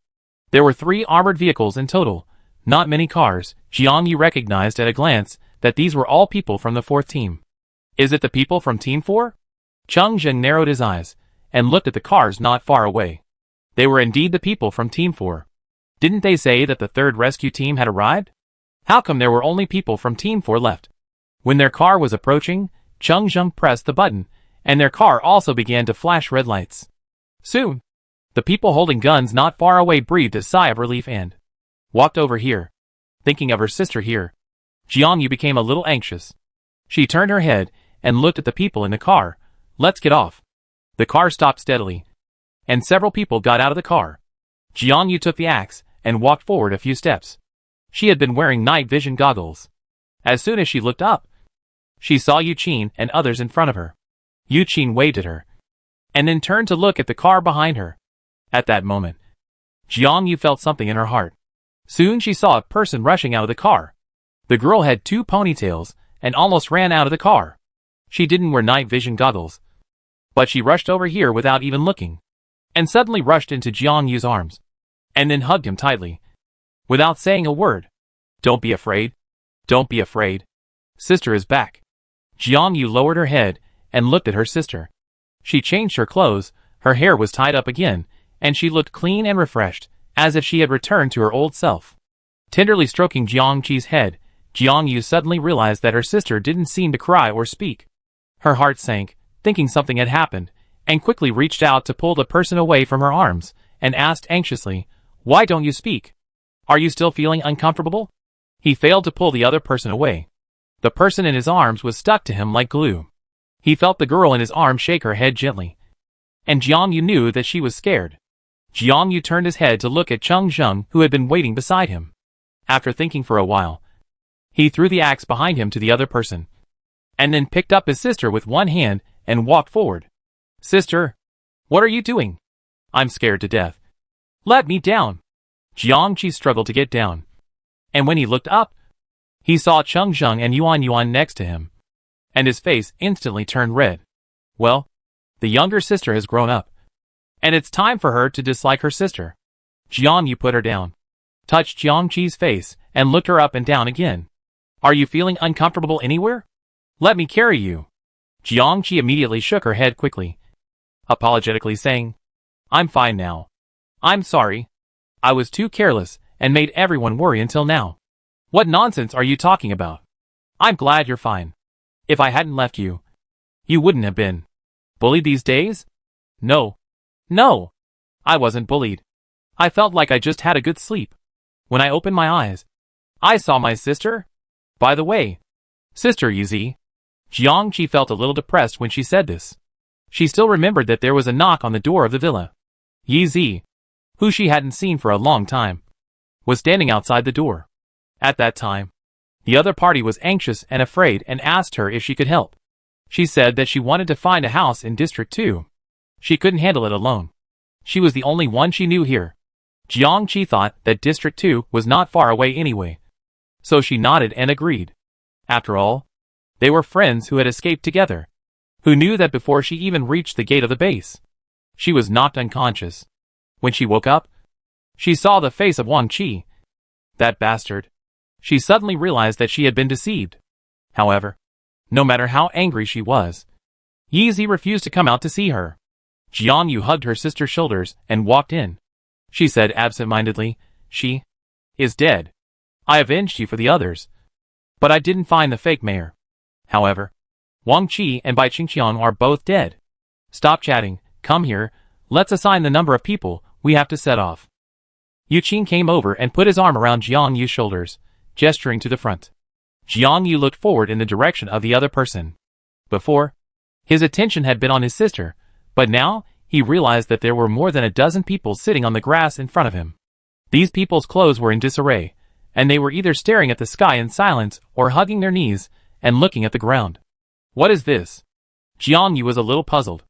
There were 3 armored vehicles in total, not many cars. Jiangyu recognized at a glance that these were all people from the 4th team. Is it the people from Team 4? Chung Zheng narrowed his eyes and looked at the cars not far away. They were indeed the people from Team 4. Didn't they say that the 3rd rescue team had arrived? How come there were only people from Team 4 left? When their car was approaching, Chung Zheng pressed the button, and their car also began to flash red lights. Soon, the people holding guns not far away breathed a sigh of relief and walked over here. Thinking of her sister here, Jiangyu became a little anxious. She turned her head and looked at the people in the car. Let's get off. The car stopped steadily, and several people got out of the car. Jiangyu took the axe and walked forward a few steps. She had been wearing night vision goggles. As soon as she looked up, she saw Yuqin and others in front of her. Yuqin waved at her, and then turned to look at the car behind her. At that moment, Jiangyu felt something in her heart. Soon she saw a person rushing out of the car. The girl had 2 ponytails and almost ran out of the car. She didn't wear night vision goggles, but she rushed over here without even looking, and suddenly rushed into Jiangyu's arms, and then hugged him tightly, without saying a word. Don't be afraid. Don't be afraid. Sister is back. Jiangyu lowered her head and looked at her sister. She changed her clothes, her hair was tied up again, and she looked clean and refreshed, as if she had returned to her old self. Tenderly stroking Jiangqi's head, Jiangyu suddenly realized that her sister didn't seem to cry or speak. Her heart sank, thinking something had happened, and quickly reached out to pull the person away from her arms, and asked anxiously, "Why don't you speak? Are you still feeling uncomfortable?" He failed to pull the other person away. The person in his arms was stuck to him like glue. He felt the girl in his arms shake her head gently, and Jiangyu knew that she was scared. Jiangyu turned his head to look at Chung Zheng, who had been waiting beside him. After thinking for a while, he threw the axe behind him to the other person, and then picked up his sister with one hand and walked forward. "Sister, what are you doing? I'm scared to death. Let me down." Jiangqi struggled to get down, and when he looked up, he saw Chung Zheng and Yuan next to him, and his face instantly turned red. Well, the younger sister has grown up, and it's time for her to dislike her sister. Jiangyu put her down, touched Jiangqi's face, and looked her up and down again. "Are you feeling uncomfortable anywhere? Let me carry you." Jiangqi immediately shook her head quickly, apologetically saying, "I'm fine now. I'm sorry. I was too careless and made everyone worry until now." "What nonsense are you talking about? I'm glad you're fine. If I hadn't left you, you wouldn't have been bullied these days?" No, I wasn't bullied. I felt like I just had a good sleep. When I opened my eyes, I saw my sister. By the way, Sister Yuzi." Jiangqi felt a little depressed when she said this. She still remembered that there was a knock on the door of the villa. Yizi, who she hadn't seen for a long time, was standing outside the door. At that time, the other party was anxious and afraid and asked her if she could help. She said that she wanted to find a house in District 2. She couldn't handle it alone. She was the only one she knew here. Jiangqi thought that District 2 was not far away anyway, so she nodded and agreed. After all, they were friends who had escaped together, who knew that before she even reached the gate of the base, she was knocked unconscious. When she woke up, she saw the face of Wang Qi. That bastard. She suddenly realized that she had been deceived. However, no matter how angry she was, Yizi refused to come out to see her. Jiangyu hugged her sister's shoulders and walked in. She said absent-mindedly, "She is dead. I avenged you for the others, but I didn't find the fake mayor. However, Wang Qi and Bai Qingqiang are both dead. Stop chatting, come here, let's assign the number of people we have to set off." Yuqin came over and put his arm around Jiangyu's shoulders, gesturing to the front. Jiangyu looked forward in the direction of the other person. Before, his attention had been on his sister, but now he realized that there were more than a dozen people sitting on the grass in front of him. These people's clothes were in disarray, and they were either staring at the sky in silence or hugging their knees and looking at the ground. "What is this?" Jiangyu was a little puzzled.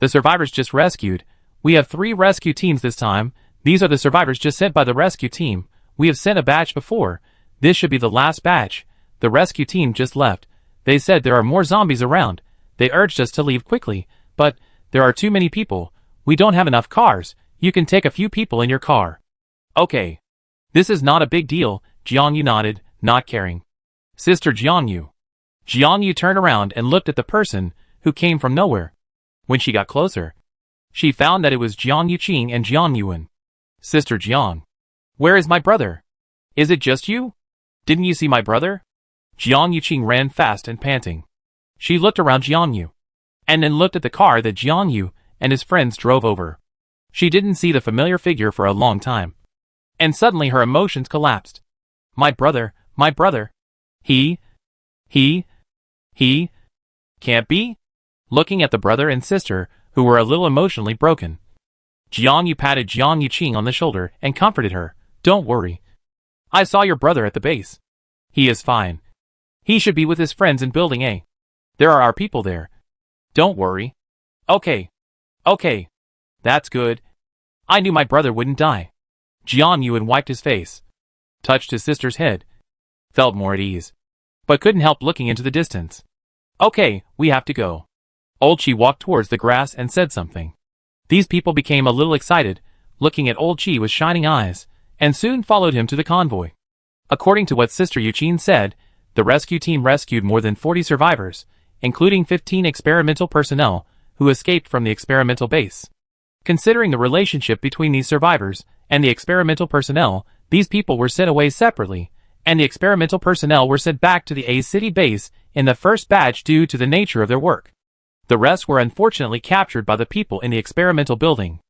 The survivors just rescued. We have 3 rescue teams this time. These are the survivors just sent by the rescue team. We have sent a batch before. This should be the last batch. The rescue team just left. They said there are more zombies around. They urged us to leave quickly, but there are too many people. We don't have enough cars. You can take a few people in your car. Okay. This is not a big deal, Jiangyu nodded, not caring. Sister Jiangyu. Jiangyu turned around and looked at the person who came from nowhere. When she got closer, she found that it was Jiangyu Qing and Jiang Yuan. Sister Jiang. Where is my brother? Is it just you? Didn't you see my brother? Jiang Yuqing ran fast and panting. She looked around Jiangyu, and then looked at the car that Jiangyu and his friends drove over. She didn't see the familiar figure for a long time. And suddenly her emotions collapsed. My brother, my brother. He can't be? Looking at the brother and sister, who were a little emotionally broken, Jiangyu patted Jiang Yuqing on the shoulder and comforted her. Don't worry. I saw your brother at the base. He is fine. He should be with his friends in Building A. There are our people there. Don't worry. Okay. That's good. I knew my brother wouldn't die. Jiang Yuan wiped his face, touched his sister's head, felt more at ease, but couldn't help looking into the distance. Okay, we have to go. Old Chi walked towards the grass and said something. These people became a little excited, looking at Old Chi with shining eyes, and soon followed him to the convoy. According to what Sister Yuqing said, the rescue team rescued more than 40 survivors, including 15 experimental personnel who escaped from the experimental base. Considering the relationship between these survivors and the experimental personnel, these people were sent away separately, and the experimental personnel were sent back to the A City base in the first batch due to the nature of their work. The rest were unfortunately captured by the people in the experimental building.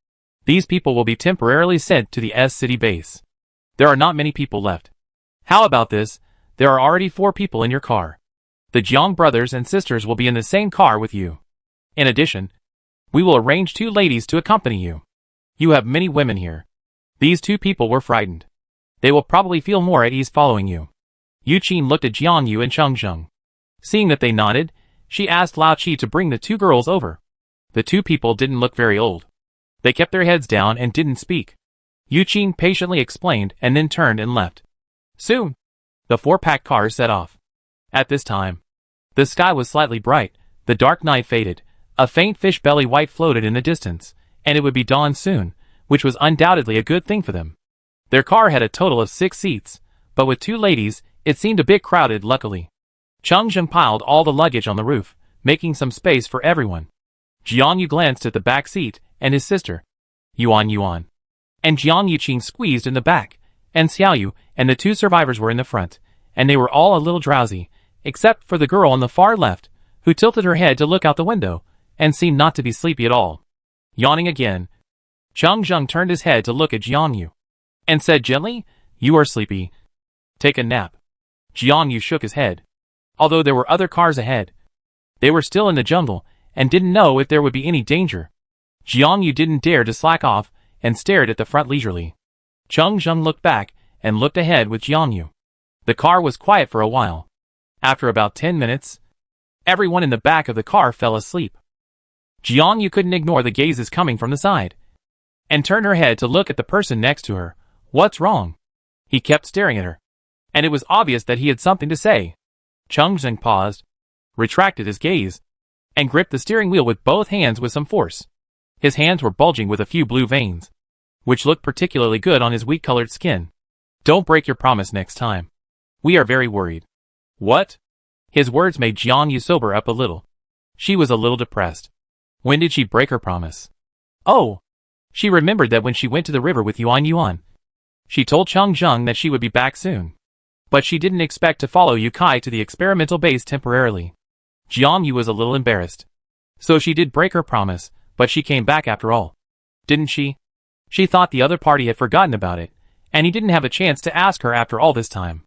These people will be temporarily sent to the S City base. There are not many people left. How about this? There are already 4 people in your car. The Jiang brothers and sisters will be in the same car with you. In addition, we will arrange 2 ladies to accompany you. You have many women here. These 2 people were frightened. They will probably feel more at ease following you. Yu Qin looked at Jiangyu and Cheng Zheng. Seeing that they nodded, she asked Lao Qi to bring the 2 girls over. The 2 people didn't look very old. They kept their heads down and didn't speak. Yu Qin patiently explained and then turned and left. Soon, the 4-pack cars set off. At this time, the sky was slightly bright, the dark night faded, a faint fish belly white floated in the distance, and it would be dawn soon, which was undoubtedly a good thing for them. Their car had a total of 6 seats, but with 2 ladies, it seemed a bit crowded luckily. Cheng Zheng piled all the luggage on the roof, making some space for everyone. Jiangyu glanced at the back seat, and his sister, Yuan, and Jiang Yuqing squeezed in the back, and Xiaoyu and the 2 survivors were in the front, and they were all a little drowsy, except for the girl on the far left, who tilted her head to look out the window, and seemed not to be sleepy at all. Yawning again, Cheng Zheng turned his head to look at Jiangyu, and said gently, You are sleepy. Take a nap. Jiangyu shook his head. Although there were other cars ahead, they were still in the jungle, and didn't know if there would be any danger. Jiangyu didn't dare to slack off, and stared at the front leisurely. Cheng Zheng looked back, and looked ahead with Jiangyu. The car was quiet for a while. After about 10 minutes, everyone in the back of the car fell asleep. Jiangyu couldn't ignore the gazes coming from the side, and turned her head to look at the person next to her. What's wrong? He kept staring at her, and it was obvious that he had something to say. Cheng Zheng paused, retracted his gaze, and gripped the steering wheel with both hands with some force. His hands were bulging with a few blue veins, which looked particularly good on his wheat-colored skin. Don't break your promise next time. We are very worried. What? His words made Jiangyu sober up a little. She was a little depressed. When did she break her promise? Oh! She remembered that when she went to the river with Yuan. She told Cheng Zheng that she would be back soon. But she didn't expect to follow Yu Kai to the experimental base temporarily. Jiangyu was a little embarrassed. So she did break her promise, but she came back after all. Didn't she? She thought the other party had forgotten about it, and he didn't have a chance to ask her after all this time.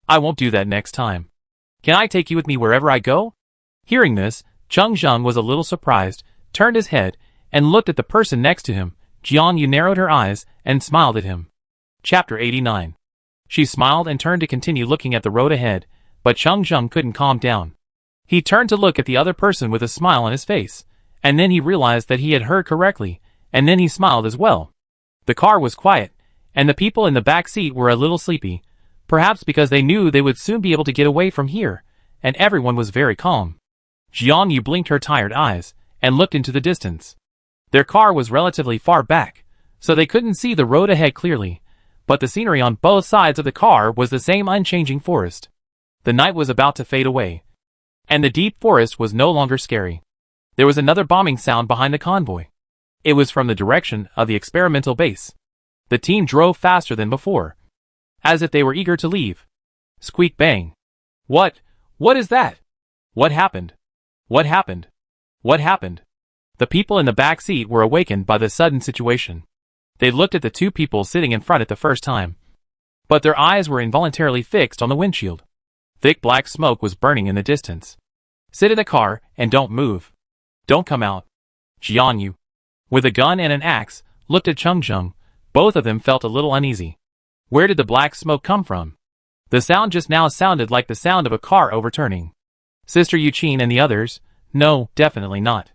I won't do that next time. Can I take you with me wherever I go? Hearing this, Cheng Zheng was a little surprised, turned his head, and looked at the person next to him. Jiangyu narrowed her eyes and smiled at him. Chapter 89. She smiled and turned to continue looking at the road ahead, but Cheng Zheng couldn't calm down. He turned to look at the other person with a smile on his face, And then he realized that he had heard correctly, and then he smiled as well. The car was quiet, and the people in the back seat were a little sleepy, perhaps because they knew they would soon be able to get away from here, and everyone was very calm. Jiang Yu blinked her tired eyes, and looked into the distance. Their car was relatively far back, so they couldn't see the road ahead clearly, but the scenery on both sides of the car was the same unchanging forest. The night was about to fade away, and the deep forest was no longer scary. There was another bombing sound behind the convoy. It was from the direction of the experimental base. The team drove faster than before, as if they were eager to leave. Squeak bang. What is that? What happened? What happened? What happened? The people in the back seat were awakened by the sudden situation. They looked at the two people sitting in front at the first time, but their eyes were involuntarily fixed on the windshield. Thick black smoke was burning in the distance. Sit in the car and don't move. Don't come out. Jiang Yu, with a gun and an axe, looked at Cheng Zheng. Both of them felt a little uneasy. Where did the black smoke come from? The sound just now sounded like the sound of a car overturning. Sister Yuqin and the others? No, definitely not.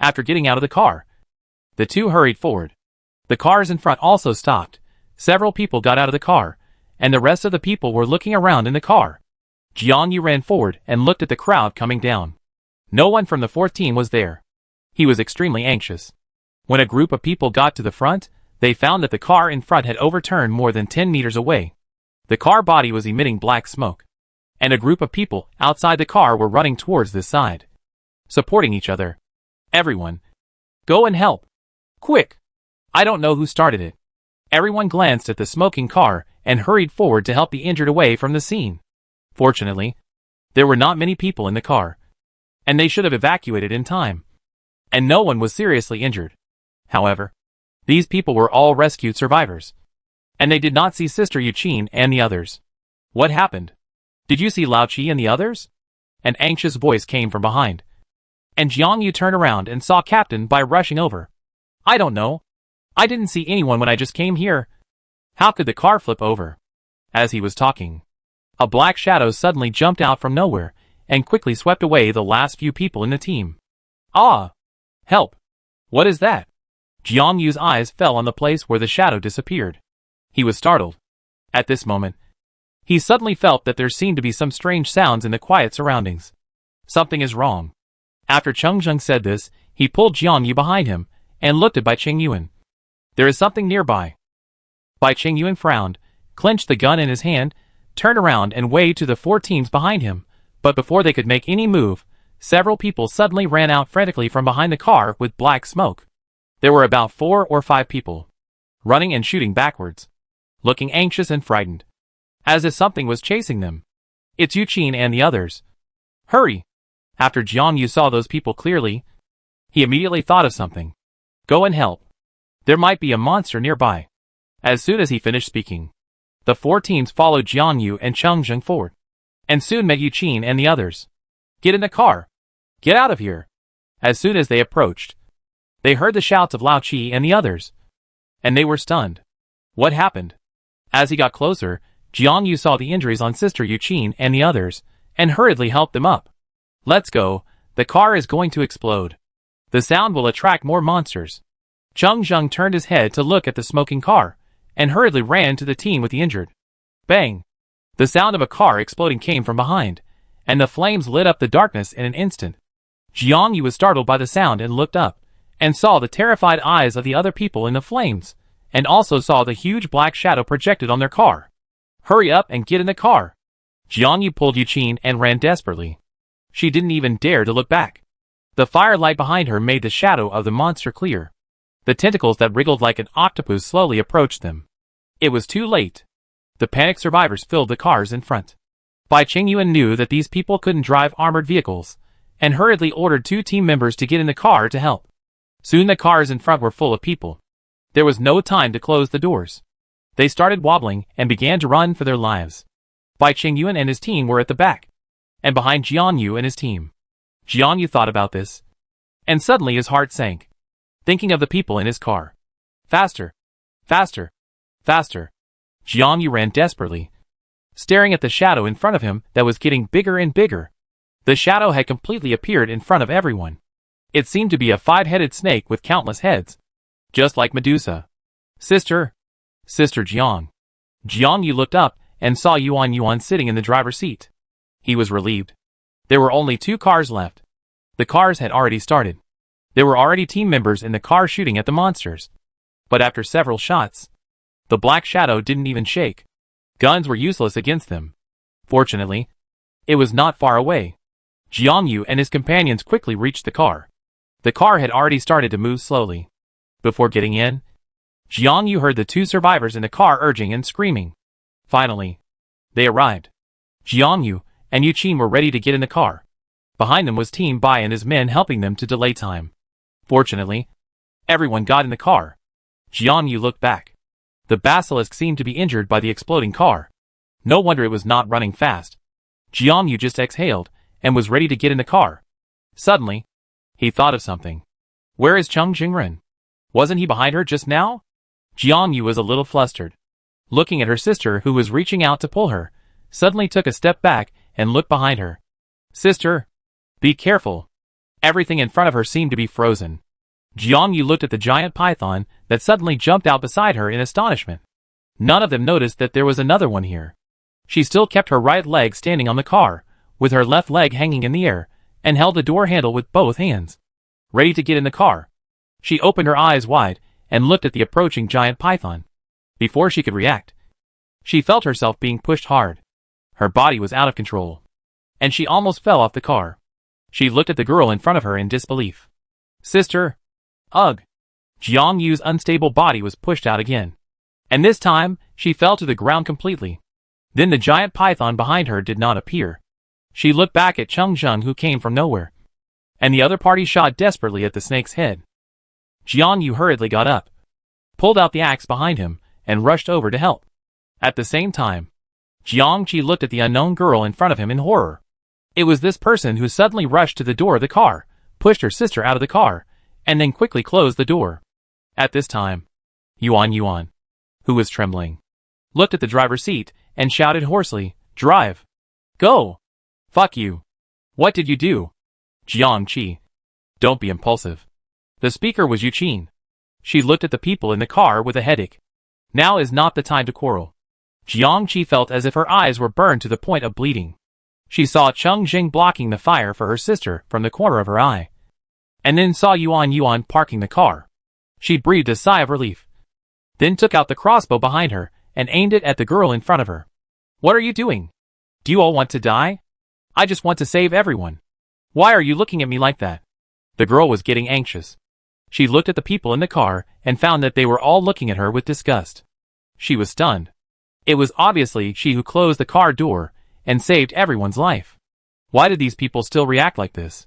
After getting out of the car, the two hurried forward. The cars in front also stopped. Several people got out of the car, and the rest of the people were looking around in the car. Jiang Yu ran forward and looked at the crowd coming down. No one from the fourth team was there. He was extremely anxious. When a group of people got to the front, they found that the car in front had overturned more than 10 meters away. The car body was emitting black smoke, and a group of people outside the car were running towards this side, supporting each other. Everyone, go and help. Quick! I don't know who started it. Everyone glanced at the smoking car and hurried forward to help the injured away from the scene. Fortunately, there were not many people in the car, and they should have evacuated in time, and no one was seriously injured. However, these people were all rescued survivors, and they did not see Sister Yuqin and the others. What happened? Did you see Lao Qi and the others? An anxious voice came from behind, and Jiang Yu turned around and saw Captain Bai rushing over. I don't know. I didn't see anyone when I just came here. How could the car flip over? As he was talking, a black shadow suddenly jumped out from nowhere and quickly swept away the last few people in the team. Ah! Help! What is that? Jiang Yu's eyes fell on the place where the shadow disappeared. He was startled. At this moment, he suddenly felt that there seemed to be some strange sounds in the quiet surroundings. Something is wrong. After Cheng Zheng said this, he pulled Jiang Yu behind him and looked at Bai Qingyuan. There is something nearby. Bai Qingyuan frowned, clenched the gun in his hand, turned around and waved to the four teams behind him, but before they could make any move, several people suddenly ran out frantically from behind the car with black smoke. There were about 4 or 5 people, running and shooting backwards, looking anxious and frightened, as if something was chasing them. It's Yuqin and the others. Hurry! After Jiang Yu saw those people clearly, he immediately thought of something. Go and help. There might be a monster nearby. As soon as he finished speaking, the 4 teams followed Jiang Yu and Cheng Zheng forward, and soon met Yuqin and the others. Get in the car! Get out of here! As soon as they approached, they heard the shouts of Lao Qi and the others, and they were stunned. What happened? As he got closer, Jiang Yu saw the injuries on Sister Yuqin and the others, and hurriedly helped them up. Let's go, the car is going to explode. The sound will attract more monsters. Cheng Zheng turned his head to look at the smoking car, and hurriedly ran to the team with the injured. Bang! The sound of a car exploding came from behind, and the flames lit up the darkness in an instant. Jiang Yu was startled by the sound and looked up, and saw the terrified eyes of the other people in the flames, and also saw the huge black shadow projected on their car. Hurry up and get in the car! Jiang Yu pulled Yuqin and ran desperately. She didn't even dare to look back. The firelight behind her made the shadow of the monster clear. The tentacles that wriggled like an octopus slowly approached them. It was too late. The panicked survivors filled the cars in front. Bai Qingyuan knew that these people couldn't drive armored vehicles, and hurriedly ordered 2 team members to get in the car to help. Soon the cars in front were full of people. There was no time to close the doors. They started wobbling and began to run for their lives. Bai Qingyuan and his team were at the back, and behind Jiang Yu and his team. Jiang Yu thought about this, and suddenly his heart sank, thinking of the people in his car. Faster! Faster! Faster! Jiang Yu ran desperately, staring at the shadow in front of him that was getting bigger and bigger. The shadow had completely appeared in front of everyone. It seemed to be a five-headed snake with countless heads. Just like Medusa. Sister. Sister Jiang. Jiang Yu looked up and saw Yuan sitting in the driver's seat. He was relieved. There were only 2 cars left. The cars had already started. There were already team members in the car shooting at the monsters. But after several shots, the black shadow didn't even shake. Guns were useless against them. Fortunately, it was not far away. Jiang Yu and his companions quickly reached the car. The car had already started to move slowly. Before getting in, Jiang Yu heard the 2 survivors in the car urging and screaming. Finally, they arrived. Jiang Yu and Yu Qin were ready to get in the car. Behind them was Team Bai and his men helping them to delay time. Fortunately, everyone got in the car. Jiang Yu looked back. The basilisk seemed to be injured by the exploding car. No wonder it was not running fast. Jiang Yu just exhaled and was ready to get in the car. Suddenly, he thought of something. Where is Cheng Jingren? Wasn't he behind her just now? Jiang Yu was a little flustered. Looking at her sister who was reaching out to pull her, suddenly took a step back and looked behind her. Sister, be careful. Everything in front of her seemed to be frozen. Jiang Yu looked at the giant python that suddenly jumped out beside her in astonishment. None of them noticed that there was another one here. She still kept her right leg standing on the car, with her left leg hanging in the air, and held the door handle with both hands. Ready to get in the car. She opened her eyes wide and looked at the approaching giant python. Before she could react, she felt herself being pushed hard. Her body was out of control, and she almost fell off the car. She looked at the girl in front of her in disbelief. Sister. Ugh. Jiang Yu's unstable body was pushed out again. And this time, she fell to the ground completely. Then the giant python behind her did not appear. She looked back at Cheng Zheng who came from nowhere. And the other party shot desperately at the snake's head. Jiang Yu hurriedly got up, pulled out the axe behind him, and rushed over to help. At the same time, Jiang Qi looked at the unknown girl in front of him in horror. It was this person who suddenly rushed to the door of the car, pushed her sister out of the car, and then quickly closed the door. At this time, Yuan, who was trembling, looked at the driver's seat and shouted hoarsely, "Drive! Go! Fuck you! What did you do?" Jiang Qi. Don't be impulsive. The speaker was Yu Qin. She looked at the people in the car with a headache. Now is not the time to quarrel. Jiang Qi felt as if her eyes were burned to the point of bleeding. She saw Cheng Jing blocking the fire for her sister from the corner of her eye. And then saw Yuan parking the car. She breathed a sigh of relief. Then took out the crossbow behind her and aimed it at the girl in front of her. What are you doing? Do you all want to die? I just want to save everyone. Why are you looking at me like that? The girl was getting anxious. She looked at the people in the car and found that they were all looking at her with disgust. She was stunned. It was obviously she who closed the car door and saved everyone's life. Why did these people still react like this?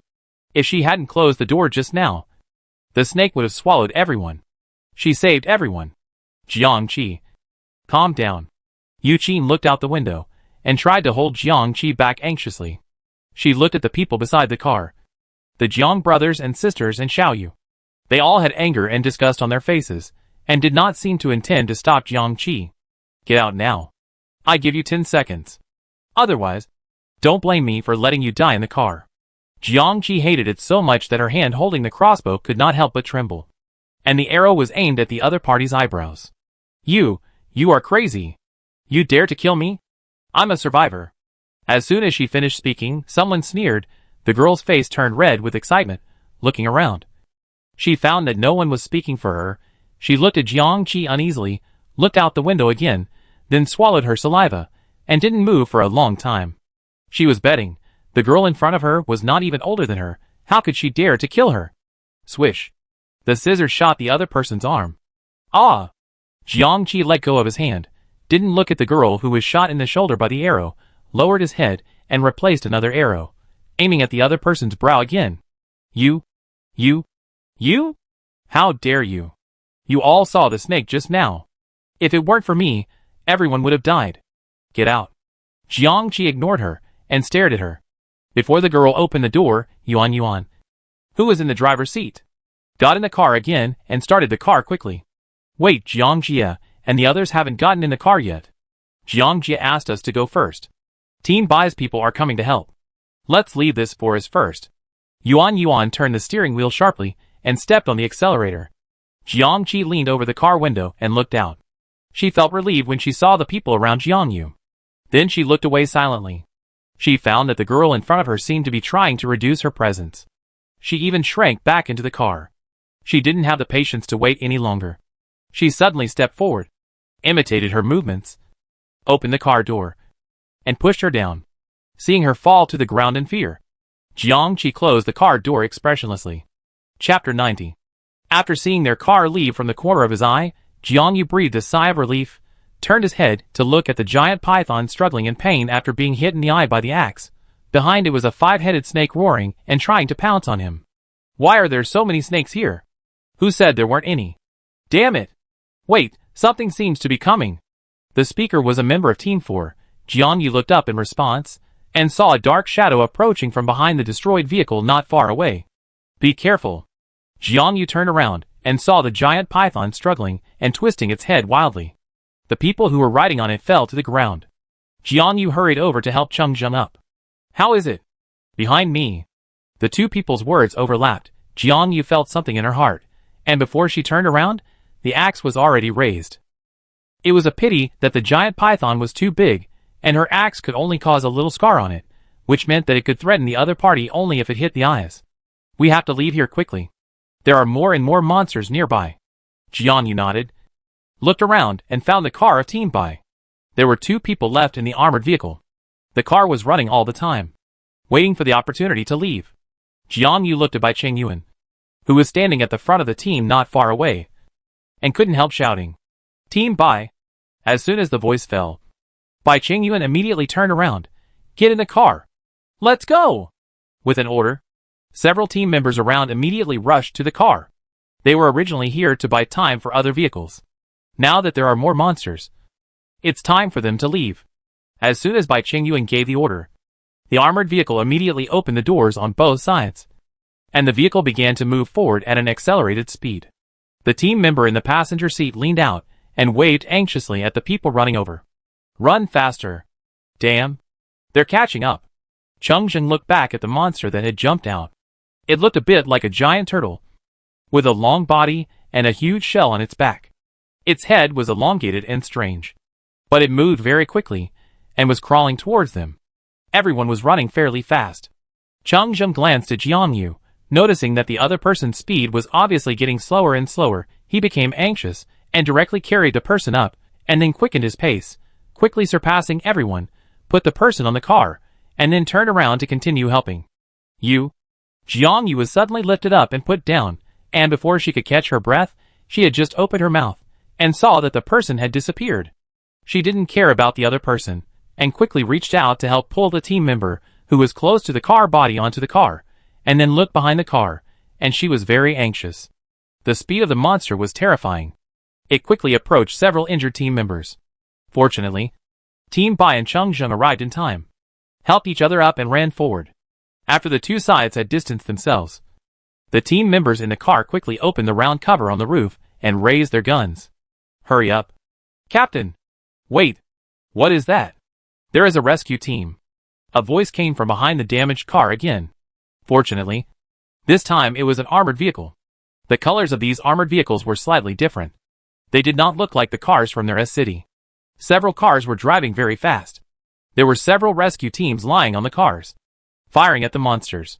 If she hadn't closed the door just now, the snake would have swallowed everyone. She saved everyone. Jiang Qi. Calm down. Yu Qin looked out the window and tried to hold Jiang Qi back anxiously. She looked at the people beside the car. The Jiang brothers and sisters and Xiaoyu. They all had anger and disgust on their faces, and did not seem to intend to stop Jiang Qi. Get out now. I give you 10 seconds. Otherwise, don't blame me for letting you die in the car. Jiang Qi hated it so much that her hand holding the crossbow could not help but tremble. And the arrow was aimed at the other party's eyebrows. You are crazy. You dare to kill me? I'm a survivor. As soon as she finished speaking, someone sneered. The girl's face turned red with excitement, looking around. She found that no one was speaking for her. She looked at Jiang Qi uneasily, looked out the window again, then swallowed her saliva, and didn't move for a long time. She was betting. The girl in front of her was not even older than her. How could she dare to kill her? Swish. The scissors shot the other person's arm. Ah! Jiang Qi let go of his hand, didn't look at the girl who was shot in the shoulder by the arrow, lowered his head, and replaced another arrow, aiming at the other person's brow again. You? How dare you? You all saw the snake just now. If it weren't for me, everyone would have died. Get out. Jiang Qi ignored her, and stared at her. Before the girl opened the door, Yuan, who was in the driver's seat, got in the car again and started the car quickly. Wait, Jiang Jie and the others haven't gotten in the car yet. Jiang Jie asked us to go first. Team Bai's people are coming to help. Let's leave this for us first. Yuan turned the steering wheel sharply and stepped on the accelerator. Jiangqi leaned over the car window and looked out. She felt relieved when she saw the people around Jiangyu. Then she looked away silently. She found that the girl in front of her seemed to be trying to reduce her presence. She even shrank back into the car. She didn't have the patience to wait any longer. She suddenly stepped forward, imitated her movements, opened the car door, and pushed her down. Seeing her fall to the ground in fear, Jiangqi closed the car door expressionlessly. Chapter 90. After seeing their car leave from the corner of his eye, Jiangyu breathed a sigh of relief, turned his head to look at the giant python struggling in pain after being hit in the eye by the axe. Behind it was a five-headed snake roaring and trying to pounce on him. Why are there so many snakes here? Who said there weren't any? Damn it! Wait, something seems to be coming. The speaker was a member of Team 4. Jiangyu looked up in response, and saw a dark shadow approaching from behind the destroyed vehicle not far away. Be careful. Jiangyu turned around, and saw the giant python struggling and twisting its head wildly. The people who were riding on it fell to the ground. Jiangyu hurried over to help Changzheng up. How is it? Behind me. The two people's words overlapped. Jiangyu felt something in her heart, and before she turned around, the axe was already raised. It was a pity that the giant python was too big, and her axe could only cause a little scar on it, which meant that it could threaten the other party only if it hit the eyes. We have to leave here quickly. There are more and more monsters nearby. Jiangyu nodded, looked around, and found the car of Team Bai. There were two people left in the armored vehicle. The car was running all the time, waiting for the opportunity to leave. Jiangyu looked at Bai Chengyuan, who was standing at the front of the team not far away, and couldn't help shouting, Team Bai! As soon as the voice fell, Bai Chengyuan immediately turned around. Get in the car! Let's go! With an order, several team members around immediately rushed to the car. They were originally here to buy time for other vehicles. Now that there are more monsters, it's time for them to leave. As soon as Bai Chengyuan gave the order, the armored vehicle immediately opened the doors on both sides, and the vehicle began to move forward at an accelerated speed. The team member in the passenger seat leaned out and waved anxiously at the people running over. Run faster. Damn. They're catching up. Changzheng looked back at the monster that had jumped out. It looked a bit like a giant turtle, with a long body and a huge shell on its back. Its head was elongated and strange, but it moved very quickly and was crawling towards them. Everyone was running fairly fast. Changzheng glanced at Jiangyu, noticing that the other person's speed was obviously getting slower and slower. He became anxious and directly carried the person up, and then quickened his pace, quickly surpassing everyone, put the person on the car, and then turned around to continue helping. Jiangyu was suddenly lifted up and put down, and before she could catch her breath, she had just opened her mouth, and saw that the person had disappeared. She didn't care about the other person, and quickly reached out to help pull the team member, who was close to the car body, onto the car, and then looked behind the car, and she was very anxious. The speed of the monster was terrifying. It quickly approached several injured team members. Fortunately, Team Bai and Changzheng arrived in time, helped each other up and ran forward. After the two sides had distanced themselves, the team members in the car quickly opened the round cover on the roof and raised their guns. Hurry up. Captain! Wait! What is that? There is a rescue team. A voice came from behind the damaged car again. Fortunately, this time it was an armored vehicle. The colors of these armored vehicles were slightly different. They did not look like the cars from their city. Several cars were driving very fast. There were several rescue teams lying on the cars, firing at the monsters.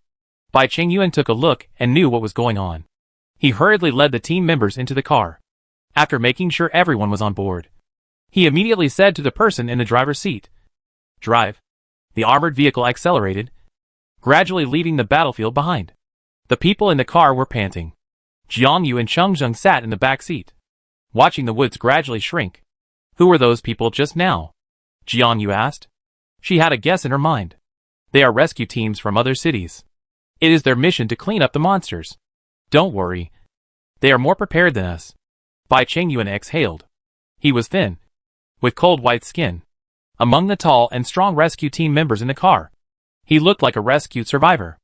Bai Chengyuan took a look and knew what was going on. He hurriedly led the team members into the car. After making sure everyone was on board, he immediately said to the person in the driver's seat, Drive. The armored vehicle accelerated, gradually leaving the battlefield behind. The people in the car were panting. Jiangyu and Changzheng sat in the back seat, watching the woods gradually shrink. Who were those people just now? Jiangyu asked. She had a guess in her mind. They are rescue teams from other cities. It is their mission to clean up the monsters. Don't worry. They are more prepared than us. Bai Chengyuan exhaled. He was thin, with cold white skin. Among the tall and strong rescue team members in the car, he looked like a rescued survivor.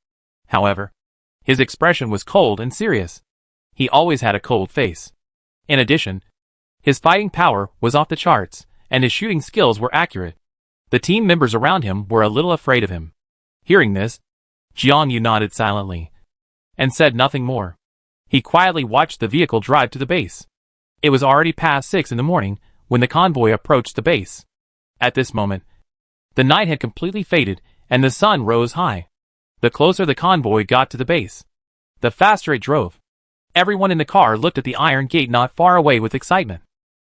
However, his expression was cold and serious. He always had a cold face. In addition, his fighting power was off the charts, and his shooting skills were accurate. The team members around him were a little afraid of him. Hearing this, Jiang Yu nodded silently and said nothing more. He quietly watched the vehicle drive to the base. It was already past 6 in the morning when the convoy approached the base. At this moment, the night had completely faded and the sun rose high. The closer the convoy got to the base, the faster it drove. Everyone in the car looked at the iron gate not far away with excitement.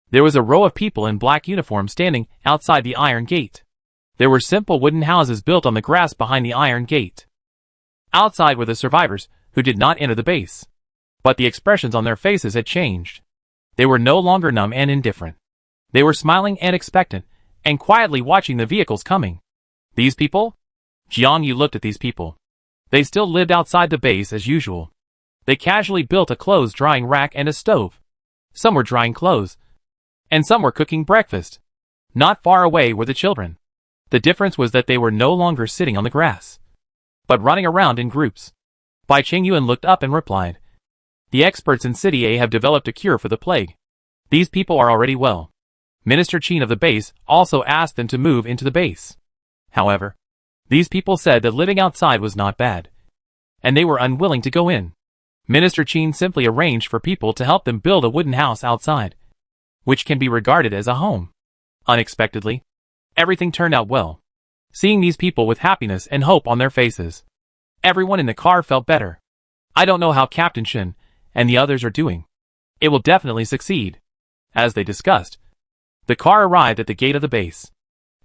There was a row of people in black uniforms standing outside the iron gate. There were simple wooden houses built on the grass behind the iron gate. Outside were the survivors, who did not enter the base. But the expressions on their faces had changed. They were no longer numb and indifferent. They were smiling and expectant, and quietly watching the vehicles coming. These people? Jiang Yu looked at these people. They still lived outside the base as usual. They casually built a clothes drying rack and a stove. Some were drying clothes, and some were cooking breakfast. Not far away were the children. The difference was that they were no longer sitting on the grass, but running around in groups. Bai Qingyuan looked up and replied, "The experts in City A have developed a cure for the plague. These people are already well." Minister Qin of the base also asked them to move into the base. However, these people said that living outside was not bad, and they were unwilling to go in. Minister Qin simply arranged for people to help them build a wooden house outside, which can be regarded as a home. Unexpectedly, everything turned out well. Seeing these people with happiness and hope on their faces, everyone in the car felt better. I don't know how Captain Shin and the others are doing. It will definitely succeed. As they discussed, the car arrived at the gate of the base.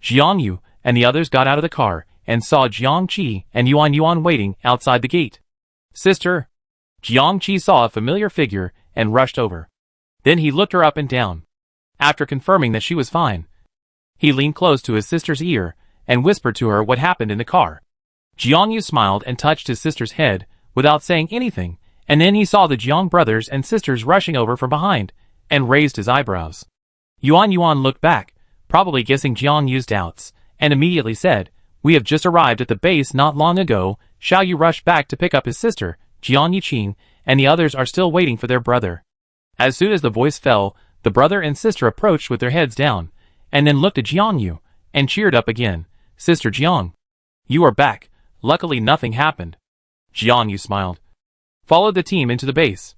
Jiang Yu and the others got out of the car and saw Jiang Qi and Yuan Yuan waiting outside the gate. "Sister!" Jiang Qi saw a familiar figure and rushed over. Then he looked her up and down. After confirming that she was fine, he leaned close to his sister's ear and whispered to her what happened in the car. Jiang Yu smiled and touched his sister's head without saying anything, and then he saw the Jiang brothers and sisters rushing over from behind and raised his eyebrows. Yuan Yuan looked back, probably guessing Jiang Yu's doubts, and immediately said, "We have just arrived at the base not long ago. Xiao Yu rushed back to pick up his sister, Jiang Yiqing, and the others are still waiting for their brother." As soon as the voice fell, the brother and sister approached with their heads down, and then looked at Jiang Yu, and cheered up again. "Sister Jiang, you are back. Luckily nothing happened." Jiang Yu smiled, followed the team into the base,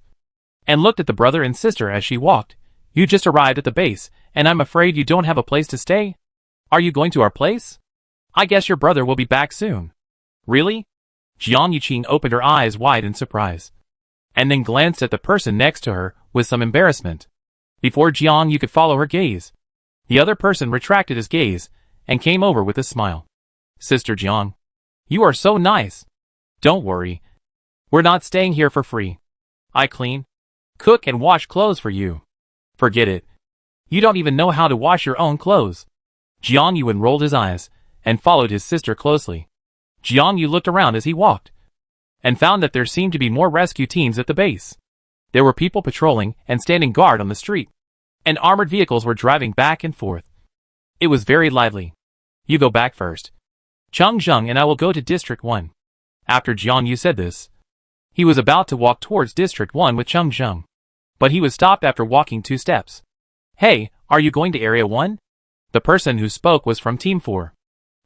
and looked at the brother and sister as she walked. "You just arrived at the base, and I'm afraid you don't have a place to stay? Are you going to our place? I guess your brother will be back soon." "Really?" Jiang Yiqing opened her eyes wide in surprise, and then glanced at the person next to her with some embarrassment. Before Jiang Yu could follow her gaze, the other person retracted his gaze and came over with a smile. "Sister Jiang, you are so nice. Don't worry. We're not staying here for free. I clean, cook and wash clothes for you." "Forget it. You don't even know how to wash your own clothes." Jiang Yu rolled his eyes and followed his sister closely. Jiang Yu looked around as he walked and found that there seemed to be more rescue teams at the base. There were people patrolling and standing guard on the street, and armored vehicles were driving back and forth. It was very lively. "You go back first, Cheng Zheng, and I will go to District 1. After Jiang Yu said this, he was about to walk towards District 1 with Cheng Zheng, but he was stopped after walking 2 steps. "Hey, are you going to Area 1? The person who spoke was from Team 4.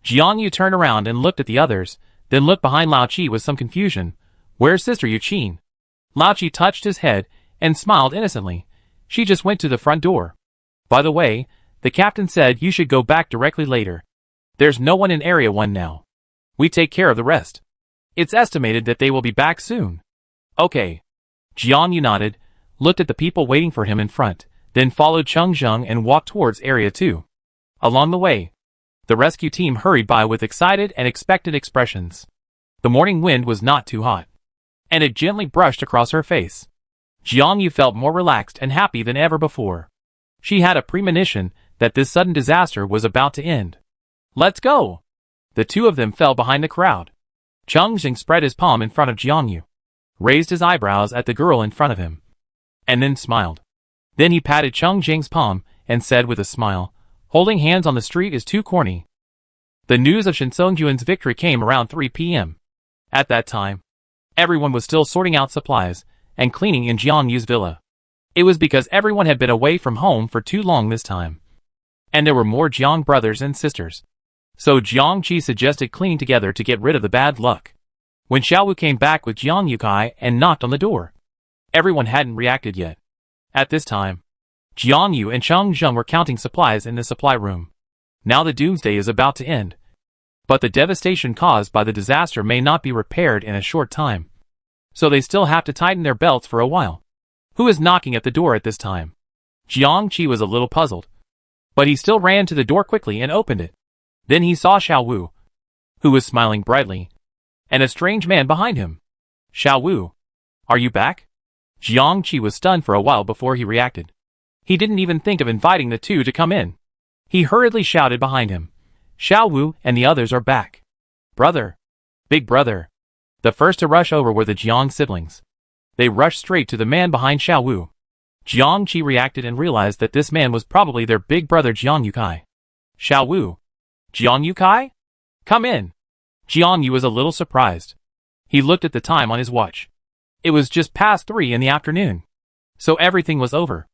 Jiang Yu turned around and looked at the others, then looked behind Lao Qi with some confusion. "Where's Sister Yuqing?" Lao Qi touched his head and smiled innocently. "She just went to the front door. By the way, the captain said you should go back directly later. There's no one in Area 1 now. We take care of the rest. It's estimated that they will be back soon." "Okay." Jiang Yu nodded, looked at the people waiting for him in front, then followed Cheng Zheng and walked towards Area 2. Along the way, the rescue team hurried by with excited and expectant expressions. The morning wind was not too hot, and it gently brushed across her face. Jiang Yu felt more relaxed and happy than ever before. She had a premonition that this sudden disaster was about to end. "Let's go!" The two of them fell behind the crowd. Cheng Zheng spread his palm in front of Jiang Yu, raised his eyebrows at the girl in front of him, and then smiled. Then he patted Cheng Zheng's palm and said with a smile, "Holding hands on the street is too corny." The news of Shen Songjuan's victory came around 3 p.m. At that time, everyone was still sorting out supplies and cleaning in Jiang Yu's villa. It was because everyone had been away from home for too long this time, and there were more Jiang brothers and sisters. So Jiang Qi suggested cleaning together to get rid of the bad luck. when Xiao Wu came back with Jiang Yukai and knocked on the door. Everyone hadn't reacted yet. At this time, Jiang Yu and Cheng Zheng were counting supplies in the supply room. Now the doomsday is about to end. But the devastation caused by the disaster may not be repaired in a short time. So they still have to tighten their belts for a while. Who is knocking at the door at this time? Jiang Qi was a little puzzled. But he still ran to the door quickly and opened it. Then he saw Xiao Wu, who was smiling brightly, and a strange man behind him. Xiao Wu, are you back? Jiang Qi was stunned for a while before he reacted. He didn't even think of inviting the two to come in. He hurriedly shouted behind him, Xiao Wu and the others are back. Brother. Big brother. The first to rush over were the Jiang siblings. They rushed straight to the man behind Xiao Wu. Jiang Qi reacted and realized that this man was probably their big brother Jiang Yukai. Xiao Wu. Jiang Yukai? Come in. Jiang Yu was a little surprised. He looked at the time on his watch. It was just past 3 in the afternoon. So everything was over.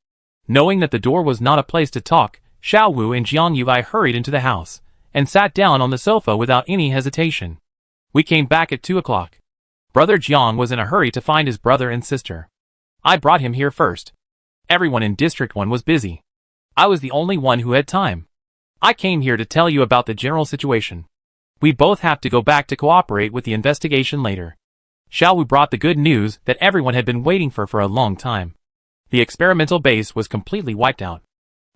Knowing that the door was not a place to talk, Xiao Wu and Jiang Yukai hurried into the house and sat down on the sofa without any hesitation. We came back at 2 o'clock. Brother Jiang was in a hurry to find his brother and sister. I brought him here first. Everyone in District 1 was busy. I was the only one who had time. I came here to tell you about the general situation. We both have to go back to cooperate with the investigation later. Xiao Wu brought the good news that everyone had been waiting for a long time. The experimental base was completely wiped out.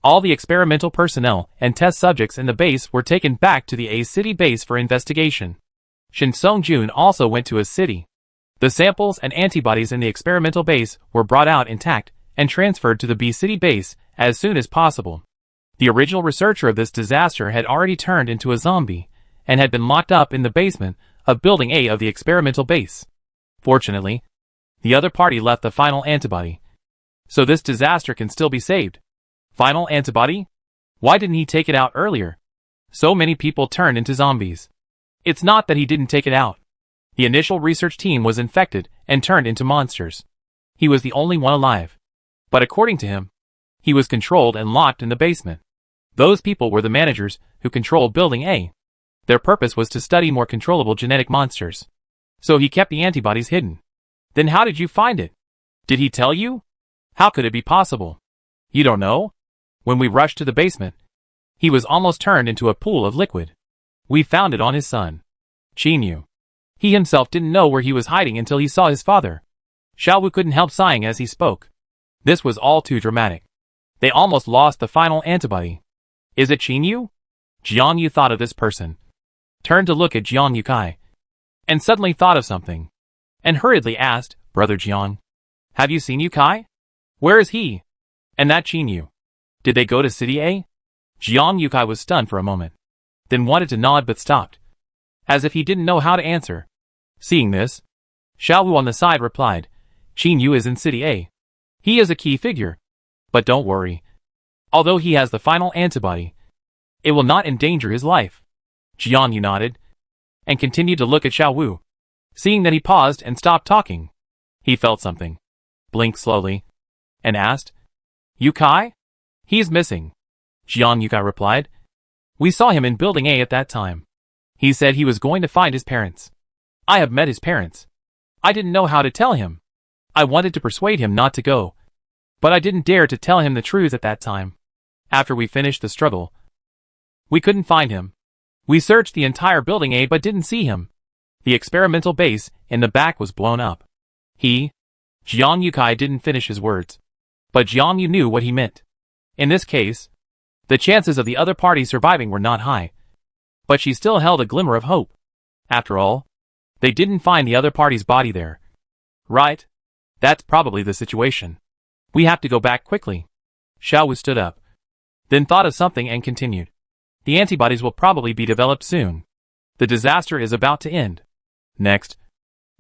All the experimental personnel and test subjects in the base were taken back to the A city base for investigation. Shin Songjun also went to a city. The samples and antibodies in the experimental base were brought out intact and transferred to the B city base as soon as possible. The original researcher of this disaster had already turned into a zombie and had been locked up in the basement of Building A of the experimental base. Fortunately, the other party left the final antibody. So this disaster can still be saved. Final antibody? Why didn't he take it out earlier? So many people turned into zombies. It's not that he didn't take it out. The initial research team was infected and turned into monsters. He was the only one alive. But according to him, he was controlled and locked in the basement. Those people were the managers who controlled Building A. Their purpose was to study more controllable genetic monsters. So he kept the antibodies hidden. Then how did you find it? Did he tell you? How could it be possible? You don't know? When we rushed to the basement, he was almost turned into a pool of liquid. We found it on his son, Qinyu. He himself didn't know where he was hiding until he saw his father. Xiao Wu couldn't help sighing as he spoke. This was all too dramatic. They almost lost the final antibody. Is it Qinyu? Jiang Yu thought of this person, turned to look at Jiang Yukai, and suddenly thought of something, and hurriedly asked, Brother Jiang, have you seen Yukai? Where is he? And that Qinyu? Did they go to City A? Jiang Yukai was stunned for a moment, then wanted to nod but stopped, as if he didn't know how to answer. Seeing this, Xiao Wu on the side replied, Qinyu is in City A. He is a key figure. But don't worry. Although he has the final antibody, it will not endanger his life. Jiang Yu nodded, and continued to look at Xiao Wu. Seeing that he paused and stopped talking, he felt something, blinked slowly, and asked, Yukai? He's missing. Jiang Yukai replied. We saw him in Building A at that time. He said he was going to find his parents. I have met his parents. I didn't know how to tell him. I wanted to persuade him not to go, but I didn't dare to tell him the truth at that time. After we finished the struggle, we couldn't find him. We searched the entire Building A but didn't see him. The experimental base in the back was blown up. Jiang Yukai didn't finish his words, but Jiang Yu knew what he meant. In this case, the chances of the other party surviving were not high, but she still held a glimmer of hope. After all, they didn't find the other party's body there. Right? That's probably the situation. We have to go back quickly. Xiao Wu stood up, then thought of something and continued. The antibodies will probably be developed soon. The disaster is about to end. Next,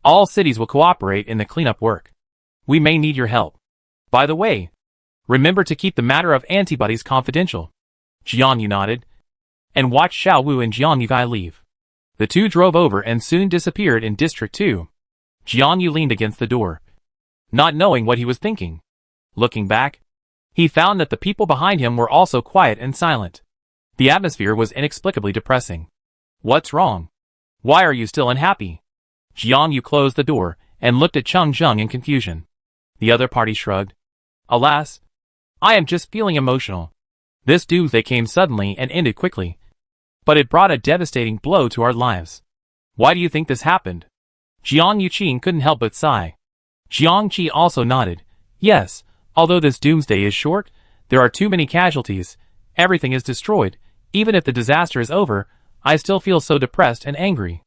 all cities will cooperate in the cleanup work. We may need your help. By the way, remember to keep the matter of antibodies confidential. Jiang Yu nodded, and watched Xiao Wu and Jiang Yukai leave. The two drove over and soon disappeared in District 2. Jiang Yu leaned against the door, not knowing what he was thinking. Looking back, he found that the people behind him were also quiet and silent. The atmosphere was inexplicably depressing. What's wrong? Why are you still unhappy? Jiang Yu closed the door and looked at Cheng Zheng in confusion. The other party shrugged. Alas, I am just feeling emotional. This doomsday came suddenly and ended quickly. But it brought a devastating blow to our lives. Why do you think this happened? Jiang Yuqing couldn't help but sigh. Jiang Qi also nodded. Yes, although this doomsday is short, there are too many casualties. Everything is destroyed. Even if the disaster is over, I still feel so depressed and angry.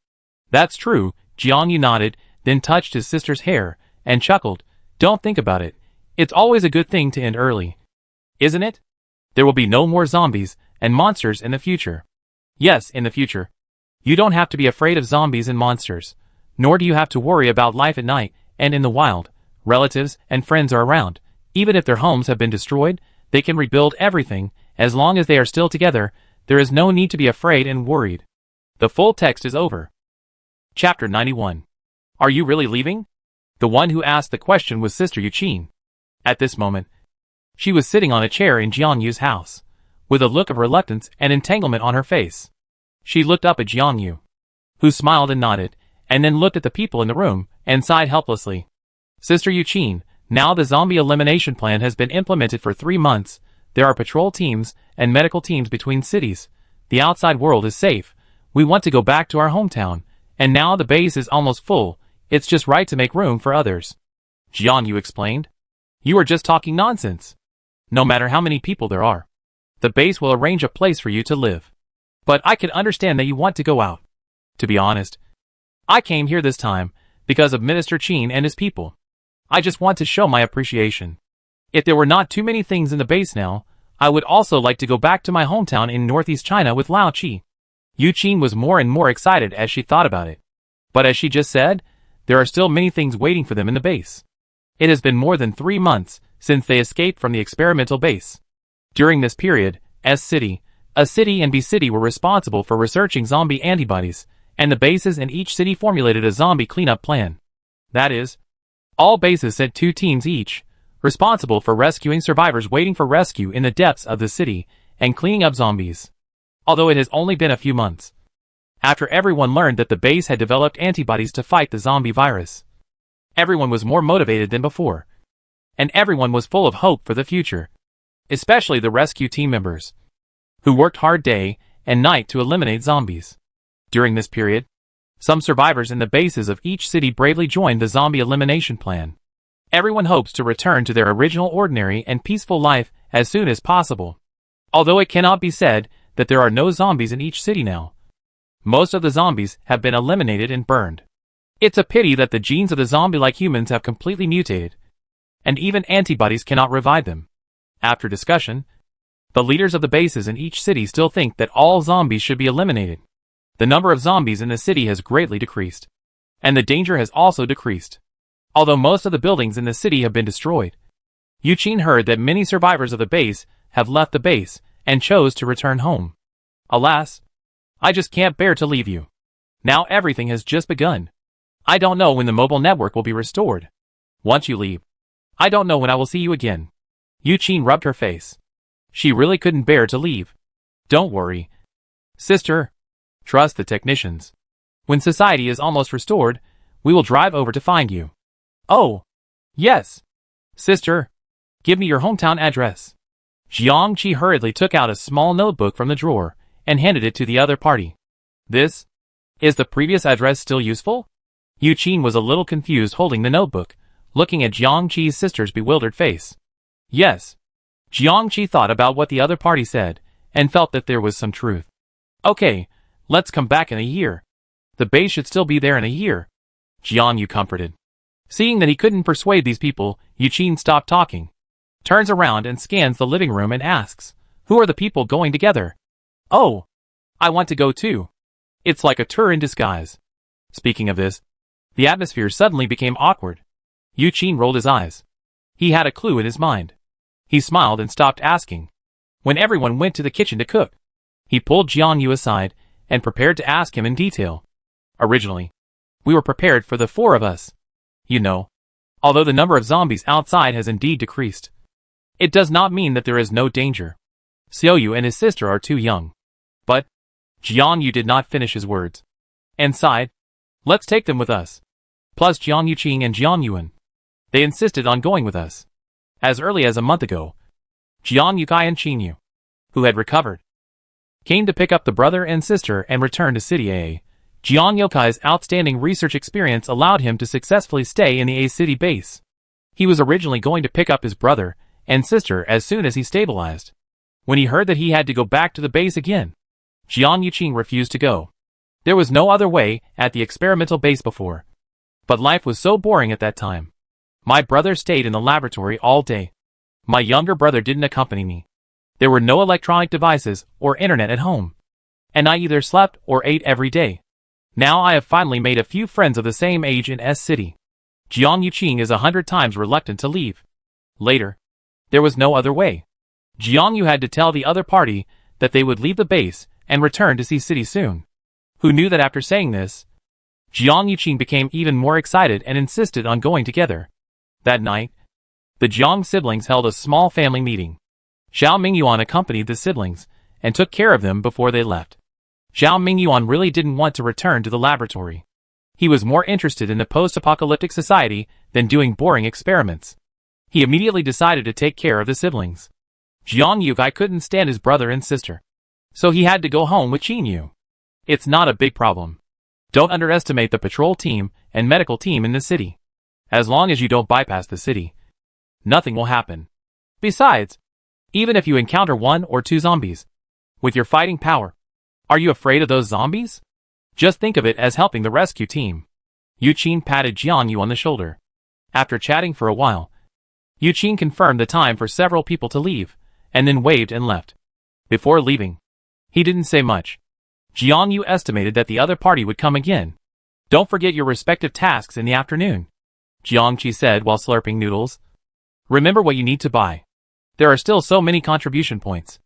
That's true, Jiang Yu nodded, then touched his sister's hair, and chuckled. Don't think about it. It's always a good thing to end early. Isn't it? There will be no more zombies and monsters in the future. Yes, in the future. You don't have to be afraid of zombies and monsters. Nor do you have to worry about life at night and in the wild. Relatives and friends are around. Even if their homes have been destroyed, they can rebuild everything. As long as they are still together, there is no need to be afraid and worried. The full text is over. Chapter 91. Are you really leaving? The one who asked the question was Sister Yuqing. At this moment, she was sitting on a chair in Jiang Yu's house, with a look of reluctance and entanglement on her face. She looked up at Jiang Yu, who smiled and nodded, and then looked at the people in the room, and sighed helplessly. Sister Yuqing, now the zombie elimination plan has been implemented for 3 months. There are patrol teams and medical teams between cities. The outside world is safe. We want to go back to our hometown, and now the base is almost full. It's just right to make room for others. Jiang Yu explained. You are just talking nonsense. No matter how many people there are, the base will arrange a place for you to live. But I can understand that you want to go out. To be honest, I came here this time because of Minister Qin and his people. I just want to show my appreciation. If there were not too many things in the base now, I would also like to go back to my hometown in northeast China with Lao Qi. Yu Qin was more and more excited as she thought about it. But as she just said, there are still many things waiting for them in the base. It has been more than 3 months since they escaped from the experimental base. During this period, A City and B City were responsible for researching zombie antibodies, and the bases in each city formulated a zombie cleanup plan. That is, all bases sent 2 teams each, responsible for rescuing survivors waiting for rescue in the depths of the city and cleaning up zombies. Although it has only been a few months, after everyone learned that the base had developed antibodies to fight the zombie virus, everyone was more motivated than before, and everyone was full of hope for the future, especially the rescue team members, who worked hard day and night to eliminate zombies. During this period, some survivors in the bases of each city bravely joined the zombie elimination plan. Everyone hopes to return to their original ordinary and peaceful life as soon as possible. Although it cannot be said that there are no zombies in each city now. Most of the zombies have been eliminated and burned. It's a pity that the genes of the zombie-like humans have completely mutated, and even antibodies cannot revive them. After discussion, the leaders of the bases in each city still think that all zombies should be eliminated. The number of zombies in the city has greatly decreased, and the danger has also decreased. Although most of the buildings in the city have been destroyed, Yu Qin heard that many survivors of the base have left the base and chose to return home. Alas, I just can't bear to leave you. Now everything has just begun. I don't know when the mobile network will be restored. Once you leave, I don't know when I will see you again. Yu Qin rubbed her face. She really couldn't bear to leave. Don't worry, sister. Trust the technicians. When society is almost restored, we will drive over to find you. Oh, yes. Sister, give me your hometown address. Jiang Qi hurriedly took out a small notebook from the drawer and handed it to the other party. Is the previous address still useful? Yu Qin was a little confused holding the notebook, looking at Jiang Qi's sister's bewildered face. Yes. Jiang Qi thought about what the other party said, and felt that there was some truth. Okay, let's come back in a year. The base should still be there in a year. Jiang Yu comforted. Seeing that he couldn't persuade these people, Yu Qin stopped talking, turns around and scans the living room and asks, who are the people going together? Oh, I want to go too. It's like a tour in disguise. Speaking of this, the atmosphere suddenly became awkward. Yu Qin rolled his eyes. He had a clue in his mind. He smiled and stopped asking. When everyone went to the kitchen to cook, he pulled Jiang Yu aside and prepared to ask him in detail. Originally, we were prepared for the 4 of us. You know, although the number of zombies outside has indeed decreased, it does not mean that there is no danger. Xiaoyu and his sister are too young. But Jiang Yu did not finish his words, and sighed. Let's take them with us. Plus Jiang Yuqing and Jiang Yuan. They insisted on going with us. As early as a month ago, Jiang Yukai and Qin Yu, who had recovered, came to pick up the brother and sister and return to City A. Jiang Yokai's outstanding research experience allowed him to successfully stay in the A City base. He was originally going to pick up his brother and sister as soon as he stabilized. When he heard that he had to go back to the base again, Jiang Yuqing refused to go. There was no other way at the experimental base before. But life was so boring at that time. My brother stayed in the laboratory all day. My younger brother didn't accompany me. There were no electronic devices or internet at home. And I either slept or ate every day. Now I have finally made a few friends of the same age in S City. Jiang Yuqing is 100 times reluctant to leave. Later, there was no other way. Jiang Yu had to tell the other party that they would leave the base and return to C City soon. Who knew that after saying this, Jiang Yuqing became even more excited and insisted on going together. That night, the Jiang siblings held a small family meeting. Xiao Mingyuan accompanied the siblings and took care of them before they left. Xiao Mingyuan really didn't want to return to the laboratory. He was more interested in the post-apocalyptic society than doing boring experiments. He immediately decided to take care of the siblings. Jiang Yukai couldn't stand his brother and sister, so he had to go home with Qin Yu. It's not a big problem. Don't underestimate the patrol team and medical team in the city. As long as you don't bypass the city, nothing will happen. Besides, even if you encounter 1 or 2 zombies, with your fighting power, are you afraid of those zombies? Just think of it as helping the rescue team. Yuqing patted Jiang Yu on the shoulder. After chatting for a while, Yuqing confirmed the time for several people to leave, and then waved and left. Before leaving, he didn't say much. Jiang Yu estimated that the other party would come again. Don't forget your respective tasks in the afternoon, Jiang Qi said while slurping noodles. Remember what you need to buy. There are still so many contribution points.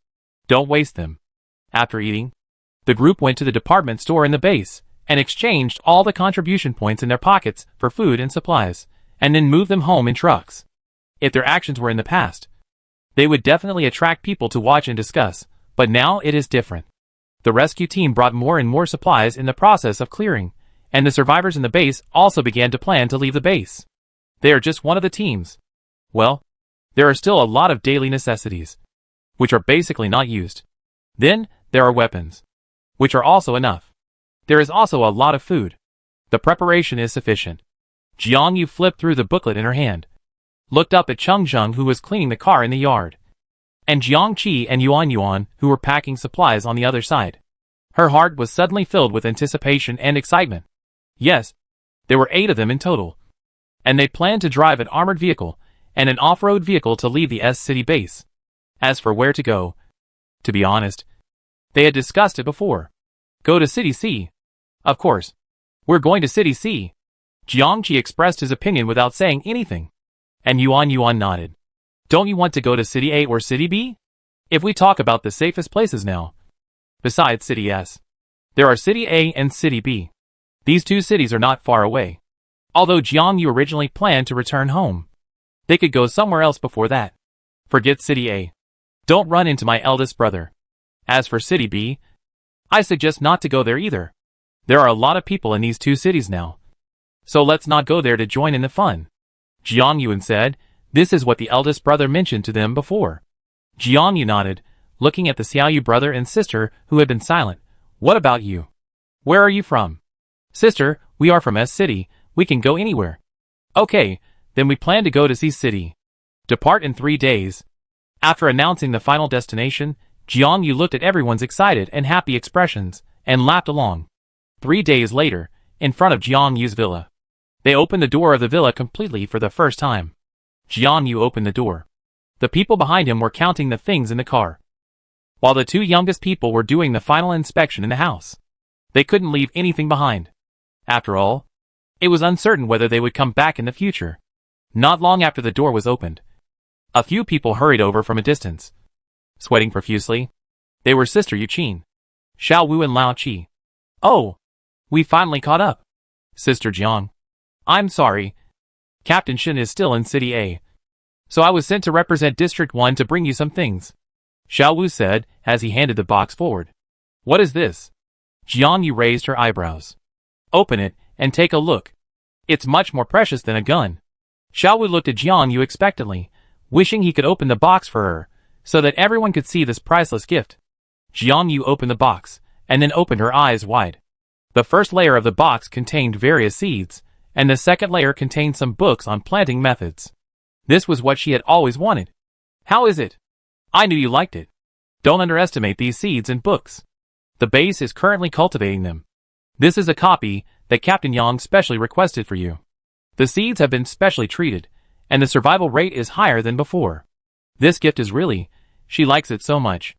Don't waste them. After eating, the group went to the department store in the base and exchanged all the contribution points in their pockets for food and supplies, and then moved them home in trucks. If their actions were in the past, they would definitely attract people to watch and discuss, but now it is different. The rescue team brought more and more supplies in the process of clearing, and the survivors in the base also began to plan to leave the base. They are just one of the teams. Well, there are still a lot of daily necessities, which are basically not used. Then, there are weapons, which are also enough. There is also a lot of food. The preparation is sufficient. Jiang Yu flipped through the booklet in her hand, looked up at Cheng Zheng who was cleaning the car in the yard, and Jiang Qi and Yuan who were packing supplies on the other side. Her heart was suddenly filled with anticipation and excitement. Yes, there were 8 of them in total, and they planned to drive an armored vehicle and an off-road vehicle to leave the S-City base. As for where to go, to be honest, they had discussed it before. Go to City C. Of course. We're going to City C. Jiang Qi expressed his opinion without saying anything, and Yuan nodded. Don't you want to go to City A or City B? If we talk about the safest places now. Besides City S, there are City A and City B. These 2 cities are not far away. Although Jiang Yu originally planned to return home, they could go somewhere else before that. Forget City A. Don't run into my eldest brother. As for City B, I suggest not to go there either. There are a lot of people in these 2 cities now, so let's not go there to join in the fun. Jiang Yuan said, this is what the eldest brother mentioned to them before. Jiang Yu nodded, looking at the Xiaoyu brother and sister who had been silent. What about you? Where are you from? Sister, we are from S City, we can go anywhere. Okay, then we plan to go to C City. Depart in 3 days. After announcing the final destination, Jiang Yu looked at everyone's excited and happy expressions, and laughed along. 3 days later, in front of Jiang Yu's villa. They opened the door of the villa completely for the first time. Jiang Yu opened the door. The people behind him were counting the things in the car, while the 2 youngest people were doing the final inspection in the house. They couldn't leave anything behind. After all, it was uncertain whether they would come back in the future. Not long after the door was opened, a few people hurried over from a distance, sweating profusely. They were Sister Yuqing, Xiao Wu and Lao Qi. Oh, we finally caught up. Sister Jiang. I'm sorry. Captain Shin is still in City A, so I was sent to represent District 1 to bring you some things, Xiao Wu said as he handed the box forward. What is this? Jiang Yu raised her eyebrows. Open it and take a look. It's much more precious than a gun. Xiaowu looked at Jiang Yu expectantly, wishing he could open the box for her, so that everyone could see this priceless gift. Jiang Yu opened the box, and then opened her eyes wide. The first layer of the box contained various seeds, and the second layer contained some books on planting methods. This was what she had always wanted. How is it? I knew you liked it. Don't underestimate these seeds and books. The base is currently cultivating them. This is a copy that Captain Yang specially requested for you. The seeds have been specially treated, and the survival rate is higher than before. This gift is really, she likes it so much.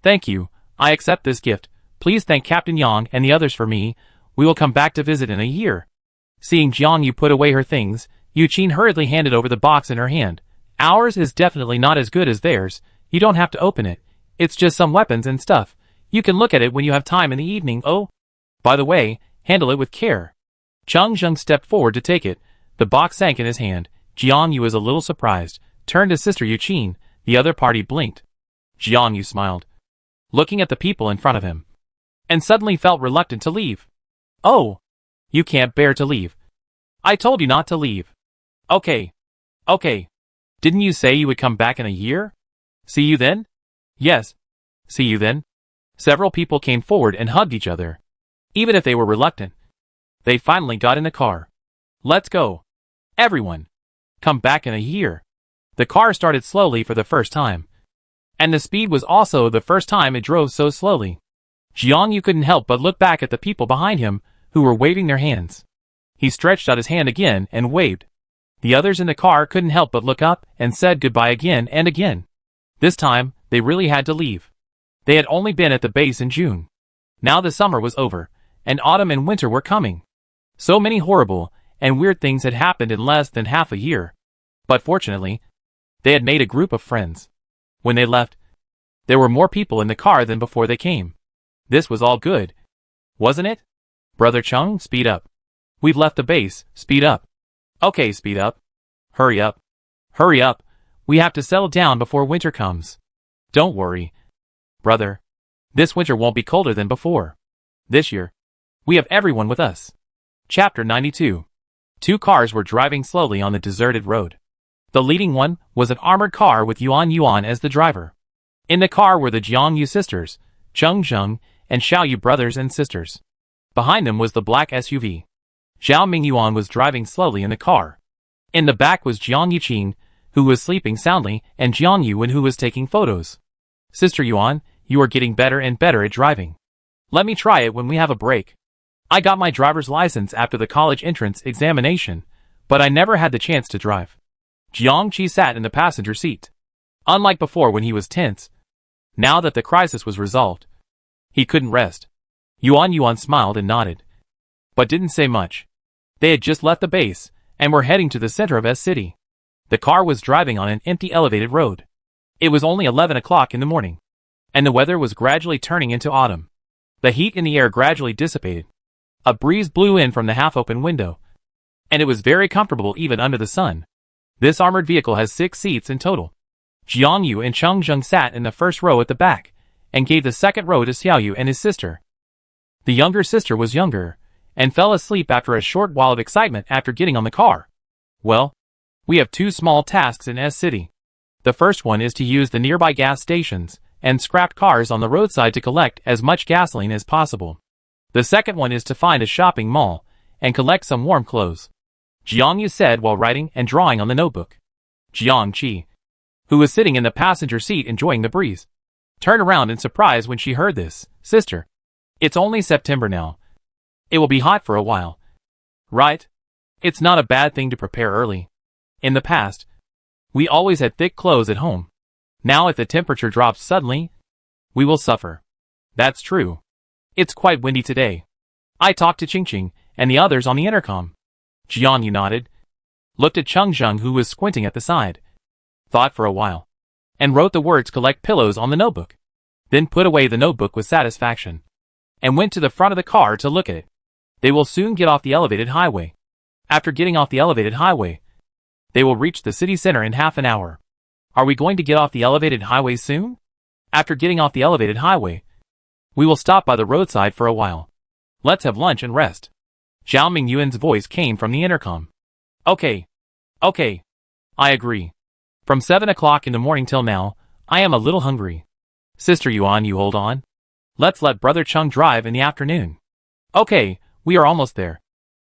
Thank you, I accept this gift. Please thank Captain Yang and the others for me. We will come back to visit in a year. Seeing Jiang Yu put away her things, Yu Qin hurriedly handed over the box in her hand. Ours is definitely not as good as theirs. You don't have to open it. It's just some weapons and stuff. You can look at it when you have time in the evening. Oh, by the way, handle it with care. Cheng Zheng stepped forward to take it. The box sank in his hand. Jiang Yu was a little surprised, turned to Sister Yu Qin. The other party blinked. Jiang Yu smiled, looking at the people in front of him, and suddenly felt reluctant to leave. Oh, you can't bear to leave. I told you not to leave. Okay. Didn't you say you would come back in a year? See you then? Yes. See you then. Several people came forward and hugged each other. Even if they were reluctant, they finally got in the car. Let's go. Everyone. Come back in a year. The car started slowly for the first time. And the speed was also the first time it drove so slowly. Jiang Yu couldn't help but look back at the people behind him, who were waving their hands. He stretched out his hand again and waved. The others in the car couldn't help but look up and said goodbye again and again. This time, they really had to leave. They had only been at the base in June. Now the summer was over, and autumn and winter were coming. So many horrible and weird things had happened in less than half a year. But fortunately, they had made a group of friends. When they left, there were more people in the car than before they came. This was all good, wasn't it? Brother Chung, speed up. We've left the base, speed up. Okay, speed up. Hurry up. Hurry up. We have to settle down before winter comes. Don't worry, brother. This winter won't be colder than before. This year, we have everyone with us. Chapter 92. Two cars were driving slowly on the deserted road. The leading one was an armored car with Yuan as the driver. In the car were the Jiang Yu sisters, Cheng Zheng, and Xiao Yu brothers and sisters. Behind them was the black SUV. Zhao Mingyuan was driving slowly in the car. In the back was Jiang Yuqin, who was sleeping soundly, and Jiang Yuan, who was taking photos. Sister Yuan, you are getting better and better at driving. Let me try it when we have a break. I got my driver's license after the college entrance examination, but I never had the chance to drive. Jiang Qi sat in the passenger seat. Unlike before when he was tense, now that the crisis was resolved, he couldn't rest. Yuan smiled and nodded, but didn't say much. They had just left the base, and were heading to the center of S City. The car was driving on an empty elevated road. It was only 11 o'clock in the morning, and the weather was gradually turning into autumn. The heat in the air gradually dissipated. A breeze blew in from the half-open window, and it was very comfortable even under the sun. This armored vehicle has 6 seats in total. Jiang Yu and Cheng Zheng sat in the first row at the back, and gave the second row to Xiao Yu and his sister. The younger sister was younger, and fell asleep after a short while of excitement after getting on the car. Well, we have 2 small tasks in S City. The first one is to use the nearby gas stations and scrapped cars on the roadside to collect as much gasoline as possible. The second one is to find a shopping mall and collect some warm clothes, Jiang Yu said while writing and drawing on the notebook. Jiang Qi, who was sitting in the passenger seat enjoying the breeze, turned around in surprise when she heard this. Sister, it's only September now. It will be hot for a while. Right? It's not a bad thing to prepare early. In the past, we always had thick clothes at home. Now if the temperature drops suddenly, we will suffer. That's true. It's quite windy today. I talked to Qingqing and the others on the intercom. Jiang Yu nodded, looked at Cheng Zheng who was squinting at the side, thought for a while, and wrote the words collect pillows on the notebook. Then put away the notebook with satisfaction, and went to the front of the car to look at it. They will soon get off the elevated highway. After getting off the elevated highway, they will reach the city center in half an hour. Are we going to get off the elevated highway soon? After getting off the elevated highway, we will stop by the roadside for a while. Let's have lunch and rest. Zhao Mingyuan's voice came from the intercom. Okay. Okay. I agree. From 7 o'clock in the morning till now, I am a little hungry. Sister Yuan, you hold on. Let's let Brother Chung drive in the afternoon. Okay, we are almost there.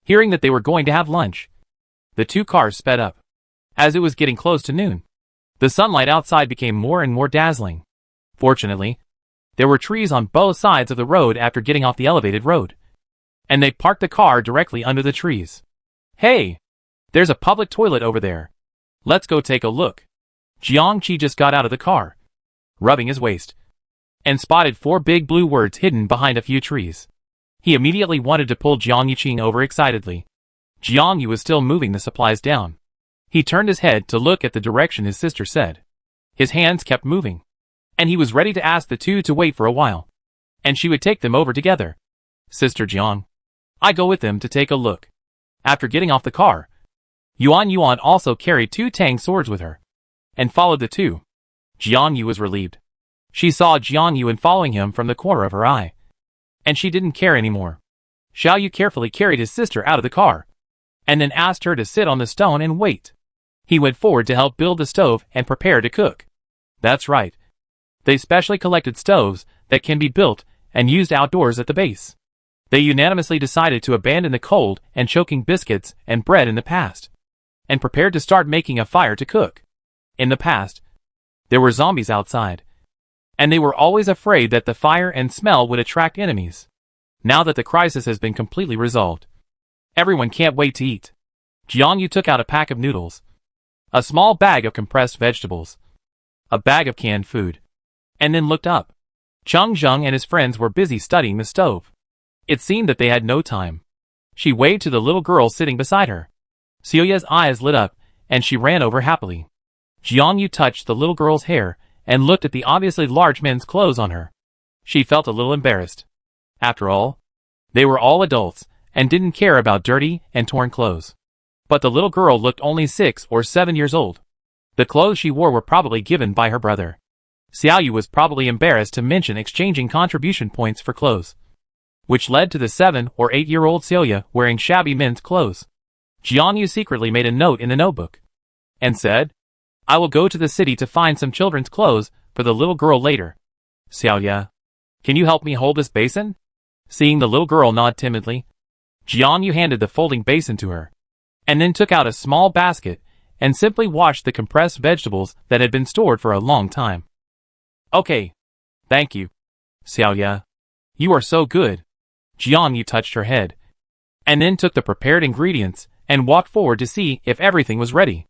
Hearing that they were going to have lunch, the two cars sped up. As it was getting close to noon, the sunlight outside became more and more dazzling. Fortunately, there were trees on both sides of the road after getting off the elevated road, and they parked the car directly under the trees. Hey! There's a public toilet over there. Let's go take a look. Jiang Qi just got out of the car, rubbing his waist, and spotted 4 big blue words hidden behind a few trees. He immediately wanted to pull Jiang Yuqing over excitedly. Jiang Yu was still moving the supplies down. He turned his head to look at the direction his sister said. His hands kept moving, and he was ready to ask the two to wait for a while, and she would take them over together. Sister Jiang, I go with them to take a look. After getting off the car, Yuan also carried 2 tang swords with her, and followed the two. Jiang Yu was relieved. She saw Jiang Yuan following him from the corner of her eye, and she didn't care anymore. Xiao Yu carefully carried his sister out of the car, and then asked her to sit on the stone and wait. He went forward to help build the stove and prepare to cook. That's right. They specially collected stoves that can be built and used outdoors at the base. They unanimously decided to abandon the cold and choking biscuits and bread in the past, and prepared to start making a fire to cook. In the past, there were zombies outside, and they were always afraid that the fire and smell would attract enemies. Now that the crisis has been completely resolved, everyone can't wait to eat. Jiang Yu took out a pack of noodles, a small bag of compressed vegetables, a bag of canned food, and then looked up. Cheng Zheng and his friends were busy studying the stove. It seemed that they had no time. She waved to the little girl sitting beside her. Celia's eyes lit up, and she ran over happily. Jiang Yu touched the little girl's hair and looked at the obviously large men's clothes on her. She felt a little embarrassed. After all, they were all adults and didn't care about dirty and torn clothes. But the little girl looked only 6 or 7 years old. The clothes she wore were probably given by her brother. Xiao Yu was probably embarrassed to mention exchanging contribution points for clothes, which led to the 7 or 8-year-old Celia wearing shabby men's clothes. Jiang Yu secretly made a note in the notebook, and said, I will go to the city to find some children's clothes for the little girl later. Xiaoya, can you help me hold this basin? Seeing the little girl nod timidly, Jiang Yu handed the folding basin to her, and then took out a small basket and simply washed the compressed vegetables that had been stored for a long time. Okay. Thank you. Xiaoya, you are so good. Jiang Yu touched her head, and then took the prepared ingredients and walked forward to see if everything was ready.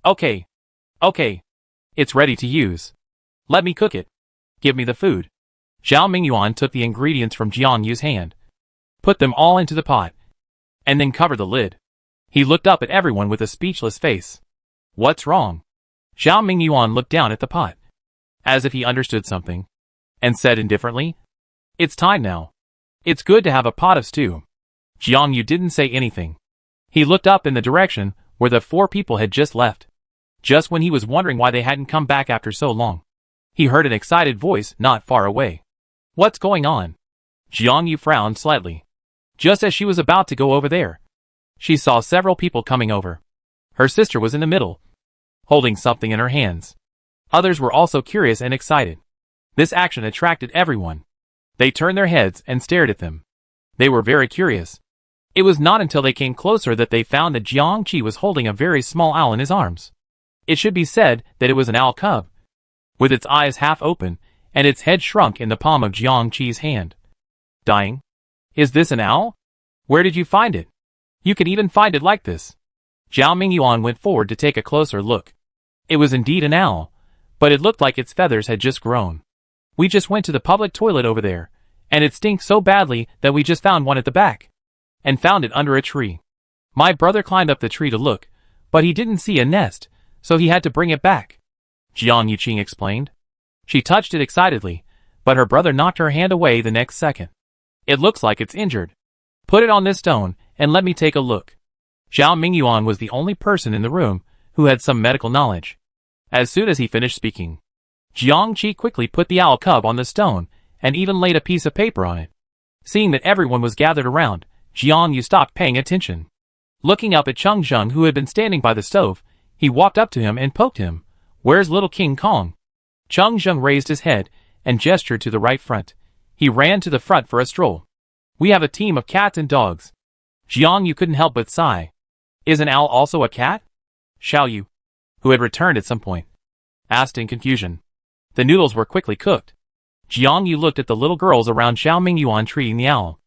Okay. Okay. It's ready to use. Let me cook it. Give me the food. Zhao Mingyuan took the ingredients from Jiang Yu's hand, put them all into the pot, and then covered the lid. He looked up at everyone with a speechless face. What's wrong? Zhao Mingyuan looked down at the pot, as if he understood something, and said indifferently, It's time now. It's good to have a pot of stew. Jiang Yu didn't say anything. He looked up in the direction where the 4 people had just left. Just when he was wondering why they hadn't come back after so long, he heard an excited voice not far away. What's going on? Jiang Yu frowned slightly. Just as she was about to go over there, she saw several people coming over. Her sister was in the middle, holding something in her hands. Others were also curious and excited. This action attracted everyone. They turned their heads and stared at them. They were very curious. It was not until they came closer that they found that Jiang Qi was holding a very small owl in his arms. It should be said that it was an owl cub, with its eyes half open and its head shrunk in the palm of Jiang Qi's hand. Dying? Is this an owl? Where did you find it? You can even find it like this. Zhao Mingyuan went forward to take a closer look. It was indeed an owl, but it looked like its feathers had just grown. We just went to the public toilet over there, and it stinks so badly that we just found one at the back, and found it under a tree. My brother climbed up the tree to look, but he didn't see a nest, so he had to bring it back. Jiang Yuqing explained. She touched it excitedly, but her brother knocked her hand away the next second. It looks like it's injured. Put it on this stone, and let me take a look. Zhao Mingyuan was the only person in the room who had some medical knowledge. As soon as he finished speaking, Jiang Qi quickly put the owl cub on the stone, and even laid a piece of paper on it. Seeing that everyone was gathered around, Jiang Yu stopped paying attention. Looking up at Cheng Zheng, who had been standing by the stove, he walked up to him and poked him. "Where's little King Kong?" Cheng Zheng raised his head and gestured to the right front. He ran to the front for a stroll. "We have a team of cats and dogs." Jiang Yu couldn't help but sigh. "Is an owl also a cat?" Xiao Yu, who had returned at some point, asked in confusion. The noodles were quickly cooked. Jiang Yu looked at the little girls around Xiao Mingyuan treating the owl.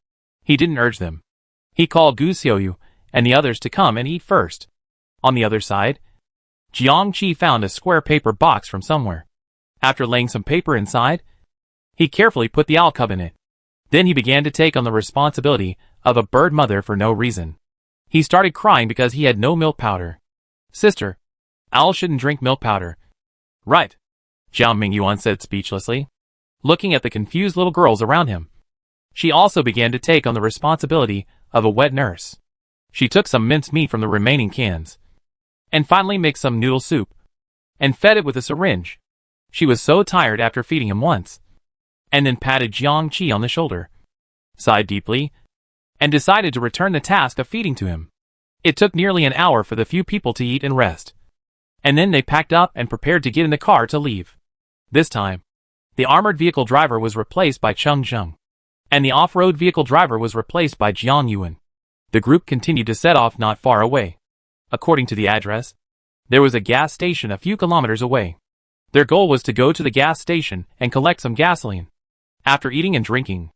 He didn't urge them. He called Gu Xiaoyu and the others to come and eat first. On the other side, Jiang Qi found a square paper box from somewhere. After laying some paper inside, he carefully put the owl cub in it. Then he began to take on the responsibility of a bird mother for no reason. He started crying because he had no milk powder. "Sister, owls shouldn't drink milk powder." "Right," Xiao Mingyuan said speechlessly, looking at the confused little girls around him. She also began to take on the responsibility of a wet nurse. She took some minced meat from the remaining cans, and finally mixed some noodle soup, and fed it with a syringe. She was so tired after feeding him once, and then patted Jiang Qi on the shoulder, sighed deeply, and decided to return the task of feeding to him. It took nearly an hour for the few people to eat and rest, and then they packed up and prepared to get in the car to leave. This time, the armored vehicle driver was replaced by Cheng Zheng, and the off-road vehicle driver was replaced by Jiang Yuan. The group continued to set off not far away. According to the address, there was a gas station a few kilometers away. Their goal was to go to the gas station and collect some gasoline. After eating and drinking,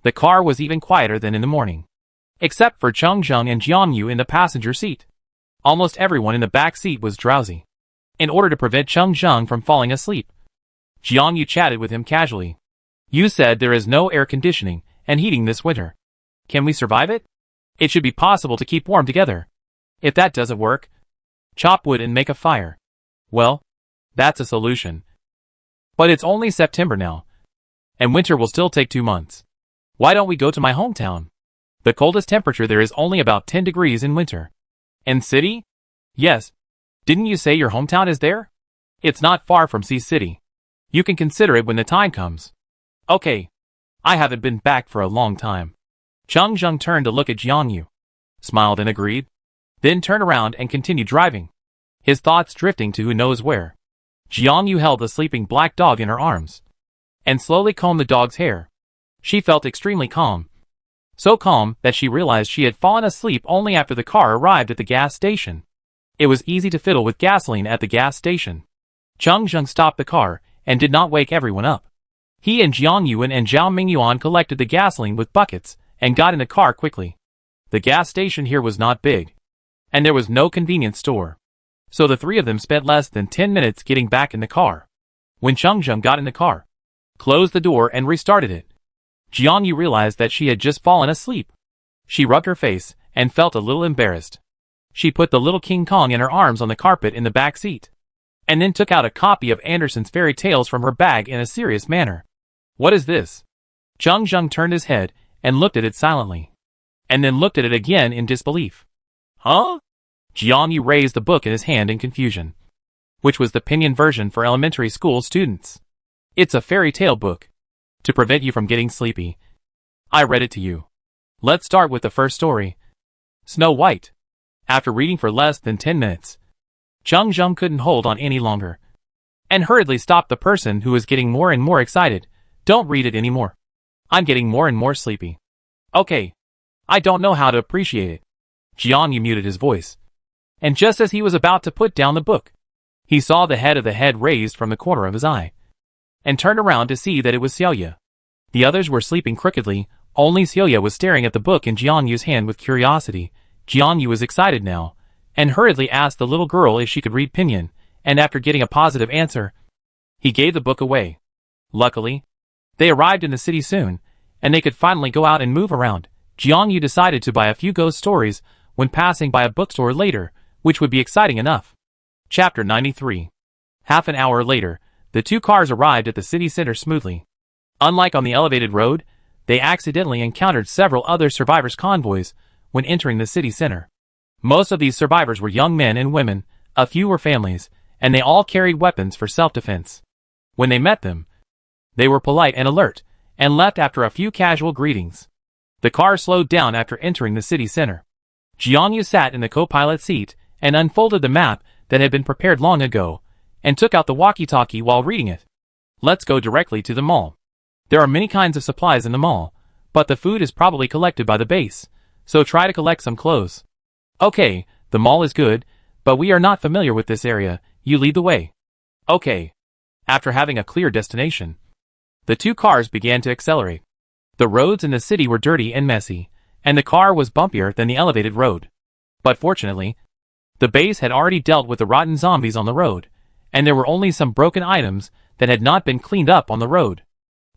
the car was even quieter than in the morning, except for Cheng Zheng and Jiang Yu in the passenger seat. Almost everyone in the back seat was drowsy. In order to prevent Cheng Zheng from falling asleep, Jiang Yu chatted with him casually. "You said there is no air conditioning and heating this winter. Can we survive it? It should be possible to keep warm together. If that doesn't work, chop wood and make a fire." "Well, that's a solution. But it's only September now, and winter will still take 2 months. Why don't we go to my hometown? The coldest temperature there is only about 10 degrees in winter." "And city?" "Yes. Didn't you say your hometown is there? It's not far from Sea City. You can consider it when the time comes." "Okay. I haven't been back for a long time." Cheng Zheng turned to look at Jiang Yu, smiled and agreed, then turned around and continued driving, his thoughts drifting to who knows where. Jiang Yu held the sleeping black dog in her arms, and slowly combed the dog's hair. She felt extremely calm. So calm that she realized she had fallen asleep only after the car arrived at the gas station. It was easy to fiddle with gasoline at the gas station. Cheng Zheng stopped the car and did not wake everyone up. He and Jiang Yuan and Zhao Mingyuan collected the gasoline with buckets and got in the car quickly. The gas station here was not big, and there was no convenience store, so the three of them spent less than 10 minutes getting back in the car. When Cheng Zheng got in the car, closed the door and restarted it, Jiang Yu realized that she had just fallen asleep. She rubbed her face and felt a little embarrassed. She put the little King Kong in her arms on the carpet in the back seat, and then took out a copy of Andersen's fairy tales from her bag in a serious manner. "What is this?" Cheng Zheng turned his head and looked at it silently, and then looked at it again in disbelief. "Huh?" Jiang Yu raised the book in his hand in confusion, which was the Pinyin version for elementary school students. "It's a fairy tale book, to prevent you from getting sleepy. I read it to you. Let's start with the first story. Snow White." After reading for less than 10 minutes, Cheng Zheng couldn't hold on any longer, and hurriedly stopped the person who was getting more and more excited. "Don't read it anymore. I'm getting more and more sleepy." "Okay. I don't know how to appreciate it." Jiang Yu muted his voice, and just as he was about to put down the book, he saw the head of the head raised from the corner of his eye, and turned around to see that it was Xiaoya. The others were sleeping crookedly, only Xiaoya was staring at the book in Jiang Yu's hand with curiosity. Jiang Yu was excited now, and hurriedly asked the little girl if she could read Pinyin, and after getting a positive answer, he gave the book away. Luckily, they arrived in the city soon, and they could finally go out and move around. Jiang Yu decided to buy a few ghost stories when passing by a bookstore later, which would be exciting enough. Chapter 93. Half an hour later, the two cars arrived at the city center smoothly. Unlike on the elevated road, they accidentally encountered several other survivors' convoys when entering the city center. Most of these survivors were young men and women, a few were families, and they all carried weapons for self-defense. When they met them, they were polite and alert, and left after a few casual greetings. The car slowed down after entering the city center. Jiangyu sat in the co-pilot seat and unfolded the map that had been prepared long ago, and took out the walkie-talkie while reading it. Let's go directly to the mall. There are many kinds of supplies in the mall, but the food is probably collected by the base, so try to collect some clothes. Okay, the mall is good, but we are not familiar with this area, you lead the way. Okay. After having a clear destination, the two cars began to accelerate. The roads in the city were dirty and messy, and the car was bumpier than the elevated road. But fortunately, the base had already dealt with the rotten zombies on the road, and there were only some broken items that had not been cleaned up on the road.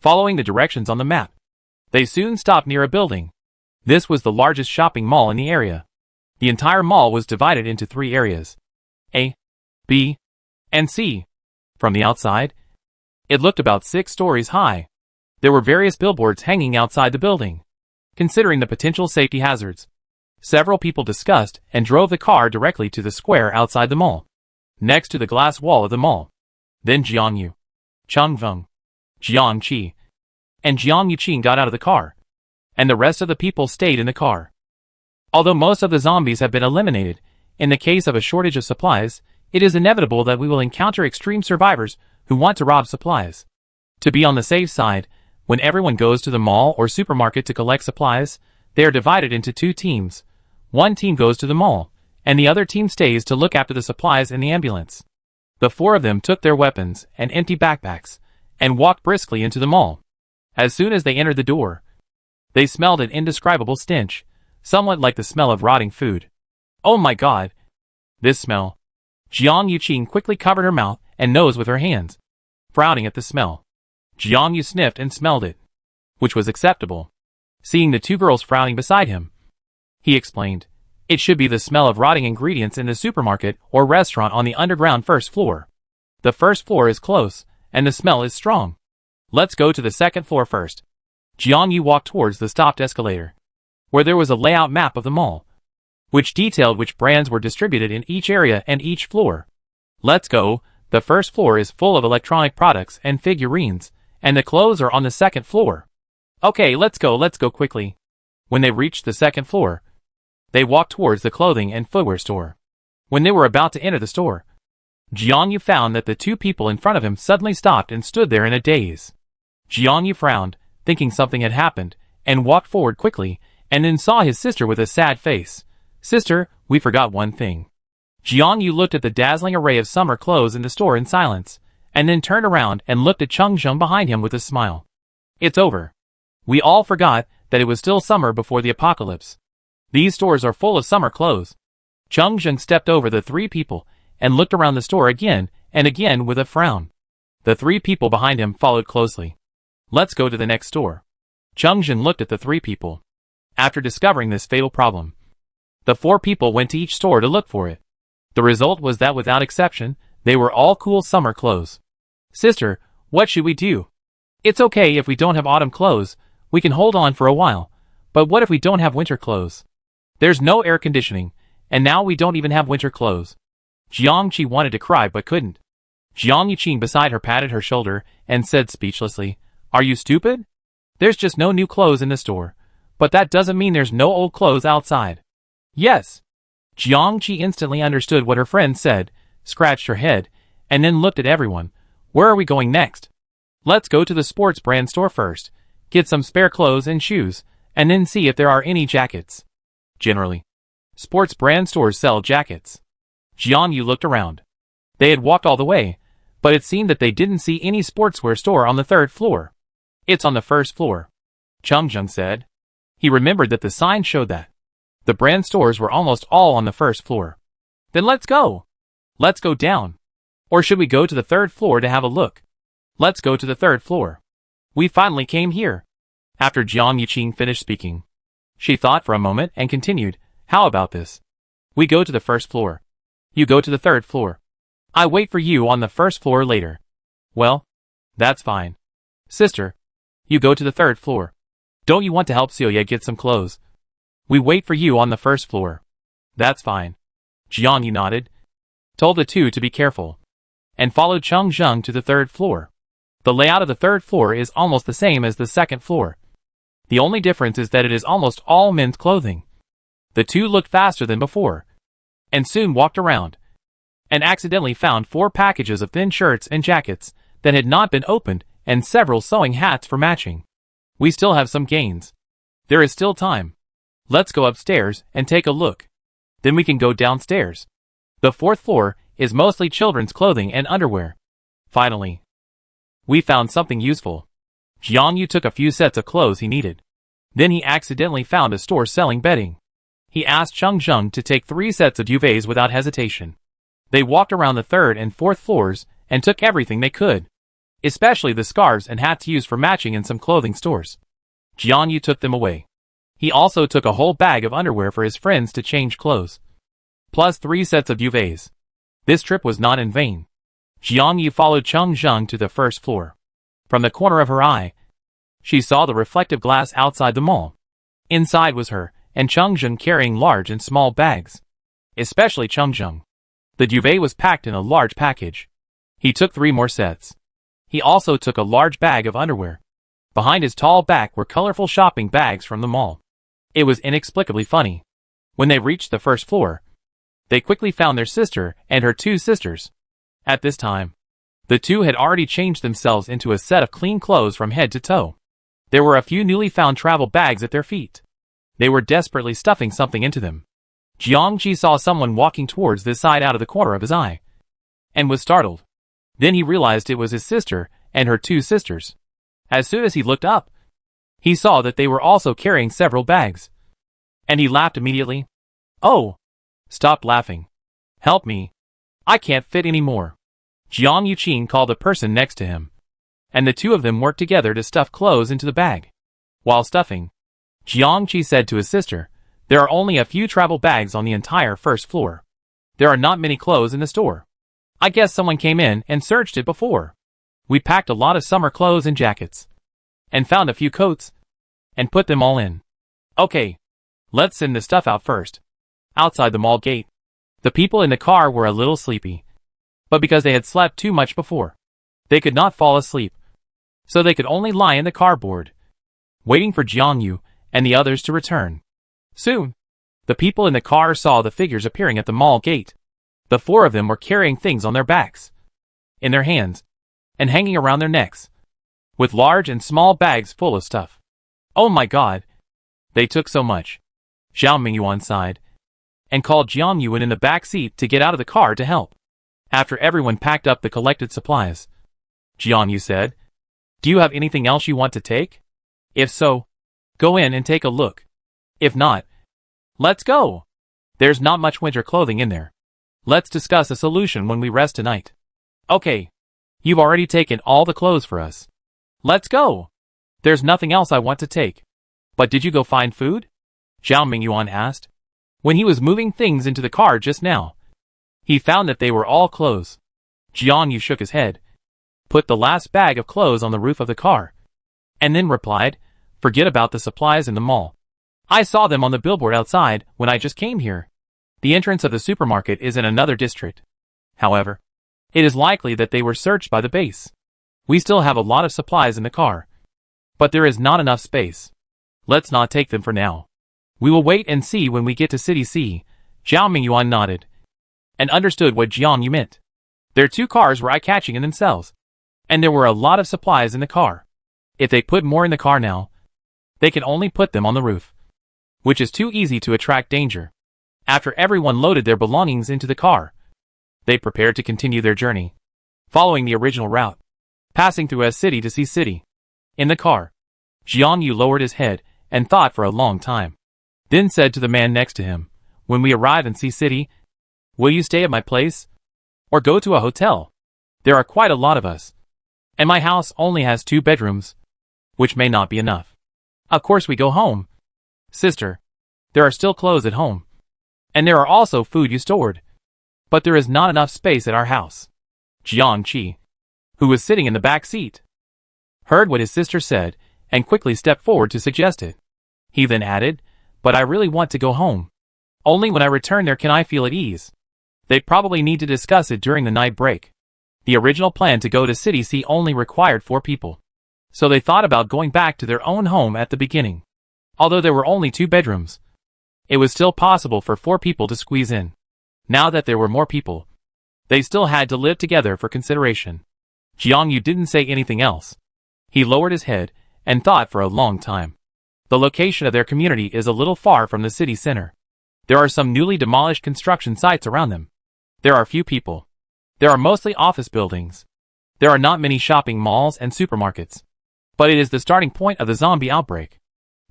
Following the directions on the map, they soon stopped near a building. This was the largest shopping mall in the area. The entire mall was divided into 3 areas: A, B, and C. From the outside, it looked about 6 stories high. There were various billboards hanging outside the building, considering the potential safety hazards. Several people discussed and drove the car directly to the square outside the mall, next to the glass wall of the mall. Then Jiangyu, Changfeng, Jiangqi, and Jiang Yuqing got out of the car, and the rest of the people stayed in the car. Although most of the zombies have been eliminated, in the case of a shortage of supplies, it is inevitable that we will encounter extreme survivors who want to rob supplies. To be on the safe side, when everyone goes to the mall or supermarket to collect supplies, they are divided into 2 teams. One team goes to the mall, and the other team stays to look after the supplies in the ambulance. The 4 of them took their weapons and empty backpacks, and walked briskly into the mall. As soon as they entered the door, they smelled an indescribable stench, somewhat like the smell of rotting food. Oh my god! This smell! Jiang Yuqing quickly covered her mouth and nose with her hands, frowning at the smell. Jiangyu sniffed and smelled it, which was acceptable. Seeing the 2 girls frowning beside him, he explained, "It should be the smell of rotting ingredients in the supermarket or restaurant on the underground first floor. The first floor is close, and the smell is strong. Let's go to the second floor first." Jiangyu walked towards the stopped escalator, where there was a layout map of the mall, which detailed which brands were distributed in each area and each floor. Let's go. The first floor is full of electronic products and figurines, and the clothes are on the second floor. Okay, let's go quickly. When they reached the second floor, they walked towards the clothing and footwear store. When they were about to enter the store, Jiangyu found that the 2 people in front of him suddenly stopped and stood there in a daze. Jiangyu frowned, thinking something had happened, and walked forward quickly, and then saw his sister with a sad face. "Sister, we forgot one thing." Jiangyu looked at the dazzling array of summer clothes in the store in silence, and then turned around and looked at Changzheng behind him with a smile. "It's over. We all forgot that it was still summer before the apocalypse. These stores are full of summer clothes." Changzheng stepped over the 3 people and looked around the store again and again with a frown. The 3 people behind him followed closely. "Let's go to the next store." Changzheng looked at the 3 people. After discovering this fatal problem, the 4 people went to each store to look for it. The result was that without exception, they were all cool summer clothes. "Sister, what should we do? It's okay if we don't have autumn clothes, we can hold on for a while, but what if we don't have winter clothes? There's no air conditioning, and now we don't even have winter clothes." Jiangqi wanted to cry but couldn't. Jiang Yuqing beside her patted her shoulder and said speechlessly, "Are you stupid? There's just no new clothes in the store, but that doesn't mean there's no old clothes outside." "Yes." Jiangqi instantly understood what her friend said, scratched her head, and then looked at everyone. "Where are we going next?" "Let's go to the sports brand store first, get some spare clothes and shoes, and then see if there are any jackets." Generally, sports brand stores sell jackets. Jiangyu looked around. They had walked all the way, but it seemed that they didn't see any sportswear store on the 3rd floor. "It's on the 1st floor," Changzheng said. He remembered that the sign showed that the brand stores were almost all on the 1st floor. "Then let's go. Let's go down. Or should we go to the 3rd floor to have a look?" "Let's go to the 3rd floor. We finally came here." After Jiang Yuqing finished speaking, she thought for a moment and continued, "How about this? We go to the 1st floor. You go to the 3rd floor. I wait for you on the 1st floor later." "Well, that's fine." "Sister, you go to the 3rd floor. Don't you want to help Celia get some clothes? We wait for you on the 1st floor." "That's fine." Jiangyu nodded, told the 2 to be careful, and followed Changzheng to the 3rd floor. The layout of the 3rd floor is almost the same as the 2nd floor. The only difference is that it is almost all men's clothing. The two looked faster than before, and soon walked around, and accidentally found 4 packages of thin shirts and jackets that had not been opened and several sewing hats for matching. We still have some gains. There is still time. Let's go upstairs and take a look. Then we can go downstairs. The 4th floor is mostly children's clothing and underwear. Finally, we found something useful. Jiangyu took a few sets of clothes he needed. Then he accidentally found a store selling bedding. He asked Cheng Zheng to take 3 sets of duvets without hesitation. They walked around the 3rd and 4th floors and took everything they could, especially the scarves and hats used for matching in some clothing stores. Jiangyu took them away. He also took a whole bag of underwear for his friends to change clothes, plus 3 sets of duvets. This trip was not in vain. Jiangyu followed Cheng Zheng to the 1st floor. From the corner of her eye, she saw the reflective glass outside the mall. Inside was her and Cheng Zheng carrying large and small bags, especially Cheng Zheng. The duvet was packed in a large package. He took 3 more sets. He also took a large bag of underwear. Behind his tall back were colorful shopping bags from the mall. It was inexplicably funny. When they reached the 1st floor, they quickly found their sister and her 2 sisters. At this time, the 2 had already changed themselves into a set of clean clothes from head to toe. There were a few newly found travel bags at their feet. They were desperately stuffing something into them. Jiangji saw someone walking towards this side out of the corner of his eye, and was startled. Then he realized it was his sister and her 2 sisters. As soon as he looked up, he saw that they were also carrying several bags, and he laughed immediately. "Oh! Stop laughing. Help me. I can't fit anymore." Jiang Yuqing called the person next to him, and the 2 of them worked together to stuff clothes into the bag. While stuffing, Jiang Qi said to his sister, "There are only a few travel bags on the entire 1st floor. There are not many clothes in the store. I guess someone came in and searched it before. We packed a lot of summer clothes and jackets, and found a few coats, and put them all in. Okay, let's send the stuff out first." Outside the mall gate, the people in the car were a little sleepy, but because they had slept too much before, they could not fall asleep, so they could only lie in the cardboard, waiting for Jiangyu and the others to return. Soon, the people in the car saw the figures appearing at the mall gate. The 4 of them were carrying things on their backs, in their hands, and hanging around their necks, with large and small bags full of stuff. "Oh my god! They took so much." Xiao Mingyuan sighed, and called Jiang Yuan in the back seat to get out of the car to help. After everyone packed up the collected supplies, Jiang Yu said, "Do you have anything else you want to take? If so, go in and take a look. If not, let's go. There's not much winter clothing in there. Let's discuss a solution when we rest tonight." "Okay. You've already taken all the clothes for us. Let's go. There's nothing else I want to take." "But did you go find food?" Xiao Mingyuan asked. When he was moving things into the car just now, he found that they were all clothes. Jiang Yu shook his head, put the last bag of clothes on the roof of the car, and then replied, "Forget about the supplies in the mall. I saw them on the billboard outside when I just came here. The entrance of the supermarket is in another district. However, it is likely that they were searched by the base. We still have a lot of supplies in the car, but there is not enough space. Let's not take them for now. We will wait and see when we get to City C." Zhao Mingyuan nodded, and understood what Jiang Yu meant. Their 2 cars were eye-catching in themselves, and there were a lot of supplies in the car. If they put more in the car now, they can only put them on the roof, which is too easy to attract danger. After everyone loaded their belongings into the car, they prepared to continue their journey, following the original route, passing through S City to C City. In the car, Jiang Yu lowered his head and thought for a long time, then said to the man next to him, "When we arrive in C City, will you stay at my place, or go to a hotel? There are quite a lot of us, and my house only has 2 bedrooms, which may not be enough. Of course we go home. Sister, there are still clothes at home, and there are also food you stored, but there is not enough space at our house." Jiang Qi, who was sitting in the back seat, heard what his sister said and quickly stepped forward to suggest it. He then added, "But I really want to go home. Only when I return there can I feel at ease." They probably need to discuss it during the night break. The original plan to go to City C only required 4 people. So they thought about going back to their own home at the beginning. Although there were only 2 bedrooms, it was still possible for 4 people to squeeze in. Now that there were more people, they still had to live together for consideration. Jiangyu didn't say anything else. He lowered his head and thought for a long time. The location of their community is a little far from the city center. There are some newly demolished construction sites around them. There are few people. There are mostly office buildings. There are not many shopping malls and supermarkets. But it is the starting point of the zombie outbreak.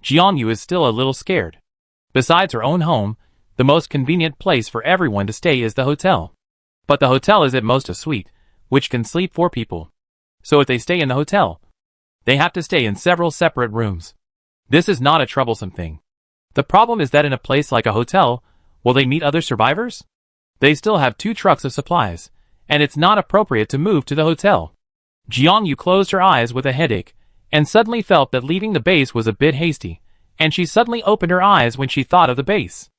Jiangyu is still a little scared. Besides her own home, the most convenient place for everyone to stay is the hotel. But the hotel is at most a suite, which can sleep 4 people. So if they stay in the hotel, they have to stay in several separate rooms. This is not a troublesome thing. The problem is that in a place like a hotel, will they meet other survivors? They still have 2 trucks of supplies, and it's not appropriate to move to the hotel. Jiangyu closed her eyes with a headache, and suddenly felt that leaving the base was a bit hasty, and she suddenly opened her eyes when she thought of the base.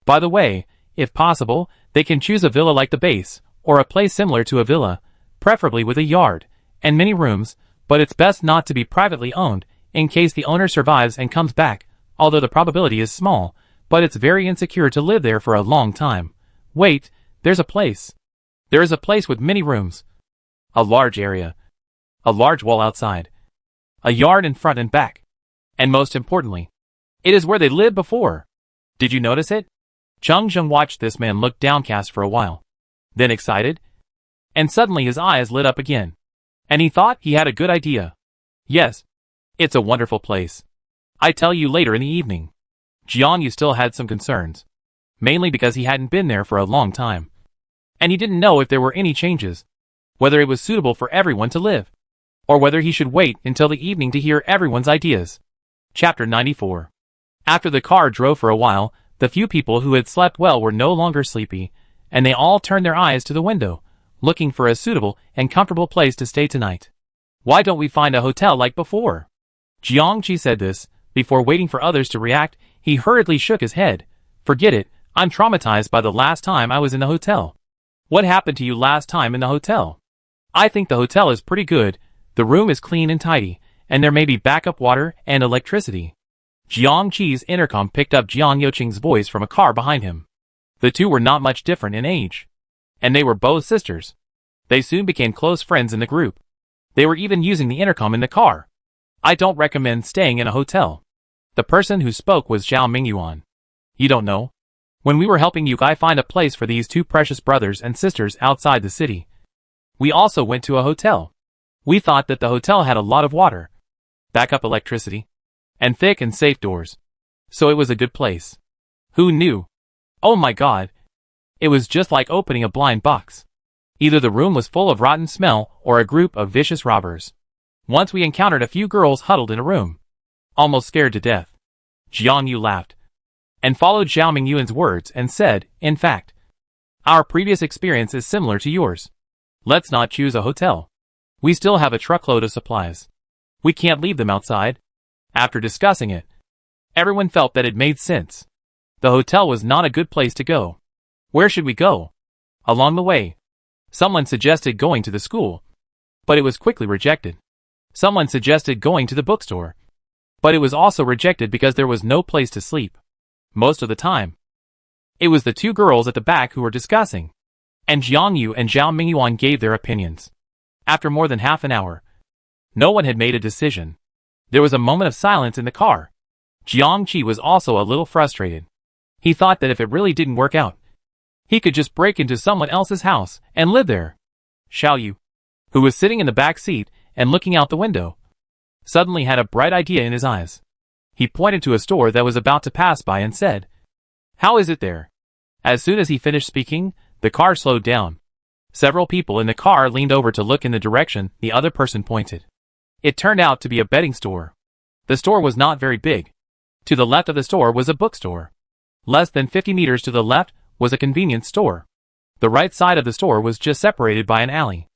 By the way, if possible, they can choose a villa like the base, or a place similar to a villa, preferably with a yard, and many rooms, but it's best not to be privately owned, in case the owner survives and comes back, although the probability is small, but it's very insecure to live there for a long time. Wait, there's a place. There is a place with many rooms. A large area. A large wall outside. A yard in front and back. And most importantly, it is where they lived before. Did you notice it? Chung Zheng watched this man look downcast for a while. Then excited. And suddenly his eyes lit up again. And he thought he had a good idea. Yes. It's a wonderful place. I tell you later in the evening. Jiangyu still had some concerns. Mainly because he hadn't been there for a long time. And he didn't know if there were any changes. Whether it was suitable for everyone to live. Or whether he should wait until the evening to hear everyone's ideas. Chapter 94. After the car drove for a while, the few people who had slept well were no longer sleepy, and they all turned their eyes to the window, looking for a suitable and comfortable place to stay tonight. Why don't we find a hotel like before? Jiangqi said this. Before waiting for others to react, he hurriedly shook his head. Forget it, I'm traumatized by the last time I was in the hotel. What happened to you last time in the hotel? I think the hotel is pretty good. The room is clean and tidy, and there may be backup water and electricity. Jiang Qi's intercom picked up Jiang Youqing's voice from a car behind him. The two were not much different in age. And they were both sisters. They soon became close friends in the group. They were even using the intercom in the car. I don't recommend staying in a hotel. The person who spoke was Zhao Mingyuan. You don't know? When we were helping you guys find a place for these 2 precious brothers and sisters outside the city, we also went to a hotel. We thought that the hotel had a lot of water, backup electricity, and thick and safe doors. So it was a good place. Who knew? Oh my god. It was just like opening a blind box. Either the room was full of rotten smell or a group of vicious robbers. Once we encountered a few girls huddled in a room, almost scared to death. Jiang Yu laughed, and followed Zhao Mingyuan's words and said, in fact, our previous experience is similar to yours. Let's not choose a hotel. We still have a truckload of supplies. We can't leave them outside. After discussing it, everyone felt that it made sense. The hotel was not a good place to go. Where should we go? Along the way, someone suggested going to the school, but it was quickly rejected. Someone suggested going to the bookstore, but it was also rejected because there was no place to sleep. Most of the time, it was the 2 girls at the back who were discussing, and Jiang Yu and Zhao Mingyuan gave their opinions. After more than half an hour, no one had made a decision. There was a moment of silence in the car. Jiang Qi was also a little frustrated. He thought that if it really didn't work out, he could just break into someone else's house and live there. Xiao Yu, who was sitting in the back seat and looking out the window, suddenly had a bright idea in his eyes. He pointed to a store that was about to pass by and said, "How is it there?" As soon as he finished speaking, the car slowed down. Several people in the car leaned over to look in the direction the other person pointed. It turned out to be a bedding store. The store was not very big. To the left of the store was a bookstore. Less than 50 meters to the left was a convenience store. The right side of the store was just separated by an alley.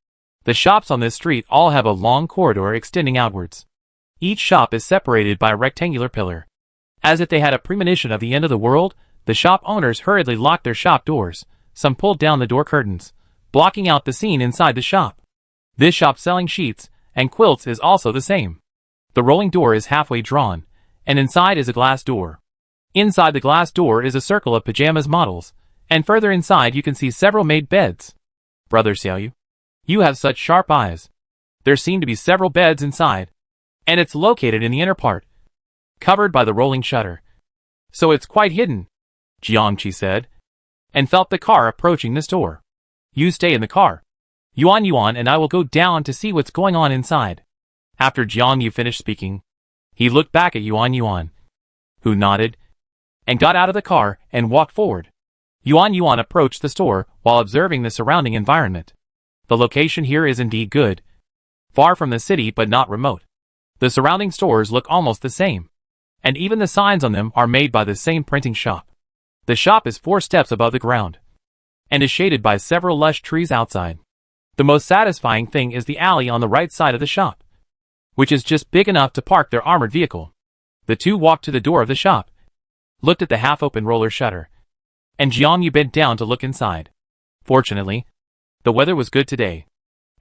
The shops on this street all have a long corridor extending outwards. Each shop is separated by a rectangular pillar. As if they had a premonition of the end of the world, the shop owners hurriedly locked their shop doors. Some pulled down the door curtains, blocking out the scene inside the shop. This shop selling sheets and quilts is also the same. The rolling door is halfway drawn, and inside is a glass door. Inside the glass door is a circle of pajamas models, and further inside you can see several made beds. Brother Xiaoyu, you have such sharp eyes. There seem to be several beds inside, and it's located in the inner part, covered by the rolling shutter. So it's quite hidden, Jiangqi said, and felt the car approaching this door. You stay in the car, Yuan, and I will go down to see what's going on inside. After Jiangyu finished speaking, he looked back at Yuan, who nodded, and got out of the car and walked forward. Yuan approached the store while observing the surrounding environment. The location here is indeed good, far from the city but not remote. The surrounding stores look almost the same, and even the signs on them are made by the same printing shop. The shop is 4 steps above the ground, and is shaded by several lush trees outside. The most satisfying thing is the alley on the right side of the shop, which is just big enough to park their armored vehicle. The two walked to the door of the shop, looked at the half-open roller shutter, and Jiangyu bent down to look inside. Fortunately, the weather was good today,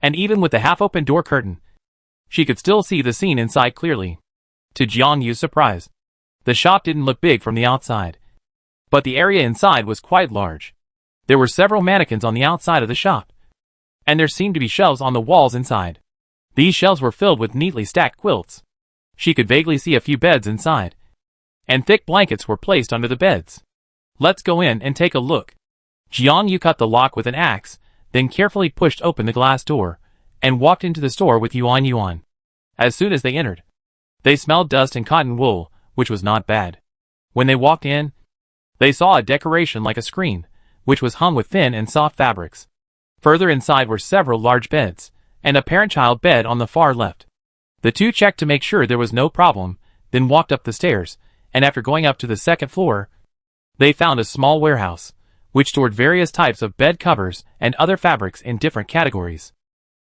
and even with the half-open door curtain, she could still see the scene inside clearly. To Jiangyu's surprise, the shop didn't look big from the outside, but the area inside was quite large. There were several mannequins on the outside of the shop, and there seemed to be shelves on the walls inside. These shelves were filled with neatly stacked quilts. She could vaguely see a few beds inside, and thick blankets were placed under the beds. Let's go in and take a look. Jiangyu cut the lock with an axe, then carefully pushed open the glass door, and walked into the store with Yuan. As soon as they entered, they smelled dust and cotton wool, which was not bad. When they walked in, they saw a decoration like a screen, which was hung with thin and soft fabrics. Further inside were several large beds, and a parent-child bed on the far left. The two checked to make sure there was no problem, then walked up the stairs, and after going up to the second floor, they found a small warehouse, which stored various types of bed covers and other fabrics in different categories.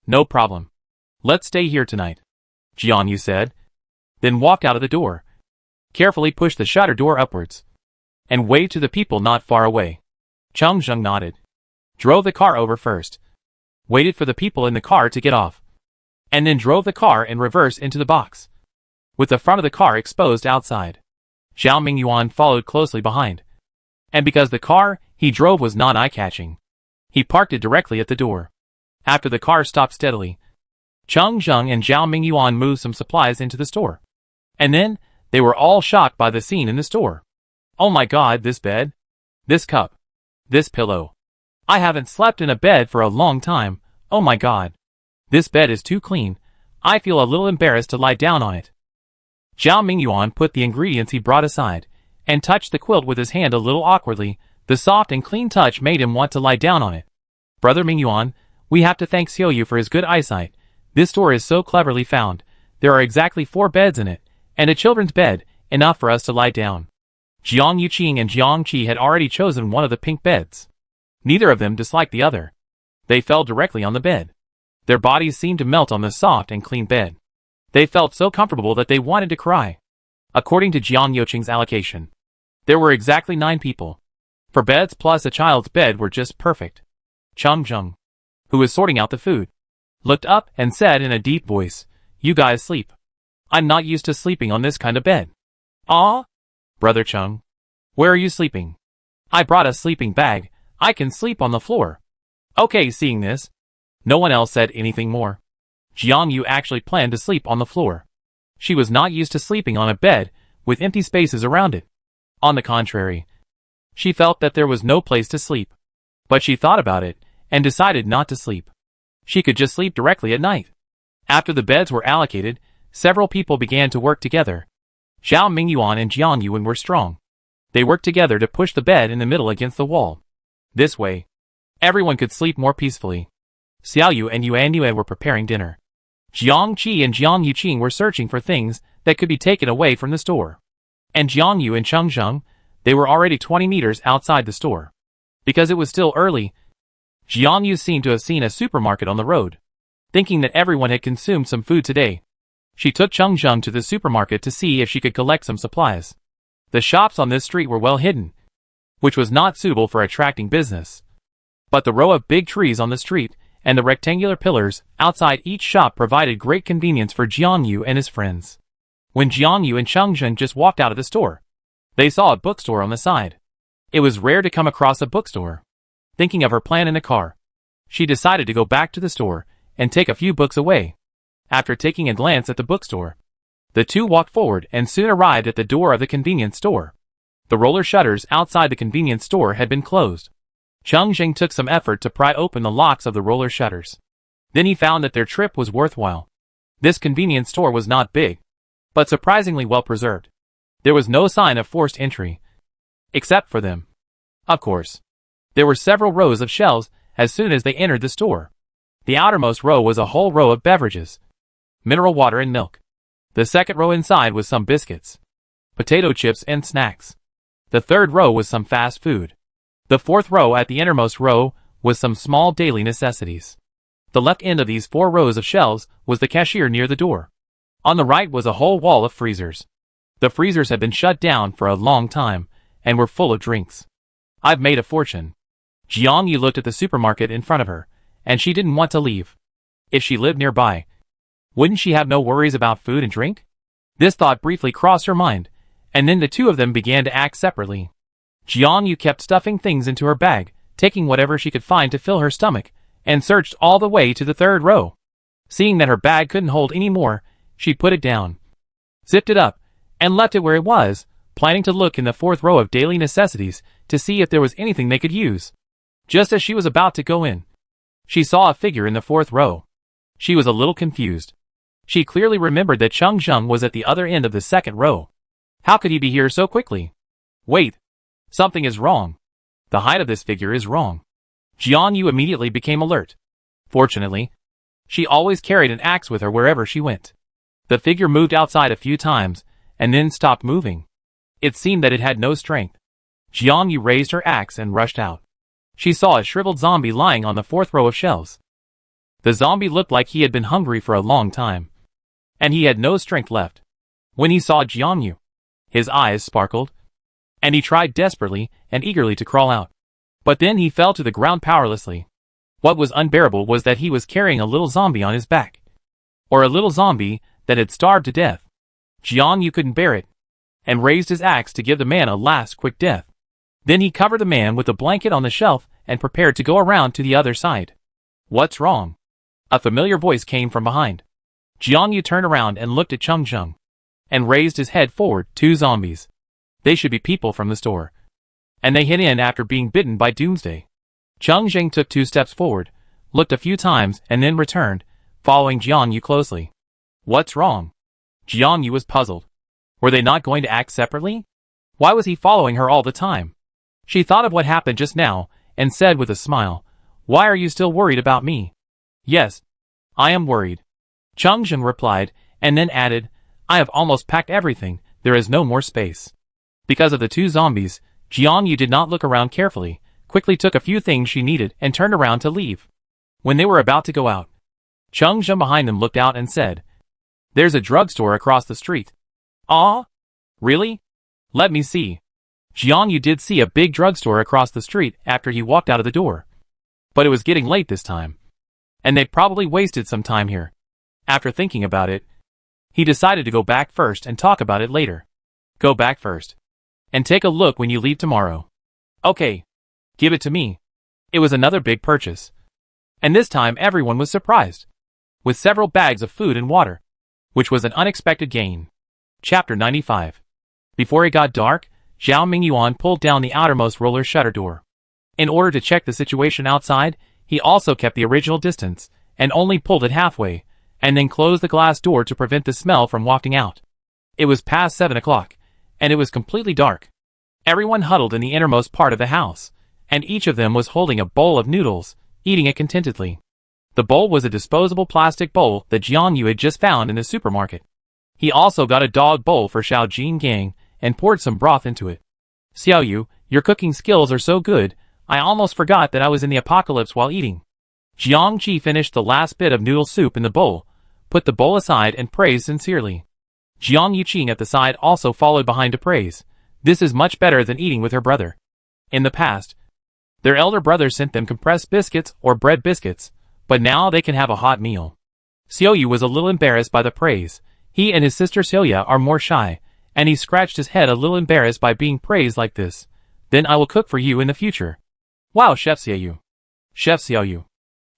No problem. Let's stay here tonight, Jiangyu said, then walked out of the door, carefully pushed the shutter door upwards, and waved to the people not far away. Zheng nodded, drove the car over first, waited for the people in the car to get off, and then drove the car in reverse into the box, with the front of the car exposed outside. Zhao Mingyuan followed closely behind, and because the car he drove was not eye-catching, he parked it directly at the door. After the car stopped steadily, Zheng and Zhao Mingyuan moved some supplies into the store, and then they were all shocked by the scene in the store. Oh my god, this bed, this cup, this pillow. I haven't slept in a bed for a long time. Oh my god. This bed is too clean. I feel a little embarrassed to lie down on it. Zhao Mingyuan put the ingredients he brought aside, and touched the quilt with his hand a little awkwardly. The soft and clean touch made him want to lie down on it. Brother Mingyuan, we have to thank Xiaoyu for his good eyesight. This store is so cleverly found. There are exactly 4 beds in it, and a children's bed, enough for us to lie down. Jiang Yuqing and Jiangqi had already chosen one of the pink beds. Neither of them disliked the other. They fell directly on the bed. Their bodies seemed to melt on the soft and clean bed. They felt so comfortable that they wanted to cry. According to Jiang Yuqing's allocation, there were exactly 9 people. 4 beds plus a child's bed were just perfect. Zheng, who was sorting out the food, looked up and said in a deep voice, "You guys sleep. I'm not used to sleeping on this kind of bed." "Ah? Brother Cheng, where are you sleeping?" "I brought a sleeping bag. I can sleep on the floor." Okay, seeing this, no one else said anything more. Jiangyu actually planned to sleep on the floor. She was not used to sleeping on a bed with empty spaces around it. On the contrary, she felt that there was no place to sleep. But she thought about it and decided not to sleep. She could just sleep directly at night. After the beds were allocated, several people began to work together. Zhao Mingyuan and Jiang Yuan were strong. They worked together to push the bed in the middle against the wall. This way, everyone could sleep more peacefully. Xiaoyu and Yuan were preparing dinner. Jiangqi and Jiang Yuqing were searching for things that could be taken away from the store. And Jiangyu and Zheng, they were already 20 meters outside the store. Because it was still early, Jiangyu seemed to have seen a supermarket on the road. Thinking that everyone had consumed some food today, she took Zheng to the supermarket to see if she could collect some supplies. The shops on this street were well hidden, which was not suitable for attracting business. But the row of big trees on the street and the rectangular pillars outside each shop provided great convenience for Jiangyu and his friends. when Jiang Yu and Cheng Zheng just walked out of the store. They saw a bookstore on the side. It was rare to come across a bookstore. Thinking of her plan in the car, she decided to go back to the store and take a few books away. After taking a glance at the bookstore, the two walked forward and soon arrived at the door of the convenience store. The roller shutters outside the convenience store had been closed. Cheng Zheng took some effort to pry open the locks of the roller shutters. Then he found that their trip was worthwhile. This convenience store was not big, but surprisingly well preserved. There was no sign of forced entry, except for them. Of course, there were several rows of shelves as soon as they entered the store. The outermost row was a whole row of beverages, mineral water and milk. The second row inside was some biscuits, potato chips and snacks. The third row was some fast food. The fourth row at the innermost row was some small daily necessities. The left end of these 4 rows of shelves was the cashier near the door. On the right was a whole wall of freezers. The freezers had been shut down for a long time and were full of drinks. I've made a fortune. Jiang Yu looked at the supermarket in front of her, and she didn't want to leave. If she lived nearby, wouldn't she have no worries about food and drink? This thought briefly crossed her mind, and then the two of them began to act separately. Jiang Yu kept stuffing things into her bag, taking whatever she could find to fill her stomach, and searched all the way to the third row. Seeing that her bag couldn't hold any more, she put it down, zipped it up, and left it where it was, planning to look in the fourth row of daily necessities to see if there was anything they could use. Just as she was about to go in, she saw a figure in the fourth row. She was a little confused. She clearly remembered that Cheng Zheng was at the other end of the second row. How could he be here so quickly? Wait. Something is wrong. The height of this figure is wrong. Jiang Yu immediately became alert. Fortunately, she always carried an axe with her wherever she went. The figure moved outside a few times, and then stopped moving. It seemed that it had no strength. Jiang Yu raised her axe and rushed out. She saw a shriveled zombie lying on the fourth row of shelves. The zombie looked like he had been hungry for a long time, and he had no strength left. When he saw Jiang Yu, his eyes sparkled, and he tried desperately and eagerly to crawl out. But then he fell to the ground powerlessly. What was unbearable was that he was carrying a little zombie on his back, or a little zombie that had starved to death. Jiang Yu couldn't bear it, and raised his axe to give the man a last quick death. Then he covered the man with a blanket on the shelf and prepared to go around to the other side. What's wrong? A familiar voice came from behind. Jiang Yu turned around and looked at Cheng Zheng, and raised his head forward. 2 zombies. They should be people from the store, and they hid in after being bitten by Doomsday. Cheng Zheng took 2 steps forward, looked a few times and then returned, following Jiang Yu closely. What's wrong? Jiang Yu was puzzled. Were they not going to act separately? Why was he following her all the time? She thought of what happened just now, and said with a smile, Why are you still worried about me? Yes, I am worried, Cheng Zheng replied, and then added, I have almost packed everything, there is no more space. Because of the 2 zombies, Jiang Yu did not look around carefully, quickly took a few things she needed and turned around to leave. When they were about to go out, Cheng Zheng behind them looked out and said, There's a drugstore across the street. Ah? Really? Let me see. Jiang Yu did see a big drugstore across the street after he walked out of the door. But it was getting late this time, and they probably wasted some time here. After thinking about it, he decided to go back first and talk about it later. Go back first, and take a look when you leave tomorrow. Okay. Give it to me. It was another big purchase. And this time everyone was surprised, with several bags of food and water, which was an unexpected gain. Chapter 95. Before it got dark, Zhao Mingyuan pulled down the outermost roller shutter door. In order to check the situation outside, he also kept the original distance, and only pulled it halfway, and then closed the glass door to prevent the smell from wafting out. It was past 7 o'clock, and it was completely dark. Everyone huddled in the innermost part of the house, and each of them was holding a bowl of noodles, eating it contentedly. The bowl was a disposable plastic bowl that Jiang Yu had just found in the supermarket. He also got a dog bowl for Xiao Jin Gang, and poured some broth into it. Xiao Yu, your cooking skills are so good, I almost forgot that I was in the apocalypse while eating. Jiang Ji finished the last bit of noodle soup in the bowl, put the bowl aside and praised sincerely. Jiang Yuqing at the side also followed behind to praise. This is much better than eating with her brother. In the past, their elder brother sent them compressed biscuits or bread biscuits, but now they can have a hot meal. Xiao Yu was a little embarrassed by the praise. He and his sister Celia are more shy, and he scratched his head a little embarrassed by being praised like this. Then I will cook for you in the future. Wow, Chef Xiaoyu. Chef Xiaoyu.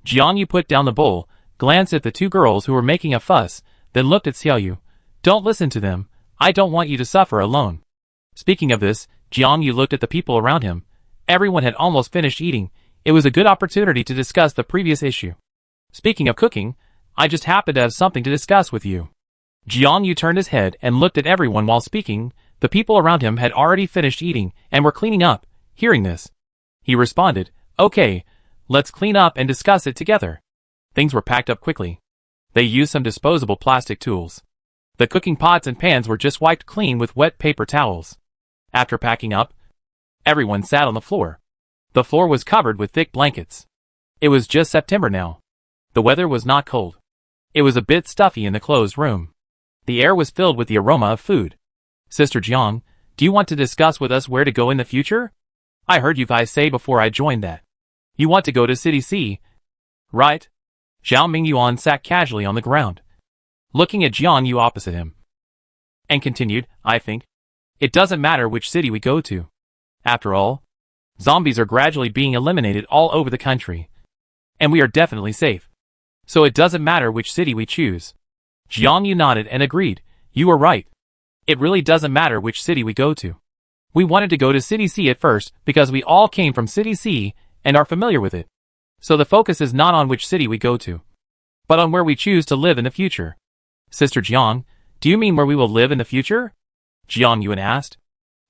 Jiang put down the bowl, glanced at the two girls who were making a fuss, then looked at Xiaoyu. Don't listen to them. I don't want you to suffer alone. Speaking of this, Jiang looked at the people around him. Everyone had almost finished eating. It was a good opportunity to discuss the previous issue. Speaking of cooking, I just happen to have something to discuss with you. Jiang turned his head and looked at everyone while speaking. The people around him had already finished eating and were cleaning up. Hearing this, he responded, Okay, let's clean up and discuss it together. Things were packed up quickly. They used some disposable plastic tools. The cooking pots and pans were just wiped clean with wet paper towels. After packing up, everyone sat on the floor. The floor was covered with thick blankets. It was just September now. The weather was not cold. It was a bit stuffy in the closed room. The air was filled with the aroma of food. Sister Jiang, do you want to discuss with us where to go in the future? I heard you guys say before I joined that you want to go to City C, right? Zhao Mingyuan sat casually on the ground, looking at Jiang opposite him, and continued, I think it doesn't matter which city we go to. After all, zombies are gradually being eliminated all over the country, and we are definitely safe. So it doesn't matter which city we choose. Jiang nodded and agreed. You were right. It really doesn't matter which city we go to. We wanted to go to City C at first because we all came from City C and are familiar with it. So the focus is not on which city we go to, but on where we choose to live in the future. Sister Jiang, do you mean where we will live in the future? Jiang Yuan asked.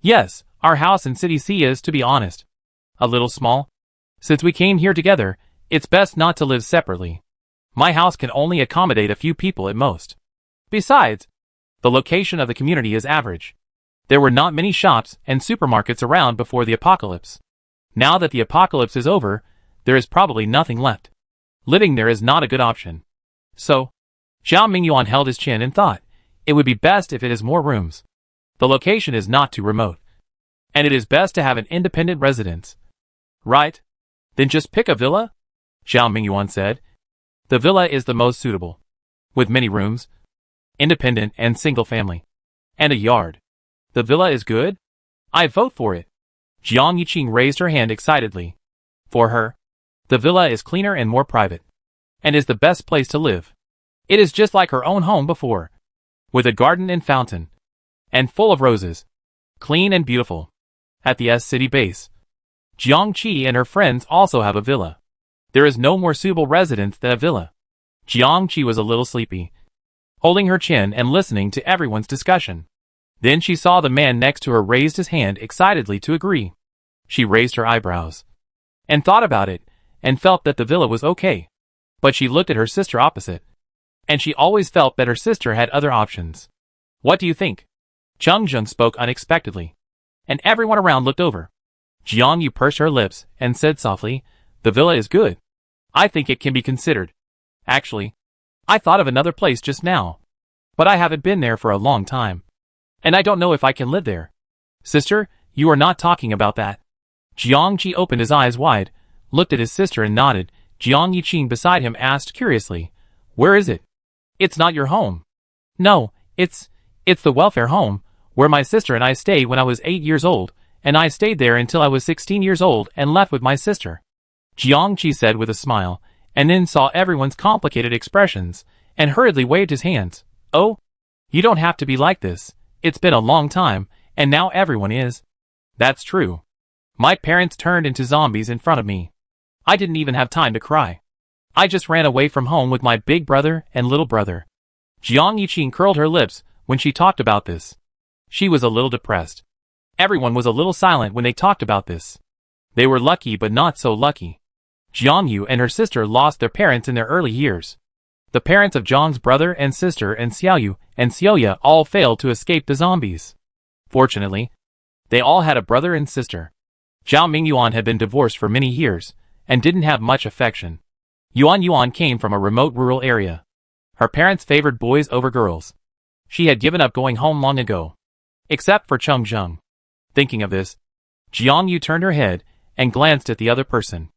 Yes, our house in City C is, to be honest, a little small. Since we came here together, it's best not to live separately. My house can only accommodate a few people at most. Besides, the location of the community is average. There were not many shops and supermarkets around before the apocalypse. Now that the apocalypse is over, there is probably nothing left. Living there is not a good option. So, Zhao Mingyuan held his chin and thought, it would be best if it has more rooms. The location is not too remote, and it is best to have an independent residence. Right? Then just pick a villa? Zhao Mingyuan said. The villa is the most suitable, with many rooms, independent and single family, and a yard. The villa is good? I vote for it. Jiang Yiqing raised her hand excitedly. For her, the villa is cleaner and more private, and is the best place to live. It is just like her own home before, with a garden and fountain, and full of roses, clean and beautiful. At the S-City base, Jiang Qi and her friends also have a villa. There is no more suitable residence than a villa. Jiang Qi was a little sleepy, holding her chin and listening to everyone's discussion. Then she saw the man next to her raised his hand excitedly to agree. She raised her eyebrows, and thought about it, and felt that the villa was okay. But she looked at her sister opposite, and she always felt that her sister had other options. What do you think? Cheng Zheng spoke unexpectedly, and everyone around looked over. Jiang Yu pursed her lips and said softly, the villa is good. I think it can be considered. Actually, I thought of another place just now, but I haven't been there for a long time, and I don't know if I can live there. Sister, you are not talking about that. Jiang Qi opened his eyes wide, looked at his sister and nodded. Jiang Yiqing beside him asked curiously, where is it? It's not your home. No, it's the welfare home, where my sister and I stayed when I was 8 years old, and I stayed there until I was 16 years old and left with my sister. Jiang Qi said with a smile, and then saw everyone's complicated expressions, and hurriedly waved his hands. Oh, you don't have to be like this. It's been a long time, and now everyone is. That's true. My parents turned into zombies in front of me. I didn't even have time to cry. I just ran away from home with my big brother and little brother. Jiang Yiqing curled her lips when she talked about this. She was a little depressed. Everyone was a little silent when they talked about this. They were lucky but not so lucky. Jiang Yu and her sister lost their parents in their early years. The parents of Zhang's brother and sister and Xiaoyu and Xiaoya all failed to escape the zombies. Fortunately, they all had a brother and sister. Zhao Mingyuan had been divorced for many years, and didn't have much affection. Yuan came from a remote rural area. Her parents favored boys over girls. She had given up going home long ago, except for Cheng Zheng. Thinking of this, Jiang Yu turned her head and glanced at the other person.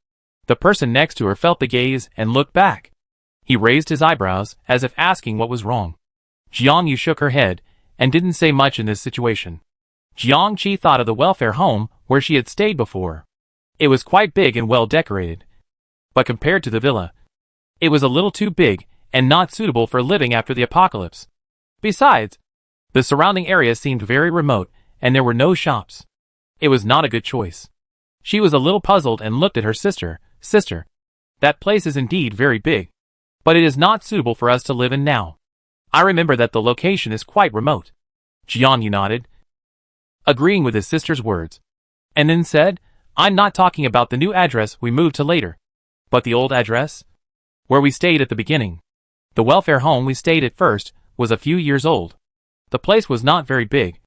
The person next to her felt the gaze and looked back. He raised his eyebrows as if asking what was wrong. Jiang Yu shook her head and didn't say much in this situation. Jiang Qi thought of the welfare home where she had stayed before. It was quite big and well decorated. But compared to the villa, it was a little too big and not suitable for living after the apocalypse. Besides, the surrounding area seemed very remote and there were no shops. It was not a good choice. She was a little puzzled and looked at her sister. Sister, that place is indeed very big, but it is not suitable for us to live in now. I remember that the location is quite remote. Jiang Yu nodded, agreeing with his sister's words, and then said, I'm not talking about the new address we moved to later, but the old address, where we stayed at the beginning. The welfare home we stayed at first was a few years old. The place was not very big,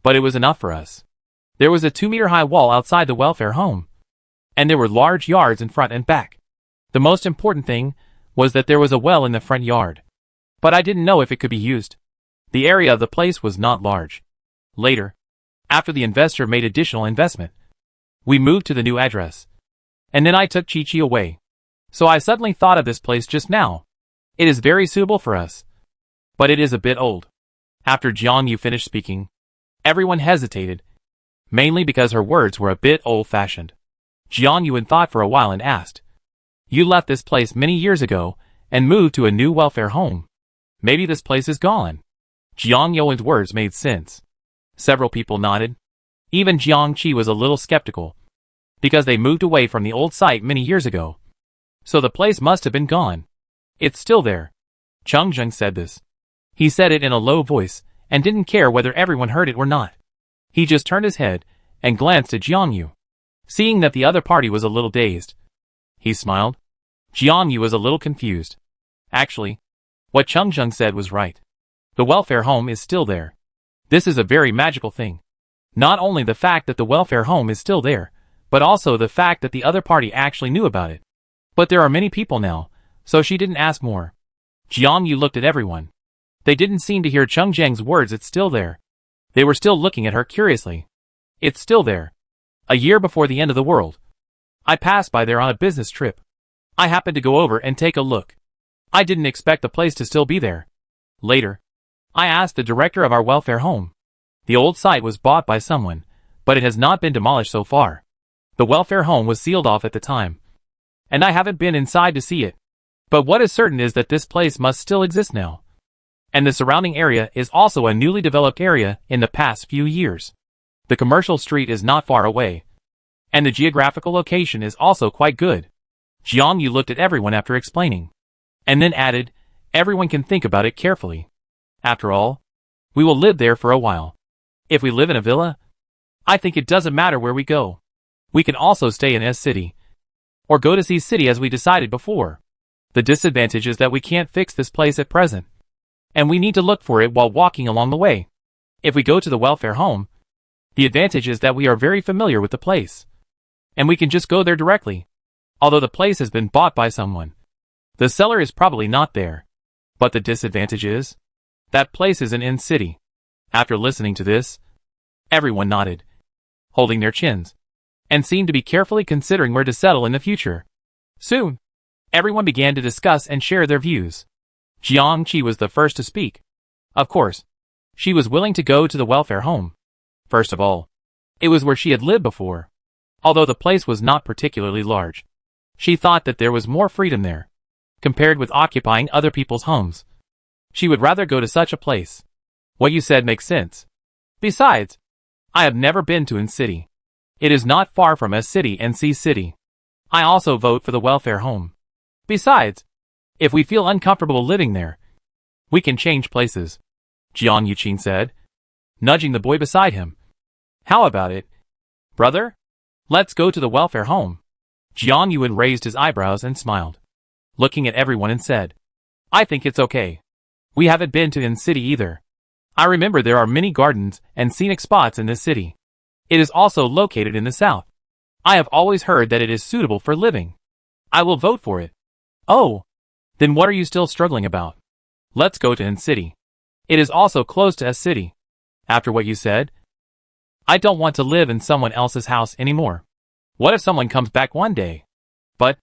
but it was enough for us. There was a 2-meter-high wall outside the welfare home, and there were large yards in front and back. The most important thing was that there was a well in the front yard, but I didn't know if it could be used. The area of the place was not large. Later, after the investor made additional investment, we moved to the new address, and then I took Chi-Chi away. So I suddenly thought of this place just now. It is very suitable for us, but it is a bit old. After Jiang Yu finished speaking, everyone hesitated, mainly because her words were a bit old-fashioned. Jiang Yu thought for a while and asked, You left this place many years ago and moved to a new welfare home. Maybe this place is gone. Jiang Yuan's words made sense. Several people nodded. Even Jiang Qi was a little skeptical, because they moved away from the old site many years ago. So the place must have been gone. It's still there. Cheng Zheng said this. He said it in a low voice and didn't care whether everyone heard it or not. He just turned his head and glanced at Jiang Yu. Seeing that the other party was a little dazed, he smiled. Jiang Yu was a little confused. Actually, what Cheng Zheng said was right. The welfare home is still there. This is a very magical thing. Not only the fact that the welfare home is still there, but also the fact that the other party actually knew about it. But there are many people now, so she didn't ask more. Jiang Yu looked at everyone. They didn't seem to hear Cheng Zheng's words. It's still there. They were still looking at her curiously. It's still there. A year before the end of the world, I passed by there on a business trip. I happened to go over and take a look. I didn't expect the place to still be there. Later, I asked the director of our welfare home. The old site was bought by someone, but it has not been demolished so far. The welfare home was sealed off at the time, and I haven't been inside to see it. But what is certain is that this place must still exist now. And the surrounding area is also a newly developed area in the past few years. The commercial street is not far away, and the geographical location is also quite good. Jiang Yu looked at everyone after explaining, and then added, everyone can think about it carefully. After all, we will live there for a while. If we live in a villa, I think it doesn't matter where we go. We can also stay in S City, or go to C City as we decided before. The disadvantage is that we can't fix this place at present, and we need to look for it while walking along the way. If we go to the welfare home, the advantage is that we are very familiar with the place, and we can just go there directly. Although the place has been bought by someone, the seller is probably not there. But the disadvantage is, that place is in city. After listening to this, everyone nodded, holding their chins, and seemed to be carefully considering where to settle in the future. Soon, everyone began to discuss and share their views. Jiang Qi was the first to speak. Of course, she was willing to go to the welfare home. First of all, it was where she had lived before. Although the place was not particularly large, she thought that there was more freedom there, compared with occupying other people's homes. She would rather go to such a place. What you said makes sense. Besides, I have never been to N City. It is not far from S City and C City. I also vote for the welfare home. Besides, if we feel uncomfortable living there, we can change places, Jiang Yuqin said, nudging the boy beside him. How about it, brother? Let's go to the welfare home. Jiang Yuan raised his eyebrows and smiled, looking at everyone and said, I think it's okay. We haven't been to N City either. I remember there are many gardens and scenic spots in this city. It is also located in the south. I have always heard that it is suitable for living. I will vote for it. Oh, then what are you still struggling about? Let's go to N City. It is also close to S City. After what you said, I don't want to live in someone else's house anymore. What if someone comes back one day? But,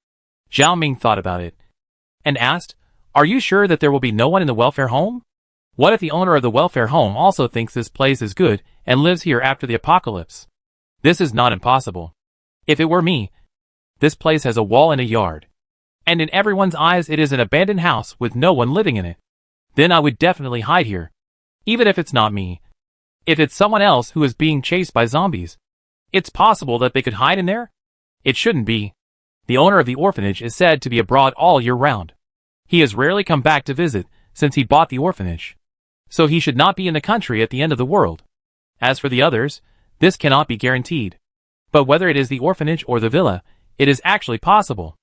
Zhao Ming thought about it, and asked, Are you sure that there will be no one in the welfare home? What if the owner of the welfare home also thinks this place is good and lives here after the apocalypse? This is not impossible. If it were me, this place has a wall and a yard. And in everyone's eyes it is an abandoned house with no one living in it. Then I would definitely hide here. Even if it's not me. If it's someone else who is being chased by zombies. It's possible that they could hide in there? It shouldn't be. The owner of the orphanage is said to be abroad all year round. He has rarely come back to visit since he bought the orphanage. So he should not be in the country at the end of the world. As for the others, this cannot be guaranteed. But whether it is the orphanage or the villa, it is actually possible.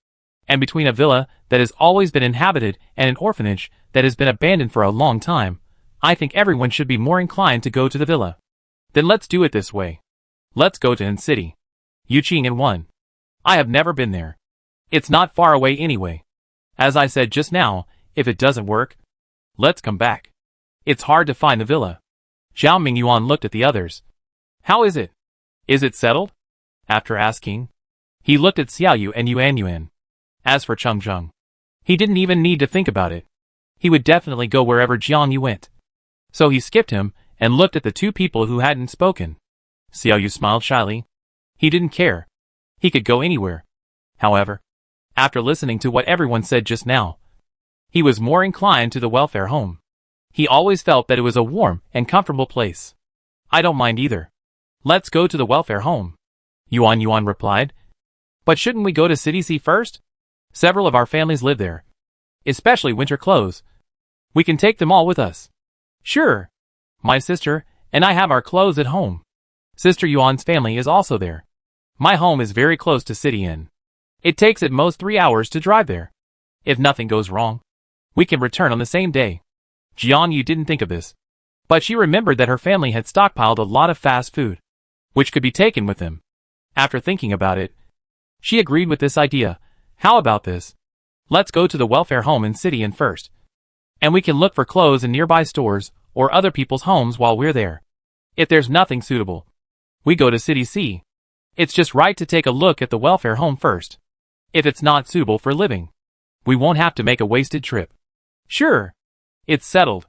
And between a villa that has always been inhabited and an orphanage that has been abandoned for a long time, I think everyone should be more inclined to go to the villa. Then let's do it this way. Let's go to N City. Yuqing and 1. I have never been there. It's not far away anyway. As I said just now, if it doesn't work, let's come back. It's hard to find the villa. Zhao Mingyuan looked at the others. How is it? Is it settled? After asking, he looked at Xiaoyu and Yuan. As for Cheng Zheng, he didn't even need to think about it. He would definitely go wherever Jiang Yu went. So he skipped him and looked at the two people who hadn't spoken. Xiaoyu smiled shyly. He didn't care. He could go anywhere. However, after listening to what everyone said just now, he was more inclined to the welfare home. He always felt that it was a warm and comfortable place. I don't mind either. Let's go to the welfare home. Yuan replied. But shouldn't we go to City C first? Several of our families live there. Especially winter clothes. We can take them all with us. Sure. My sister and I have our clothes at home. Sister Yuan's family is also there. My home is very close to City Inn. It takes at most 3 hours to drive there. If nothing goes wrong, we can return on the same day. Jiang Yu didn't think of this, but she remembered that her family had stockpiled a lot of fast food, which could be taken with them. After thinking about it, she agreed with this idea. How about this? Let's go to the welfare home in City Inn first. And we can look for clothes in nearby stores or other people's homes while we're there. If there's nothing suitable, we go to City C. It's just right to take a look at the welfare home first. If it's not suitable for living, we won't have to make a wasted trip. Sure. It's settled.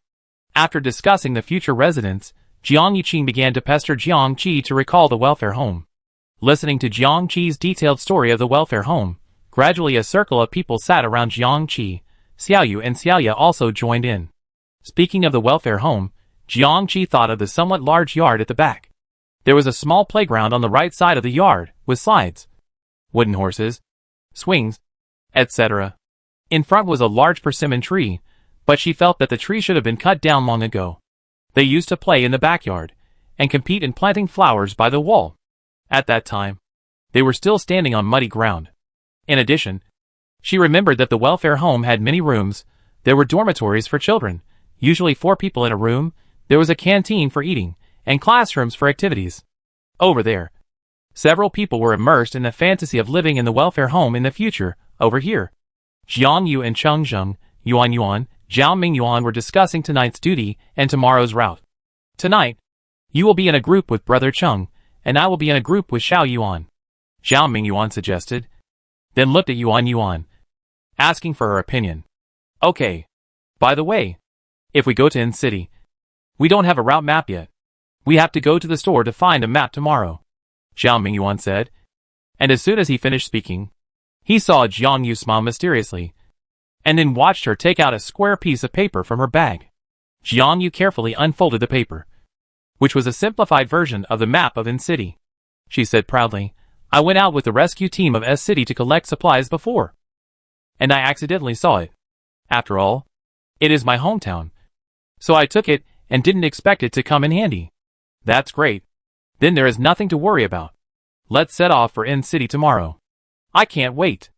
After discussing the future residents, Jiang Yiqing began to pester Jiang Qi to recall the welfare home. Listening to Jiang Qi's detailed story of the welfare home, gradually a circle of people sat around Jiang Qi. Xiaoyu and Xiaoya also joined in. Speaking of the welfare home, Jiang Qi thought of the somewhat large yard at the back. There was a small playground on the right side of the yard, with slides, wooden horses, swings, etc. In front was a large persimmon tree, but she felt that the tree should have been cut down long ago. They used to play in the backyard and compete in planting flowers by the wall. At that time, they were still standing on muddy ground. In addition, she remembered that the welfare home had many rooms. There were dormitories for children, usually 4 people in a room. There was a canteen for eating, and classrooms for activities. Over there, several people were immersed in the fantasy of living in the welfare home in the future. Over here, Jiang Yu and Cheng Zheng, Yuan, Zhao Mingyuan were discussing tonight's duty and tomorrow's route. Tonight, you will be in a group with Brother Cheng, and I will be in a group with Xiao Yuan. Zhao Mingyuan suggested, then looked at Yuan, asking for her opinion. Okay. By the way, if we go to N City, we don't have a route map yet. We have to go to the store to find a map tomorrow, Zhao Mingyuan said. And as soon as he finished speaking, he saw Jiang Yu smile mysteriously, and then watched her take out a square piece of paper from her bag. Jiang Yu carefully unfolded the paper, which was a simplified version of the map of N City. She said proudly, I went out with the rescue team of S City to collect supplies before, and I accidentally saw it. After all, it is my hometown, so I took it and didn't expect it to come in handy. That's great. Then there is nothing to worry about. Let's set off for N City tomorrow. I can't wait.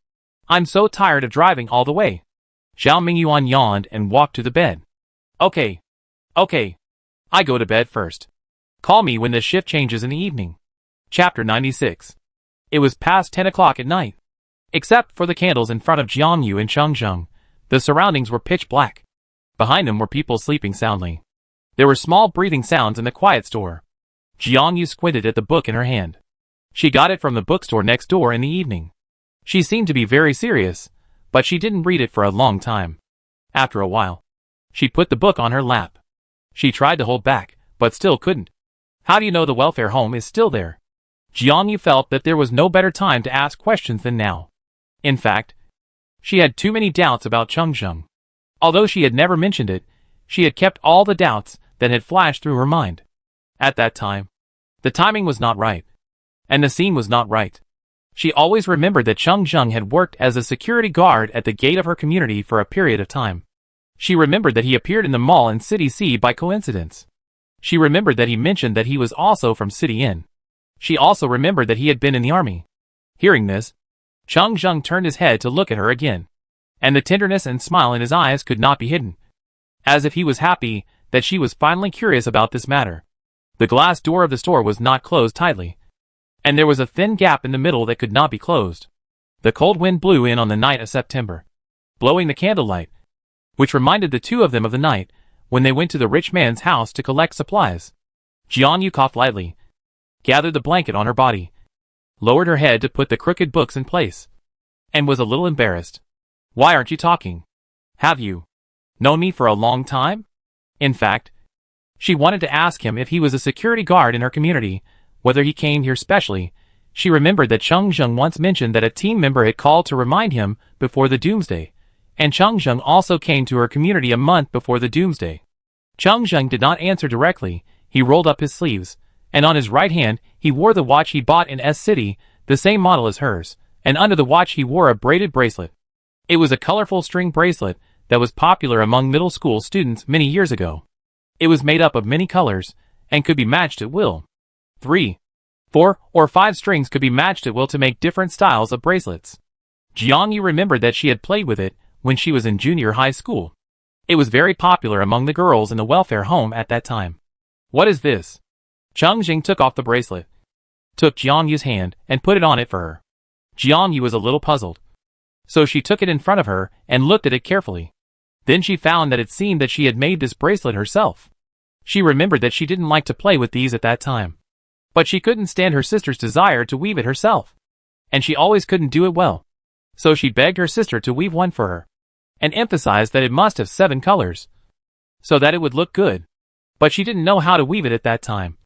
I'm so tired of driving all the way. Zhao Mingyuan yawned and walked to the bed. Okay. I go to bed first. Call me when the shift changes in the evening. Chapter 96. It was past 10 o'clock at night. Except for the candles in front of Jiang Yu and Cheng Zheng, the surroundings were pitch black. Behind them were people sleeping soundly. There were small breathing sounds in the quiet store. Jiang Yu squinted at the book in her hand. She got it from the bookstore next door in the evening. She seemed to be very serious, but she didn't read it for a long time. After a while, she put the book on her lap. She tried to hold back, but still couldn't. How do you know the welfare home is still there? Jiangyu felt that there was no better time to ask questions than now. In fact, she had too many doubts about Changzheng. Although she had never mentioned it, she had kept all the doubts that had flashed through her mind. At that time, the timing was not right. And the scene was not right. She always remembered that Changzheng had worked as a security guard at the gate of her community for a period of time. She remembered that he appeared in the mall in City C by coincidence. She remembered that he mentioned that he was also from City Inn. She also remembered that he had been in the army. Hearing this, Changzheng turned his head to look at her again. And the tenderness and smile in his eyes could not be hidden. As if he was happy that she was finally curious about this matter. The glass door of the store was not closed tightly. And there was a thin gap in the middle that could not be closed. The cold wind blew in on the night of September, blowing the candlelight, which reminded the two of them of the night when they went to the rich man's house to collect supplies. Jiangyu coughed lightly, gathered the blanket on her body, lowered her head to put the crooked books in place, and was a little embarrassed. Why aren't you talking? Have you known me for a long time? In fact, she wanted to ask him if he was a security guard in her community, whether he came here specially. She remembered that Changzheng once mentioned that a team member had called to remind him before the doomsday, and Changzheng also came to her community a month before the doomsday. Changzheng did not answer directly. He rolled up his sleeves, and on his right hand he wore the watch he bought in S-City, the same model as hers, and under the watch he wore a braided bracelet. It was a colorful string bracelet that was popular among middle school students many years ago. It was made up of many colors, and could be matched at will. 3, 4, or 5 strings could be matched at will to make different styles of bracelets. Jiangyu remembered that she had played with it when she was in junior high school. It was very popular among the girls in the welfare home at that time. What is this? Changzheng took off the bracelet, took Jiangyu's hand, and put it on it for her. Jiangyu was a little puzzled. So she took it in front of her and looked at it carefully. Then she found that it seemed that she had made this bracelet herself. She remembered that she didn't like to play with these at that time. But she couldn't stand her sister's desire to weave it herself. And she always couldn't do it well. So she begged her sister to weave one for her, and emphasized that it must have 7 colors, so that it would look good. But she didn't know how to weave it at that time.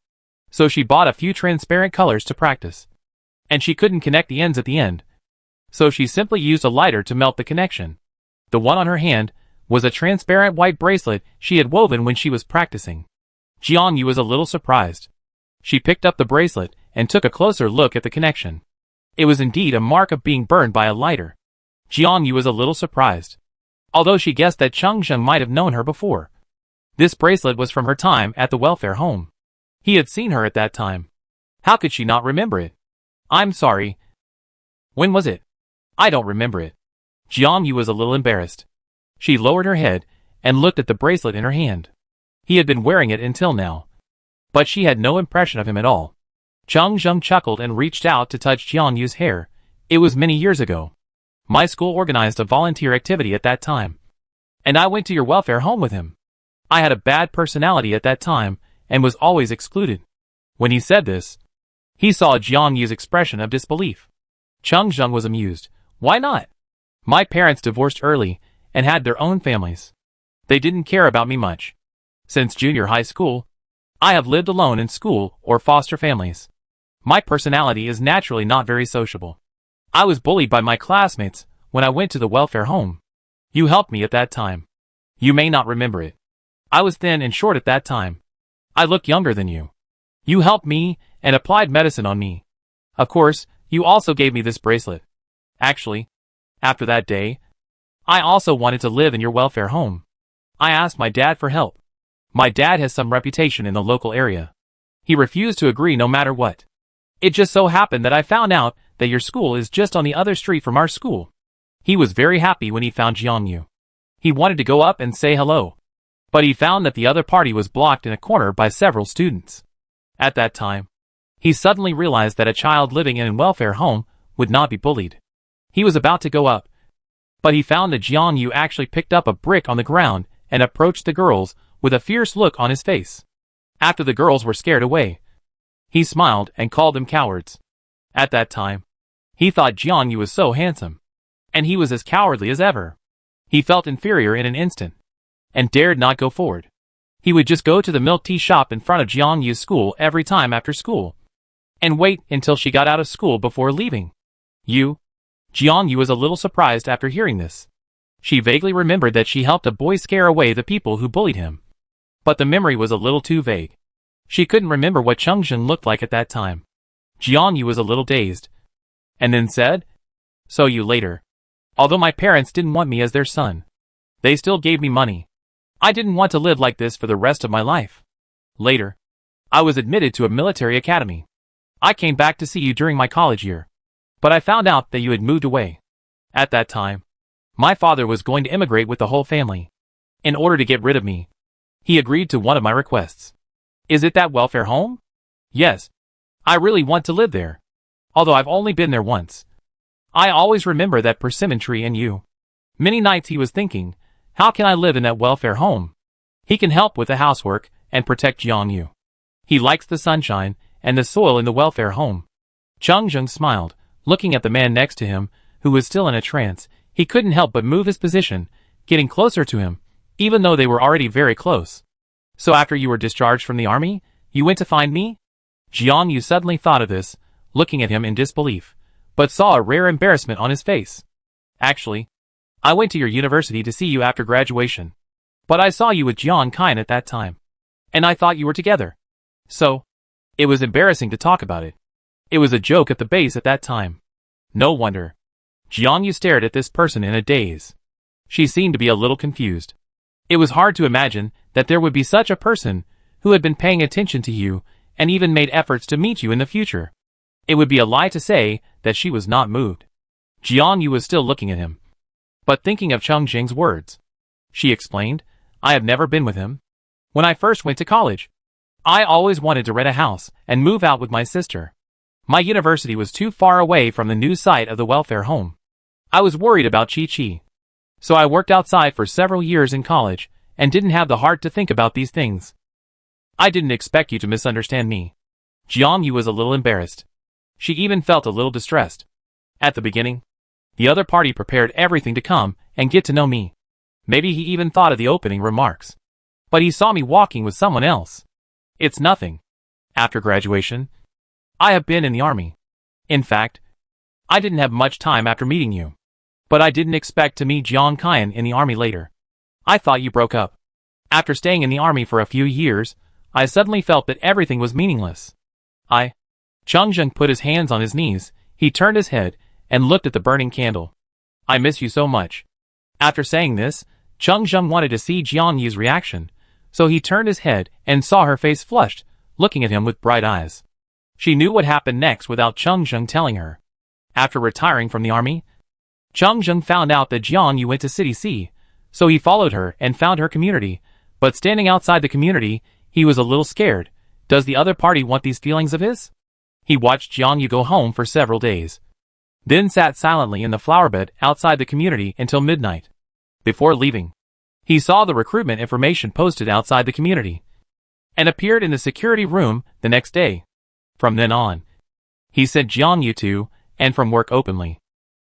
So she bought a few transparent colors to practice. And she couldn't connect the ends at the end. So she simply used a lighter to melt the connection. The one on her hand was a transparent white bracelet she had woven when she was practicing. Jiangyu was a little surprised. She picked up the bracelet and took a closer look at the connection. It was indeed a mark of being burned by a lighter. Jiangyu was a little surprised, although she guessed that Changzheng might have known her before. This bracelet was from her time at the welfare home. He had seen her at that time. How could she not remember it? I'm sorry. When was it? I don't remember it. Jiangyu was a little embarrassed. She lowered her head and looked at the bracelet in her hand. He had been wearing it until now. But she had no impression of him at all. Changzheng chuckled and reached out to touch Jiangyu's hair. It was many years ago. My school organized a volunteer activity at that time. And I went to your welfare home with him. I had a bad personality at that time, and was always excluded. When he said this, he saw Jiangyu's expression of disbelief. Changzheng was amused. Why not? My parents divorced early, and had their own families. They didn't care about me much. Since junior high school, I have lived alone in school or foster families. My personality is naturally not very sociable. I was bullied by my classmates when I went to the welfare home. You helped me at that time. You may not remember it. I was thin and short at that time. I look younger than you. You helped me and applied medicine on me. Of course, you also gave me this bracelet. Actually, after that day, I also wanted to live in your welfare home. I asked my dad for help. My dad has some reputation in the local area. He refused to agree no matter what. It just so happened that I found out that your school is just on the other street from our school. He was very happy when he found Jiangyu. He wanted to go up and say hello. But he found that the other party was blocked in a corner by several students. At that time, he suddenly realized that a child living in a welfare home would not be bullied. He was about to go up, but he found that Jiangyu actually picked up a brick on the ground and approached the girls with a fierce look on his face. After the girls were scared away, he smiled and called them cowards. At that time, he thought Jiangyu was so handsome, and he was as cowardly as ever. He felt inferior in an instant, and dared not go forward. He would just go to the milk tea shop in front of Jiang Yu's school every time after school, and wait until she got out of school before leaving. Jiang Yu was a little surprised after hearing this. She vaguely remembered that she helped a boy scare away the people who bullied him. But the memory was a little too vague. She couldn't remember what Chengzhen looked like at that time. Jiang Yu was a little dazed, and then said, "So you later. Although my parents didn't want me as their son, they still gave me money. I didn't want to live like this for the rest of my life. Later, I was admitted to a military academy. I came back to see you during my college year, but I found out that you had moved away. At that time, my father was going to immigrate with the whole family. In order to get rid of me, he agreed to one of my requests. Is it that welfare home? Yes. I really want to live there. Although I've only been there once. I always remember that persimmon tree and you." Many nights he was thinking, how can I live in that welfare home? He can help with the housework and protect Jiang Yu. He likes the sunshine and the soil in the welfare home. Chengzhen smiled, looking at the man next to him, who was still in a trance. He couldn't help but move his position, getting closer to him, even though they were already very close. "So after you were discharged from the army, you went to find me?" Jiang Yu suddenly thought of this, looking at him in disbelief, but saw a rare embarrassment on his face. "Actually, I went to your university to see you after graduation. But I saw you with Jiang Kine at that time, and I thought you were together. So, it was embarrassing to talk about it. It was a joke at the base at that time." No wonder. Jiang Yu stared at this person in a daze. She seemed to be a little confused. It was hard to imagine that there would be such a person who had been paying attention to you and even made efforts to meet you in the future. It would be a lie to say that she was not moved. Jiang Yu was still looking at him, but thinking of Chengzhen's words. She explained, "I have never been with him. When I first went to college, I always wanted to rent a house and move out with my sister. My university was too far away from the new site of the welfare home. I was worried about Chi-Chi. So I worked outside for several years in college and didn't have the heart to think about these things. I didn't expect you to misunderstand me." Jiang Yu was a little embarrassed. She even felt a little distressed. At the beginning, the other party prepared everything to come and get to know me. Maybe he even thought of the opening remarks. But he saw me walking with someone else. It's nothing. After graduation, I have been in the army. In fact, I didn't have much time after meeting you. But I didn't expect to meet Jiang Kine in the army later. I thought you broke up. After staying in the army for a few years, I suddenly felt that everything was meaningless. Chengzhen put his hands on his knees, he turned his head, and looked at the burning candle. "I miss you so much." After saying this, Chengzhen wanted to see Jiang Yu's reaction, so he turned his head and saw her face flushed, looking at him with bright eyes. She knew what happened next without Chengzhen telling her. After retiring from the army, Chengzhen found out that Jiang Yu went to City C, so he followed her and found her community, but standing outside the community, he was a little scared. Does the other party want these feelings of his? He watched Jiang Yu go home for several days, then sat silently in the flower bed outside the community until midnight. Before leaving, he saw the recruitment information posted outside the community, and appeared in the security room the next day. From then on, he sent Jiang Yu to and from work openly.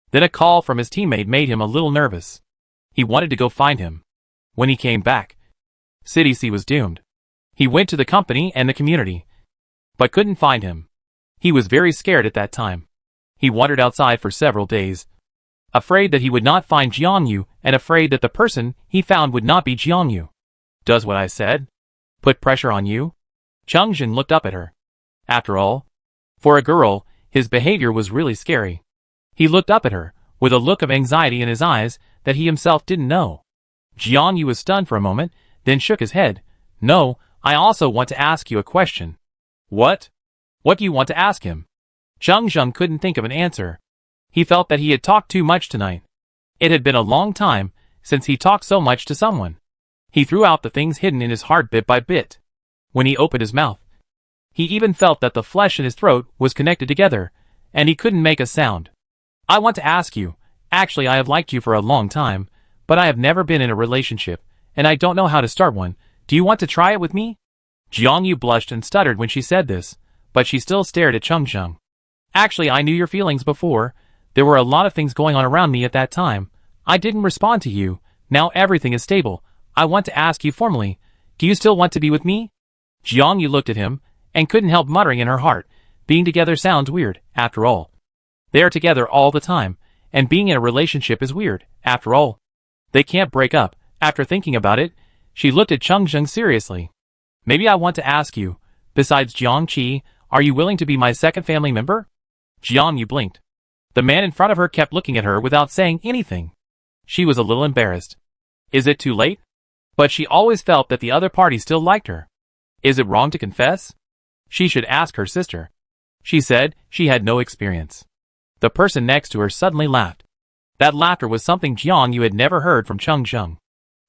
Then a call from his teammate made him a little nervous. He wanted to go find him. When he came back, City C was doomed. He went to the company and the community, but couldn't find him. He was very scared at that time. He wandered outside for several days, afraid that he would not find Jiang Yu and afraid that the person he found would not be Jiang Yu. "Does what I said put pressure on you?" Chengzhen looked up at her. After all, for a girl, his behavior was really scary. He looked up at her, with a look of anxiety in his eyes that he himself didn't know. Jiang Yu was stunned for a moment, then shook his head. "No, I also want to ask you a question." "What? What do you want to ask him?" Chengzhen couldn't think of an answer. He felt that he had talked too much tonight. It had been a long time since he talked so much to someone. He threw out the things hidden in his heart bit by bit. When he opened his mouth, he even felt that the flesh in his throat was connected together, and he couldn't make a sound. "I want to ask you, actually I have liked you for a long time, but I have never been in a relationship, and I don't know how to start one. Do you want to try it with me?" Jiang Yu blushed and stuttered when she said this, but she still stared at Chengzhen. "Actually, I knew your feelings before. There were a lot of things going on around me at that time. I didn't respond to you. Now everything is stable. I want to ask you formally, Do you still want to be with me? Jiang Yu looked at him, and couldn't help muttering in her heart, being together sounds weird, after all. They are together all the time, and being in a relationship is weird, after all. They can't break up. After thinking about it, she looked at Cheng Zheng seriously. Maybe I want to ask you, besides Jiang Qi, are you willing to be my second family member? Jiang Yu blinked. The man in front of her kept looking at her without saying anything. She was a little embarrassed. Is it too late? But she always felt that the other party still liked her. Is it wrong to confess? She should ask her sister. She said she had no experience. The person next to her suddenly laughed. That laughter was something Jiang Yu had never heard from Cheng Zheng.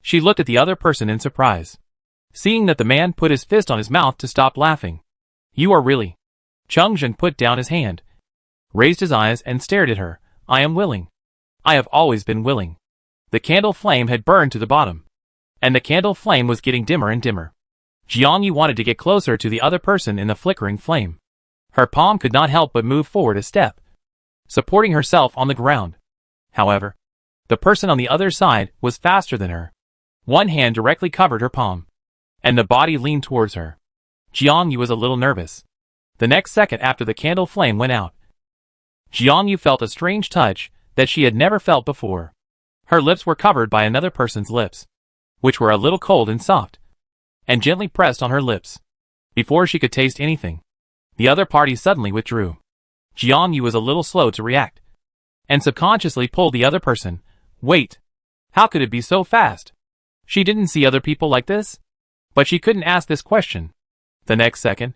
She looked at the other person in surprise, seeing that the man put his fist on his mouth to stop laughing. You are really... Cheng Zheng put down his hand, raised his eyes and stared at her. I am willing. I have always been willing. The candle flame had burned to the bottom, and the candle flame was getting dimmer and dimmer. Jiang Yu wanted to get closer to the other person in the flickering flame. Her palm could not help but move forward a step, supporting herself on the ground. However, the person on the other side was faster than her. One hand directly covered her palm, and the body leaned towards her. Jiang Yu was a little nervous. The next second after the candle flame went out, Jiang Yu felt a strange touch that she had never felt before. Her lips were covered by another person's lips, which were a little cold and soft, and gently pressed on her lips. Before she could taste anything, the other party suddenly withdrew. Jiang Yu was a little slow to react, and subconsciously pulled the other person. Wait! How could it be so fast? She didn't see other people like this? But she couldn't ask this question. The next second,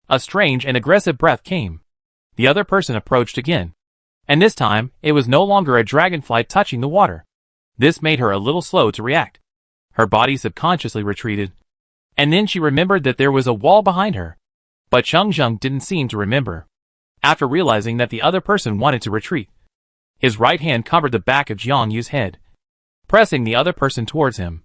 a strange and aggressive breath came. The other person approached again, and this time, it was no longer a dragonfly touching the water. This made her a little slow to react. Her body subconsciously retreated, and then she remembered that there was a wall behind her. But Cheng Zheng didn't seem to remember. After realizing that the other person wanted to retreat, his right hand covered the back of Jiang Yu's head, pressing the other person towards him.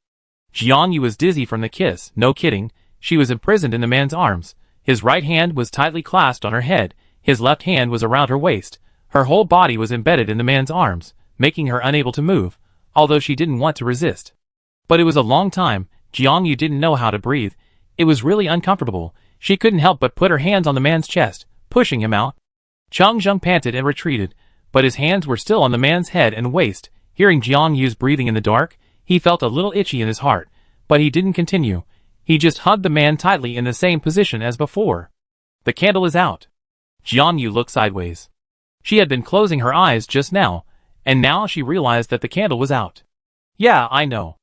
Jiang Yu was dizzy from the kiss. No kidding, she was imprisoned in the man's arms. His right hand was tightly clasped on her head, his left hand was around her waist. Her whole body was embedded in the man's arms, making her unable to move, although she didn't want to resist. But it was a long time. Jiang Yu didn't know how to breathe. It was really uncomfortable. She couldn't help but put her hands on the man's chest, pushing him out. Cheng Zheng panted and retreated, but his hands were still on the man's head and waist. Hearing Jiang Yu's breathing in the dark, he felt a little itchy in his heart, but he didn't continue. He just hugged the man tightly in the same position as before. The candle is out. Jiang Yu looked sideways. She had been closing her eyes just now, and now she realized that the candle was out. Yeah, I know.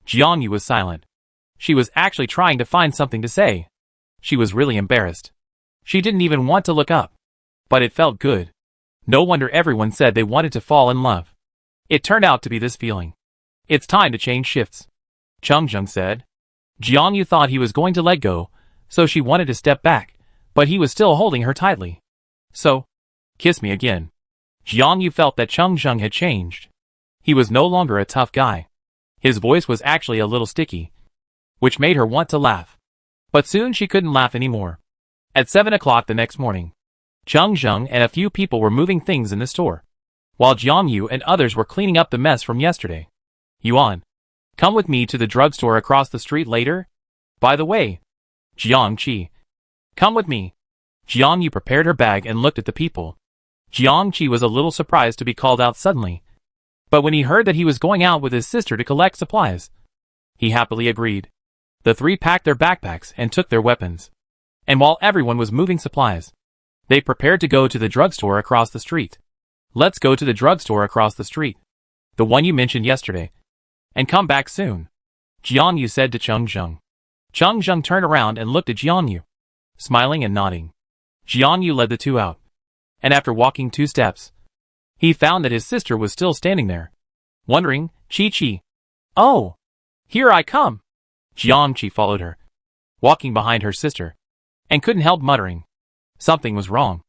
Jiang Yu was silent. She was actually trying to find something to say. She was really embarrassed. She didn't even want to look up. But it felt good. No wonder everyone said they wanted to fall in love. It turned out to be this feeling. It's time to change shifts, Cheng Zheng said. Jiang Yu thought he was going to let go, so she wanted to step back, but he was still holding her tightly. So, kiss me again. Jiang Yu felt that Cheng Zheng had changed. He was no longer a tough guy. His voice was actually a little sticky, which made her want to laugh. But soon she couldn't laugh anymore. At 7 o'clock the next morning, Cheng Zheng and a few people were moving things in the store, while Jiang Yu and others were cleaning up the mess from yesterday. Yuan, come with me to the drugstore across the street later? By the way, Jiang Qi, come with me. Jiang Yu prepared her bag and looked at the people. Jiang Qi was a little surprised to be called out suddenly, but when he heard that he was going out with his sister to collect supplies, he happily agreed. The three packed their backpacks and took their weapons, and while everyone was moving supplies, they prepared to go to the drugstore across the street. Let's go to the drugstore across the street, the one you mentioned yesterday, and come back soon, Jiang Yu said to Cheng Zheng. Cheng Zheng turned around and looked at Jiang Yu, smiling and nodding. Jiang Yu led the two out, and after walking 2 steps, he found that his sister was still standing there, wondering, Chi. Oh, here I come. Jiang Qi followed her, walking behind her sister, and couldn't help muttering. Something was wrong.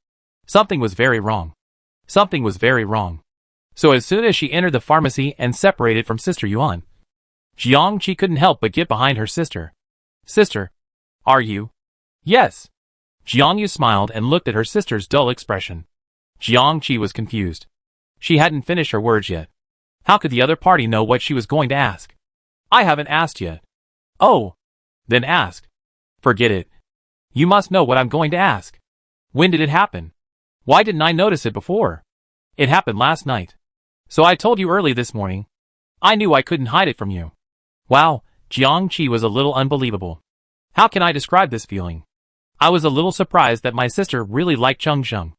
Something was very wrong. Something was very wrong. So as soon as she entered the pharmacy and separated from Sister Yuan, Jiang Qi couldn't help but get behind her sister. Sister, are you? Yes. Jiang Yu smiled and looked at her sister's dull expression. Jiang Qi was confused. She hadn't finished her words yet. How could the other party know what she was going to ask? I haven't asked yet. Oh, Then asked. Forget it. You must know what I'm going to ask. When did it happen? Why didn't I notice it before? It happened last night. So I told you early this morning. I knew I couldn't hide it from you. Wow, Jiangqi was a little unbelievable. How can I describe this feeling? I was a little surprised that my sister really liked Chengzheng.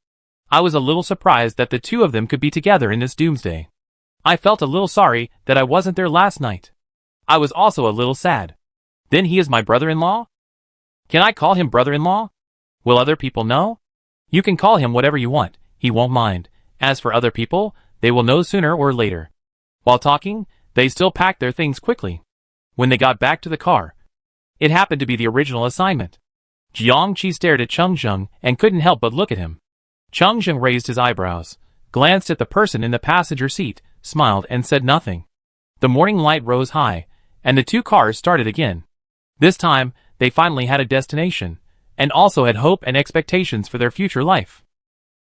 I was a little surprised that the two of them could be together in this doomsday. I felt a little sorry that I wasn't there last night. I was also a little sad. Then he is my brother-in-law? Can I call him brother-in-law? Will other people know? You can call him whatever you want, he won't mind. As for other people, they will know sooner or later. While talking, they still packed their things quickly. When they got back to the car, it happened to be the original assignment. Jiangqi stared at Chengzheng and couldn't help but look at him. Chengzheng raised his eyebrows, glanced at the person in the passenger seat, smiled and said nothing. The morning light rose high, and the two cars started again. This time, they finally had a destination, and also had hope and expectations for their future life.